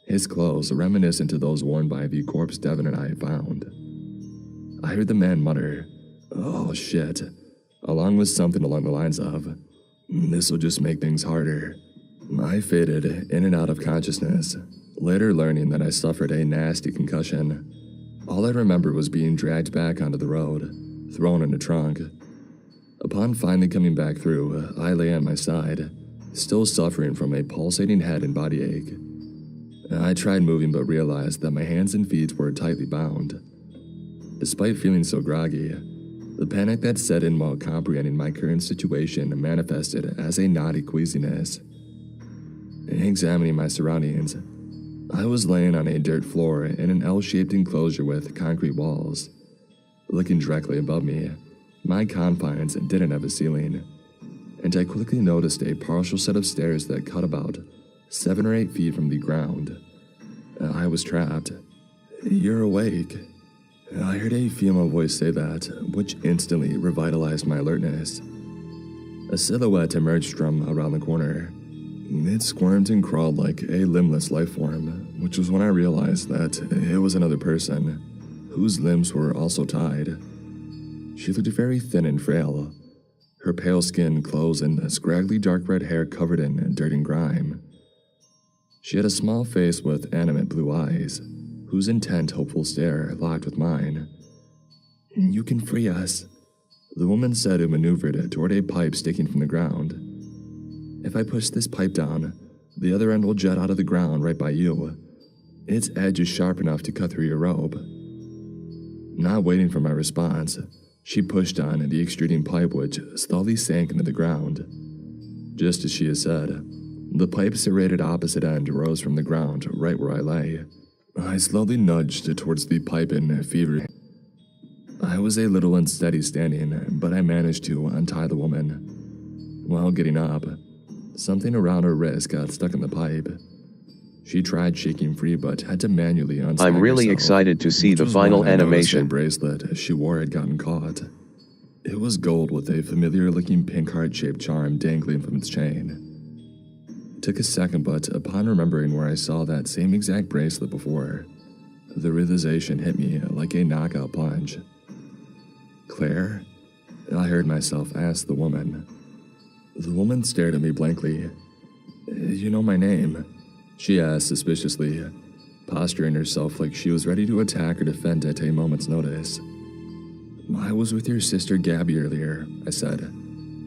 his clothes reminiscent of those worn by the corpse Devin and I found. I heard the man mutter, "Oh shit," along with something along the lines of, "This'll just make things harder." I faded in and out of consciousness, later learning that I suffered a nasty concussion. All I remember was being dragged back onto the road, thrown in a trunk. Upon finally coming back through, I lay on my side, still suffering from a pulsating head and body ache. I tried moving but realized that my hands and feet were tightly bound. Despite feeling so groggy, the panic that set in while comprehending my current situation manifested as a naughty queasiness. Examining my surroundings, I was laying on a dirt floor in an L-shaped enclosure with concrete walls. Looking directly above me, my confines didn't have a ceiling, and I quickly noticed a partial set of stairs that cut about 7 or 8 feet from the ground. I was trapped. "You're awake," I heard a female voice say that, which instantly revitalized my alertness. A silhouette emerged from around the corner. It squirmed and crawled like a limbless life form, which was when I realized that it was another person, whose limbs were also tied. She looked very thin and frail, her pale skin, clothes, and scraggly dark red hair covered in dirt and grime. She had a small face with animate blue eyes, whose intent, hopeful stare locked with mine. "You can free us," the woman said, and maneuvered toward a pipe sticking from the ground. "If I push this pipe down, the other end will jut out of the ground right by you. Its edge is sharp enough to cut through your robe." Not waiting for my response, she pushed on the extruding pipe, which slowly sank into the ground. Just as she had said, the pipe's serrated opposite end rose from the ground right where I lay. I slowly nudged towards the pipe in fever. I was a little unsteady standing, but I managed to untie the woman. While getting up, something around her wrist got stuck in the pipe. She tried shaking free, but had to manually unsnag I'm really herself, excited to see which the was final when I noticed animation. a bracelet she wore had gotten caught. It was gold with a familiar-looking pink heart-shaped charm dangling from its chain. It took a second, but upon remembering where I saw that same exact bracelet before, the realization hit me like a knockout punch. "Claire?" I heard myself ask the woman. The woman stared at me blankly. "You know my name?" she asked suspiciously, posturing herself like she was ready to attack or defend at a moment's notice. "I was with your sister Gabby earlier," I said,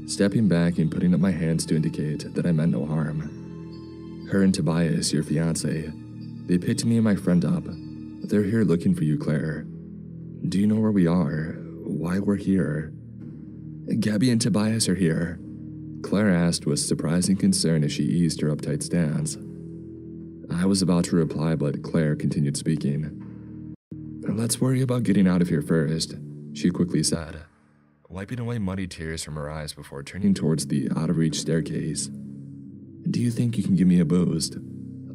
stepping back and putting up my hands to indicate that I meant no harm. "Her and Tobias, your fiancé, they picked me and my friend up. They're here looking for you, Claire. Do you know where we are? Why we're here?" "Gabby and Tobias are here," Claire asked with surprising concern as she eased her uptight stance. I was about to reply, but Claire continued speaking. "Let's worry about getting out of here first," she quickly said, wiping away muddy tears from her eyes before turning towards the out-of-reach staircase. "Do you think you can give me a boost?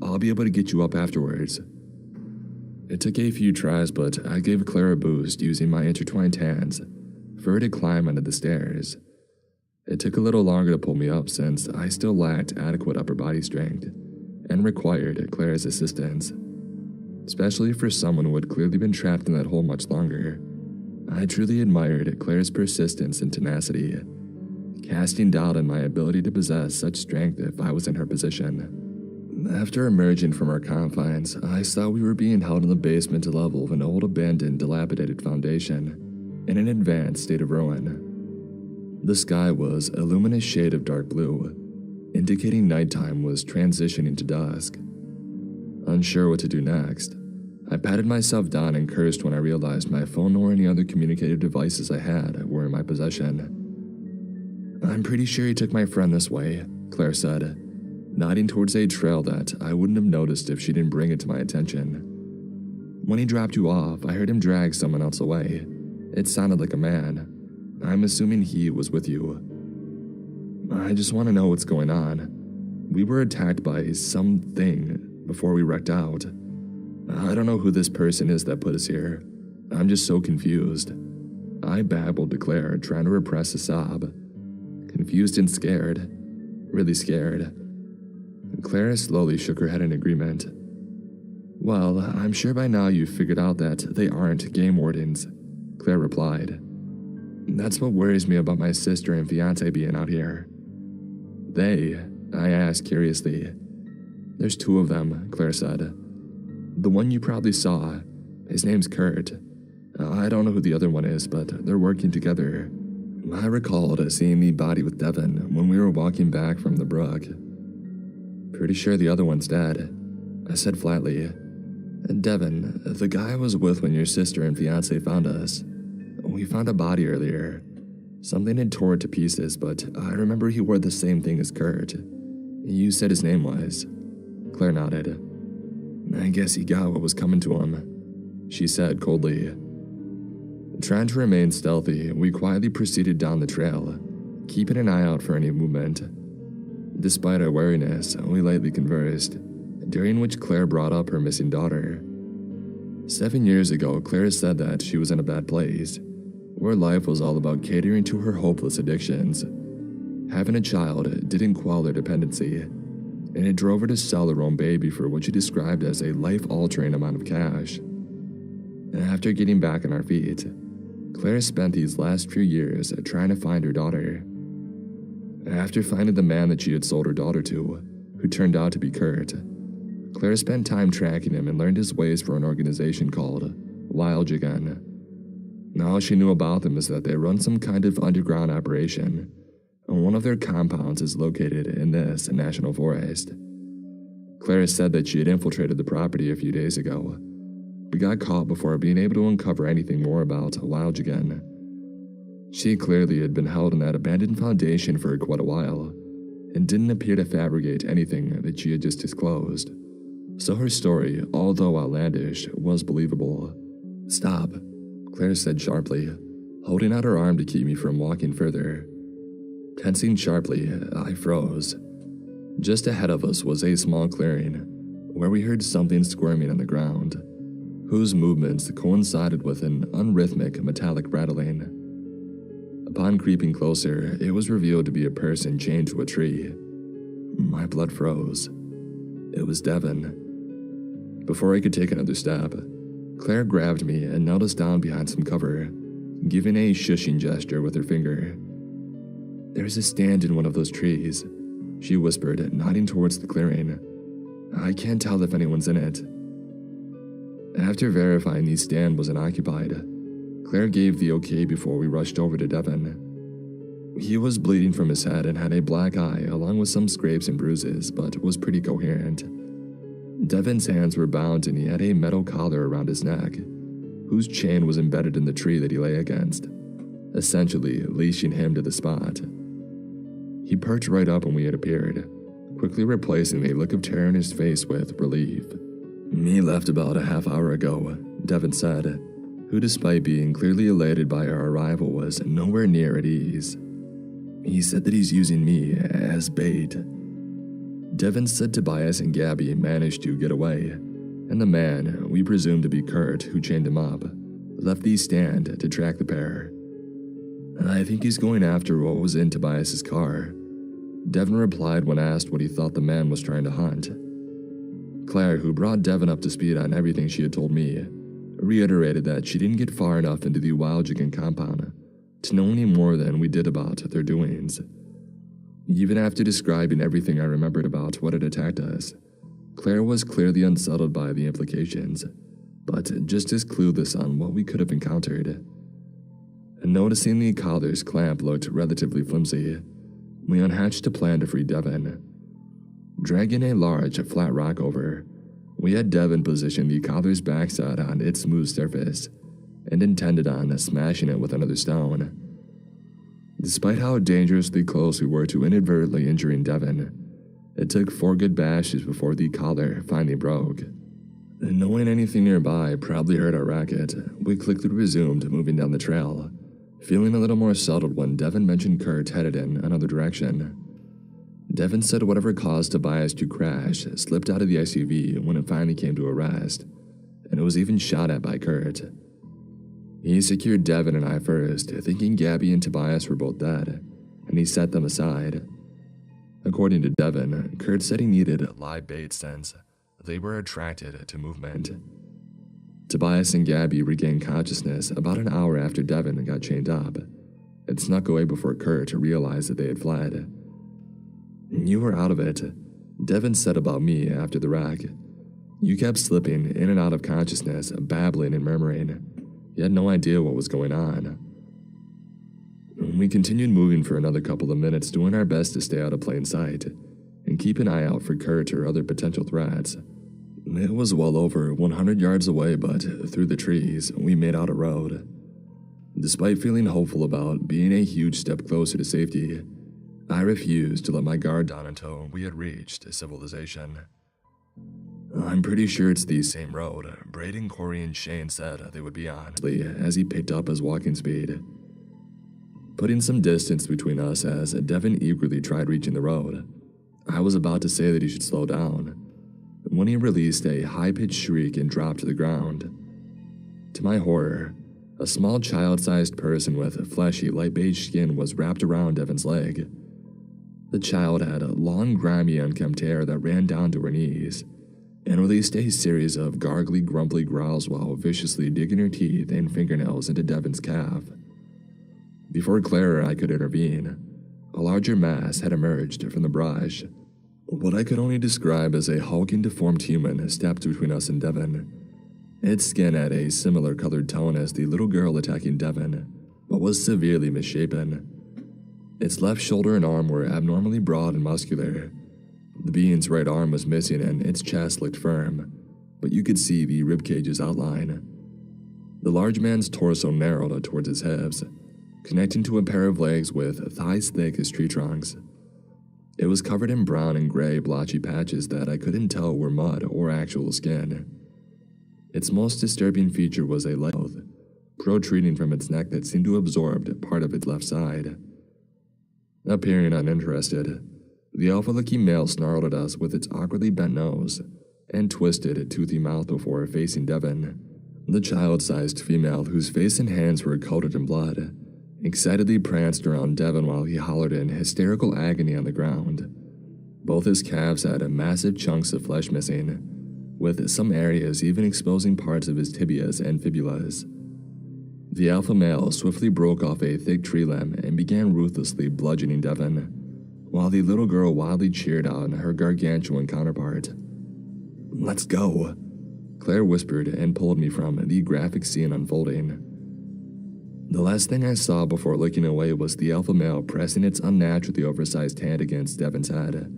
I'll be able to get you up afterwards." It took a few tries, but I gave Claire a boost using my intertwined hands for her to climb onto the stairs. It took a little longer to pull me up since I still lacked adequate upper body strength and required Claire's assistance, especially for someone who had clearly been trapped in that hole much longer. I truly admired Claire's persistence and tenacity, casting doubt on my ability to possess such strength if I was in her position. After emerging from our confines, I saw we were being held in the basement level of an old abandoned, dilapidated foundation in an advanced state of ruin. The sky was a luminous shade of dark blue, indicating nighttime was transitioning to dusk. Unsure what to do next, I patted myself down and cursed when I realized my phone nor any other communicative devices I had were in my possession. "I'm pretty sure he took my friend this way," Claire said, nodding towards a trail that I wouldn't have noticed if she didn't bring it to my attention. "When he dropped you off, I heard him drag someone else away. It sounded like a man. I'm assuming he was with you. I just want to know what's going on. We were attacked by something before we wrecked out. I don't know who this person is that put us here. I'm just so confused." I babbled to Claire, trying to repress a sob. Confused and scared. Really scared. Claire slowly shook her head in agreement. "Well, I'm sure by now you've figured out that they aren't game wardens," Claire replied. "That's what worries me about my sister and fiancé being out here." "They?" I asked curiously. "There's two of them," Claire said. "The one you probably saw, his name's Kurt. I don't know who the other one is, but they're working together. I recalled seeing the body with Devin when we were walking back from the brook. Pretty sure the other one's dead," I said flatly. "Devin, the guy I was with when your sister and fiancé found us. We found a body earlier. Something had tore it to pieces, but I remember he wore the same thing as Kurt. You said his name was." Claire nodded. "I guess he got what was coming to him," she said coldly. Trying to remain stealthy, we quietly proceeded down the trail, keeping an eye out for any movement. Despite our wariness, we lightly conversed, during which Claire brought up her missing daughter. 7 years ago, Claire said that she was in a bad place, where life was all about catering to her hopeless addictions. Having a child didn't quell their dependency, and it drove her to sell her own baby for what she described as a life-altering amount of cash. After getting back on her feet, Claire spent these last few years trying to find her daughter. After finding the man that she had sold her daughter to, who turned out to be Kurt, Claire spent time tracking him and learned his ways for an organization called Gen. All she knew about them is that they run some kind of underground operation, and one of their compounds is located in this national forest. Claire said that she had infiltrated the property a few days ago, but got caught before being able to uncover anything more about Gen. She clearly had been held in that abandoned foundation for quite a while, and didn't appear to fabricate anything that she had just disclosed. So her story, although outlandish, was believable. "Stop," Claire said sharply, holding out her arm to keep me from walking further. Tensing sharply, I froze. Just ahead of us was a small clearing, where we heard something squirming on the ground, whose movements coincided with an unrhythmic metallic rattling. Upon creeping closer, it was revealed to be a person chained to a tree. My blood froze. It was Devin. Before I could take another step, Claire grabbed me and knelt us down behind some cover, giving a shushing gesture with her finger. "There's a stand in one of those trees," she whispered, nodding towards the clearing. "I can't tell if anyone's in it." After verifying the stand was unoccupied, Claire gave the okay before we rushed over to Devin. He was bleeding from his head and had a black eye along with some scrapes and bruises, but was pretty coherent. Devin's hands were bound and he had a metal collar around his neck, whose chain was embedded in the tree that he lay against, essentially leashing him to the spot. He perked right up when we had appeared, quickly replacing the look of terror in his face with relief. "Me left about a half hour ago," Devin said, who despite being clearly elated by our arrival was nowhere near at ease. "He said that he's using me as bait." Devin said Tobias and Gabby managed to get away, and the man, we presumed to be Kurt, who chained him up, left the stand to track the pair. "I think he's going after what was in Tobias's car," Devin replied when asked what he thought the man was trying to hunt. Claire, who brought Devin up to speed on everything she had told me, reiterated that she didn't get far enough into the Gen compound to know any more than we did about their doings. Even after describing everything I remembered about what had attacked us, Claire was clearly unsettled by the implications, but just as clueless on what we could have encountered. And noticing the collar's clamp looked relatively flimsy, we unhatched a plan to free Devin. Dragging a large, flat rock over, we had Devin position the collar's backside on its smooth surface, and intended on smashing it with another stone. Despite how dangerously close we were to inadvertently injuring Devin, it took 4 good bashes before the collar finally broke. And knowing anything nearby probably heard our racket, we quickly resumed moving down the trail, feeling a little more settled when Devin mentioned Kurt headed in another direction. Devin said whatever caused Tobias to crash slipped out of the SUV when it finally came to a rest, and it was even shot at by Kurt. He secured Devin and I first, thinking Gabby and Tobias were both dead, and he set them aside. According to Devin, Kurt said he needed live bait since they were attracted to movement. Tobias and Gabby regained consciousness about an hour after Devin got chained up, and snuck away before Kurt realized that they had fled. "You were out of it," Devin said about me after the wreck. "You kept slipping in and out of consciousness, babbling and murmuring. You had no idea what was going on." We continued moving for another couple of minutes, doing our best to stay out of plain sight and keep an eye out for Kurt or other potential threats. It was well over 100 yards away, but through the trees, we made out a road. Despite feeling hopeful about being a huge step closer to safety, I refused to let my guard down until we had reached civilization. "I'm pretty sure it's the same road Braden, Corey, and Shane said they would be on," as he picked up his walking speed. Putting some distance between us as Devin eagerly tried reaching the road, I was about to say that he should slow down, when he released a high-pitched shriek and dropped to the ground, To my horror, a small child-sized person with fleshy, light beige skin was wrapped around Devon's leg. The child had a long, grimy, unkempt hair that ran down to her knees, and released a series of gargly, grumbly growls while viciously digging her teeth and fingernails into Devon's calf. Before Claire or I could intervene, a larger mass had emerged from the brush. What I could only describe as a hulking, deformed human stepped between us and Devon. Its skin had a similar colored tone as the little girl attacking Devon, but was severely misshapen. Its left shoulder and arm were abnormally broad and muscular. The being's right arm was missing and its chest looked firm, but you could see the ribcage's outline. The large man's torso narrowed towards his hips, connecting to a pair of legs with thighs thick as tree trunks. It was covered in brown and gray blotchy patches that I couldn't tell were mud or actual skin. Its most disturbing feature was a leg protruding from its neck that seemed to absorb part of its left side. Appearing uninterested, the alpha-looking male snarled at us with its awkwardly bent nose and twisted, toothy mouth before facing Devon. The child-sized female, whose face and hands were coated in blood, excitedly pranced around Devon while he hollered in hysterical agony on the ground. Both his calves had massive chunks of flesh missing, with some areas even exposing parts of his tibias and fibulas. The alpha male swiftly broke off a thick tree limb and began ruthlessly bludgeoning Devon, while the little girl wildly cheered on her gargantuan counterpart. "Let's go," Claire whispered and pulled me from the graphic scene unfolding. The last thing I saw before looking away was the alpha male pressing its unnaturally oversized hand against Devon's head,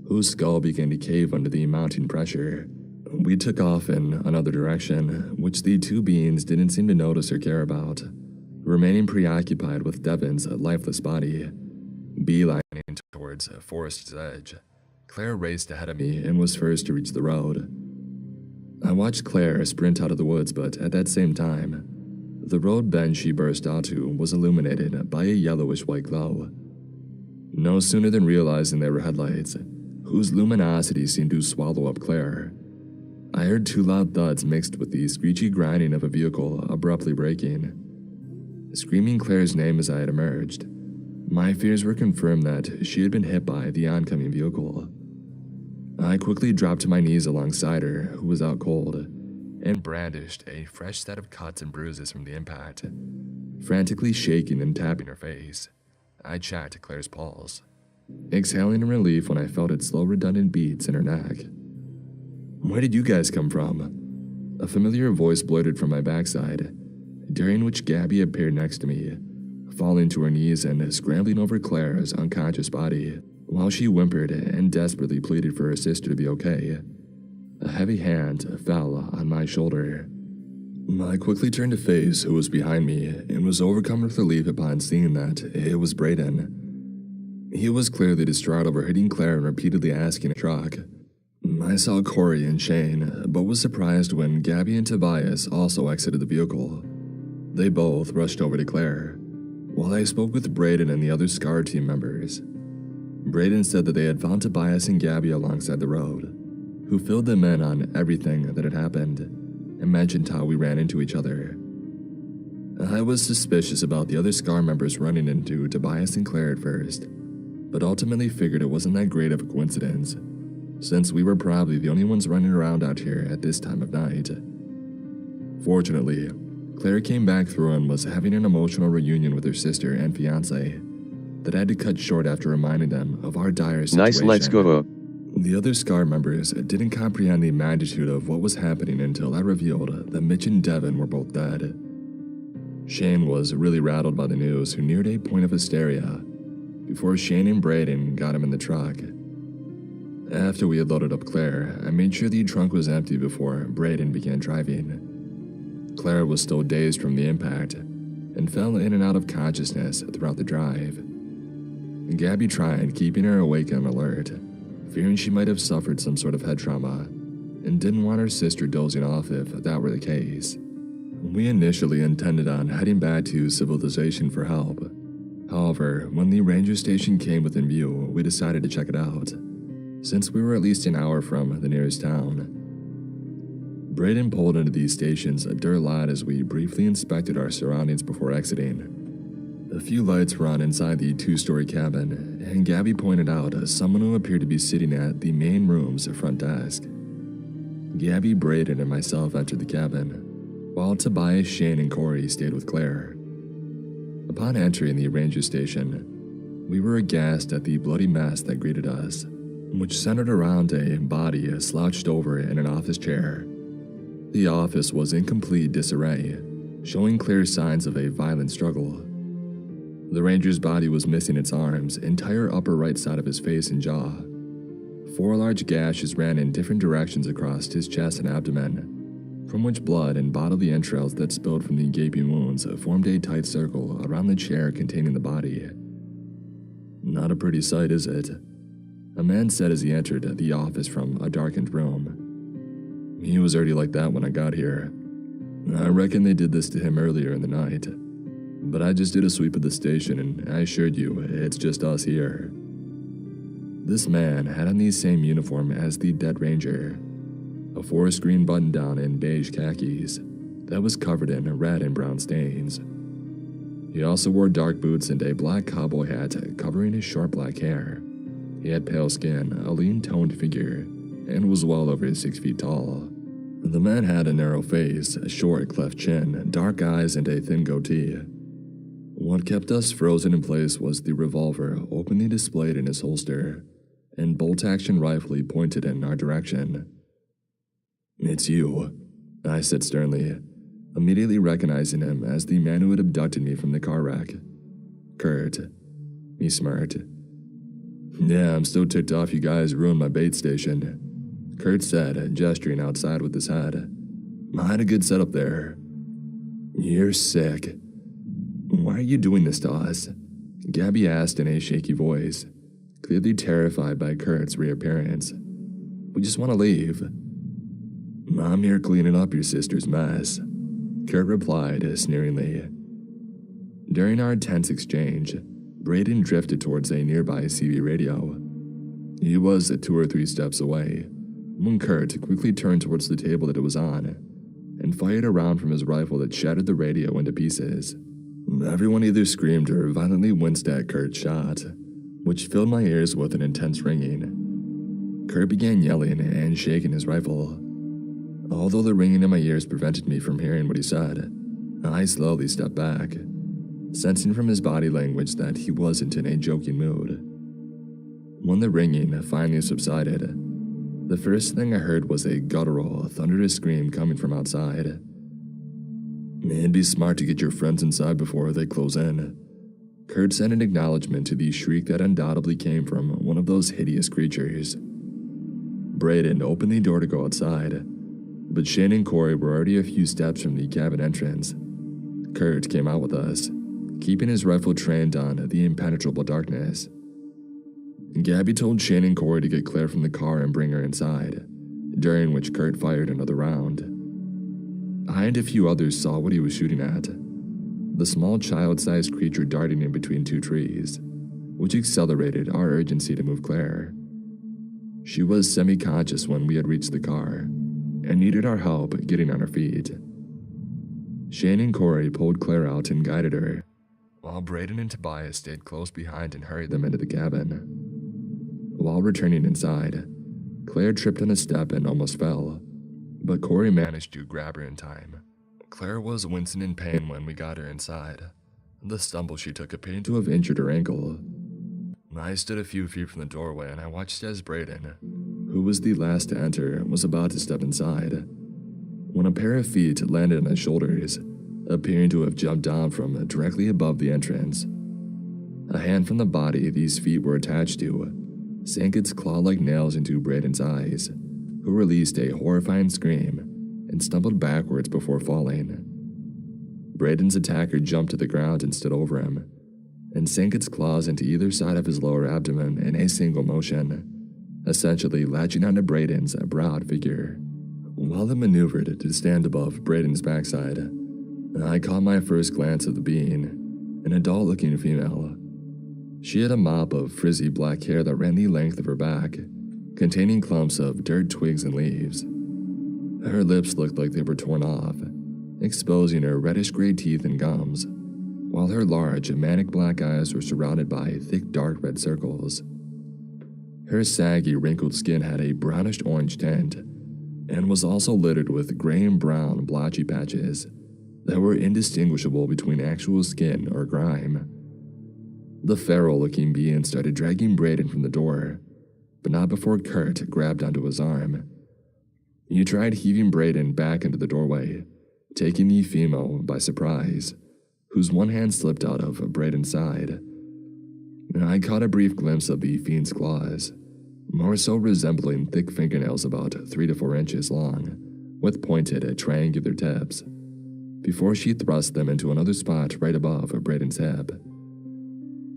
whose skull began to cave under the mounting pressure. We took off in another direction, which the two beings didn't seem to notice or care about, remaining preoccupied with Devon's lifeless body. Beelining towards Forest's edge, Claire raced ahead of me and was first to reach the road. I watched Claire sprint out of the woods, but at that same time, the road bend she burst onto was illuminated by a yellowish-white glow. No sooner than realizing they were headlights, whose luminosity seemed to swallow up Claire, I heard two loud thuds mixed with the screechy grinding of a vehicle abruptly braking. Screaming Claire's name as I had emerged, my fears were confirmed that she had been hit by the oncoming vehicle. I quickly dropped to my knees alongside her, who was out cold, and brandished a fresh set of cuts and bruises from the impact. Frantically shaking and tapping her face, I checked Claire's pulse, exhaling in relief when I felt its slow redundant beats in her neck. "Where did you guys come from?" A familiar voice blurted from my backside, during which Gabby appeared next to me, falling to her knees and scrambling over Claire's unconscious body, while she whimpered and desperately pleaded for her sister to be okay. A heavy hand fell on my shoulder. I quickly turned to face who was behind me and was overcome with relief upon seeing that it was Brayden. He was clearly distraught over hitting Claire and repeatedly asking a truck. I saw Corey and Shane, but was surprised when Gabby and Tobias also exited the vehicle. They both rushed over to Claire, while I spoke with Brayden and the other SCAR team members. Brayden said that they had found Tobias and Gabby alongside the road, who filled them in on everything that had happened, and mentioned how we ran into each other. I was suspicious about the other SCAR members running into Tobias and Claire at first, but ultimately figured it wasn't that great of a coincidence, since we were probably the only ones running around out here at this time of night. Fortunately, Claire came back through and was having an emotional reunion with her sister and fiancé that I had to cut short after reminding them of our dire situation. Nice, let's go. The other SCAR members didn't comprehend the magnitude of what was happening until I revealed that Mitch and Devon were both dead. Shane was really rattled by the news, who neared a point of hysteria before Shane and Brayden got him in the truck. After we had loaded up Claire, I made sure the trunk was empty before Brayden began driving. Claire was still dazed from the impact and fell in and out of consciousness throughout the drive. Gabby tried keeping her awake and alert, fearing she might have suffered some sort of head trauma, and didn't want her sister dozing off if that were the case. We initially intended on heading back to civilization for help. However, when the ranger station came within view, we decided to check it out, since we were at least an hour from the nearest town. Braden pulled into these stations a dirt lot as we briefly inspected our surroundings before exiting. A few lights were on inside the two-story cabin, and Gabby pointed out someone who appeared to be sitting at the main room's front desk. Gabby, Braden, and myself entered the cabin, while Tobias, Shane, and Corey stayed with Claire. Upon entering the ranger station, we were aghast at the bloody mess that greeted us, which centered around a body slouched over in an office chair. The office was in complete disarray, showing clear signs of a violent struggle. The ranger's body was missing its arms, entire upper right side of his face and jaw. 4 large gashes ran in different directions across his chest and abdomen, from which blood and bodily entrails that spilled from the gaping wounds formed a tight circle around the chair containing the body. Not a pretty sight, is it? A man said as he entered the office from a darkened room. He was already like that when I got here. I reckon they did this to him earlier in the night. But I just did a sweep of the station, and I assured you, it's just us here. This man had on the same uniform as the dead ranger, a forest green button-down and beige khakis that was covered in red and brown stains. He also wore dark boots and a black cowboy hat covering his short black hair. He had pale skin, a lean-toned figure, and was well over 6 feet tall. The man had a narrow face, a short cleft chin, dark eyes, and a thin goatee. What kept us frozen in place was the revolver openly displayed in his holster, and bolt-action rifle he pointed in our direction. "It's you," I said sternly, immediately recognizing him as the man who had abducted me from the car wreck. "Kurt," he smirked. "Yeah, I'm still ticked off you guys ruined my bait station," Kurt said, gesturing outside with his head. "I had a good setup there." "You're sick. Why are you doing this to us?" Gabby asked in a shaky voice, clearly terrified by Kurt's reappearance. "We just want to leave." "I'm here cleaning up your sister's mess," Kurt replied sneeringly. During our tense exchange, Braden drifted towards a nearby CB radio. He was 2 or 3 steps away, when Kurt quickly turned towards the table that it was on, and fired a round from his rifle that shattered the radio into pieces. Everyone either screamed or violently winced at Kurt's shot, which filled my ears with an intense ringing. Kurt began yelling and shaking his rifle. Although the ringing in my ears prevented me from hearing what he said, I slowly stepped back, sensing from his body language that he wasn't in a joking mood. When the ringing finally subsided, the first thing I heard was a guttural, thunderous scream coming from outside. "It'd be smart to get your friends inside before they close in," Kurt said in acknowledgement to the shriek that undoubtedly came from one of those hideous creatures. Braden opened the door to go outside, but Shane and Corey were already a few steps from the cabin entrance. Kurt came out with us, keeping his rifle trained on the impenetrable darkness. Gabby told Shane and Corey to get Claire from the car and bring her inside, during which Kurt fired another round. I and a few others saw what he was shooting at, the small child-sized creature darting in between 2 trees, which accelerated our urgency to move Claire. She was semi-conscious when we had reached the car, and needed our help getting on her feet. Shane and Corey pulled Claire out and guided her, while Braden and Tobias stayed close behind and hurried them into the cabin. While returning inside, Claire tripped on a step and almost fell, but Corey managed to grab her in time. Claire was wincing in pain when we got her inside. The stumble she took appeared to have injured her ankle. I stood a few feet from the doorway and I watched as Braden, who was the last to enter, was about to step inside, when a pair of feet landed on his shoulders, appearing to have jumped down from directly above the entrance. A hand from the body these feet were attached to sank its claw-like nails into Braden's eyes, who released a horrifying scream and stumbled backwards before falling. Braden's attacker jumped to the ground and stood over him, and sank its claws into either side of his lower abdomen in a single motion, essentially latching onto Braden's broad figure. While it maneuvered to stand above Braden's backside, I caught my first glance of the being, an adult-looking female. She had a mop of frizzy black hair that ran the length of her back, containing clumps of dirt, twigs, and leaves. Her lips looked like they were torn off, exposing her reddish-gray teeth and gums, while her large, manic black eyes were surrounded by thick dark red circles. Her saggy, wrinkled skin had a brownish-orange tint, and was also littered with gray and brown blotchy patches that were indistinguishable between actual skin or grime. The feral-looking being started dragging Brayden from the door, but not before Kurt grabbed onto his arm. He tried heaving Brayden back into the doorway, taking the female by surprise, whose one hand slipped out of Brayden's side. I caught a brief glimpse of the fiend's claws, more so resembling thick fingernails about 3 to 4 inches long, with pointed triangular tips, before she thrust them into another spot right above Brayden's hip.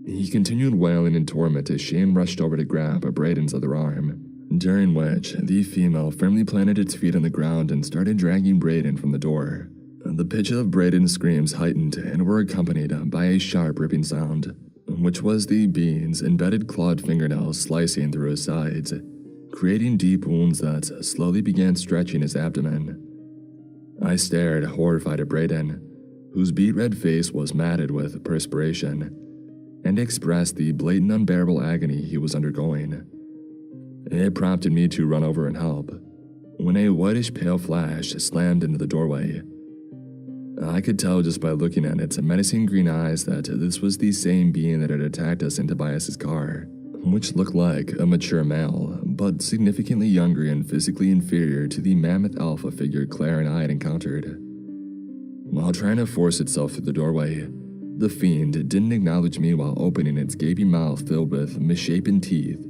He continued wailing in torment as Shane rushed over to grab Brayden's other arm, during which the female firmly planted its feet on the ground and started dragging Brayden from the door. The pitch of Brayden's screams heightened and were accompanied by a sharp ripping sound, which was the being's embedded clawed fingernails slicing through his sides, creating deep wounds that slowly began stretching his abdomen. I stared, horrified at Brayden, whose beet-red face was matted with perspiration, and expressed the blatant unbearable agony he was undergoing. It prompted me to run over and help, when a whitish-pale flash slammed into the doorway. I could tell just by looking at its menacing green eyes that this was the same being that had attacked us in Tobias's car, which looked like a mature male, but significantly younger and physically inferior to the mammoth alpha figure Claire and I had encountered. While trying to force itself through the doorway, the fiend didn't acknowledge me while opening its gaping mouth filled with misshapen teeth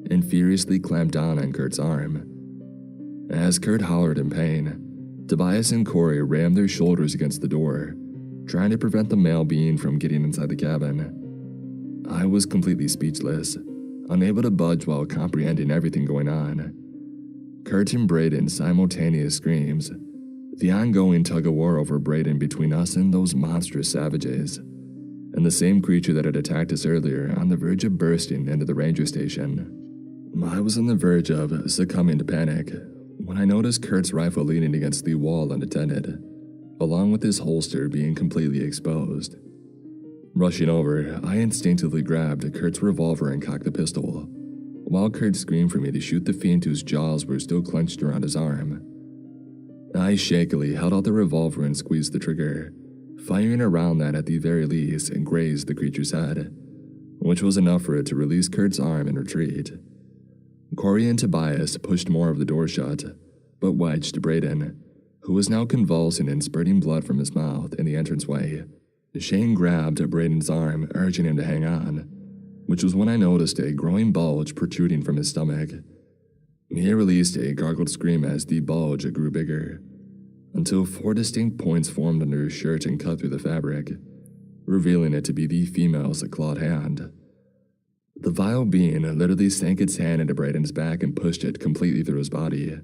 and furiously clamped down on Kurt's arm. As Kurt hollered in pain, Tobias and Corey rammed their shoulders against the door, trying to prevent the male being from getting inside the cabin. I was completely speechless, unable to budge while comprehending everything going on. Kurt and Brayden's simultaneous screams, the ongoing tug-of-war over Brayden between us and those monstrous savages, and the same creature that had attacked us earlier on the verge of bursting into the ranger station. I was on the verge of succumbing to panic when I noticed Kurt's rifle leaning against the wall unattended, along with his holster being completely exposed. Rushing over, I instinctively grabbed Kurt's revolver and cocked the pistol, while Kurt screamed for me to shoot the fiend whose jaws were still clenched around his arm. I shakily held out the revolver and squeezed the trigger, firing a round that at the very least grazed the creature's head, which was enough for it to release Kurt's arm and retreat. Corey and Tobias pushed more of the door shut, but wedged Brayden, who was now convulsing and spurting blood from his mouth, in the entranceway. Shane grabbed Brayden's arm, urging him to hang on, which was when I noticed a growing bulge protruding from his stomach. He released a gargled scream as the bulge grew bigger, until 4 distinct points formed under his shirt and cut through the fabric, revealing it to be the female's clawed hand. The vile being literally sank its hand into Brayden's back and pushed it completely through his body.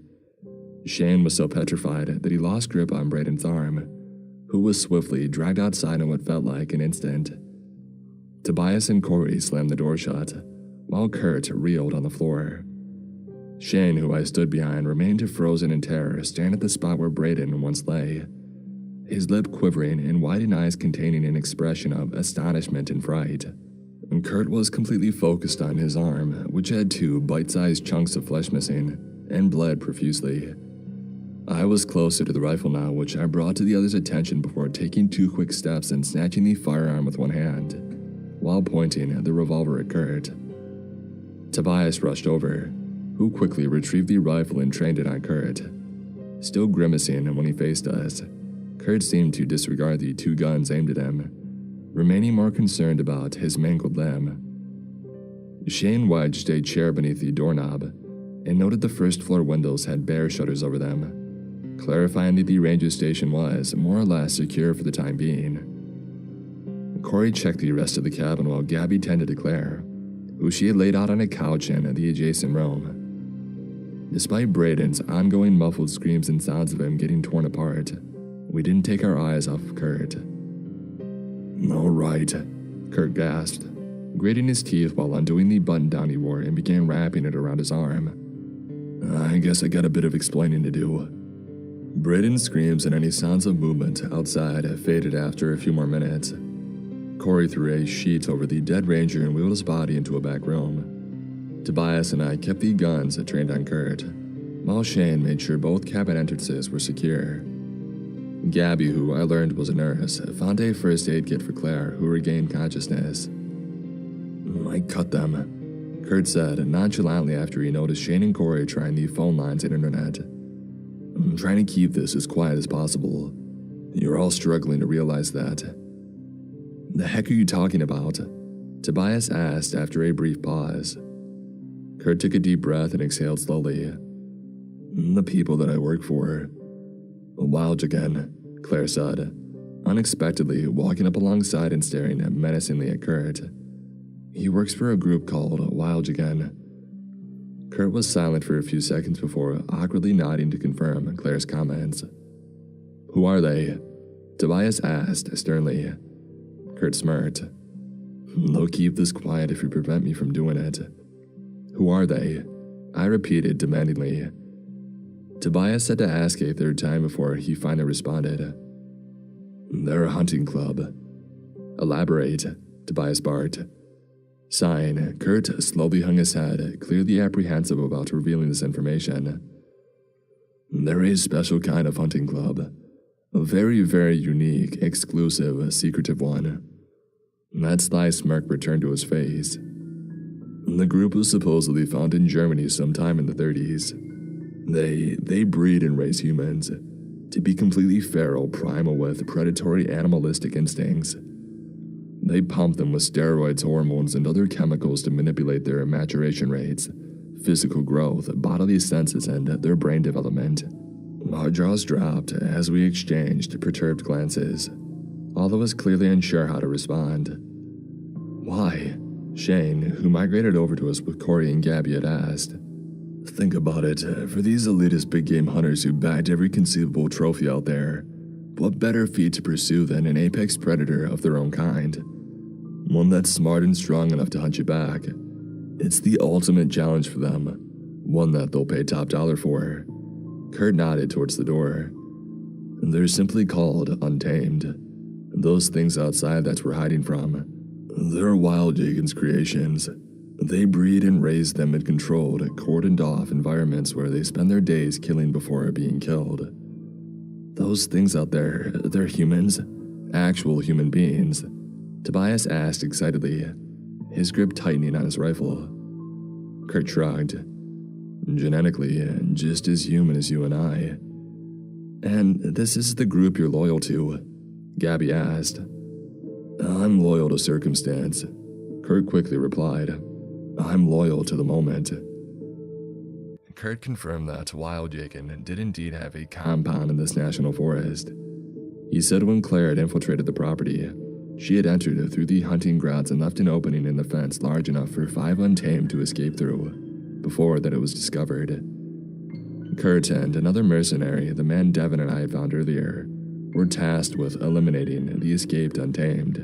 Shane was so petrified that he lost grip on Brayden's arm, who was swiftly dragged outside in what felt like an instant. Tobias and Corey slammed the door shut, while Kurt reeled on the floor. Shane, who I stood behind, remained frozen in terror, staring at the spot where Brayden once lay, his lip quivering and widened eyes containing an expression of astonishment and fright. Kurt was completely focused on his arm, which had 2 bite-sized chunks of flesh missing, and bled profusely. I was closer to the rifle now, which I brought to the other's attention before taking 2 quick steps and snatching the firearm with one hand, while pointing the revolver at Kurt. Tobias rushed over, who quickly retrieved the rifle and trained it on Kurt. Still grimacing when he faced us, Kurt seemed to disregard the 2 guns aimed at him, remaining more concerned about his mangled limb. Shane wedged a chair beneath the doorknob and noted the first-floor windows had bare shutters over them, clarifying that the ranger station was more or less secure for the time being. Corey checked the rest of the cabin while Gabby tended to Claire, who she had laid out on a couch in the adjacent room. Despite Brayden's ongoing muffled screams and sounds of him getting torn apart, we didn't take our eyes off of Kurt. "All right," Kurt gasped, grating his teeth while undoing the button-down he wore and began wrapping it around his arm. "I guess I got a bit of explaining to do." Braden's screams and any sounds of movement outside faded after a few more minutes. Corey threw a sheet over the dead ranger and wheeled his body into a back room. Tobias and I kept the guns trained on Kurt, while Shane made sure both cabin entrances were secure. Gabby, who I learned was a nurse, found a first aid kit for Claire, who regained consciousness. "I cut them," Kurt said nonchalantly after he noticed Shane and Corey trying the phone lines and internet. "I'm trying to keep this as quiet as possible. You're all struggling to realize that." "The heck are you talking about?" Tobias asked after a brief pause. Kurt took a deep breath and exhaled slowly. "The people that I work for." "Wild again," Claire said, unexpectedly walking up alongside and staring menacingly at Kurt. "He works for a group called Wild again." Kurt was silent for a few seconds before awkwardly nodding to confirm Claire's comments. "Who are they?" Tobias asked sternly. Kurt smirked. "They'll keep this quiet if you prevent me from doing it." "Who are they?" I repeated demandingly. Tobias had to ask a third time before he finally responded. "They're a hunting club." "Elaborate," Tobias barked. Sighing, Kurt slowly hung his head, clearly apprehensive about revealing this information. "They're a special kind of hunting club. A very, very unique, exclusive, secretive one." That sly smirk returned to his face. The group was supposedly found in Germany sometime in the 30s. They breed and raise humans to be completely feral, primal with predatory animalistic instincts. They pump them with steroids, hormones, and other chemicals to manipulate their maturation rates, physical growth, bodily senses, and their brain development. Our jaws dropped as we exchanged perturbed glances. All of us clearly unsure how to respond. "Why?" Shane, who migrated over to us with Corey and Gabby, had asked. "Think about it. For these elitist big game hunters who bagged every conceivable trophy out there, what better feat to pursue than an apex predator of their own kind? One that's smart and strong enough to hunt you back. It's the ultimate challenge for them, one that they'll pay top dollar for." Kurt nodded towards the door. "They're simply called Untamed. Those things outside that we're hiding from. They're Wild Jagan's creations. They breed and raise them in controlled, cordoned off environments where they spend their days killing before being killed. Those things out there, they're humans? Actual human beings?" Tobias asked excitedly, his grip tightening on his rifle. Kurt shrugged. "Genetically, just as human as you and I." "And this is the group you're loyal to?" Gabby asked. "I'm loyal to circumstance," Kurt quickly replied. "I'm loyal to the moment." Kurt confirmed that Wild Jagan did indeed have a compound in this national forest. He said when Claire had infiltrated the property, she had entered through the hunting grounds and left an opening in the fence large enough for 5 Untamed to escape through, before that it was discovered. Kurt and another mercenary, the man Devin and I had found earlier, were tasked with eliminating the escaped Untamed.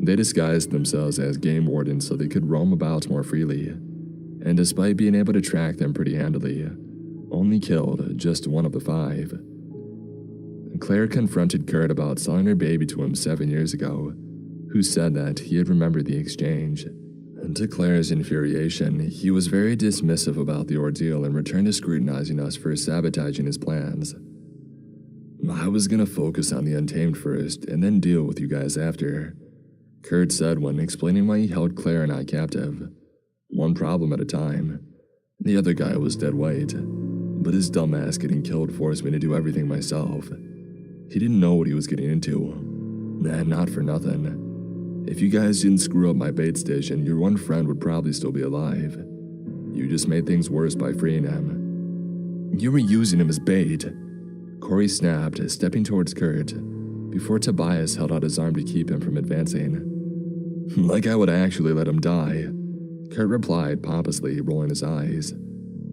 They disguised themselves as game wardens so they could roam about more freely, and despite being able to track them pretty handily, only killed just one of the 5. Claire confronted Kurt about selling her baby to him 7 years ago, who said that he had remembered the exchange. And to Claire's infuriation, he was very dismissive about the ordeal and returned to scrutinizing us for sabotaging his plans. "I was gonna focus on the Untamed first, and then deal with you guys after," Kurt said when explaining why he held Claire and I captive. "One problem at a time. The other guy was dead weight, but his dumbass getting killed forced me to do everything myself. He didn't know what he was getting into. And not for nothing. If you guys didn't screw up my bait station, your one friend would probably still be alive. You just made things worse by freeing him." "You were using him as bait," Corey snapped, stepping towards Kurt, before Tobias held out his arm to keep him from advancing. "Like I would actually let him die," Kurt replied pompously, rolling his eyes.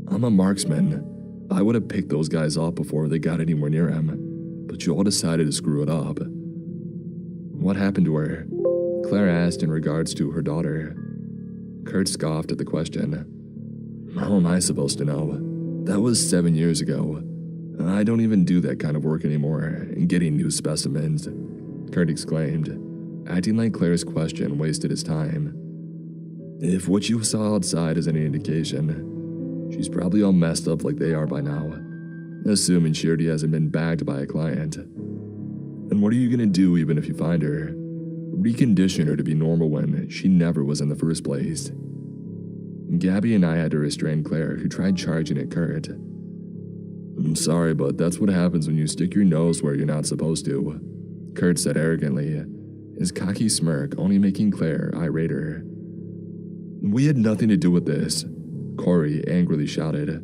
"I'm a marksman. I would have picked those guys off before they got anywhere near him, but you all decided to screw it up." "What happened to her?" Claire asked in regards to her daughter. Kurt scoffed at the question. "How am I supposed to know? That was 7 years ago. I don't even do that kind of work anymore, getting new specimens, Kurt exclaimed, acting like Claire's question wasted his time. If what you saw outside is any indication, she's probably all messed up like they are by now, assuming she already hasn't been bagged by a client. And what are you gonna do even if you find her? Recondition her to be normal when she never was in the first place. Gabby and I had to restrain Claire, who tried charging at Kurt. I'm sorry, but that's what happens when you stick your nose where you're not supposed to, Kurt said arrogantly, his cocky smirk only making Claire irater. We had nothing to do with this, Corey angrily shouted.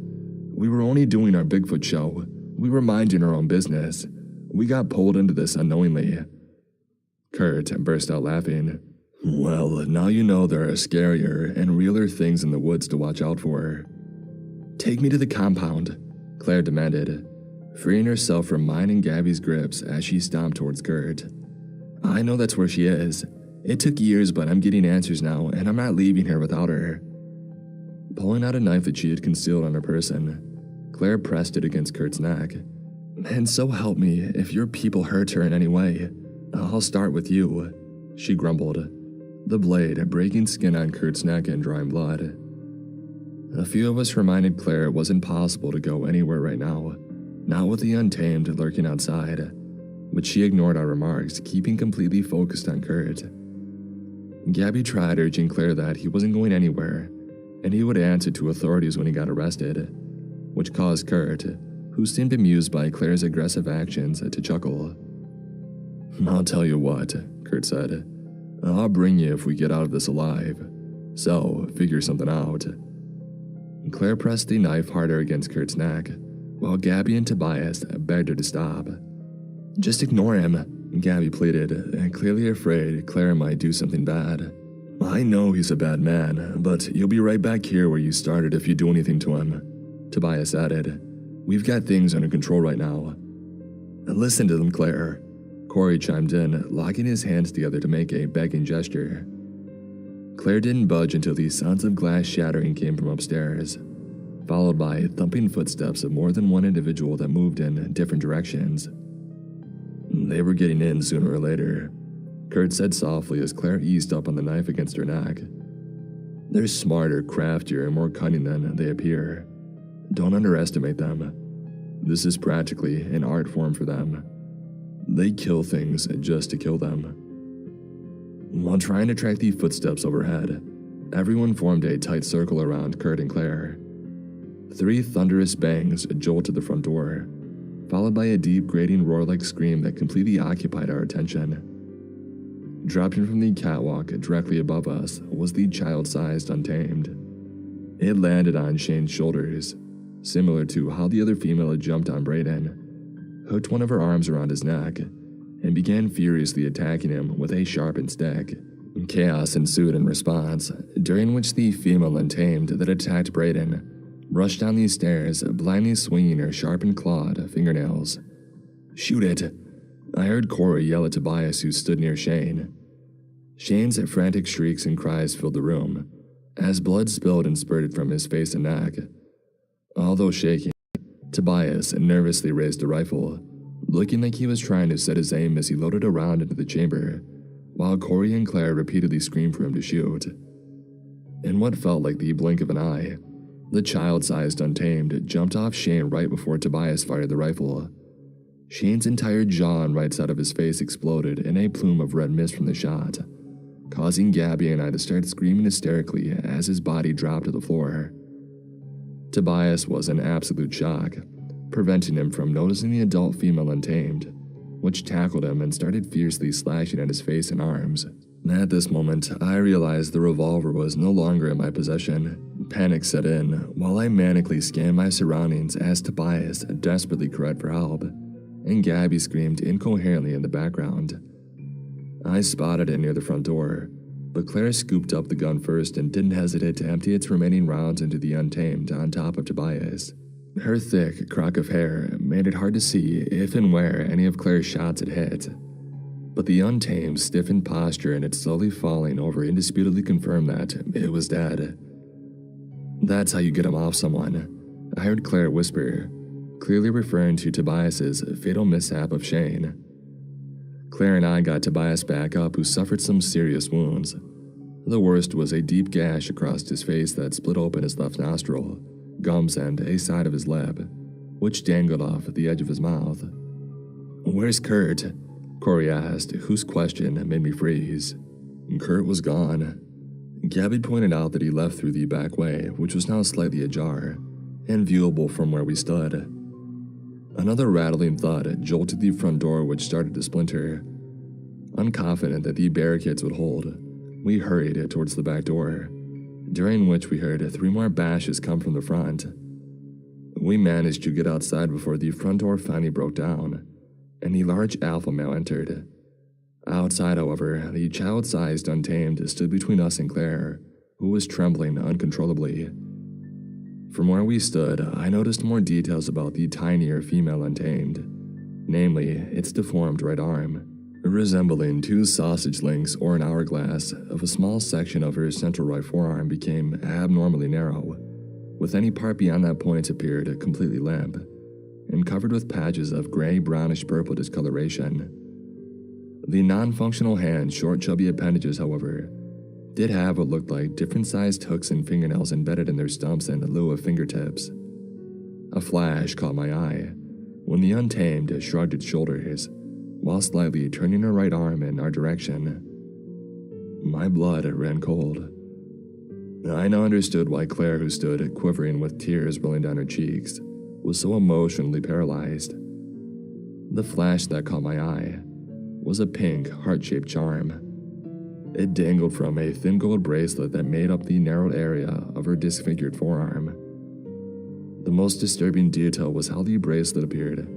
We were only doing our Bigfoot show. We were minding our own business. We got pulled into this unknowingly. Kurt burst out laughing. Well, now you know there are scarier and realer things in the woods to watch out for. Take me to the compound, Claire demanded, freeing herself from mine and Gabby's grips as she stomped towards Kurt. I know that's where she is. It took years, but I'm getting answers now, and I'm not leaving here without her. Pulling out a knife that she had concealed on her person, Claire pressed it against Kurt's neck. And so help me, if your people hurt her in any way, I'll start with you, she grumbled, the blade breaking skin on Kurt's neck and drawing blood. A few of us reminded Claire it wasn't possible to go anywhere right now, not with the Untamed lurking outside, but she ignored our remarks, keeping completely focused on Kurt. Gabby tried urging Claire that he wasn't going anywhere, and he would answer to authorities when he got arrested, which caused Kurt, who seemed amused by Claire's aggressive actions, to chuckle. I'll tell you what, Kurt said. I'll bring you if we get out of this alive. So, figure something out. Claire pressed the knife harder against Kurt's neck, while Gabby and Tobias begged her to stop. Just ignore him, Gabby pleaded, clearly afraid Claire might do something bad. I know he's a bad man, but you'll be right back here where you started if you do anything to him, Tobias added. We've got things under control right now. Listen to them, Claire, Corey chimed in, locking his hands together to make a begging gesture. Claire didn't budge until the sounds of glass shattering came from upstairs, followed by thumping footsteps of more than one individual that moved in different directions. They were getting in sooner or later, Kurt said softly as Claire eased up on the knife against her neck. They're smarter, craftier, and more cunning than they appear. Don't underestimate them. This is practically an art form for them. They kill things just to kill them. While trying to track the footsteps overhead, everyone formed a tight circle around Kurt and Claire. 3 thunderous bangs jolted the front door, followed by a deep grating roar-like scream that completely occupied our attention. Dropping from the catwalk directly above us was the child-sized Untamed. It landed on Shane's shoulders, similar to how the other female had jumped on Brayden, hooked one of her arms around his neck, and began furiously attacking him with a sharpened stick. Chaos ensued in response, during which the female Untamed that attacked Brayden rushed down these stairs, blindly swinging her sharpened clawed fingernails. Shoot it! I heard Corey yell at Tobias, who stood near Shane. Shane's frantic shrieks and cries filled the room, as blood spilled and spurted from his face and neck. Although shaking, Tobias nervously raised a rifle, looking like he was trying to set his aim as he loaded a round into the chamber, while Corey and Claire repeatedly screamed for him to shoot. In what felt like the blink of an eye, the child-sized Untamed jumped off Shane right before Tobias fired the rifle. Shane's entire jaw and right side of his face exploded in a plume of red mist from the shot, causing Gabby and I to start screaming hysterically as his body dropped to the floor. Tobias was in absolute shock, preventing him from noticing the adult female Untamed, which tackled him and started fiercely slashing at his face and arms. At this moment, I realized the revolver was no longer in my possession. Panic set in, while I manically scanned my surroundings as Tobias desperately cried for help, and Gabby screamed incoherently in the background. I spotted it near the front door, but Claire scooped up the gun first and didn't hesitate to empty its remaining rounds into the Untamed on top of Tobias. Her thick crock of hair made it hard to see if and where any of Claire's shots had hit, but the Untamed stiffened posture and it slowly falling over indisputably confirmed that it was dead. That's how you get him off someone, I heard Claire whisper, clearly referring to Tobias's fatal mishap of Shane. Claire and I got Tobias back up, who suffered some serious wounds. The worst was a deep gash across his face that split open his left nostril, gums, and a side of his lip, which dangled off at the edge of his mouth. "Where's Kurt?" Corey asked, whose question made me freeze. Kurt was gone. Gabby pointed out that he left through the back way, which was now slightly ajar, and viewable from where we stood. Another rattling thud jolted the front door, which started to splinter. Unconfident that the barricades would hold, we hurried towards the back door, during which we heard 3 more bashes come from the front. We managed to get outside before the front door finally broke down, and the large alpha male entered. Outside, however, the child-sized Untamed stood between us and Claire, who was trembling uncontrollably. From where we stood, I noticed more details about the tinier female Untamed, namely, its deformed right arm, resembling 2 sausage links or an hourglass. Of a small section of her central right forearm became abnormally narrow, with any part beyond that point appeared completely limp, and covered with patches of gray brownish-purple discoloration. The non-functional hand's short chubby appendages, however, did have what looked like different-sized hooks and fingernails embedded in their stumps in lieu of fingertips. A flash caught my eye when the Untamed shrugged its shoulders, while slightly turning her right arm in our direction. My blood ran cold. I now understood why Claire, who stood quivering with tears rolling down her cheeks, was so emotionally paralyzed. The flash that caught my eye was a pink, heart-shaped charm. It dangled from a thin gold bracelet that made up the narrowed area of her disfigured forearm. The most disturbing detail was how the bracelet appeared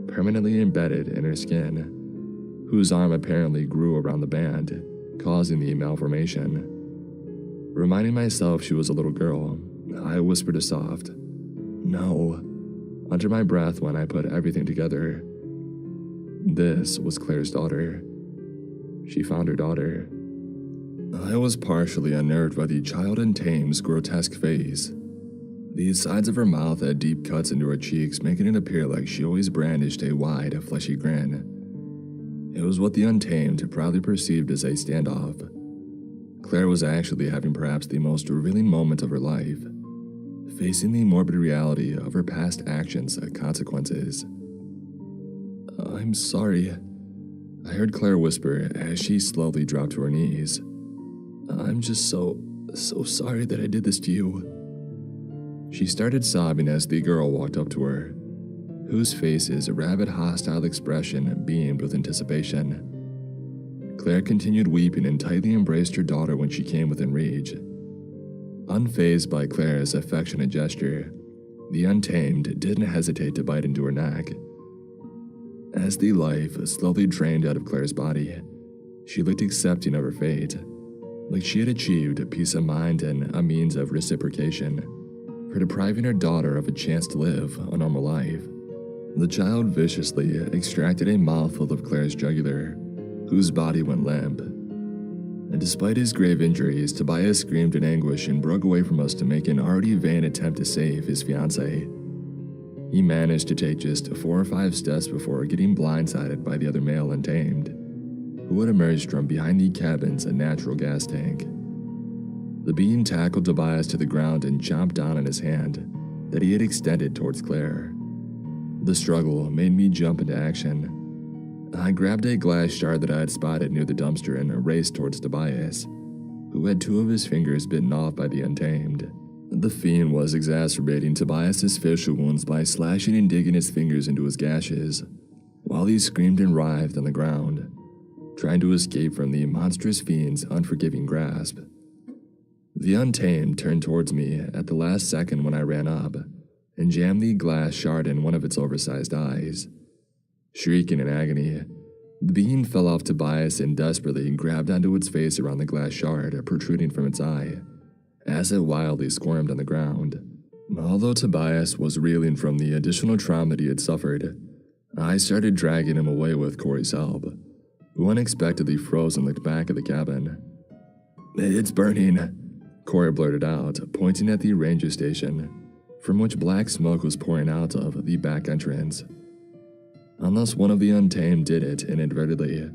permanently embedded in her skin, whose arm apparently grew around the band, causing the malformation. Reminding myself she was a little girl, I whispered a soft, "No," under my breath when I put everything together. This was Claire's daughter. She found her daughter. I was partially unnerved by the child Untamed's grotesque face. The sides of her mouth had deep cuts into her cheeks, making it appear like she always brandished a wide, fleshy grin. It was what the Untamed proudly perceived as a standoff. Claire was actually having perhaps the most revealing moment of her life, facing the morbid reality of her past actions' consequences. "I'm sorry," I heard Claire whisper as she slowly dropped to her knees. "I'm just so sorry that I did this to you." She started sobbing as the girl walked up to her, whose face's rabid, hostile expression beamed with anticipation. Claire continued weeping and tightly embraced her daughter when she came within reach. Unfazed by Claire's affectionate gesture, the Untamed didn't hesitate to bite into her neck. As the life slowly drained out of Claire's body, she looked accepting of her fate, like she had achieved peace of mind and a means of reciprocation for depriving her daughter of a chance to live a normal life. The child viciously extracted a mouthful of Claire's jugular, whose body went limp. And despite his grave injuries, Tobias screamed in anguish and broke away from us to make an already vain attempt to save his fiancée. He managed to take just 4 or 5 steps before getting blindsided by the other male Untamed, who had emerged from behind the cabin's natural gas tank. The being tackled Tobias to the ground and chomped down on his hand that he had extended towards Claire. The struggle made me jump into action. I grabbed a glass shard that I had spotted near the dumpster and raced towards Tobias, who had 2 of his fingers bitten off by the Untamed. The fiend was exacerbating Tobias's facial wounds by slashing and digging his fingers into his gashes, while he screamed and writhed on the ground, trying to escape from the monstrous fiend's unforgiving grasp. The Untamed turned towards me at the last second when I ran up and jammed the glass shard in one of its oversized eyes. Shrieking in agony, the being fell off Tobias and desperately grabbed onto its face around the glass shard protruding from its eye, as it wildly squirmed on the ground. Although Tobias was reeling from the additional trauma that he had suffered, I started dragging him away with Corey's help, who unexpectedly froze and looked back at the cabin. "It's burning," Corey blurted out, pointing at the ranger station, from which black smoke was pouring out of the back entrance. Unless one of the Untamed did it inadvertently,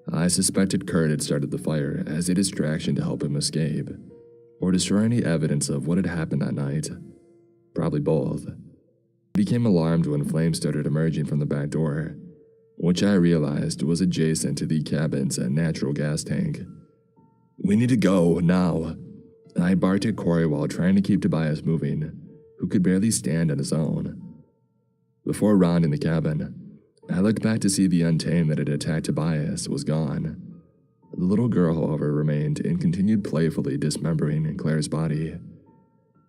I suspected Kurt had started the fire as a distraction to help him escape, or destroy any evidence of what had happened that night. Probably both. I became alarmed when flames started emerging from the back door, which I realized was adjacent to the cabin's natural gas tank. "We need to go, now," I barked at Corey while trying to keep Tobias moving, who could barely stand on his own. Before rounding the cabin, I looked back to see the Untamed that had attacked Tobias was gone. The little girl, however, remained and continued playfully dismembering Claire's body.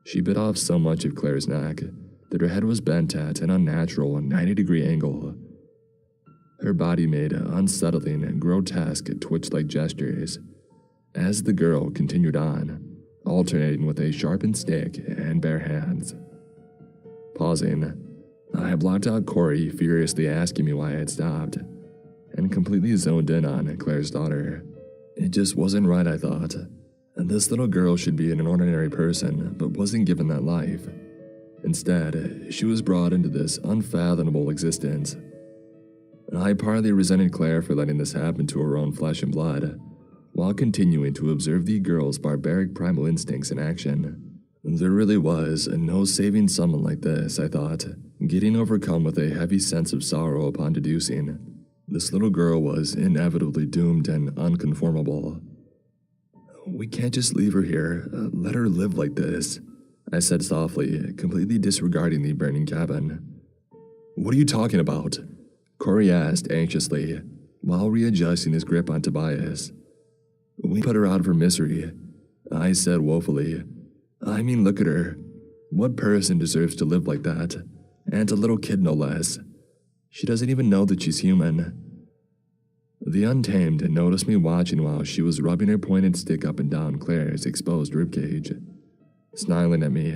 She bit off so much of Claire's neck that her head was bent at an unnatural 90-degree angle. Her body made unsettling and grotesque twitch-like gestures as the girl continued on, alternating with a sharpened stick and bare hands. Pausing, I blocked out Corey furiously asking me why I had stopped, and completely zoned in on Claire's daughter. It just wasn't right, I thought, and this little girl should be an ordinary person, but wasn't given that life. Instead, she was brought into this unfathomable existence. I partly resented Claire for letting this happen to her own flesh and blood, while continuing to observe the girl's barbaric primal instincts in action. There really was no saving someone like this, I thought, getting overcome with a heavy sense of sorrow upon deducing this little girl was inevitably doomed and unconformable. "We can't just leave her here, let her live like this," I said softly, completely disregarding the burning cabin. "What are you talking about?" Corey asked anxiously, while readjusting his grip on Tobias. "We put her out of her misery," I said woefully. "I mean, look at her. What person deserves to live like that? And a little kid no less. She doesn't even know that she's human." The Untamed noticed me watching while she was rubbing her pointed stick up and down Claire's exposed ribcage. Snarling at me,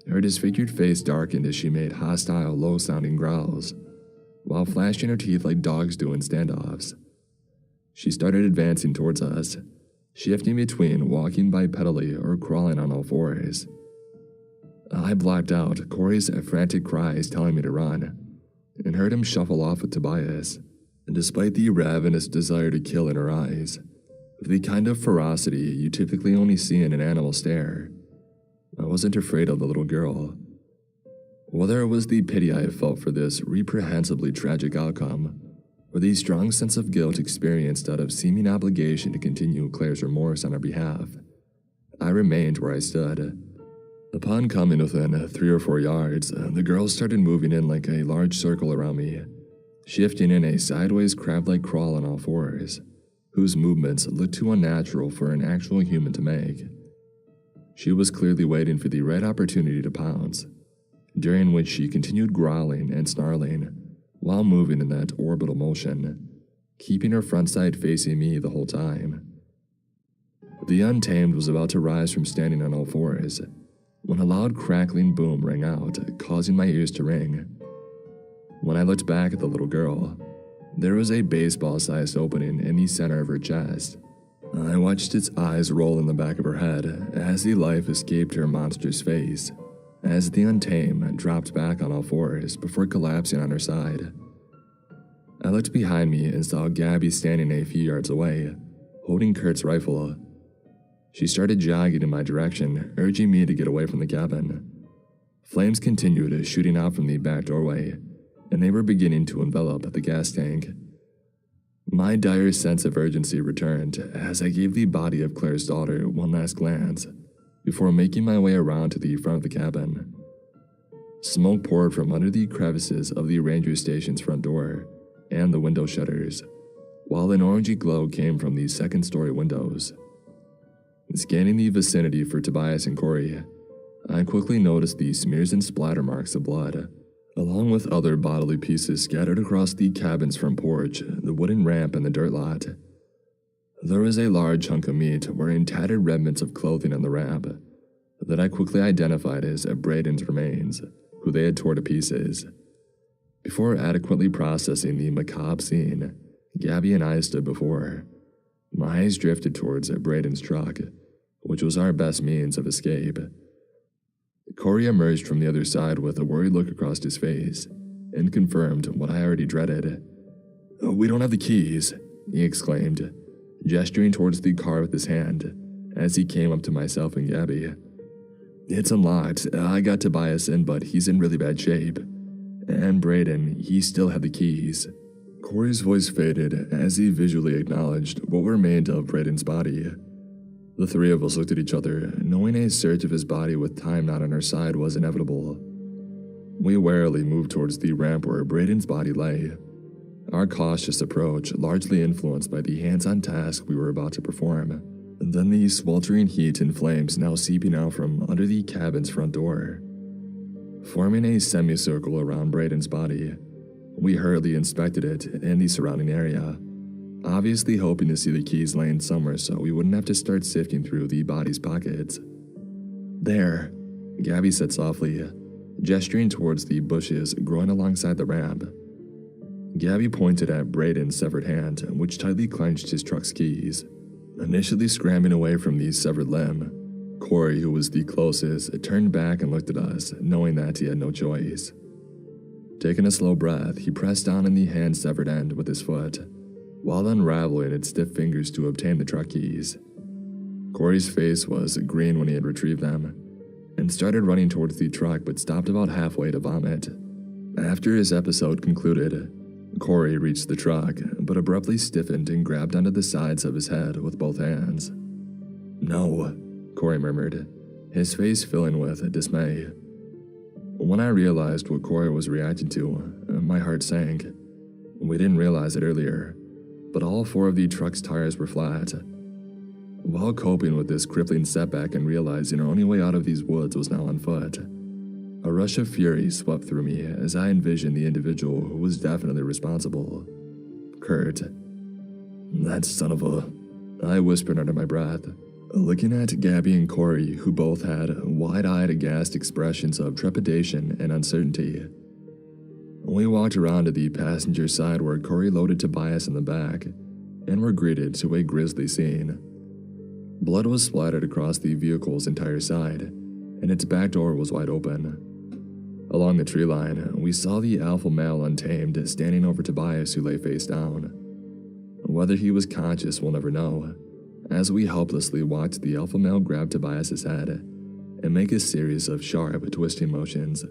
her disfigured face darkened as she made hostile, low-sounding growls, while flashing her teeth like dogs do in standoffs. She started advancing towards us, shifting between walking bipedally or crawling on all fours. I blocked out Corey's frantic cries telling me to run, and heard him shuffle off with Tobias, despite the ravenous desire to kill in her eyes, the kind of ferocity you typically only see in an animal stare. I wasn't afraid of the little girl. Whether it was the pity I felt for this reprehensibly tragic outcome, or the strong sense of guilt experienced out of seeming obligation to continue Claire's remorse on her behalf, I remained where I stood. Upon coming within 3 or 4 yards, the girl started moving in like a large circle around me, shifting in a sideways crab-like crawl on all fours, whose movements looked too unnatural for an actual human to make. She was clearly waiting for the right opportunity to pounce, during which she continued growling and snarling, while moving in that orbital motion, keeping her front side facing me the whole time. The Untamed was about to rise from standing on all fours, when a loud crackling boom rang out, causing my ears to ring. When I looked back at the little girl, there was a baseball-sized opening in the center of her chest. I watched its eyes roll in the back of her head as the life escaped her monstrous face, as the Untamed dropped back on all fours before collapsing on her side. I looked behind me and saw Gabby standing a few yards away, holding Kurt's rifle. She started jogging in my direction, urging me to get away from the cabin. Flames continued shooting out from the back doorway, and they were beginning to envelop the gas tank. My dire sense of urgency returned as I gave the body of Claire's daughter one last glance before making my way around to the front of the cabin. Smoke poured from under the crevices of the ranger station's front door and the window shutters, while an orangey glow came from the second-story windows. Scanning the vicinity for Tobias and Corey, I quickly noticed the smears and splatter marks of blood, along with other bodily pieces scattered across the cabin's front porch, the wooden ramp, and the dirt lot. There was a large hunk of meat wearing tattered remnants of clothing on the ramp that I quickly identified as Braden's remains, who they had torn to pieces. Before adequately processing the macabre scene, Gabby and I stood before. My eyes drifted towards Braden's truck, which was our best means of escape. Corey emerged from the other side with a worried look across his face and confirmed what I already dreaded. "We don't have the keys," he exclaimed, gesturing towards the car with his hand as he came up to myself and Gabby. "It's unlocked. I got Tobias in, but he's in really bad shape. And Brayden, he still had the keys." Corey's voice faded as he visually acknowledged what remained of Brayden's body. The three of us looked at each other, knowing a search of his body with time not on our side was inevitable. We warily moved towards the ramp where Brayden's body lay, our cautious approach largely influenced by the hands-on task we were about to perform. Then the sweltering heat and flames now seeping out from under the cabin's front door. Forming a semicircle around Brayden's body, we hurriedly inspected it and the surrounding area, obviously hoping to see the keys laying somewhere so we wouldn't have to start sifting through the body's pockets. "There," Gabby said softly, gesturing towards the bushes growing alongside the ramp. Gabby pointed at Brayden's severed hand, which tightly clenched his truck's keys. Initially scrambling away from the severed limb, Corey, who was the closest, turned back and looked at us, knowing that he had no choice. Taking a slow breath, he pressed down on the hand-severed end with his foot, while unraveling its stiff fingers to obtain the truck keys. Corey's face was green when he had retrieved them, and started running towards the truck but stopped about halfway to vomit. After his episode concluded, Corey reached the truck, but abruptly stiffened and grabbed onto the sides of his head with both hands. "No," Corey murmured, his face filling with dismay. When I realized what Corey was reacting to, my heart sank. We didn't realize it earlier, but all four of the truck's tires were flat. While coping with this crippling setback and realizing our only way out of these woods was now on foot, a rush of fury swept through me as I envisioned the individual who was definitely responsible. Kurt. "That son of a..." I whispered under my breath, looking at Gabby and Corey, who both had wide-eyed, aghast expressions of trepidation and uncertainty. We walked around to the passenger side where Corey loaded Tobias in the back, and were greeted to a grisly scene. Blood was splattered across the vehicle's entire side, and its back door was wide open. Along the tree line, we saw the alpha male Untamed standing over Tobias, who lay face down. Whether he was conscious, we'll never know. As we helplessly watched the alpha male grab Tobias's head and make a series of sharp, twisting motions,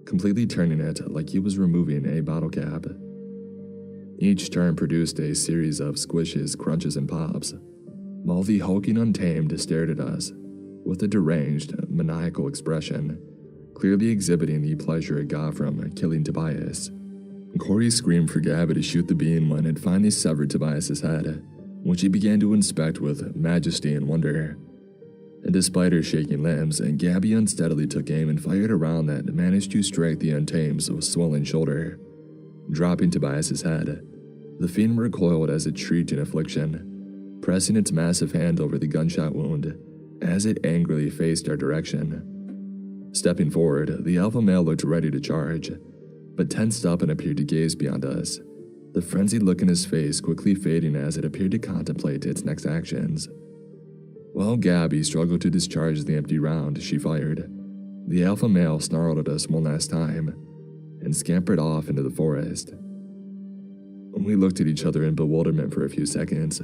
completely turning it like he was removing a bottle cap. Each turn produced a series of squishes, crunches, and pops, while the hulking Untamed stared at us with a deranged, maniacal expression, clearly exhibiting the pleasure it got from killing Tobias. Corey screamed for Gabby to shoot the beam when it finally severed Tobias's head, which he began to inspect with majesty and wonder. And despite her shaking limbs, Gabby unsteadily took aim and fired a round that managed to strike the Untamed's swollen shoulder. Dropping Tobias's head, the fiend recoiled as it shrieked in affliction, pressing its massive hand over the gunshot wound as it angrily faced our direction. Stepping forward, the alpha male looked ready to charge, but tensed up and appeared to gaze beyond us, the frenzied look in his face quickly fading as it appeared to contemplate its next actions. While Gabby struggled to discharge the empty round she fired, the alpha male snarled at us one last time and scampered off into the forest. We looked at each other in bewilderment for a few seconds,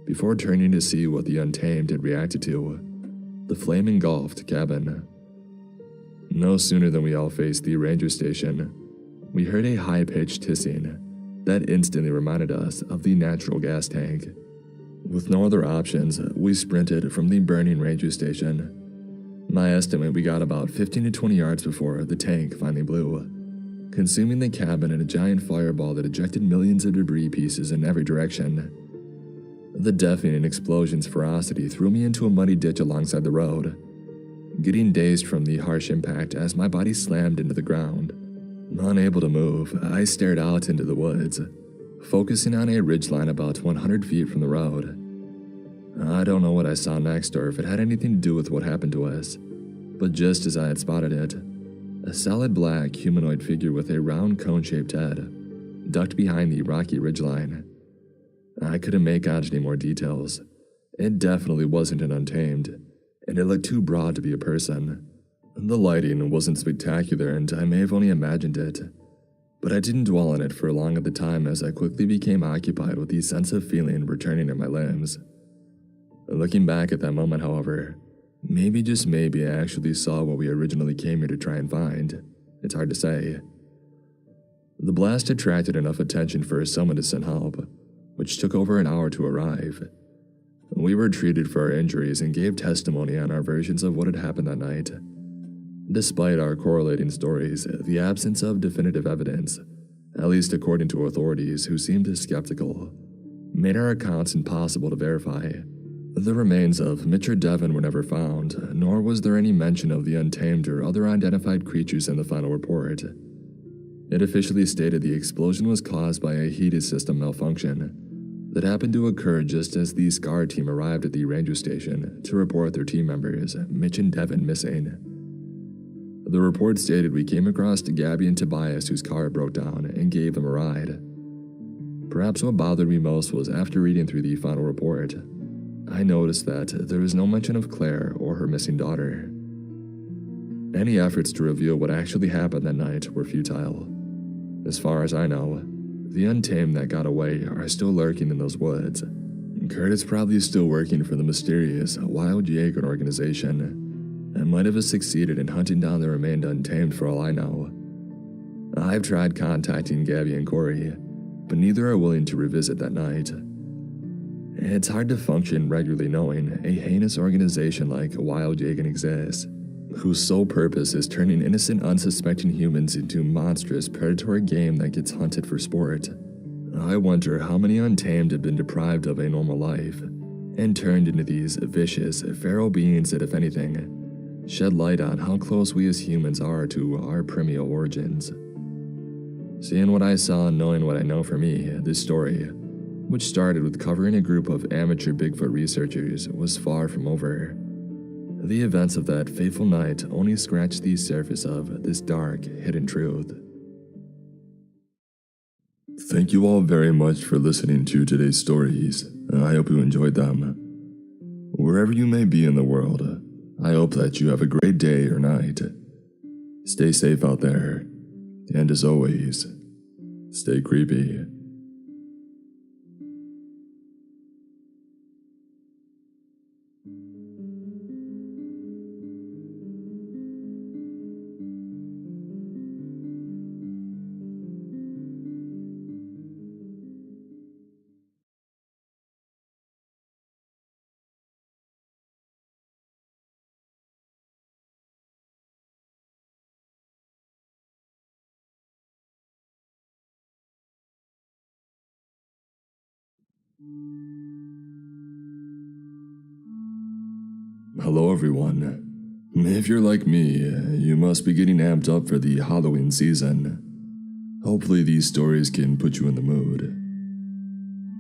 before turning to see what the Untamed had reacted to: the flame-engulfed cabin. No sooner than we all faced the ranger station, we heard a high-pitched hissing that instantly reminded us of the natural gas tank. With no other options, we sprinted from the burning ranger station. My estimate, we got about 15 to 20 yards before the tank finally blew, consuming the cabin in a giant fireball that ejected millions of debris pieces in every direction. The deafening explosion's ferocity threw me into a muddy ditch alongside the road, getting dazed from the harsh impact as my body slammed into the ground. Unable to move, I stared out into the woods, focusing on a ridgeline about 100 feet from the road. I don't know what I saw next or if it had anything to do with what happened to us, but just as I had spotted it, a solid black humanoid figure with a round cone-shaped head ducked behind the rocky ridgeline. I couldn't make out any more details. It definitely wasn't an Untamed, and it looked too broad to be a person. The lighting wasn't spectacular and I may have only imagined it, but I didn't dwell on it for long at the time as I quickly became occupied with the sense of feeling returning in my limbs. Looking back at that moment, however, maybe just maybe I actually saw what we originally came here to try and find. It's hard to say. The blast attracted enough attention for someone to send help, which took over an hour to arrive. We were treated for our injuries and gave testimony on our versions of what had happened that night. Despite our correlating stories, the absence of definitive evidence, at least according to authorities who seemed skeptical, made our accounts impossible to verify. The remains of Mitch or Devon were never found, nor was there any mention of the untamed or other unidentified creatures in the final report. It officially stated the explosion was caused by a heated system malfunction that happened to occur just as the SCAR team arrived at the ranger station to report their team members, Mitch and Devon, missing. The report stated we came across Gabby and Tobias whose car broke down and gave them a ride. Perhaps what bothered me most was after reading through the final report, I noticed that there was no mention of Claire or her missing daughter. Any efforts to reveal what actually happened that night were futile. As far as I know, the untamed that got away are still lurking in those woods. Kurt is probably still working for the mysterious Wild Jaeger organization and might have succeeded in hunting down the remained untamed for all I know. I've tried contacting Gabby and Corey, but neither are willing to revisit that night. It's hard to function regularly knowing a heinous organization like Wild Jaeger exists, whose sole purpose is turning innocent, unsuspecting humans into monstrous, predatory game that gets hunted for sport. I wonder how many untamed have been deprived of a normal life and turned into these vicious, feral beings that, if anything, shed light on how close we as humans are to our primeval origins. Seeing what I saw and knowing what I know for me, this story, which started with covering a group of amateur Bigfoot researchers, was far from over. The events of that fateful night only scratched the surface of this dark, hidden truth. Thank you all very much for listening to today's stories. I hope you enjoyed them. Wherever you may be in the world, I hope that you have a great day or night. Stay safe out there, and as always, stay creepy. Hello everyone. If you're like me, you must be getting amped up for the Halloween season. Hopefully these stories can put you in the mood.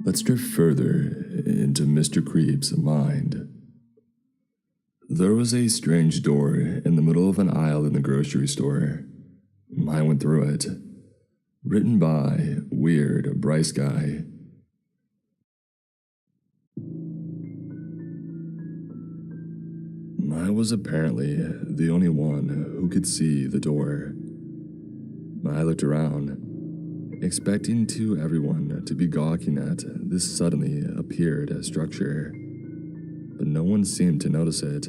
Let's drift further into Mr. Creep's mind. There was a strange door in the middle of an aisle in the grocery store. I went through it. Written by Weird Bryce Guy. I was apparently the only one who could see the door. I looked around, expecting everyone to be gawking at this suddenly appeared structure, but no one seemed to notice it.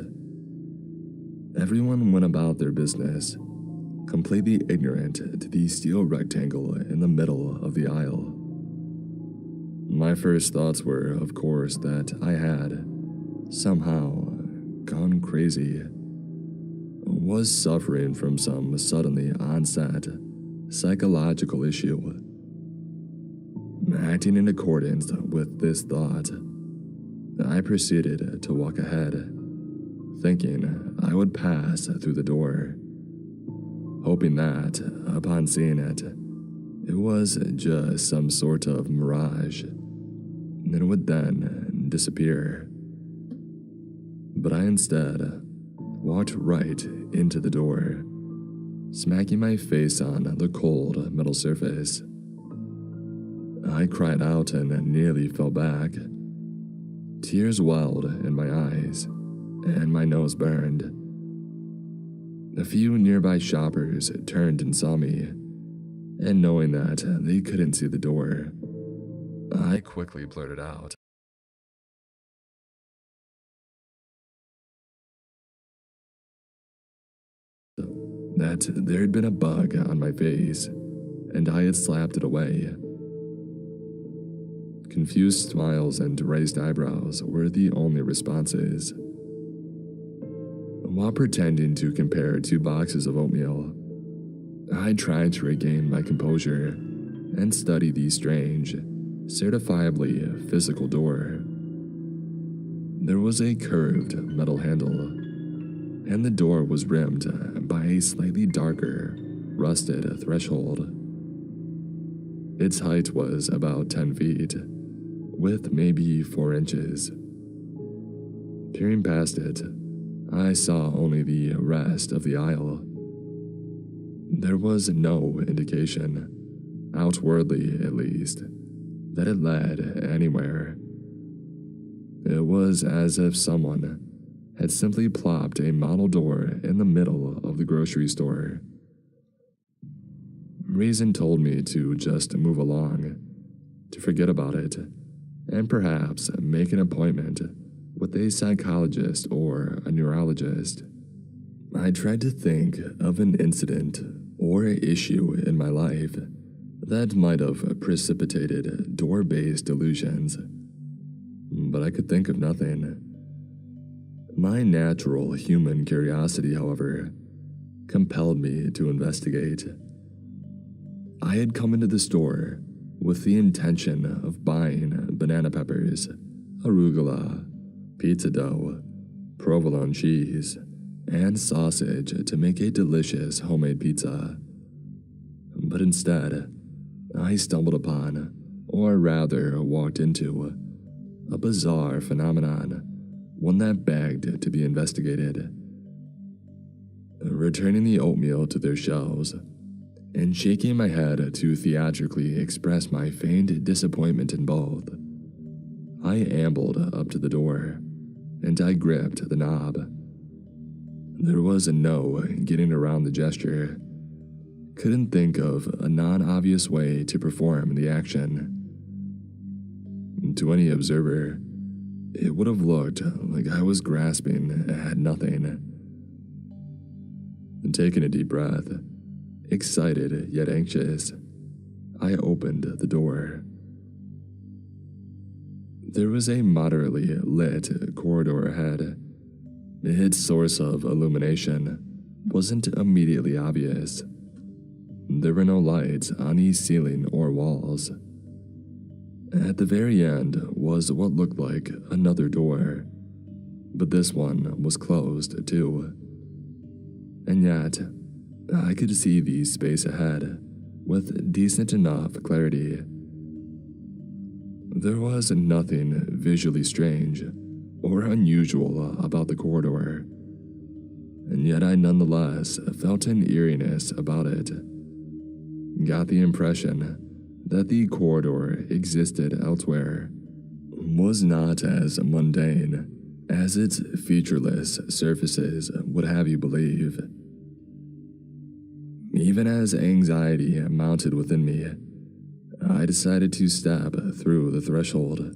Everyone went about their business, completely ignorant to the steel rectangle in the middle of the aisle. My first thoughts were, of course, that I had, somehow, gone crazy, was suffering from some suddenly onset psychological issue. Acting in accordance with this thought, I proceeded to walk ahead, thinking I would pass through the door, hoping that, upon seeing it, it was just some sort of mirage, and it would then disappear. But I instead walked right into the door, smacking my face on the cold metal surface. I cried out and nearly fell back. Tears welled in my eyes, and my nose burned. A few nearby shoppers turned and saw me, and knowing that they couldn't see the door, I quickly blurted out that there had been a bug on my face, and I had slapped it away. Confused smiles and raised eyebrows were the only responses. While pretending to compare 2 boxes of oatmeal, I tried to regain my composure and study the strange, certifiably physical door. There was a curved metal handle, and the door was rimmed by a slightly darker, rusted threshold. Its height was about 10 feet, with maybe 4 inches. Peering past it, I saw only the rest of the aisle. There was no indication, outwardly at least, that it led anywhere. It was as if someone had simply plopped a model door in the middle of the grocery store. Reason told me to just move along, to forget about it, and perhaps make an appointment with a psychologist or a neurologist. I tried to think of an incident or issue in my life that might have precipitated door-based delusions, but I could think of nothing. My natural human curiosity, however, compelled me to investigate. I had come into the store with the intention of buying banana peppers, arugula, pizza dough, provolone cheese, and sausage to make a delicious homemade pizza. But instead, I stumbled upon, or rather walked into, a bizarre phenomenon, one that begged to be investigated. Returning the oatmeal to their shelves, and shaking my head to theatrically express my feigned disappointment in both, I ambled up to the door, and I gripped the knob. There was no getting around the gesture. Couldn't think of a non-obvious way to perform the action. To any observer, it would have looked like I was grasping at nothing. Taking a deep breath, excited yet anxious, I opened the door. There was a moderately lit corridor ahead. Its source of illumination wasn't immediately obvious. There were no lights on the ceiling or walls. At the very end was what looked like another door, but this one was closed too. And yet, I could see the space ahead with decent enough clarity. There was nothing visually strange or unusual about the corridor, and yet I nonetheless felt an eeriness about it. Got the impression that the corridor existed elsewhere, was not as mundane as its featureless surfaces would have you believe. Even as anxiety mounted within me, I decided to step through the threshold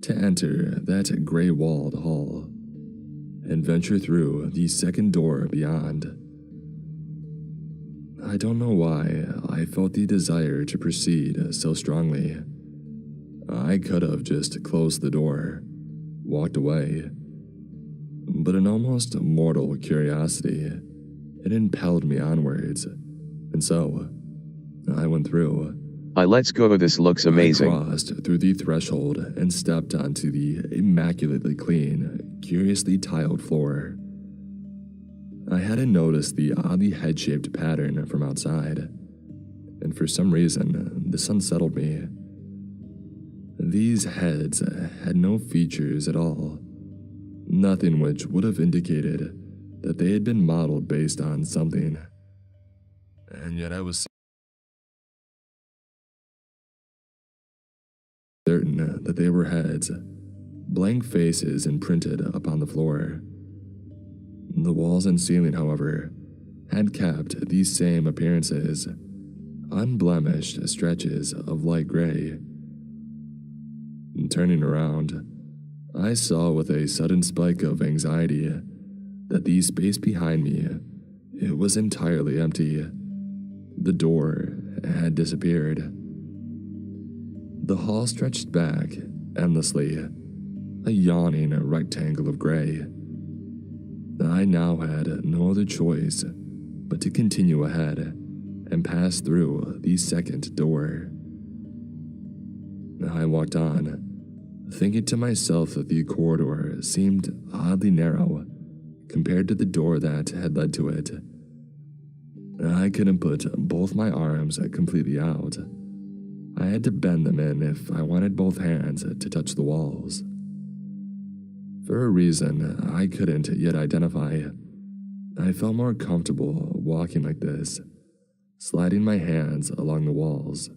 to enter that gray-walled hall and venture through the second door beyond. I don't know why I felt the desire to proceed so strongly. I could have just closed the door, walked away, but an almost mortal curiosity, it impelled me onwards, and so I went through. Let's go. This looks amazing. I crossed through the threshold and stepped onto the immaculately clean, curiously tiled floor. I hadn't noticed the oddly head-shaped pattern from outside, and for some reason, this unsettled me. These heads had no features at all, nothing which would have indicated that they had been modeled based on something. And yet I was certain that they were heads, blank faces imprinted upon the floor. The walls and ceiling, however, had kept these same appearances, unblemished stretches of light gray. Turning around, I saw with a sudden spike of anxiety that the space behind me, it was entirely empty. The door had disappeared. The hall stretched back endlessly, a yawning rectangle of gray. I now had no other choice but to continue ahead and pass through the second door. I walked on, thinking to myself that the corridor seemed oddly narrow compared to the door that had led to it. I couldn't put both my arms completely out. I had to bend them in if I wanted both hands to touch the walls. For a reason I couldn't yet identify, I felt more comfortable walking like this, sliding my hands along the walls.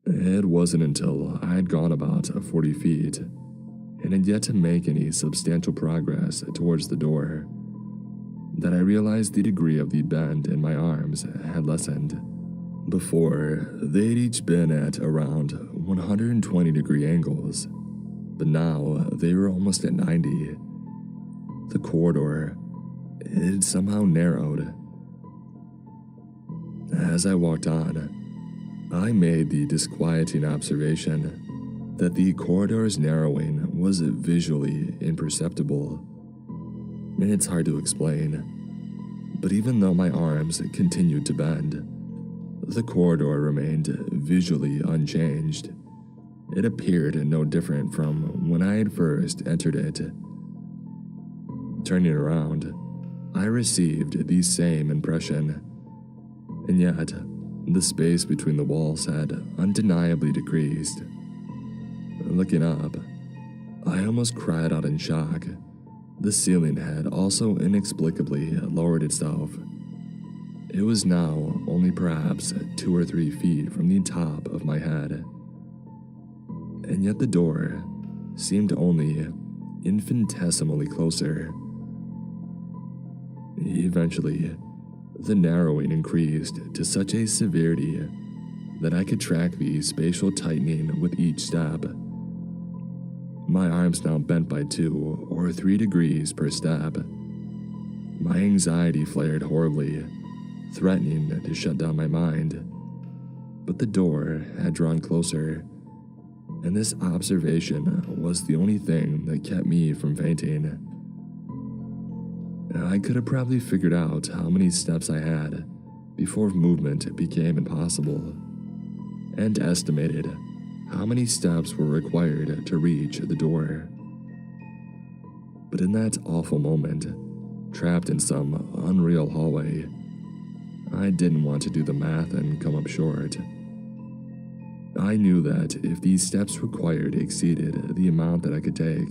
It wasn't until I had gone about 40 feet and had yet to make any substantial progress towards the door that I realized the degree of the bend in my arms had lessened. Before, they'd each been at around 120-degree angles, but now they were almost at 90. The corridor, it had somehow narrowed. As I walked on, I made the disquieting observation that the corridor's narrowing was visually imperceptible. It's hard to explain, but even though my arms continued to bend, the corridor remained visually unchanged. It appeared no different from when I had first entered it. Turning around, I received the same impression, and yet the space between the walls had undeniably decreased. Looking up, I almost cried out in shock. The ceiling had also inexplicably lowered itself. It was now only perhaps 2 or 3 feet from the top of my head. And yet the door seemed only infinitesimally closer. Eventually, the narrowing increased to such a severity that I could track the spatial tightening with each step. My arms now bent by 2 or 3 degrees per step. My anxiety flared horribly, threatening to shut down my mind. But the door had drawn closer, and this observation was the only thing that kept me from fainting. I could have probably figured out how many steps I had before movement became impossible, and estimated how many steps were required to reach the door. But in that awful moment, trapped in some unreal hallway, I didn't want to do the math and come up short. I knew that if these steps required exceeded the amount that I could take,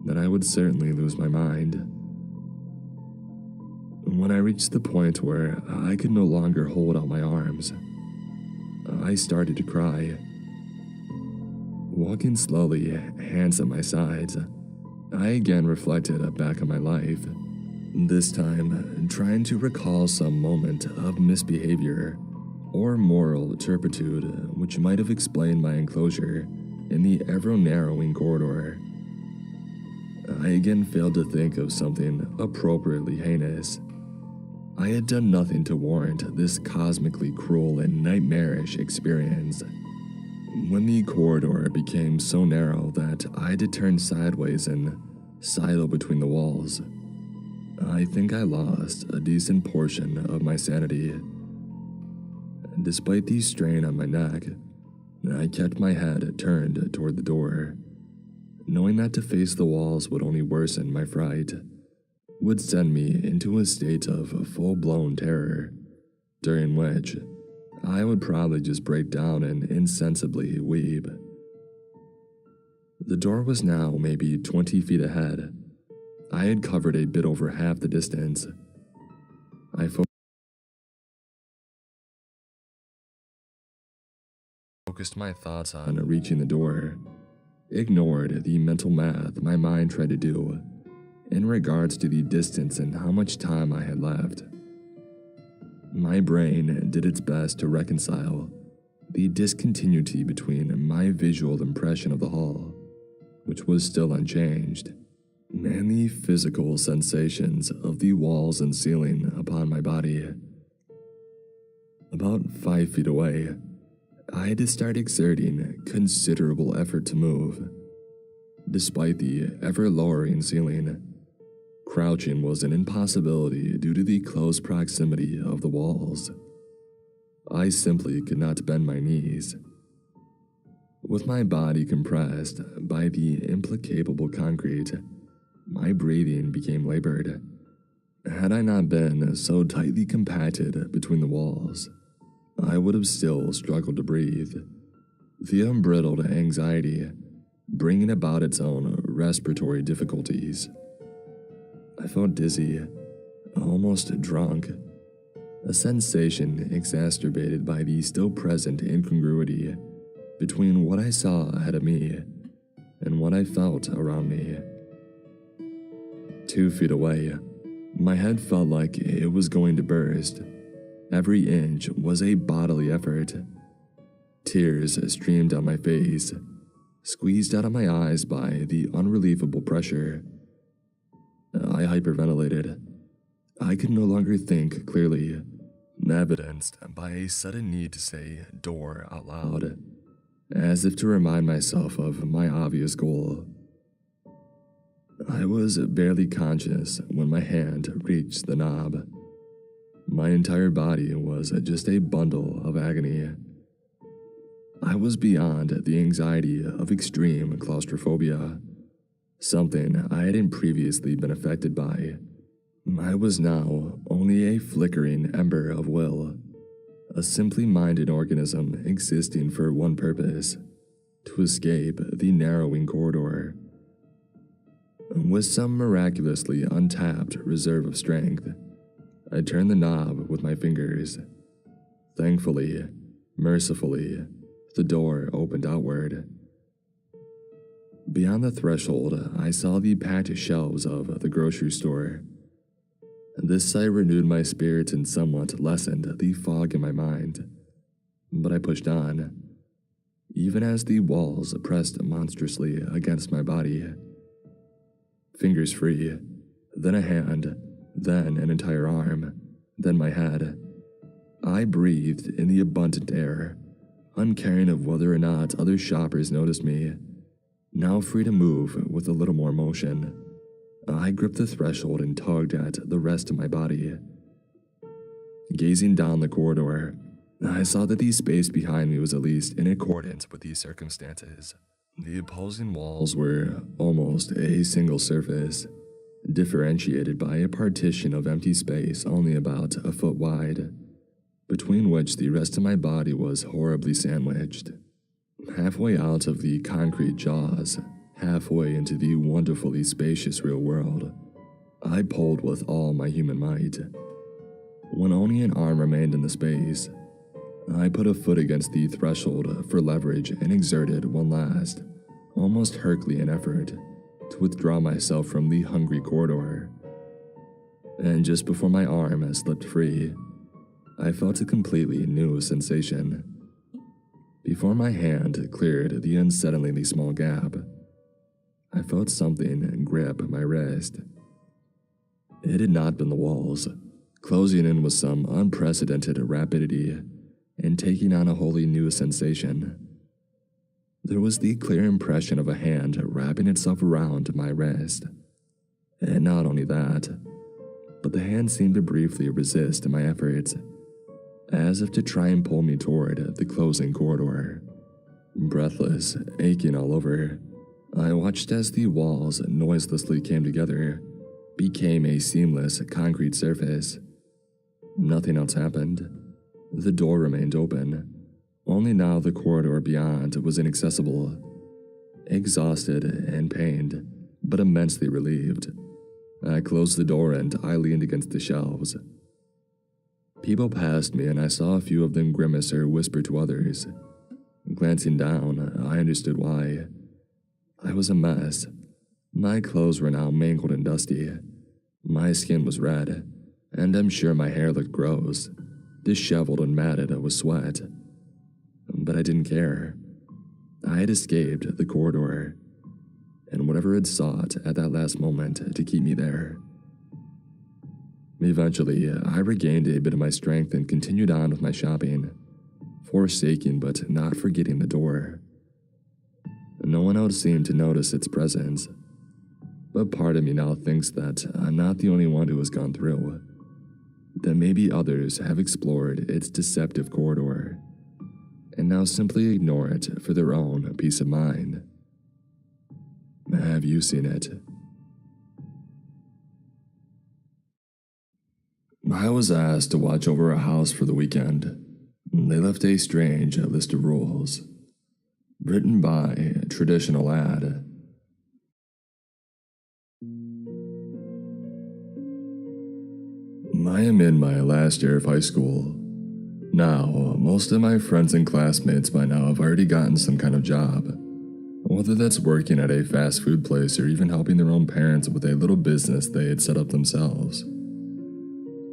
then I would certainly lose my mind. When I reached the point where I could no longer hold out my arms, I started to cry. Walking slowly, hands at my sides, I again reflected back on my life, this time trying to recall some moment of misbehavior or moral turpitude which might have explained my enclosure in the ever-narrowing corridor. I again failed to think of something appropriately heinous. I had done nothing to warrant this cosmically cruel and nightmarish experience. When the corridor became so narrow that I had to turn sideways and sidle between the walls, I think I lost a decent portion of my sanity. Despite the strain on my neck, I kept my head turned toward the door, knowing that to face the walls would only worsen my fright, would send me into a state of full-blown terror, during which I would probably just break down and insensibly weep. The door was now maybe 20 feet ahead. I had covered a bit over half the distance. I focused my thoughts on reaching the door, ignored the mental math my mind tried to do, in regards to the distance and how much time I had left. My brain did its best to reconcile the discontinuity between my visual impression of the hall, which was still unchanged, and the physical sensations of the walls and ceiling upon my body. About 5 feet away, I had to start exerting considerable effort to move. Despite the ever-lowering ceiling, crouching was an impossibility due to the close proximity of the walls. I simply could not bend my knees. With my body compressed by the implacable concrete, my breathing became labored. Had I not been so tightly compacted between the walls, I would have still struggled to breathe, the unbridled anxiety bringing about its own respiratory difficulties. I felt dizzy, almost drunk, a sensation exacerbated by the still present incongruity between what I saw ahead of me and what I felt around me. 2 feet away, my head felt like it was going to burst. Every inch was a bodily effort. Tears streamed down my face, squeezed out of my eyes by the unrelievable pressure. I hyperventilated. I could no longer think clearly, evidenced by a sudden need to say "door" out loud, as if to remind myself of my obvious goal. I was barely conscious when my hand reached the knob. My entire body was just a bundle of agony. I was beyond the anxiety of extreme claustrophobia, something I hadn't previously been affected by. I was now only a flickering ember of will, a simply minded organism existing for one purpose: to escape the narrowing corridor. With some miraculously untapped reserve of strength, I turned the knob with my fingers. Thankfully, mercifully, the door opened outward. Beyond the threshold, I saw the packed shelves of the grocery store. This sight renewed my spirits and somewhat lessened the fog in my mind. But I pushed on, even as the walls pressed monstrously against my body. Fingers free, then a hand, then an entire arm, then my head. I breathed in the abundant air, uncaring of whether or not other shoppers noticed me. Now free to move with a little more motion, I gripped the threshold and tugged at the rest of my body. Gazing down the corridor, I saw that the space behind me was at least in accordance with these circumstances. The opposing walls were almost a single surface, differentiated by a partition of empty space only about a foot wide, between which the rest of my body was horribly sandwiched. Halfway out of the concrete jaws, halfway into the wonderfully spacious real world, I pulled with all my human might. When only an arm remained in the space, I put a foot against the threshold for leverage and exerted one last, almost Herculean effort to withdraw myself from the hungry corridor. And just before my arm slipped free, I felt a completely new sensation. Before my hand cleared the unsettlingly small gap, I felt something grip my wrist. It had not been the walls, closing in with some unprecedented rapidity and taking on a wholly new sensation. There was the clear impression of a hand wrapping itself around my wrist. And not only that, but the hand seemed to briefly resist my efforts, as if to try and pull me toward the closing corridor. Breathless, aching all over, I watched as the walls noiselessly came together, became a seamless concrete surface. Nothing else happened. The door remained open, only now the corridor beyond was inaccessible. Exhausted and pained, but immensely relieved, I closed the door and I leaned against the shelves. People passed me and I saw a few of them grimace or whisper to others. Glancing down, I understood why. I was a mess. My clothes were now mangled and dusty. My skin was red, and I'm sure my hair looked gross, disheveled and matted with sweat. But I didn't care. I had escaped the corridor, and whatever had sought at that last moment to keep me there. Eventually, I regained a bit of my strength and continued on with my shopping, forsaking but not forgetting the door. No one else seemed to notice its presence, but part of me now thinks that I'm not the only one who has gone through, that maybe others have explored its deceptive corridor, and now simply ignore it for their own peace of mind. Have you seen it? I was asked to watch over a house for the weekend. They left a strange list of rules, written by a traditional lad. I am in my last year of high school. Now, most of my friends and classmates by now have already gotten some kind of job, whether that's working at a fast food place or even helping their own parents with a little business they had set up themselves.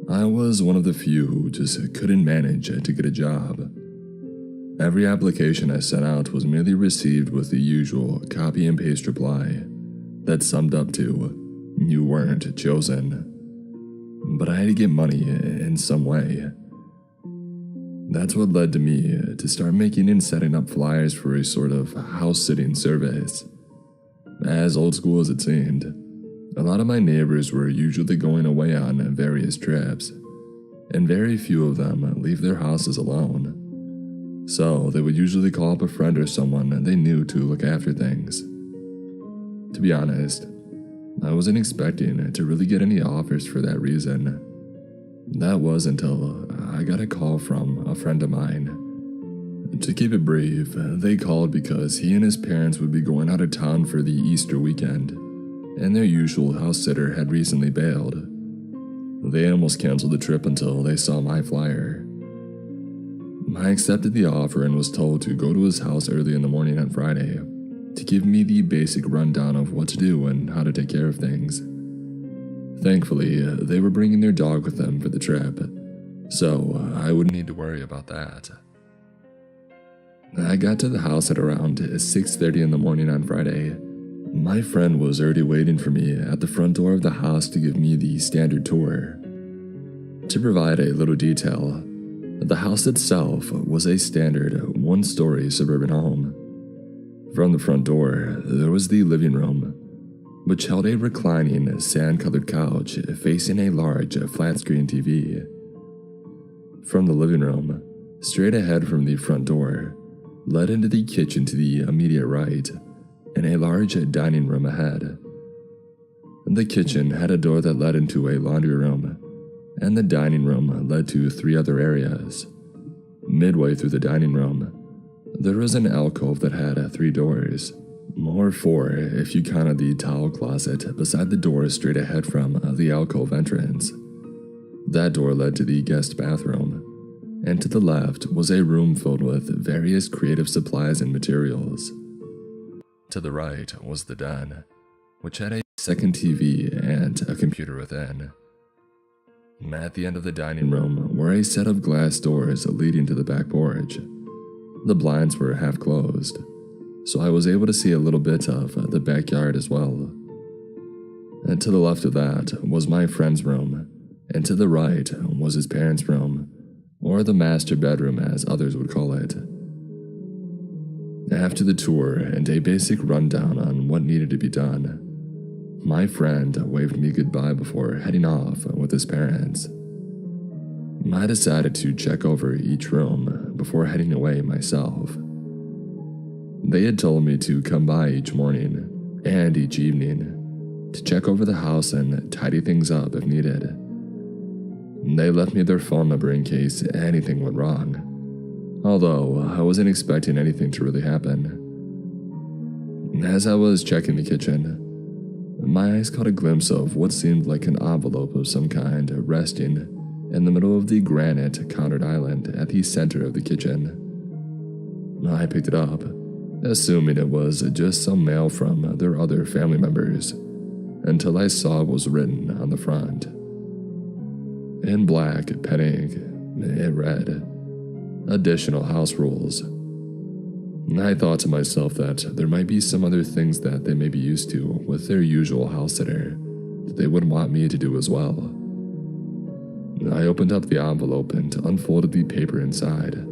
I was one of the few who just couldn't manage to get a job. Every application I sent out was merely received with the usual copy and paste reply that summed up to, "You weren't chosen." But I had to get money in some way. That's what led to me to start making and setting up flyers for a sort of house-sitting service. As old school as it seemed, a lot of my neighbors were usually going away on various trips, and very few of them leave their houses alone. So they would usually call up a friend or someone they knew to look after things. To be honest, I wasn't expecting to really get any offers for that reason. That was until I got a call from a friend of mine. To keep it brief, they called because he and his parents would be going out of town for the Easter weekend, and their usual house sitter had recently bailed. They almost canceled the trip until they saw my flyer. I accepted the offer and was told to go to his house early in the morning on Friday to give me the basic rundown of what to do and how to take care of things. Thankfully, they were bringing their dog with them for the trip, so I wouldn't need to worry about that. I got to the house at around 6:30 in the morning on Friday. My friend was already waiting for me at the front door of the house to give me the standard tour. To provide a little detail, the house itself was a standard one-story suburban home. From the front door, there was the living room, which held a reclining sand-colored couch facing a large flat-screen TV. From the living room, straight ahead from the front door, led into the kitchen to the immediate right, and a large dining room ahead. The kitchen had a door that led into a laundry room, and the dining room led to 3 other areas. Midway through the dining room, there was an alcove that had 3 doors, or 4 if you counted the towel closet beside the door straight ahead from the alcove entrance. That door led to the guest bathroom, and to the left was a room filled with various creative supplies and materials. To the right was the den, which had a second TV and a computer within. At the end of the dining room were a set of glass doors leading to the back porch. The blinds were half closed, so I was able to see a little bit of the backyard as well. And to the left of that was my friend's room, and to the right was his parents' room, or the master bedroom as others would call it. After the tour and a basic rundown on what needed to be done, my friend waved me goodbye before heading off with his parents. I decided to check over each room before heading away myself. They had told me to come by each morning and each evening to check over the house and tidy things up if needed. They left me their phone number in case anything went wrong, although I wasn't expecting anything to really happen. As I was checking the kitchen, my eyes caught a glimpse of what seemed like an envelope of some kind resting in the middle of the granite countered island at the center of the kitchen. I picked it up, assuming it was just some mail from their other family members, until I saw what was written on the front. In black pen ink, it read, "Additional house rules." I thought to myself that there might be some other things that they may be used to with their usual house sitter that they would want me to do as well. I opened up the envelope and unfolded the paper inside.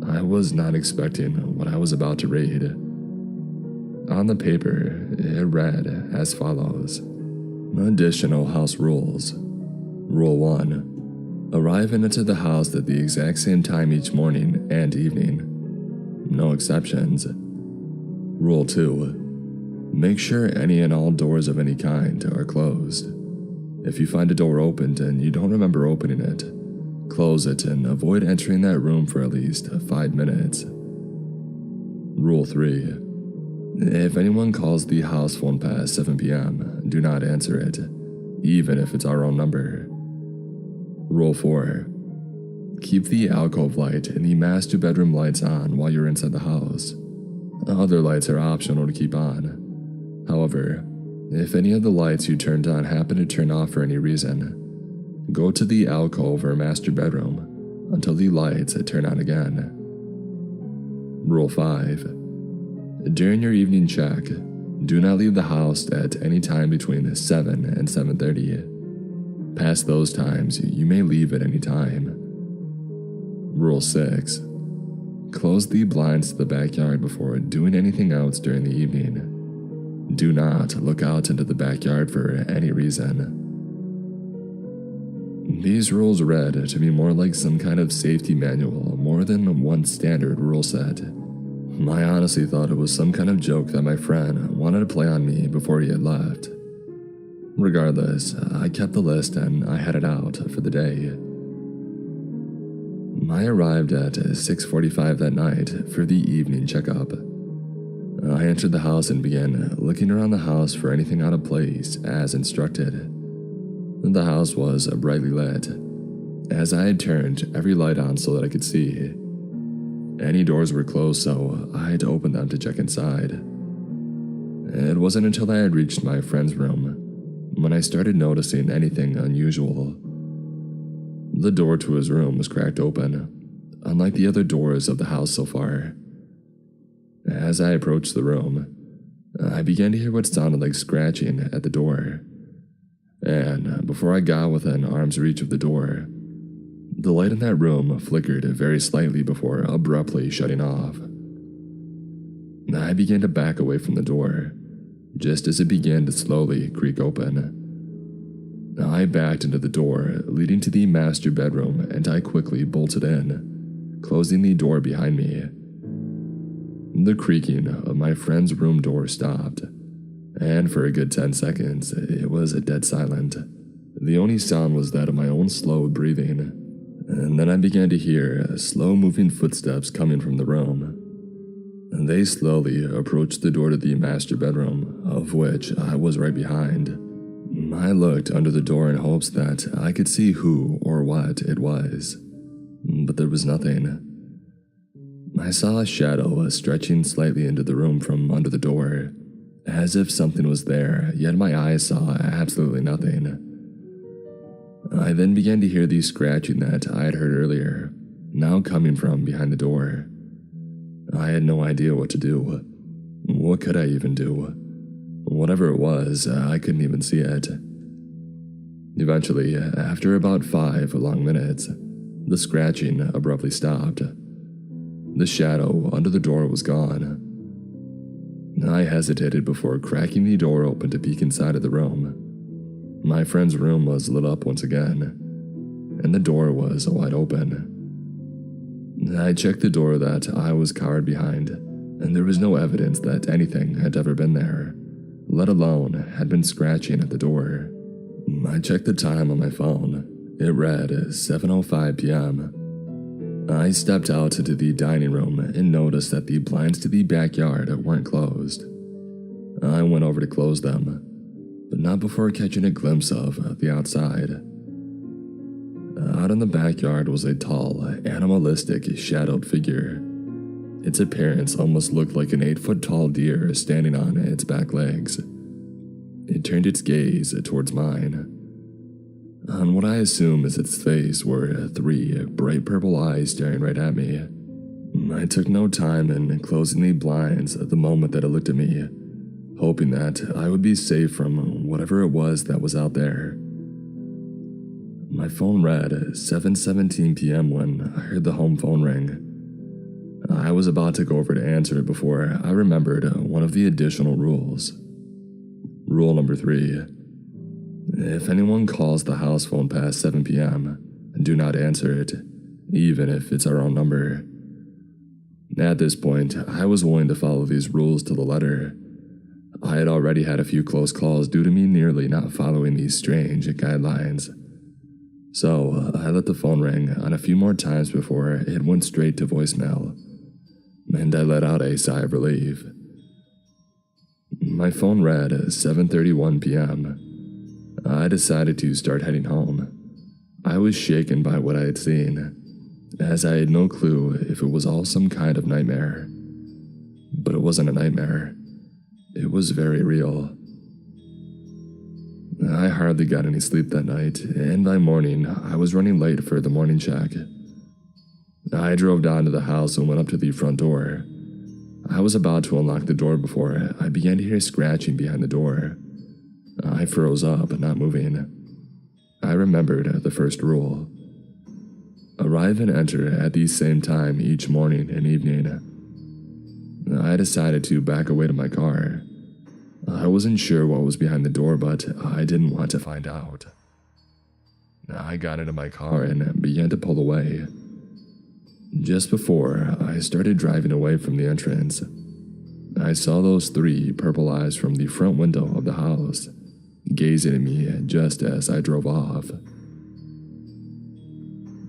I was not expecting what I was about to read. On the paper, it read as follows: Additional house rules. Rule 1. Arrive and enter the house at the exact same time each morning and evening. No exceptions. Rule 2. Make sure any and all doors of any kind are closed. If you find a door opened and you don't remember opening it, close it and avoid entering that room for at least 5 minutes. Rule 3. If anyone calls the house phone past 7 p.m., do not answer it, even if it's our own number. Rule 4. Keep the alcove light and the master bedroom lights on while you're inside the house. Other lights are optional to keep on. However, if any of the lights you turned on happen to turn off for any reason, go to the alcove or master bedroom until the lights turn on again. Rule 5. During your evening check, do not leave the house at any time between 7 and 7:30. Past those times, you may leave at any time. Rule 6. Close the blinds to the backyard before doing anything else during the evening. Do not look out into the backyard for any reason. These rules read to me more like some kind of safety manual more than one standard rule set. I honestly thought it was some kind of joke that my friend wanted to play on me before he had left. Regardless, I kept the list and I headed out for the day. I arrived at 6:45 that night for the evening checkup. I entered the house and began looking around the house for anything out of place as instructed. The house was brightly lit, as I had turned every light on so that I could see. Any doors were closed, so I had to open them to check inside. It wasn't until I had reached my friend's room when I started noticing anything unusual. The door to his room was cracked open, unlike the other doors of the house so far. As I approached the room, I began to hear what sounded like scratching at the door. And before I got within arm's reach of the door, the light in that room flickered very slightly before abruptly shutting off. I began to back away from the door, just as it began to slowly creak open. I backed into the door leading to the master bedroom and I quickly bolted in, closing the door behind me. The creaking of my friend's room door stopped, and for a good 10 seconds, it was dead silent. The only sound was that of my own slow breathing, and then I began to hear slow-moving footsteps coming from the room. They slowly approached the door to the master bedroom, of which I was right behind. I looked under the door in hopes that I could see who or what it was, but there was nothing. I saw a shadow stretching slightly into the room from under the door, as if something was there, yet my eyes saw absolutely nothing. I then began to hear the scratching that I had heard earlier, now coming from behind the door. I had no idea what to do. What could I even do? Whatever it was, I couldn't even see it. Eventually, after about 5 long minutes, the scratching abruptly stopped. The shadow under the door was gone. I hesitated before cracking the door open to peek inside of the room. My friend's room was lit up once again, and the door was wide open. I checked the door that I was cowered behind, and there was no evidence that anything had ever been there, let alone had been scratching at the door. I checked the time on my phone. It read 7:05 p.m. I stepped out into the dining room and noticed that the blinds to the backyard weren't closed. I went over to close them, but not before catching a glimpse of the outside. Out in the backyard was a tall, animalistic, shadowed figure. Its appearance almost looked like an 8-foot-tall deer standing on its back legs. It turned its gaze towards mine. On what I assume is its face were 3 bright purple eyes staring right at me. I took no time in closing the blinds at the moment that it looked at me, hoping that I would be safe from whatever it was that was out there. My phone read 7:17 p.m. when I heard the home phone ring. I was about to go over to answer it before I remembered one of the additional rules. Rule number 3. If anyone calls the house phone past 7 p.m., do not answer it, even if it's our own number. At this point, I was willing to follow these rules to the letter. I had already had a few close calls due to me nearly not following these strange guidelines. So, I let the phone ring on a few more times before it went straight to voicemail, and I let out a sigh of relief. My phone read 7:31 p.m. I decided to start heading home. I was shaken by what I had seen, as I had no clue if it was all some kind of nightmare. But it wasn't a nightmare. It was very real. I hardly got any sleep that night, and by morning, I was running late for the morning check. I drove down to the house and went up to the front door. I was about to unlock the door before I began to hear scratching behind the door. I froze up, not moving. I remembered the first rule. Arrive and enter at the same time each morning and evening. I decided to back away to my car. I wasn't sure what was behind the door, but I didn't want to find out. I got into my car and began to pull away. Just before I started driving away from the entrance, I saw those 3 purple eyes from the front window of the house, gazing at me just as I drove off.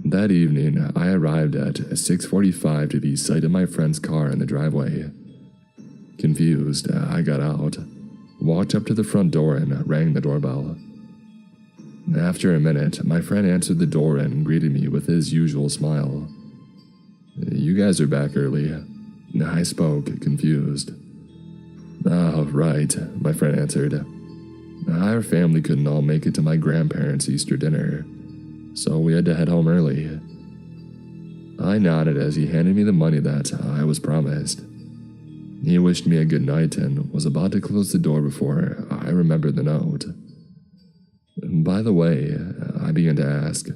That evening, I arrived at 6:45 to the site of my friend's car in the driveway. Confused, I got out, walked up to the front door and rang the doorbell. After a minute, my friend answered the door and greeted me with his usual smile. "You guys are back early." I spoke, confused. "Oh, right," my friend answered. "Our family couldn't all make it to my grandparents' Easter dinner, so we had to head home early." I nodded as he handed me the money that I was promised. He wished me a good night and was about to close the door before I remembered the note. "By the way," I began to ask,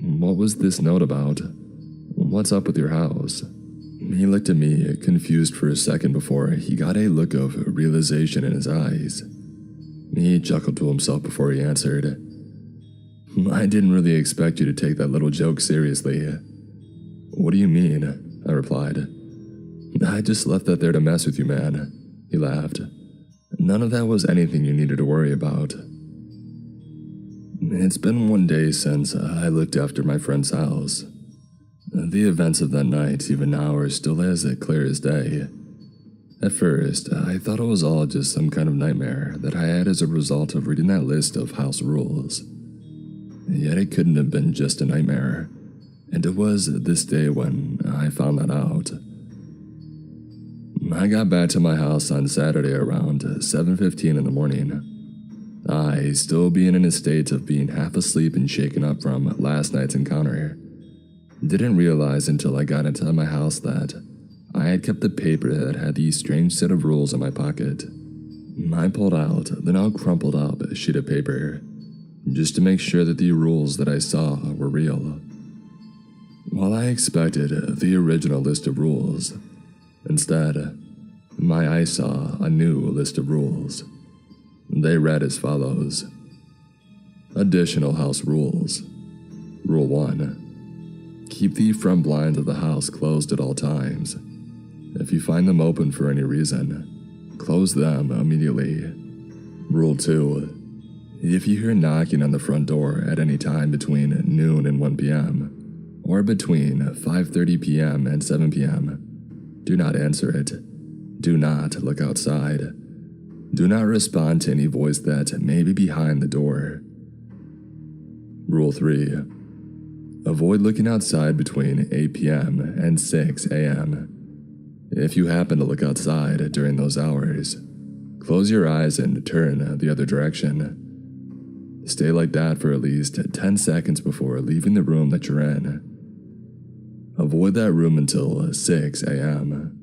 "what was this note about? What's up with your house?" He looked at me, confused for a second before he got a look of realization in his eyes. He chuckled to himself before he answered, "I didn't really expect you to take that little joke seriously." "What do you mean?" I replied. "I just left that there to mess with you, man." He laughed. "None of that was anything you needed to worry about." It's been 1 day since I looked after my friend's house. The events of that night, even now, are still as clear as day. At first, I thought it was all just some kind of nightmare that I had as a result of reading that list of house rules. Yet it couldn't have been just a nightmare, and it was this day when I found that out. I got back to my house on Saturday around 7:15 in the morning. I, still being in a state of being half asleep and shaken up from last night's encounter, didn't realize until I got into my house that I had kept the paper that had the strange set of rules in my pocket. I pulled out the now crumpled up sheet of paper, just to make sure that the rules that I saw were real. While I expected the original list of rules, instead, my eyes saw a new list of rules. They read as follows. Additional house rules. Rule 1. Keep the front blinds of the house closed at all times. If you find them open for any reason, close them immediately. Rule 2. If you hear knocking on the front door at any time between noon and 1 p.m., or between 5:30 p.m. and 7 p.m., do not answer it. Do not look outside. Do not respond to any voice that may be behind the door. Rule 3. Avoid looking outside between 8 p.m. and 6 a.m. If you happen to look outside during those hours, close your eyes and turn the other direction. Stay like that for at least 10 seconds before leaving the room that you're in. Avoid that room until 6 a.m.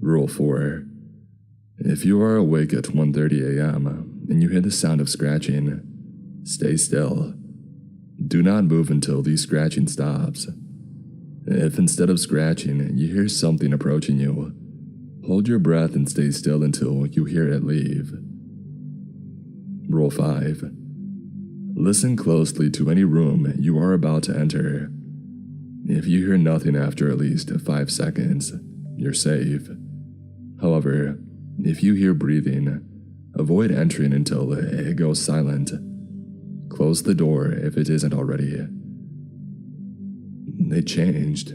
Rule 4. If you are awake at 1:30 a.m. and you hear the sound of scratching, stay still. Do not move until the scratching stops. If instead of scratching, you hear something approaching you, hold your breath and stay still until you hear it leave. Rule 5. Listen closely to any room you are about to enter. If you hear nothing after at least 5 seconds, you're safe. However, if you hear breathing, avoid entering until it goes silent. Close the door if it isn't already. They changed.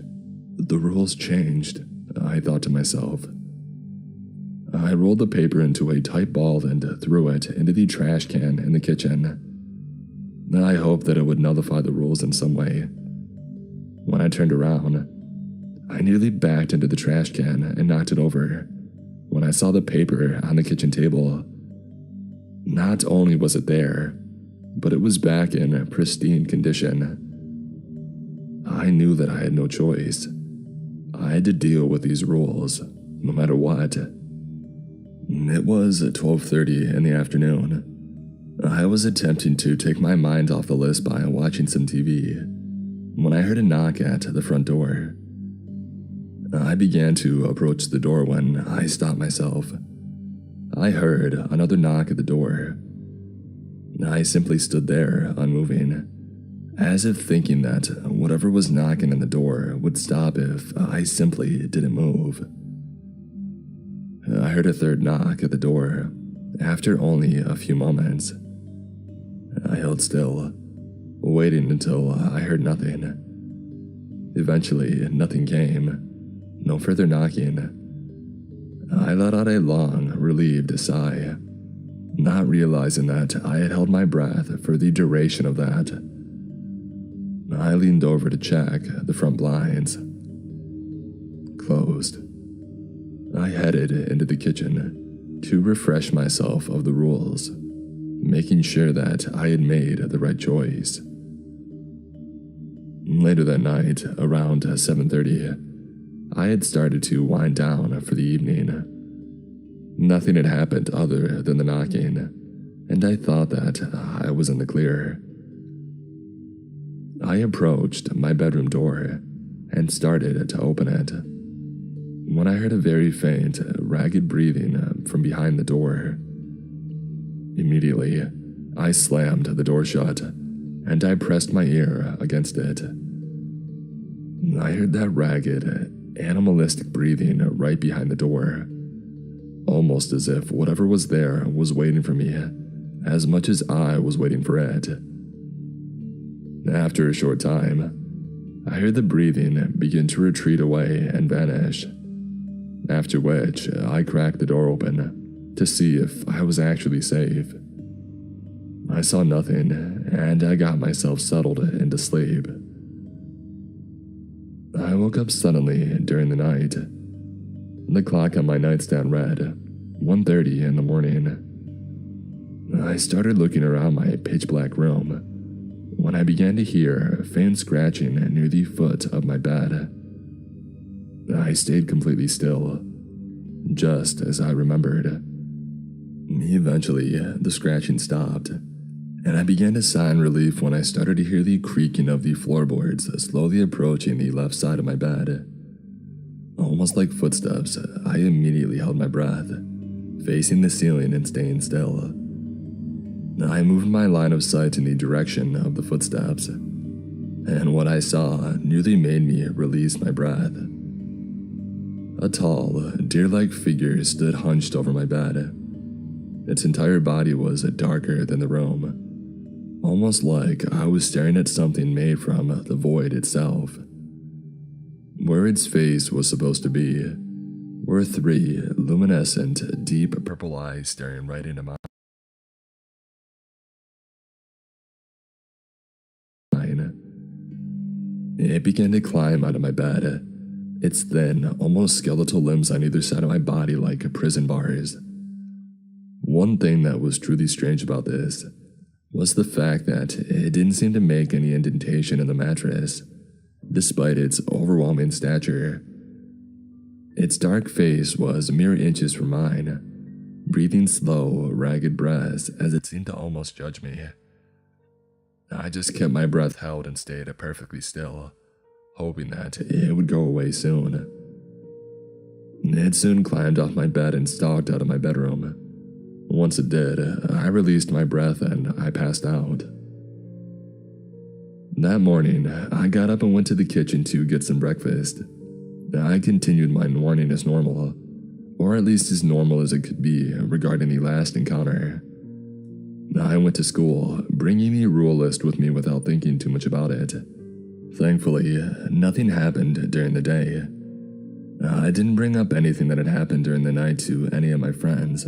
The rules changed, I thought to myself. I rolled the paper into a tight ball and threw it into the trash can in the kitchen. I hoped that it would nullify the rules in some way. When I turned around, I nearly backed into the trash can and knocked it over when I saw the paper on the kitchen table. Not only was it there, but it was back in pristine condition. I knew that I had no choice. I had to deal with these rules, no matter what. It was 12:30 in the afternoon. I was attempting to take my mind off the list by watching some TV, when I heard a knock at the front door. I began to approach the door when I stopped myself. I heard another knock at the door. I simply stood there, unmoving, as if thinking that whatever was knocking on the door would stop if I simply didn't move. I heard a third knock at the door, after only a few moments. I held still, waiting until I heard nothing. Eventually, nothing came. No further knocking. I let out a long, relieved sigh, not realizing that I had held my breath for the duration of that. I leaned over to check the front blinds. Closed. I headed into the kitchen to refresh myself of the rules, making sure that I had made the right choice. Later that night, around 7:30, I had started to wind down for the evening. Nothing had happened other than the knocking, and I thought that I was in the clear. I approached my bedroom door and started to open it, when I heard a very faint, ragged breathing from behind the door. Immediately, I slammed the door shut, and I pressed my ear against it. I heard that ragged, animalistic breathing right behind the door, almost as if whatever was there was waiting for me as much as I was waiting for it. After a short time, I heard the breathing begin to retreat away and vanish, after which I cracked the door open to see if I was actually safe. I saw nothing, and I got myself settled into sleep. I woke up suddenly during the night. The clock on my nightstand read 1:30 in the morning. I started looking around my pitch-black room when I began to hear faint scratching near the foot of my bed. I stayed completely still, just as I remembered. Eventually, the scratching stopped, and I began to sigh in relief when I started to hear the creaking of the floorboards slowly approaching the left side of my bed. Almost like footsteps, I immediately held my breath, facing the ceiling and staying still. I moved my line of sight in the direction of the footsteps, and what I saw nearly made me release my breath. A tall, deer-like figure stood hunched over my bed. Its entire body was darker than the room, almost like I was staring at something made from the void itself. Where its face was supposed to be were 3 luminescent, deep purple eyes staring right into mine. It began to climb out of my bed, its thin, almost skeletal limbs on either side of my body like prison bars. One thing that was truly strange about this was the fact that it didn't seem to make any indentation in the mattress, despite its overwhelming stature. Its dark face was mere inches from mine, breathing slow, ragged breaths as it seemed to almost judge me. I just kept my breath held and stayed perfectly still, hoping that it would go away soon. It soon climbed off my bed and stalked out of my bedroom. Once it did, I released my breath and I passed out. That morning, I got up and went to the kitchen to get some breakfast. I continued my morning as normal, or at least as normal as it could be regarding the last encounter. I went to school, bringing the rule list with me without thinking too much about it. Thankfully, nothing happened during the day. I didn't bring up anything that had happened during the night to any of my friends,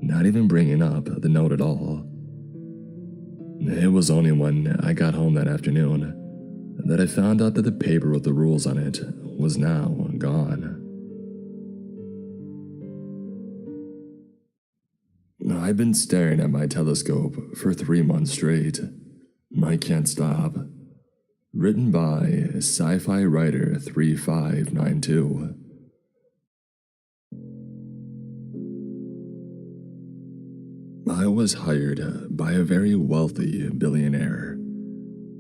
not even bringing up the note at all. It was only when I got home that afternoon that I found out that the paper with the rules on it was now gone. I've been staring at my telescope for 3 months straight. I can't stop. Written by Sci-Fi Writer 3592. I was hired by a very wealthy billionaire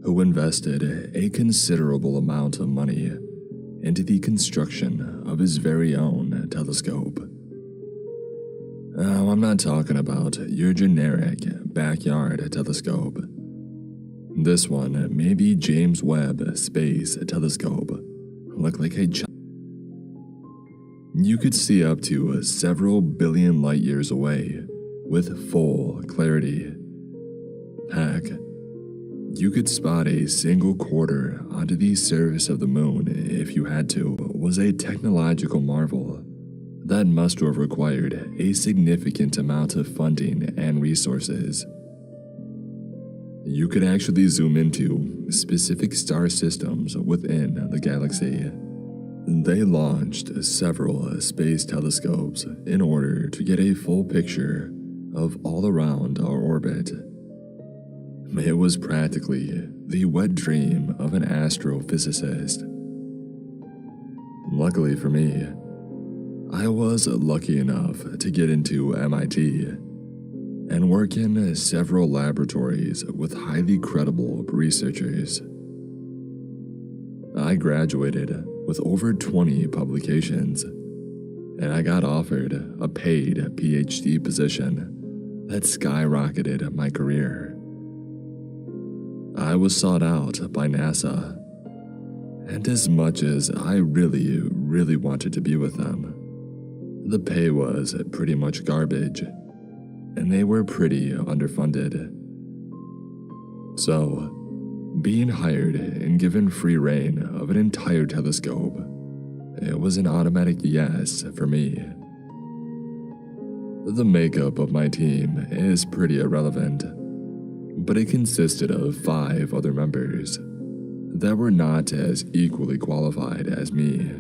who invested a considerable amount of money into the construction of his very own telescope. Now, I'm not talking about your generic backyard telescope. This one may be James Webb Space Telescope. Look like a you could see up to several billion light years away with full clarity. Heck, you could spot a single quarter onto the surface of the moon if you had to. Was a technological marvel that must have required a significant amount of funding and resources. You could actually zoom into specific star systems within the galaxy. They launched several space telescopes in order to get a full picture of all around our orbit. It was practically the wet dream of an astrophysicist. Luckily for me, I was lucky enough to get into MIT and work in several laboratories with highly credible researchers. I graduated with over 20 publications, and I got offered a paid PhD position that skyrocketed my career. I was sought out by NASA, and as much as I really wanted to be with them, the pay was pretty much garbage, and they were pretty underfunded. So, being hired and given free rein of an entire telescope, it was an automatic yes for me. The makeup of my team is pretty irrelevant, but it consisted of 5 other members that were not as equally qualified as me.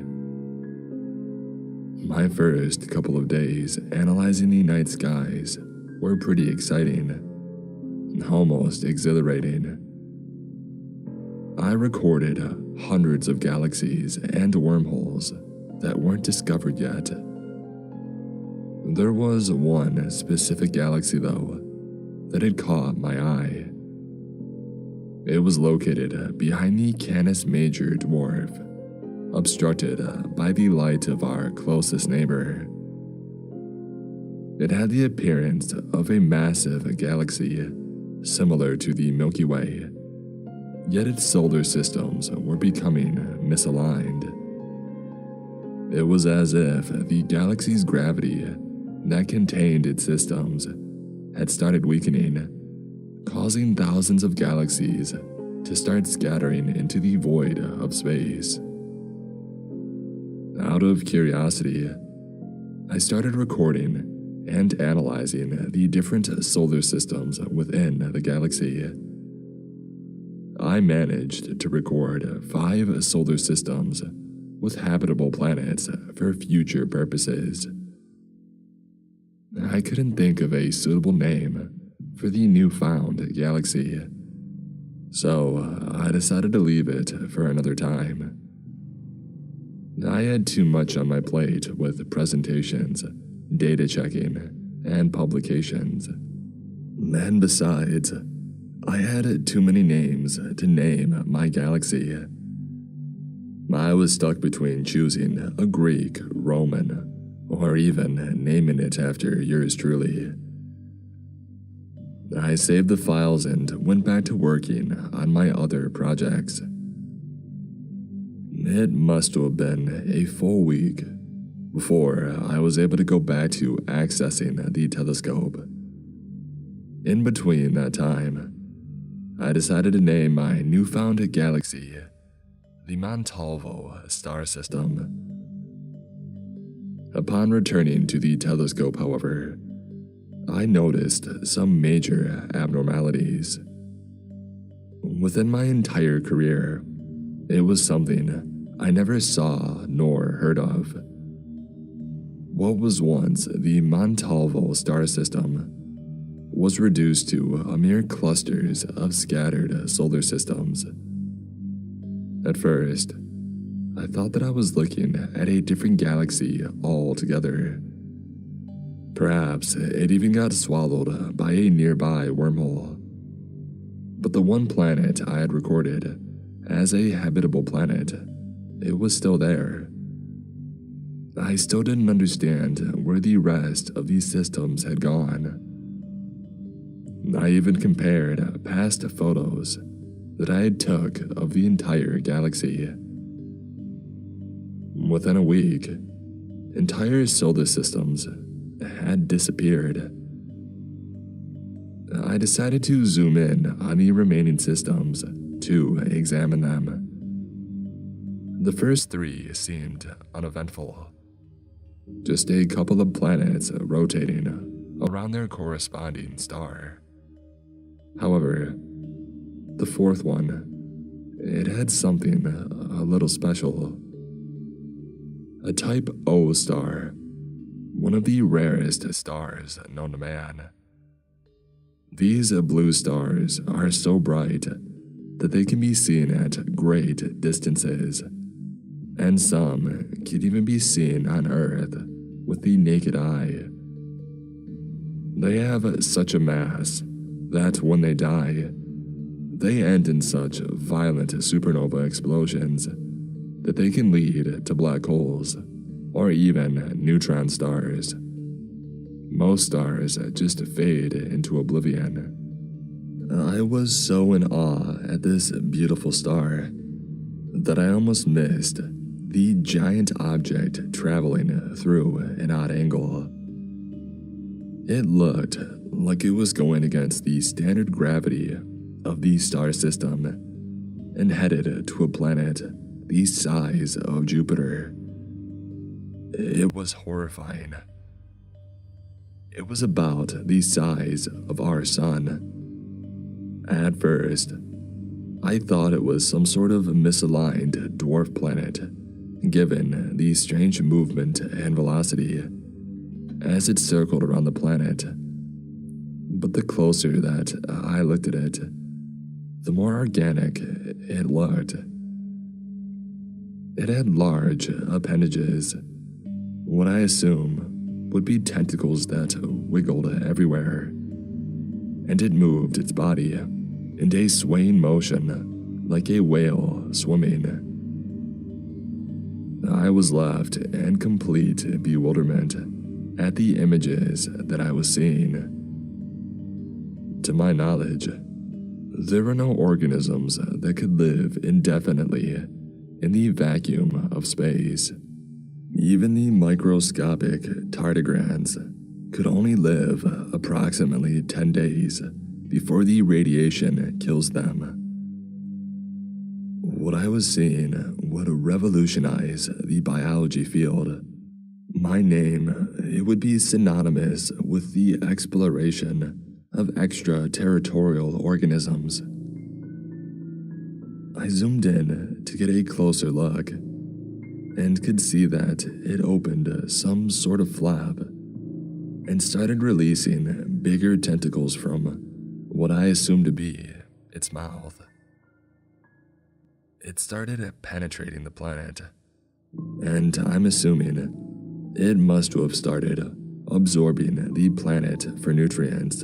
My first couple of days analyzing the night skies were pretty exciting, almost exhilarating. I recorded hundreds of galaxies and wormholes that weren't discovered yet. There was one specific galaxy, though, that had caught my eye. It was located behind the Canis Major dwarf, obstructed by the light of our closest neighbor. It had the appearance of a massive galaxy, similar to the Milky Way, yet its solar systems were becoming misaligned. It was as if the galaxy's gravity that contained its systems had started weakening, causing thousands of galaxies to start scattering into the void of space. Out of curiosity, I started recording and analyzing the different solar systems within the galaxy. I managed to record 5 solar systems with habitable planets for future purposes. I couldn't think of a suitable name for the newfound galaxy, so I decided to leave it for another time. I had too much on my plate with presentations, data checking, and publications. And besides, I had too many names to name my galaxy. I was stuck between choosing a Greek, Roman, or even naming it after yours truly. I saved the files and went back to working on my other projects. It must have been a full week before I was able to go back to accessing the telescope. In between that time, I decided to name my newfound galaxy the Montalvo star system. Upon returning to the telescope, however, I noticed some major abnormalities. Within my entire career, it was something I never saw nor heard of. What was once the Montalvo star system was reduced to a mere clusters of scattered solar systems. At first, I thought that I was looking at a different galaxy altogether. Perhaps it even got swallowed by a nearby wormhole. But the one planet I had recorded as a habitable planet, it was still there. I still didn't understand where the rest of these systems had gone. I even compared past photos that I had took of the entire galaxy. Within a week, entire solar systems had disappeared. I decided to zoom in on the remaining systems to examine them. The first three seemed uneventful. Just a couple of planets rotating around their corresponding star. However, the fourth one, it had something a little special. A Type O star, one of the rarest stars known to man. These blue stars are so bright that they can be seen at great distances, and some can even be seen on Earth with the naked eye. They have such a mass that when they die, they end in such violent supernova explosions that they can lead to black holes or even neutron stars. Most stars just fade into oblivion. I was so in awe at this beautiful star that I almost missed the giant object traveling through an odd angle. It looked like it was going against the standard gravity of the star system and headed to a planet the size of Jupiter. It was horrifying. It was about the size of our sun. At first, I thought it was some sort of misaligned dwarf planet, given the strange movement and velocity as it circled around the planet. But the closer that I looked at it, the more organic it looked. It had large appendages, what I assume would be tentacles that wiggled everywhere, and it moved its body in a swaying motion like a whale swimming. I was left in complete bewilderment at the images that I was seeing. To my knowledge, there were no organisms that could live indefinitely in the vacuum of space. Even the microscopic tardigrades could only live approximately 10 days before the radiation kills them. What I was seeing would revolutionize the biology field. My name, it would be synonymous with the exploration of extraterritorial organisms. I zoomed in to get a closer look, and could see that it opened some sort of flap and started releasing bigger tentacles from what I assumed to be its mouth. It started penetrating the planet, and I'm assuming it must have started absorbing the planet for nutrients.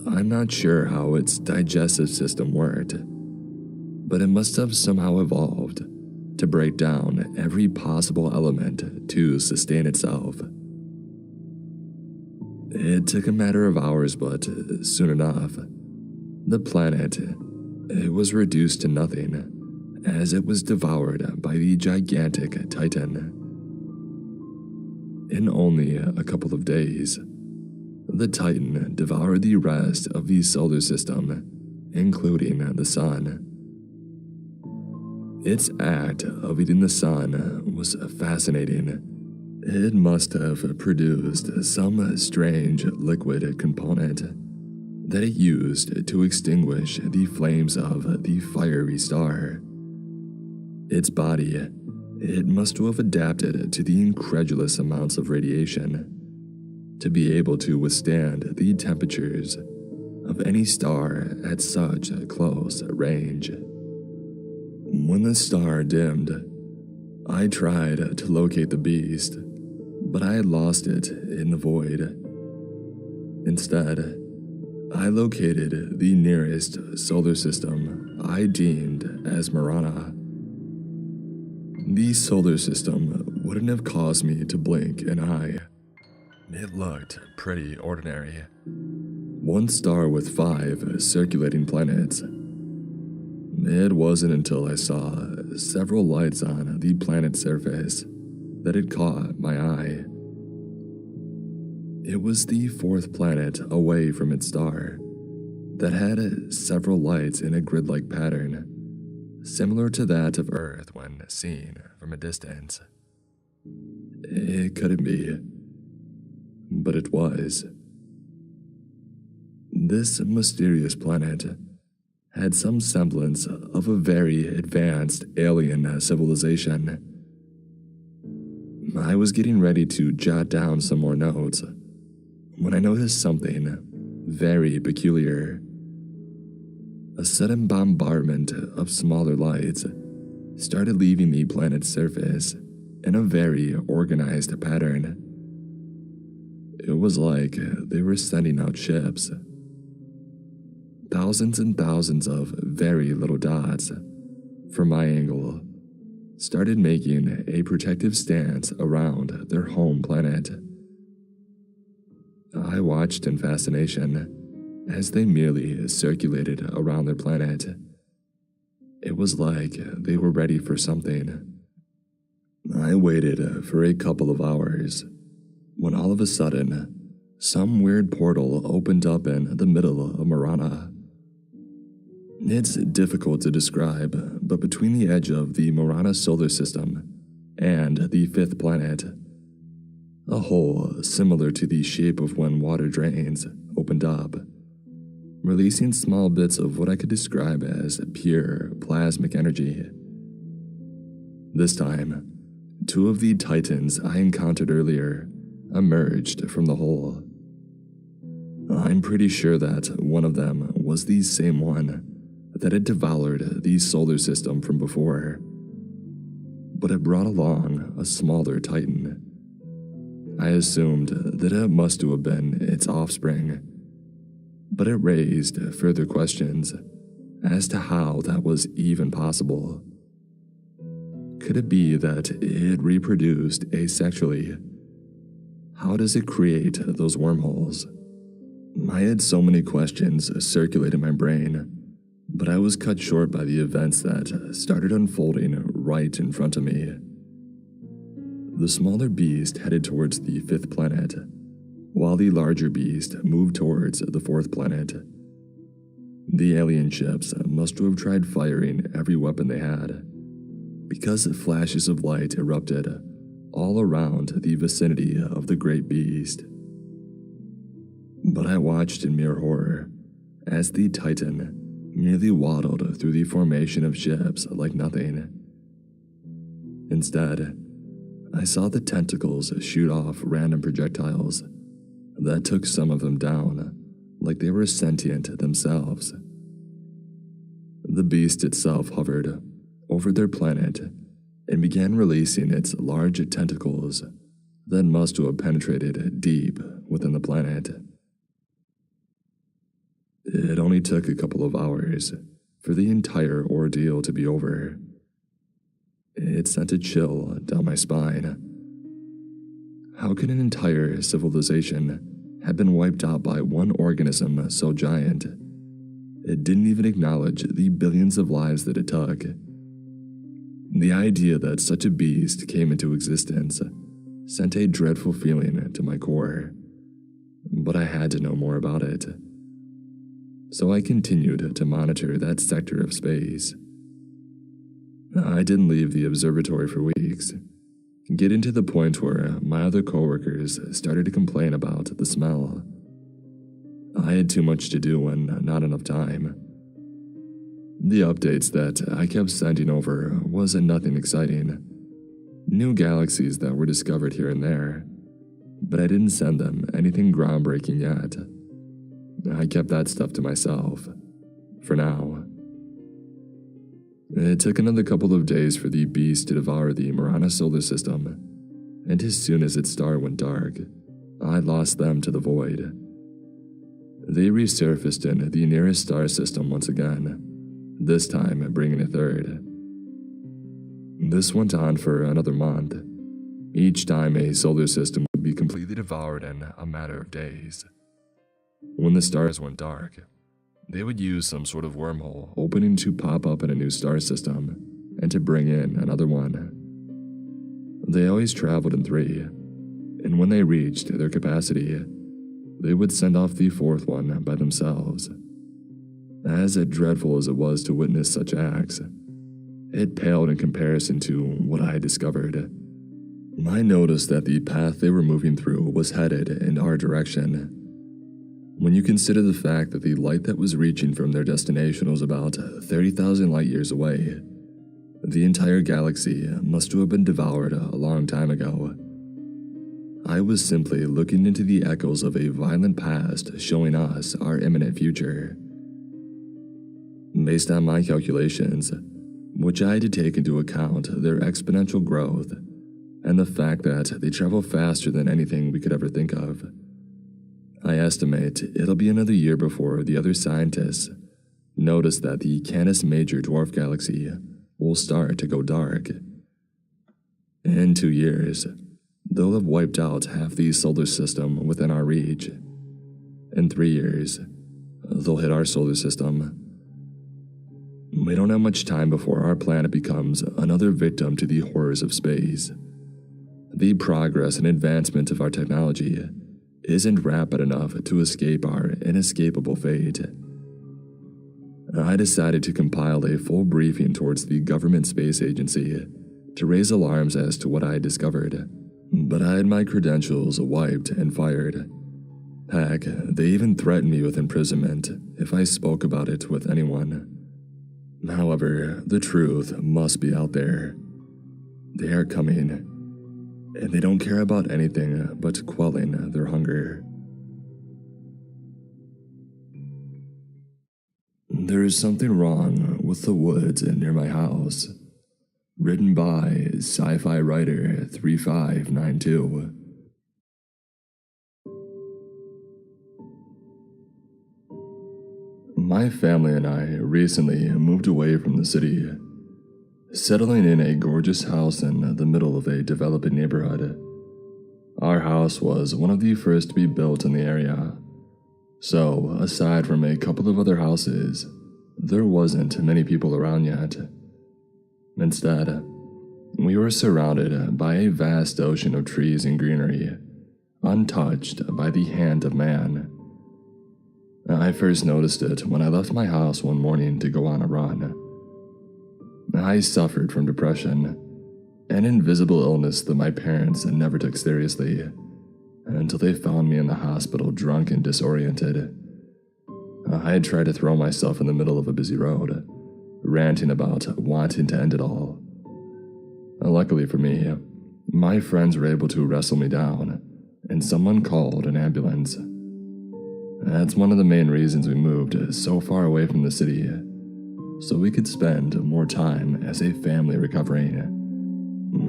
I'm not sure how its digestive system worked, but it must have somehow evolved to break down every possible element to sustain itself. It took a matter of hours, but soon enough, the planet, it was reduced to nothing as it was devoured by the gigantic Titan. In only a couple of days, the Titan devoured the rest of the solar system, including the sun. Its act of eating the sun was fascinating. It must have produced some strange liquid component that it used to extinguish the flames of the fiery star. Its body, it must have adapted to the incredulous amounts of radiation to be able to withstand the temperatures of any star at such a close range. When the star dimmed, I tried to locate the beast, but I had lost it in the void. Instead, I located the nearest solar system I deemed as Marana. The solar system wouldn't have caused me to blink an eye. It looked pretty ordinary. One star with 5 circulating planets. It wasn't until I saw several lights on the planet's surface that it caught my eye. It was the 4th planet away from its star that had several lights in a grid-like pattern, similar to that of Earth when seen from a distance. It couldn't be, but it was. This mysterious planet had some semblance of a very advanced alien civilization. I was getting ready to jot down some more notes when I noticed something very peculiar. A sudden bombardment of smaller lights started leaving the planet's surface in a very organized pattern. It was like they were sending out ships. Thousands and thousands of very little dots, from my angle, started making a protective stance around their home planet. I watched in fascination as they merely circulated around their planet. It was like they were ready for something. I waited for a couple of hours, when all of a sudden, some weird portal opened up in the middle of Marana. It's difficult to describe, but between the edge of the Marana solar system and the 5th planet, a hole similar to the shape of when water drains opened up, releasing small bits of what I could describe as pure plasmic energy. This time, 2 of the Titans I encountered earlier emerged from the hole. I'm pretty sure that one of them was the same one that had devoured the solar system from before, but it brought along a smaller Titan. I assumed that it must have been its offspring, but it raised further questions as to how that was even possible. Could it be that it reproduced asexually? How does it create those wormholes? I had so many questions circulate in my brain, but I was cut short by the events that started unfolding right in front of me. The smaller beast headed towards the 5th planet, while the larger beast moved towards the 4th planet. The alien ships must have tried firing every weapon they had, because flashes of light erupted all around the vicinity of the great beast. But I watched in mere horror as the Titan merely waddled through the formation of ships like nothing. Instead, I saw the tentacles shoot off random projectiles that took some of them down, like they were sentient themselves. The beast itself hovered over their planet and began releasing its large tentacles that must have penetrated deep within the planet. It only took a couple of hours for the entire ordeal to be over. It sent a chill down my spine. How could an entire civilization have been wiped out by one organism so giant? It didn't even acknowledge the billions of lives that it took. The idea that such a beast came into existence sent a dreadful feeling to my core, but I had to know more about it. So I continued to monitor that sector of space. I didn't leave the observatory for weeks, getting to the point where my other coworkers started to complain about the smell. I had too much to do and not enough time. The updates that I kept sending over wasn't nothing exciting. New galaxies that were discovered here and there, but I didn't send them anything groundbreaking yet. I kept that stuff to myself, for now. It took another couple of days for the beast to devour the Marana solar system, and as soon as its star went dark, I lost them to the void. They resurfaced in the nearest star system once again, this time bringing a third. This went on for another month. Each time a solar system would be completely devoured in a matter of days. When the stars went dark, they would use some sort of wormhole opening to pop up in a new star system and to bring in another one. They always traveled in 3, and when they reached their capacity, they would send off the 4th one by themselves. As dreadful as it was to witness such acts, it paled in comparison to what I had discovered. I noticed that the path they were moving through was headed in our direction. When you consider the fact that the light that was reaching from their destination was about 30,000 light years away, the entire galaxy must have been devoured a long time ago. I was simply looking into the echoes of a violent past showing us our imminent future. Based on my calculations, which I had to take into account their exponential growth and the fact that they travel faster than anything we could ever think of, I estimate it'll be another year before the other scientists notice that the Canis Major dwarf galaxy will start to go dark. In 2 years, they'll have wiped out half the solar system within our reach. In 3 years, they'll hit our solar system. We don't have much time before our planet becomes another victim to the horrors of space. The progress and advancement of our technology isn't rapid enough to escape our inescapable fate. I decided to compile a full briefing towards the government space agency to raise alarms as to what I had discovered, but I had my credentials wiped and fired. Heck, they even threatened me with imprisonment if I spoke about it with anyone. However, the truth must be out there. They are coming, and they don't care about anything but quelling their hunger. There is something wrong with the woods near my house. Written by Sci-Fi Writer 3592. My family and I recently moved away from the city, settling in a gorgeous house in the middle of a developing neighborhood. Our house was one of the first to be built in the area, so aside from a couple of other houses, there wasn't many people around yet. Instead, we were surrounded by a vast ocean of trees and greenery, untouched by the hand of man. I first noticed it when I left my house one morning to go on a run. I suffered from depression, an invisible illness that my parents never took seriously, until they found me in the hospital drunk and disoriented. I had tried to throw myself in the middle of a busy road, ranting about wanting to end it all. Luckily for me, my friends were able to wrestle me down, and someone called an ambulance. That's one of the main reasons we moved so far away from the city, so we could spend more time as a family recovering.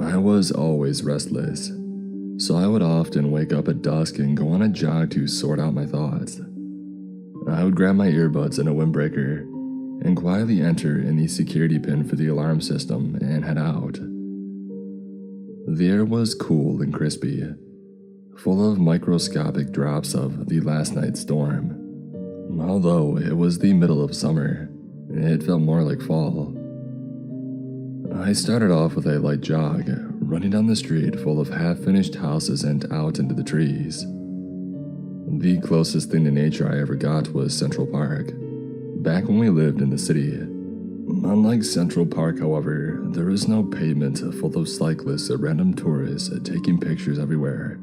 I was always restless, so I would often wake up at dusk and go on a jog to sort out my thoughts. I would grab my earbuds and a windbreaker and quietly enter in the security pin for the alarm system and head out. The air was cool and crispy, full of microscopic drops of the last night's storm. Although it was the middle of summer, it felt more like fall. I started off with a light jog, running down the street full of half-finished houses and out into the trees. The closest thing to nature I ever got was Central Park, back when we lived in the city. Unlike Central Park, however, there was no pavement full of cyclists or random tourists taking pictures everywhere.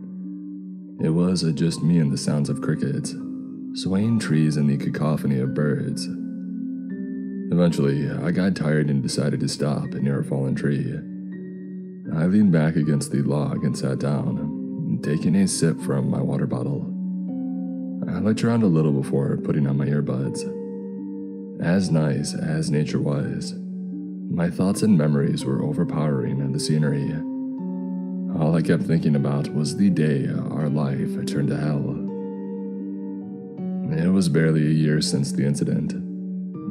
It was just me and the sounds of crickets, swaying trees and the cacophony of birds. Eventually, I got tired and decided to stop near a fallen tree. I leaned back against the log and sat down, taking a sip from my water bottle. I looked around a little before putting on my earbuds. As nice as nature was, my thoughts and memories were overpowering the scenery. All I kept thinking about was the day our life turned to hell. It was barely a year since the incident,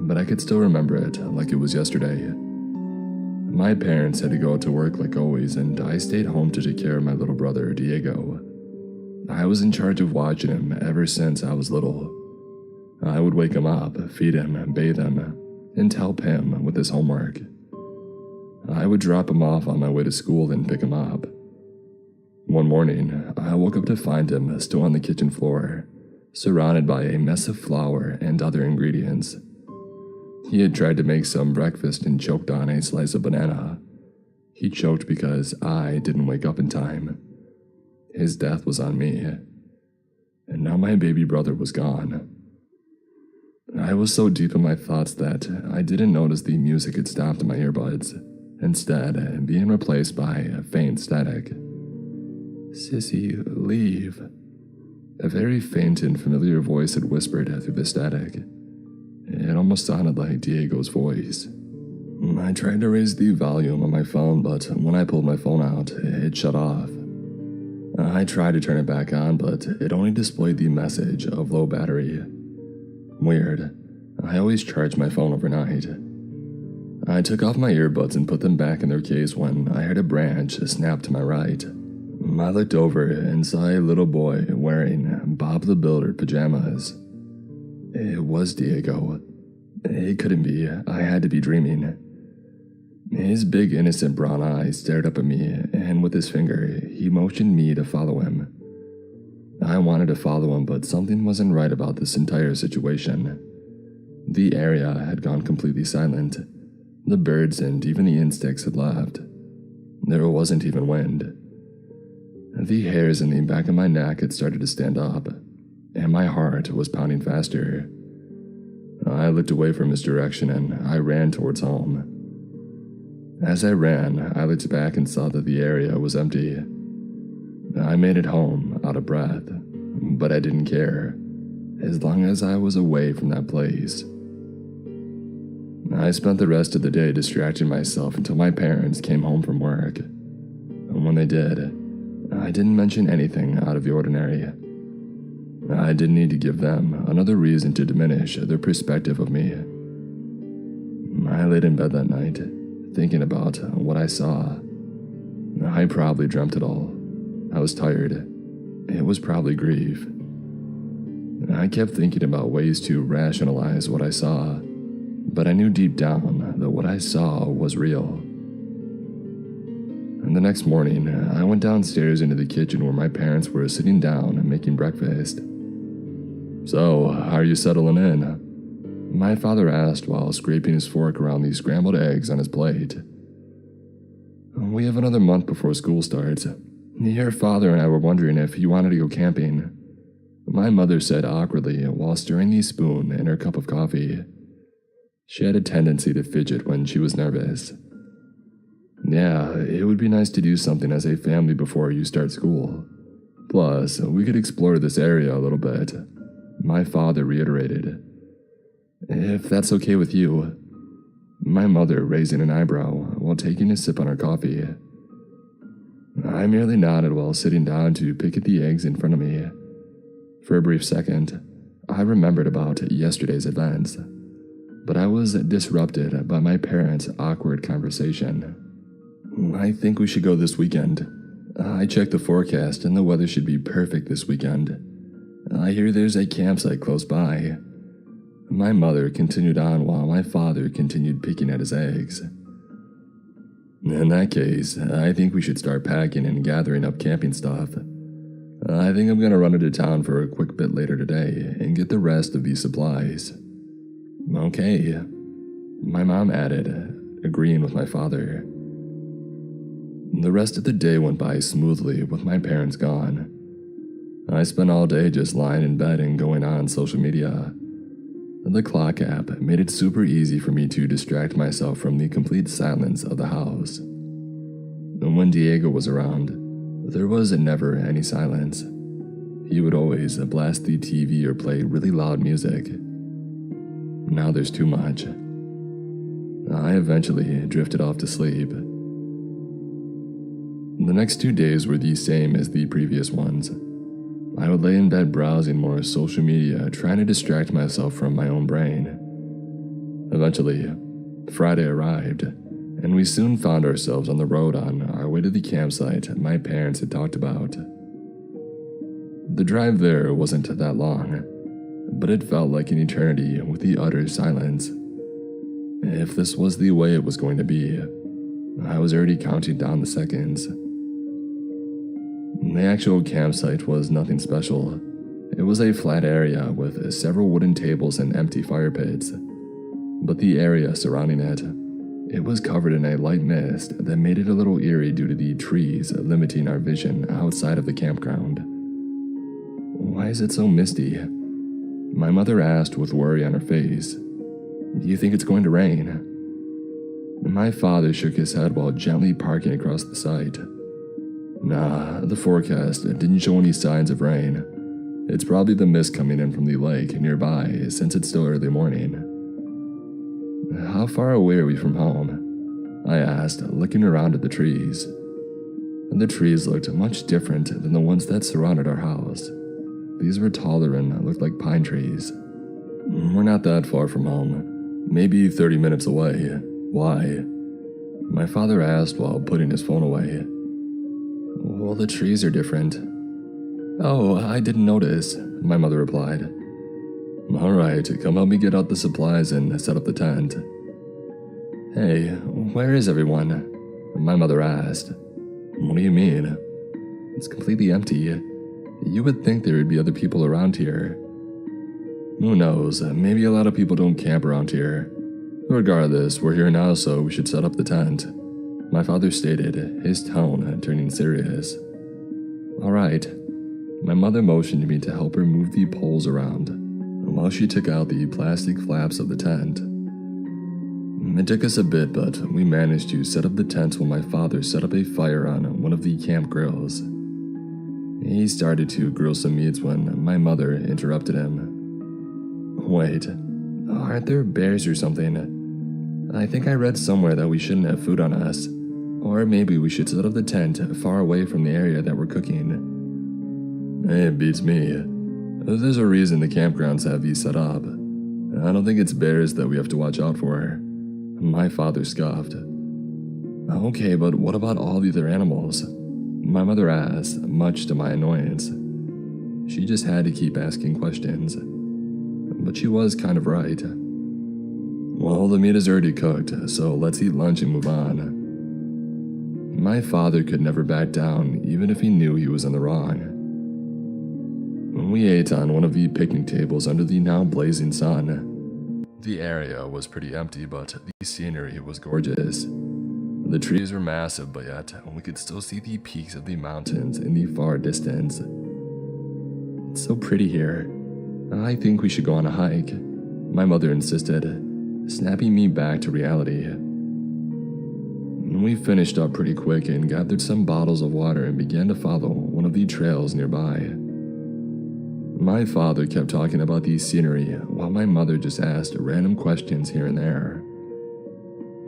but I could still remember it like it was yesterday. My parents had to go out to work like always, and I stayed home to take care of my little brother, Diego. I was in charge of watching him ever since I was little. I would wake him up, feed him, bathe him, and help him with his homework. I would drop him off on my way to school and pick him up. One morning, I woke up to find him still on the kitchen floor, surrounded by a mess of flour and other ingredients. He had tried to make some breakfast and choked on a slice of banana. He choked because I didn't wake up in time. His death was on me, and now my baby brother was gone. I was so deep in my thoughts that I didn't notice the music had stopped in my earbuds, instead being replaced by a faint static. "Sissy, leave." A very faint and familiar voice had whispered through the static. It almost sounded like Diego's voice. I tried to raise the volume on my phone, but when I pulled my phone out, it shut off. I tried to turn it back on, but it only displayed the message of low battery. Weird. I always charge my phone overnight. I took off my earbuds and put them back in their case when I heard a branch snap to my right. I looked over and saw a little boy wearing Bob the Builder pajamas. It was Diego. It couldn't be. I had to be dreaming. His big innocent brown eyes stared up at me, and with his finger, he motioned me to follow him. I wanted to follow him, but something wasn't right about this entire situation. The area had gone completely silent. The birds and even the insects had left. There wasn't even wind. The hairs in the back of my neck had started to stand up, and my heart was pounding faster. I looked away from his direction and I ran towards home. As I ran, I looked back and saw that the area was empty. I made it home out of breath, but I didn't care, as long as I was away from that place. I spent the rest of the day distracting myself until my parents came home from work. And when they did, I didn't mention anything out of the ordinary. I didn't need to give them another reason to diminish their perspective of me. I laid in bed that night, thinking about what I saw. I probably dreamt it all. I was tired. It was probably grief. I kept thinking about ways to rationalize what I saw, but I knew deep down that what I saw was real. And the next morning, I went downstairs into the kitchen where my parents were sitting down and making breakfast. "So, how are you settling in?" my father asked while scraping his fork around the scrambled eggs on his plate. "We have another month before school starts. Your father and I were wondering if you wanted to go camping," my mother said awkwardly while stirring the spoon in her cup of coffee. She had a tendency to fidget when she was nervous. Yeah, it would be nice to do something as a family before you start school. Plus, we could explore this area a little bit, my father reiterated. If that's okay with you. My mother raising an eyebrow while taking a sip on her coffee. I merely nodded while sitting down to pick at the eggs in front of me. For a brief second, I remembered about yesterday's events, but I was disrupted by my parents' awkward conversation. I think we should go this weekend. I checked the forecast and the weather should be perfect this weekend. I hear there's a campsite close by. My mother continued on while my father continued picking at his eggs. In that case, I think we should start packing and gathering up camping stuff. I think I'm gonna run into town for a quick bit later today and get the rest of these supplies. Okay, my mom added, agreeing with my father. The rest of the day went by smoothly with my parents gone. I spent all day just lying in bed and going on social media. The clock app made it super easy for me to distract myself from the complete silence of the house. And when Diego was around, there was never any silence. He would always blast the TV or play really loud music. Now there's too much. I eventually drifted off to sleep. The next 2 days were the same as the previous ones. I would lay in bed browsing more social media, trying to distract myself from my own brain. Eventually, Friday arrived, and we soon found ourselves on the road on our way to the campsite my parents had talked about. The drive there wasn't that long, but it felt like an eternity with the utter silence. If this was the way it was going to be, I was already counting down the seconds. The actual campsite was nothing special. It was a flat area with several wooden tables and empty fire pits. But the area surrounding it was covered in a light mist that made it a little eerie due to the trees limiting our vision outside of the campground. Why is it so misty? My mother asked with worry on her face. Do you think it's going to rain? My father shook his head while gently parking across the site. Nah, the forecast didn't show any signs of rain. It's probably the mist coming in from the lake nearby since it's still early morning. How far away are we from home? I asked, looking around at the trees. The trees looked much different than the ones that surrounded our house. These were taller and looked like pine trees. We're not that far from home, maybe 30 minutes away. Why? My father asked while putting his phone away. Well, the trees are different. Oh, I didn't notice, my mother replied. Alright, come help me get out the supplies and set up the tent. Hey, where is everyone? My mother asked. What do you mean? It's completely empty. You would think there would be other people around here. Who knows, maybe a lot of people don't camp around here. Regardless, we're here now, so we should set up the tent, my father stated, his tone turning serious. Alright. My mother motioned me to help her move the poles around, while she took out the plastic flaps of the tent. It took us a bit, but we managed to set up the tent while my father set up a fire on one of the camp grills. He started to grill some meats when my mother interrupted him. Wait, aren't there bears or something? I think I read somewhere that we shouldn't have food on us. Or maybe we should set up the tent far away from the area that we're cooking. It beats me. There's a reason the campgrounds have these set up. I don't think it's bears that we have to watch out for. My father scoffed. Okay, but what about all the other animals? My mother asked, much to my annoyance. She just had to keep asking questions. But she was kind of right. Well, the meat is already cooked, so let's eat lunch and move on. My father could never back down, even if he knew he was in the wrong. We ate on one of the picnic tables under the now blazing sun. The area was pretty empty, but the scenery was gorgeous. The trees were massive, but yet we could still see the peaks of the mountains in the far distance. It's so pretty here. I think we should go on a hike, my mother insisted, snapping me back to reality. We finished up pretty quick and gathered some bottles of water and began to follow one of the trails nearby. My father kept talking about the scenery while my mother just asked random questions here and there.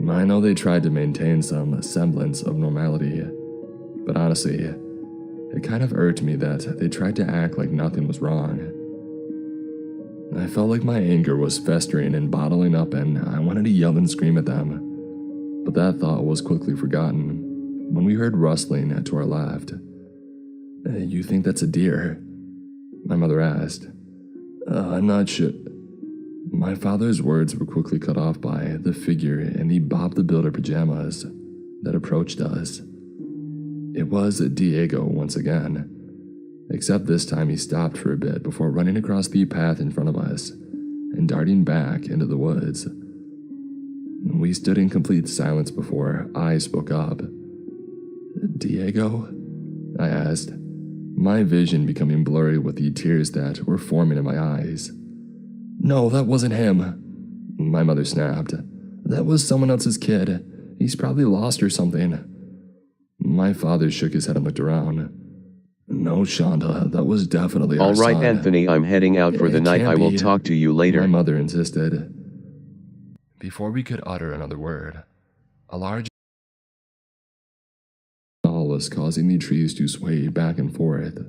I know they tried to maintain some semblance of normality, but honestly, it kind of irked me that they tried to act like nothing was wrong. I felt like my anger was festering and bottling up, and I wanted to yell and scream at them, but that thought was quickly forgotten when we heard rustling to our left. "You think that's a deer?" my mother asked. "I'm not sure." My father's words were quickly cut off by the figure in the Bob the Builder pajamas that approached us. It was Diego once again, except this time he stopped for a bit before running across the path in front of us and darting back into the woods. We stood in complete silence before I spoke up. "Diego?" I asked, my vision becoming blurry with the tears that were forming in my eyes. "No, that wasn't him," my mother snapped. "That was someone else's kid. He's probably lost or something." My father shook his head and looked around. "No, Shonda, that was definitely our All right, son." Anthony, I'm heading out for the It night. can't I will be. talk to you later. My mother insisted. Before we could utter another word, a large all was causing the trees to sway back and forth.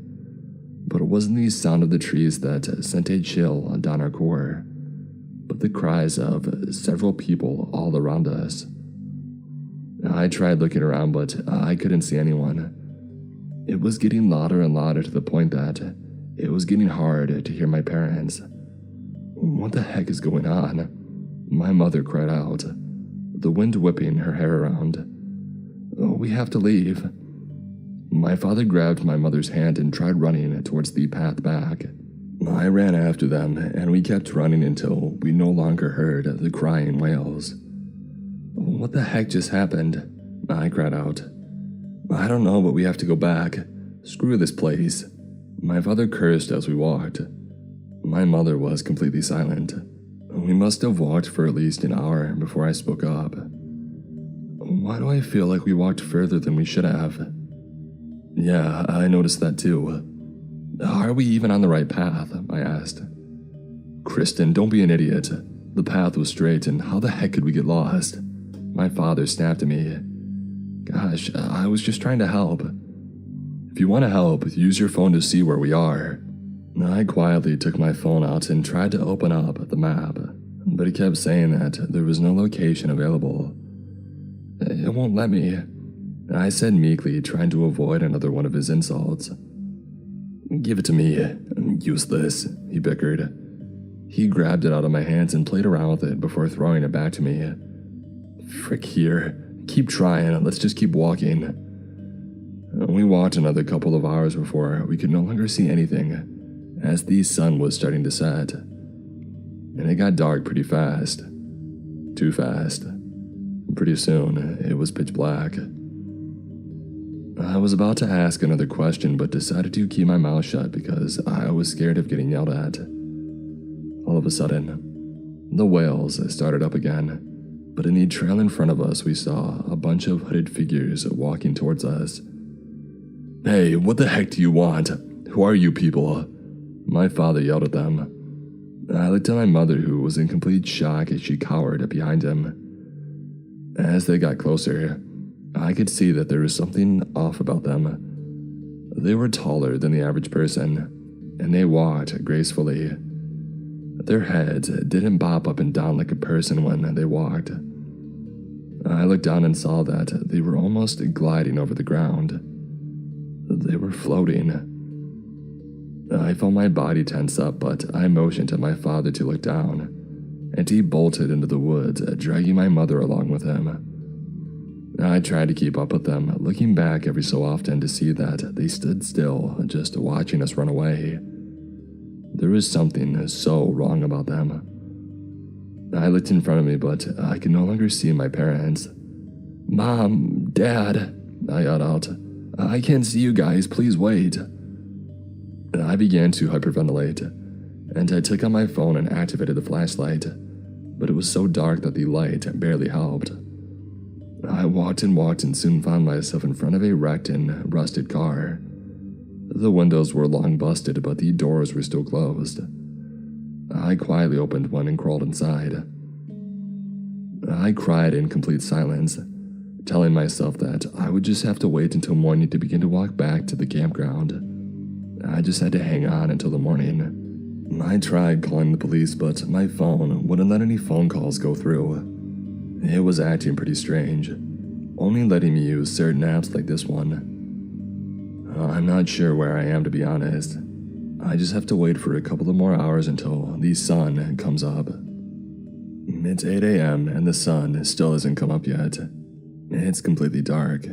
But it wasn't the sound of the trees that sent a chill down our core, but the cries of several people all around us. I tried looking around, but I couldn't see anyone. It was getting louder and louder to the point that it was getting hard to hear my parents. "What the heck is going on?" my mother cried out, the wind whipping her hair around. "Oh, we have to leave." My father grabbed my mother's hand and tried running towards the path back. I ran after them, and we kept running until we no longer heard the crying wails. "What the heck just happened?" I cried out. "I don't know, but we have to go back. Screw this place." My father cursed as we walked. My mother was completely silent. We must have walked for at least an hour before I spoke up. "Why do I feel like we walked further than we should have?" "Yeah, I noticed that too." "Are we even on the right path?" I asked. "Kristen, don't be an idiot. The path was straight, and how the heck could we get lost?" My father snapped at me. "Gosh, I was just trying to help." "If you want to help, use your phone to see where we are." I quietly took my phone out and tried to open up the map, but it kept saying that there was no location available. "It won't let me," I said meekly, trying to avoid another one of his insults. "Give it to me. Useless," he bickered. He grabbed it out of my hands and played around with it before throwing it back to me. "Frick here. Keep trying. Let's just keep walking." We walked another couple of hours before we could no longer see anything, as the sun was starting to set. And it got dark pretty fast. Too fast. Pretty soon, it was pitch black. I was about to ask another question, but decided to keep my mouth shut because I was scared of getting yelled at. All of a sudden, the wails started up again, but in the trail in front of us, we saw a bunch of hooded figures walking towards us. "Hey, what the heck do you want? Who are you people?" My father yelled at them. I looked at my mother, who was in complete shock as she cowered behind him. As they got closer, I could see that there was something off about them. They were taller than the average person, and they walked gracefully. Their heads didn't bob up and down like a person when they walked. I looked down and saw that they were almost gliding over the ground. They were floating. I felt my body tense up, but I motioned to my father to look down, and he bolted into the woods, dragging my mother along with him. I tried to keep up with them, looking back every so often to see that they stood still, just watching us run away. There was something so wrong about them. I looked in front of me, but I could no longer see my parents. "Mom, Dad," I yelled out. "I can't see you guys, please wait." I began to hyperventilate, and I took out my phone and activated the flashlight, but it was so dark that the light barely helped. I walked and soon found myself in front of a wrecked and rusted car. The windows were long busted, but the doors were still closed. I quietly opened one and crawled inside. I cried in complete silence, telling myself that I would just have to wait until morning to begin to walk back to the campground. I just had to hang on until the morning. I tried calling the police, but my phone wouldn't let any phone calls go through. It was acting pretty strange, only letting me use certain apps like this one. I'm not sure where I am, to be honest. I just have to wait for a couple of more hours until the sun comes up. It's 8 a.m. and the sun still hasn't come up yet. It's completely dark.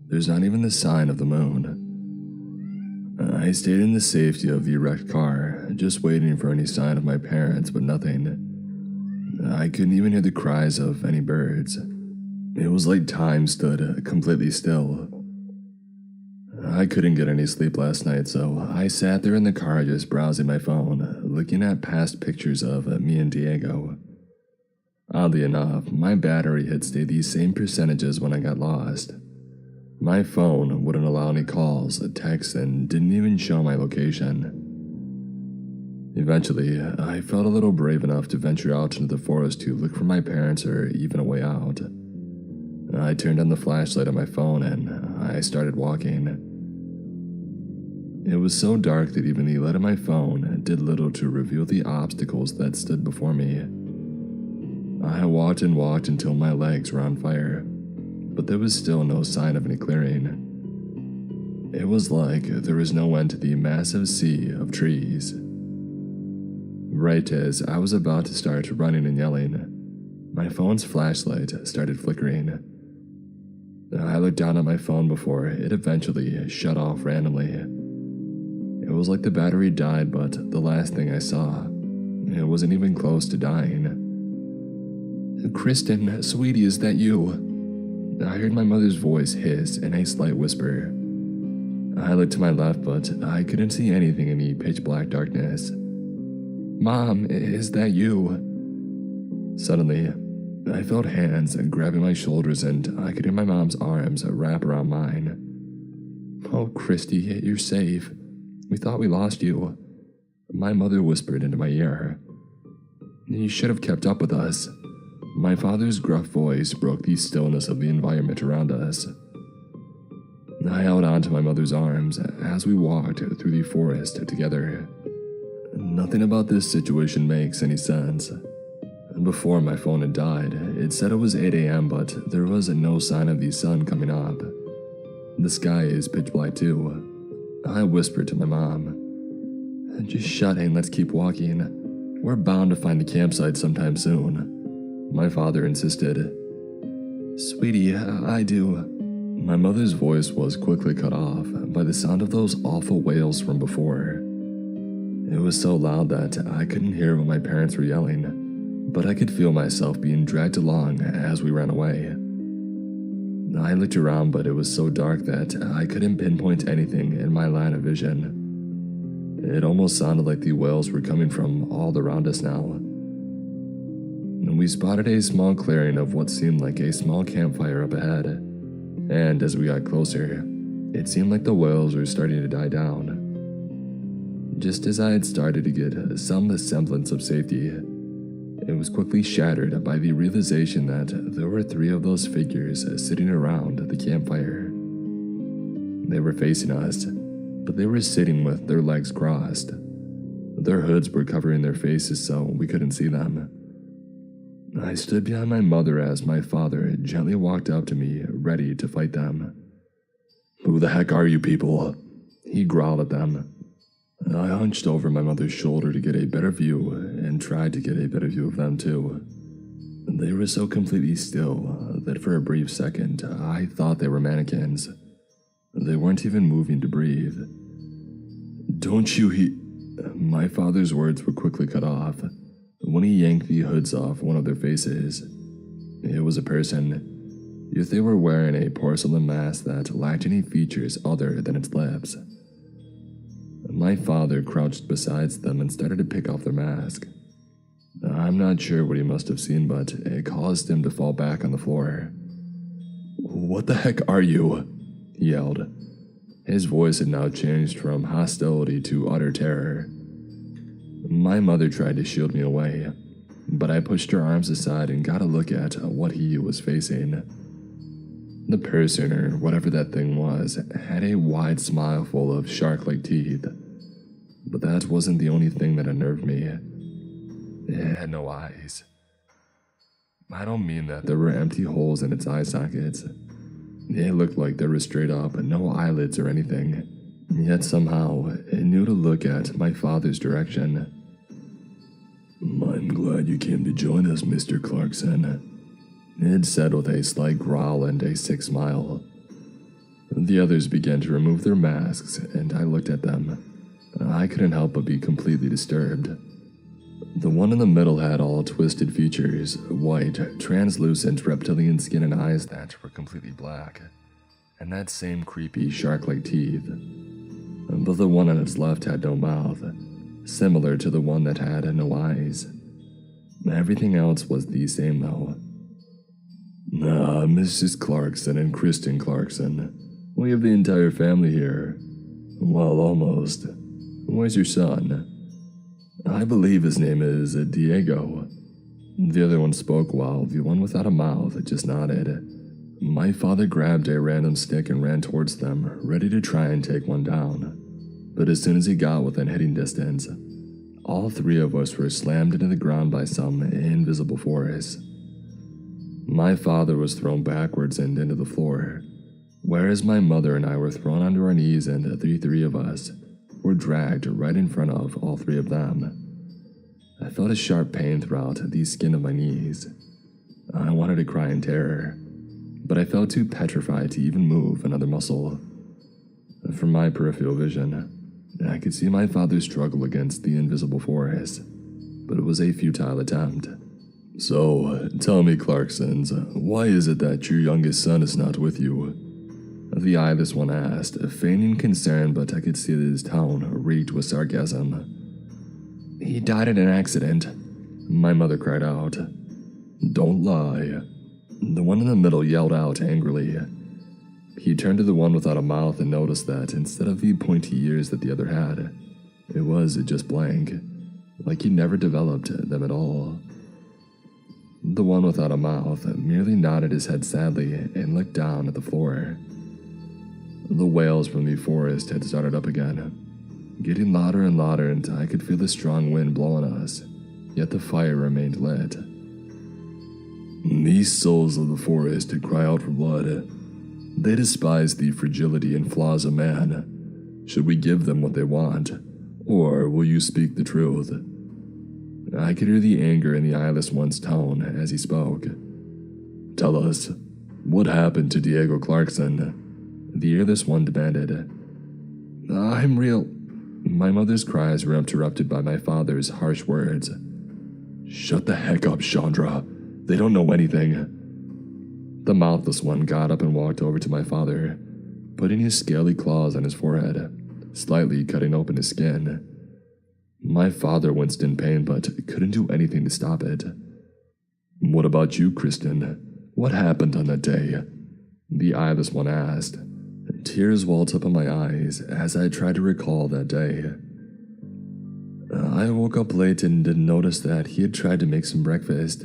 There's not even the sign of the moon. I stayed in the safety of the wrecked car, just waiting for any sign of my parents, but nothing. I couldn't even hear the cries of any birds. It was like time stood completely still. I couldn't get any sleep last night, so I sat there in the car just browsing my phone, looking at past pictures of me and Diego. Oddly enough, my battery had stayed the same percentages when I got lost. My phone wouldn't allow any calls, texts, and didn't even show my location. Eventually, I felt a little brave enough to venture out into the forest to look for my parents or even a way out. I turned on the flashlight on my phone and I started walking. It was so dark that even the light of my phone did little to reveal the obstacles that stood before me. I walked and walked until my legs were on fire, but there was still no sign of any clearing. It was like there was no end to the massive sea of trees. Right as I was about to start running and yelling, my phone's flashlight started flickering. I looked down at my phone before it eventually shut off randomly. It was like the battery died, but the last thing I saw, it wasn't even close to dying. "Kristen, sweetie, is that you?" I heard my mother's voice hiss in a slight whisper. I looked to my left, but I couldn't see anything in the pitch black darkness. "Mom, is that you?" Suddenly, I felt hands grabbing my shoulders and I could hear my mom's arms wrap around mine. "Oh, Christy, you're safe. We thought we lost you," my mother whispered into my ear. "You should have kept up with us." My father's gruff voice broke the stillness of the environment around us. I held on to my mother's arms as we walked through the forest together. Nothing about this situation makes any sense. Before my phone had died, it said it was 8 a.m., but there was no sign of the sun coming up. The sky is pitch black too. I whispered to my mom, "Just shut and let's keep walking. We're bound to find the campsite sometime soon." My father insisted. "Sweetie, I do." My mother's voice was quickly cut off by the sound of those awful wails from before. It was so loud that I couldn't hear what my parents were yelling, but I could feel myself being dragged along as we ran away. I looked around, but it was so dark that I couldn't pinpoint anything in my line of vision. It almost sounded like the wails were coming from all around us now. We spotted a small clearing of what seemed like a small campfire up ahead, and as we got closer, it seemed like the wails were starting to die down. Just as I had started to get some semblance of safety, it was quickly shattered by the realization that there were 3 of those figures sitting around the campfire. They were facing us, but they were sitting with their legs crossed. Their hoods were covering their faces so we couldn't see them. I stood behind my mother as my father gently walked up to me, ready to fight them. "Who the heck are you people?" he growled at them. I hunched over my mother's shoulder to get a better view and tried to get a better view of them too. They were so completely still that for a brief second I thought they were mannequins. They weren't even moving to breathe. "Don't you My father's words were quickly cut off when he yanked the hoods off one of their faces. It was a person, yet they were wearing a porcelain mask that lacked any features other than its lips. My father crouched beside them and started to pick off their mask. I'm not sure what he must have seen, but it caused him to fall back on the floor. What the heck are you? He yelled. His voice had now changed from hostility to utter terror. My mother tried to shield me away, but I pushed her arms aside and got a look at what he was facing. The person, or whatever that thing was, had a wide smile full of shark-like teeth. But that wasn't the only thing that unnerved me. It had no eyes. I don't mean that there were empty holes in its eye sockets. It looked like there were straight up no eyelids or anything. Yet somehow, it knew to look at my father's direction. I'm glad you came to join us, Mr. Clarkson. It said with a slight growl and a sick smile. The others began to remove their masks, and I looked at them. I couldn't help but be completely disturbed. The one in the middle had all twisted features, white, translucent reptilian skin and eyes that were completely black, and that same creepy shark-like teeth. But the one on its left had no mouth, similar to the one that had no eyes. Everything else was the same though. Mrs. Clarkson and Kristen Clarkson. We have the entire family here. Well, almost. Where's your son? I believe his name is Diego. The other one spoke while the one without a mouth just nodded. My father grabbed a random stick and ran towards them, ready to try and take one down. But as soon as he got within hitting distance, all three of us were slammed into the ground by some invisible force. My father was thrown backwards and into the floor, whereas my mother and I were thrown onto our knees, and the three of us were dragged right in front of all three of them. I felt a sharp pain throughout the skin of my knees. I wanted to cry in terror, but I felt too petrified to even move another muscle. From my peripheral vision, I could see my father struggle against the invisible force, but it was a futile attempt. So, tell me, Clarksons, why is it that your youngest son is not with you? The eyeless one asked, feigning concern, but I could see that his tone reeked with sarcasm. He died in an accident, my mother cried out. Don't lie. The one in the middle yelled out angrily. He turned to the one without a mouth and noticed that instead of the pointy ears that the other had, it was just blank, like he never developed them at all. The one without a mouth merely nodded his head sadly and looked down at the floor. The wails from the forest had started up again, getting louder and louder, and I could feel the strong wind blowing us, yet the fire remained lit. These souls of the forest cry out for blood. They despise the fragility and flaws of man. Should we give them what they want, or will you speak the truth? I could hear the anger in the eyeless one's tone as he spoke. Tell us, what happened to Diego Clarkson? The earless one demanded. I'm real. My mother's cries were interrupted by my father's harsh words. Shut the heck up, Chandra. They don't know anything. The mouthless one got up and walked over to my father, putting his scaly claws on his forehead, slightly cutting open his skin. My father winced in pain, but couldn't do anything to stop it. What about you, Kristen? What happened on that day? The eyeless one asked. Tears welled up in my eyes as I tried to recall that day. I woke up late and didn't notice that he had tried to make some breakfast.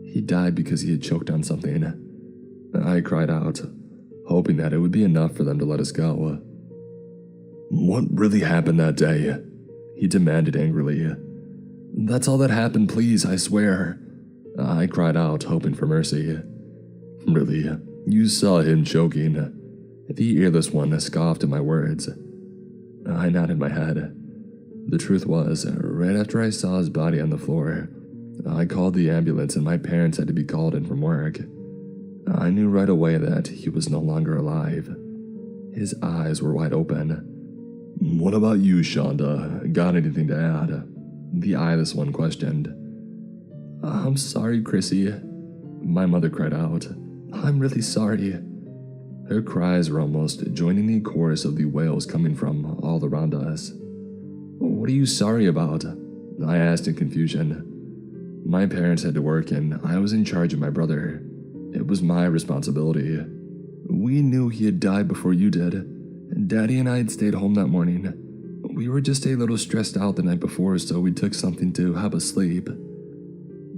He died because he had choked on something. I cried out, hoping that it would be enough for them to let us go. What really happened that day? He demanded angrily. That's all that happened, please, I swear. I cried out, hoping for mercy. Really? You saw him choking? The earless one scoffed at my words. I nodded my head. The truth was, right after I saw his body on the floor, I called the ambulance and my parents had to be called in from work. I knew right away that he was no longer alive. His eyes were wide open. What about you, Shonda? Got anything to add? The eyeless one questioned. I'm sorry, Chrissy. My mother cried out. I'm really sorry. Her cries were almost joining the chorus of the wails coming from all around us. What are you sorry about? I asked in confusion. My parents had to work and I was in charge of my brother. It was my responsibility. We knew he had died before you did. Daddy and I had stayed home that morning. We were just a little stressed out the night before, so we took something to help us sleep.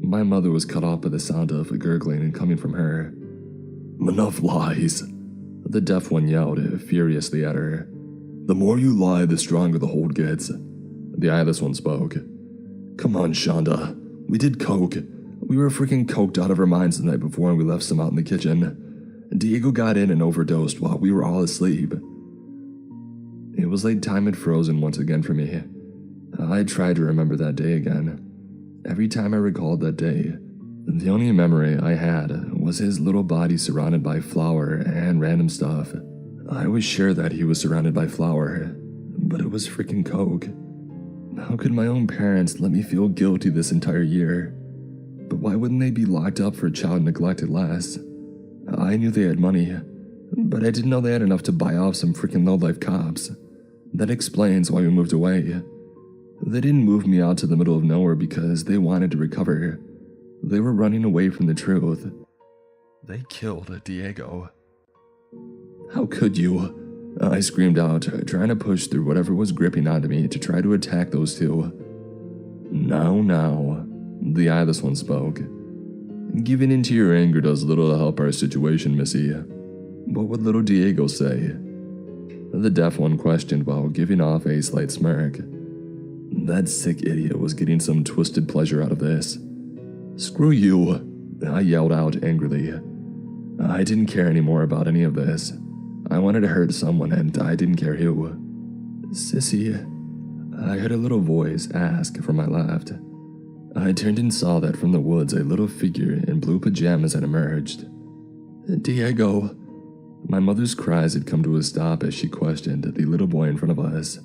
My mother was cut off by the sound of gurgling and coming from her. Enough lies, the deaf one yelled furiously at her. The more you lie, the stronger the hold gets. The eyeless one spoke. Come on, Shonda. We did coke. We were freaking coked out of our minds the night before and we left some out in the kitchen. Diego got in and overdosed while we were all asleep. It was like time had frozen once again for me. I tried to remember that day again. Every time I recalled that day, the only memory I had was his little body surrounded by flour and random stuff. I was sure that he was surrounded by flour, but it was freaking coke. How could my own parents let me feel guilty this entire year? But why wouldn't they be locked up for child neglected less? I knew they had money, but I didn't know they had enough to buy off some freaking low-life cops. That explains why we moved away. They didn't move me out to the middle of nowhere because they wanted to recover. They were running away from the truth. They killed Diego. How could you? I screamed out, trying to push through whatever was gripping onto me to try to attack those two. Now, the eyeless one spoke. Giving in to your anger does little to help our situation, Missy. What would little Diego say? The deaf one questioned while giving off a slight smirk. That sick idiot was getting some twisted pleasure out of this. Screw you, I yelled out angrily. I didn't care anymore about any of this. I wanted to hurt someone and I didn't care who. Sissy, I heard a little voice ask from my left. I turned and saw that from the woods a little figure in blue pajamas had emerged. Diego. My mother's cries had come to a stop as she questioned the little boy in front of us.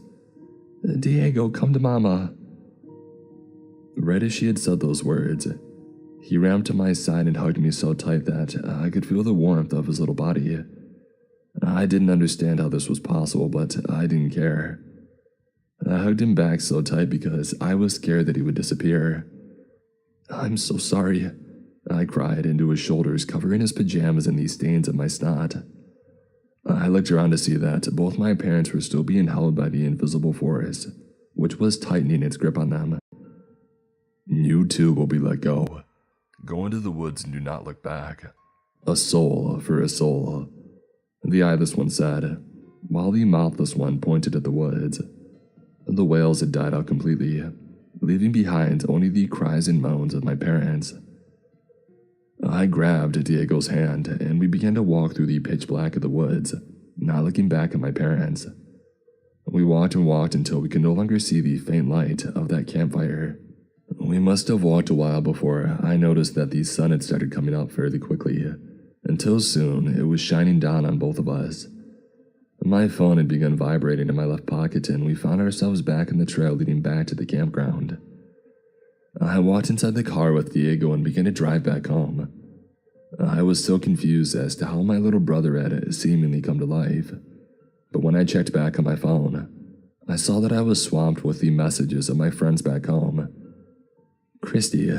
Diego, come to Mama. Right as she had said those words, he ran to my side and hugged me so tight that I could feel the warmth of his little body. I didn't understand how this was possible, but I didn't care. I hugged him back so tight because I was scared that he would disappear. I'm so sorry, I cried into his shoulders, covering his pajamas in these stains of my snot. I looked around to see that both my parents were still being held by the invisible force, which was tightening its grip on them. You too will be let go. Go into the woods and do not look back. A soul for a soul, the eyeless one said, while the mouthless one pointed at the woods. The wails had died out completely, leaving behind only the cries and moans of my parents. I grabbed Diego's hand, and we began to walk through the pitch black of the woods, not looking back at my parents. We walked and walked until we could no longer see the faint light of that campfire. We must have walked a while before I noticed that the sun had started coming up fairly quickly, until soon it was shining down on both of us. My phone had begun vibrating in my left pocket, and we found ourselves back in the trail leading back to the campground. I walked inside the car with Diego and began to drive back home. I was so confused as to how my little brother had seemingly come to life, but when I checked back on my phone, I saw that I was swamped with the messages of my friends back home. Christy,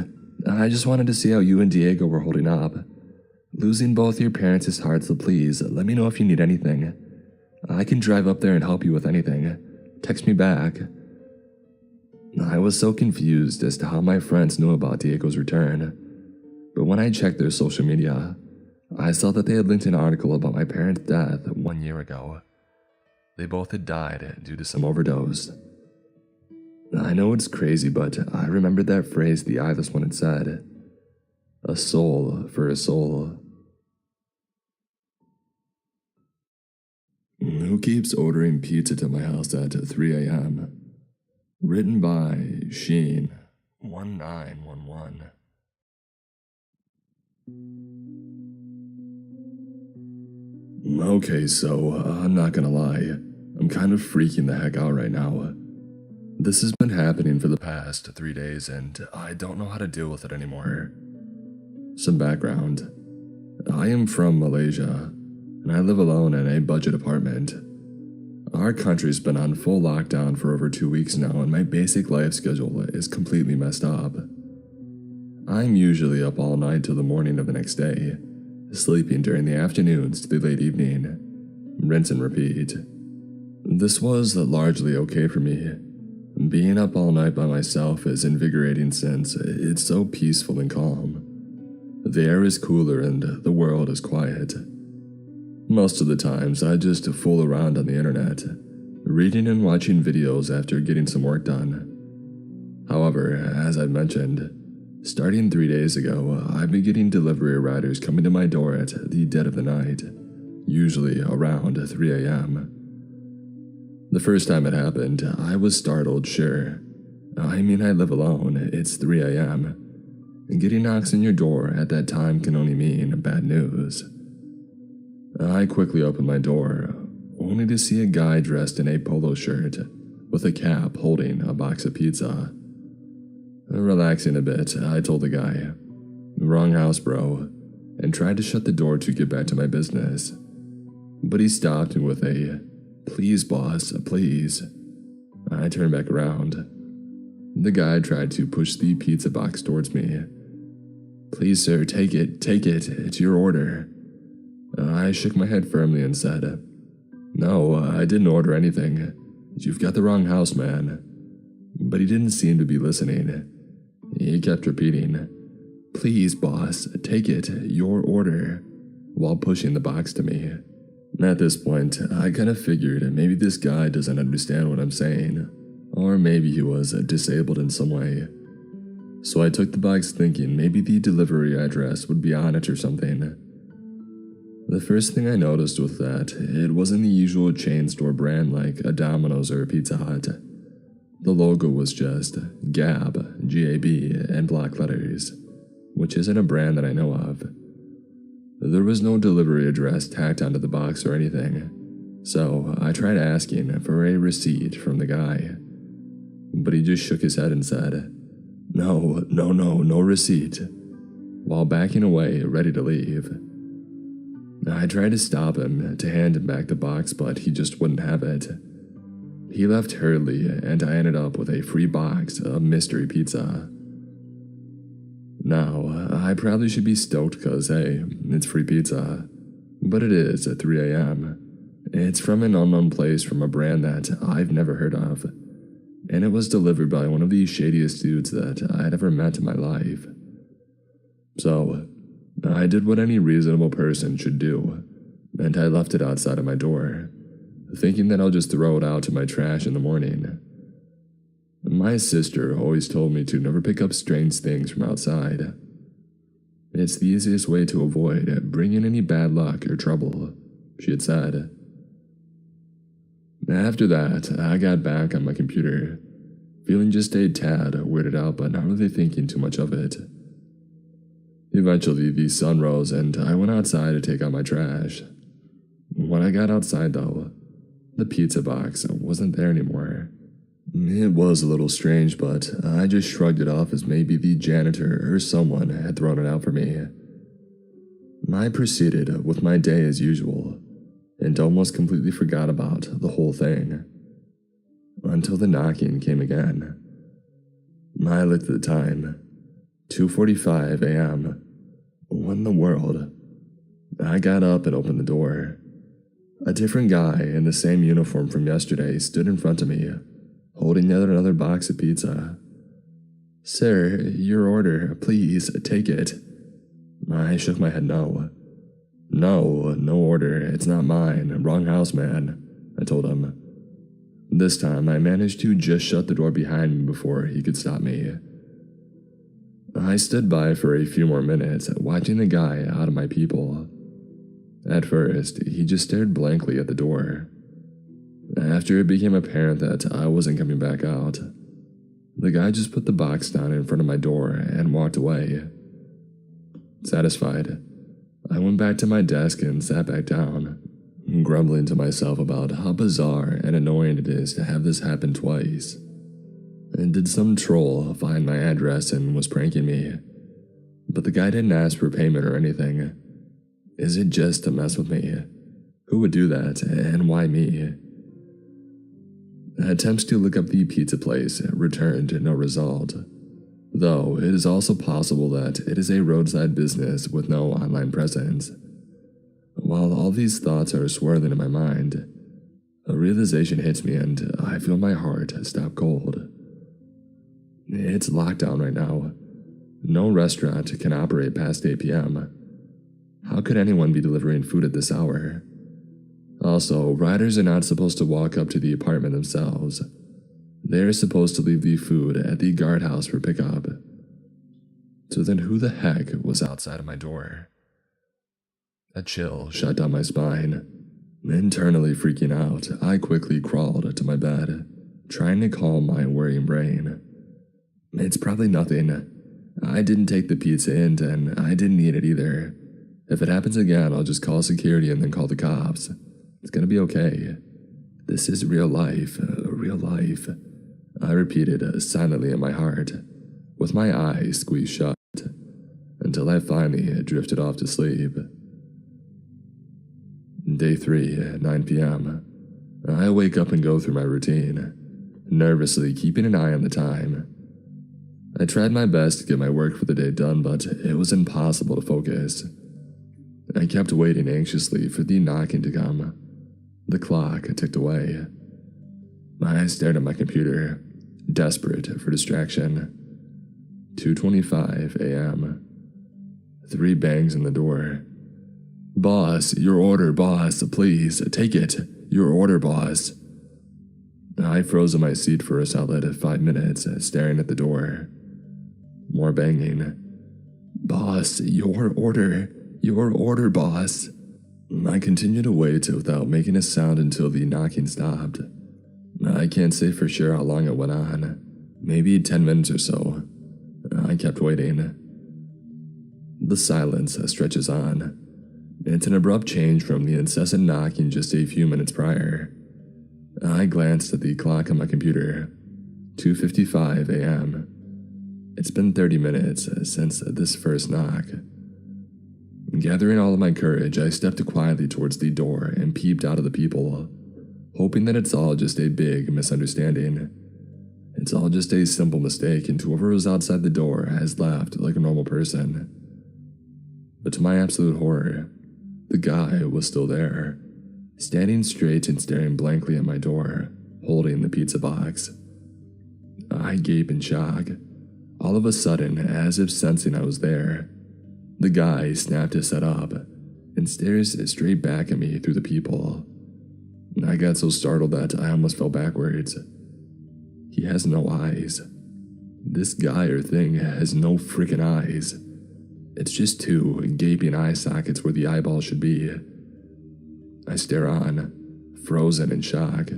I just wanted to see how you and Diego were holding up. Losing both your parents is hard, so please let me know if you need anything. I can drive up there and help you with anything. Text me back. I was so confused as to how my friends knew about Diego's return, but when I checked their social media, I saw that they had linked an article about my parents' death 1 year ago. They both had died due to some overdose. I know it's crazy, but I remembered that phrase the eyeless one had said. A soul for a soul. Who keeps ordering pizza to my house at 3 a.m.? Written by Sheen 1911. Okay, so I'm not gonna lie, I'm kind of freaking the heck out right now. This has been happening for the past 3 days and I don't know how to deal with it anymore. Some background. I am from Malaysia, and I live alone in a budget apartment. Our country's been on full lockdown for over 2 weeks now, and my basic life schedule is completely messed up. I'm usually up all night till the morning of the next day, sleeping during the afternoons to the late evening. Rinse and repeat. This was largely okay for me. Being up all night by myself is invigorating since it's so peaceful and calm. The air is cooler and the world is quiet. Most of the times I just fool around on the internet, reading and watching videos after getting some work done. However, as I mentioned, starting 3 days ago, I've been getting delivery riders coming to my door at the dead of the night, usually around 3 a.m. The first time it happened, I was startled, sure. I mean, I live alone, it's 3 a.m. And getting knocks on your door at that time can only mean bad news. I quickly opened my door, only to see a guy dressed in a polo shirt with a cap holding a box of pizza. Relaxing a bit, I told the guy, "Wrong house, bro," and tried to shut the door to get back to my business. But he stopped me with a, "Please, boss, please." I turned back around. The guy tried to push the pizza box towards me. "Please, sir, take it, it's your order." I shook my head firmly and said, "No, I didn't order anything. You've got the wrong house, man." But he didn't seem to be listening. He kept repeating, "Please, boss, take it, your order," while pushing the box to me. At this point, I kind of figured maybe this guy doesn't understand what I'm saying, or maybe he was disabled in some way. So I took the box thinking maybe the delivery address would be on it or something. The first thing I noticed was that it wasn't the usual chain store brand like a Domino's or a Pizza Hut. The logo was just Gab, G-A-B, in black letters, which isn't a brand that I know of. There was no delivery address tacked onto the box or anything, so I tried asking for a receipt from the guy. But he just shook his head and said, No receipt," while backing away, ready to leave. I tried to stop him to hand him back the box, but he just wouldn't have it. He left hurriedly, and I ended up with a free box of mystery pizza. Now, I probably should be stoked because, hey, it's free pizza. But it is at 3 a.m. It's from an unknown place from a brand that I've never heard of. And it was delivered by one of the shadiest dudes that I'd ever met in my life. So, I did what any reasonable person should do, and I left it outside of my door, thinking that I'll just throw it out to my trash in the morning. My sister always told me to never pick up strange things from outside. It's the easiest way to avoid bringing any bad luck or trouble, she had said. After that, I got back on my computer, feeling just a tad weirded out but not really thinking too much of it. Eventually, the sun rose and I went outside to take out my trash. When I got outside, though, the pizza box wasn't there anymore. It was a little strange, but I just shrugged it off as maybe the janitor or someone had thrown it out for me. I proceeded with my day as usual, and almost completely forgot about the whole thing. Until the knocking came again. I looked at the time, 2:45 a.m. What in the world? I got up and opened the door. A different guy in the same uniform from yesterday stood in front of me, holding yet another box of pizza. "Sir, your order, please, take it." I shook my head no. No order, it's not mine, wrong house, man," I told him. This time, I managed to just shut the door behind me before he could stop me. I stood by for a few more minutes, watching the guy out of my people. At first, he just stared blankly at the door. After it became apparent that I wasn't coming back out, the guy just put the box down in front of my door and walked away. Satisfied, I went back to my desk and sat back down, grumbling to myself about how bizarre and annoying it is to have this happen twice. And did some troll find my address and was pranking me? But the guy didn't ask for payment or anything. Is it just to mess with me? Who would do that, and why me? Attempts to look up the pizza place returned no result. though it is also possible that it is a roadside business with no online presence. While all these thoughts are swirling in my mind, a realization hits me and I feel my heart stop cold. It's lockdown right now. No restaurant can operate past 8 p.m. How could anyone be delivering food at this hour? Also, riders are not supposed to walk up to the apartment themselves. They are supposed to leave the food at the guardhouse for pickup. So then who the heck was outside of my door? A chill shot down my spine. Internally freaking out, I quickly crawled to my bed, trying to calm my worrying brain. It's probably nothing. I didn't take the pizza in and I didn't eat it either. If it happens again, I'll just call security and then call the cops. It's gonna be okay. This is real life, real life. I repeated silently in my heart, with my eyes squeezed shut, until I finally drifted off to sleep. Day 3, 9 p.m. I wake up and go through my routine, nervously keeping an eye on the time. I tried my best to get my work for the day done, but it was impossible to focus. I kept waiting anxiously for the knocking to come. The clock ticked away. I stared at my computer, desperate for distraction. 2:25 a.m. 3 bangs on the door. "Boss, your order, boss, please, take it. Your order, boss." I froze in my seat for a solid 5 minutes, staring at the door. More banging. "Boss, your order, boss." I continued to wait without making a sound until the knocking stopped. I can't say for sure how long it went on. Maybe 10 minutes or so. I kept waiting. The silence stretches on. It's an abrupt change from the incessant knocking just a few minutes prior. I glanced at the clock on my computer. 2:55 a.m. It's been 30 minutes since this first knock. Gathering all of my courage, I stepped quietly towards the door and peeped out at the people, hoping that it's all just a big misunderstanding. It's all just a simple mistake and whoever was outside the door has left like a normal person. But to my absolute horror, the guy was still there, standing straight and staring blankly at my door, holding the pizza box. I gape in shock. All of a sudden, as if sensing I was there, the guy snapped his head up and stares straight back at me through the people. I got so startled that I almost fell backwards. He has no eyes. This guy or thing has no freaking eyes. It's just 2 gaping eye sockets where the eyeball should be. I stare on, frozen in shock.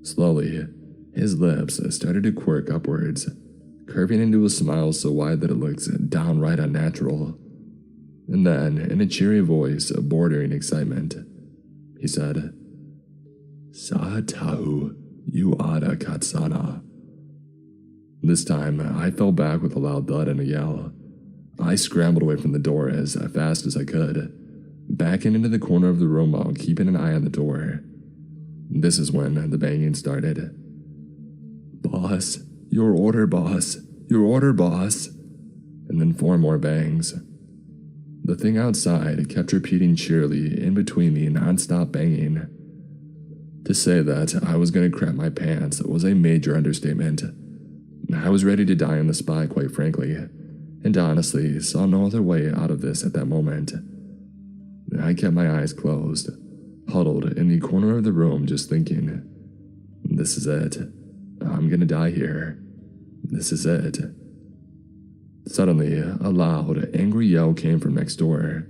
Slowly, his lips started to quirk upwards, curving into a smile so wide that it looks downright unnatural. And then, in a cheery voice bordering excitement, he said, "Sa tahu you ada katsana." This time, I fell back with a loud thud and a yell. I scrambled away from the door as fast as I could, backing into the corner of the room while keeping an eye on the door. This is when the banging started. "Boss, your order, boss, your order, boss." And then 4 more bangs. The thing outside kept repeating cheerily in between the non-stop banging. To say that I was going to crap my pants was a major understatement. I was ready to die on the spot, quite frankly, and honestly saw no other way out of this at that moment. I kept my eyes closed, huddled in the corner of the room just thinking, this is it. I'm gonna die here. This is it. Suddenly, a loud, angry yell came from next door.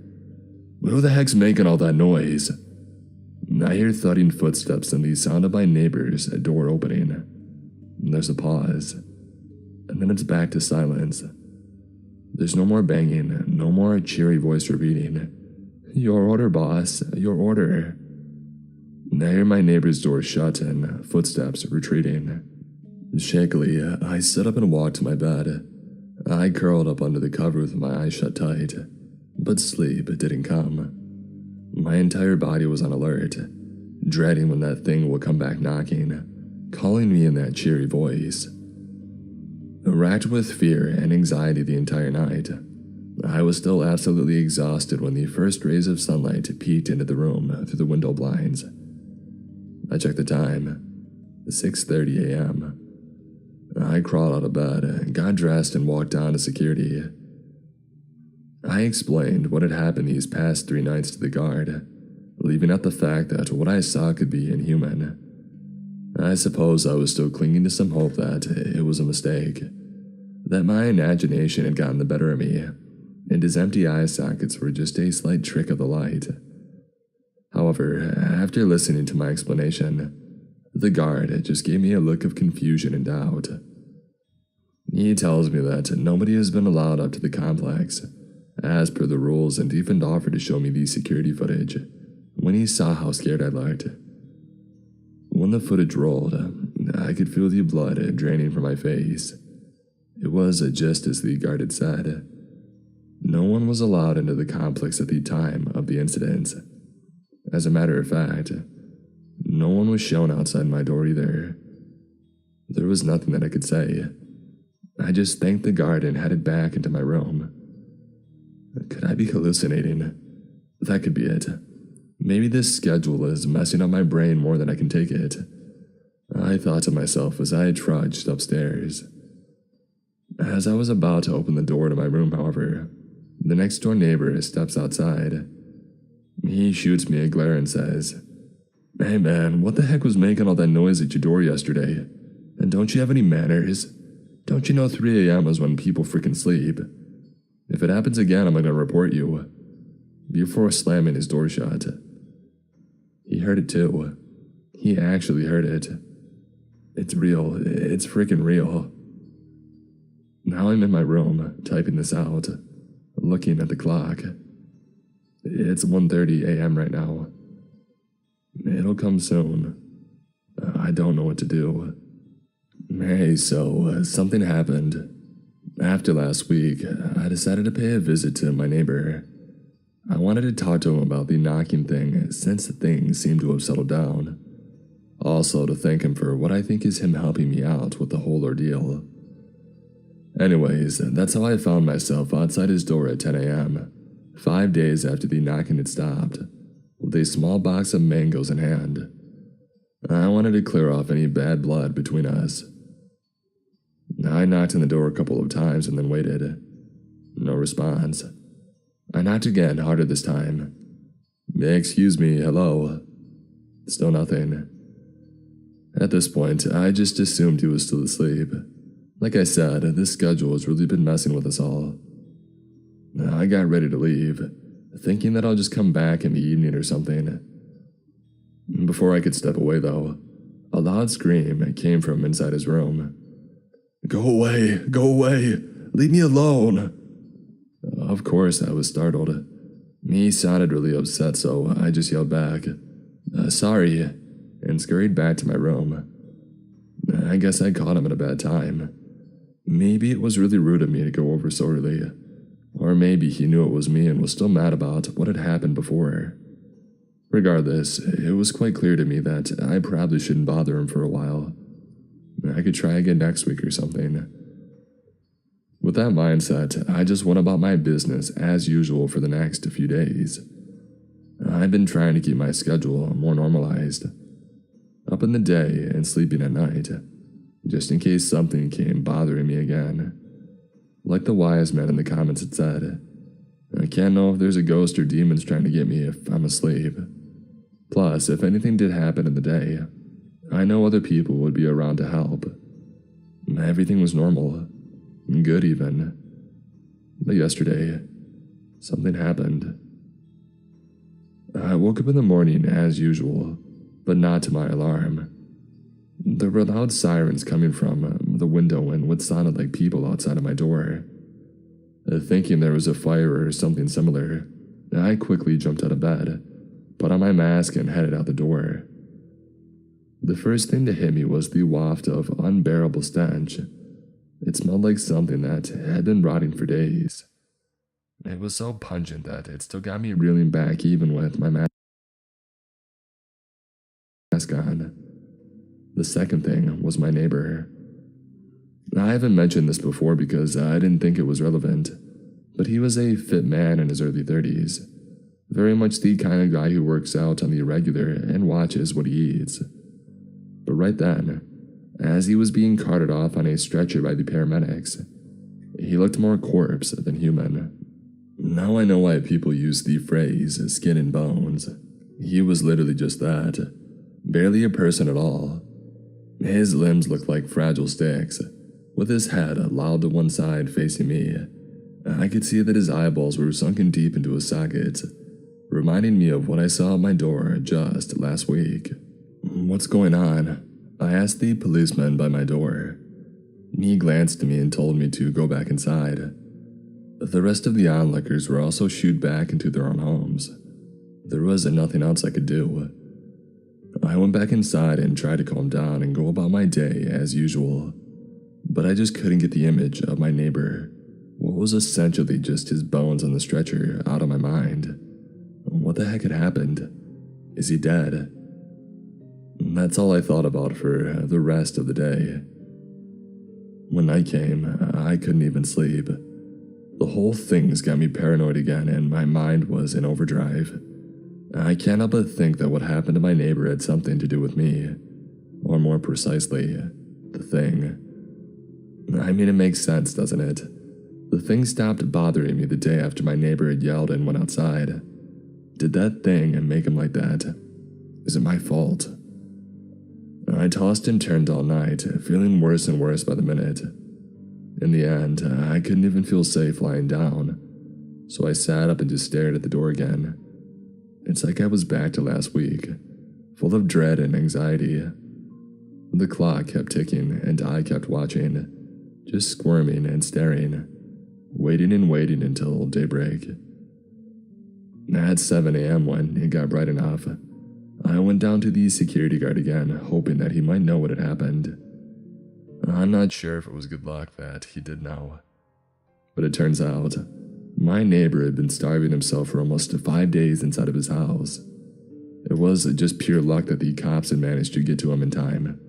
"Who the heck's making all that noise?" I hear thudding footsteps and the sound of my neighbor's door opening. There's a pause, and then it's back to silence. There's no more banging, no more cheery voice repeating, "Your order, boss, your order." I hear my neighbor's door shut and footsteps retreating. Shakily, I stood up and walked to my bed. I curled up under the cover with my eyes shut tight, but sleep didn't come. My entire body was on alert, dreading when that thing would come back knocking, calling me in that cheery voice. Racked with fear and anxiety the entire night, I was still absolutely exhausted when the first rays of sunlight peeked into the room through the window blinds. I checked the time, 6:30 a.m. I crawled out of bed, got dressed, and walked down to security. I explained what had happened these past 3 nights to the guard, leaving out the fact that what I saw could be inhuman. I suppose I was still clinging to some hope that it was a mistake, that my imagination had gotten the better of me, and his empty eye sockets were just a slight trick of the light. However, after listening to my explanation, the guard just gave me a look of confusion and doubt. He tells me that nobody has been allowed up to the complex, as per the rules, and even offered to show me the security footage when he saw how scared I looked. When the footage rolled, I could feel the blood draining from my face. It was just as the guard had said. No one was allowed into the complex at the time of the incident. As a matter of fact, no one was shown outside my door either. There was nothing that I could say. I just thanked the guard and headed back into my room. Could I be hallucinating? That could be it. Maybe this schedule is messing up my brain more than I can take it. I thought to myself as I trudged upstairs. As I was about to open the door to my room, however, the next door neighbor steps outside. He shoots me a glare and says, "Hey man, what the heck was making all that noise at your door yesterday? And don't you have any manners? Don't you know 3 a.m. is when people freaking sleep? If it happens again, I'm gonna report you." Before slamming his door shut. He heard it too. He actually heard it. It's real. It's freaking real. Now I'm in my room, typing this out, looking at the clock. It's 1:30 a.m. right now. It'll come soon. I don't know what to do. Hey, so something happened. After last week, I decided to pay a visit to my neighbor. I wanted to talk to him about the knocking thing since things seemed to have settled down. Also to thank him for what I think is him helping me out with the whole ordeal. Anyways, that's how I found myself outside his door at 10 a.m., 5 days after the knocking had stopped, with a small box of mangoes in hand. I wanted to clear off any bad blood between us. I knocked on the door a couple of times and then waited. No response. I knocked again, harder this time. "Excuse me, hello?" Still nothing. At this point, I just assumed he was still asleep. Like I said, this schedule has really been messing with us all. I got ready to leave, thinking that I'll just come back in the evening or something. Before I could step away, though, a loud scream came from inside his room. "Go away! Go away! Leave me alone!" Of course, I was startled. He sounded really upset, so I just yelled back, "Sorry," and scurried back to my room. I guess I caught him at a bad time. Maybe it was really rude of me to go over so early, or maybe he knew it was me and was still mad about what had happened before. Regardless, it was quite clear to me that I probably shouldn't bother him for a while. I could try again next week or something. With that mindset, I just went about my business as usual for the next few days. I've been trying to keep my schedule more normalized, up in the day and sleeping at night, just in case something came bothering me again. Like the wise man in the comments had said, I can't know if there's a ghost or demons trying to get me if I'm asleep. Plus, if anything did happen in the day, I know other people would be around to help. Everything was normal. Good even. But yesterday, something happened. I woke up in the morning as usual, but not to my alarm. There were loud sirens coming from the window and what sounded like people outside of my door. Thinking there was a fire or something similar, I quickly jumped out of bed, put on my mask, and headed out the door. The first thing to hit me was the waft of unbearable stench. It smelled like something that had been rotting for days. It was so pungent that it still got me reeling back even with my mask on. The second thing was my neighbor. I haven't mentioned this before because I didn't think it was relevant, but he was a fit man in his early 30s. Very much the kind of guy who works out on the irregular and watches what he eats. But right then, as he was being carted off on a stretcher by the paramedics, he looked more corpse than human. Now I know why people use the phrase skin and bones. He was literally just that. Barely a person at all. His limbs looked like fragile sticks, with his head lolled to one side facing me. I could see that his eyeballs were sunken deep into his sockets, reminding me of what I saw at my door just last week. "What's going on?" I asked the policeman by my door. He glanced at me and told me to go back inside. The rest of the onlookers were also shooed back into their own homes. There was nothing else I could do. I went back inside and tried to calm down and go about my day as usual, but I just couldn't get the image of my neighbor, what was essentially just his bones on the stretcher, out of my mind. What the heck had happened? Is he dead? That's all I thought about for the rest of the day. When night came, I couldn't even sleep. The whole thing's got me paranoid again, and my mind was in overdrive. I can't help but think that what happened to my neighbor had something to do with me. Or more precisely, the thing. I mean, it makes sense, doesn't it? The thing stopped bothering me the day after my neighbor had yelled and went outside. Did that thing make him like that? Is it my fault? I tossed and turned all night, feeling worse and worse by the minute. In the end, I couldn't even feel safe lying down, so I sat up and just stared at the door again. It's like I was back to last week, full of dread and anxiety. The clock kept ticking, and I kept watching, just squirming and staring, waiting and waiting until daybreak. At 7 a.m. when it got bright enough, I went down to the security guard again, hoping that he might know what had happened. I'm not sure if it was good luck that he did know, but it turns out my neighbor had been starving himself for almost 5 days inside of his house. It was just pure luck that the cops had managed to get to him in time.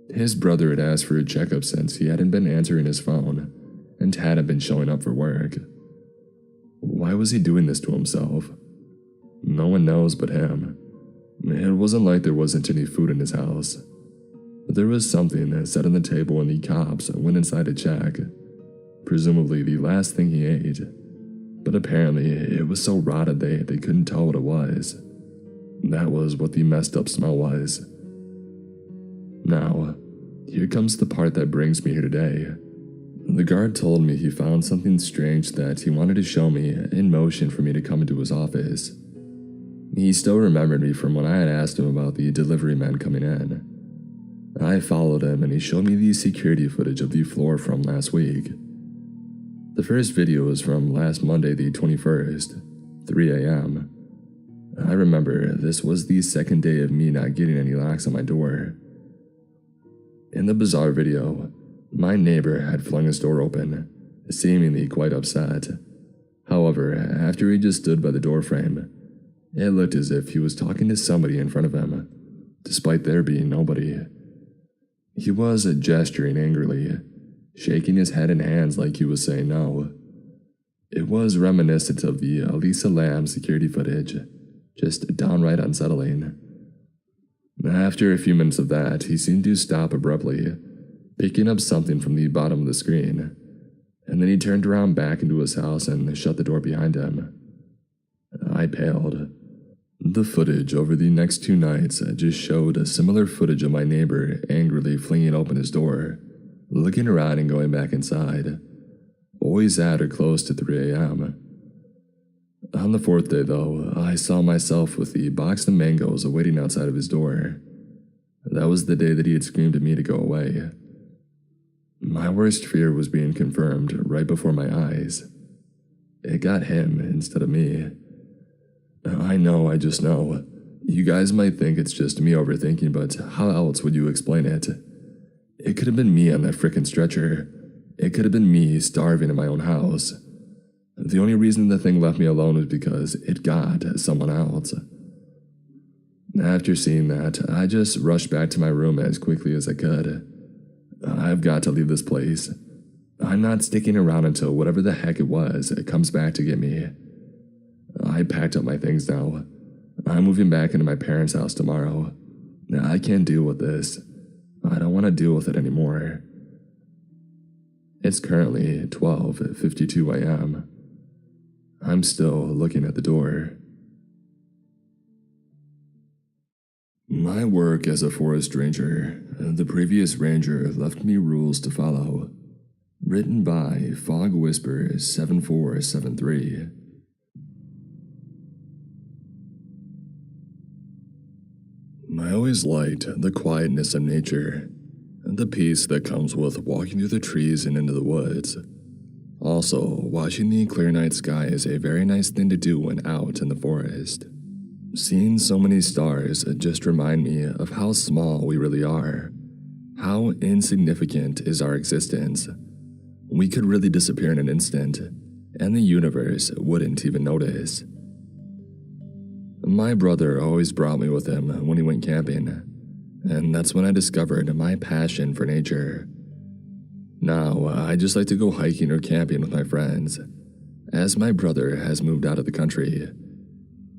His brother had asked for a checkup since he hadn't been answering his phone and hadn't been showing up for work. Why was he doing this to himself? No one knows but him. It wasn't like there wasn't any food in his house. There was something set on the table when the cops went inside to check. Presumably the last thing he ate. But apparently it was so rotted they couldn't tell what it was. That was what the messed up smell was. Now, here comes the part that brings me here today. The guard told me he found something strange that he wanted to show me in motion for me to come into his office. He still remembered me from when I had asked him about the delivery men coming in. I followed him and he showed me the security footage of the floor from last week. The first video was from last Monday the 21st, 3 a.m. I remember this was the second day of me not getting any locks on my door. In the bizarre video, my neighbor had flung his door open, seemingly quite upset. However, after he just stood by the doorframe, it looked as if he was talking to somebody in front of him, despite there being nobody. He was gesturing angrily, shaking his head and hands like he was saying no. It was reminiscent of the Elisa Lam security footage, just downright unsettling. After a few minutes of that, he seemed to stop abruptly, picking up something from the bottom of the screen, and then he turned around back into his house and shut the door behind him. I paled. The footage over the next 2 nights just showed a similar footage of my neighbor angrily flinging open his door, looking around and going back inside, always at or close to 3 a.m. On the 4th day, though, I saw myself with the box of mangoes awaiting outside of his door. That was the day that he had screamed at me to go away. My worst fear was being confirmed right before my eyes. It got him instead of me. I just know. You guys might think it's just me overthinking, but how else would you explain it? It could have been me on that frickin' stretcher. It could have been me starving in my own house. The only reason the thing left me alone was because it got someone else. After seeing that, I just rushed back to my room as quickly as I could. I've got to leave this place. I'm not sticking around until whatever the heck it comes back to get me. I packed up my things now. I'm moving back into my parents' house tomorrow. I can't deal with this. I don't want to deal with it anymore. It's currently 12:52 a.m. I'm still looking at the door. My work as a forest ranger. The previous ranger left me rules to follow. Written by Fog Whisper 7473. I always liked the quietness of nature, and the peace that comes with walking through the trees and into the woods. Also, watching the clear night sky is a very nice thing to do when out in the forest. Seeing so many stars just remind me of how small we really are, how insignificant is our existence. We could really disappear in an instant, and the universe wouldn't even notice. My brother always brought me with him when he went camping, and that's when I discovered my passion for nature. Now, I just like to go hiking or camping with my friends, as my brother has moved out of the country.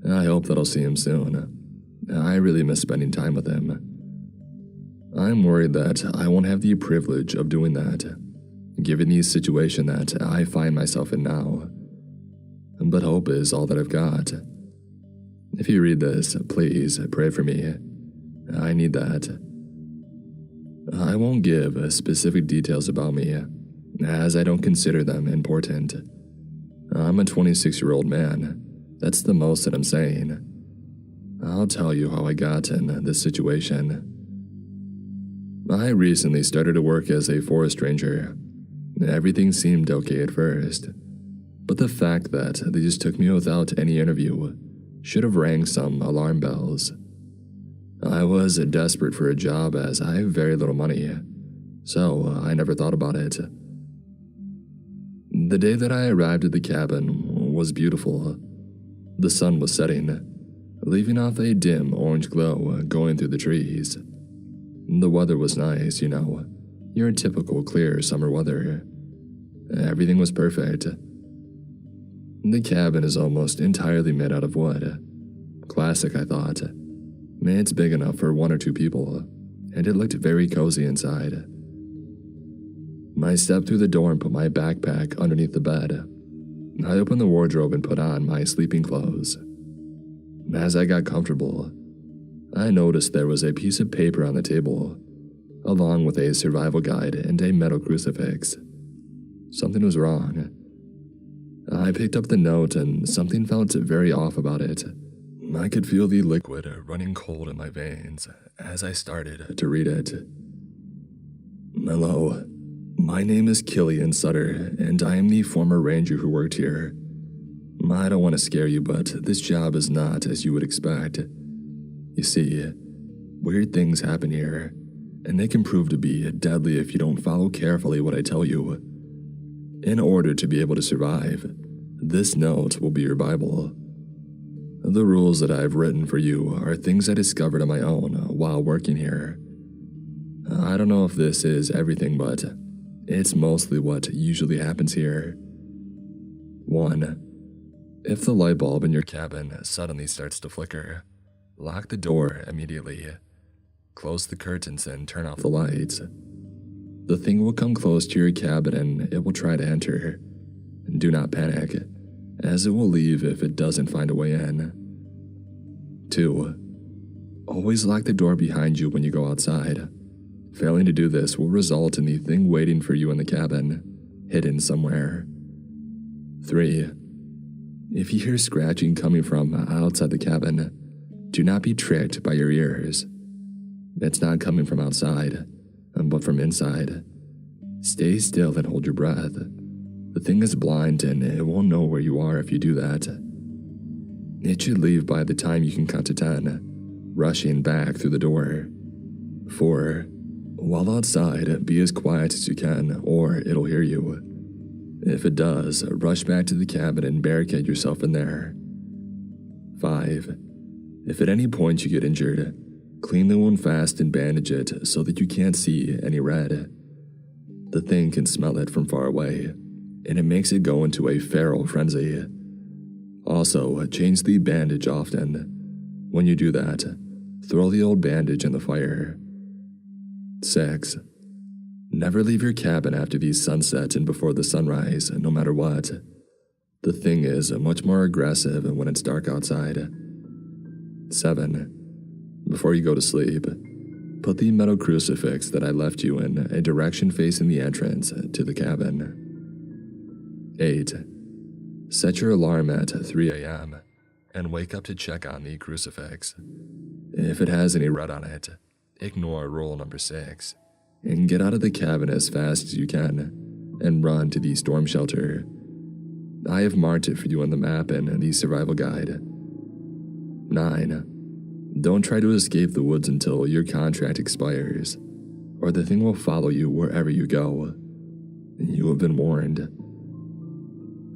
I hope that I'll see him soon. I really miss spending time with him. I'm worried that I won't have the privilege of doing that, given the situation that I find myself in now. But hope is all that I've got. If you read this, please pray for me. I need that. I won't give specific details about me, as I don't consider them important. I'm a 26-year-old man. That's the most that I'm saying. I'll tell you how I got in this situation. I recently started to work as a forest ranger. Everything seemed okay at first, but the fact that they just took me without any interview should have rang some alarm bells. I was desperate for a job as I have very little money, so I never thought about it. The day that I arrived at the cabin was beautiful. The sun was setting, leaving off a dim orange glow going through the trees. The weather was nice, your typical clear summer weather. Everything was perfect. The cabin is almost entirely made out of wood. Classic, I thought. It's big enough for 1 or 2 people, and it looked very cozy inside. I stepped through the door and put my backpack underneath the bed. I opened the wardrobe and put on my sleeping clothes. As I got comfortable, I noticed there was a piece of paper on the table, along with a survival guide and a metal crucifix. Something was wrong. I picked up the note and something felt very off about it. I could feel the liquid running cold in my veins as I started to read it. Hello, my name is Killian Sutter, and I am the former ranger who worked here. I don't want to scare you, but this job is not as you would expect. You see, weird things happen here, and they can prove to be deadly if you don't follow carefully what I tell you. In order to be able to survive, this note will be your Bible. The rules that I've written for you are things I discovered on my own while working here. I don't know if this is everything, but it's mostly what usually happens here. 1. If the light bulb in your cabin suddenly starts to flicker, lock the door immediately. Close the curtains and turn off the lights. The thing will come close to your cabin and it will try to enter. Do not panic, as it will leave if it doesn't find a way in. 2. Always lock the door behind you when you go outside. Failing to do this will result in the thing waiting for you in the cabin, hidden somewhere. 3. If you hear scratching coming from outside the cabin, do not be tricked by your ears. It's not coming from outside, but from inside. Stay still and hold your breath. The thing is blind and it won't know where you are if you do that. It should leave by the time you can count to 10, rushing back through the door. 4. While outside, be as quiet as you can, or it'll hear you. If it does, rush back to the cabin and barricade yourself in there. 5. If at any point you get injured, clean the wound fast and bandage it so that you can't see any red. The thing can smell it from far away, and it makes it go into a feral frenzy. Also, change the bandage often. When you do that, throw the old bandage in the fire. 6. Never leave your cabin after the sunset and before the sunrise, no matter what. The thing is much more aggressive when it's dark outside. 7. Before you go to sleep, put the metal crucifix that I left you in a direction facing the entrance to the cabin. 8. Set your alarm at 3 a.m. and wake up to check on the crucifix. If it has any red on it, ignore rule number 6 and get out of the cabin as fast as you can and run to the storm shelter. I have marked it for you on the map and the survival guide. 9. Don't try to escape the woods until your contract expires, or the thing will follow you wherever you go. You have been warned.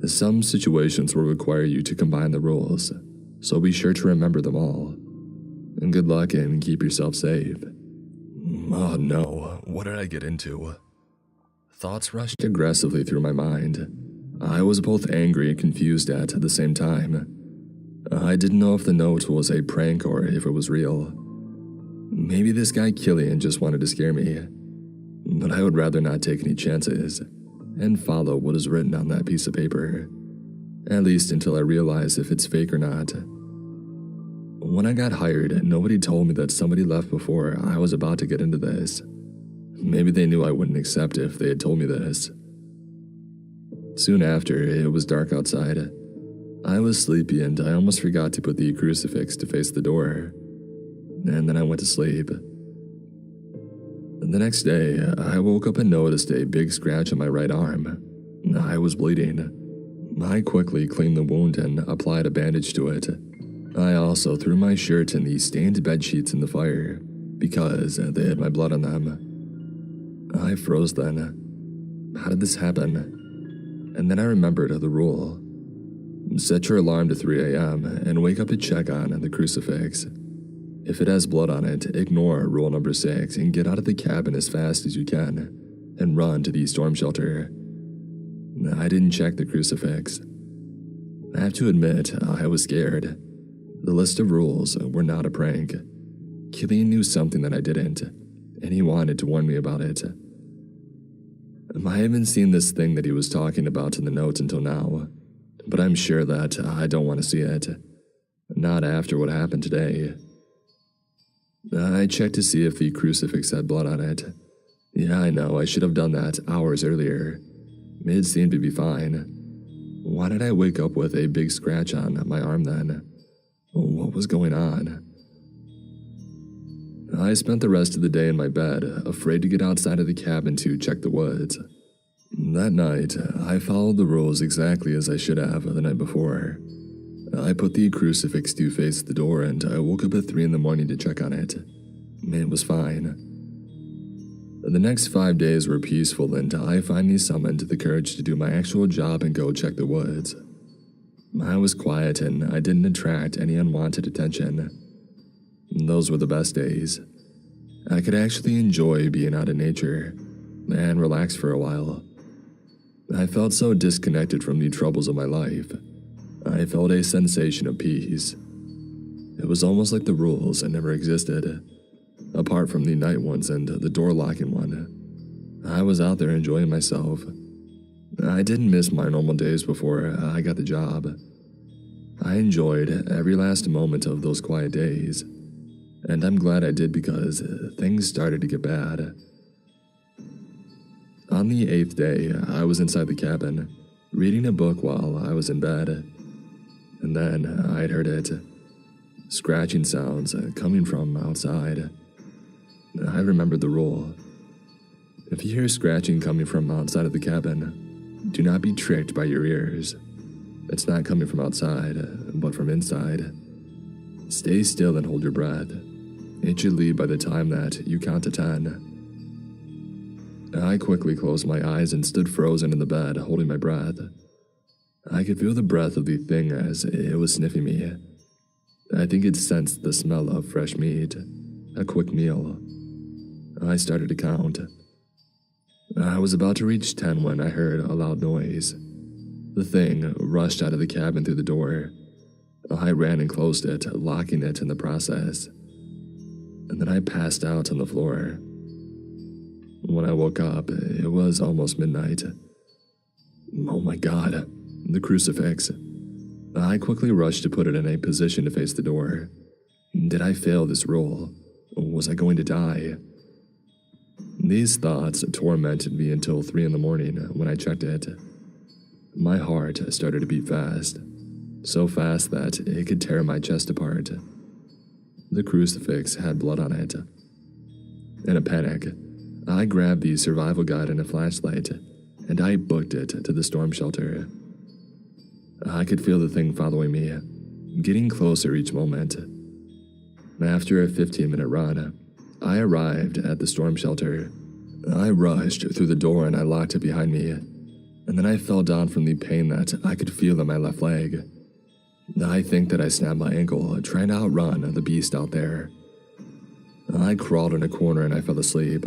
Some situations will require you to combine the rules, so be sure to remember them all. And good luck and keep yourself safe. Oh no, what did I get into? Thoughts rushed aggressively through my mind. I was both angry and confused at the same time. I didn't know if the note was a prank or if it was real. Maybe this guy Killian just wanted to scare me, but I would rather not take any chances and follow what is written on that piece of paper, at least until I realize if it's fake or not. When I got hired, nobody told me that somebody left before I was about to get into this. Maybe they knew I wouldn't accept if they had told me this. Soon after, it was dark outside. I was sleepy and I almost forgot to put the crucifix to face the door. And then I went to sleep. The next day, I woke up and noticed a big scratch on my right arm. I was bleeding. I quickly cleaned the wound and applied a bandage to it. I also threw my shirt and the stained bed sheets in the fire because they had my blood on them. I froze then. How did this happen? And then I remembered the rule. Set your alarm to 3 a.m. and wake up to check on the crucifix. If it has blood on it, ignore rule number 6 and get out of the cabin as fast as you can and run to the storm shelter. I didn't check the crucifix. I have to admit, I was scared. The list of rules were not a prank. Killian knew something that I didn't, and he wanted to warn me about it. I haven't seen this thing that he was talking about in the notes until now, but I'm sure that I don't want to see it. Not after what happened today. I checked to see if the crucifix had blood on it. Yeah, I know, I should have done that hours earlier. It seemed to be fine. Why did I wake up with a big scratch on my arm then? What was going on? I spent the rest of the day in my bed, afraid to get outside of the cabin to check the woods. That night, I followed the rules exactly as I should have the night before. I put the crucifix to face the door and I woke up at 3 in the morning to check on it. It was fine. The next 5 days were peaceful and I finally summoned the courage to do my actual job and go check the woods. I was quiet and I didn't attract any unwanted attention. Those were the best days. I could actually enjoy being out in nature and relax for a while. I felt so disconnected from the troubles of my life. I felt a sensation of peace. It was almost like the rules had never existed, apart from the night ones and the door locking one. I was out there enjoying myself. I didn't miss my normal days before I got the job. I enjoyed every last moment of those quiet days, and I'm glad I did because things started to get bad. On the 8th day, I was inside the cabin, reading a book while I was in bed, and then I'd heard it. Scratching sounds coming from outside. I remembered the rule. If you hear scratching coming from outside of the cabin, do not be tricked by your ears. It's not coming from outside, but from inside. Stay still and hold your breath. It should leave by the time that you count to 10. I quickly closed my eyes and stood frozen in the bed, holding my breath. I could feel the breath of the thing as it was sniffing me. I think it sensed the smell of fresh meat, a quick meal. I started to count. I was about to reach 10 when I heard a loud noise. The thing rushed out of the cabin through the door. I ran and closed it, locking it in the process. And then I passed out on the floor. When I woke up, it was almost midnight. Oh my God, the crucifix. I quickly rushed to put it in a position to face the door. Did I fail this role? Was I going to die? These thoughts tormented me until 3 in the morning when I checked it. My heart started to beat fast, so fast that it could tear my chest apart. The crucifix had blood on it. In a panic, I grabbed the survival guide and a flashlight, and I booked it to the storm shelter. I could feel the thing following me, getting closer each moment. After a 15-minute run, I arrived at the storm shelter. I rushed through the door and I locked it behind me, and then I fell down from the pain that I could feel in my left leg. I think that I snapped my ankle trying to outrun the beast out there. I crawled in a corner and I fell asleep,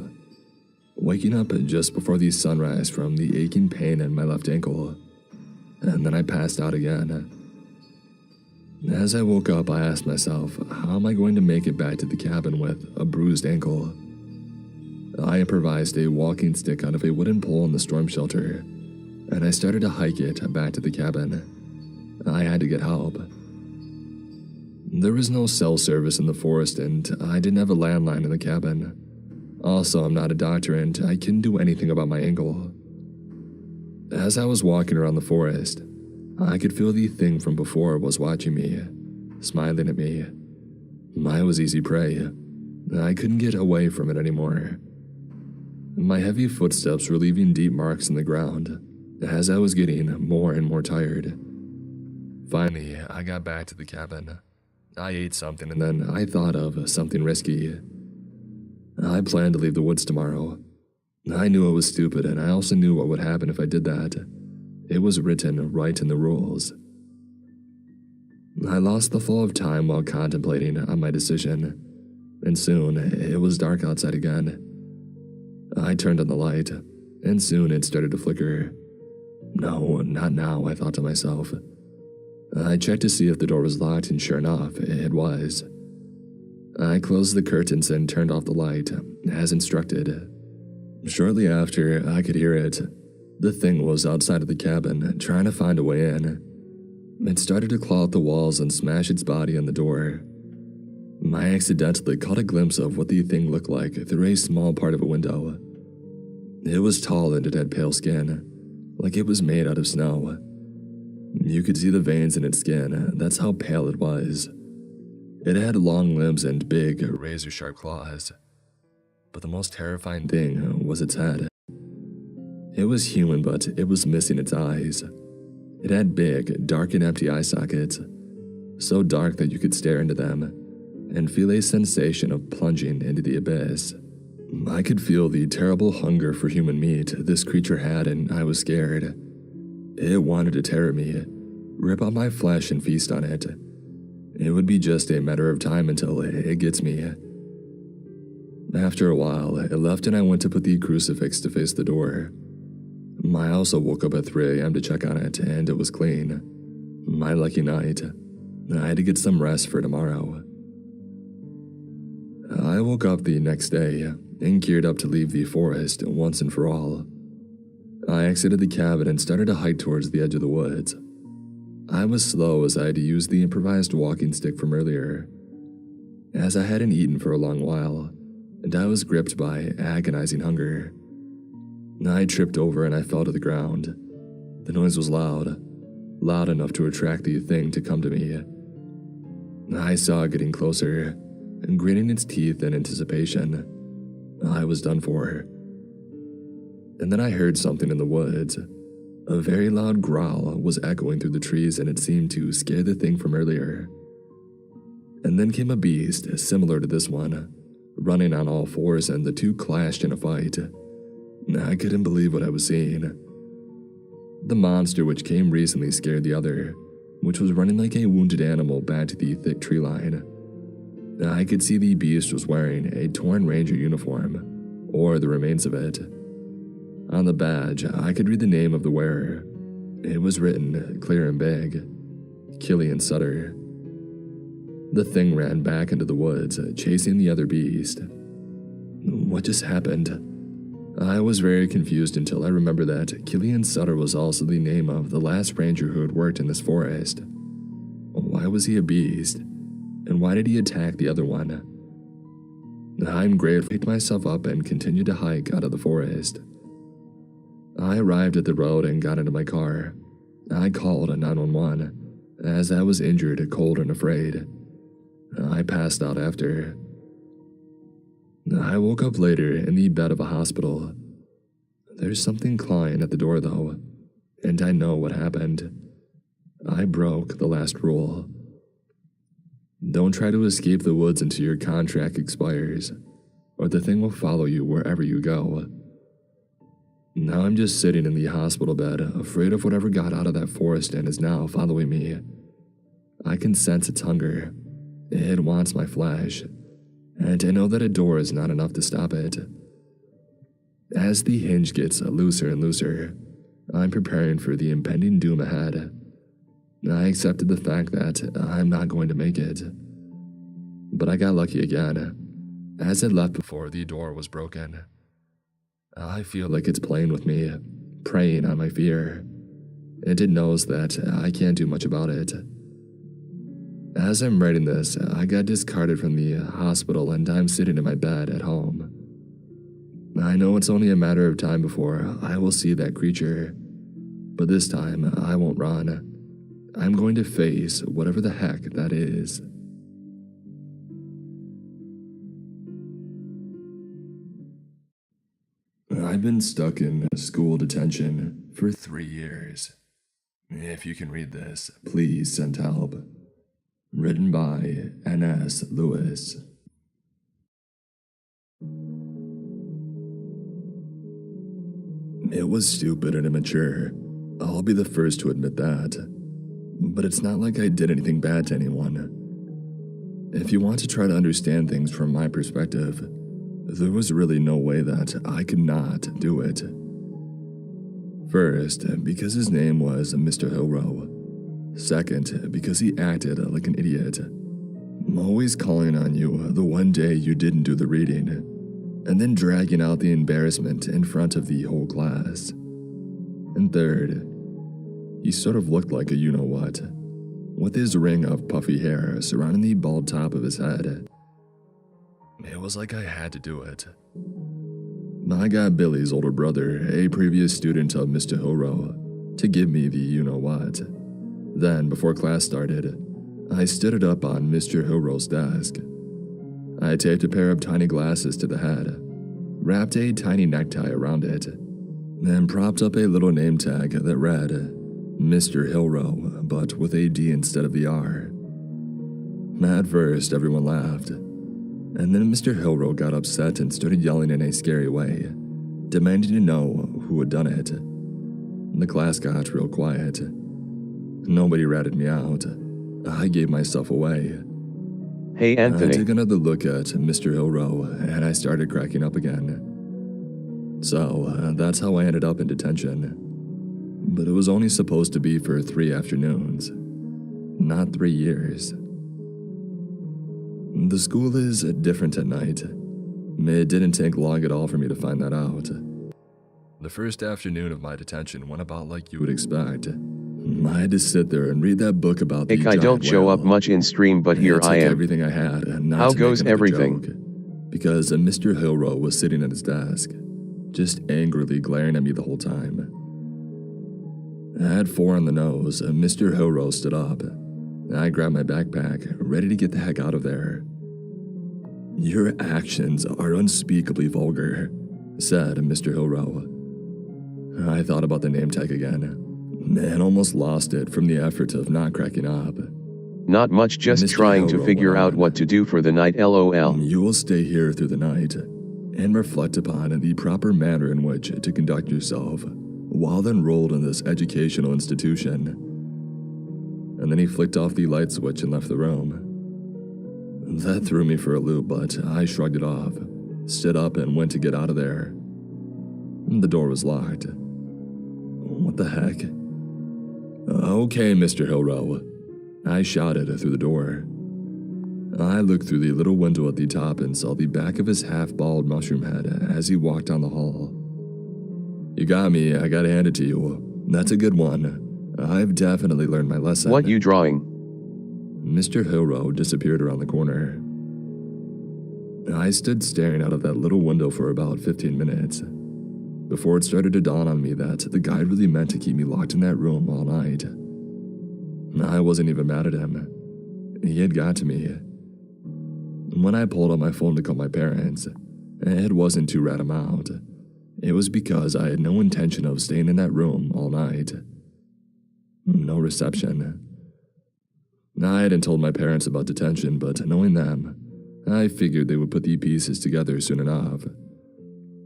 waking up just before the sunrise from the aching pain in my left ankle, and then I passed out again. As I woke up, I asked myself, how am I going to make it back to the cabin with a bruised ankle? I improvised a walking stick out of a wooden pole in the storm shelter, and I started to hike it back to the cabin. I had to get help. There was no cell service in the forest, and I didn't have a landline in the cabin. Also, I'm not a doctor, and I couldn't do anything about my ankle. As I was walking around the forest, I could feel the thing from before was watching me, smiling at me. I was easy prey. I couldn't get away from it anymore. My heavy footsteps were leaving deep marks in the ground as I was getting more and more tired. Finally, I got back to the cabin. I ate something and then I thought of something risky. I planned to leave the woods tomorrow. I knew it was stupid, and I also knew what would happen if I did that. It was written right in the rules. I lost the flow of time while contemplating on my decision, and soon it was dark outside again. I turned on the light, and soon it started to flicker. No, not now, I thought to myself. I checked to see if the door was locked, and sure enough, it was. I closed the curtains and turned off the light, as instructed. Shortly after, I could hear it. The thing was outside of the cabin, trying to find a way in. It started to claw at the walls and smash its body on the door. I accidentally caught a glimpse of what the thing looked like through a small part of a window. It was tall and it had pale skin, like it was made out of snow. You could see the veins in its skin, that's how pale it was. It had long limbs and big, razor-sharp claws. But the most terrifying thing was its head. It was human, but it was missing its eyes. It had big, dark and empty eye sockets, so dark that you could stare into them and feel a sensation of plunging into the abyss. I could feel the terrible hunger for human meat this creature had, and I was scared. It wanted to tear at me, rip out my flesh and feast on it. It would be just a matter of time until it gets me. After a while, it left and I went to put the crucifix to face the door. I also woke up at 3 a.m. to check on it, and it was clean. My lucky night. I had to get some rest for tomorrow. I woke up the next day and geared up to leave the forest once and for all. I exited the cabin and started to hike towards the edge of the woods. I was slow as I had to use the improvised walking stick from earlier, as I hadn't eaten for a long while, and I was gripped by agonizing hunger. I tripped over and I fell to the ground. The noise was loud enough to attract the thing to come to me. I saw it getting closer, and gritting its teeth in anticipation. I was done for. And then I heard something in the woods. A very loud growl was echoing through the trees, and it seemed to scare the thing from earlier. And then came a beast similar to this one, running on all fours, and the two clashed in a fight. I couldn't believe what I was seeing. The monster which came recently scared the other, which was running like a wounded animal back to the thick tree line. I could see the beast was wearing a torn ranger uniform, or the remains of it. On the badge, I could read the name of the wearer. It was written, clear and big, Killian Sutter. The thing ran back into the woods, chasing the other beast. What just happened? I was very confused until I remembered that Killian Sutter was also the name of the last ranger who had worked in this forest. Why was he a beast? And why did he attack the other one? I'm grateful I picked myself up and continued to hike out of the forest. I arrived at the road and got into my car. I called 911, as I was injured, cold, and afraid. I passed out after. I woke up later in the bed of a hospital. There's something clawing at the door though, and I know what happened. I broke the last rule. Don't try to escape the woods until your contract expires, or the thing will follow you wherever you go. Now I'm just sitting in the hospital bed, afraid of whatever got out of that forest and is now following me. I can sense its hunger. It wants my flesh, and I know that a door is not enough to stop it. As the hinge gets looser and looser, I'm preparing for the impending doom ahead. I accepted the fact that I'm not going to make it. But I got lucky again. As it left before the door was broken. I feel like it's playing with me, preying on my fear, and it knows that I can't do much about it. As I'm writing this, I got discarded from the hospital and I'm sitting in my bed at home. I know it's only a matter of time before I will see that creature, but this time I won't run. I'm going to face whatever the heck that is. I've been stuck in school detention for 3 years. If you can read this, please send help. Written by N.S. Lewis. It was stupid and immature. I'll be the first to admit that. But it's not like I did anything bad to anyone. If you want to try to understand things from my perspective, there was really no way that I could not do it. First, because his name was Mr. Hilrow. Second, because he acted like an idiot. Always calling on you the one day you didn't do the reading, and then dragging out the embarrassment in front of the whole class. And third, he sort of looked like a you-know-what, with his ring of puffy hair surrounding the bald top of his head. It was like I had to do it. I got Billy's older brother, a previous student of Mr. Hilrow, to give me the you-know-what. Then, before class started, I stood it up on Mr. Hilrow's desk. I taped a pair of tiny glasses to the head, wrapped a tiny necktie around it, and propped up a little name tag that read, Mr. Hilrow, but with a D instead of the R. At first, everyone laughed, and then Mr. Hilrow got upset and started yelling in a scary way, demanding to know who had done it. The class got real quiet. Nobody ratted me out. I gave myself away. Hey Anthony. I took another look at Mr. Hilrow, and I started cracking up again. So, that's how I ended up in detention. But it was only supposed to be for 3 afternoons, not 3 years. The school is different at night. It didn't take long at all for me to find that out. The first afternoon of my detention went about like you would expect. I had to sit there and read that book about the I don't show up much in stream, but here I am. Everything I had, and not How to make goes another everything? joke, because Mr. Hilrow was sitting at his desk, just angrily glaring at me the whole time. At 4 on the nose, Mr. Hilrow stood up. I grabbed my backpack, ready to get the heck out of there. "Your actions are unspeakably vulgar," said Mr. Hilrow. I thought about the name tag again, and almost lost it from the effort of not cracking up. Not much, just Mr. trying to Hilrow figure went out on. what to do for the night, lol. You will stay here through the night, and reflect upon the proper manner in which to conduct yourself while enrolled in this educational institution. And then he flicked off the light switch and left the room. That threw me for a loop, but I shrugged it off, stood up, and went to get out of there. The door was locked. What the heck? Okay, Mr. Hillrow. I shouted through the door. I looked through the little window at the top and saw the back of his half-bald mushroom head as he walked down the hall. You got me, I gotta hand it to you. That's a good one. I've definitely learned my lesson. What you drawing? Mr. Hillrow disappeared around the corner. I stood staring out of that little window for about 15 minutes, before it started to dawn on me that the guy really meant to keep me locked in that room all night. I wasn't even mad at him. He had got to me. When I pulled out my phone to call my parents, it wasn't to rat him out. It was because I had no intention of staying in that room all night. No reception. I hadn't told my parents about detention, but knowing them, I figured they would put the pieces together soon enough.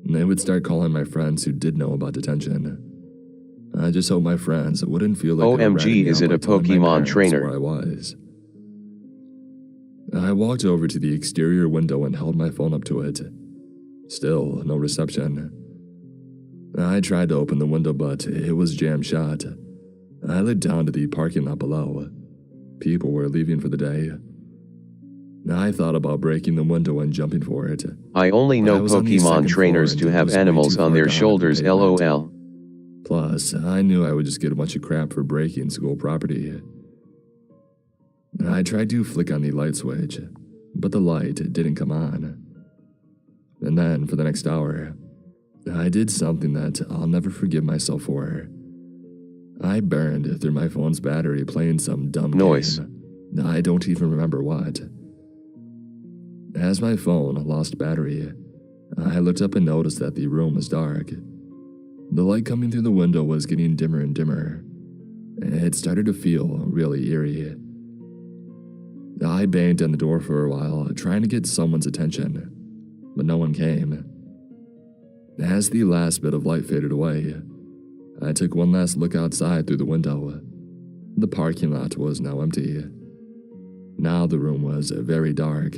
They would start calling my friends who did know about detention. I just hope my friends wouldn't feel like they were ratting OMG, me is out it by a telling my Pokemon parents trainer? where I was. I walked over to the exterior window and held my phone up to it. Still, no reception. I tried to open the window, but it was jammed shut. I lit down to the parking lot below. People were leaving for the day. I thought about breaking the window and jumping for it. I only But I know was on the Pokemon second trainers floor to and it have was way animals too on far their down to the shoulders, pavement. LOL. Plus, I knew I would just get a bunch of crap for breaking school property. I tried to flick on the light switch, but the light didn't come on. And then, for the next hour, I did something that I'll never forgive myself for. I burned through my phone's battery playing some dumb Noise. game. I don't even remember what. As my phone lost battery, I looked up and noticed that the room was dark. The light coming through the window was getting dimmer and dimmer. It started to feel really eerie. I banged on the door for a while, trying to get someone's attention, but no one came. As the last bit of light faded away, I took one last look outside through the window. The parking lot was now empty. Now the room was very dark.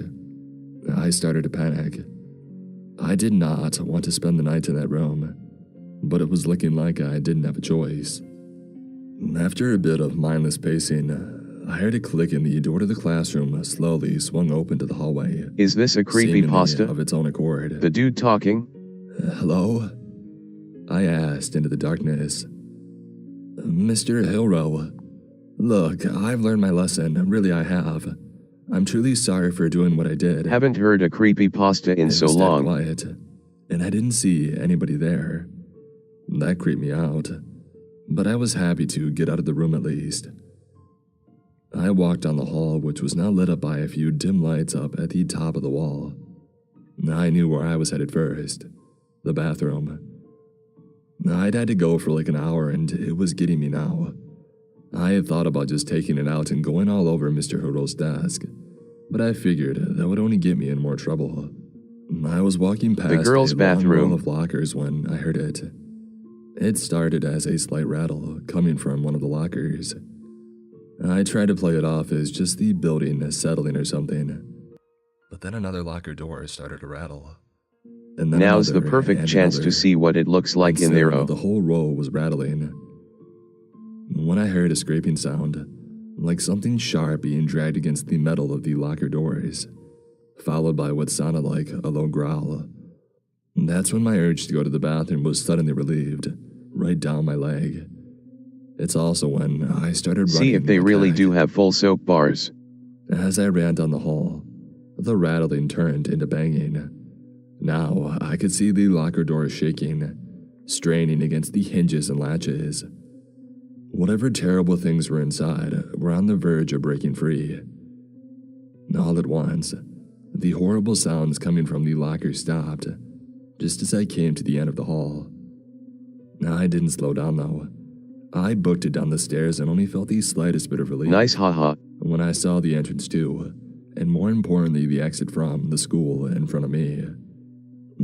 I started to panic. I did not want to spend the night in that room, but it was looking like I didn't have a choice. After a bit of mindless pacing, I heard a click and the door to the classroom slowly swung open to the hallway. Is this a seemingly creepypasta? of its own accord. The dude talking? Hello? I asked into the darkness. Mr. Hillrow, look, I've learned my lesson, really I have. I'm truly sorry for doing what I did. Haven't heard a creepypasta in It so was dead long. quiet, and I didn't see anybody there. That creeped me out, but I was happy to get out of the room at least. I walked down the hall, which was now lit up by a few dim lights up at the top of the wall. I knew where I was headed first, the bathroom. I'd had to go for like an hour, and it was getting me now. I had thought about just taking it out and going all over Mr. Hurdle's desk, but I figured that would only get me in more trouble. I was walking past The girls' a long bathroom. row of lockers when I heard it. It started as a slight rattle coming from one of the lockers. I tried to play it off as just the building settling or something, but then another locker door started to rattle. And then Now's the another perfect and chance another. to see what it looks like in And there. soon Oh, the whole row was rattling. When I heard a scraping sound, like something sharp being dragged against the metal of the locker doors, followed by what sounded like a low growl. That's when my urge to go to the bathroom was suddenly relieved, right down my leg. It's also when I started running see if they like really heck. do have full soap bars. As I ran down the hall, the rattling turned into banging. Now I could see the locker doors shaking, straining against the hinges and latches. Whatever terrible things were inside were on the verge of breaking free. All at once, the horrible sounds coming from the locker stopped, just as I came to the end of the hall. I didn't slow down though. I booked it down the stairs and only felt the slightest bit of relief. Nice, haha. When I saw the entrance to, and more importantly the exit from, the school in front of me.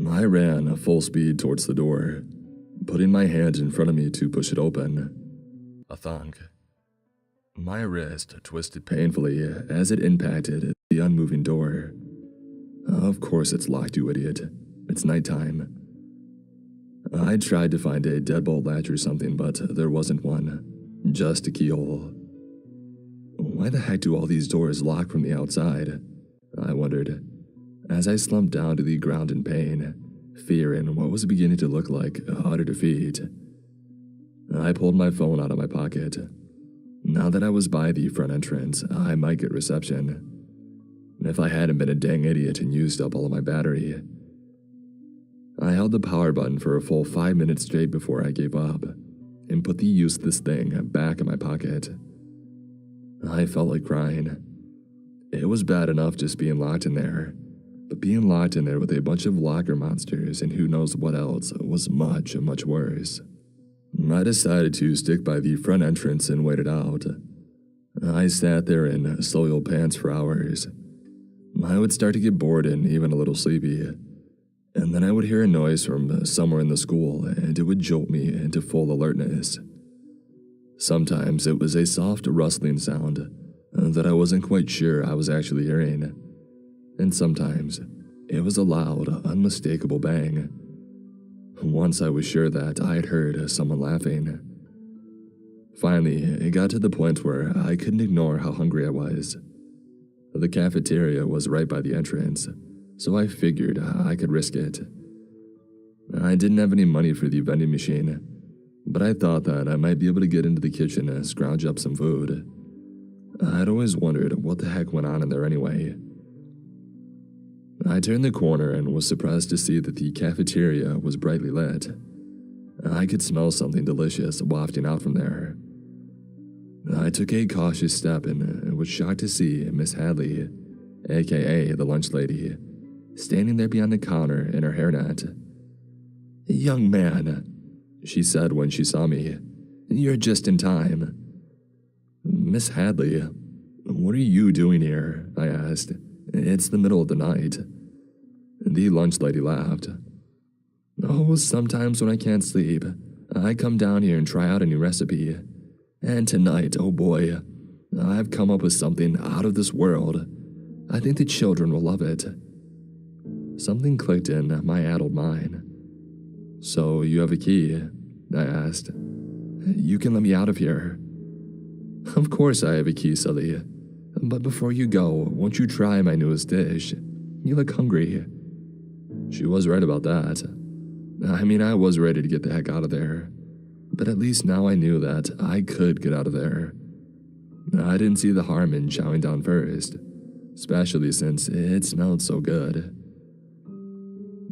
I ran full speed towards the door, putting my hand in front of me to push it open. A thunk. My wrist twisted painfully as it impacted the unmoving door. Of course it's locked, you idiot. It's nighttime. I tried to find a deadbolt latch or something, but there wasn't one. Just a keyhole. Why the heck do all these doors lock from the outside? I wondered, as I slumped down to the ground in pain, fear in what was beginning to look like utter defeat. I pulled my phone out of my pocket. Now that I was by the front entrance, I might get reception. If I hadn't been a dang idiot and used up all of my battery. I held the power button for a full 5 minutes straight before I gave up, and put the useless thing back in my pocket. I felt like crying. It was bad enough just being locked in there, but being locked in there with a bunch of locker monsters and who knows what else was much, much worse. I decided to stick by the front entrance and wait it out. I sat there in soil pants for hours. I would start to get bored and even a little sleepy, and then I would hear a noise from somewhere in the school and it would jolt me into full alertness. Sometimes it was a soft rustling sound that I wasn't quite sure I was actually hearing, and sometimes it was a loud, unmistakable bang. Once I was sure that I had heard someone laughing. Finally, it got to the point where I couldn't ignore how hungry I was. The cafeteria was right by the entrance, so I figured I could risk it. I didn't have any money for the vending machine, but I thought that I might be able to get into the kitchen and scrounge up some food. I'd always wondered what the heck went on in there anyway. I turned the corner and was surprised to see that the cafeteria was brightly lit. I could smell something delicious wafting out from there. I took a cautious step and was shocked to see Miss Hadley, aka the lunch lady, standing there behind the counter in her hairnet. "Young man," she said when she saw me, "you're just in time." "Miss Hadley, what are you doing here?" I asked. "It's the middle of the night." The lunch lady laughed. "Oh, sometimes when I can't sleep, I come down here and try out a new recipe. And tonight, oh boy, I've come up with something out of this world. I think the children will love it." Something clicked in my addled mind. "So you have a key?" I asked. "You can let me out of here." "Of course I have a key, silly. But before you go, won't you try my newest dish? You look hungry." She was right about that. I mean, I was ready to get the heck out of there. But at least now I knew that I could get out of there. I didn't see the harm in chowing down first, especially since it smelled so good.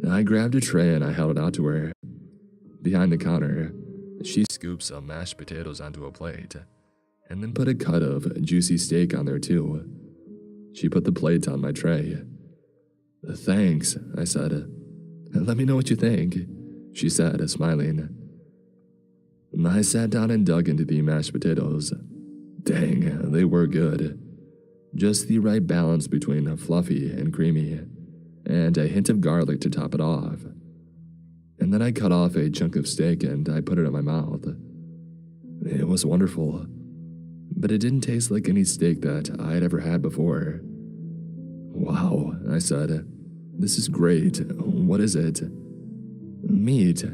I grabbed a tray and I held it out to her. Behind the counter, she scooped some mashed potatoes onto a plate, and then put a cut of juicy steak on there too. She put the plate on my tray. "Thanks," I said. "Let me know what you think," she said, smiling. I sat down and dug into the mashed potatoes. Dang, they were good. Just the right balance between fluffy and creamy, and a hint of garlic to top it off. And then I cut off a chunk of steak and I put it in my mouth. It was wonderful, but it didn't taste like any steak that I had ever had before. "Wow," I said. "This is great. What is it?" "Meat,"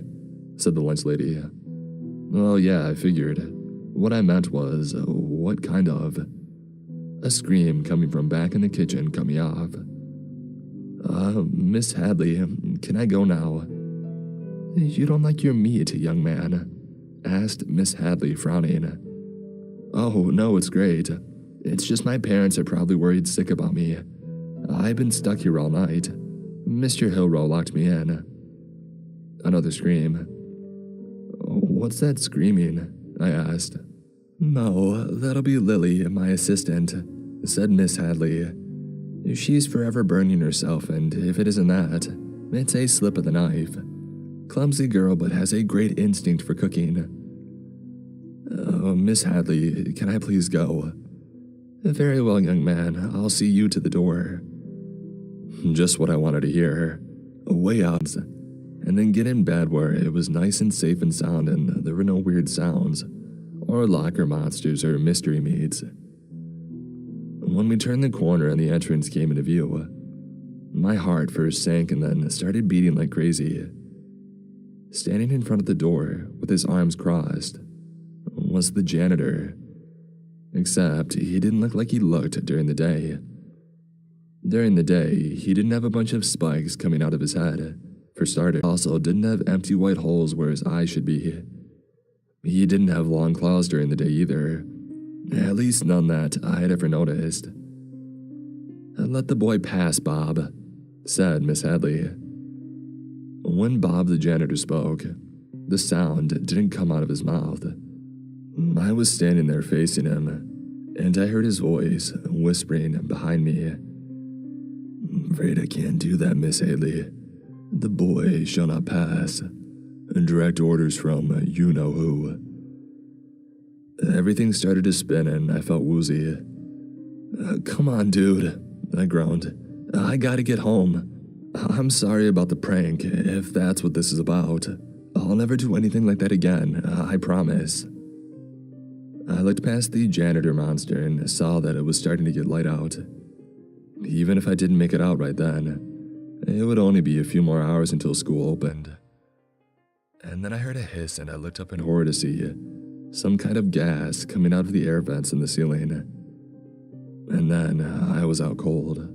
said the lunch lady. "Oh yeah, I figured. What I meant was, what kind of?" A scream coming from back in the kitchen cut me off. Miss Hadley, can I go now?" "You don't like your meat, young man?" asked Miss Hadley, frowning. "Oh, no, it's great. It's just my parents are probably worried sick about me. I've been stuck here all night. Mr. Hillrow locked me in." Another scream. "What's that screaming?" I asked. "No, that'll be Lily, my assistant," said Miss Hadley. "She's forever burning herself, and if it isn't that, it's a slip of the knife. Clumsy girl, but has a great instinct for cooking." "Miss Hadley, can I please go?" "Very well, young man. I'll see you to the door." Just what I wanted to hear. Way out, and then get in bed where it was nice and safe and sound and there were no weird sounds, or locker monsters or mystery meats. When we turned the corner and the entrance came into view, my heart first sank and then started beating like crazy. Standing in front of the door with his arms crossed was the janitor. Except he didn't look like he looked during the day. During the day, he didn't have a bunch of spikes coming out of his head. For starters, also didn't have empty white holes where his eyes should be. He didn't have long claws during the day either. At least none that I had ever noticed. "Let the boy pass, Bob," said Miss Hadley. When Bob the janitor spoke, the sound didn't come out of his mouth. I was standing there facing him, and I heard his voice whispering behind me. "Afraid I can't do that, Miss Hadley. The boy shall not pass. Direct orders from you-know-who." Everything started to spin and I felt woozy. "Come on, dude," I groaned. "I gotta get home. I'm sorry about the prank, if that's what this is about. I'll never do anything like that again, I promise." I looked past the janitor monster and saw that it was starting to get light out. Even if I didn't make it out right then, it would only be a few more hours until school opened. And then I heard a hiss and I looked up in horror to see some kind of gas coming out of the air vents in the ceiling. And then I was out cold.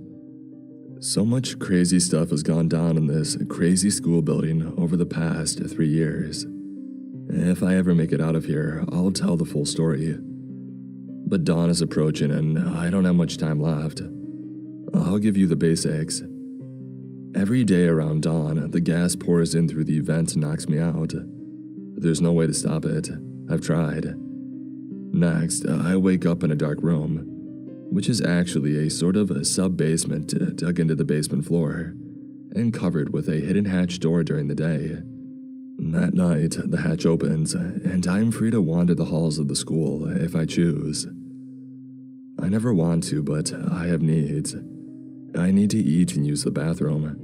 So much crazy stuff has gone down in this crazy school building over the past 3 years. If I ever make it out of here, I'll tell the full story. But dawn is approaching and I don't have much time left. I'll give you the basics. Every day around dawn, the gas pours in through the vent and knocks me out. There's no way to stop it. I've tried. Next, I wake up in a dark room, which is actually a sort of a sub-basement dug into the basement floor, and covered with a hidden hatch door during the day. At night, the hatch opens, and I'm free to wander the halls of the school if I choose. I never want to, but I have needs. I need to eat and use the bathroom.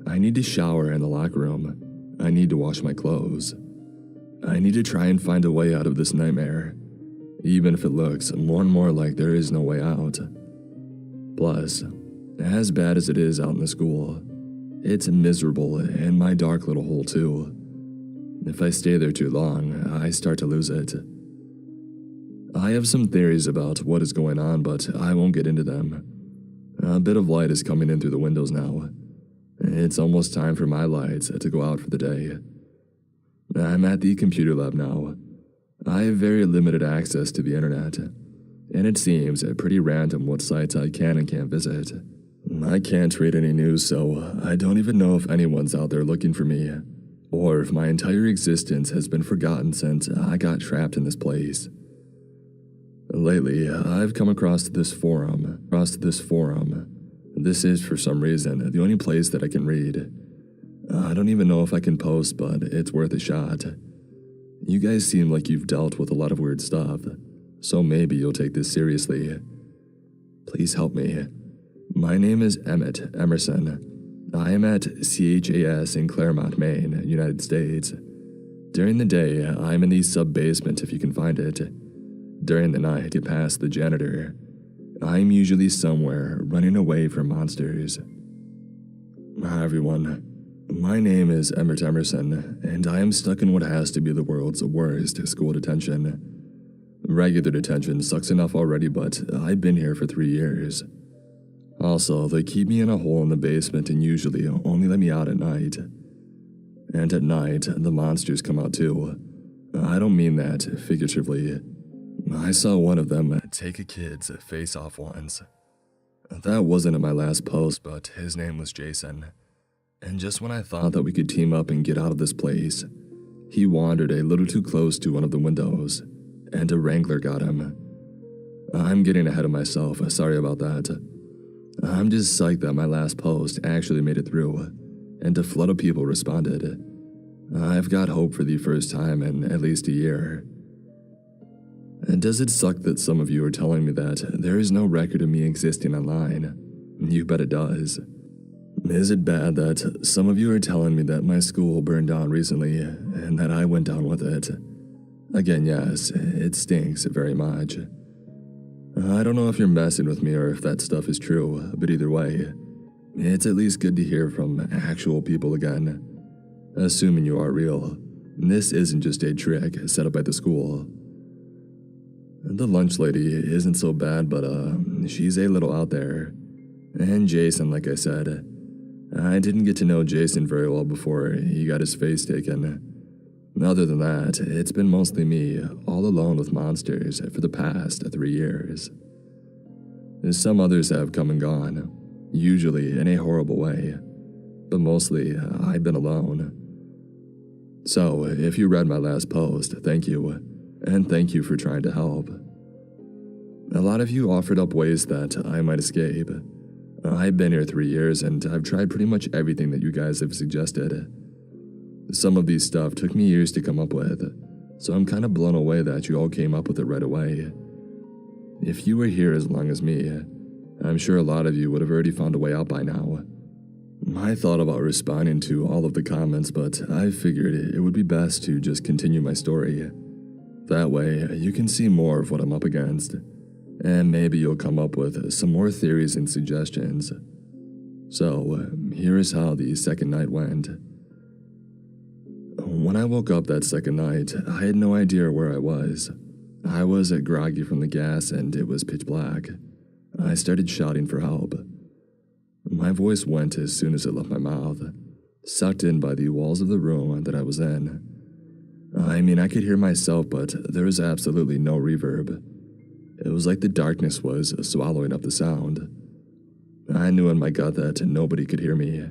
I need to shower in the locker room. I need to wash my clothes. I need to try and find a way out of this nightmare, even if it looks more and more like there is no way out. Plus, as bad as it is out in the school, it's miserable in my dark little hole too. If I stay there too long, I start to lose it. I have some theories about what is going on, but I won't get into them. A bit of light is coming in through the windows now. It's almost time for my lights to go out for the day. I'm at the computer lab now. I have very limited access to the internet, and it seems pretty random what sites I can and can't visit. I can't read any news, so I don't even know if anyone's out there looking for me, or if my entire existence has been forgotten since I got trapped in this place. Lately, I've come across this forum. This is, for some reason, the only place that I can read. I don't even know if I can post, but it's worth a shot. You guys seem like you've dealt with a lot of weird stuff, so maybe you'll take this seriously. Please help me. My name is Emmett Emerson. I am at CHAS in Claremont, Maine, United States. During the day, I'm in the sub-basement if you can find it. During the night, past the janitor, I'm usually somewhere running away from monsters. Hi everyone. My name is Emmett Emerson, and I am stuck in what has to be the world's worst school detention. Regular detention sucks enough already, but I've been here for 3 years. Also, they keep me in a hole in the basement and usually only let me out at night. And at night, the monsters come out too. I don't mean that figuratively. I saw one of them take a kid's face off once. That wasn't at my last post, but his name was Jason. And just when I thought that we could team up and get out of this place, he wandered a little too close to one of the windows, and a wrangler got him. I'm getting ahead of myself, sorry about that. I'm just psyched that my last post actually made it through, and a flood of people responded. I've got hope for the first time in at least a year. And does it suck that some of you are telling me that there is no record of me existing online? You bet it does. Is it bad that some of you are telling me that my school burned down recently and that I went down with it? Again, yes, it stinks very much. I don't know if you're messing with me or if that stuff is true, but either way, it's at least good to hear from actual people again. Assuming you are real, this isn't just a trick set up by the school. The lunch lady isn't so bad, but she's a little out there. And Jason, like I said, I didn't get to know Jason very well before he got his face taken. Other than that, it's been mostly me, all alone with monsters for the past 3 years. Some others have come and gone, usually in a horrible way, but mostly I've been alone. So, if you read my last post, thank you, and thank you for trying to help. A lot of you offered up ways that I might escape. I've been here 3 years, and I've tried pretty much everything that you guys have suggested. Some of these stuff took me years to come up with, so I'm kind of blown away that you all came up with it right away. If you were here as long as me, I'm sure a lot of you would have already found a way out by now. I thought about responding to all of the comments, but I figured it would be best to just continue my story. That way, you can see more of what I'm up against, and maybe you'll come up with some more theories and suggestions. So, here is how the second night went. When I woke up that second night, I had no idea where I was. I was groggy from the gas and it was pitch black. I started shouting for help. My voice went as soon as it left my mouth, sucked in by the walls of the room that I was in. I mean, I could hear myself, but there was absolutely no reverb. It was like the darkness was swallowing up the sound. I knew in my gut that nobody could hear me.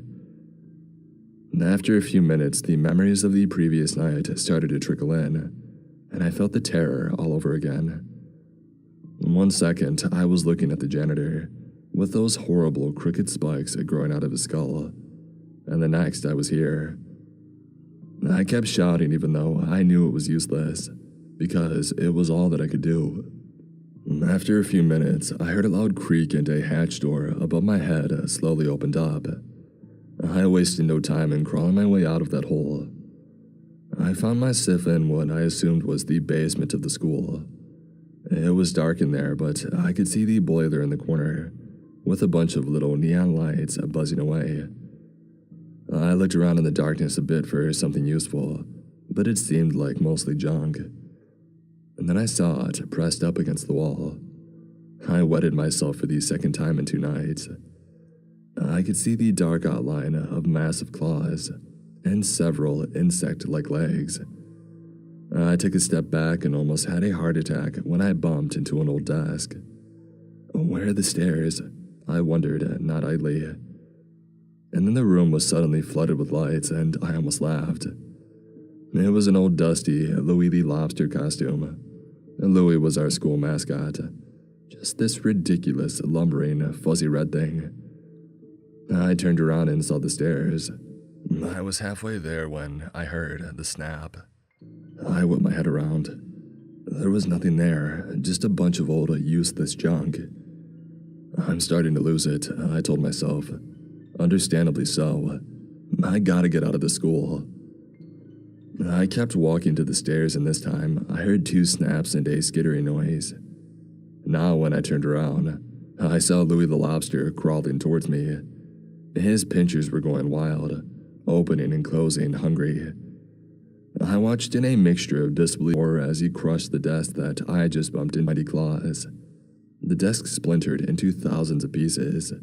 After a few minutes, the memories of the previous night started to trickle in, and I felt the terror all over again. 1 second, I was looking at the janitor, with those horrible crooked spikes growing out of his skull, and the next I was here. I kept shouting even though I knew it was useless, because it was all that I could do. After a few minutes, I heard a loud creak and a hatch door above my head slowly opened up. I wasted no time in crawling my way out of that hole. I found myself in what I assumed was the basement of the school. It was dark in there, but I could see the boiler in the corner, with a bunch of little neon lights buzzing away. I looked around in the darkness a bit for something useful, but it seemed like mostly junk. And then I saw it pressed up against the wall. I wetted myself for the second time in 2 nights. I could see the dark outline of massive claws and several insect-like legs. I took a step back and almost had a heart attack when I bumped into an old desk. Where are the stairs? I wondered, not idly. And then the room was suddenly flooded with lights, and I almost laughed. It was an old dusty Louie the Lobster costume. Louie was our school mascot. Just this ridiculous, lumbering, fuzzy red thing. I turned around and saw the stairs. I was halfway there when I heard the snap. I whipped my head around. There was nothing there, just a bunch of old, useless junk. I'm starting to lose it, I told myself. Understandably so. I gotta get out of the school. I kept walking to the stairs, and this time, I heard 2 snaps and a skittering noise. Now when I turned around, I saw Louie the Lobster crawling towards me. His pinchers were going wild, opening and closing, hungry. I watched in a mixture of disbelief as he crushed the desk that I just bumped in mighty claws. The desk splintered into thousands of pieces.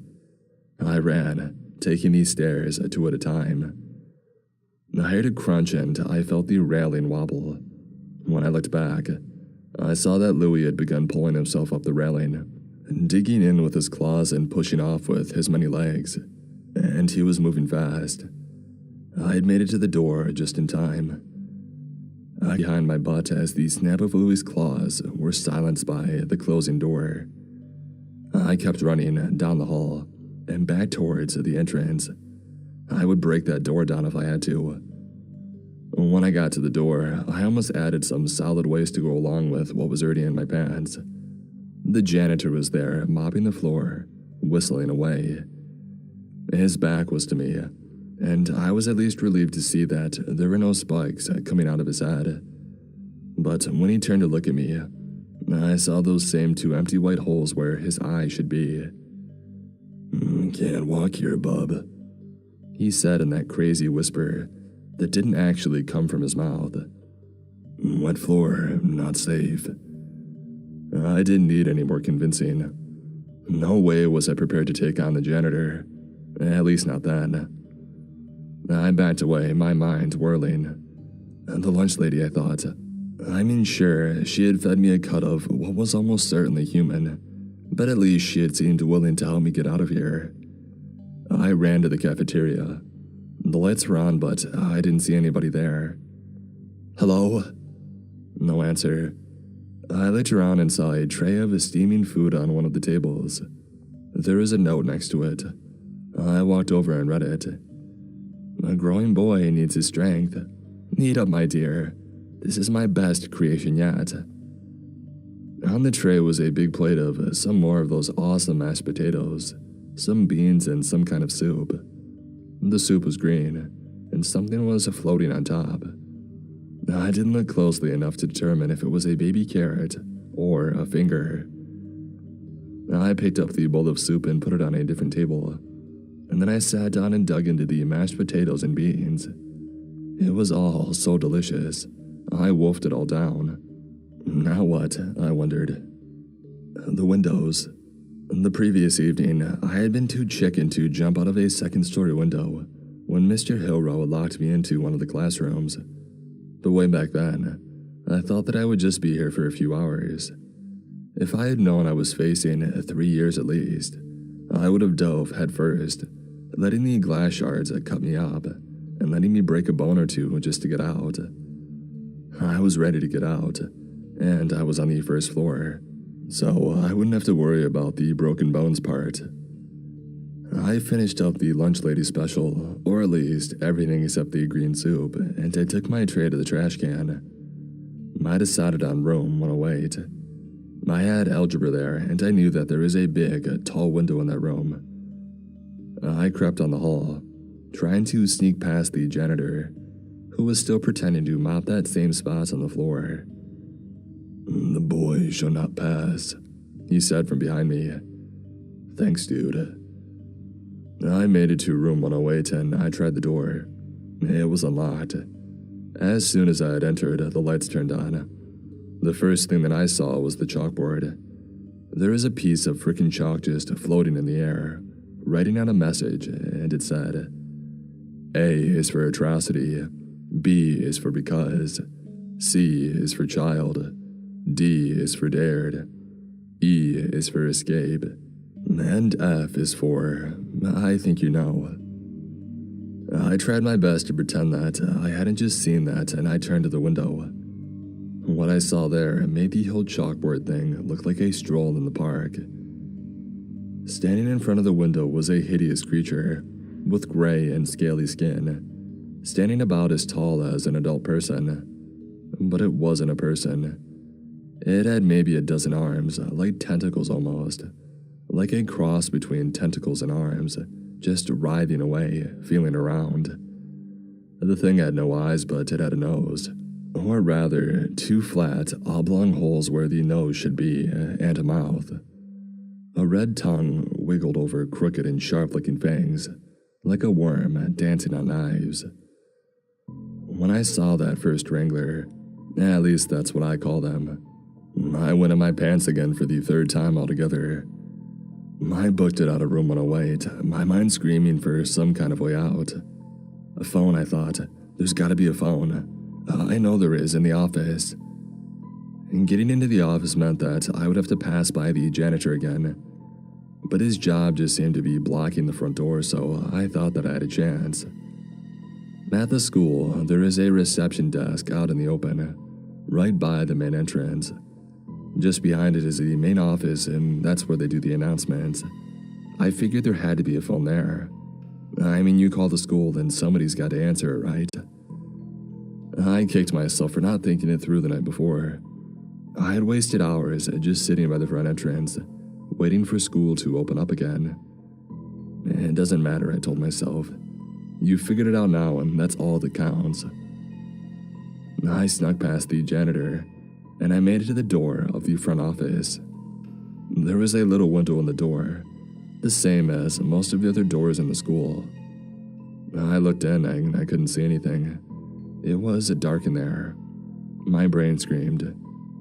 I ran, taking these stairs 2 at a time. I heard a crunch and I felt the railing wobble. When I looked back, I saw that Louie had begun pulling himself up the railing, digging in with his claws and pushing off with his many legs, and he was moving fast. I had made it to the door just in time. Behind my butt as the snap of Louie's claws were silenced by the closing door. I kept running down the hall and back towards the entrance. I would break that door down if I had to. When I got to the door, I almost added some solid waste to go along with what was already in my pants. The janitor was there, mopping the floor, whistling away. His back was to me, and I was at least relieved to see that there were no spikes coming out of his head. But when he turned to look at me, I saw those same 2 empty white holes where his eye should be. "Can't walk here, bub," he said in that crazy whisper, that didn't actually come from his mouth. Wet floor, not safe. I didn't need any more convincing. No way was I prepared to take on the janitor, at least not then. I backed away, my mind whirling. The lunch lady, I thought. Sure, she had fed me a cut of what was almost certainly human, but at least she had seemed willing to help me get out of here. I ran to the cafeteria. The lights were on, but I didn't see anybody there. Hello? No answer. I looked around and saw a tray of steaming food on one of the tables. There was a note next to it. I walked over and read it. A growing boy needs his strength. Eat up, my dear. This is my best creation yet. On the tray was a big plate of some more of those awesome mashed potatoes, some beans, and some kind of soup. The soup was green, and something was floating on top. I didn't look closely enough to determine if it was a baby carrot or a finger. I picked up the bowl of soup and put it on a different table, and then I sat down and dug into the mashed potatoes and beans. It was all so delicious. I wolfed it all down. Now what? I wondered. The windows. The previous evening, I had been too chicken to jump out of a second-story window when Mr. Hillrow locked me into one of the classrooms. But way back then, I thought that I would just be here for a few hours. If I had known I was facing 3 years at least, I would have dove headfirst, letting the glass shards cut me up and letting me break a bone or two just to get out. I was ready to get out, and I was on the first floor, so I wouldn't have to worry about the broken bones part. I finished up the lunch lady special, or at least everything except the green soup, and I took my tray to the trash can. I decided on room 108. I had algebra there, and I knew that there is a big, tall window in that room. I crept on the hall, trying to sneak past the janitor, who was still pretending to mop that same spot on the floor. "The boy shall not pass," he said from behind me. "Thanks, dude." I made it to room 108 and I tried the door. It was unlocked. As soon as I had entered, the lights turned on. The first thing that I saw was the chalkboard. There was a piece of frickin' chalk just floating in the air, writing out a message, and it said, A is for atrocity, B is for because, C is for child, D is for dared, E is for escape, and F is for, I think you know. I tried my best to pretend that I hadn't just seen that, and I turned to the window. What I saw there made the whole chalkboard thing look like a stroll in the park. Standing in front of the window was a hideous creature, with gray and scaly skin, standing about as tall as an adult person. But it wasn't a person. It had maybe a dozen arms, like tentacles almost, like a cross between tentacles and arms, just writhing away, feeling around. The thing had no eyes, but it had a nose. Or rather, 2 flat, oblong holes where the nose should be, and a mouth. A red tongue wiggled over crooked and sharp-looking fangs, like a worm dancing on knives. When I saw that first wrangler, at least that's what I call them, I went in my pants again for the 3rd time altogether. I booked it out of room 108, my mind screaming for some kind of way out. A phone, I thought. There's gotta be a phone. I know there is in the office. And getting into the office meant that I would have to pass by the janitor again. But his job just seemed to be blocking the front door, so I thought that I had a chance. At the school, there is a reception desk out in the open, right by the main entrance. Just behind it is the main office, and that's where they do the announcements. I figured there had to be a phone there. I mean, you call the school, and somebody's got to answer it, right? I kicked myself for not thinking it through the night before. I had wasted hours just sitting by the front entrance, waiting for school to open up again. It doesn't matter, I told myself. You figured it out now, and that's all that counts. I snuck past the janitor, and I made it to the door of the front office. There was a little window in the door, the same as most of the other doors in the school. I looked in and I couldn't see anything. It was dark in there. My brain screamed,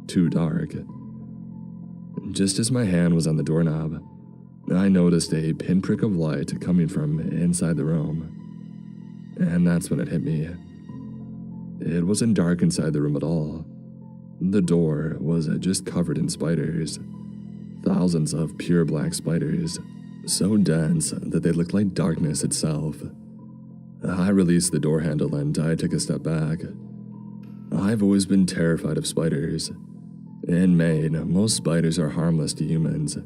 "Too dark." Just as my hand was on the doorknob, I noticed a pinprick of light coming from inside the room. And that's when it hit me. It wasn't dark inside the room at all. The door was just covered in spiders. Thousands of pure black spiders, so dense that they looked like darkness itself. I released the door handle and I took a step back. I've always been terrified of spiders. In Maine, most spiders are harmless to humans,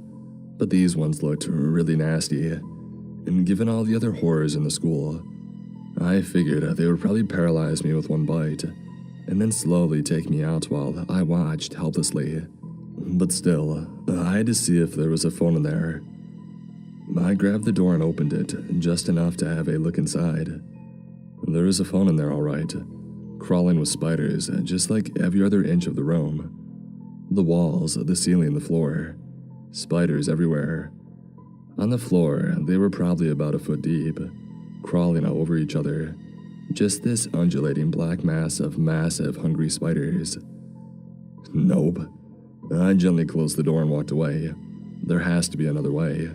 but these ones looked really nasty, and given all the other horrors in the school, I figured they would probably paralyze me with one bite, and then slowly take me out while I watched helplessly. But still, I had to see if there was a phone in there. I grabbed the door and opened it, just enough to have a look inside. There was a phone in there all right, crawling with spiders, just like every other inch of the room. The walls, the ceiling, the floor. Spiders everywhere. On the floor, they were probably about a foot deep, crawling all over each other. Just this undulating black mass of massive, hungry spiders. Nope. I gently closed the door and walked away. There has to be another way.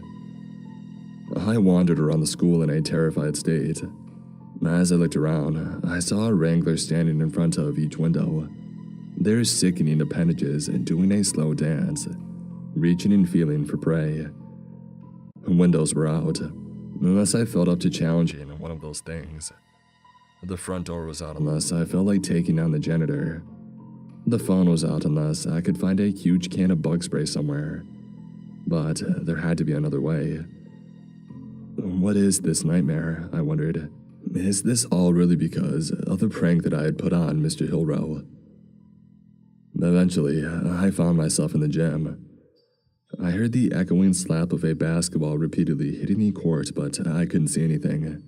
I wandered around the school in a terrified state. As I looked around, I saw a wrangler standing in front of each window. Their sickening appendages doing a slow dance, reaching and feeling for prey. Windows were out, unless I felt up to challenging one of those things. The front door was out unless I felt like taking on the janitor. The phone was out unless I could find a huge can of bug spray somewhere. But there had to be another way. What is this nightmare, I wondered. Is this all really because of the prank that I had put on Mr. Hillrow? Eventually, I found myself in the gym. I heard the echoing slap of a basketball repeatedly hitting the court, but I couldn't see anything.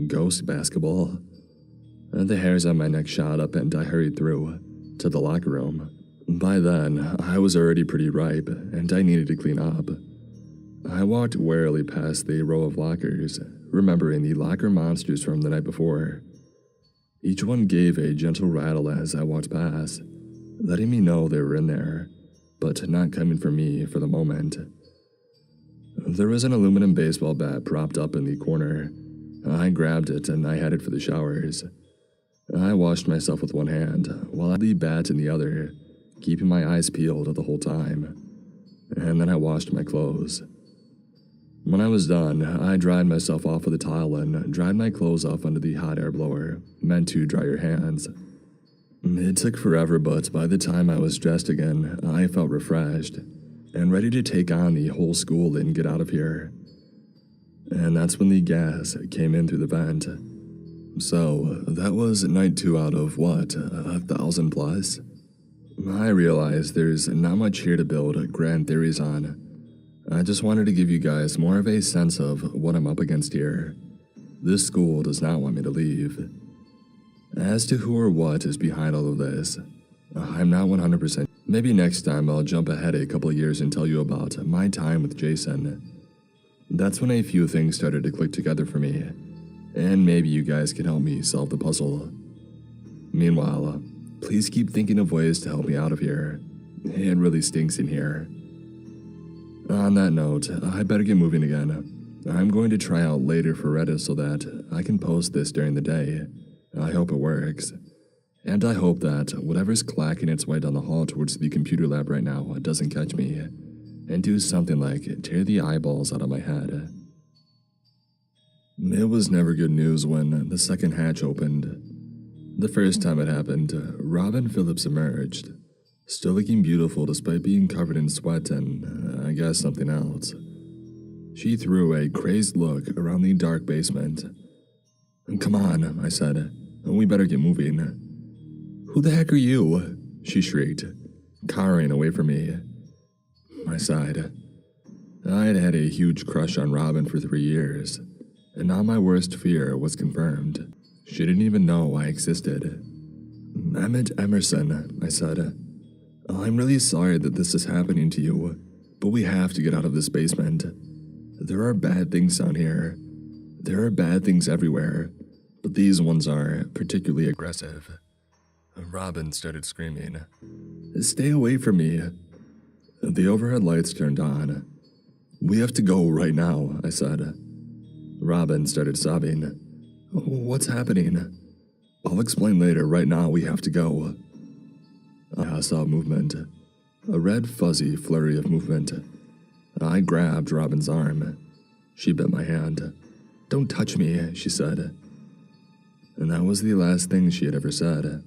Ghost basketball? The hairs on my neck shot up and I hurried through, to the locker room. By then, I was already pretty ripe, and I needed to clean up. I walked warily past the row of lockers, remembering the locker monsters from the night before. Each one gave a gentle rattle as I walked past, letting me know they were in there, but not coming for me for the moment. There was an aluminum baseball bat propped up in the corner. I grabbed it and I headed for the showers. I washed myself with one hand, while I had the bat in the other, keeping my eyes peeled the whole time. And then I washed my clothes. When I was done, I dried myself off with a towel and dried my clothes off under the hot air blower, meant to dry your hands. It took forever, but by the time I was dressed again, I felt refreshed and ready to take on the whole school and get out of here. And that's when the gas came in through the vent. So, that was night 2 out of what, 1,000 plus? I realize there's not much here to build grand theories on. I just wanted to give you guys more of a sense of what I'm up against here. This school does not want me to leave. As to who or what is behind all of this, I'm not 100%. Maybe next time I'll jump ahead a couple of years and tell you about my time with Jason. That's when a few things started to click together for me, and maybe you guys can help me solve the puzzle. Meanwhile, please keep thinking of ways to help me out of here. It really stinks in here. On that note, I better get moving again. I'm going to try out later for Reddit so that I can post this during the day. I hope it works. And I hope that whatever's clacking its way down the hall towards the computer lab right now doesn't catch me and do something like tear the eyeballs out of my head. It was never good news when the second hatch opened. The first time it happened, Robin Phillips emerged, still looking beautiful despite being covered in sweat and, I guess, something else. She threw a crazed look around the dark basement. "Come on," I said. "We better get moving." "Who the heck are you?" she shrieked, cowering away from me. I sighed. I'd had a huge crush on Robin for 3 years, and now my worst fear was confirmed. She didn't even know I existed. "Emmett Emerson," I said. "I'm really sorry that this is happening to you, but we have to get out of this basement. There are bad things down here. There are bad things everywhere, but these ones are particularly aggressive. Robin started screaming, "Stay away from me." The overhead lights turned on. "We have to go right now," I said. Robin started sobbing. "What's happening?" "I'll explain later. Right now, we have to go." I saw movement. A red, fuzzy flurry of movement. I grabbed Robin's arm. She bit my hand. "Don't touch me," she said. And that was the last thing she had ever said.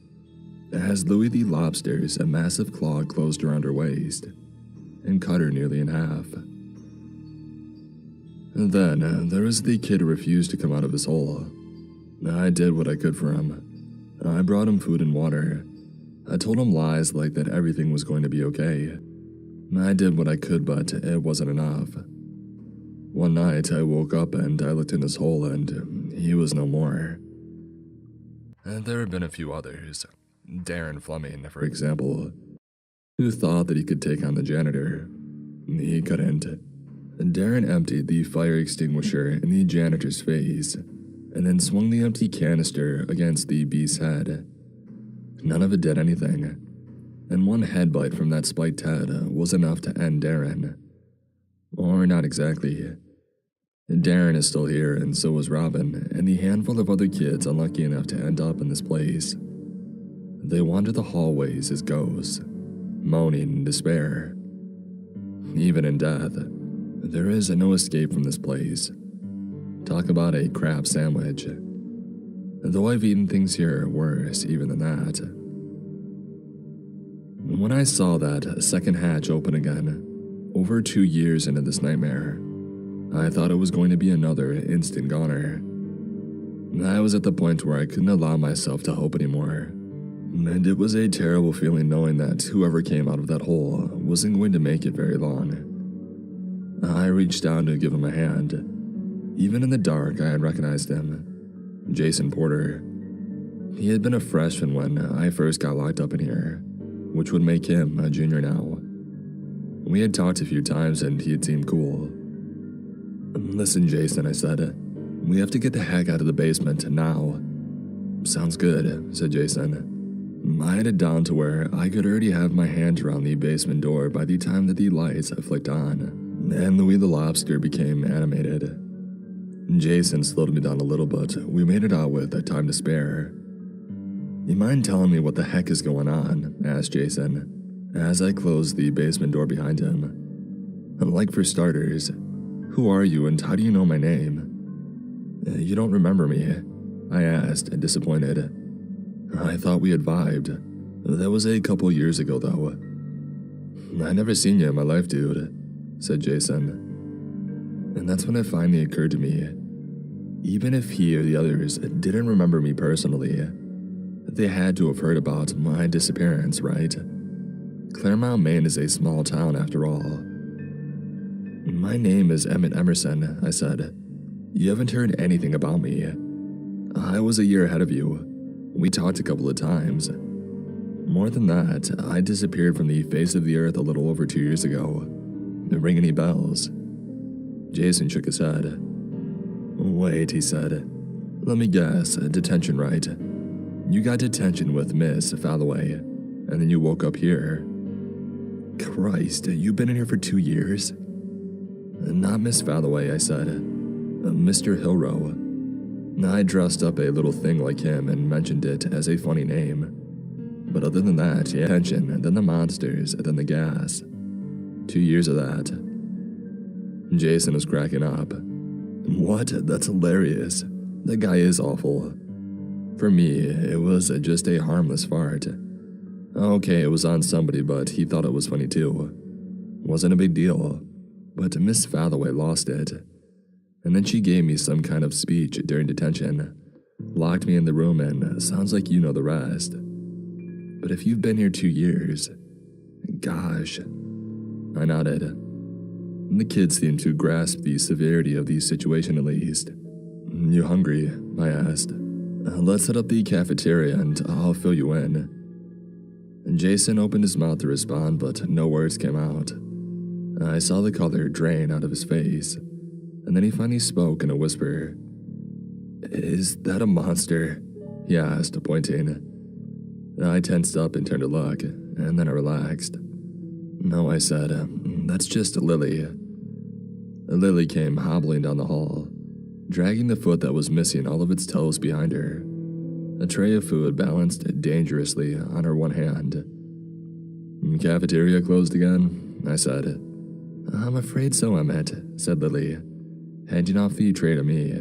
As Louis the Lobster's a massive claw closed around her waist and cut her nearly in half. And then there was the kid who refused to come out of his hole. I did what I could for him. I brought him food and water. I told him lies like that everything was going to be okay. I did what I could, but it wasn't enough. One night I woke up and I looked in his hole and he was no more. And there have been a few others. Darren Fleming, for example, who thought that he could take on the janitor. He couldn't. Darren emptied the fire extinguisher in the janitor's face and then swung the empty canister against the beast's head. None of it did anything, and one headbutt from that spiked head was enough to end Darren. Or not exactly. Darren is still here, and so is Robin, and the handful of other kids unlucky enough to end up in this place. They wander the hallways as ghosts, moaning in despair. Even in death, there is no escape from this place. Talk about a crab sandwich. Though I've eaten things here worse even than that. When I saw that second hatch open again, over 2 years into this nightmare, I thought it was going to be another instant goner. I was at the point where I couldn't allow myself to hope anymore. And it was a terrible feeling knowing that whoever came out of that hole wasn't going to make it very long. I reached down to give him a hand. Even in the dark, I had recognized him. Jason Porter. He had been a freshman when I first got locked up in here, which would make him a junior now. We had talked a few times and he had seemed cool. "Listen, Jason," I said. "We have to get the heck out of the basement now." "Sounds good," said Jason. I had it down to where I could already have my hand around the basement door by the time that the lights flicked on, and Louis the Lobster became animated. Jason slowed me down a little, but we made it out with time to spare. "You mind telling me what the heck is going on?" asked Jason, as I closed the basement door behind him. "Like for starters, who are you and how do you know my name?" "You don't remember me?" I asked, disappointed. "I thought we had vibed. That was a couple years ago, though." "I never seen you in my life, dude," said Jason. And that's when it finally occurred to me. Even if he or the others didn't remember me personally, they had to have heard about my disappearance, right? Claremont, Maine is a small town after all. "My name is Emmett Emerson," I said. "You haven't heard anything about me. I was a year ahead of you. We talked a couple of times. More than that, I disappeared from the face of the earth a little over 2 years ago. Ring any bells?" Jason shook his head. "Wait," he said. "Let me guess, detention, right? You got detention with Miss Falloway, and then you woke up here." "Christ, you've been in here for 2 years?" "Not Miss Falloway," I said. "Mr. Hilrow." I dressed up a little thing like him and mentioned it as a funny name. But other than that, yeah, detention, then the monsters, then the gas. 2 years of that. Jason was cracking up. "What? That's hilarious. That guy is awful." For me, it was just a harmless fart. Okay, it was on somebody, but he thought it was funny too. Wasn't a big deal. But Miss Falloway lost it. And then she gave me some kind of speech during detention. Locked me in the room and sounds like you know the rest. But if you've been here 2 years, gosh. I nodded. The kids seemed to grasp the severity of the situation at least. "You hungry?" I asked. "Let's set up the cafeteria and I'll fill you in." Jason opened his mouth to respond, but no words came out. I saw the color drain out of his face, and then he finally spoke in a whisper. is that a monster?" he asked, pointing. I tensed up and turned to look, and then I relaxed. "No," I said, "that's just Lily." Lily came hobbling down the hall, dragging the foot that was missing all of its toes behind her. A tray of food balanced dangerously on her one hand. "Cafeteria closed again?" I said. "I'm afraid so, Emmett," said Lily, handing off the tray to me.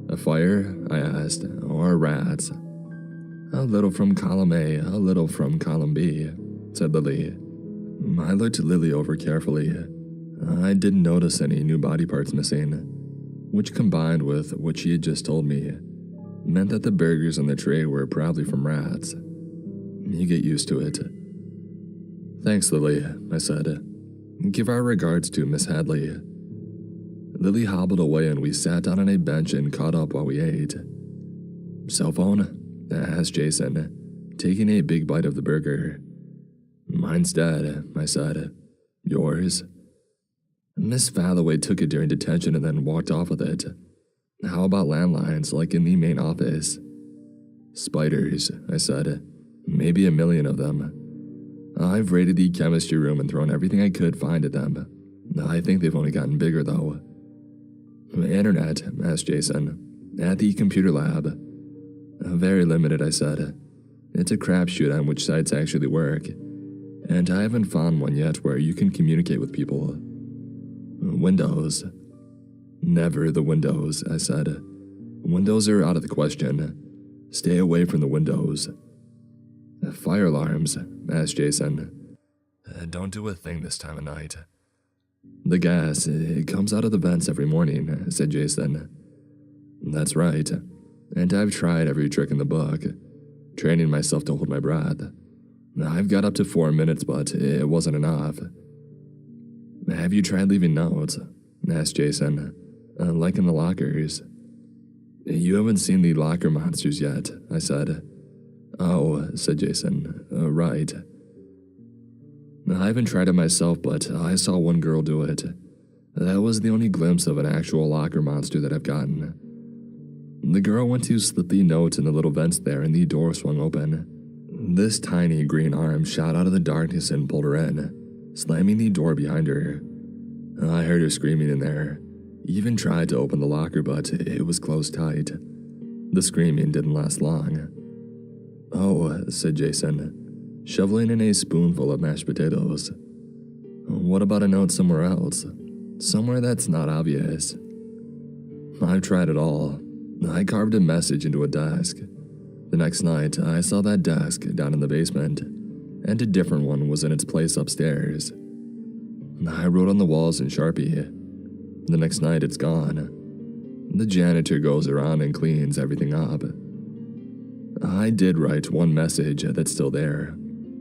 "A fire?" I asked, "or rats?" "A little from column A, a little from column B," said Lily. I looked Lily over carefully. I didn't notice any new body parts missing, which combined with what she had just told me, meant that the burgers on the tray were probably from rats. You get used to it. "Thanks, Lily," I said. "Give our regards to Miss Hadley." Lily hobbled away and we sat down on a bench and caught up while we ate. "Cell phone?" asked Jason, taking a big bite of the burger. "Mine's dead," I said. "Yours?" "Miss Falloway took it during detention and then walked off with it. How about landlines, like in the main office?" "Spiders," I said. "Maybe 1,000,000 of them. I've raided the chemistry room and thrown everything I could find at them. I think they've only gotten bigger, though." "Internet?" asked Jason. "At the computer lab?" "Very limited," I said. "It's a crapshoot on which sites actually work, and I haven't found one yet where you can communicate with people." "Windows?" "Never the windows," I said. "Windows are out of the question. Stay away from the windows." "Fire alarms?" asked Jason. "Don't do a thing this time of night." "The gas, it comes out of the vents every morning," said Jason. "That's right. And I've tried every trick in the book, training myself to hold my breath. I've got up to 4 minutes, but it wasn't enough." "Have you tried leaving notes?" asked Jason. "Like in the lockers?" "You haven't seen the locker monsters yet," I said. "Oh," said Jason. Right. I haven't tried it myself, but I saw one girl do it. That was the only glimpse of an actual locker monster that I've gotten. The girl went to slip the notes in the little vents there and the door swung open. This tiny green arm shot out of the darkness and pulled her in, slamming the door behind her. I heard her screaming in there. Even tried to open the locker, but it was closed tight. The screaming didn't last long. "Oh," said Jason, shoveling in a spoonful of mashed potatoes. "What about a note somewhere else? Somewhere that's not obvious?" "I've tried it all. I carved a message into a desk. The next night, I saw that desk down in the basement, and a different one was in its place upstairs. I wrote on the walls in Sharpie. The next night, it's gone. The janitor goes around and cleans everything up. I did write one message that's still there,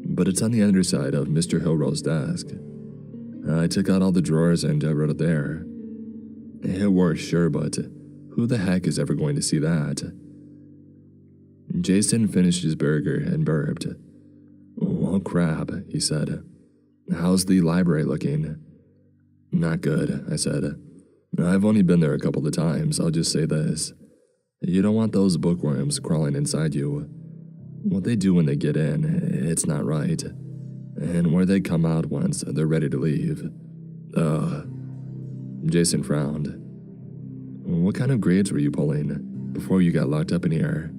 but it's on the underside of Mr. Hilro's desk. I took out all the drawers and I wrote it there. It works, sure, but who the heck is ever going to see that?" Jason finished his burger and burped. "Oh crap," he said. "How's the library looking?" "Not good," I said. "I've only been there a couple of times. I'll just say this. You don't want those bookworms crawling inside you. What they do when they get in, it's not right. And where they come out once they're ready to leave. Jason frowned. "What kind of grades were you pulling before you got locked up in here?"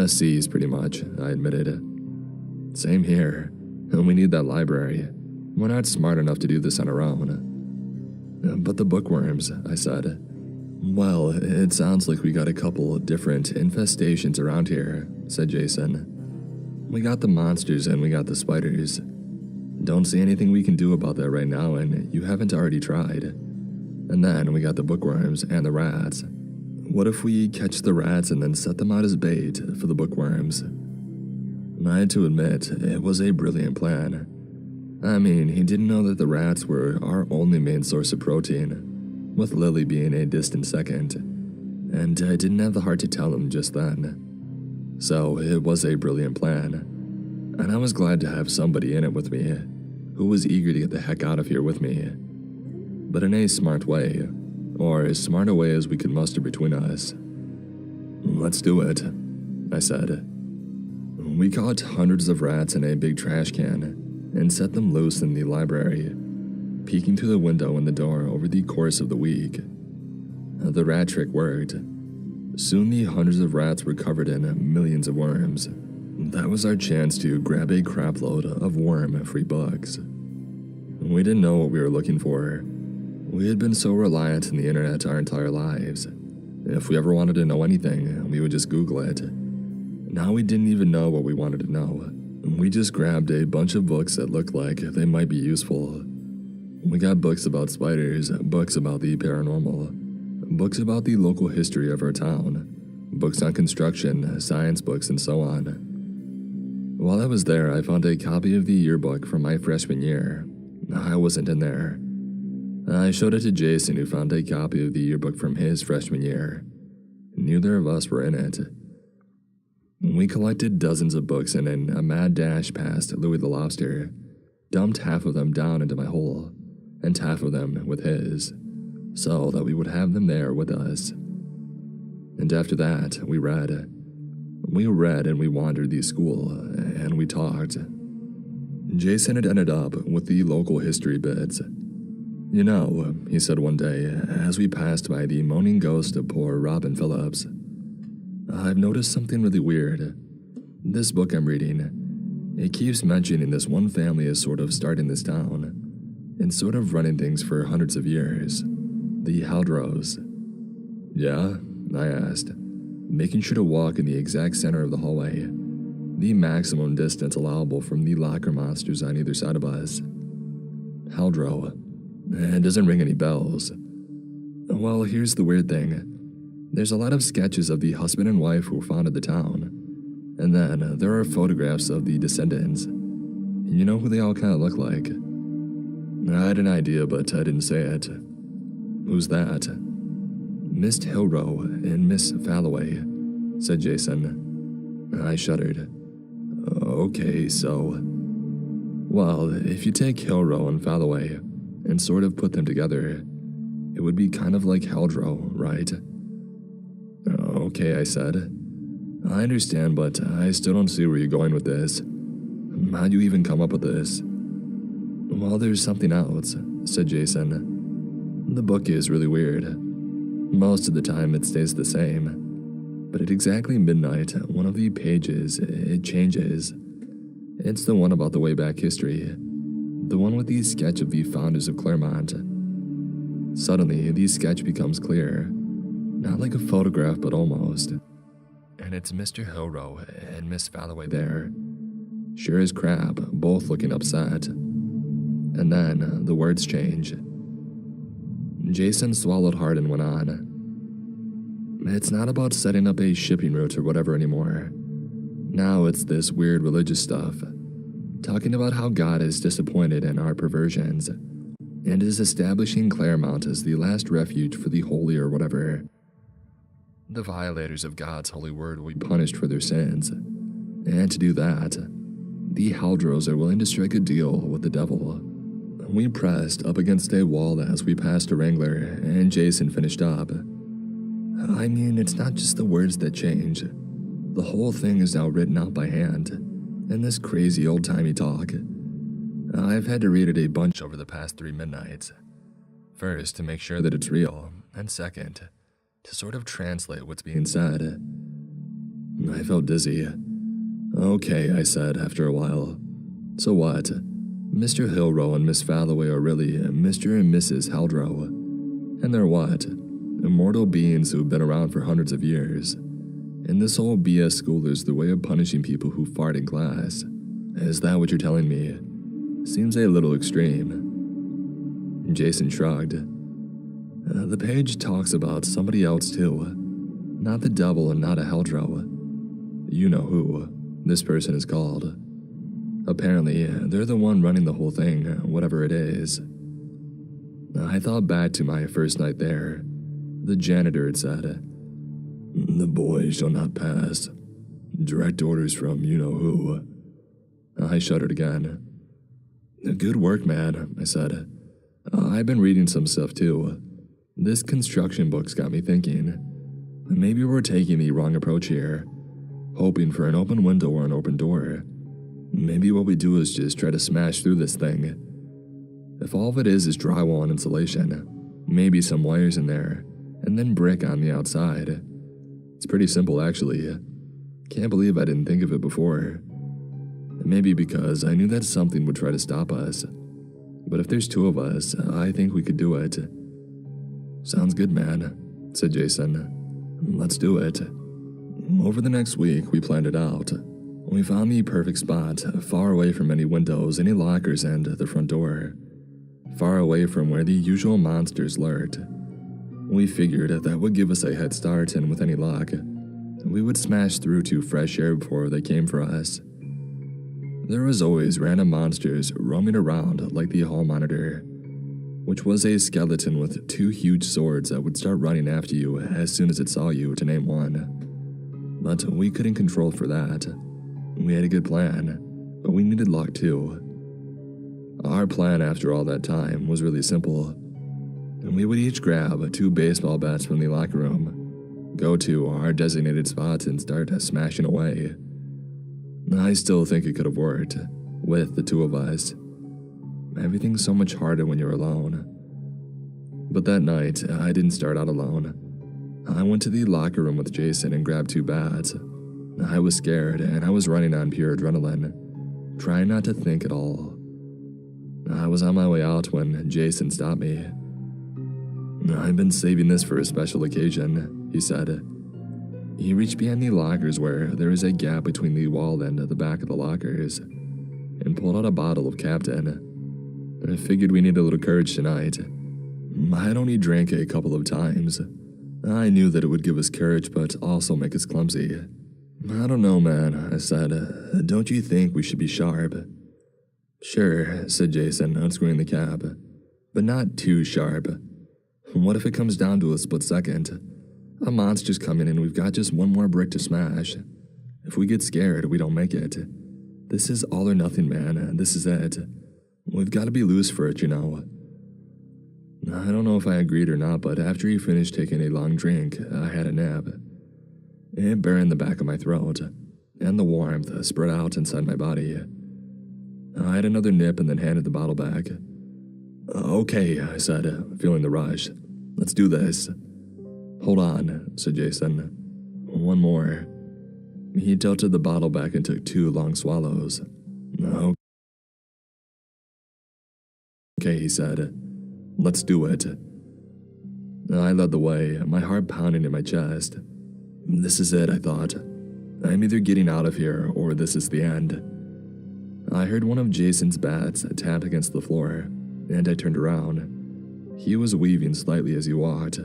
"C's pretty much," I admitted. "Same here. We need that library. We're not smart enough to do this on our own." "But the bookworms," I said. "Well, it sounds like we got a couple different infestations around here," said Jason. "We got the monsters and we got the spiders. Don't see anything we can do about that right now, and you haven't already tried. And then we got the bookworms and the rats. What if we catch the rats and then set them out as bait for the bookworms?" I had to admit, it was a brilliant plan. I mean, he didn't know that the rats were our only main source of protein, with Lily being a distant second, and I didn't have the heart to tell him just then. So it was a brilliant plan, and I was glad to have somebody in it with me, who was eager to get the heck out of here with me. But in a smart way, or as smart a way as we could muster between us. Let's do it, I said. We caught hundreds of rats in a big trash can and set them loose in the library, peeking through the window and the door over the course of the week. The rat trick worked. Soon the hundreds of rats were covered in millions of worms. That was our chance to grab a crapload of worm-free books. We didn't know what we were looking for. We had been so reliant on the internet our entire lives. If we ever wanted to know anything, we would just Google it. Now we didn't even know what we wanted to know. We just grabbed a bunch of books that looked like they might be useful. We got books about spiders, books about the paranormal, books about the local history of our town, books on construction, science books, and so on. While I was there, I found a copy of the yearbook from my freshman year. I wasn't in there. I showed it to Jason, who found a copy of the yearbook from his freshman year. Neither of us were in it. We collected dozens of books and in a mad dash past Louis the Lobster, dumped half of them down into my hole, and half of them with his, so that we would have them there with us. And after that, we read. We read and we wandered the school, and we talked. Jason had ended up with the local history bits. You know, he said one day, as we passed by the moaning ghost of poor Robin Phillips, I've noticed something really weird. This book I'm reading, it keeps mentioning this one family is sort of starting this town, and sort of running things for hundreds of years. The Haldros. Yeah? I asked, making sure to walk in the exact center of the hallway, the maximum distance allowable from the locker monsters on either side of us. Haldro. It doesn't ring any bells. Well, here's the weird thing. There's a lot of sketches of the husband and wife who founded the town, and then there are photographs of the descendants. You know who they all kind of look like? I had an idea, but I didn't say it. Who's that? Miss Hilrow and Miss Falloway, said Jason. I shuddered. Okay, so... Well, if you take Hilrow and Falloway and sort of put them together, it would be kind of like Haldro, right? Okay, I said. I understand, but I still don't see where you're going with this. How'd you even come up with this? Well, there's something else, said Jason. The book is really weird. Most of the time it stays the same, but at exactly midnight, one of the pages, it changes. It's the one about the way back history, the one with the sketch of the founders of Claremont. Suddenly, the sketch becomes clear, not like a photograph, but almost. And it's Mr. Hilrow and Miss Falloway there, sure as crap, both looking upset. And then the words change. Jason swallowed hard and went on. It's not about setting up a shipping route or whatever anymore. Now it's this weird religious stuff, talking about how God is disappointed in our perversions and is establishing Claremont as the last refuge for the holy or whatever. The violators of God's holy word will be punished for their sins, and to do that, the Haldros are willing to strike a deal with the devil. We pressed up against a wall as we passed a wrangler, and Jason finished up. I mean, it's not just the words that change. The whole thing is now written out by hand, in this crazy old-timey talk. I've had to read it a bunch over the past 3 midnights. First, to make sure that it's real, and second, to sort of translate what's being said. I felt dizzy. Okay, I said after a while. So what? Mr. Hilrow and Miss Falloway are really Mr. and Mrs. Haldro. And they're what? Immortal beings who've been around for hundreds of years. And this whole BS school is the way of punishing people who fart in class. Is that what you're telling me? Seems a little extreme. Jason shrugged. The page talks about somebody else too. Not the devil and not a Haldro. You know who this person is called. Apparently, they're the one running the whole thing, whatever it is. I thought back to my first night there. The janitor had said, "The boy shall not pass. Direct orders from you-know-who." I shuddered again. Good work, man, I said. I've been reading some stuff too. This construction book's got me thinking. Maybe we're taking the wrong approach here, hoping for an open window or an open door. Maybe what we do is just try to smash through this thing. If all of it is drywall and insulation, maybe some wires in there, and then brick on the outside. It's pretty simple, actually. Can't believe I didn't think of it before. Maybe because I knew that something would try to stop us. But if there's two of us, I think we could do it. Sounds good, man, said Jason. Let's do it. Over the next week, we planned it out. We found the perfect spot, far away from any windows, any lockers, and the front door. Far away from where the usual monsters lurked. We figured that would give us a head start, and with any luck, we would smash through to fresh air before they came for us. There was always random monsters roaming around like the hall monitor, which was a skeleton with two huge swords that would start running after you as soon as it saw you, to name one. But we couldn't control for that. We had a good plan, but we needed luck too. Our plan after all that time was really simple. We would each grab 2 baseball bats from the locker room, go to our designated spots, and start smashing away. I still think it could have worked, with the 2 of us. Everything's so much harder when you're alone. But that night, I didn't start out alone. I went to the locker room with Jason and grabbed 2 bats. I was scared, and I was running on pure adrenaline, trying not to think at all. I was on my way out when Jason stopped me. I've been saving this for a special occasion, he said. He reached behind the lockers where there is a gap between the wall and the back of the lockers, and pulled out a bottle of Captain. I figured we needed a little courage tonight. I'd only drank a couple of times. I knew that it would give us courage, but also make us clumsy. I don't know, man, I said. Don't you think we should be sharp? Sure, said Jason, unscrewing the cap. But not too sharp. What if it comes down to a split second? A monster's coming and we've got just one more brick to smash. If we get scared, we don't make it. This is all or nothing, man. This is it. We've got to be loose for it, you know. I don't know if I agreed or not, but after he finished taking a long drink, I had a nap. It burned the back of my throat, and the warmth spread out inside my body. I had another nip and then handed the bottle back. Okay, I said, feeling the rush. Let's do this. Hold on, said Jason. One more. He tilted the bottle back and took 2 long swallows. Okay, he said. Let's do it. I led the way, my heart pounding in my chest. This is it, I thought. I'm either getting out of here or this is the end. I heard one of Jason's bats tap against the floor, and I turned around. He was weaving slightly as he walked.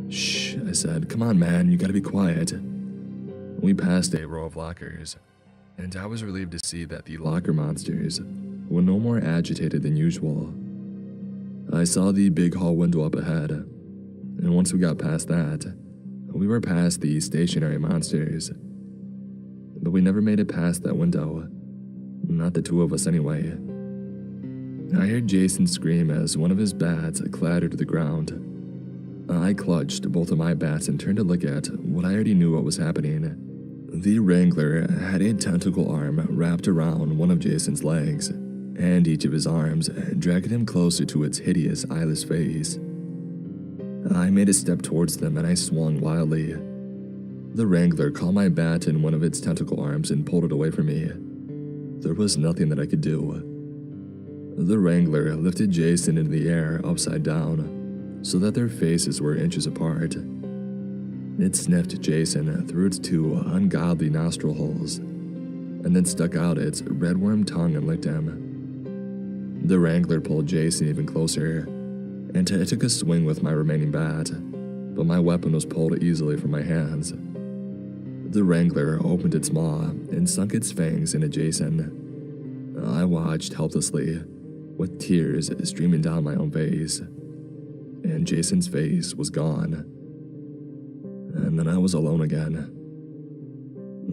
Shh, I said. Come on, man, you gotta be quiet. We passed a row of lockers, and I was relieved to see that the locker monsters were no more agitated than usual. I saw the big hall window up ahead, and once we got past that, we were past the stationary monsters. But we never made it past that window. Not the 2 of us anyway. I heard Jason scream as one of his bats clattered to the ground. I clutched both of my bats and turned to look at what I already knew what was happening. The Wrangler had a tentacle arm wrapped around one of Jason's legs, and each of his arms dragged him closer to its hideous, eyeless face. I made a step towards them and I swung wildly. The Wrangler caught my bat in one of its tentacle arms and pulled it away from me. There was nothing that I could do. The Wrangler lifted Jason into the air upside down, so that their faces were inches apart. It sniffed Jason through its 2 ungodly nostril holes, and then stuck out its redworm tongue and licked him. The Wrangler pulled Jason even closer, and I took a swing with my remaining bat, but my weapon was pulled easily from my hands. The Wrangler opened its maw and sunk its fangs into Jason. I watched helplessly, with tears streaming down my own face, and Jason's face was gone. And then I was alone again.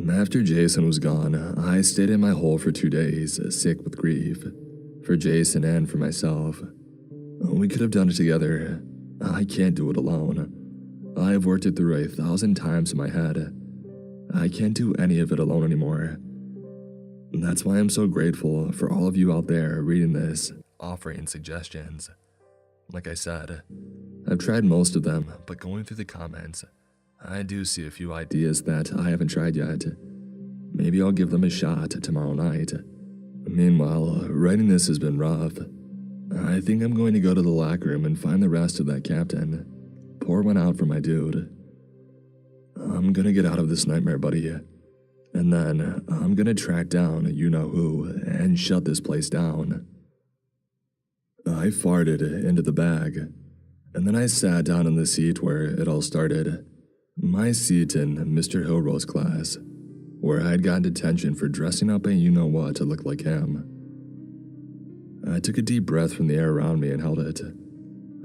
After Jason was gone, I stayed in my hole for 2 days, sick with grief, for Jason and for myself. We could have done it together. I can't do it alone. I've worked it through 1,000 times in my head. I can't do any of it alone anymore. That's why I'm so grateful for all of you out there reading this, offering suggestions. Like I said, I've tried most of them, but going through the comments, I do see a few ideas that I haven't tried yet. Maybe I'll give them a shot tomorrow night. Meanwhile, writing this has been rough. I think I'm going to go to the locker room and find the rest of that captain. Pour one out for my dude. I'm gonna get out of this nightmare, buddy. And then I'm gonna track down you-know-who and shut this place down. I farted into the bag, and then I sat down in the seat where it all started. My seat in Mr. Hilro's class, where I had gotten detention for dressing up a you-know-what to look like him. I took a deep breath from the air around me and held it.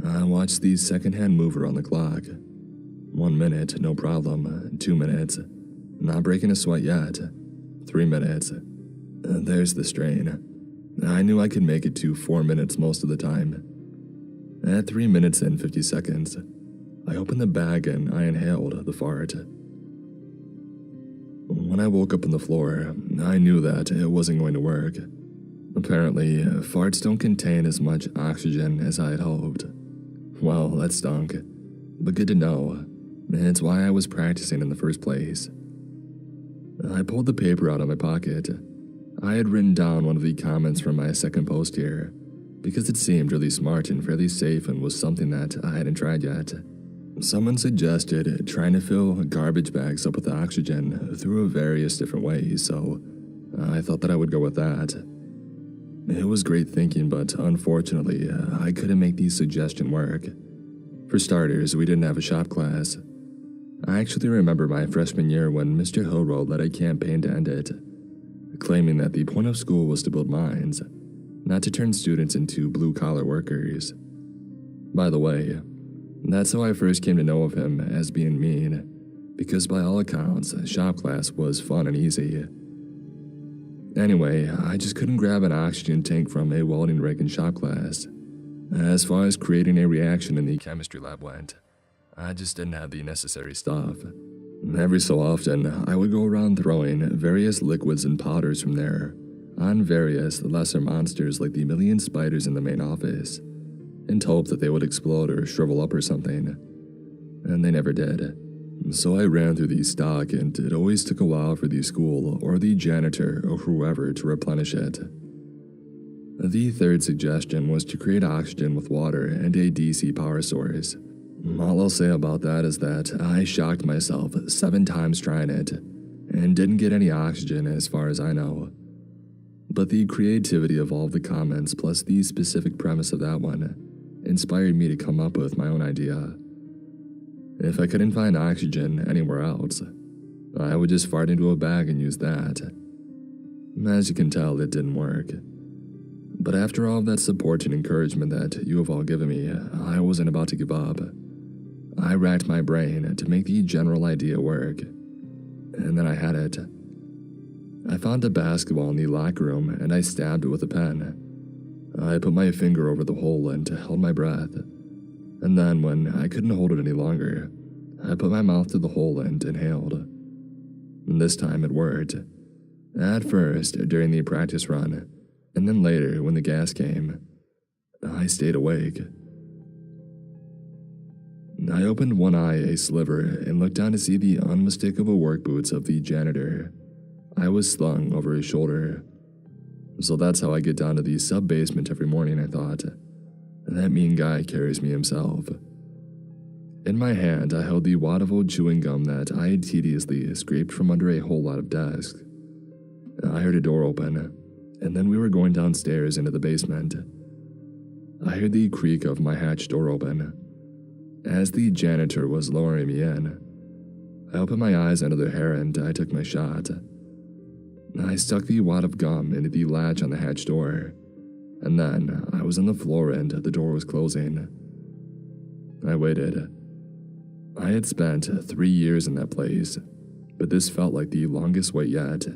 I watched the second-hand mover on the clock. 1 minute, no problem. 2 minutes, not breaking a sweat yet. 3 minutes, there's the strain. I knew I could make it to 4 minutes most of the time. At 3 minutes and 50 seconds, I opened the bag and I inhaled the fart. When I woke up on the floor, I knew that it wasn't going to work. Apparently, farts don't contain as much oxygen as I had hoped. Well, that stunk, but good to know. It's why I was practicing in the first place. I pulled the paper out of my pocket. I had written down one of the comments from my second post here, because it seemed really smart and fairly safe and was something that I hadn't tried yet. Someone suggested trying to fill garbage bags up with oxygen through various different ways, so I thought that I would go with that. It was great thinking, but unfortunately, I couldn't make the suggestion work. For starters, we didn't have a shop class. I actually remember my freshman year when Mr. Hilro led a campaign to end it, claiming that the point of school was to build minds, not to turn students into blue-collar workers. By the way, that's how I first came to know of him as being mean, because by all accounts, shop class was fun and easy. Anyway, I just couldn't grab an oxygen tank from a welding rig in shop class. As far as creating a reaction in the chemistry lab went, I just didn't have the necessary stuff. Every so often, I would go around throwing various liquids and powders from there on various lesser monsters like the million spiders in the main office, and hope that they would explode or shrivel up or something. And they never did. So I ran through the stock, and it always took a while for the school or the janitor or whoever to replenish it. The third suggestion was to create oxygen with water and a DC power source. All I'll say about that is that I shocked myself 7 times trying it, and didn't get any oxygen as far as I know. But the creativity of all of the comments plus the specific premise of that one inspired me to come up with my own idea. If I couldn't find oxygen anywhere else, I would just fart into a bag and use that. As you can tell, it didn't work. But after all of that support and encouragement that you have all given me, I wasn't about to give up. I racked my brain to make the general idea work, and then I had it. I found a basketball in the locker room and I stabbed it with a pen. I put my finger over the hole and held my breath. And then, when I couldn't hold it any longer, I put my mouth to the hole and inhaled. And this time it worked. At first, during the practice run, and then later when the gas came, I stayed awake. I opened one eye a sliver and looked down to see the unmistakable work boots of the janitor. I was slung over his shoulder. So that's how I get down to the sub-basement every morning, I thought. That mean guy carries me himself. In my hand, I held the wad of old chewing gum that I had tediously scraped from under a whole lot of desks. I heard a door open, and then we were going downstairs into the basement. I heard the creak of my hatch door open. As the janitor was lowering me in, I opened my eyes under their hair and I took my shot. I stuck the wad of gum into the latch on the hatch door, and then I was on the floor and the door was closing. I waited. I had spent 3 years in that place, but this felt like the longest wait yet.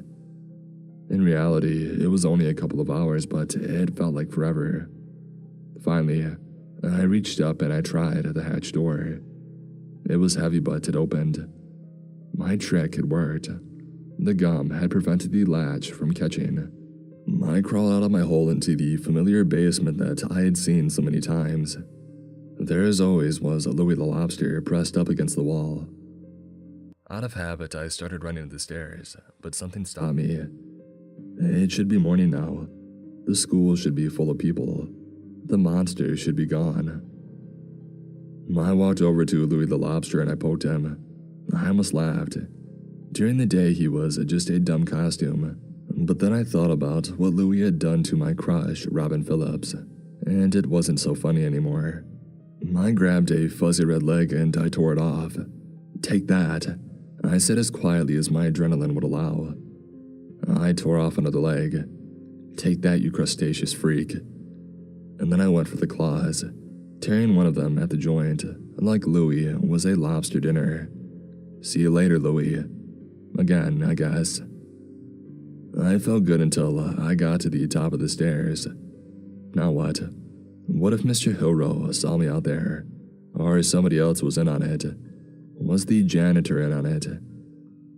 In reality, it was only a couple of hours, but it felt like forever. Finally, I reached up and I tried the hatch door. It was heavy, but it opened. My trick had worked. The gum had prevented the latch from catching. I crawled out of my hole into the familiar basement that I had seen so many times. There, as always, was Louie the Lobster pressed up against the wall. Out of habit, I started running up the stairs, but something stopped me. It should be morning now. The school should be full of people. The monster should be gone. I walked over to Louie the Lobster and I poked him. I almost laughed. During the day, he was just a dumb costume. But then I thought about what Louie had done to my crush, Robin Phillips, and it wasn't so funny anymore. I grabbed a fuzzy red leg and I tore it off. "Take that," I said as quietly as my adrenaline would allow. I tore off another leg. "Take that, you crustaceous freak." And then I went for the claws, tearing one of them at the joint, like Louie was a lobster dinner. "See you later, Louie." Again, I guess. I felt good until I got to the top of the stairs. Now what? What if Mr. Hilrow saw me out there? Or somebody else was in on it? Was the janitor in on it?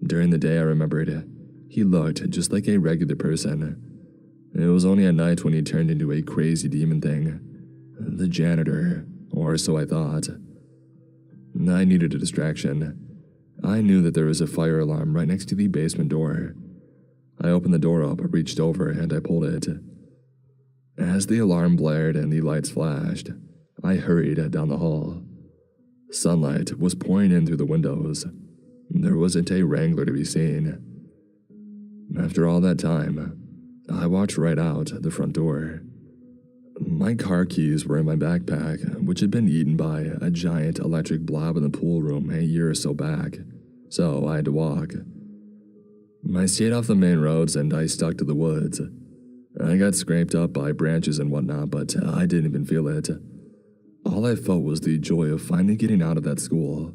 During the day, I remembered, he looked just like a regular person. It was only at night when he turned into a crazy demon thing. The janitor, or so I thought. I needed a distraction. I knew that there was a fire alarm right next to the basement door. I opened the door up, reached over, and I pulled it. As the alarm blared and the lights flashed, I hurried down the hall. Sunlight was pouring in through the windows. There wasn't a wrangler to be seen. After all that time, I walked right out the front door. My car keys were in my backpack, which had been eaten by a giant electric blob in the pool room a year or so back, so I had to walk. I stayed off the main roads and I stuck to the woods. I got scraped up by branches and whatnot, but I didn't even feel it. All I felt was the joy of finally getting out of that school,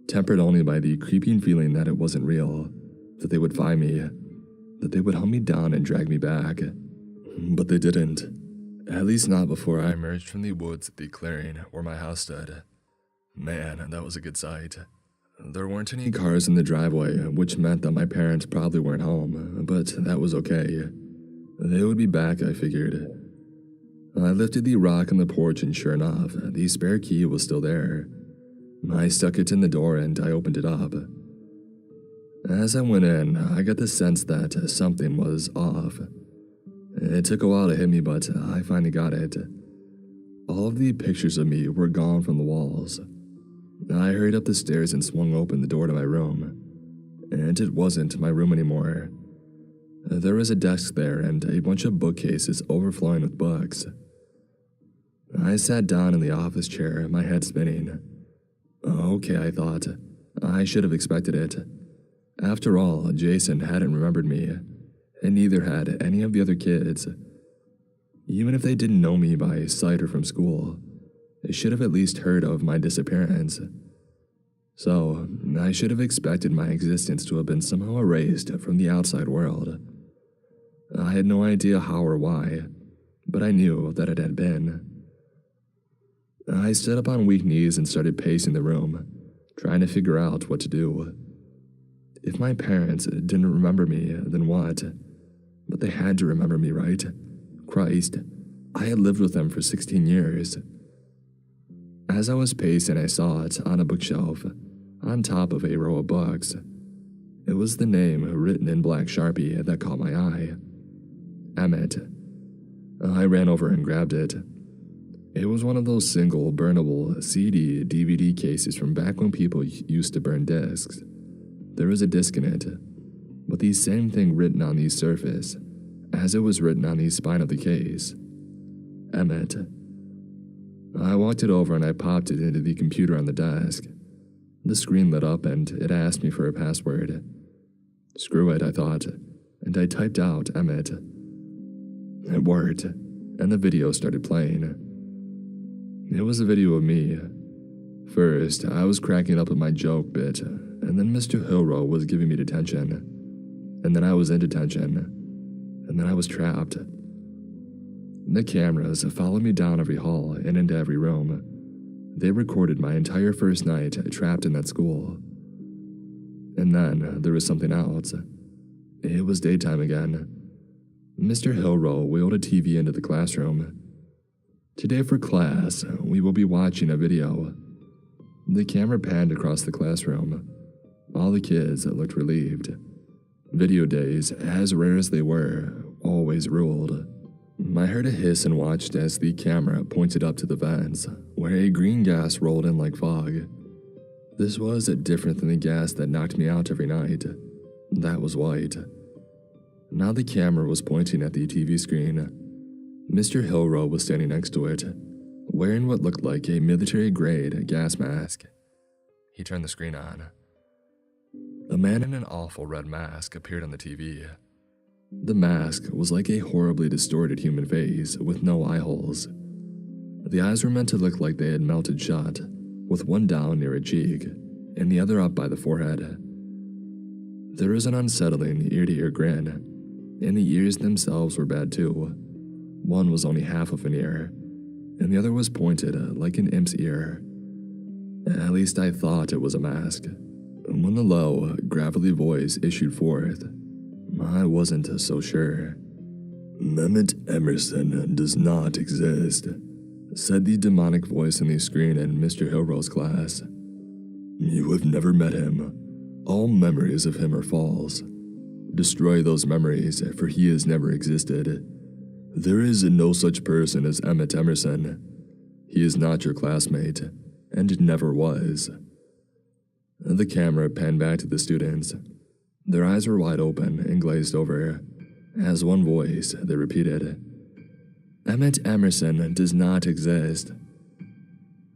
tempered only by the creeping feeling that it wasn't real, that they would find me, that they would hunt me down and drag me back. But they didn't. At least not before I emerged from the woods at the clearing where my house stood. Man, that was a good sight. There weren't any cars in the driveway, which meant that my parents probably weren't home, but that was okay. They would be back, I figured. I lifted the rock on the porch and sure enough, the spare key was still there. I stuck it in the door and I opened it up. As I went in, I got the sense that something was off. It took a while to hit me, but I finally got it. All of the pictures of me were gone from the walls. I hurried up the stairs and swung open the door to my room. And it wasn't my room anymore. There was a desk there and a bunch of bookcases overflowing with books. I sat down in the office chair, my head spinning. Okay, I thought. I should have expected it. After all, Jason hadn't remembered me, and neither had any of the other kids. Even if they didn't know me by sight or from school, they should have at least heard of my disappearance. So, I should have expected my existence to have been somehow erased from the outside world. I had no idea how or why, but I knew that it had been. I stood up on weak knees and started pacing the room, trying to figure out what to do. If my parents didn't remember me, then what? But they had to remember me, right? Christ, I had lived with them for 16 years. As I was pacing, I saw it on a bookshelf, on top of a row of books. It was the name written in black Sharpie that caught my eye. Emmett. I ran over and grabbed it. It was one of those single, burnable CD, DVD cases from back when people used to burn discs. There was a disc in it, but the same thing written on the surface as it was written on the spine of the case. Emmett. I walked it over and I popped it into the computer on the desk. The screen lit up and it asked me for a password. Screw it, I thought, and I typed out Emmett. It worked, and the video started playing. It was a video of me. First, I was cracking up at my joke bit, and then Mr. Hilrow was giving me detention. And then I was in detention. And then I was trapped. The cameras followed me down every hall and into every room. They recorded my entire first night trapped in that school. And then there was something else. It was daytime again. Mr. Hillrow wheeled a TV into the classroom. Today for class, we will be watching a video. The camera panned across the classroom. All the kids looked relieved. Video days, as rare as they were, always ruled. I heard a hiss and watched as the camera pointed up to the vents, where a green gas rolled in like fog. This was different than the gas that knocked me out every night. That was white. Now the camera was pointing at the TV screen. Mr. Hillrow was standing next to it, wearing what looked like a military-grade gas mask. He turned the screen on. A man in an awful red mask appeared on the TV. The mask was like a horribly distorted human face with no eye holes. The eyes were meant to look like they had melted shut, with one down near a cheek and the other up by the forehead. There was an unsettling ear-to-ear grin, and the ears themselves were bad too. One was only half of an ear, and the other was pointed like an imp's ear. At least I thought it was a mask. When the low, gravelly voice issued forth, I wasn't so sure. Mehmet Emerson does not exist, said the demonic voice in the screen in Mr. Hillrow's class. You have never met him. All memories of him are false. Destroy those memories, for he has never existed. There is no such person as Emmett Emerson. He is not your classmate, and never was. The camera panned back to the students. Their eyes were wide open and glazed over. As one voice, they repeated, Emmett Emerson does not exist.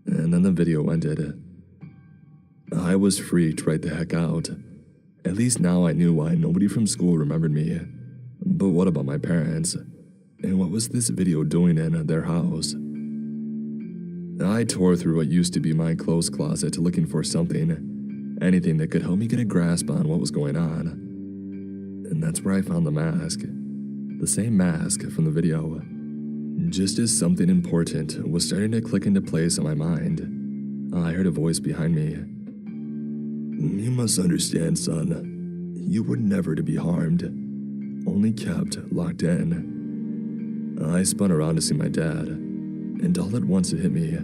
And then the video ended. I was freaked right the heck out. At least now I knew why nobody from school remembered me. But what about my parents? And what was this video doing in their house? I tore through what used to be my clothes closet looking for something, anything that could help me get a grasp on what was going on. And that's where I found the mask. The same mask from the video. Just as something important was starting to click into place in my mind, I heard a voice behind me. You must understand, son. You were never to be harmed, only kept locked in. I spun around to see my dad, and all at once it hit me,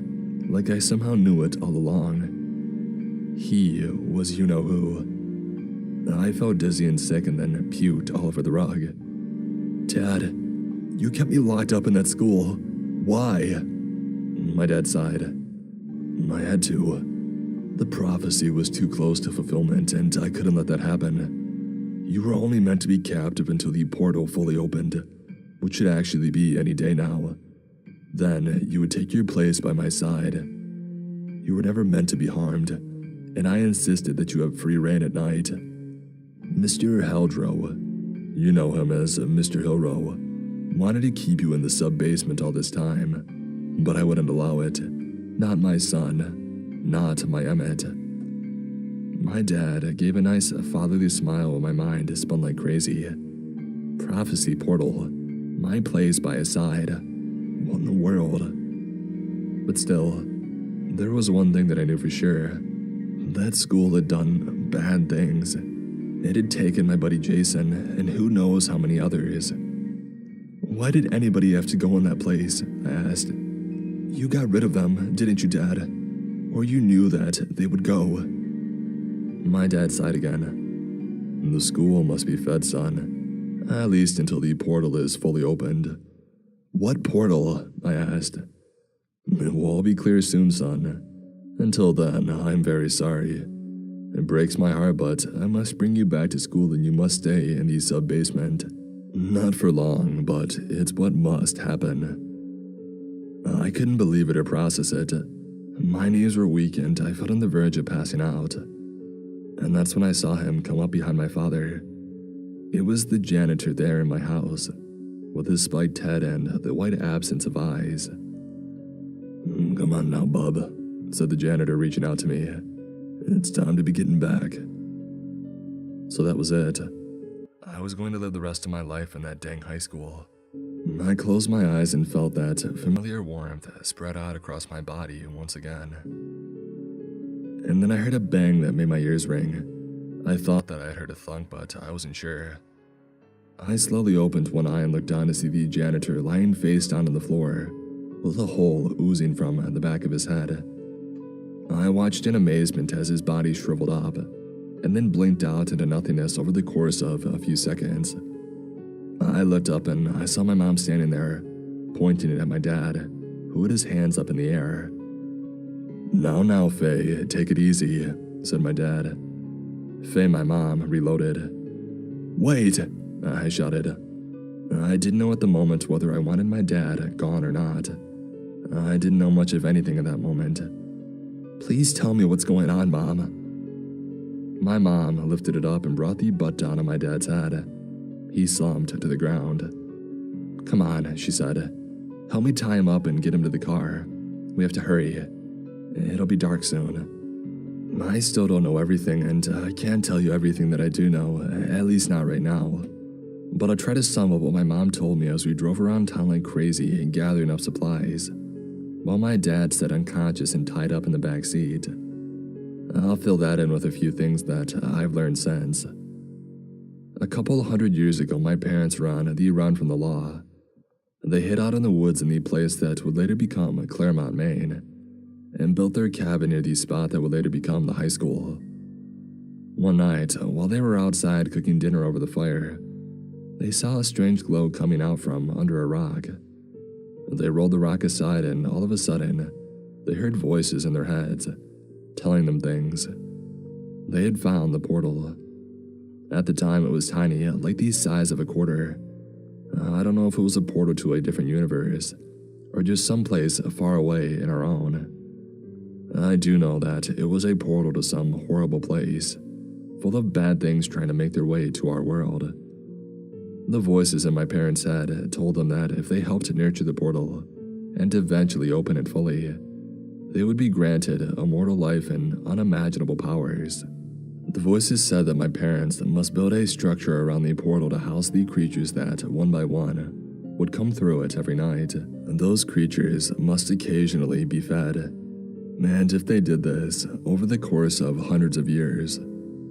like I somehow knew it all along. He was you-know-who. I felt dizzy and sick and then puked all over the rug. Dad, you kept me locked up in that school. Why? My dad sighed. I had to. The prophecy was too close to fulfillment, and I couldn't let that happen. You were only meant to be captive until the portal fully opened, which should actually be any day now. Then you would take your place by my side. You were never meant to be harmed, and I insisted that you have free reign at night. Mr. Hildrow, you know him as Mr. Hillrow, wanted to keep you in the sub-basement all this time, but I wouldn't allow it. Not my son. Not my Emmett. My dad gave a nice fatherly smile when my mind spun like crazy. Prophecy portal. My place by his side. What in the world? But still, there was one thing that I knew for sure. That school had done bad things. It had taken my buddy Jason, and who knows how many others. Why did anybody have to go in that place? I asked. You got rid of them, didn't you, Dad? Or you knew that they would go? My dad sighed again. The school must be fed, son. At least until the portal is fully opened. What portal? I asked. It will all be clear soon, son. Until then, I'm very sorry. It breaks my heart, but I must bring you back to school and you must stay in the sub-basement. Not for long, but it's what must happen. I couldn't believe it or process it. My knees were weak and I felt on the verge of passing out. And that's when I saw him come up behind my father. It was the janitor there in my house, with his spiked head and the white absence of eyes. Come on now, bub, said the janitor, reaching out to me. It's time to be getting back. So that was it. I was going to live the rest of my life in that dang high school. I closed my eyes and felt that familiar warmth spread out across my body once again. And then I heard a bang that made my ears ring. I thought that I had heard a thunk, but I wasn't sure. I slowly opened one eye and looked down to see the janitor lying face down on the floor, with a hole oozing from the back of his head. I watched in amazement as his body shriveled up, and then blinked out into nothingness over the course of a few seconds. I looked up and I saw my mom standing there, pointing it at my dad, who had his hands up in the air. Now, Faye, take it easy," said my dad. Faye, my mom, reloaded. "Wait!" I shouted. I didn't know at the moment whether I wanted my dad gone or not. I didn't know much of anything at that moment. "Please tell me what's going on, Mom." My mom lifted it up and brought the butt down on my dad's head. He slumped to the ground. "Come on," she said. "Help me tie him up and get him to the car. We have to hurry. It'll be dark soon." I still don't know everything, and I can't tell you everything that I do know, at least not right now. But I'll try to sum up what my mom told me as we drove around town like crazy and gathering up supplies, while my dad sat unconscious and tied up in the back seat. I'll fill that in with a few things that I've learned since. A couple hundred years ago, my parents were on the run from the law. They hid out in the woods in the place that would later become Claremont, Maine, and built their cabin near the spot that would later become the high school. One night, while they were outside cooking dinner over the fire, they saw a strange glow coming out from under a rock. They rolled the rock aside, and all of a sudden, they heard voices in their heads, telling them things. They had found the portal. At the time, it was tiny, like the size of a quarter. I don't know if it was a portal to a different universe, or just someplace far away in our own. I do know that it was a portal to some horrible place, full of bad things trying to make their way to our world. The voices in my parents' head told them that if they helped nurture the portal, and eventually open it fully, they would be granted immortal life and unimaginable powers. The voices said that my parents must build a structure around the portal to house the creatures that, one by one, would come through it every night, and those creatures must occasionally be fed. And if they did this, over the course of hundreds of years,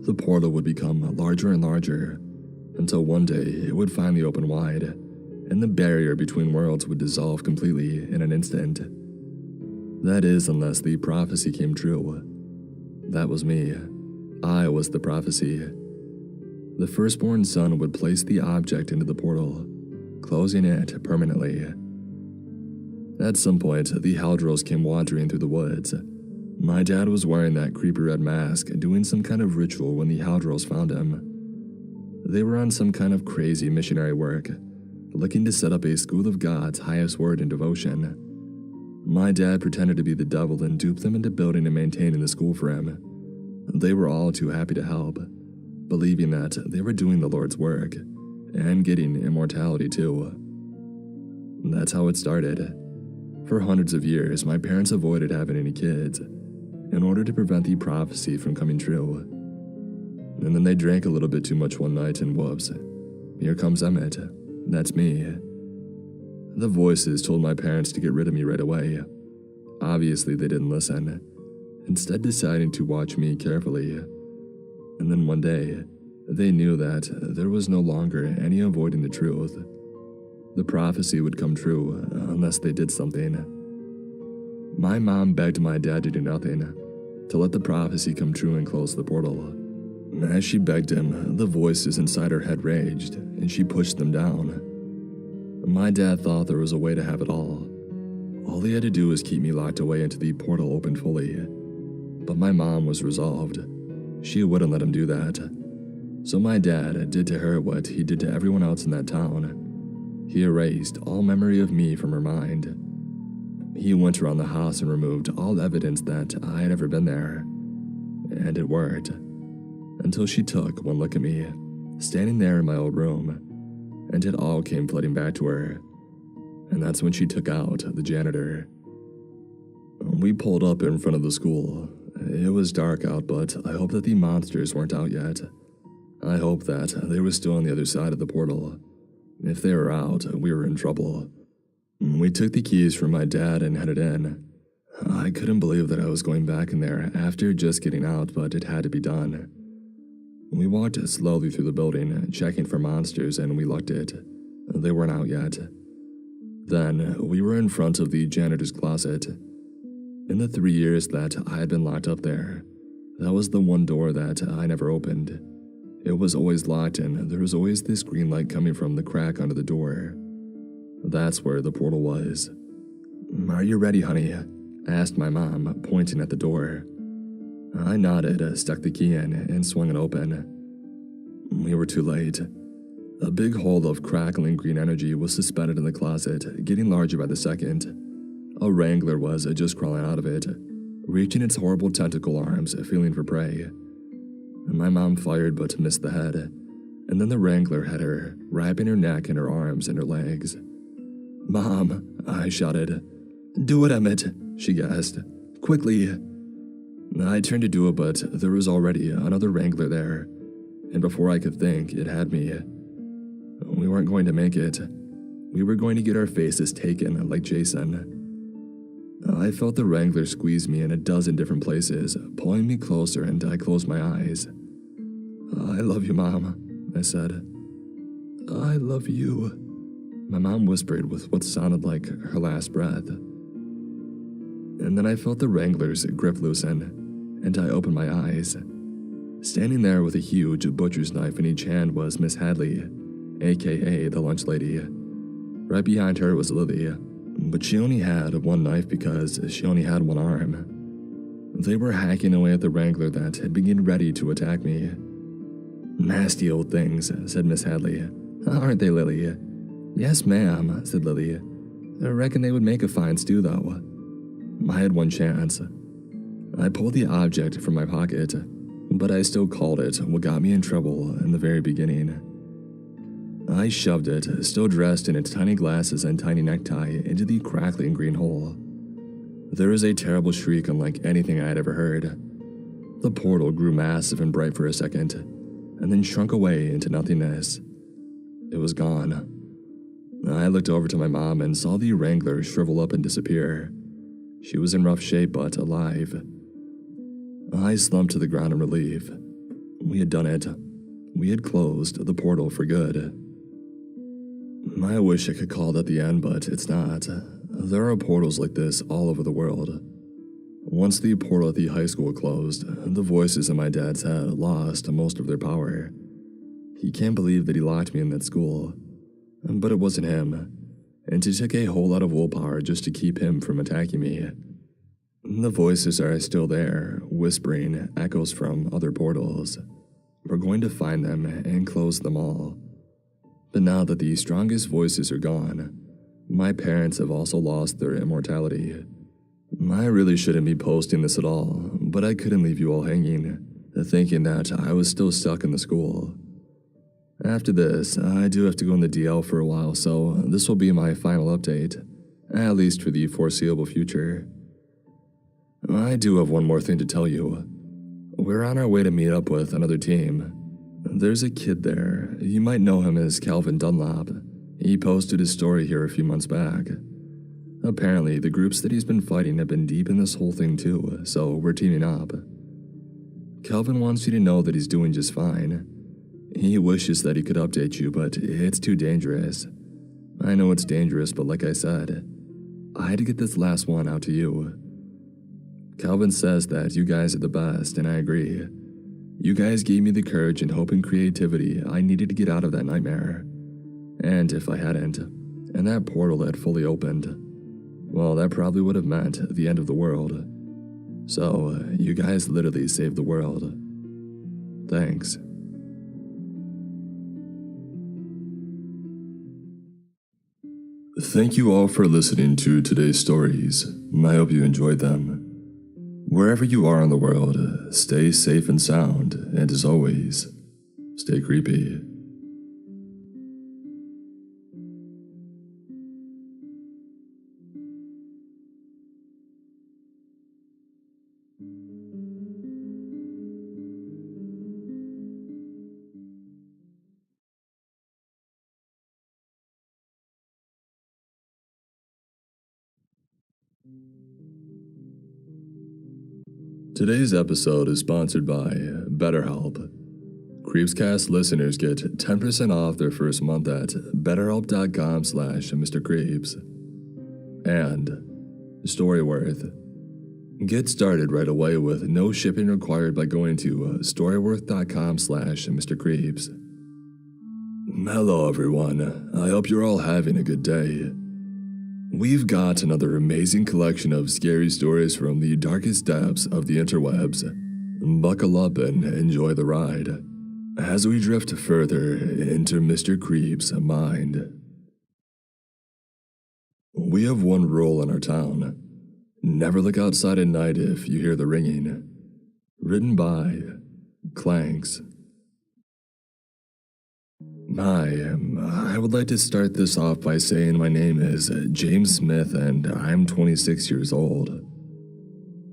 the portal would become larger and larger, until one day it would finally open wide, and the barrier between worlds would dissolve completely in an instant. That is, unless the prophecy came true. That was me. I was the prophecy. The firstborn son would place the object into the portal, closing it permanently. At some point, the Haldros came wandering through the woods. My dad was wearing that creepy red mask and doing some kind of ritual when the Haldros found him. They were on some kind of crazy missionary work, looking to set up a school of God's highest word and devotion. My dad pretended to be the devil and duped them into building and maintaining the school for him. They were all too happy to help, believing that they were doing the Lord's work, and getting immortality too. That's how it started. For hundreds of years, my parents avoided having any kids, in order to prevent the prophecy from coming true. And then they drank a little bit too much one night, and whoops, here comes Emmett. That's me. The voices told my parents to get rid of me right away. Obviously, they didn't listen, instead deciding to watch me carefully. And then one day, they knew that there was no longer any avoiding the truth. The prophecy would come true unless they did something. My mom begged my dad to do nothing, to let the prophecy come true and close the portal. As she begged him, the voices inside her head raged, and she pushed them down. My dad thought there was a way to have it all. All he had to do was keep me locked away until the portal opened fully. But my mom was resolved. She wouldn't let him do that. So my dad did to her what he did to everyone else in that town. He erased all memory of me from her mind. He went around the house and removed all evidence that I had ever been there. And it worked. Until she took one look at me, standing there in my old room, and it all came flooding back to her. And that's when she took out the janitor. We pulled up in front of the school. It was dark out, but I hope that the monsters weren't out yet. I hope that they were still on the other side of the portal, If they were out, we were in trouble. We took the keys from my dad and headed in. I couldn't believe that I was going back in there after just getting out, but it had to be done. We walked slowly through the building, checking for monsters, and we locked it. They weren't out yet. Then, we were in front of the janitor's closet. In the 3 years that I had been locked up there, that was the one door that I never opened. It was always locked, and there was always this green light coming from the crack under the door. That's where the portal was. "Are you ready, honey?" asked my mom, pointing at the door. I nodded, stuck the key in, and swung it open. We were too late. A big hole of crackling green energy was suspended in the closet, getting larger by the second. A wrangler was just crawling out of it, reaching its horrible tentacle arms, feeling for prey. My mom fired but missed the head, and then the wrangler had her, wrapping her neck and her arms and her legs. "Mom," I shouted. "Do it, Emmett," she gasped. "Quickly." I turned to do it, but there was already another wrangler there, and before I could think, it had me. We weren't going to make it. We were going to get our faces taken like Jason. I felt the wrangler squeeze me in a dozen different places, pulling me closer, and I closed my eyes. "I love you, Mom," I said. "I love you," my mom whispered with what sounded like her last breath. And then I felt the wrangler's grip loosen, and I opened my eyes. Standing there with a huge butcher's knife in each hand was Miss Hadley, aka the lunch lady. Right behind her was Lily, but she only had one knife because she only had one arm. They were hacking away at the wrangler that had been getting ready to attack me. "Nasty old things," said Miss Hadley. "Aren't they, Lily?" "Yes, ma'am," said Lily. "I reckon they would make a fine stew, though." I had one chance. I pulled the object from my pocket, but I still called it what got me in trouble in the very beginning. I shoved it, still dressed in its tiny glasses and tiny necktie, into the crackling green hole. There was a terrible shriek unlike anything I had ever heard. The portal grew massive and bright for a second, and then shrunk away into nothingness. It was gone. I looked over to my mom and saw the wrangler shrivel up and disappear. She was in rough shape but alive. I slumped to the ground in relief. We had done it. We had closed the portal for good. I wish I could call that the end, but it's not. There are portals like this all over the world. Once the portal at the high school closed, the voices in my dad's head lost most of their power. He can't believe that he locked me in that school. But it wasn't him, and it took a whole lot of willpower just to keep him from attacking me. The voices are still there, whispering echoes from other portals. We're going to find them and close them all. But now that the strongest voices are gone, my parents have also lost their immortality. I really shouldn't be posting this at all, but I couldn't leave you all hanging, thinking that I was still stuck in the school. After this, I do have to go in the DL for a while, so this will be my final update, at least for the foreseeable future. I do have one more thing to tell you. We're on our way to meet up with another team. There's a kid there. You might know him as Calvin Dunlop. He posted his story here a few months back. Apparently, the groups that he's been fighting have been deep in this whole thing too, so we're teaming up. Calvin wants you to know that he's doing just fine. He wishes that he could update you, but it's too dangerous. I know it's dangerous, but like I said, I had to get this last one out to you. Calvin says that you guys are the best, and I agree. You guys gave me the courage and hope and creativity I needed to get out of that nightmare. And if I hadn't, and that portal had fully opened, well, that probably would have meant the end of the world. So, you guys literally saved the world. Thanks. Thank you all for listening to today's stories. I hope you enjoyed them. Wherever you are in the world, stay safe and sound, and as always, stay creepy. Today's episode is sponsored by BetterHelp. Creepscast listeners get 10% off their first month at betterhelp.com/MrCreeps. And Storyworth. Get started right away with no shipping required by going to storyworth.com/MrCreeps. Hello everyone, I hope you're all having a good day. We've got another amazing collection of scary stories from the darkest depths of the interwebs. Buckle up and enjoy the ride as we drift further into Mr. Creep's mind. We have one rule in our town. Never look outside at night if you hear the ringing. Written by Clanks. Hi, I would like to start this off by saying my name is James Smith and I'm 26 years old.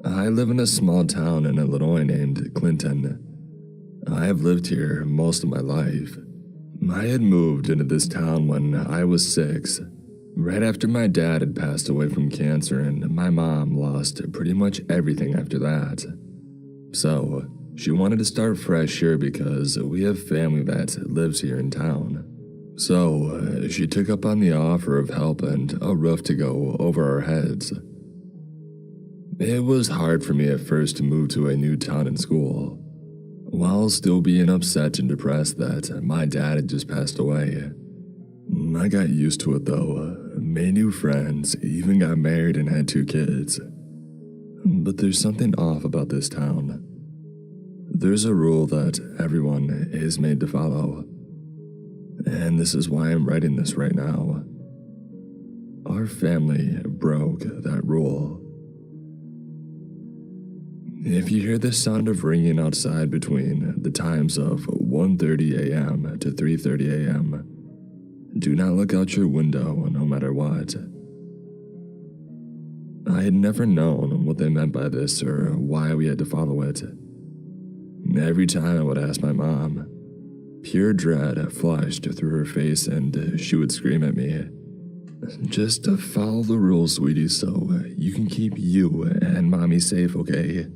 I live in a small town in Illinois named Clinton. I have lived here most of my life. I had moved into this town when I was 6, right after my dad had passed away from cancer and my mom lost pretty much everything after that. So, she wanted to start fresh here because we have family that lives here in town. So, she took up on the offer of help and a roof to go over our heads. It was hard for me at first to move to a new town and school, while still being upset and depressed that my dad had just passed away. I got used to it though, made new friends, even got married and had 2 kids. But there's something off about this town. There's a rule that everyone is made to follow. And this is why I'm writing this right now. Our family broke that rule. If you hear the sound of ringing outside between the times of 1:30 a.m. to 3:30 a.m., do not look out your window no matter what. I had never known what they meant by this or why we had to follow it. Every time I would ask my mom, pure dread flashed through her face and she would scream at me, "Just follow the rules, sweetie, so you can keep you and mommy safe, okay?"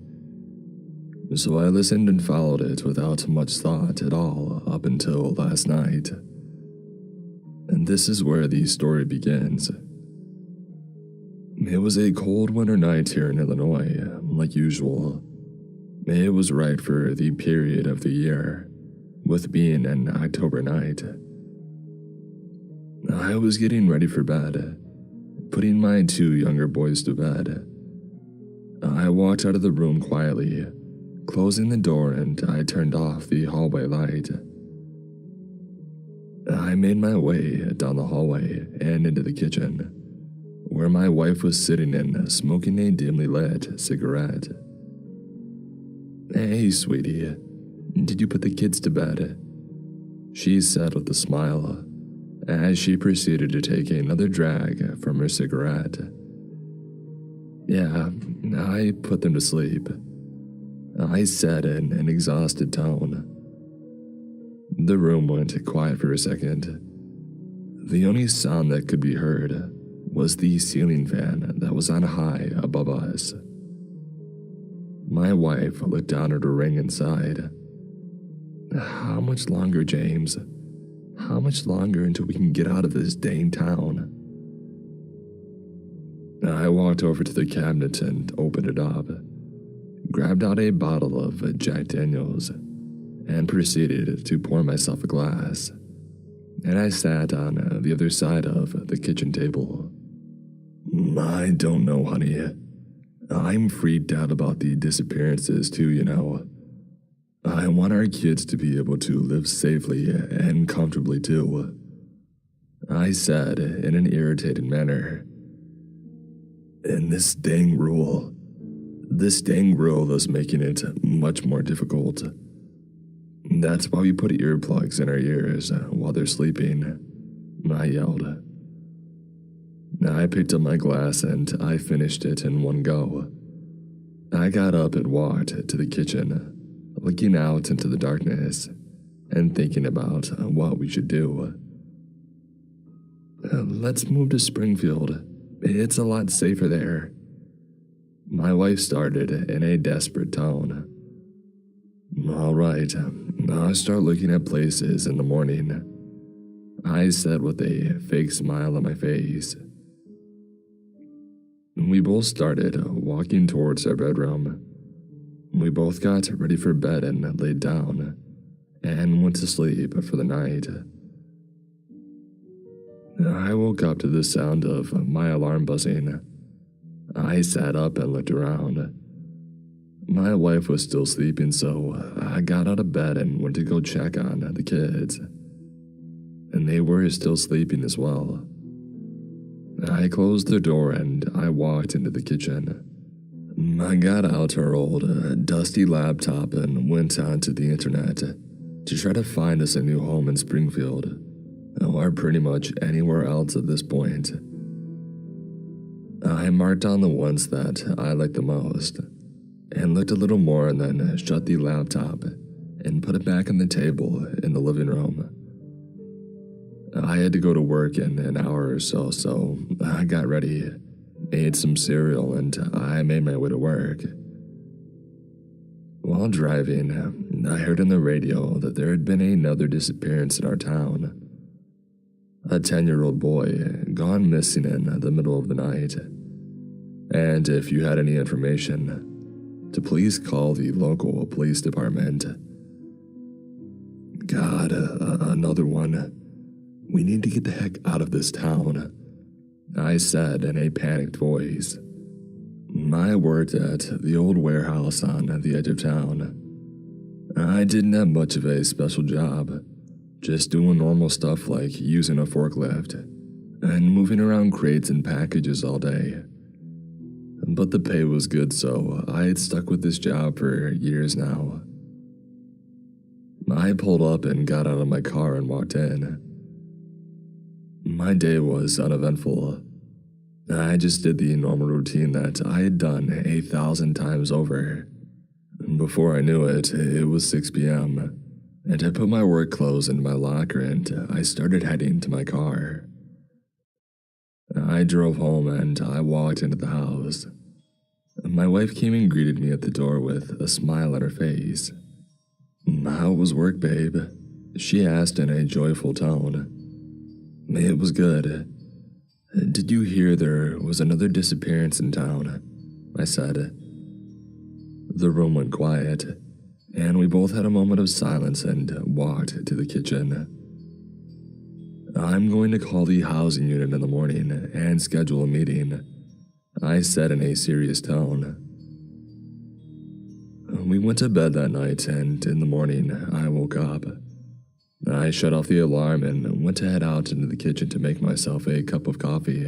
So I listened and followed it without much thought at all up until last night. And this is where the story begins. It was a cold winter night here in Illinois, like usual. It was right for the period of the year, with being an October night. I was getting ready for bed, putting my 2 younger boys to bed. I walked out of the room quietly, closing the door, and I turned off the hallway light. I made my way down the hallway and into the kitchen, where my wife was sitting and smoking a dimly lit cigarette. "Hey, sweetie, did you put the kids to bed?" she said with a smile, as she proceeded to take another drag from her cigarette. "Yeah, I put them to sleep," I said in an exhausted tone. The room went quiet for a second. The only sound that could be heard was the ceiling fan that was on high above us. My wife looked down at her ring and sighed. "How much longer, James? How much longer until we can get out of this dang town?" I walked over to the cabinet and opened it up, grabbed out a bottle of Jack Daniels, and proceeded to pour myself a glass. And I sat on the other side of the kitchen table. "I don't know, honey. I'm freaked out about the disappearances too, you know. I want our kids to be able to live safely and comfortably too," I said in an irritated manner. "And this dang rule is making it much more difficult. That's why we put earplugs in our ears while they're sleeping," I yelled. I picked up my glass and I finished it in one go. I got up and walked to the kitchen, looking out into the darkness and thinking about what we should do. "Let's move to Springfield. It's a lot safer there," My wife started in a desperate tone. "All right, I'll start looking at places in the morning," I said with a fake smile on my face. We both started walking towards our bedroom. We both got ready for bed and laid down, and went to sleep for the night. I woke up to the sound of my alarm buzzing. I sat up and looked around. My wife was still sleeping, so I got out of bed and went to go check on the kids. And they were still sleeping as well. I closed the door and I walked into the kitchen. I got out our old, dusty laptop and went onto the internet to try to find us a new home in Springfield, or pretty much anywhere else at this point. I marked down the ones that I liked the most, and looked a little more and then shut the laptop and put it back on the table in the living room. I had to go to work in an hour or so I got ready, ate some cereal, and I made my way to work. While driving, I heard on the radio that there had been another disappearance in our town. A 10-year-old boy gone missing in the middle of the night. And if you had any information, to please call the local police department. God, another one. We need to get the heck out of this town, I said in a panicked voice. I worked at the old warehouse on the edge of town. I didn't have much of a special job, just doing normal stuff like using a forklift and moving around crates and packages all day. But the pay was good, so I had stuck with this job for years now. I pulled up and got out of my car and walked in. My day was uneventful. I just did the normal routine that I had done 1,000 times over. Before I knew it, it was 6 p.m., and I put my work clothes in my locker and I started heading to my car. I drove home and I walked into the house. My wife came and greeted me at the door with a smile on her face. "How was work, babe?" she asked in a joyful tone. "It was good. Did you hear there was another disappearance in town?" I said. The room went quiet, and we both had a moment of silence and walked to the kitchen. "I'm going to call the housing unit in the morning and schedule a meeting," I said in a serious tone. We went to bed that night, and in the morning, I woke up. I shut off the alarm and went to head out into the kitchen to make myself a cup of coffee.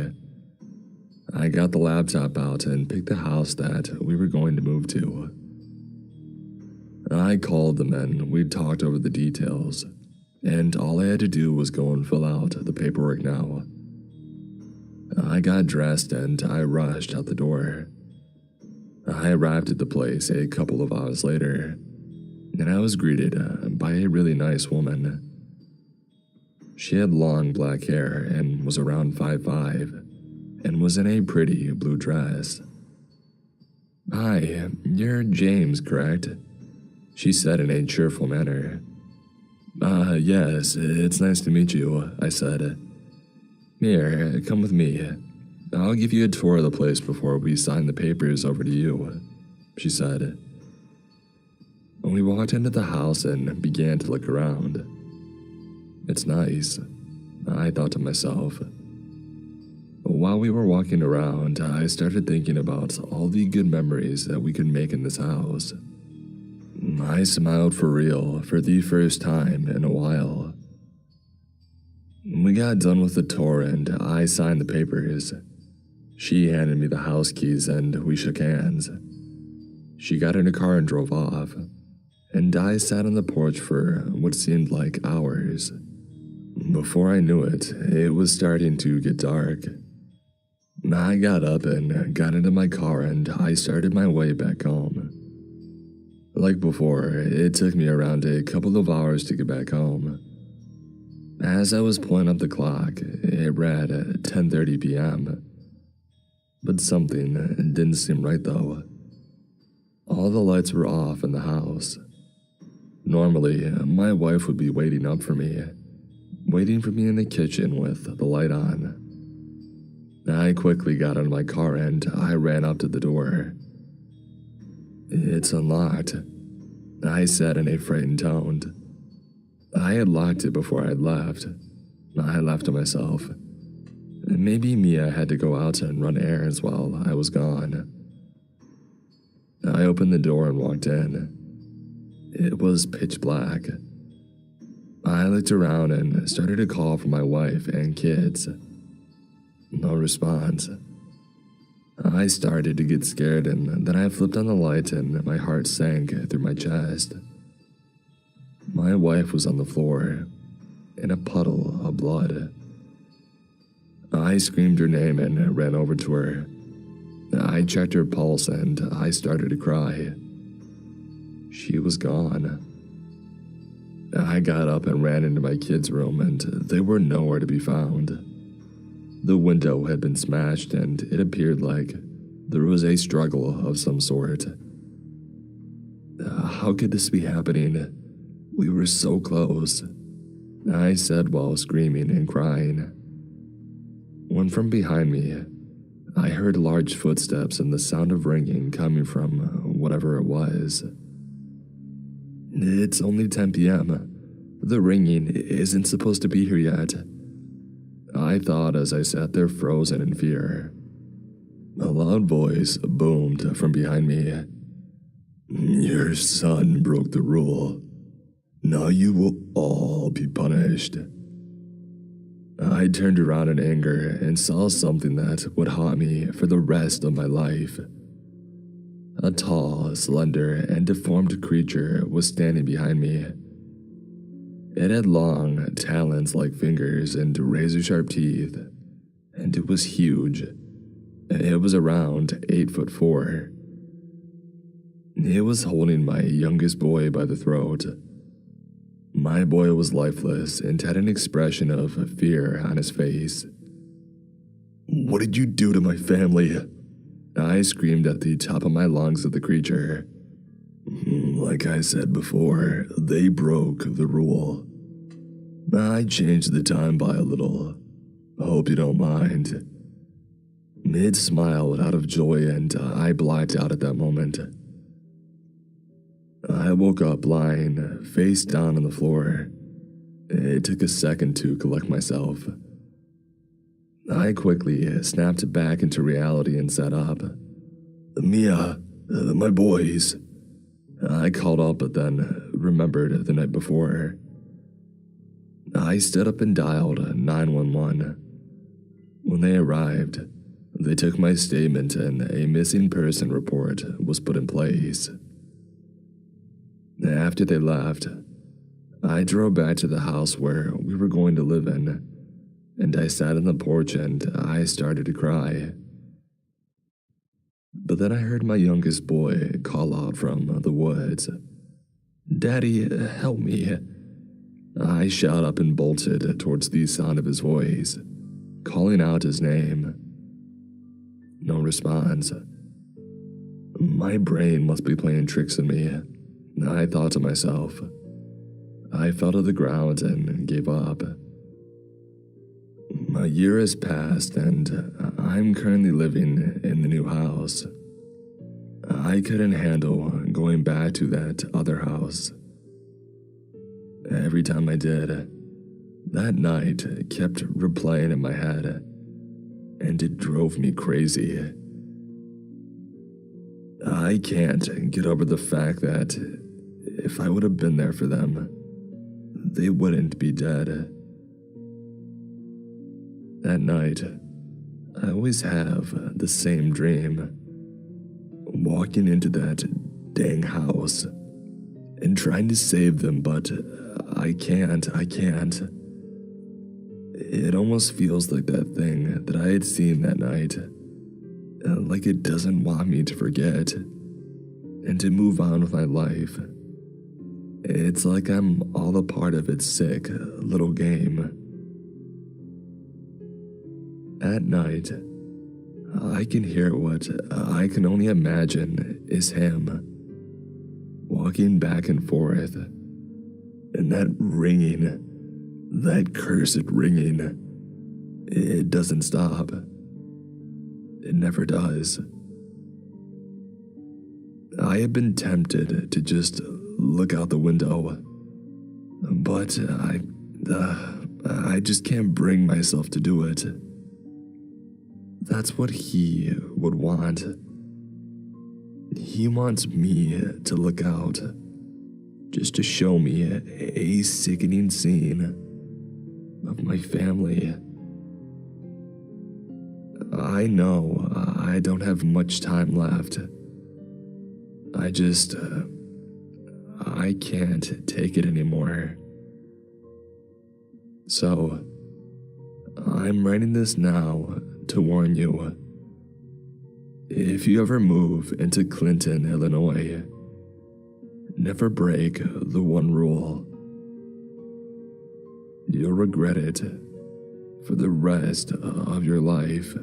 I got the laptop out and picked the house that we were going to move to. I called them and we talked over the details, and all I had to do was go and fill out the paperwork now. I got dressed and I rushed out the door. I arrived at the place a couple of hours later, and I was greeted by a really nice woman. She had long black hair and was around 5'5", and was in a pretty blue dress. "Hi, you're James, correct?" she said in a cheerful manner. Yes, it's nice to meet you," I said. "Here, come with me. I'll give you a tour of the place before we sign the papers over to you," she said. We walked into the house and began to look around. "It's nice," I thought to myself. While we were walking around, I started thinking about all the good memories that we could make in this house. I smiled for real for the first time in a while. We got done with the tour and I signed the papers. She handed me the house keys and we shook hands. She got in her car and drove off, and I sat on the porch for what seemed like hours. Before I knew it, it was starting to get dark. I got up and got into my car and I started my way back home. Like before, it took me around a couple of hours to get back home. As I was pulling up the clock, it read 10:30 p.m. But something didn't seem right though. All the lights were off in the house. Normally, my wife would be waiting up for me, waiting for me in the kitchen with the light on. I quickly got out of my car and I ran up to the door. "It's unlocked," I said in a frightened tone. I had locked it before I had left. I laughed to myself. Maybe Mia had to go out and run errands while I was gone. I opened the door and walked in. It was pitch black. I looked around and started to call for my wife and kids. No response. I started to get scared, and then I flipped on the light and my heart sank through my chest. My wife was on the floor, in a puddle of blood. I screamed her name and ran over to her. I checked her pulse and I started to cry. She was gone. I got up and ran into my kids' room, and they were nowhere to be found. The window had been smashed, and it appeared like there was a struggle of some sort. How could this be happening? We were so close, I said while screaming and crying. When from behind me, I heard large footsteps and the sound of ringing coming from whatever it was. It's only 10 p.m. The ringing isn't supposed to be here yet, I thought as I sat there frozen in fear. A loud voice boomed from behind me. "Your son broke the rule. Now you will all be punished." I turned around in anger and saw something that would haunt me for the rest of my life. A tall, slender, and deformed creature was standing behind me. It had long, talons-like fingers and razor-sharp teeth, and it was huge. It was around 8'4". It was holding my youngest boy by the throat. My boy was lifeless and had an expression of fear on his face. "What did you do to my family?" I screamed at the top of my lungs at the creature. "Like I said before, they broke the rule. I changed the time by a little. Hope you don't mind." It smiled out of joy, and I blacked out at that moment. I woke up lying face down on the floor. It took a second to collect myself. I quickly snapped back into reality and sat up. "Mia, my boys." I called up, but then remembered the night before. I stood up and dialed 911. When they arrived, they took my statement and a missing person report was put in place. After they left, I drove back to the house where we were going to live in, and I sat on the porch and I started to cry. But then I heard my youngest boy call out from the woods, "Daddy, help me." I shot up and bolted towards the sound of his voice, calling out his name. No response. My brain must be playing tricks on me, I thought to myself. I fell to the ground and gave up. A year has passed and I'm currently living in the new house. I couldn't handle going back to that other house. Every time I did, that night kept replaying in my head, and it drove me crazy. I can't get over the fact that if I would have been there for them, they wouldn't be dead. At night, I always have the same dream. Walking into that dang house and trying to save them, but I can't. It almost feels like that thing that I had seen that night. Like it doesn't want me to forget and to move on with my life. It's like I'm all a part of its sick little game. At night, I can hear what I can only imagine is him walking back and forth, and that ringing, that cursed ringing, it doesn't stop. It never does. I have been tempted to just look out the window, but I just can't bring myself to do it. That's what he would want. He wants me to look out, just to show me a sickening scene of my family. I know I don't have much time left. I can't take it anymore. So, I'm writing this now to warn you. If you ever move into Clinton, Illinois, never break the one rule. You'll regret it for the rest of your life.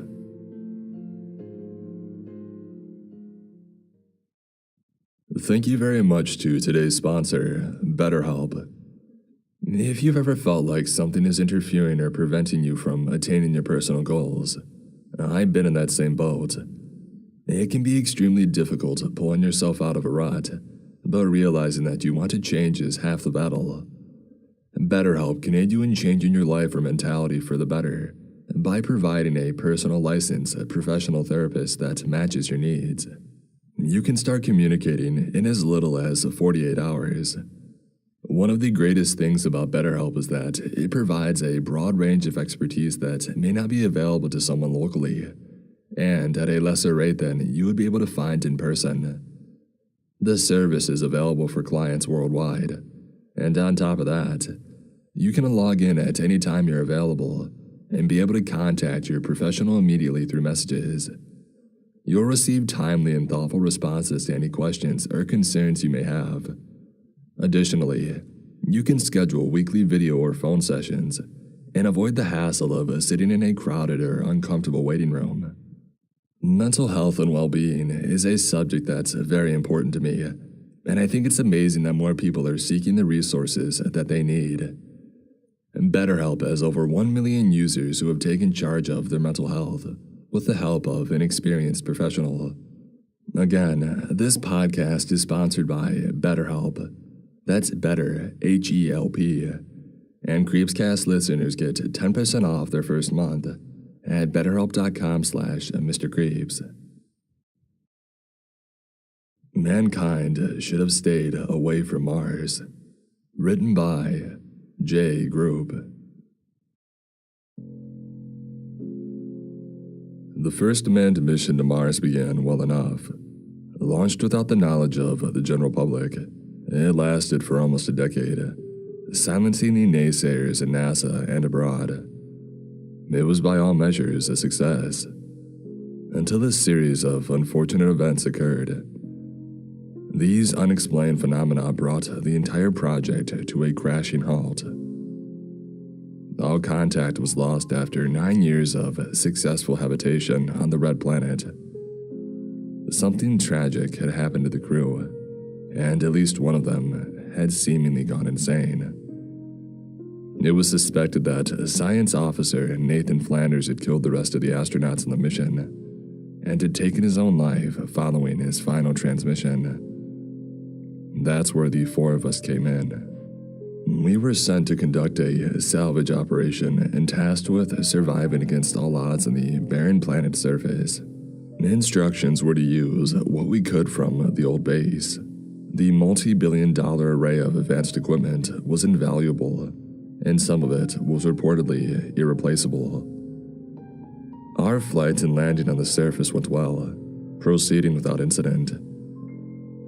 Thank you very much to today's sponsor, BetterHelp. If you've ever felt like something is interfering or preventing you from attaining your personal goals, I've been in that same boat. It can be extremely difficult pulling yourself out of a rut, but realizing that you want to change is half the battle. BetterHelp can aid you in changing your life or mentality for the better by providing a personal licensed professional therapist that matches your needs. You can start communicating in as little as 48 hours. One of the greatest things about BetterHelp is that it provides a broad range of expertise that may not be available to someone locally, and at a lesser rate than you would be able to find in person. The service is available for clients worldwide, and on top of that, you can log in at any time you're available and be able to contact your professional immediately through messages. You'll receive timely and thoughtful responses to any questions or concerns you may have. Additionally, you can schedule weekly video or phone sessions and avoid the hassle of sitting in a crowded or uncomfortable waiting room. Mental health and well-being is a subject that's very important to me, and I think it's amazing that more people are seeking the resources that they need. BetterHelp has over 1 million users who have taken charge of their mental health with the help of an experienced professional. Again, this podcast is sponsored by BetterHelp. That's better, H-E-L-P. And Creepscast listeners get 10% off their first month at betterhelp.com/Mr. Creeps. Mankind should have stayed away from Mars. Written by J. Group. The first manned mission to Mars began well enough. Launched without the knowledge of the general public, it lasted for almost a decade, silencing the naysayers at NASA and abroad. It was by all measures a success, until a series of unfortunate events occurred. These unexplained phenomena brought the entire project to a crashing halt. All contact was lost after 9 years of successful habitation on the Red Planet. Something tragic had happened to the crew, and at least one of them had seemingly gone insane. It was suspected that science officer Nathan Flanders had killed the rest of the astronauts on the mission, and had taken his own life following his final transmission. That's where the four of us came in. We were sent to conduct a salvage operation and tasked with surviving against all odds on the barren planet's surface. Instructions were to use what we could from the old base. The multi-billion-dollar array of advanced equipment was invaluable, and some of it was reportedly irreplaceable. Our flight and landing on the surface went well, proceeding without incident.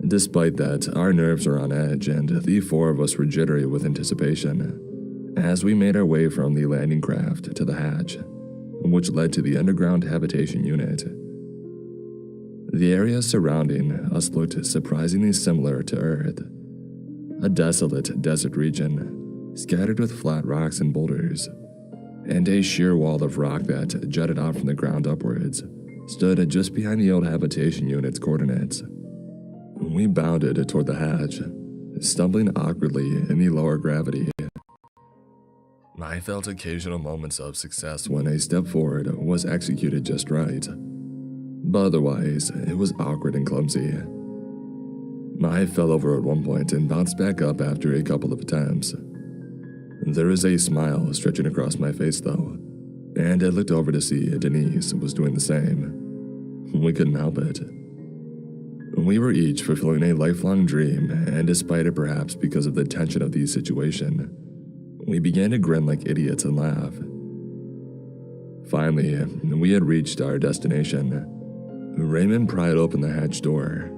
Despite that, our nerves were on edge, and the four of us were jittery with anticipation as we made our way from the landing craft to the hatch, which led to the underground habitation unit. The area surrounding us looked surprisingly similar to Earth, a desolate desert region, scattered with flat rocks and boulders, and a sheer wall of rock that jutted out from the ground upwards, stood just behind the old habitation unit's coordinates. We bounded toward the hatch, stumbling awkwardly in the lower gravity. I felt occasional moments of success when a step forward was executed just right, but otherwise, it was awkward and clumsy. I fell over at one point and bounced back up after a couple of attempts. There was a smile stretching across my face, though, and I looked over to see Denise was doing the same. We couldn't help it. We were each fulfilling a lifelong dream, and despite it perhaps because of the tension of the situation, we began to grin like idiots and laugh. Finally, we had reached our destination. Raymond pried open the hatch door.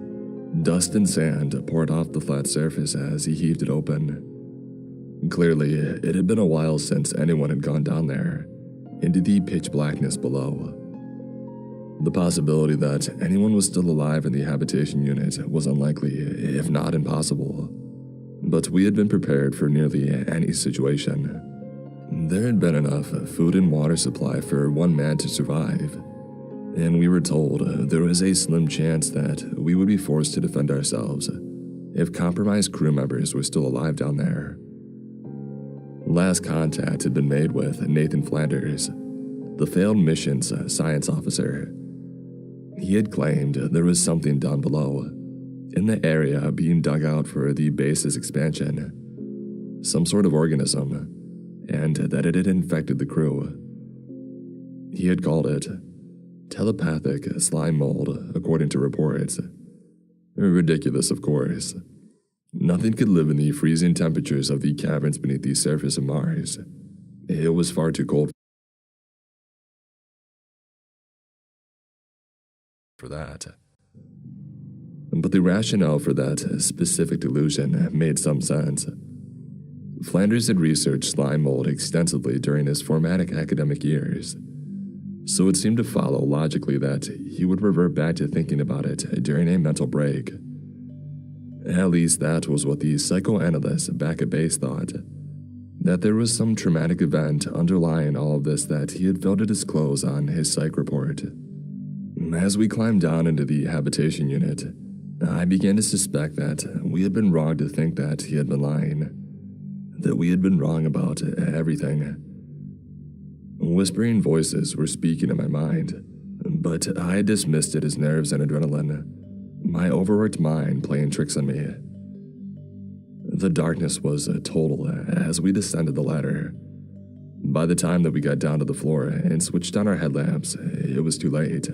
Dust and sand poured off the flat surface as he heaved it open. Clearly, it had been a while since anyone had gone down there, into the pitch blackness below. The possibility that anyone was still alive in the habitation unit was unlikely, if not impossible. But we had been prepared for nearly any situation. There had been enough food and water supply for one man to survive, and we were told there was a slim chance that we would be forced to defend ourselves if compromised crew members were still alive down there. Last contact had been made with Nathan Flanders, the failed mission's science officer. He had claimed there was something down below, in the area being dug out for the base's expansion, some sort of organism, and that it had infected the crew. He had called it telepathic slime mold, according to reports. Ridiculous, of course. Nothing could live in the freezing temperatures of the caverns beneath the surface of Mars. It was far too cold for that. But the rationale for that specific delusion made some sense. Flanders had researched slime mold extensively during his formatic academic years, so it seemed to follow logically that he would revert back to thinking about it during a mental break. At least that was what the psychoanalyst back at base thought, that there was some traumatic event underlying all of this that he had failed to disclose on his psych report. As we climbed down into the habitation unit, I began to suspect that we had been wrong to think that he had been lying, that we had been wrong about everything. Whispering voices were speaking in my mind, but I had dismissed it as nerves and adrenaline, my overworked mind playing tricks on me. The darkness was total as we descended the ladder. By the time that we got down to the floor and switched on our headlamps, it was too late.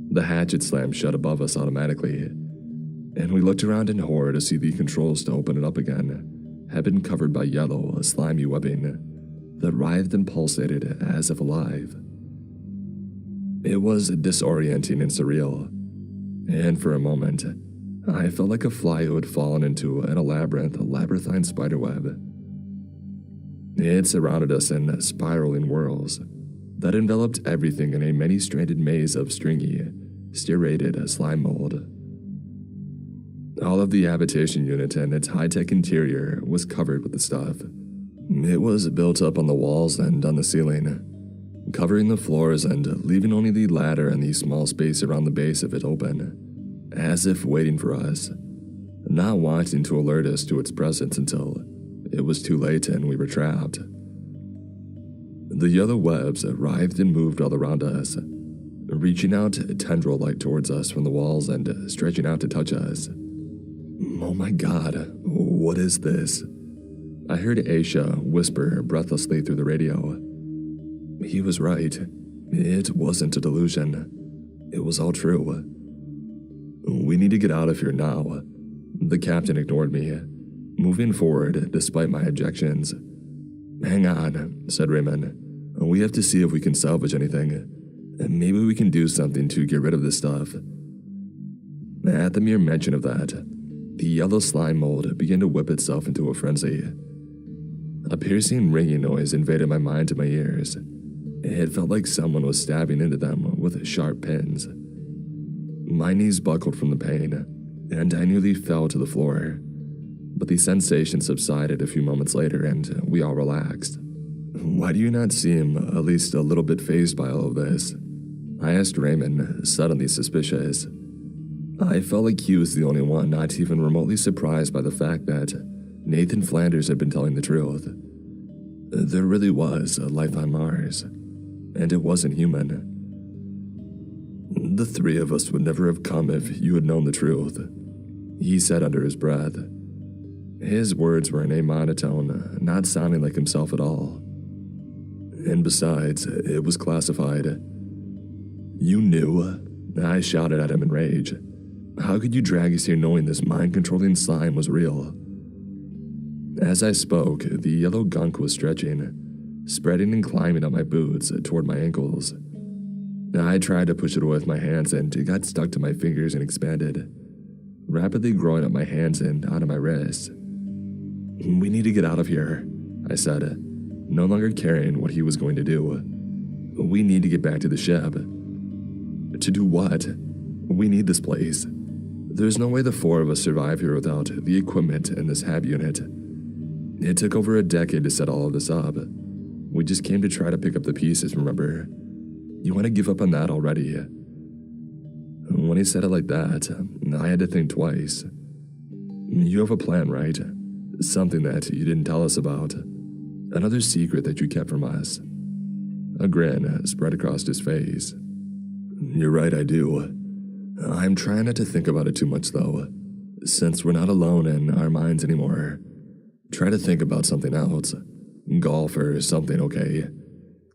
The hatch had slammed shut above us automatically, and we looked around in horror to see the controls to open it up again had been covered by yellow, slimy webbing that writhed and pulsated as if alive. It was disorienting and surreal, and for a moment, I felt like a fly who had fallen into an labyrinthine spiderweb. It surrounded us in spiraling whirls that enveloped everything in a many-stranded maze of stringy, striated slime mold. All of the habitation unit and its high-tech interior was covered with the stuff. It was built up on the walls and on the ceiling, covering the floors and leaving only the ladder and the small space around the base of it open, as if waiting for us, not wanting to alert us to its presence until it was too late and we were trapped. The yellow webs writhed and moved all around us, reaching out tendril-like towards us from the walls and stretching out to touch us. Oh my God, what is this? I heard Aisha whisper breathlessly through the radio. He was right. It wasn't a delusion. It was all true. We need to get out of here now. The captain ignored me, moving forward despite my objections. Hang on, said Raymond. We have to see if we can salvage anything. Maybe we can do something to get rid of this stuff. At the mere mention of that, the yellow slime mold began to whip itself into a frenzy. A piercing ringing noise invaded my mind to my ears. It felt like someone was stabbing into them with sharp pins. My knees buckled from the pain, and I nearly fell to the floor. But the sensation subsided a few moments later, and we all relaxed. Why do you not seem at least a little bit fazed by all of this? I asked Raymond, suddenly suspicious. I felt like he was the only one not even remotely surprised by the fact that Nathan Flanders had been telling the truth. There really was a life on Mars, and it wasn't human. The three of us would never have come if you had known the truth, he said under his breath. His words were in a monotone, not sounding like himself at all. And besides, it was classified. You knew? I shouted at him in rage. How could you drag us here knowing this mind-controlling slime was real? As I spoke, the yellow gunk was stretching, spreading and climbing up my boots toward my ankles. I tried to push it away with my hands and it got stuck to my fingers and expanded, rapidly growing up my hands and onto my wrists. We need to get out of here, I said, no longer caring what he was going to do. We need to get back to the ship. To do what? We need this place. There's no way the four of us survive here without the equipment in this hab unit. It took over a decade to set all of this up. We just came to try to pick up the pieces, remember? You want to give up on that already? When he said it like that, I had to think twice. You have a plan, right? Something that you didn't tell us about. Another secret that you kept from us. A grin spread across his face. You're right, I do. I'm trying not to think about it too much, though. Since we're not alone in our minds anymore, try to think about something else. Golf or something, okay?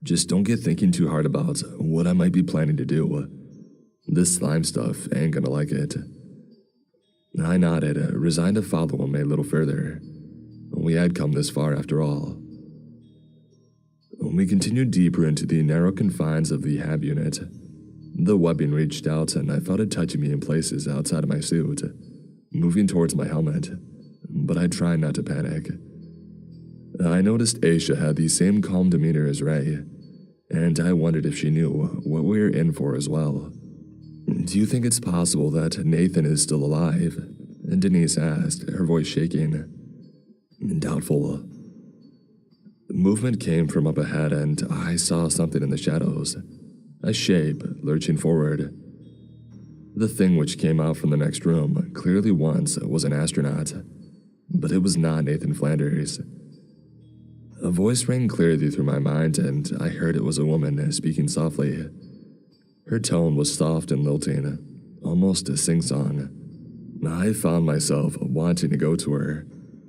Just don't get thinking too hard about what I might be planning to do. This slime stuff ain't gonna like it. I nodded, resigned to follow him a little further. We had come this far after all. We continued deeper into the narrow confines of the hab unit. The webbing reached out and I felt it touching me in places outside of my suit, moving towards my helmet, but I tried not to panic. I noticed Aisha had the same calm demeanor as Ray, and I wondered if she knew what we were in for as well. Do you think it's possible that Nathan is still alive? Denise asked, her voice shaking. Doubtful. Movement came from up ahead and I saw something in the shadows. A shape lurching forward. The thing which came out from the next room clearly once was an astronaut, but it was not Nathan Flanders. A voice rang clearly through my mind and I heard it was a woman speaking softly. Her tone was soft and lilting, almost a sing-song. I found myself wanting to go to her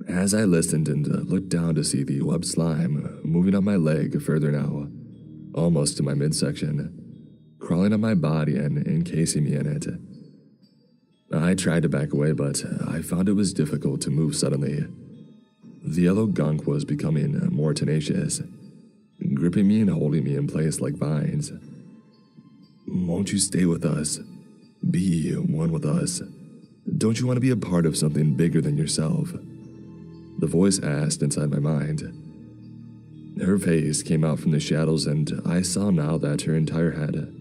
as I listened and looked down to see the web slime moving up my leg further now, almost to my midsection, crawling up my body and encasing me in it. I tried to back away, but I found it was difficult to move suddenly. The yellow gunk was becoming more tenacious, gripping me and holding me in place like vines. Won't you stay with us? Be one with us. Don't you want to be a part of something bigger than yourself? The voice asked inside my mind. Her face came out from the shadows and I saw now that her entire head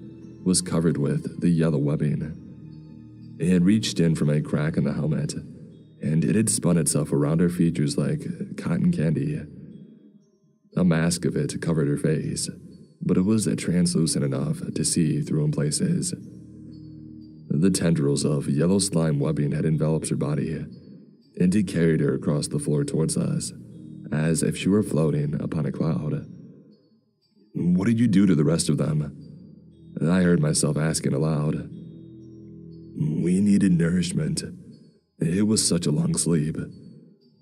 was covered with the yellow webbing. It had reached in from a crack in the helmet, and it had spun itself around her features like cotton candy. A mask of it covered her face, but it was translucent enough to see through in places. The tendrils of yellow slime webbing had enveloped her body, and it carried her across the floor towards us, as if she were floating upon a cloud. What did you do to the rest of them? I heard myself asking aloud. We needed nourishment. It was such a long sleep.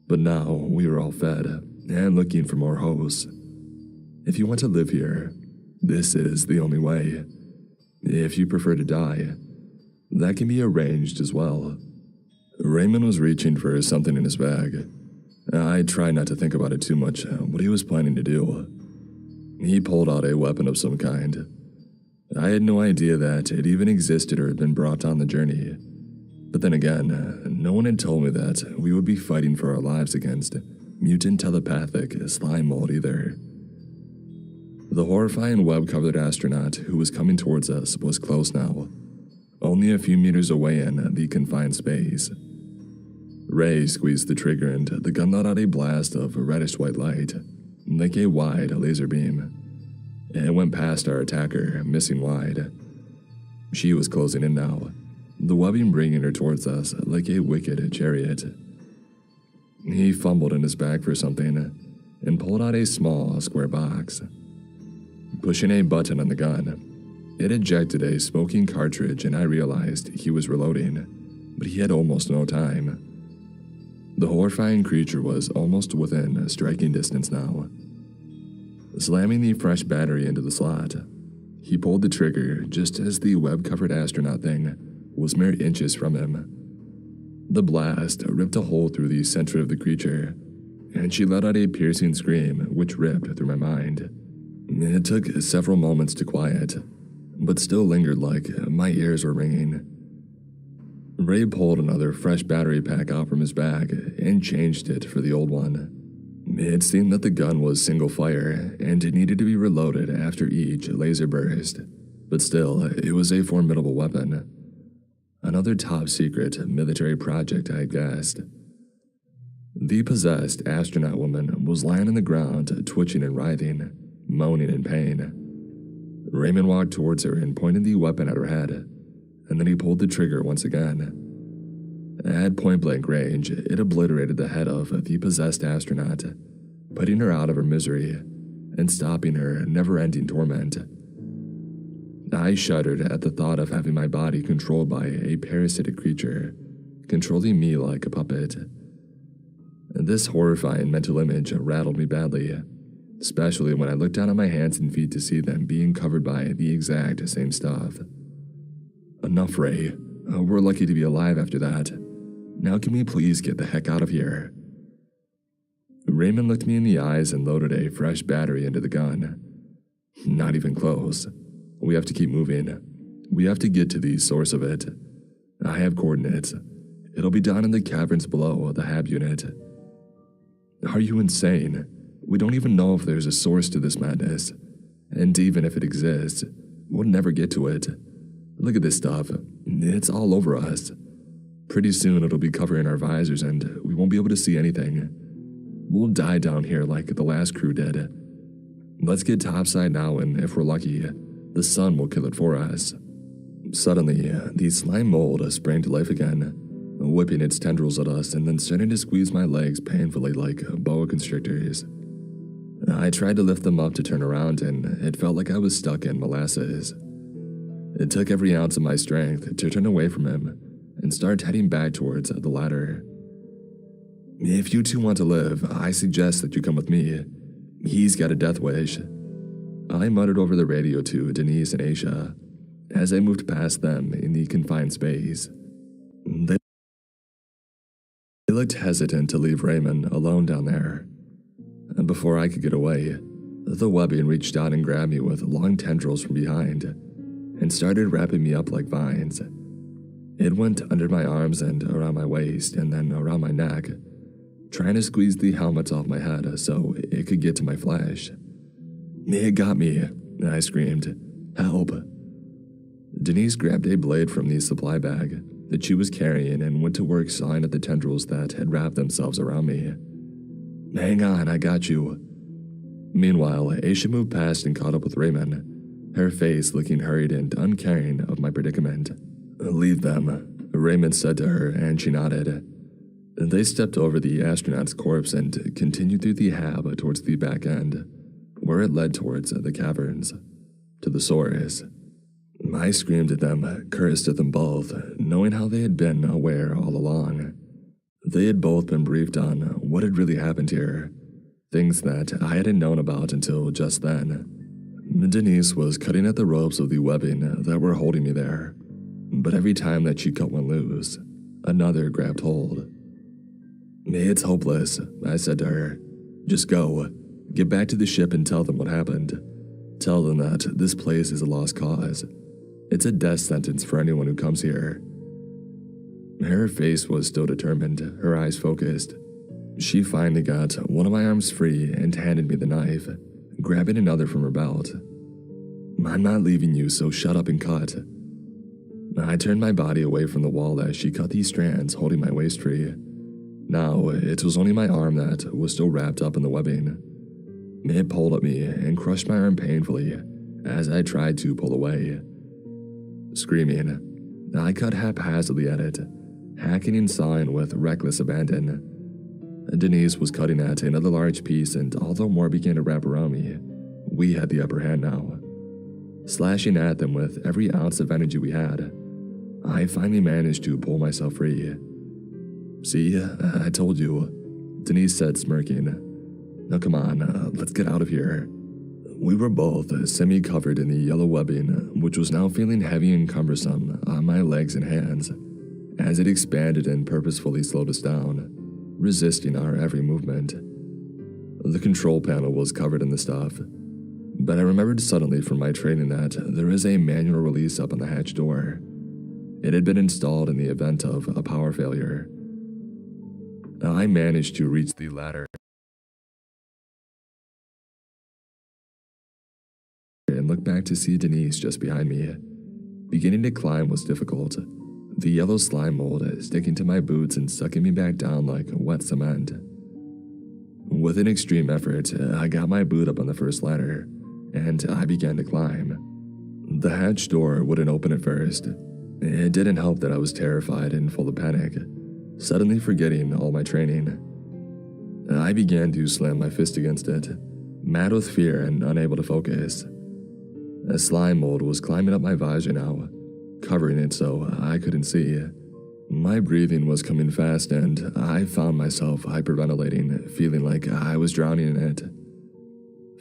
But now we were all fed and looking for more hosts. If you want to live here, this is the only way. If you prefer to die, that can be arranged as well. Raymond was reaching for something in his bag. I tried not to think about it too much, what he was planning to do. He pulled out a weapon of some kind. I had no idea that it even existed or had been brought on the journey. But then again, no one had told me that we would be fighting for our lives against mutant telepathic slime mold either. The horrifying web-covered astronaut who was coming towards us was close now, only a few meters away in the confined space. Ray squeezed the trigger and the gun let out a blast of reddish-white light, like a wide laser beam. It went past our attacker, missing wide, She was closing in now, the webbing bringing her towards us like a wicked chariot. He fumbled in his bag for something and pulled out a small square box. Pushing a button on the gun, it ejected a smoking cartridge, and I realized he was reloading, but he had almost no time. The horrifying creature was almost within striking distance now. Slamming the fresh battery into the slot, he pulled the trigger just as the web-covered astronaut thing was mere inches from him. The blast ripped a hole through the center of the creature, and she let out a piercing scream which ripped through my mind. It took several moments to quiet, but still lingered like my ears were ringing. Ray pulled another fresh battery pack out from his bag and changed it for the old one. It seemed that the gun was single fire and it needed to be reloaded after each laser burst, but still, it was a formidable weapon. Another top-secret military project, I guessed. The possessed astronaut woman was lying on the ground, twitching and writhing, moaning in pain. Raymond walked towards her and pointed the weapon at her head, and then he pulled the trigger once again. At point-blank range, it obliterated the head of the possessed astronaut, putting her out of her misery and stopping her never-ending torment. I shuddered at the thought of having my body controlled by a parasitic creature, controlling me like a puppet. This horrifying mental image rattled me badly, especially when I looked down at my hands and feet to see them being covered by the exact same stuff. Enough, Ray. We're lucky to be alive after that. Now can we please get the heck out of here? Raymond looked me in the eyes and loaded a fresh battery into the gun. Not even close. We have to keep moving. We have to get to the source of it. I have coordinates. It'll be down in the caverns below the HAB unit. Are you insane? We don't even know if there's a source to this madness. And even if it exists, we'll never get to it. Look at this stuff. It's all over us. Pretty soon it'll be covering our visors and we won't be able to see anything. We'll die down here like the last crew did. Let's get topside now, and if we're lucky, the sun will kill it for us. Suddenly, the slime mold sprang to life again, whipping its tendrils at us and then starting to squeeze my legs painfully like boa constrictors. I tried to lift them up to turn around, and it felt like I was stuck in molasses. It took every ounce of my strength to turn away from him and start heading back towards the ladder. If you two want to live, I suggest that you come with me. He's got a death wish. I muttered over the radio to Denise and Aisha as I moved past them in the confined space. They looked hesitant to leave Raymond alone down there. And before I could get away, the webbing reached out and grabbed me with long tendrils from behind and started wrapping me up like vines. It went under my arms and around my waist and then around my neck, trying to squeeze the helmet off my head so it could get to my flesh. It got me, I screamed. Help. Denise grabbed a blade from the supply bag that she was carrying and went to work sawing at the tendrils that had wrapped themselves around me. Hang on, I got you. Meanwhile, Aisha moved past and caught up with Raymond, her face looking hurried and uncaring of my predicament. Leave them, Raymond said to her, and she nodded. They stepped over the astronaut's corpse and continued through the HAB towards the back end, where it led towards the caverns, to the source. I screamed at them, cursed at them both, knowing how they had been aware all along. They had both been briefed on what had really happened here, things that I hadn't known about until just then. Denise was cutting at the ropes of the webbing that were holding me there, but every time that she cut one loose, another grabbed hold. It's hopeless, I said to her. Just go. Get back to the ship and tell them what happened. Tell them that this place is a lost cause. It's a death sentence for anyone who comes here. Her face was still determined, her eyes focused. She finally got one of my arms free and handed me the knife, grabbing another from her belt. I'm not leaving you, so shut up and cut. I turned my body away from the wall as she cut these strands holding my waist free. Now, it was only my arm that was still wrapped up in the webbing. It pulled at me and crushed my arm painfully as I tried to pull away. Screaming, I cut haphazardly at it, hacking and sawing with reckless abandon. Denise was cutting at another large piece, and although more began to wrap around me, we had the upper hand now. Slashing at them with every ounce of energy we had, I finally managed to pull myself free. See, I told you, Denise said, smirking. Now come on, let's get out of here. We were both semi-covered in the yellow webbing, which was now feeling heavy and cumbersome on my legs and hands, as it expanded and purposefully slowed us down, resisting our every movement. The control panel was covered in the stuff, but I remembered suddenly from my training that there is a manual release up on the hatch door. It had been installed in the event of a power failure. I managed to reach the ladder and look back to see Denise just behind me. Beginning to climb was difficult, the yellow slime mold sticking to my boots and sucking me back down like wet cement. With an extreme effort, I got my boot up on the first ladder, and I began to climb. The hatch door wouldn't open at first. It didn't help that I was terrified and full of panic, suddenly forgetting all my training. I began to slam my fist against it, mad with fear and unable to focus. A slime mold was climbing up my visor now, covering it so I couldn't see. My breathing was coming fast, and I found myself hyperventilating, feeling like I was drowning in it.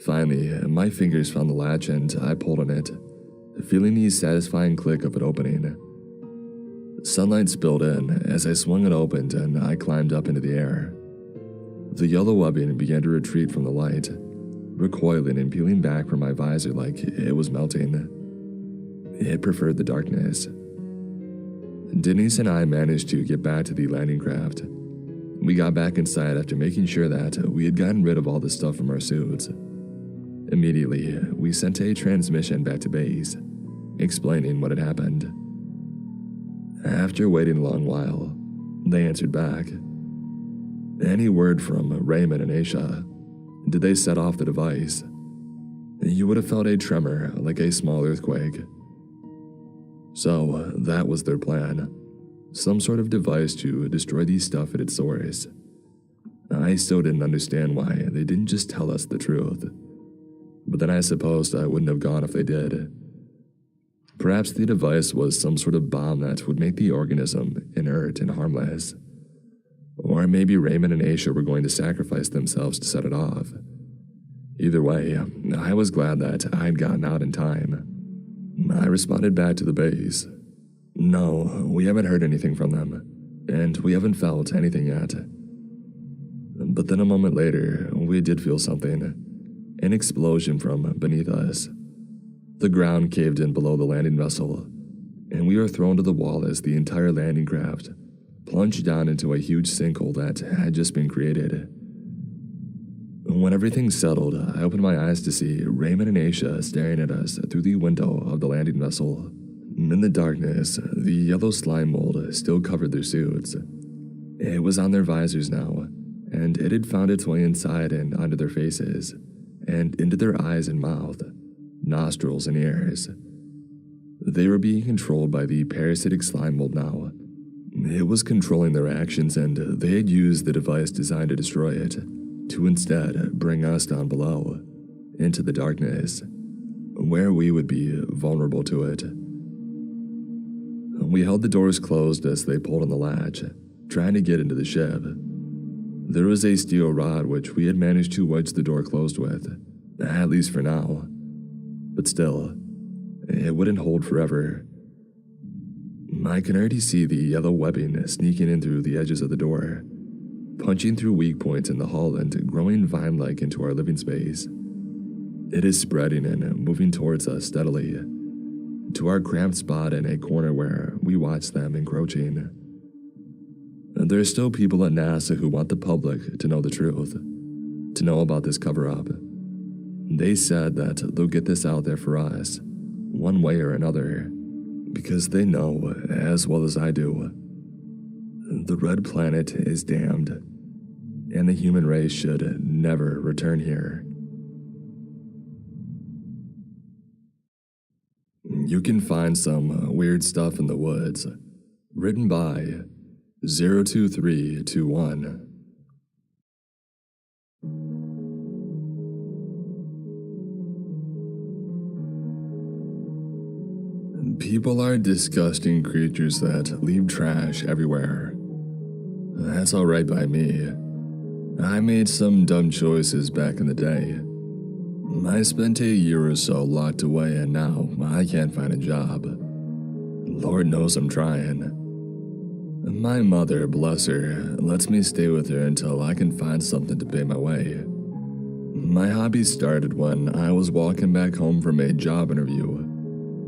Finally, my fingers found the latch and I pulled on it, feeling the satisfying click of it opening. Sunlight spilled in as I swung it open and I climbed up into the air. The yellow webbing began to retreat from the light, recoiling and peeling back from my visor like it was melting. It preferred the darkness. Denise and I managed to get back to the landing craft. We got back inside after making sure that we had gotten rid of all the stuff from our suits. Immediately, we sent a transmission back to base, explaining what had happened. After waiting a long while, they answered back. Any word from Raymond and Aisha? Did they set off the device? You would have felt a tremor like a small earthquake. So, that was their plan. Some sort of device to destroy the stuff at its source. I still didn't understand why they didn't just tell us the truth. But then I supposed I wouldn't have gone if they did. Perhaps the device was some sort of bomb that would make the organism inert and harmless. Or maybe Raymond and Aisha were going to sacrifice themselves to set it off. Either way, I was glad that I'd gotten out in time. I responded back to the base. No, we haven't heard anything from them, and we haven't felt anything yet. But then a moment later, we did feel something. An explosion from beneath us. The ground caved in below the landing vessel, and we were thrown to the wall as the entire landing craft plunged down into a huge sinkhole that had just been created. When everything settled, I opened my eyes to see Raymond and Aisha staring at us through the window of the landing vessel. In the darkness, the yellow slime mold still covered their suits. It was on their visors now, and it had found its way inside and onto their faces, and into their eyes and mouth, nostrils and ears. They were being controlled by the parasitic slime mold now. It was controlling their actions, and they had used the device designed to destroy it, to instead bring us down below, into the darkness, where we would be vulnerable to it. We held the doors closed as they pulled on the latch, trying to get into the ship. There was a steel rod which we had managed to wedge the door closed with, at least for now. But still, it wouldn't hold forever. I can already see the yellow webbing sneaking in through the edges of the door, punching through weak points in the hull and growing vine-like into our living space. It is spreading and moving towards us steadily, to our cramped spot in a corner where we watch them encroaching. There are still people at NASA who want the public to know the truth, to know about this cover-up. They said that they'll get this out there for us, one way or another, because they know, as well as I do, the Red Planet is damned, and the human race should never return here. You can find some weird stuff in the woods. Written by 02321. People are disgusting creatures that leave trash everywhere. That's alright by me. I made some dumb choices back in the day. I spent a year or so locked away and now I can't find a job. Lord knows I'm trying. My mother, bless her, lets me stay with her until I can find something to pay my way. My hobby started when I was walking back home from a job interview.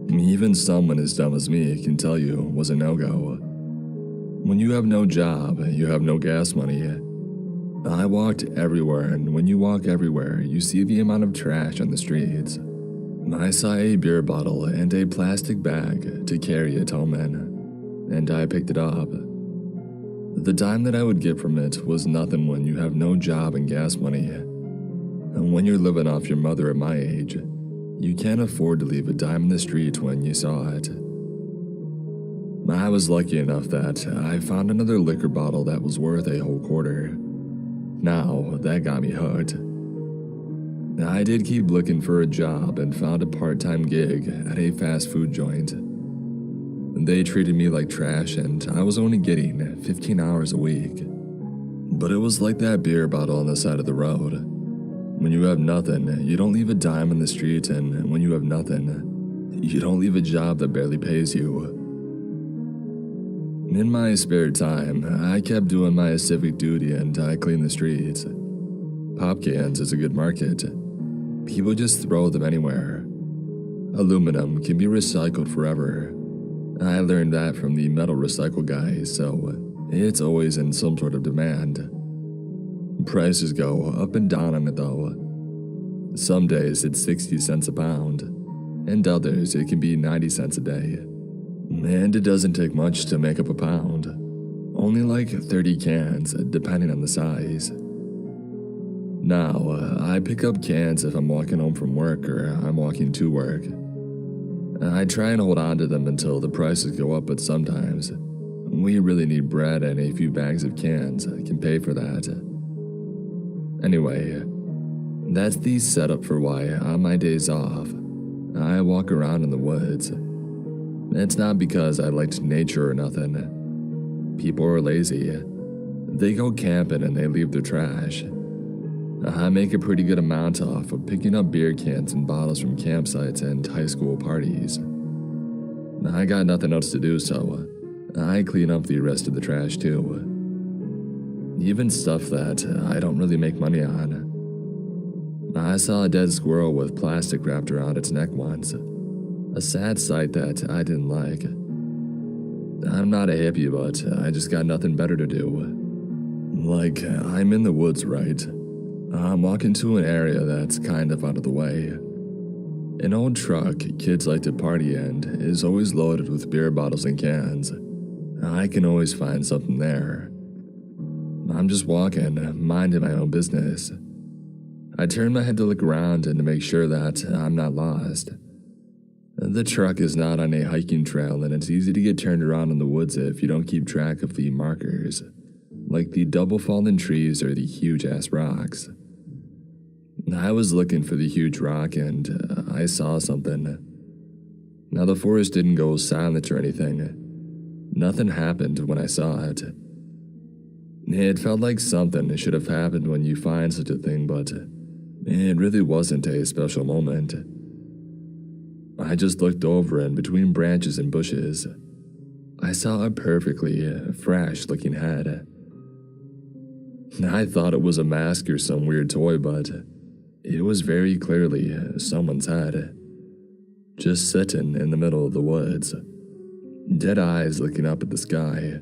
Even someone as dumb as me can tell you it was a no-go. When you have no job, you have no gas money. I walked everywhere, and when you walk everywhere, you see the amount of trash on the streets. I saw a beer bottle and a plastic bag to carry it home in, and I picked it up. The dime that I would get from it was nothing when you have no job and gas money. And when you're living off your mother at my age, you can't afford to leave a dime in the street when you saw it. I was lucky enough that I found another liquor bottle that was worth a whole quarter. Now, that got me hooked. I did keep looking for a job and found a part-time gig at a fast food joint. They treated me like trash and I was only getting 15 hours a week. But it was like that beer bottle on the side of the road. When you have nothing, you don't leave a dime in the street, and when you have nothing, you don't leave a job that barely pays you. In my spare time, I kept doing my civic duty and I cleaned the streets. Pop cans is a good market. People just throw them anywhere. Aluminum can be recycled forever. I learned that from the metal recycle guys, so it's always in some sort of demand. Prices go up and down on it though. Some days it's 60 cents a pound, and others it can be 90 cents a day. And it doesn't take much to make up a pound. Only like 30 cans, depending on the size. Now, I pick up cans if I'm walking home from work or I'm walking to work. I try and hold on to them until the prices go up, but sometimes we really need bread and a few bags of cans can pay for that. Anyway, that's the setup for why on my days off, I walk around in the woods. It's not because I liked nature or nothing. People are lazy. They go camping and they leave their trash. I make a pretty good amount off of picking up beer cans and bottles from campsites and high school parties. I got nothing else to do, so I clean up the rest of the trash too. Even stuff that I don't really make money on. I saw a dead squirrel with plastic wrapped around its neck once. A sad sight that I didn't like. I'm not a hippie, but I just got nothing better to do. Like, I'm in the woods, right? I'm walking to an area that's kind of out of the way. An old truck kids like to party in is always loaded with beer bottles and cans. I can always find something there. I'm just walking, minding my own business. I turn my head to look around and to make sure that I'm not lost. The truck is not on a hiking trail and it's easy to get turned around in the woods if you don't keep track of the markers, like the double fallen trees or the huge-ass rocks. I was looking for the huge rock and I saw something. Now the forest didn't go silent or anything. Nothing happened when I saw it. It felt like something should have happened when you find such a thing, but it really wasn't a special moment. I just looked over and between branches and bushes, I saw a perfectly fresh-looking head. I thought it was a mask or some weird toy, but it was very clearly someone's head, just sitting in the middle of the woods, dead eyes looking up at the sky.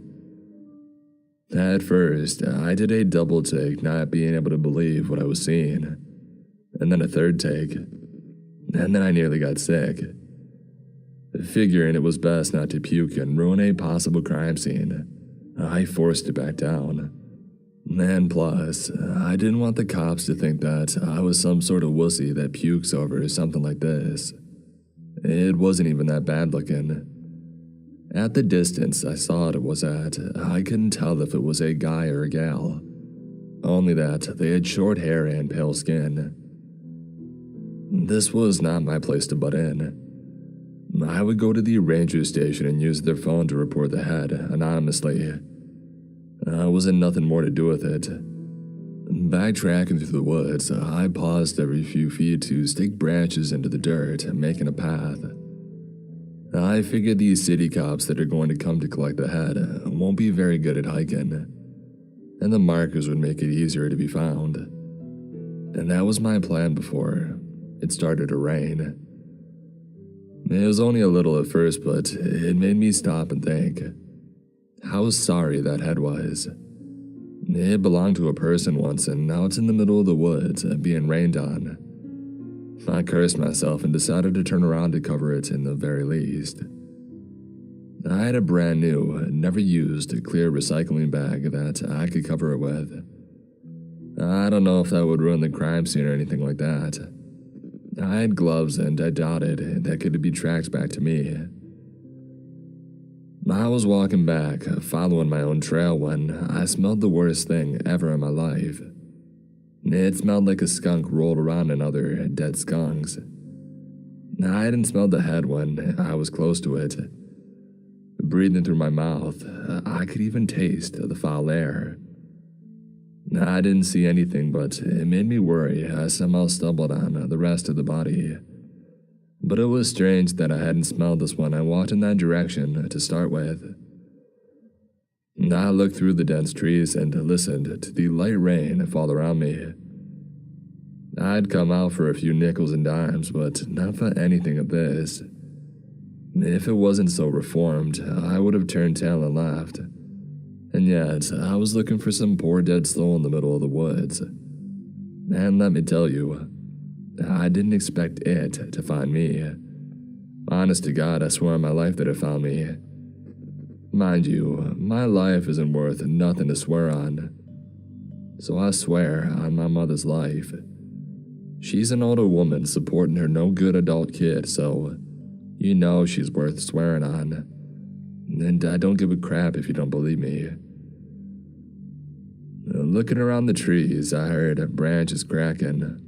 At first, I did a double take, not being able to believe what I was seeing, and then a third take, and then I nearly got sick. Figuring it was best not to puke and ruin a possible crime scene, I forced it back down. And plus, I didn't want the cops to think that I was some sort of wussy that pukes over something like this. It wasn't even that bad looking. At the distance I saw it was at, I couldn't tell if it was a guy or a gal. Only that they had short hair and pale skin. This was not my place to butt in. I would go to the ranger station and use their phone to report the head, anonymously. Wasn't nothing more to do with it. Backtracking through the woods, I paused every few feet to stick branches into the dirt, making a path. I figured these city cops that are going to come to collect the head won't be very good at hiking, and the markers would make it easier to be found. And that was my plan before it started to rain. It was only a little at first, but it made me stop and think how sorry that head was. It belonged to a person once, and now it's in the middle of the woods, being rained on. I cursed myself and decided to turn around to cover it in the very least. I had a brand new, never used, clear recycling bag that I could cover it with. I don't know if that would ruin the crime scene or anything like that. I had gloves, and I doubted that could be tracked back to me. I was walking back, following my own trail, when I smelled the worst thing ever in my life. It smelled like a skunk rolled around in other dead skunks. I hadn't smelled the head when I was close to it. Breathing through my mouth, I could even taste the foul air. I didn't see anything, but it made me worry. I somehow stumbled on the rest of the body. But it was strange that I hadn't smelled this when I walked in that direction to start with. I looked through the dense trees and listened to the light rain fall around me. I'd come out for a few nickels and dimes, but not for anything of this. If it wasn't so reformed, I would have turned tail and left. And yet, I was looking for some poor dead soul in the middle of the woods. And let me tell you, I didn't expect it to find me. Honest to God, I swear on my life that it found me. Mind you, my life isn't worth nothing to swear on. So I swear on my mother's life. She's an older woman supporting her no-good adult kid, so you know she's worth swearing on. And I don't give a crap if you don't believe me. Looking around the trees, I heard branches cracking.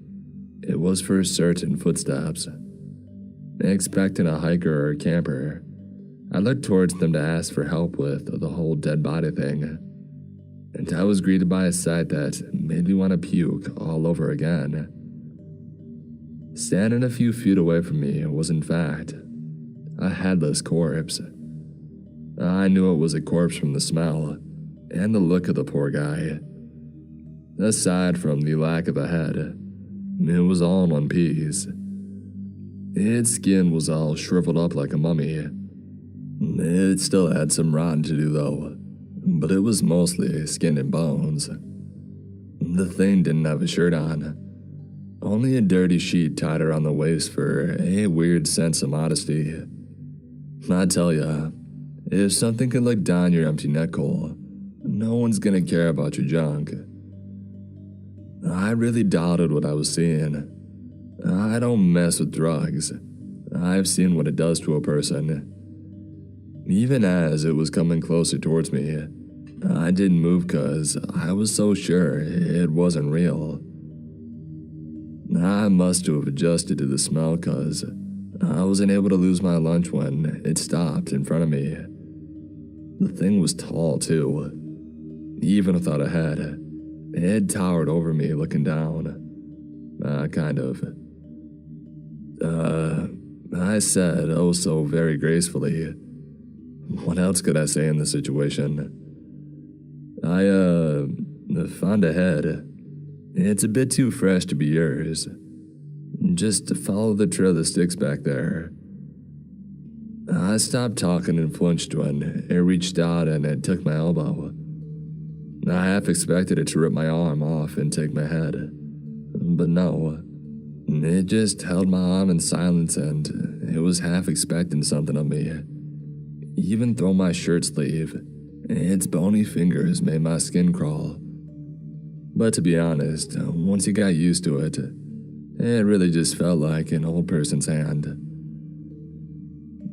It was for certain footsteps. Expecting a hiker or a camper, I looked towards them to ask for help with the whole dead body thing. And I was greeted by a sight that made me want to puke all over again. Standing a few feet away from me was, in fact, a headless corpse. I knew it was a corpse from the smell and the look of the poor guy. Aside from the lack of a head, it was all in one piece. Its skin was all shriveled up like a mummy. It still had some rotting to do though, but it was mostly skin and bones. The thing didn't have a shirt on, only a dirty sheet tied around the waist for a weird sense of modesty. I tell ya, if something can look down your empty neck hole, no one's gonna care about your junk. I really doubted what I was seeing. I don't mess with drugs. I've seen what it does to a person. Even as it was coming closer towards me, I didn't move because I was so sure it wasn't real. I must have adjusted to the smell because I wasn't able to lose my lunch when it stopped in front of me. The thing was tall too. Even without a head, it towered over me looking down. Kind of. I said, oh so very gracefully. What else could I say in this situation? I found a head. It's a bit too fresh to be yours. Just follow the trail that sticks back there. I stopped talking and flinched when it reached out and it took my elbow. I half expected it to rip my arm off and take my head. But no. It just held my arm in silence and it was half expecting something of me. Even through my shirt sleeve, its bony fingers made my skin crawl. But to be honest, once you got used to it, it really just felt like an old person's hand.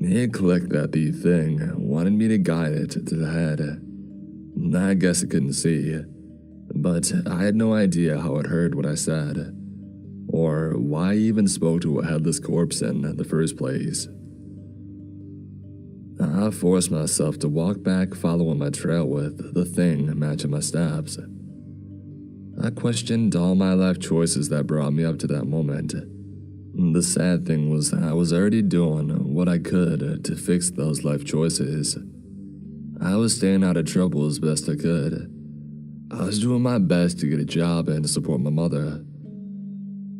It clicked that the thing wanted me to guide it to the head. I guess it couldn't see, but I had no idea how it heard what I said, or why I even spoke to a headless corpse in the first place. I forced myself to walk back following my trail with the thing matching my steps. I questioned all my life choices that brought me up to that moment. The sad thing was I was already doing what I could to fix those life choices. I was staying out of trouble as best I could. I was doing my best to get a job and to support my mother.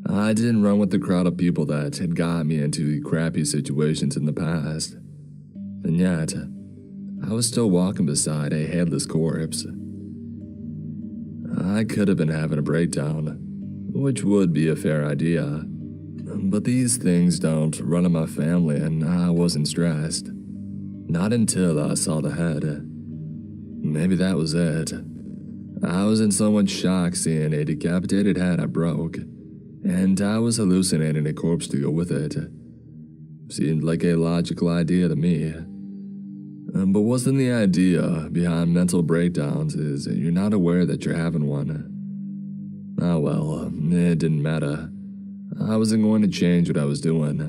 I didn't run with the crowd of people that had got me into crappy situations in the past. And yet, I was still walking beside a headless corpse. I could have been having a breakdown, which would be a fair idea. But these things don't run in my family, and I wasn't stressed. Not until I saw the head. Maybe that was it. I was in so much shock seeing a decapitated head I broke, and I was hallucinating a corpse to go with it. Seemed like a logical idea to me. But wasn't the idea behind mental breakdowns is you're not aware that you're having one. Oh well, it didn't matter. I wasn't going to change what I was doing.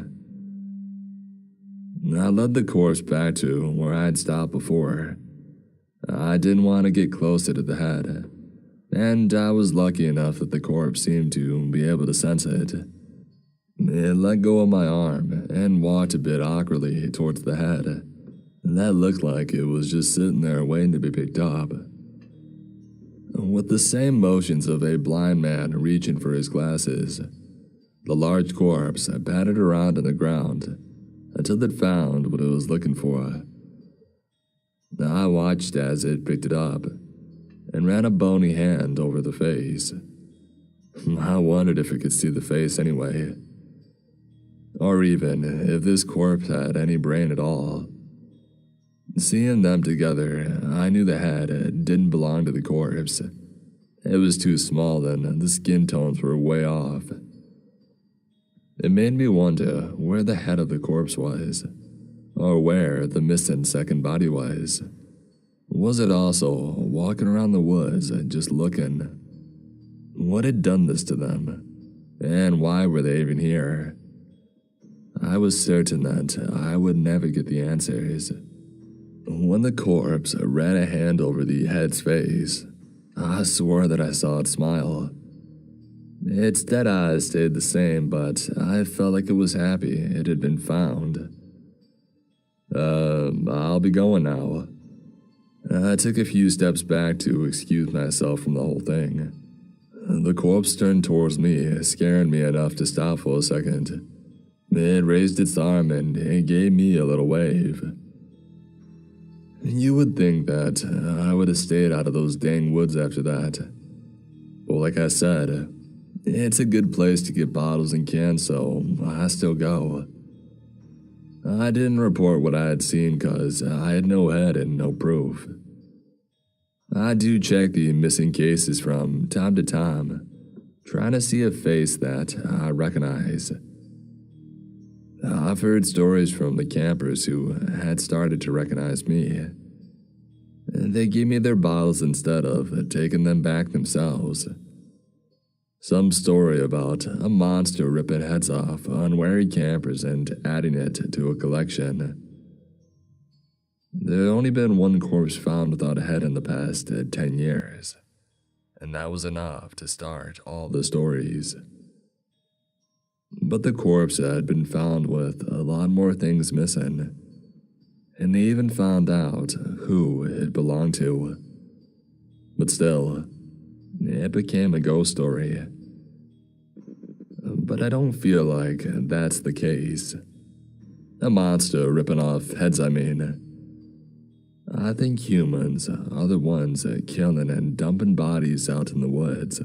I led the corpse back to where I had stopped before. I didn't want to get closer to the head, and I was lucky enough that the corpse seemed to be able to sense it. It let go of my arm and walked a bit awkwardly towards the head. That looked like it was just sitting there waiting to be picked up. With the same motions of a blind man reaching for his glasses, the large corpse patted around on the ground until it found what it was looking for. I watched as it picked it up and ran a bony hand over the face. I wondered if it could see the face anyway, or even if this corpse had any brain at all. Seeing them together, I knew the head didn't belong to the corpse. It was too small and the skin tones were way off. It made me wonder where the head of the corpse was, or where the missing second body was. Was it also walking around the woods just looking? What had done this to them, and why were they even here? I was certain that I would never get the answers. When the corpse ran a hand over the head's face, I swore that I saw it smile. Its dead eyes stayed the same, but I felt like it was happy it had been found. I'll be going now. I took a few steps back to excuse myself from the whole thing. The corpse turned towards me, scaring me enough to stop for a second. It raised its arm and it gave me a little wave. You would think that I would have stayed out of those dang woods after that. But like I said, it's a good place to get bottles and cans, so I still go. I didn't report what I had seen because I had no head and no proof. I do check the missing cases from time to time, trying to see a face that I recognize. I've heard stories from the campers who had started to recognize me. They gave me their bottles instead of taking them back themselves. Some story about a monster ripping heads off unwary campers and adding it to a collection. There had only been one corpse found without a head in the past 10 years, and that was enough to start all the stories. But the corpse had been found with a lot more things missing, and they even found out who it belonged to. But still, it became a ghost story. But I don't feel like that's the case. A monster ripping off heads, I mean. I think humans are the ones killing and dumping bodies out in the woods.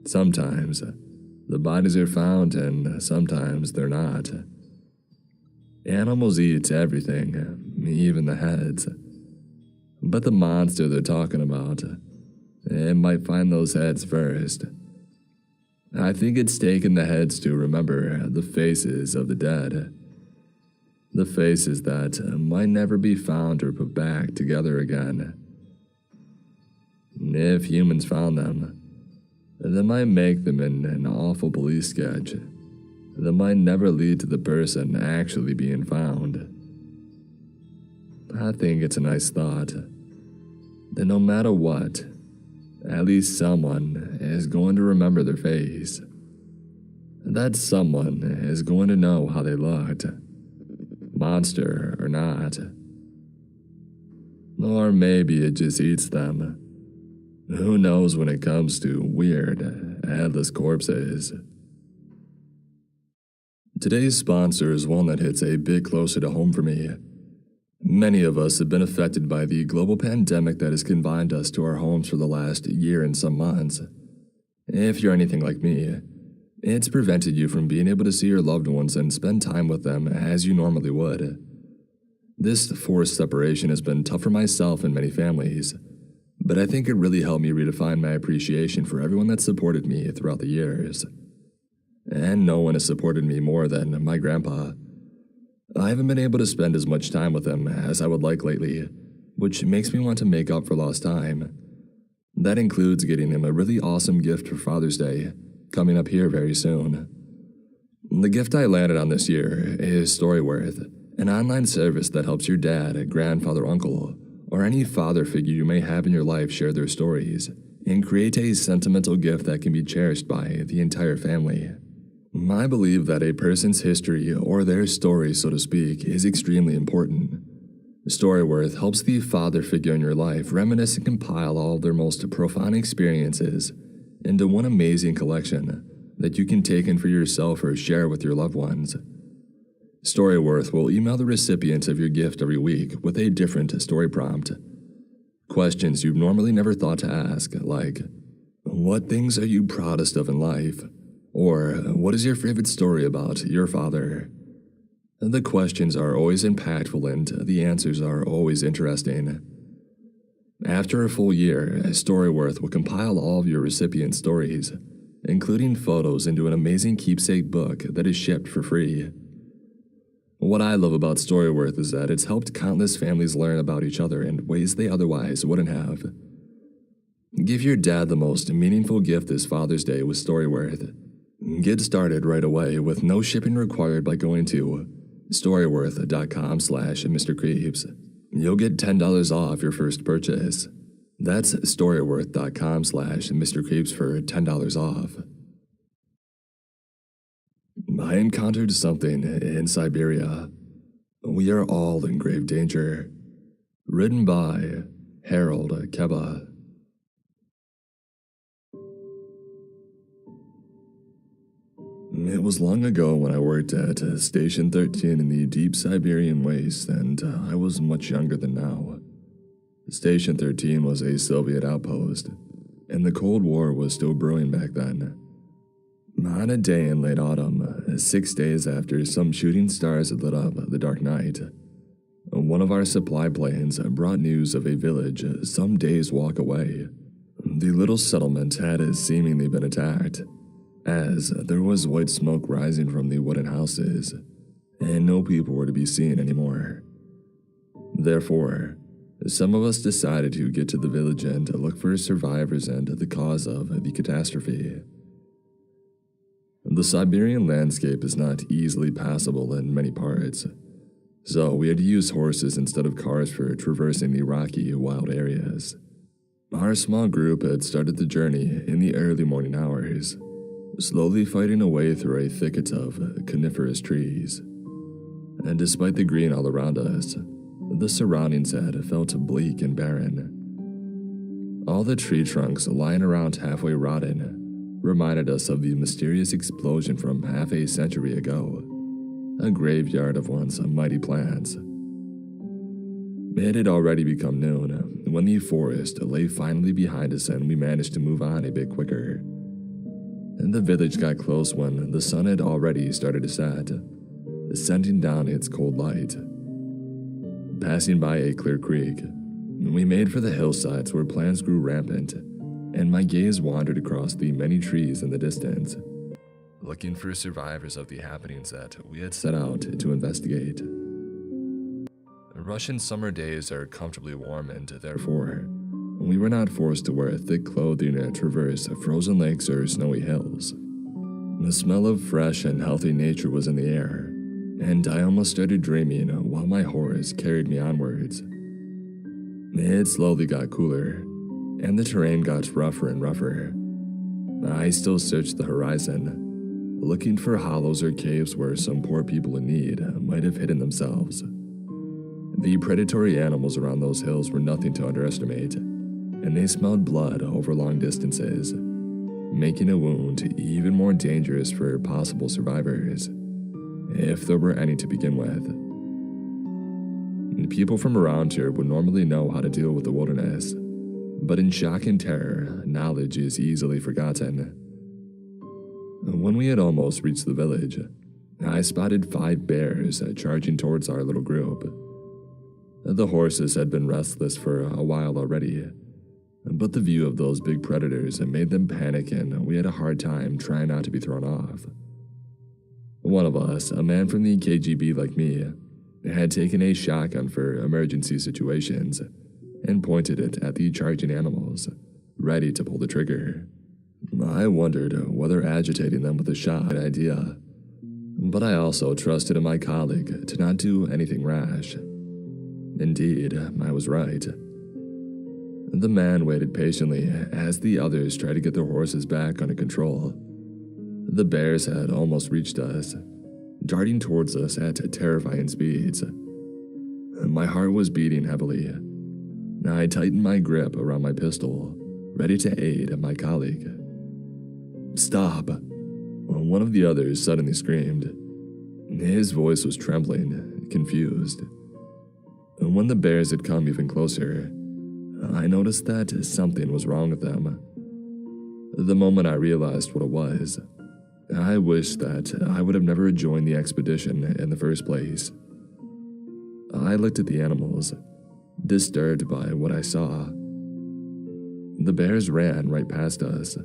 Sometimes the bodies are found and sometimes they're not. Animals eat everything, even the heads. But the monster they're talking about, it might find those heads first. I think it's taken the heads to remember the faces of the dead. The faces that might never be found or put back together again. If humans found them, that might make them in an awful police sketch that might never lead to the person actually being found. I think it's a nice thought that no matter what, at least someone is going to remember their face. That someone is going to know how they looked, monster or not. Or maybe it just eats them. Who knows when it comes to weird, headless corpses. Today's sponsor is one that hits a bit closer to home for me. Many of us have been affected by the global pandemic that has confined us to our homes for the last year and some months. If you're anything like me, it's prevented you from being able to see your loved ones and spend time with them as you normally would. This forced separation has been tough for myself and many families, but I think it really helped me redefine my appreciation for everyone that supported me throughout the years. And no one has supported me more than my grandpa. I haven't been able to spend as much time with him as I would like lately, which makes me want to make up for lost time. That includes getting him a really awesome gift for Father's Day, coming up here very soon. The gift I landed on this year is Storyworth, an online service that helps your dad, grandfather, uncle, or any father figure you may have in your life share their stories and create a sentimental gift that can be cherished by the entire family. I believe that a person's history, or their story, so to speak, is extremely important. Storyworth helps the father figure in your life reminisce and compile all of their most profound experiences into one amazing collection that you can take in for yourself or share with your loved ones. Storyworth will email the recipient of your gift every week with a different story prompt. Questions you've normally never thought to ask, like, what things are you proudest of in life? Or, what is your favorite story about your father? The questions are always impactful and the answers are always interesting. After a full year, Storyworth will compile all of your recipient stories, including photos, into an amazing keepsake book that is shipped for free. What I love about Storyworth is that it's helped countless families learn about each other in ways they otherwise wouldn't have. Give your dad the most meaningful gift this Father's Day with Storyworth. Get started right away with no shipping required by going to storyworth.com/MrCreeps. You'll get $10 off your first purchase. That's storyworth.com/MrCreeps for $10 off. I encountered something in Siberia. We are all in grave danger. Written by Harold Keba. It was long ago when I worked at Station 13 in the deep Siberian waste, and I was much younger than now. Station 13 was a Soviet outpost, and the Cold War was still brewing back then. On a day in late autumn, 6 days after some shooting stars had lit up the dark night, one of our supply planes brought news of a village some days' walk away. The little settlement had seemingly been attacked, as there was white smoke rising from the wooden houses, and no people were to be seen anymore. Therefore, some of us decided to get to the village and look for survivors and the cause of the catastrophe. The Siberian landscape is not easily passable in many parts, so we had to use horses instead of cars for traversing the rocky, wild areas. Our small group had started the journey in the early morning hours, slowly fighting a way through a thicket of coniferous trees. And despite the green all around us, the surroundings had felt bleak and barren. All the tree trunks lying around halfway rotten reminded us of the mysterious explosion from half a century ago, a graveyard of once mighty plants. It had already become noon when the forest lay finally behind us and we managed to move on a bit quicker. And the village got close when the sun had already started to set, sending down its cold light. Passing by a clear creek, we made for the hillsides where plants grew rampant, and my gaze wandered across the many trees in the distance, looking for survivors of the happenings that we had set out to investigate. Russian summer days are comfortably warm, and therefore, we were not forced to wear thick clothing to traverse frozen lakes or snowy hills. The smell of fresh and healthy nature was in the air, and I almost started dreaming while my horse carried me onwards. It slowly got cooler, and the terrain got rougher and rougher. I still searched the horizon, looking for hollows or caves where some poor people in need might have hidden themselves. The predatory animals around those hills were nothing to underestimate, and they smelled blood over long distances, making a wound even more dangerous for possible survivors, if there were any to begin with. People from around here would normally know how to deal with the wilderness, but in shock and terror, knowledge is easily forgotten. When we had almost reached the village, I spotted 5 bears charging towards our little group. The horses had been restless for a while already, but the view of those big predators made them panic, and we had a hard time trying not to be thrown off. One of us, a man from the KGB like me, had taken a shotgun for emergency situations and pointed it at the charging animals, ready to pull the trigger. I wondered whether agitating them with a shot was a good idea, but I also trusted in my colleague to not do anything rash. Indeed, I was right. The man waited patiently as the others tried to get their horses back under control. The bears had almost reached us, darting towards us at terrifying speeds. My heart was beating heavily. I tightened my grip around my pistol, ready to aid my colleague. "Stop!" One of the others suddenly screamed. His voice was trembling, confused. When the bears had come even closer, I noticed that something was wrong with them. The moment I realized what it was, I wished that I would have never joined the expedition in the first place. I looked at the animals, disturbed by what I saw. The bears ran right past us,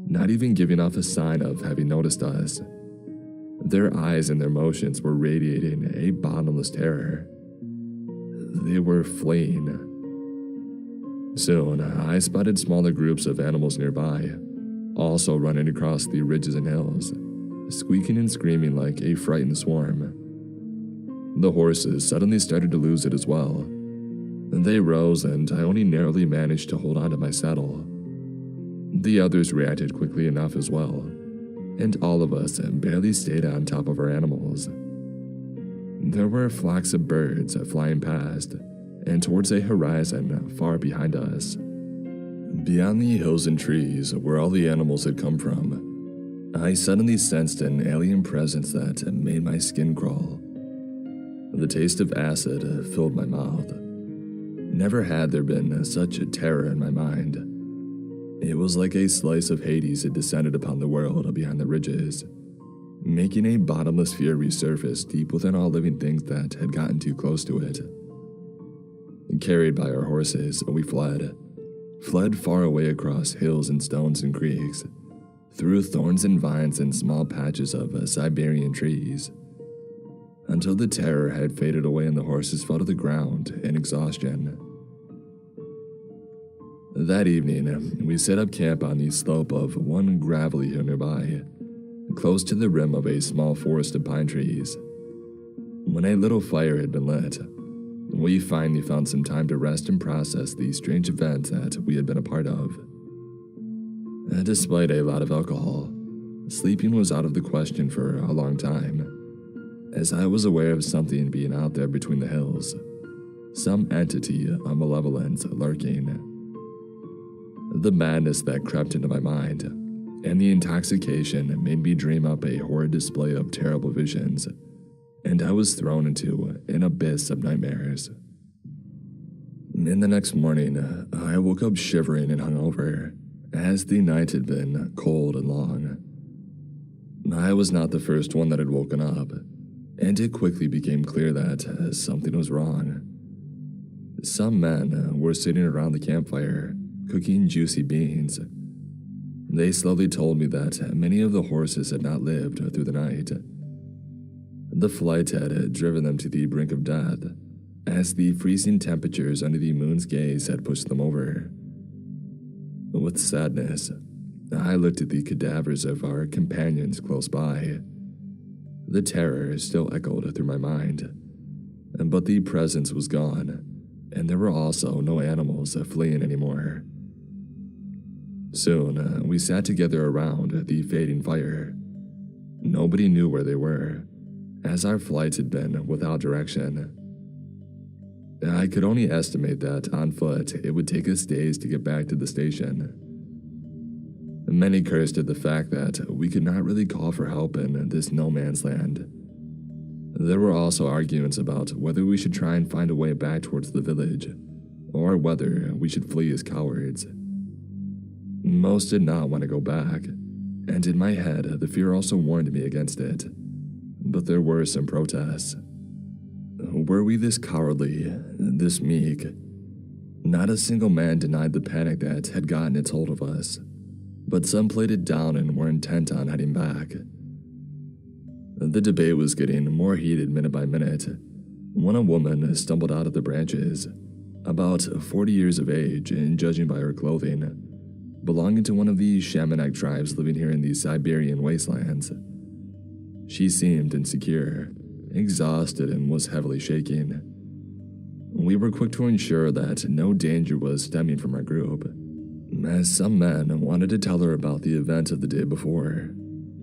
not even giving off a sign of having noticed us. Their eyes and their motions were radiating a bottomless terror. They were fleeing. Soon, I spotted smaller groups of animals nearby, also running across the ridges and hills, squeaking and screaming like a frightened swarm. The horses suddenly started to lose it as well. They rose, and I only narrowly managed to hold onto my saddle. The others reacted quickly enough as well, and all of us barely stayed on top of our animals. There were flocks of birds flying past, and towards a horizon far behind us. Beyond the hills and trees where all the animals had come from, I suddenly sensed an alien presence that made my skin crawl. The taste of acid filled my mouth. Never had there been such a terror in my mind. It was like a slice of Hades had descended upon the world behind the ridges, making a bottomless fury surface deep within all living things that had gotten too close to it. Carried by our horses, we fled far away across hills and stones and creeks, through thorns and vines and small patches of Siberian trees, until the terror had faded away and the horses fell to the ground in exhaustion. That evening, we set up camp on the slope of one gravelly hill nearby, close to the rim of a small forest of pine trees. When a little fire had been lit, we finally found some time to rest and process the strange events that we had been a part of. Despite a lot of alcohol, sleeping was out of the question for a long time, as I was aware of something being out there between the hills, some entity of malevolence lurking. The madness that crept into my mind, and the intoxication made me dream up a horrid display of terrible visions, and I was thrown into an abyss of nightmares. In the next morning, I woke up shivering and hungover, as the night had been cold and long. I was not the first one that had woken up, and it quickly became clear that something was wrong. Some men were sitting around the campfire, cooking juicy beans. They slowly told me that many of the horses had not lived through the night. The flight had driven them to the brink of death, as the freezing temperatures under the moon's gaze had pushed them over. With sadness, I looked at the cadavers of our companions close by. The terror still echoed through my mind, but the presence was gone, and there were also no animals fleeing anymore. Soon, we sat together around the fading fire. Nobody knew where they were, as our flights had been without direction. I could only estimate that, on foot, it would take us days to get back to the station. Many cursed at the fact that we could not really call for help in this no-man's land. There were also arguments about whether we should try and find a way back towards the village, or whether we should flee as cowards. Most did not want to go back, and in my head, the fear also warned me against it. But there were some protests. Were we this cowardly, this meek? Not a single man denied the panic that had gotten its hold of us, but some played it down and were intent on heading back. The debate was getting more heated minute by minute when a woman stumbled out of the branches, about 40 years of age and judging by her clothing, belonging to one of the Shamanak tribes living here in the Siberian wastelands. She seemed insecure, exhausted, and was heavily shaking. We were quick to ensure that no danger was stemming from our group, as some men wanted to tell her about the events of the day before.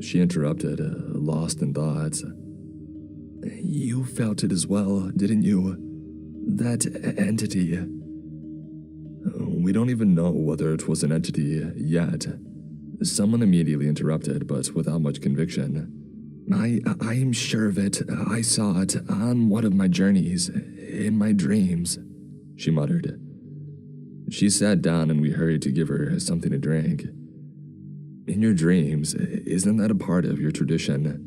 She interrupted, lost in thoughts. "You felt it as well, didn't you? That entity." "We don't even know whether it was an entity yet," someone immediately interrupted, but without much conviction. I am sure of it. I saw it on one of my journeys, in my dreams," she muttered. She sat down and we hurried to give her something to drink. "In your dreams, isn't that a part of your tradition?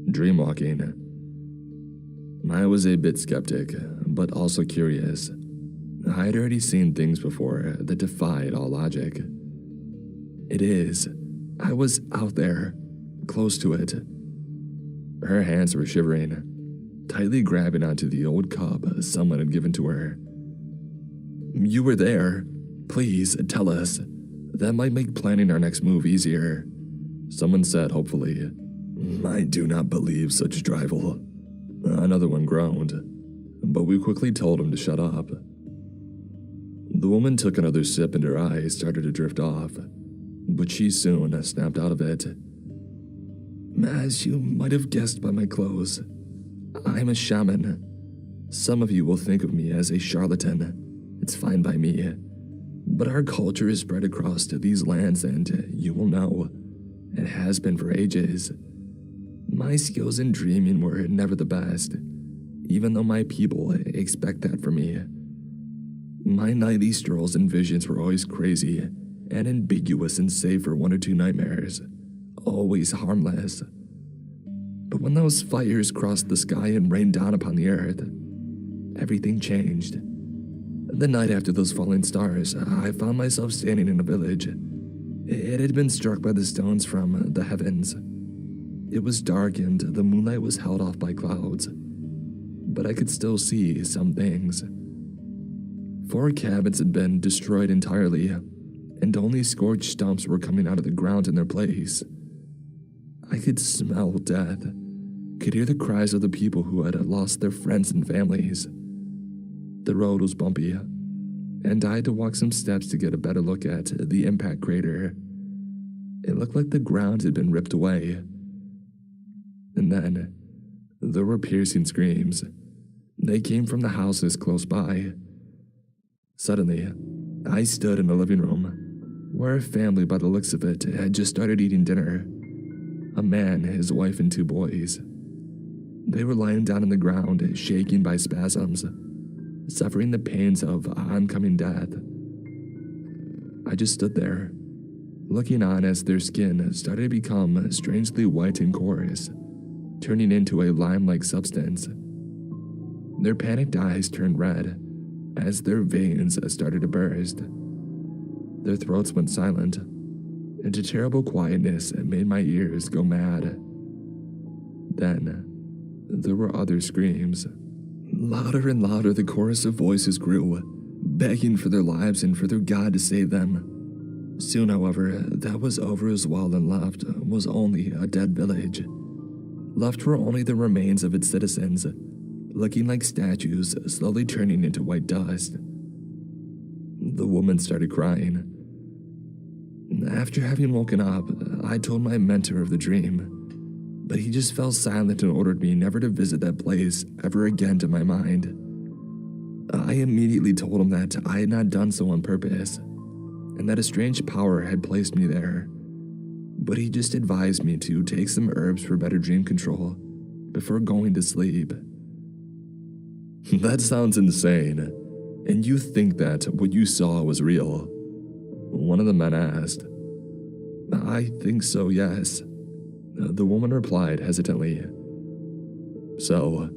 Dreamwalking?" I was a bit skeptic, but also curious. I had already seen things before that defied all logic. "It is. I was out there, close to it." Her hands were shivering, tightly grabbing onto the old cup someone had given to her. "You were there. Please, tell us. That might make planning our next move easier," someone said hopefully. "I do not believe such drivel," another one groaned, but we quickly told him to shut up. The woman took another sip and her eyes started to drift off, but she soon snapped out of it. "As you might have guessed by my clothes, I'm a shaman. Some of you will think of me as a charlatan. It's fine by me. But our culture is spread across to these lands and you will know, it has been for ages. My skills in dreaming were never the best, even though my people expect that from me. My nightly strolls and visions were always crazy and ambiguous and save for one or two nightmares. Always harmless. But when those fires crossed the sky and rained down upon the earth, everything changed. The night after those falling stars, I found myself standing in a village. It had been struck by the stones from the heavens. It was dark and the moonlight was held off by clouds, but I could still see some things. 4 cabins had been destroyed entirely, and only scorched stumps were coming out of the ground in their place. I could smell death, could hear the cries of the people who had lost their friends and families. The road was bumpy, and I had to walk some steps to get a better look at the impact crater. It looked like the ground had been ripped away. And then, there were piercing screams. They came from the houses close by. Suddenly, I stood in the living room, where a family, by the looks of it, had just started eating dinner. A man, his wife, and 2 boys. They were lying down on the ground, shaking by spasms, suffering the pains of oncoming death. I just stood there, looking on as their skin started to become strangely white and coarse, turning into a lime-like substance. Their panicked eyes turned red as their veins started to burst. Their throats went silent, and a terrible quietness made my ears go mad. Then, there were other screams, Louder and louder the chorus of voices grew, begging for their lives and for their God to save them. Soon, however, that was over as well, and left was only a dead village. Left were only the remains of its citizens, looking like statues slowly turning into white dust. The woman started crying. After having woken up, I told my mentor of the dream, but he just fell silent and ordered me never to visit that place ever again to my mind. I immediately told him that I had not done so on purpose, and that a strange power had placed me there, but he just advised me to take some herbs for better dream control before going to sleep. That sounds insane, and you think that what you saw was real? One of the men asked. I think so, yes. The woman replied hesitantly. So,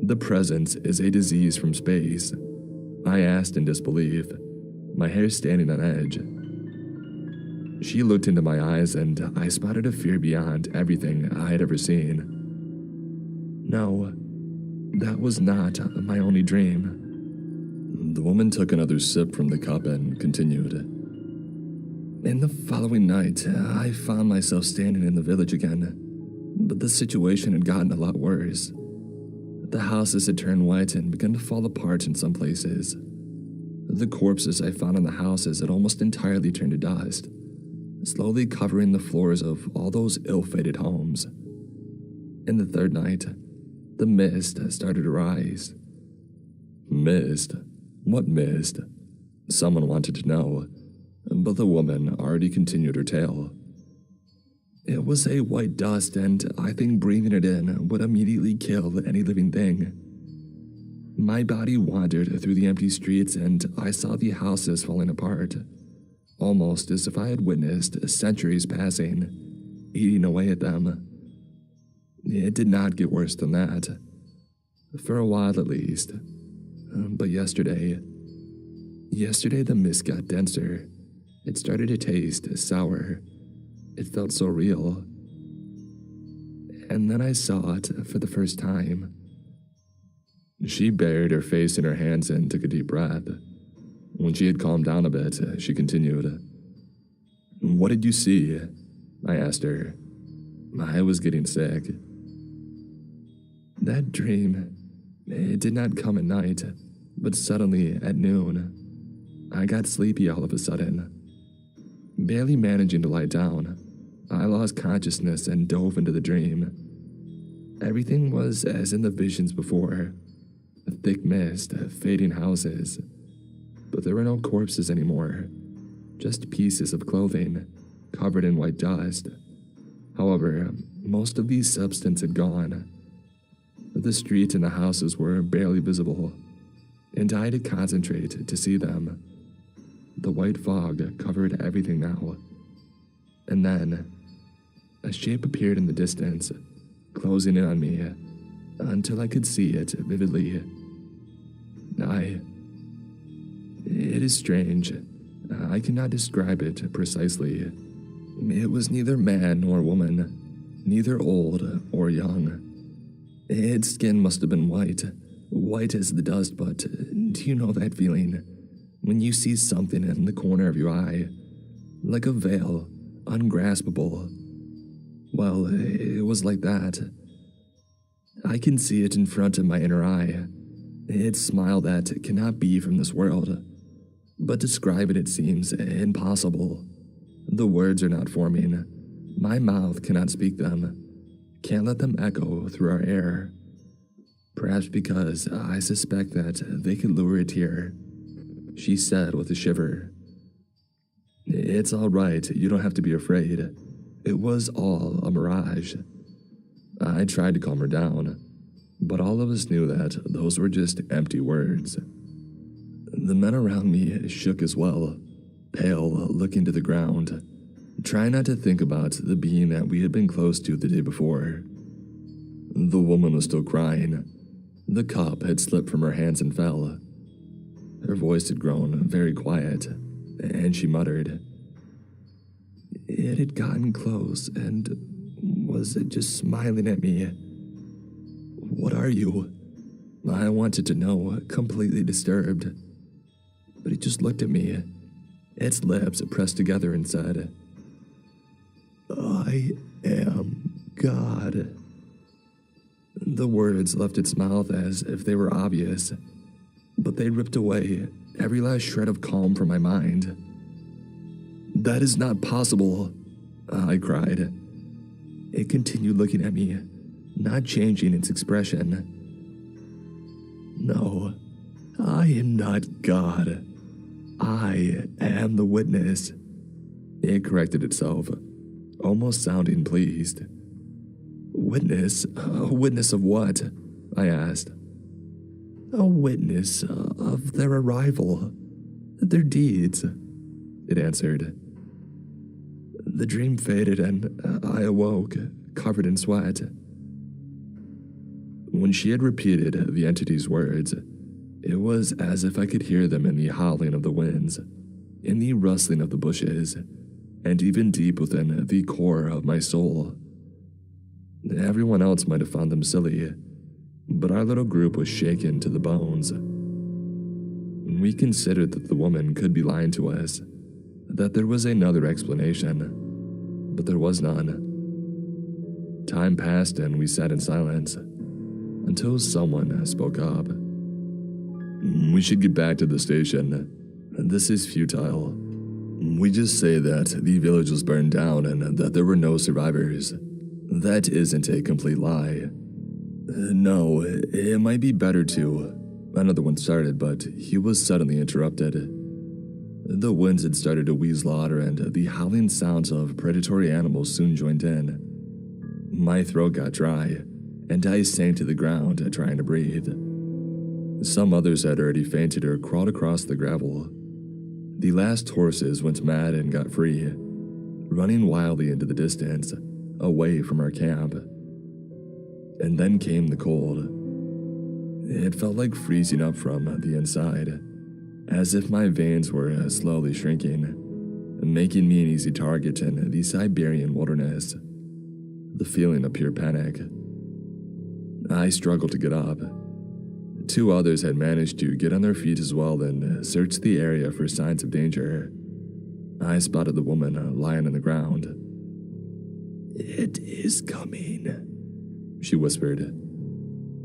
the presence is a disease from space? I asked in disbelief, my hair standing on edge. She looked into my eyes, and I spotted a fear beyond everything I had ever seen. No, that was not my only dream. The woman took another sip from the cup and continued. In the following night, I found myself standing in the village again, but the situation had gotten a lot worse. The houses had turned white and begun to fall apart in some places. The corpses I found in the houses had almost entirely turned to dust, slowly covering the floors of all those ill-fated homes. In the third night, the mist started to rise. Mist? What mist? Someone wanted to know, but the woman already continued her tale. It was a white dust, and I think breathing it in would immediately kill any living thing. My body wandered through the empty streets, and I saw the houses falling apart, almost as if I had witnessed centuries passing, eating away at them. It did not get worse than that, for a while at least. But yesterday the mist got denser. It started to taste sour. It felt so real. And then I saw it for the first time. She buried her face in her hands and took a deep breath. When she had calmed down a bit, she continued. What did you see? I asked her. I was getting sick. That dream, it did not come at night, but suddenly at noon. I got sleepy all of a sudden. Barely managing to lie down, I lost consciousness and dove into the dream. Everything was as in the visions before. A thick mist, fading houses. But there were no corpses anymore, just pieces of clothing, covered in white dust. However, most of these substance had gone. The street and the houses were barely visible, and I had to concentrate to see them. The white fog covered everything now. And then, a shape appeared in the distance, closing in on me, until I could see it vividly. It is strange. I cannot describe it precisely. It was neither man nor woman, neither old or young. Its skin must have been white as the dust, but do you know that feeling? When you see something in the corner of your eye, like a veil, ungraspable. Well, it was like that. I can see it in front of my inner eye. Its smile that cannot be from this world. But describing it seems impossible. The words are not forming. My mouth cannot speak them. Can't let them echo through our air. Perhaps because I suspect that they could lure it here, she said with a shiver. It's all right, you don't have to be afraid. It was all a mirage. I tried to calm her down, but all of us knew that those were just empty words. The men around me shook as well, pale, looking to the ground, trying not to think about the being that we had been close to the day before. The woman was still crying. The cup had slipped from her hands and fell. Her voice had grown very quiet, and she muttered, It had gotten close and was just smiling at me. What are you? I wanted to know, completely disturbed. But it just looked at me, its lips pressed together, and said, "I am God." The words left its mouth as if they were obvious, but they ripped away every last shred of calm from my mind. "That is not possible," I cried. It continued looking at me, not changing its expression. "No, I am not God. I am the witness." It corrected itself, almost sounding pleased. "Witness? A witness of what?" I asked. "A witness of their arrival, their deeds," it answered. The dream faded and I awoke, covered in sweat. When she had repeated the entity's words, it was as if I could hear them in the howling of the winds, in the rustling of the bushes, and even deep within the core of my soul. Everyone else might have found them silly, but our little group was shaken to the bones. We considered that the woman could be lying to us, that there was another explanation, but there was none. Time passed and we sat in silence, until someone spoke up. "We should get back to the station. This is futile. We just say that the village was burned down and that there were no survivors. That isn't a complete lie." "No, it might be better to..." Another one started, but he was suddenly interrupted. The winds had started to wheeze louder, and the howling sounds of predatory animals soon joined in. My throat got dry, and I sank to the ground, trying to breathe. Some others had already fainted or crawled across the gravel. The last horses went mad and got free, running wildly into the distance, away from our camp. And then came the cold. It felt like freezing up from the inside, as if my veins were slowly shrinking, making me an easy target in the Siberian wilderness. The feeling of pure panic. I struggled to get up. Two others had managed to get on their feet as well and searched the area for signs of danger. I spotted the woman lying on the ground. "It is coming," she whispered.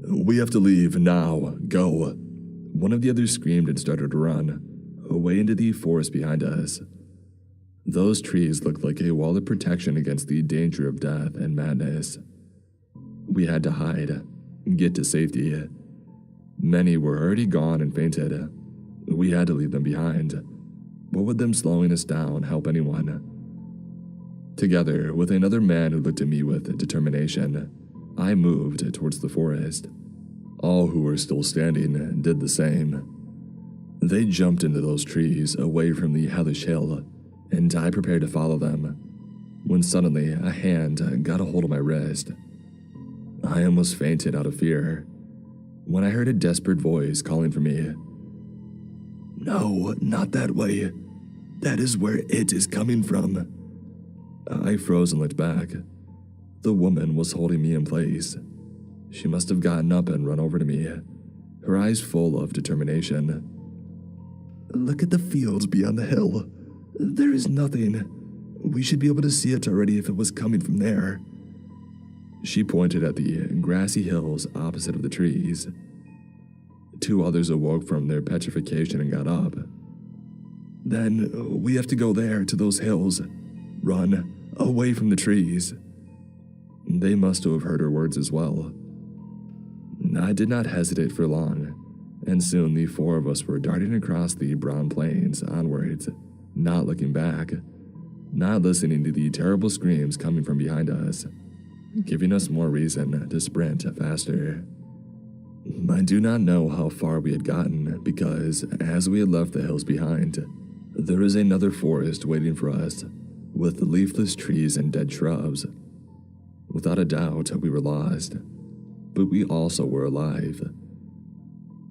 "We have to leave now. Go." One of the others screamed and started to run, away into the forest behind us. Those trees looked like a wall of protection against the danger of death and madness. We had to hide, get to safety. Many were already gone and fainted. We had to leave them behind. What would them slowing us down help anyone? Together with another man who looked at me with determination, I moved towards the forest. All who were still standing did the same. They jumped into those trees away from the hellish hill, and I prepared to follow them, when suddenly a hand got a hold of my wrist. I almost fainted out of fear, when I heard a desperate voice calling for me. "No, not that way. That is where it is coming from." I froze and looked back. The woman was holding me in place. She must have gotten up and run over to me, her eyes full of determination. "Look at the fields beyond the hill. There is nothing. We should be able to see it already if it was coming from there." She pointed at the grassy hills opposite of the trees. Two others awoke from their petrification and got up. "Then we have to go there, to those hills. Run, away from the trees." They must have heard her words as well. I did not hesitate for long, and soon the four of us were darting across the brown plains onwards, not looking back, not listening to the terrible screams coming from behind us, giving us more reason to sprint faster. I do not know how far we had gotten, because as we had left the hills behind, there was another forest waiting for us, with leafless trees and dead shrubs. Without a doubt, we were lost, but we also were alive.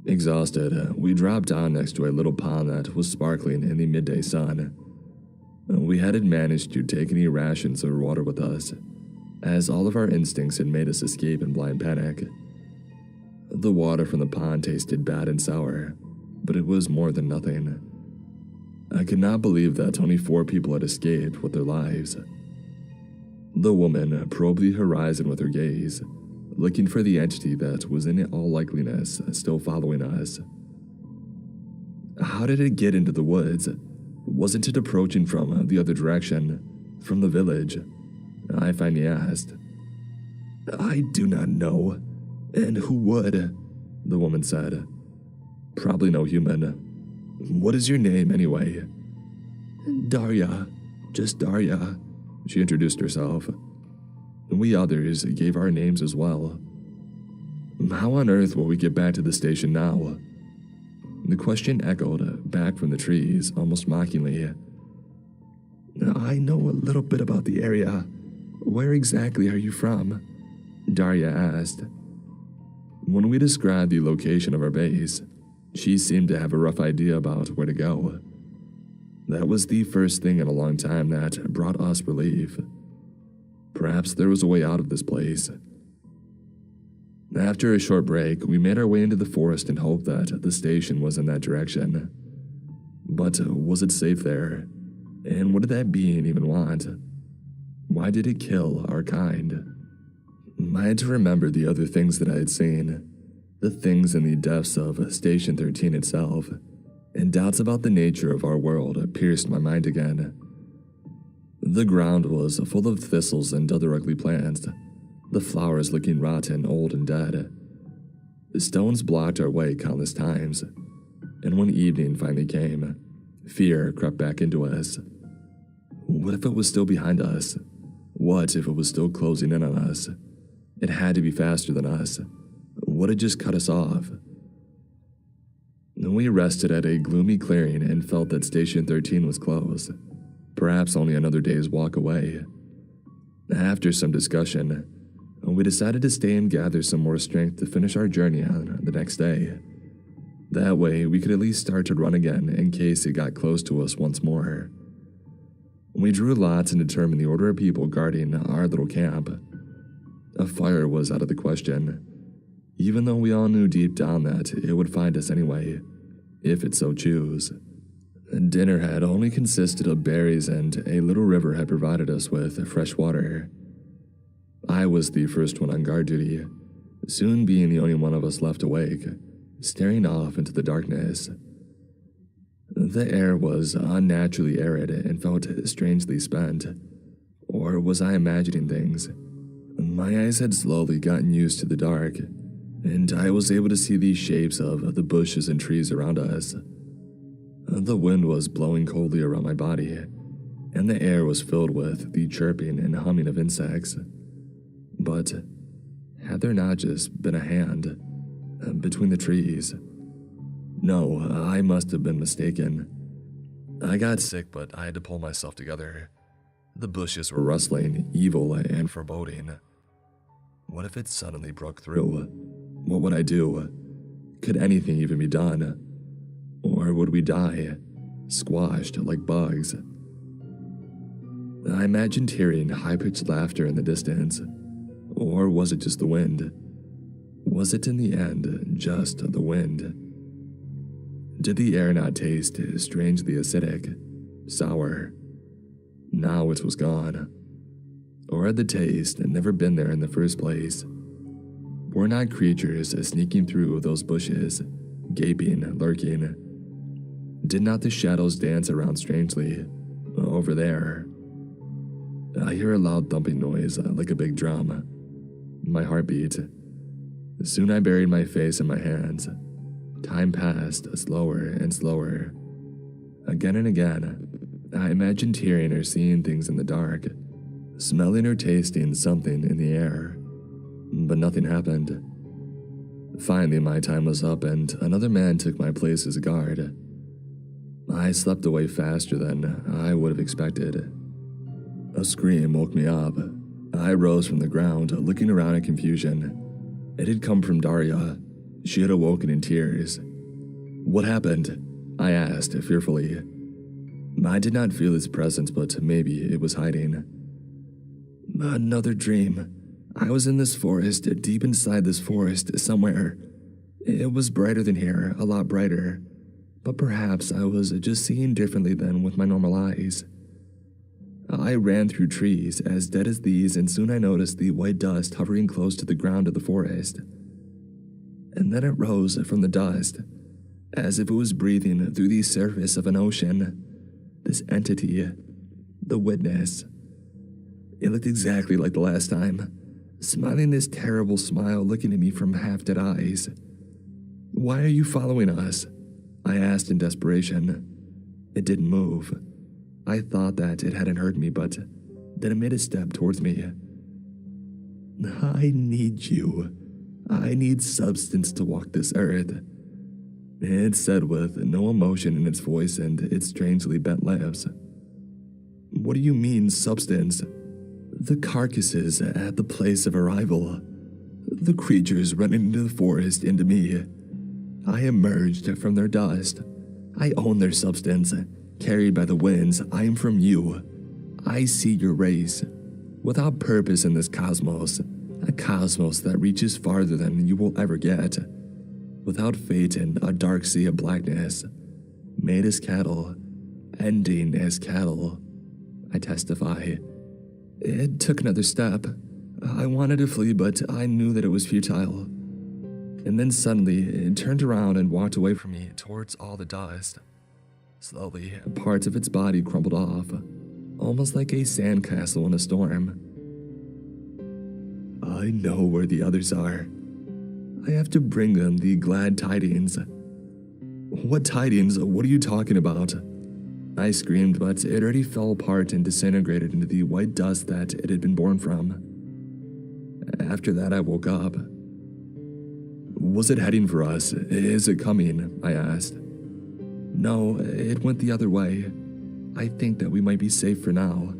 Exhausted, we dropped down next to a little pond that was sparkling in the midday sun. We hadn't managed to take any rations or water with us, as all of our instincts had made us escape in blind panic. The water from the pond tasted bad and sour, but it was more than nothing. I could not believe that only 4 people had escaped with their lives. The woman probed the horizon with her gaze, looking for the entity that was in all likeliness still following us. How did it get into the woods? Wasn't it approaching from the other direction, from the village? I finally asked. I do not know. And who would? The woman said. Probably no human. What is your name anyway? Darya. Just Darya. She introduced herself. We others gave our names as well. How on earth will we get back to the station now? The question echoed back from the trees, almost mockingly. I know a little bit about the area. Where exactly are you from? Darya asked. When we described the location of our base, she seemed to have a rough idea about where to go. That was the first thing in a long time that brought us relief. Perhaps there was a way out of this place. After a short break, we made our way into the forest and hoped that the station was in that direction. But was it safe there? And what did that being even want? Why did it kill our kind? I had to remember the other things that I had seen, the things in the depths of Station 13 itself, and doubts about the nature of our world pierced my mind again. The ground was full of thistles and other ugly plants, the flowers looking rotten, old, and dead. The stones blocked our way countless times, and when evening finally came, fear crept back into us. What if it was still behind us? What if it was still closing in on us? It had to be faster than us. What had just cut us off? We rested at a gloomy clearing and felt that Station 13 was closed, perhaps only another day's walk away. After some discussion, we decided to stay and gather some more strength to finish our journey on the next day. That way, we could at least start to run again in case it got close to us once more. We drew lots and determined the order of people guarding our little camp. A fire was out of the question, even though we all knew deep down that it would find us anyway, if it so chose. Dinner had only consisted of berries, and a little river had provided us with fresh water. I was the first one on guard duty, soon being the only one of us left awake, staring off into the darkness. The air was unnaturally arid and felt strangely spent. Or was I imagining things? My eyes had slowly gotten used to the dark, and I was able to see the shapes of the bushes and trees around us. The wind was blowing coldly around my body, and the air was filled with the chirping and humming of insects. But had there not just been a hand between the trees? No, I must have been mistaken. I got sick, but I had to pull myself together. The bushes were rustling, evil and foreboding. What if it suddenly broke through? What would I do? Could anything even be done? Or would we die, squashed like bugs? I imagined hearing high-pitched laughter in the distance. Or was it just the wind? Was it in the end just the wind? Did the air not taste strangely acidic, sour? Now it was gone. Or had the taste never been there in the first place? Were not creatures sneaking through those bushes, gaping, lurking? Did not the shadows dance around strangely, over there? I hear a loud thumping noise like a big drum. My heart beat. Soon I buried my face in my hands. Time passed slower and slower. Again and again, I imagined hearing or seeing things in the dark, smelling or tasting something in the air, but nothing happened. Finally, my time was up and another man took my place as a guard. I slept away faster than I would have expected. A scream woke me up. I rose from the ground, looking around in confusion. It had come from Darya. She had awoken in tears. What happened? I asked fearfully. I did not feel its presence, but maybe it was hiding. Another dream. I was in this forest, deep inside this forest, somewhere. It was brighter than here, a lot brighter, but perhaps I was just seeing differently than with my normal eyes. I ran through trees as dead as these, and soon I noticed the white dust hovering close to the ground of the forest. And then it rose from the dust, as if it was breathing through the surface of an ocean. This entity, the witness. It looked exactly like the last time, smiling this terrible smile, looking at me from half-dead eyes. "Why are you following us?" I asked in desperation. It didn't move. I thought that it hadn't heard me, but then it made a step towards me. "I need you. I need substance to walk this earth," it said with no emotion in its voice and its strangely bent lips. "What do you mean, substance?" "The carcasses at the place of arrival. The creatures running into the forest into me. I emerged from their dust. I own their substance. Carried by the winds, I am from you. I see your race. Without purpose in this cosmos, a cosmos that reaches farther than you will ever get. Without fate in a dark sea of blackness. Made as cattle, ending as cattle. I testify." It took another step. I wanted to flee, but I knew that it was futile. And then suddenly, it turned around and walked away from me towards all the dust. Slowly, parts of its body crumbled off, almost like a sandcastle in a storm. "I know where the others are. I have to bring them the glad tidings." "What tidings? What are you talking about?" I screamed, but it already fell apart and disintegrated into the white dust that it had been born from. After that, I woke up. "Was it heading for us? Is it coming?" I asked. "No, it went the other way. I think that we might be safe for now."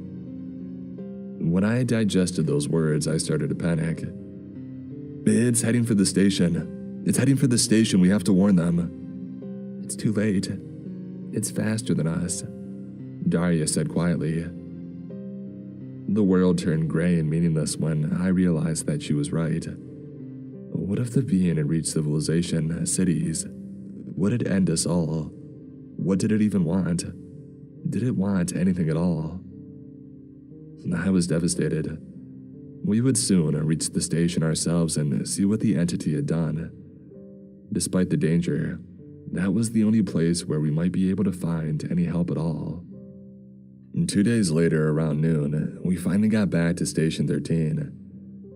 When I digested those words, I started to panic. "It's heading for the station. It's heading for the station. We have to warn them." "It's too late. It's faster than us," Daria said quietly. The world turned gray and meaningless when I realized that she was right. What if the being had reached civilization, cities? Would it end us all? What did it even want? Did it want anything at all? I was devastated. We would soon reach the station ourselves and see what the entity had done. Despite the danger, that was the only place where we might be able to find any help at all. 2 days later, around noon, we finally got back to Station 13.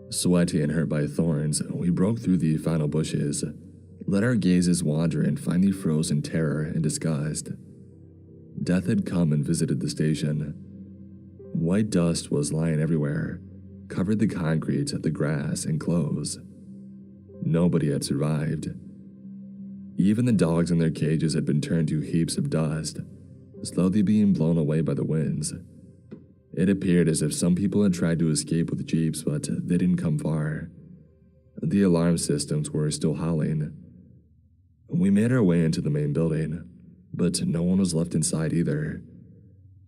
Sweaty and hurt by thorns, we broke through the final bushes, let our gazes wander, and finally froze in terror and disgust. Death had come and visited the station. White dust was lying everywhere, covered the concrete, the grass, and clothes. Nobody had survived. Even the dogs in their cages had been turned to heaps of dust, slowly being blown away by the winds. It appeared as if some people had tried to escape with jeeps, but they didn't come far. The alarm systems were still howling. We made our way into the main building, but no one was left inside either.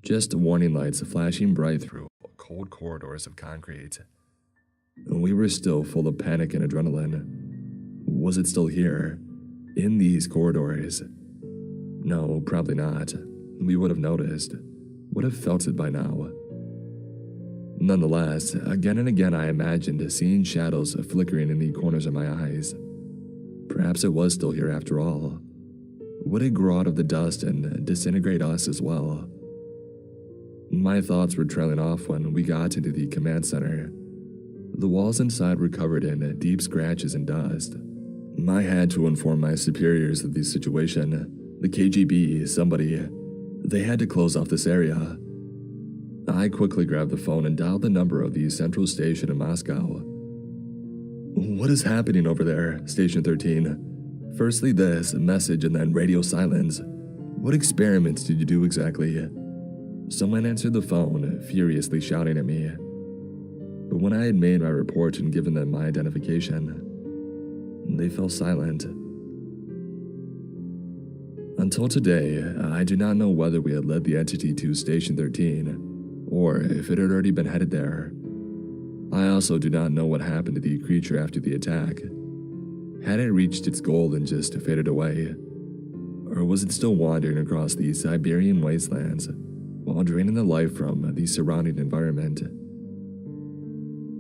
Just warning lights flashing bright through cold corridors of concrete. We were still full of panic and adrenaline. Was it still here? In these corridors? No, probably not. We would have noticed. Would have felt it by now. Nonetheless, again and again I imagined seeing shadows flickering in the corners of my eyes. Perhaps it was still here after all. Would it grow out of the dust and disintegrate us as well? My thoughts were trailing off when we got into the command center. The walls inside were covered in deep scratches and dust. I had to inform my superiors of the situation. The KGB, somebody. They had to close off this area. I quickly grabbed the phone and dialed the number of the central station in Moscow. "What is happening over there, Station 13? Firstly this message and then radio silence. What experiments did you do exactly?" Someone answered the phone, furiously shouting at me. But when I had made my report and given them my identification, they fell silent. Until today, I do not know whether we had led the entity to Station 13, or if it had already been headed there. I also do not know what happened to the creature after the attack. Had it reached its goal and just faded away? Or was it still wandering across the Siberian wastelands while draining the life from the surrounding environment?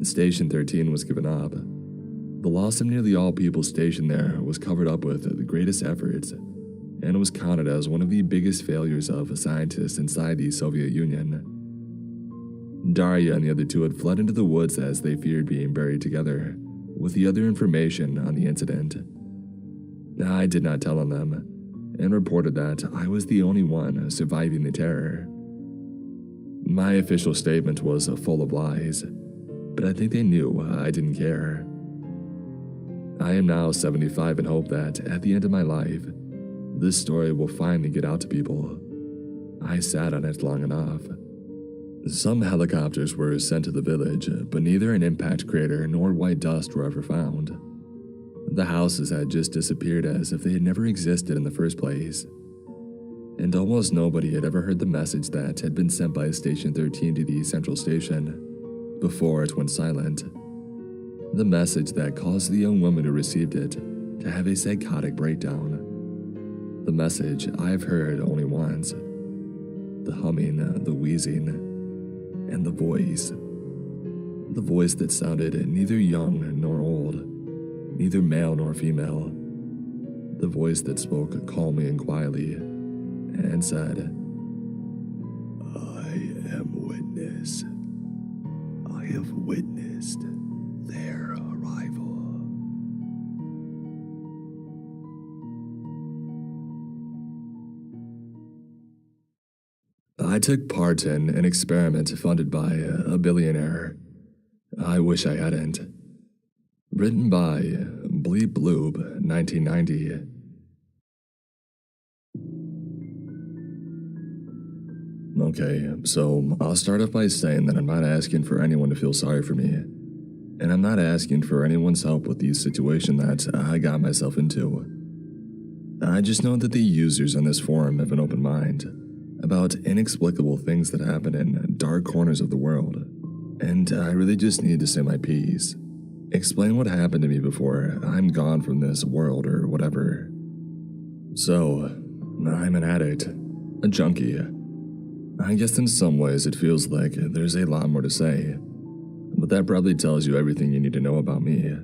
Station 13 was given up. The loss of nearly all people stationed there was covered up with the greatest efforts, and was counted as one of the biggest failures of scientists inside the Soviet Union. Darya and the other two had fled into the woods as they feared being buried together with the other information on the incident. I did not tell on them, and reported that I was the only one surviving the terror. My official statement was full of lies, but I think they knew I didn't care. I am now 75 and hope that, at the end of my life, this story will finally get out to people. I sat on it long enough. Some helicopters were sent to the village, but neither an impact crater nor white dust were ever found. The houses had just disappeared as if they had never existed in the first place. And almost nobody had ever heard the message that had been sent by Station 13 to the central station, before it went silent. The message that caused the young woman who received it to have a psychotic breakdown. The message I've heard only once. The humming, the wheezing, and the voice. The voice that sounded neither young nor old, neither male nor female. The voice that spoke calmly and quietly and said, "I am witness. I have witnessed their arrival." I took part in an experiment funded by a billionaire. I wish I hadn't. Written by Bleep Bloob, 1990. Okay, so I'll start off by saying that I'm not asking for anyone to feel sorry for me. And I'm not asking for anyone's help with the situation that I got myself into. I just know that the users on this forum have an open mind about inexplicable things that happen in dark corners of the world. And I really just need to say my piece. Explain what happened to me before I'm gone from this world or whatever. So, I'm an addict, a junkie. I guess in some ways it feels like there's a lot more to say, but that probably tells you everything you need to know about me.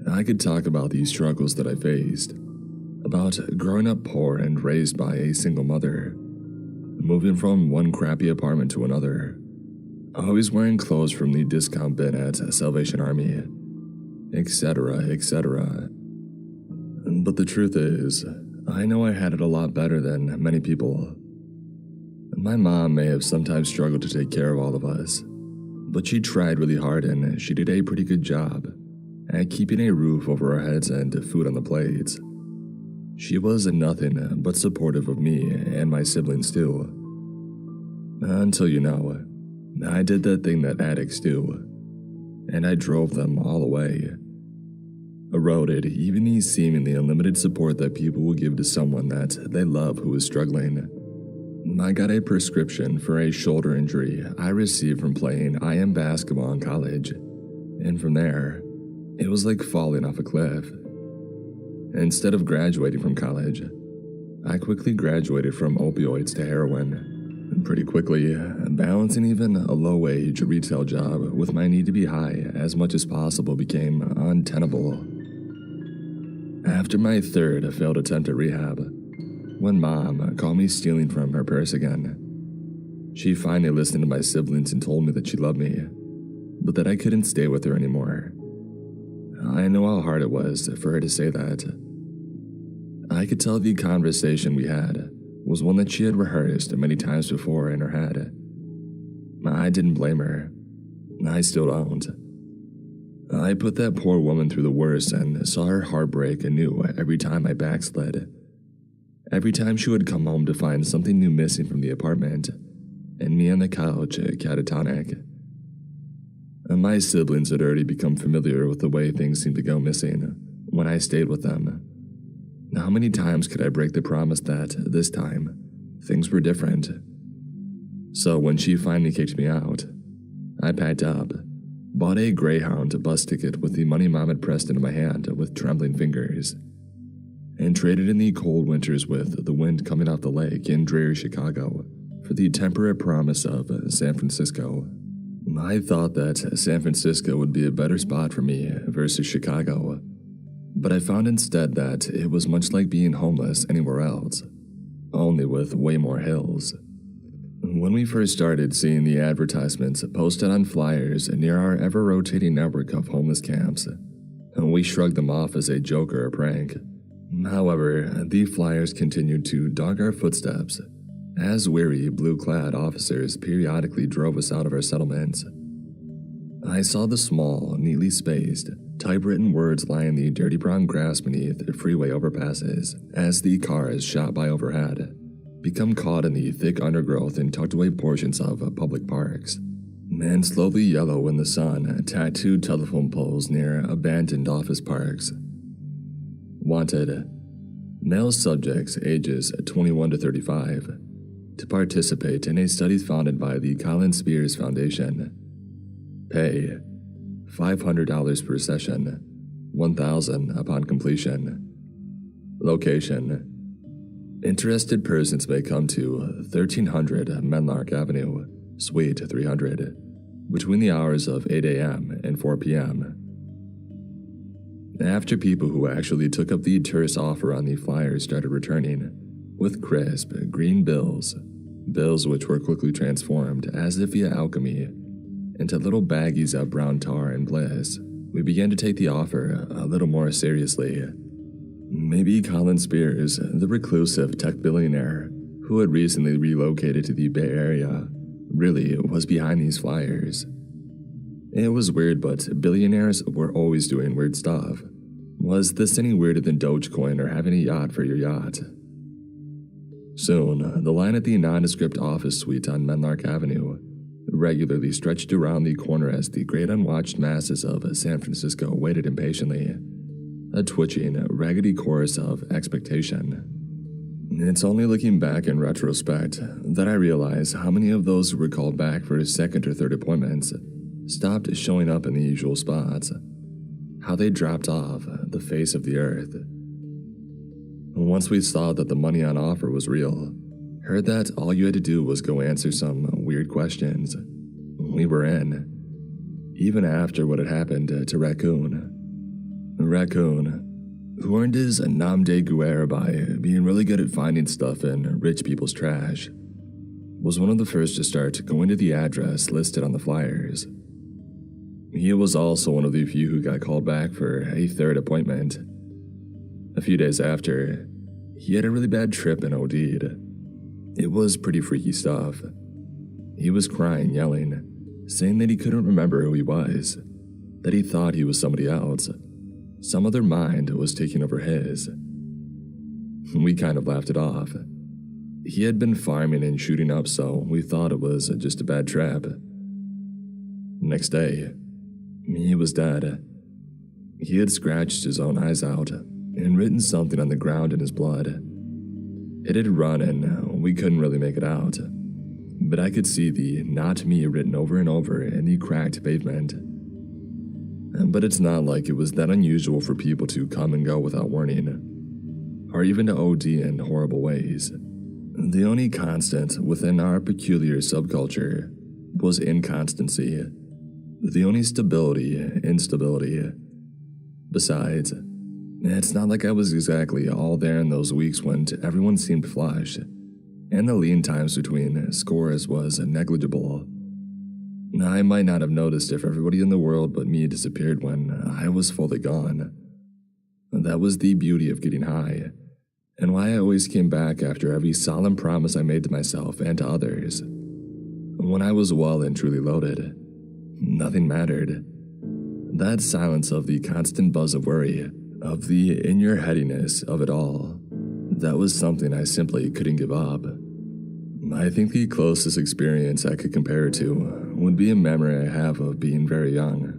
I could talk about the struggles that I faced, about growing up poor and raised by a single mother, moving from one crappy apartment to another, always wearing clothes from the discount bin at Salvation Army, etc., etc. But the truth is, I know I had it a lot better than many people. My mom may have sometimes struggled to take care of all of us, but she tried really hard and she did a pretty good job at keeping a roof over our heads and food on the plates. She was nothing but supportive of me and my siblings too. Until I did that thing that addicts do, and I drove them all away. Eroded even the seemingly unlimited support that people will give to someone that they love who is struggling. I got a prescription for a shoulder injury I received from playing IM basketball in college, and from there, it was like falling off a cliff. Instead of graduating from college, I quickly graduated from opioids to heroin. And pretty quickly, balancing even a low-wage retail job with my need to be high as much as possible became untenable. After my third failed attempt at rehab, when Mom caught me stealing from her purse again, she finally listened to my siblings and told me that she loved me, but that I couldn't stay with her anymore. I know how hard it was for her to say that. I could tell the conversation we had was one that she had rehearsed many times before in her head. I didn't blame her. I still don't. I put that poor woman through the worst and saw her heartbreak anew every time I backslid. Every time she would come home to find something new missing from the apartment, and me on the couch, catatonic. And my siblings had already become familiar with the way things seemed to go missing when I stayed with them. How many times could I break the promise that, this time, things were different? So when she finally kicked me out, I packed up, bought a Greyhound bus ticket with the money Mom had pressed into my hand with trembling fingers, and traded in the cold winters with the wind coming off the lake in dreary Chicago for the temperate promise of San Francisco. I thought that San Francisco would be a better spot for me versus Chicago, but I found instead that it was much like being homeless anywhere else, only with way more hills. When we first started seeing the advertisements posted on flyers near our ever-rotating network of homeless camps, we shrugged them off as a joke or a prank. However, the flyers continued to dog our footsteps as weary, blue-clad officers periodically drove us out of our settlements. I saw the small, neatly spaced, typewritten words lie in the dirty brown grass beneath freeway overpasses as the cars shot by overhead, become caught in the thick undergrowth and tucked away portions of public parks, and slowly yellow in the sun tattooed telephone poles near abandoned office parks. Wanted: male subjects ages 21 to 35 to participate in a study funded by the Colin Spears Foundation. Pay: $500 per session, $1,000 upon completion. Location: interested persons may come to 1300 Menlark Avenue, Suite 300, between the hours of 8 a.m. and 4 p.m. After people who actually took up the terse offer on the flyers started returning, with crisp, green bills which were quickly transformed, as if via alchemy, into little baggies of brown tar and bliss, we began to take the offer a little more seriously. Maybe Colin Spears, the reclusive tech billionaire who had recently relocated to the Bay Area, really was behind these flyers. It was weird, but billionaires were always doing weird stuff. Was this any weirder than Dogecoin or having a yacht for your yacht? Soon, the line at the nondescript office suite on Menlark Avenue regularly stretched around the corner as the great unwatched masses of San Francisco waited impatiently, a twitching, raggedy chorus of expectation. It's only looking back in retrospect that I realize how many of those who were called back for second or third appointments stopped showing up in the usual spots, how they dropped off the face of the earth. Once we saw that the money on offer was real, heard that all you had to do was go answer some weird questions, we were in. Even after what had happened to Raccoon, who earned his nom de guerre by being really good at finding stuff in rich people's trash, was one of the first to start going to the address listed on the flyers. He was also one of the few who got called back for a third appointment. A few days after, he had a really bad trip and OD'd. It was pretty freaky stuff. He was crying, yelling, saying that he couldn't remember who he was, that he thought he was somebody else. Some other mind was taking over his. We kind of laughed it off. He had been farming and shooting up, so we thought it was just a bad trap. Next day, he was dead. He had scratched his own eyes out and written something on the ground in his blood. It had run and we couldn't really make it out, but I could see the "not me" written over and over in the cracked pavement. But it's not like it was that unusual for people to come and go without warning, or even to OD in horrible ways. The only constant within our peculiar subculture was inconstancy. The only stability, instability. Besides, it's not like I was exactly all there in those weeks when everyone seemed flush, and the lean times between scores was negligible. I might not have noticed if everybody in the world but me disappeared when I was fully gone. That was the beauty of getting high, and why I always came back after every solemn promise I made to myself and to others. When I was well and truly loaded, nothing mattered. That silence of the constant buzz of worry, of the in-your-headiness of it all, that was something I simply couldn't give up. I think the closest experience I could compare it to would be a memory I have of being very young,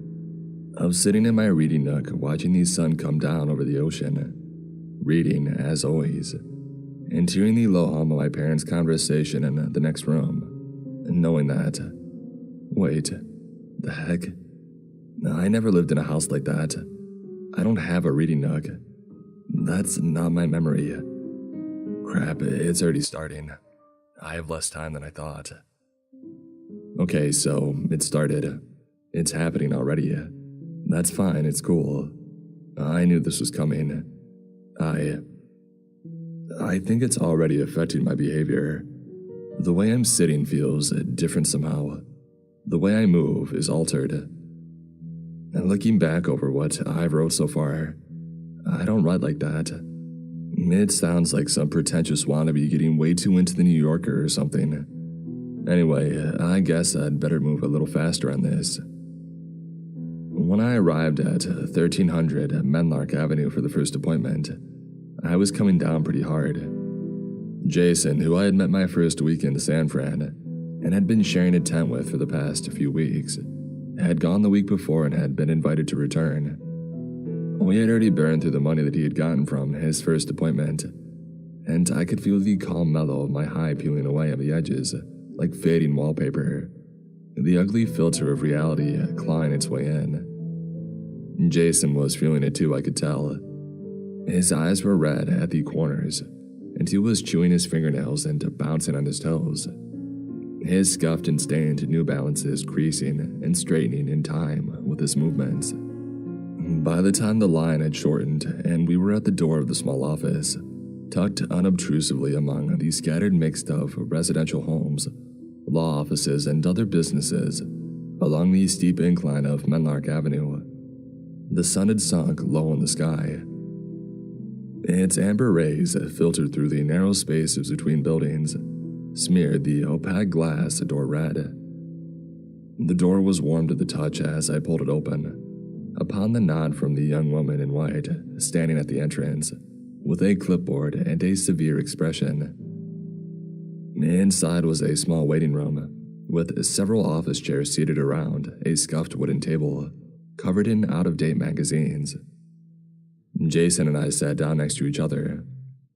of sitting in my reading nook watching the sun come down over the ocean, reading as always, and hearing the low hum of my parents' conversation in the next room, and knowing that, wait, the heck, I never lived in a house like that. I don't have a reading nook. That's not my memory. Crap, it's already starting. I have less time than I thought. Okay, so it started. It's happening already. That's fine, it's cool. I knew this was coming. I think it's already affecting my behavior. The way I'm sitting feels different somehow. The way I move is altered. And looking back over what I've wrote so far, I don't write like that. It sounds like some pretentious wannabe getting way too into the New Yorker or something. Anyway, I guess I'd better move a little faster on this. When I arrived at 1300 Menlark Avenue for the first appointment, I was coming down pretty hard. Jason, who I had met my first week in San Fran and had been sharing a tent with for the past few weeks, had gone the week before and had been invited to return. We had already burned through the money that he had gotten from his first appointment, and I could feel the calm mellow of my high peeling away on the edges, like fading wallpaper, the ugly filter of reality clawing its way in. Jason was feeling it too, I could tell. His eyes were red at the corners, and he was chewing his fingernails and bouncing on his toes. His scuffed and stained New Balances creasing and straightening in time with his movements. By the time the line had shortened and we were at the door of the small office, tucked unobtrusively among the scattered mix of residential homes, law offices, and other businesses along the steep incline of Menlark Avenue, the sun had sunk low in the sky. Its amber rays filtered through the narrow spaces between buildings, smeared the opaque glass door red. The door was warm to the touch as I pulled it open, upon the nod from the young woman in white standing at the entrance, with a clipboard and a severe expression. Inside was a small waiting room, with several office chairs seated around a scuffed wooden table, covered in out-of-date magazines. Jason and I sat down next to each other,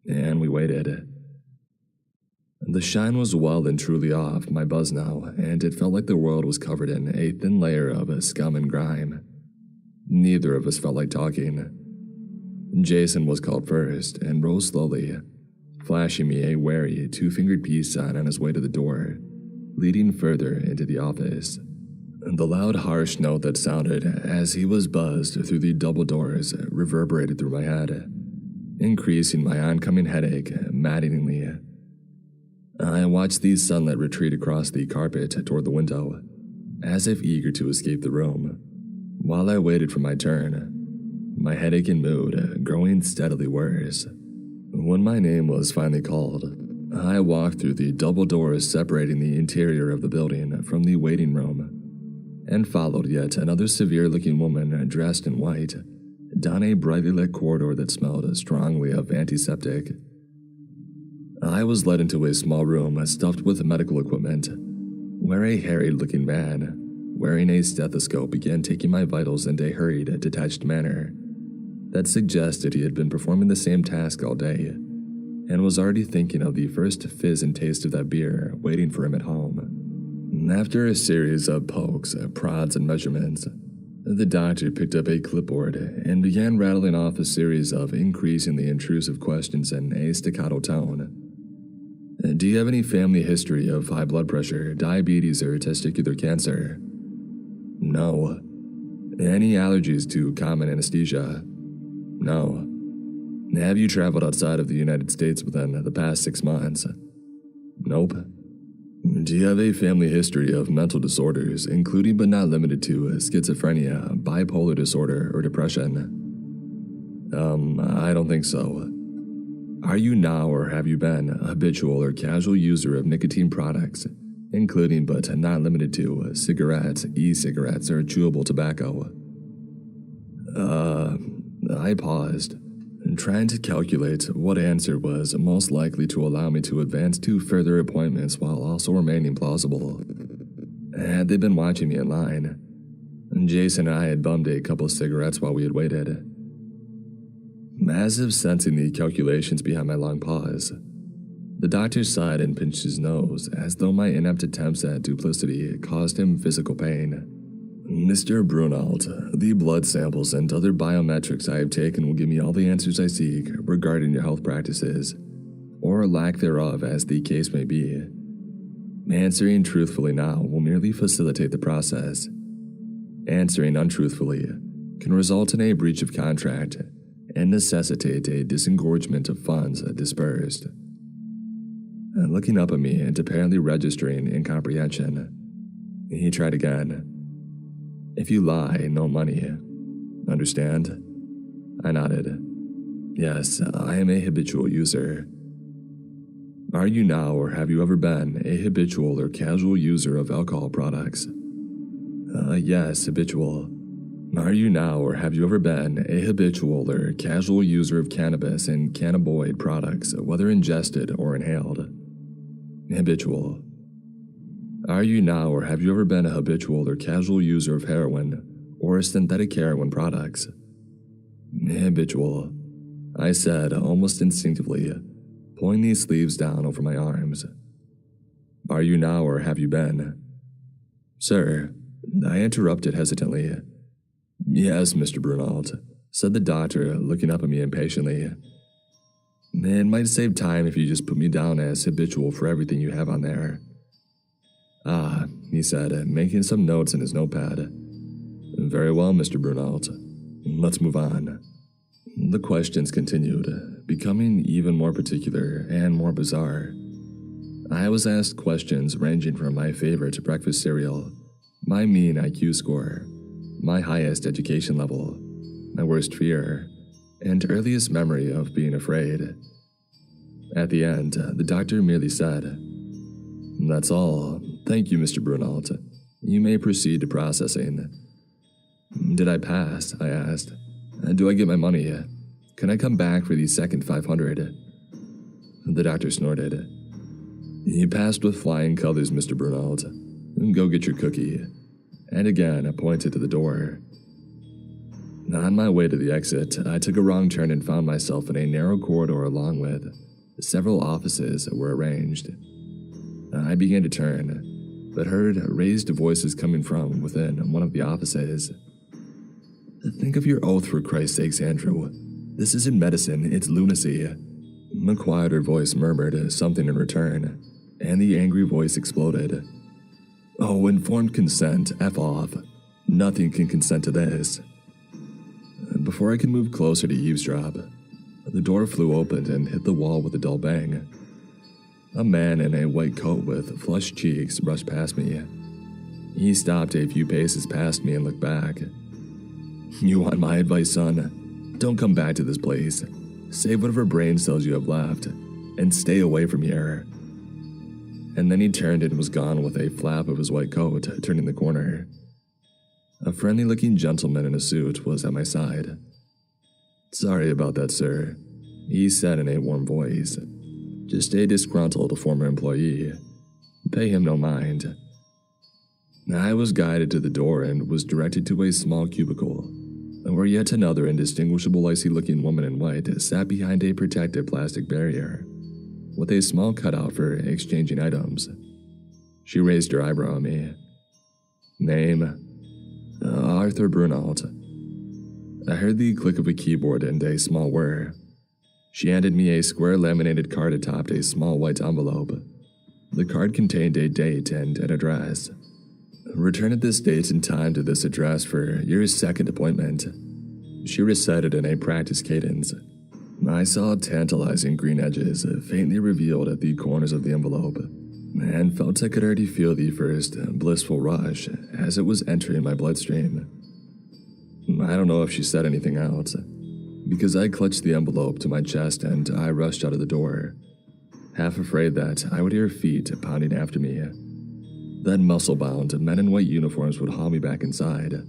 and we waited. The shine was well and truly off my buzz now, and it felt like the world was covered in a thin layer of scum and grime. Neither of us felt like talking. Jason was called first and rose slowly, flashing me a wary two-fingered peace sign on his way to the door, leading further into the office. The loud, harsh note that sounded as he was buzzed through the double doors reverberated through my head, increasing my oncoming headache maddeningly. I watched the sunlight retreat across the carpet toward the window, as if eager to escape the room. While I waited for my turn, my headache and mood growing steadily worse. When my name was finally called, I walked through the double doors separating the interior of the building from the waiting room, and followed yet another severe-looking woman dressed in white down a brightly lit corridor that smelled strongly of antiseptic. I was led into a small room stuffed with medical equipment, where a harried-looking man, wearing a stethoscope, began taking my vitals in a hurried, detached manner that suggested he had been performing the same task all day, and was already thinking of the first fizz and taste of that beer waiting for him at home. After a series of pokes, prods, and measurements, the doctor picked up a clipboard and began rattling off a series of increasingly intrusive questions in a staccato tone. Do you have any family history of high blood pressure, diabetes, or testicular cancer? No. Any allergies to common anesthesia? No. Have you traveled outside of the United States within the past 6 months? Nope. Do you have a family history of mental disorders, including but not limited to schizophrenia, bipolar disorder, or depression? I don't think so. Are you now or have you been a habitual or casual user of nicotine products, including but not limited to cigarettes, e-cigarettes, or chewable tobacco? I paused, trying to calculate what answer was most likely to allow me to advance to further appointments while also remaining plausible. Had they been watching me in line? Jason and I had bummed a couple of cigarettes while we had waited. As if sensing the calculations behind my long pause, the doctor sighed and pinched his nose as though my inept attempts at duplicity caused him physical pain. Mr. Brunault, the blood samples and other biometrics I have taken will give me all the answers I seek regarding your health practices, or lack thereof as the case may be. Answering truthfully now will merely facilitate the process. Answering untruthfully can result in a breach of contract and necessitate a disengorgement of funds dispersed. Looking up at me and apparently registering incomprehension, he tried again. If you lie, no money. Understand? I nodded. Yes, I am a habitual user. Are you now or have you ever been a habitual or casual user of alcohol products? Yes, habitual. Are you now or have you ever been a habitual or casual user of cannabis and cannabinoid products, whether ingested or inhaled? Habitual. Are you now or have you ever been a habitual or casual user of heroin or synthetic heroin products? Habitual, I said almost instinctively, pulling these sleeves down over my arms. Are you now or have you been? Sir, I interrupted hesitantly. Yes, Mr. Brunault, said the doctor, looking up at me impatiently. It might save time if you just put me down as habitual for everything you have on there. Ah, he said, making some notes in his notepad. Very well, Mr. Brunault. Let's move on. The questions continued, becoming even more particular and more bizarre. I was asked questions ranging from my favorite breakfast cereal, my mean IQ score, my highest education level, my worst fear, and earliest memory of being afraid. At the end, the doctor merely said, That's all. Thank you, Mr. Brunault. You may proceed to processing. Did I pass? I asked. Do I get my money? Can I come back for the second 500? The doctor snorted. You passed with flying colors, Mr. Brunault. Go get your cookie. And again, I pointed to the door. On my way to the exit, I took a wrong turn and found myself in a narrow corridor along with several offices were arranged. I began to turn, but heard raised voices coming from within one of the offices. Think of your oath, for Christ's sakes, Andrew. This isn't medicine, it's lunacy. A quieter voice murmured something in return, and the angry voice exploded. Oh, informed consent, F off. Nothing can consent to this. Before I could move closer to eavesdrop, the door flew open and hit the wall with a dull bang. A man in a white coat with flushed cheeks brushed past me. He stopped a few paces past me and looked back. You want my advice, son? Don't come back to this place. Save whatever brain cells you have left, and stay away from here. And then he turned and was gone with a flap of his white coat, turning the corner. A friendly-looking gentleman in a suit was at my side. Sorry about that, sir, he said in a warm voice. Just a disgruntled former employee. Pay him no mind. I was guided to the door and was directed to a small cubicle, where yet another indistinguishable icy-looking woman in white sat behind a protective plastic barrier, with a small cutout for exchanging items. She raised her eyebrow at me. Name? Arthur Brunault. I heard the click of a keyboard and a small whir. She handed me a square laminated card atop a small white envelope. The card contained a date and an address. Return at this date and time to this address for your second appointment. She recited in a practiced cadence. I saw tantalizing green edges faintly revealed at the corners of the envelope, and felt I could already feel the first blissful rush as it was entering my bloodstream. I don't know if she said anything else, because I clutched the envelope to my chest and I rushed out of the door, half afraid that I would hear feet pounding after me. Then muscle-bound men in white uniforms would haul me back inside,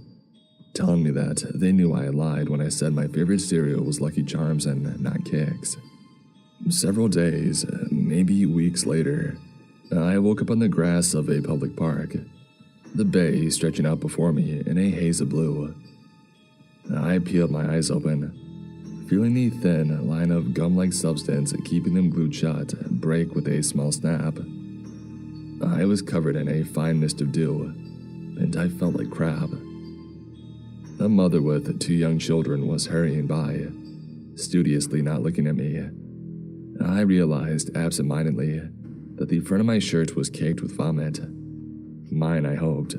telling me that they knew I had lied when I said my favorite cereal was Lucky Charms and not Kix. Several days, maybe weeks later, I woke up on the grass of a public park, the bay stretching out before me in a haze of blue. I peeled my eyes open, feeling the thin line of gum-like substance keeping them glued shut break with a small snap. I was covered in a fine mist of dew, and I felt like crap. A mother with 2 young children was hurrying by, studiously not looking at me. I realized absentmindedly that the front of my shirt was caked with vomit. Mine, I hoped.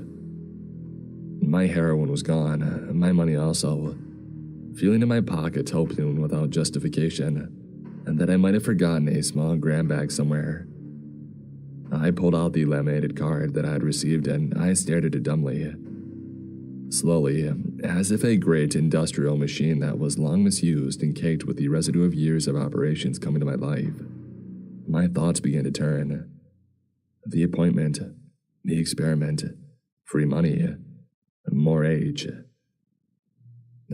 My heroin was gone, my money also. Feeling in my pocket hoping without justification, and that I might have forgotten a small gram bag somewhere. I pulled out the laminated card that I had received and I stared at it dumbly. Slowly, as if a great industrial machine that was long misused and caked with the residue of years of operations come into my life, my thoughts began to turn. The appointment, the experiment, free money, more age.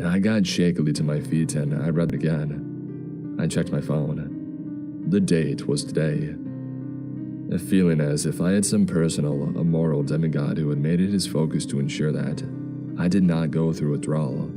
I got shakily to my feet and I read it again. I checked my phone. The date was today. Feeling as if I had some personal, immoral demigod who had made it his focus to ensure that I did not go through withdrawal,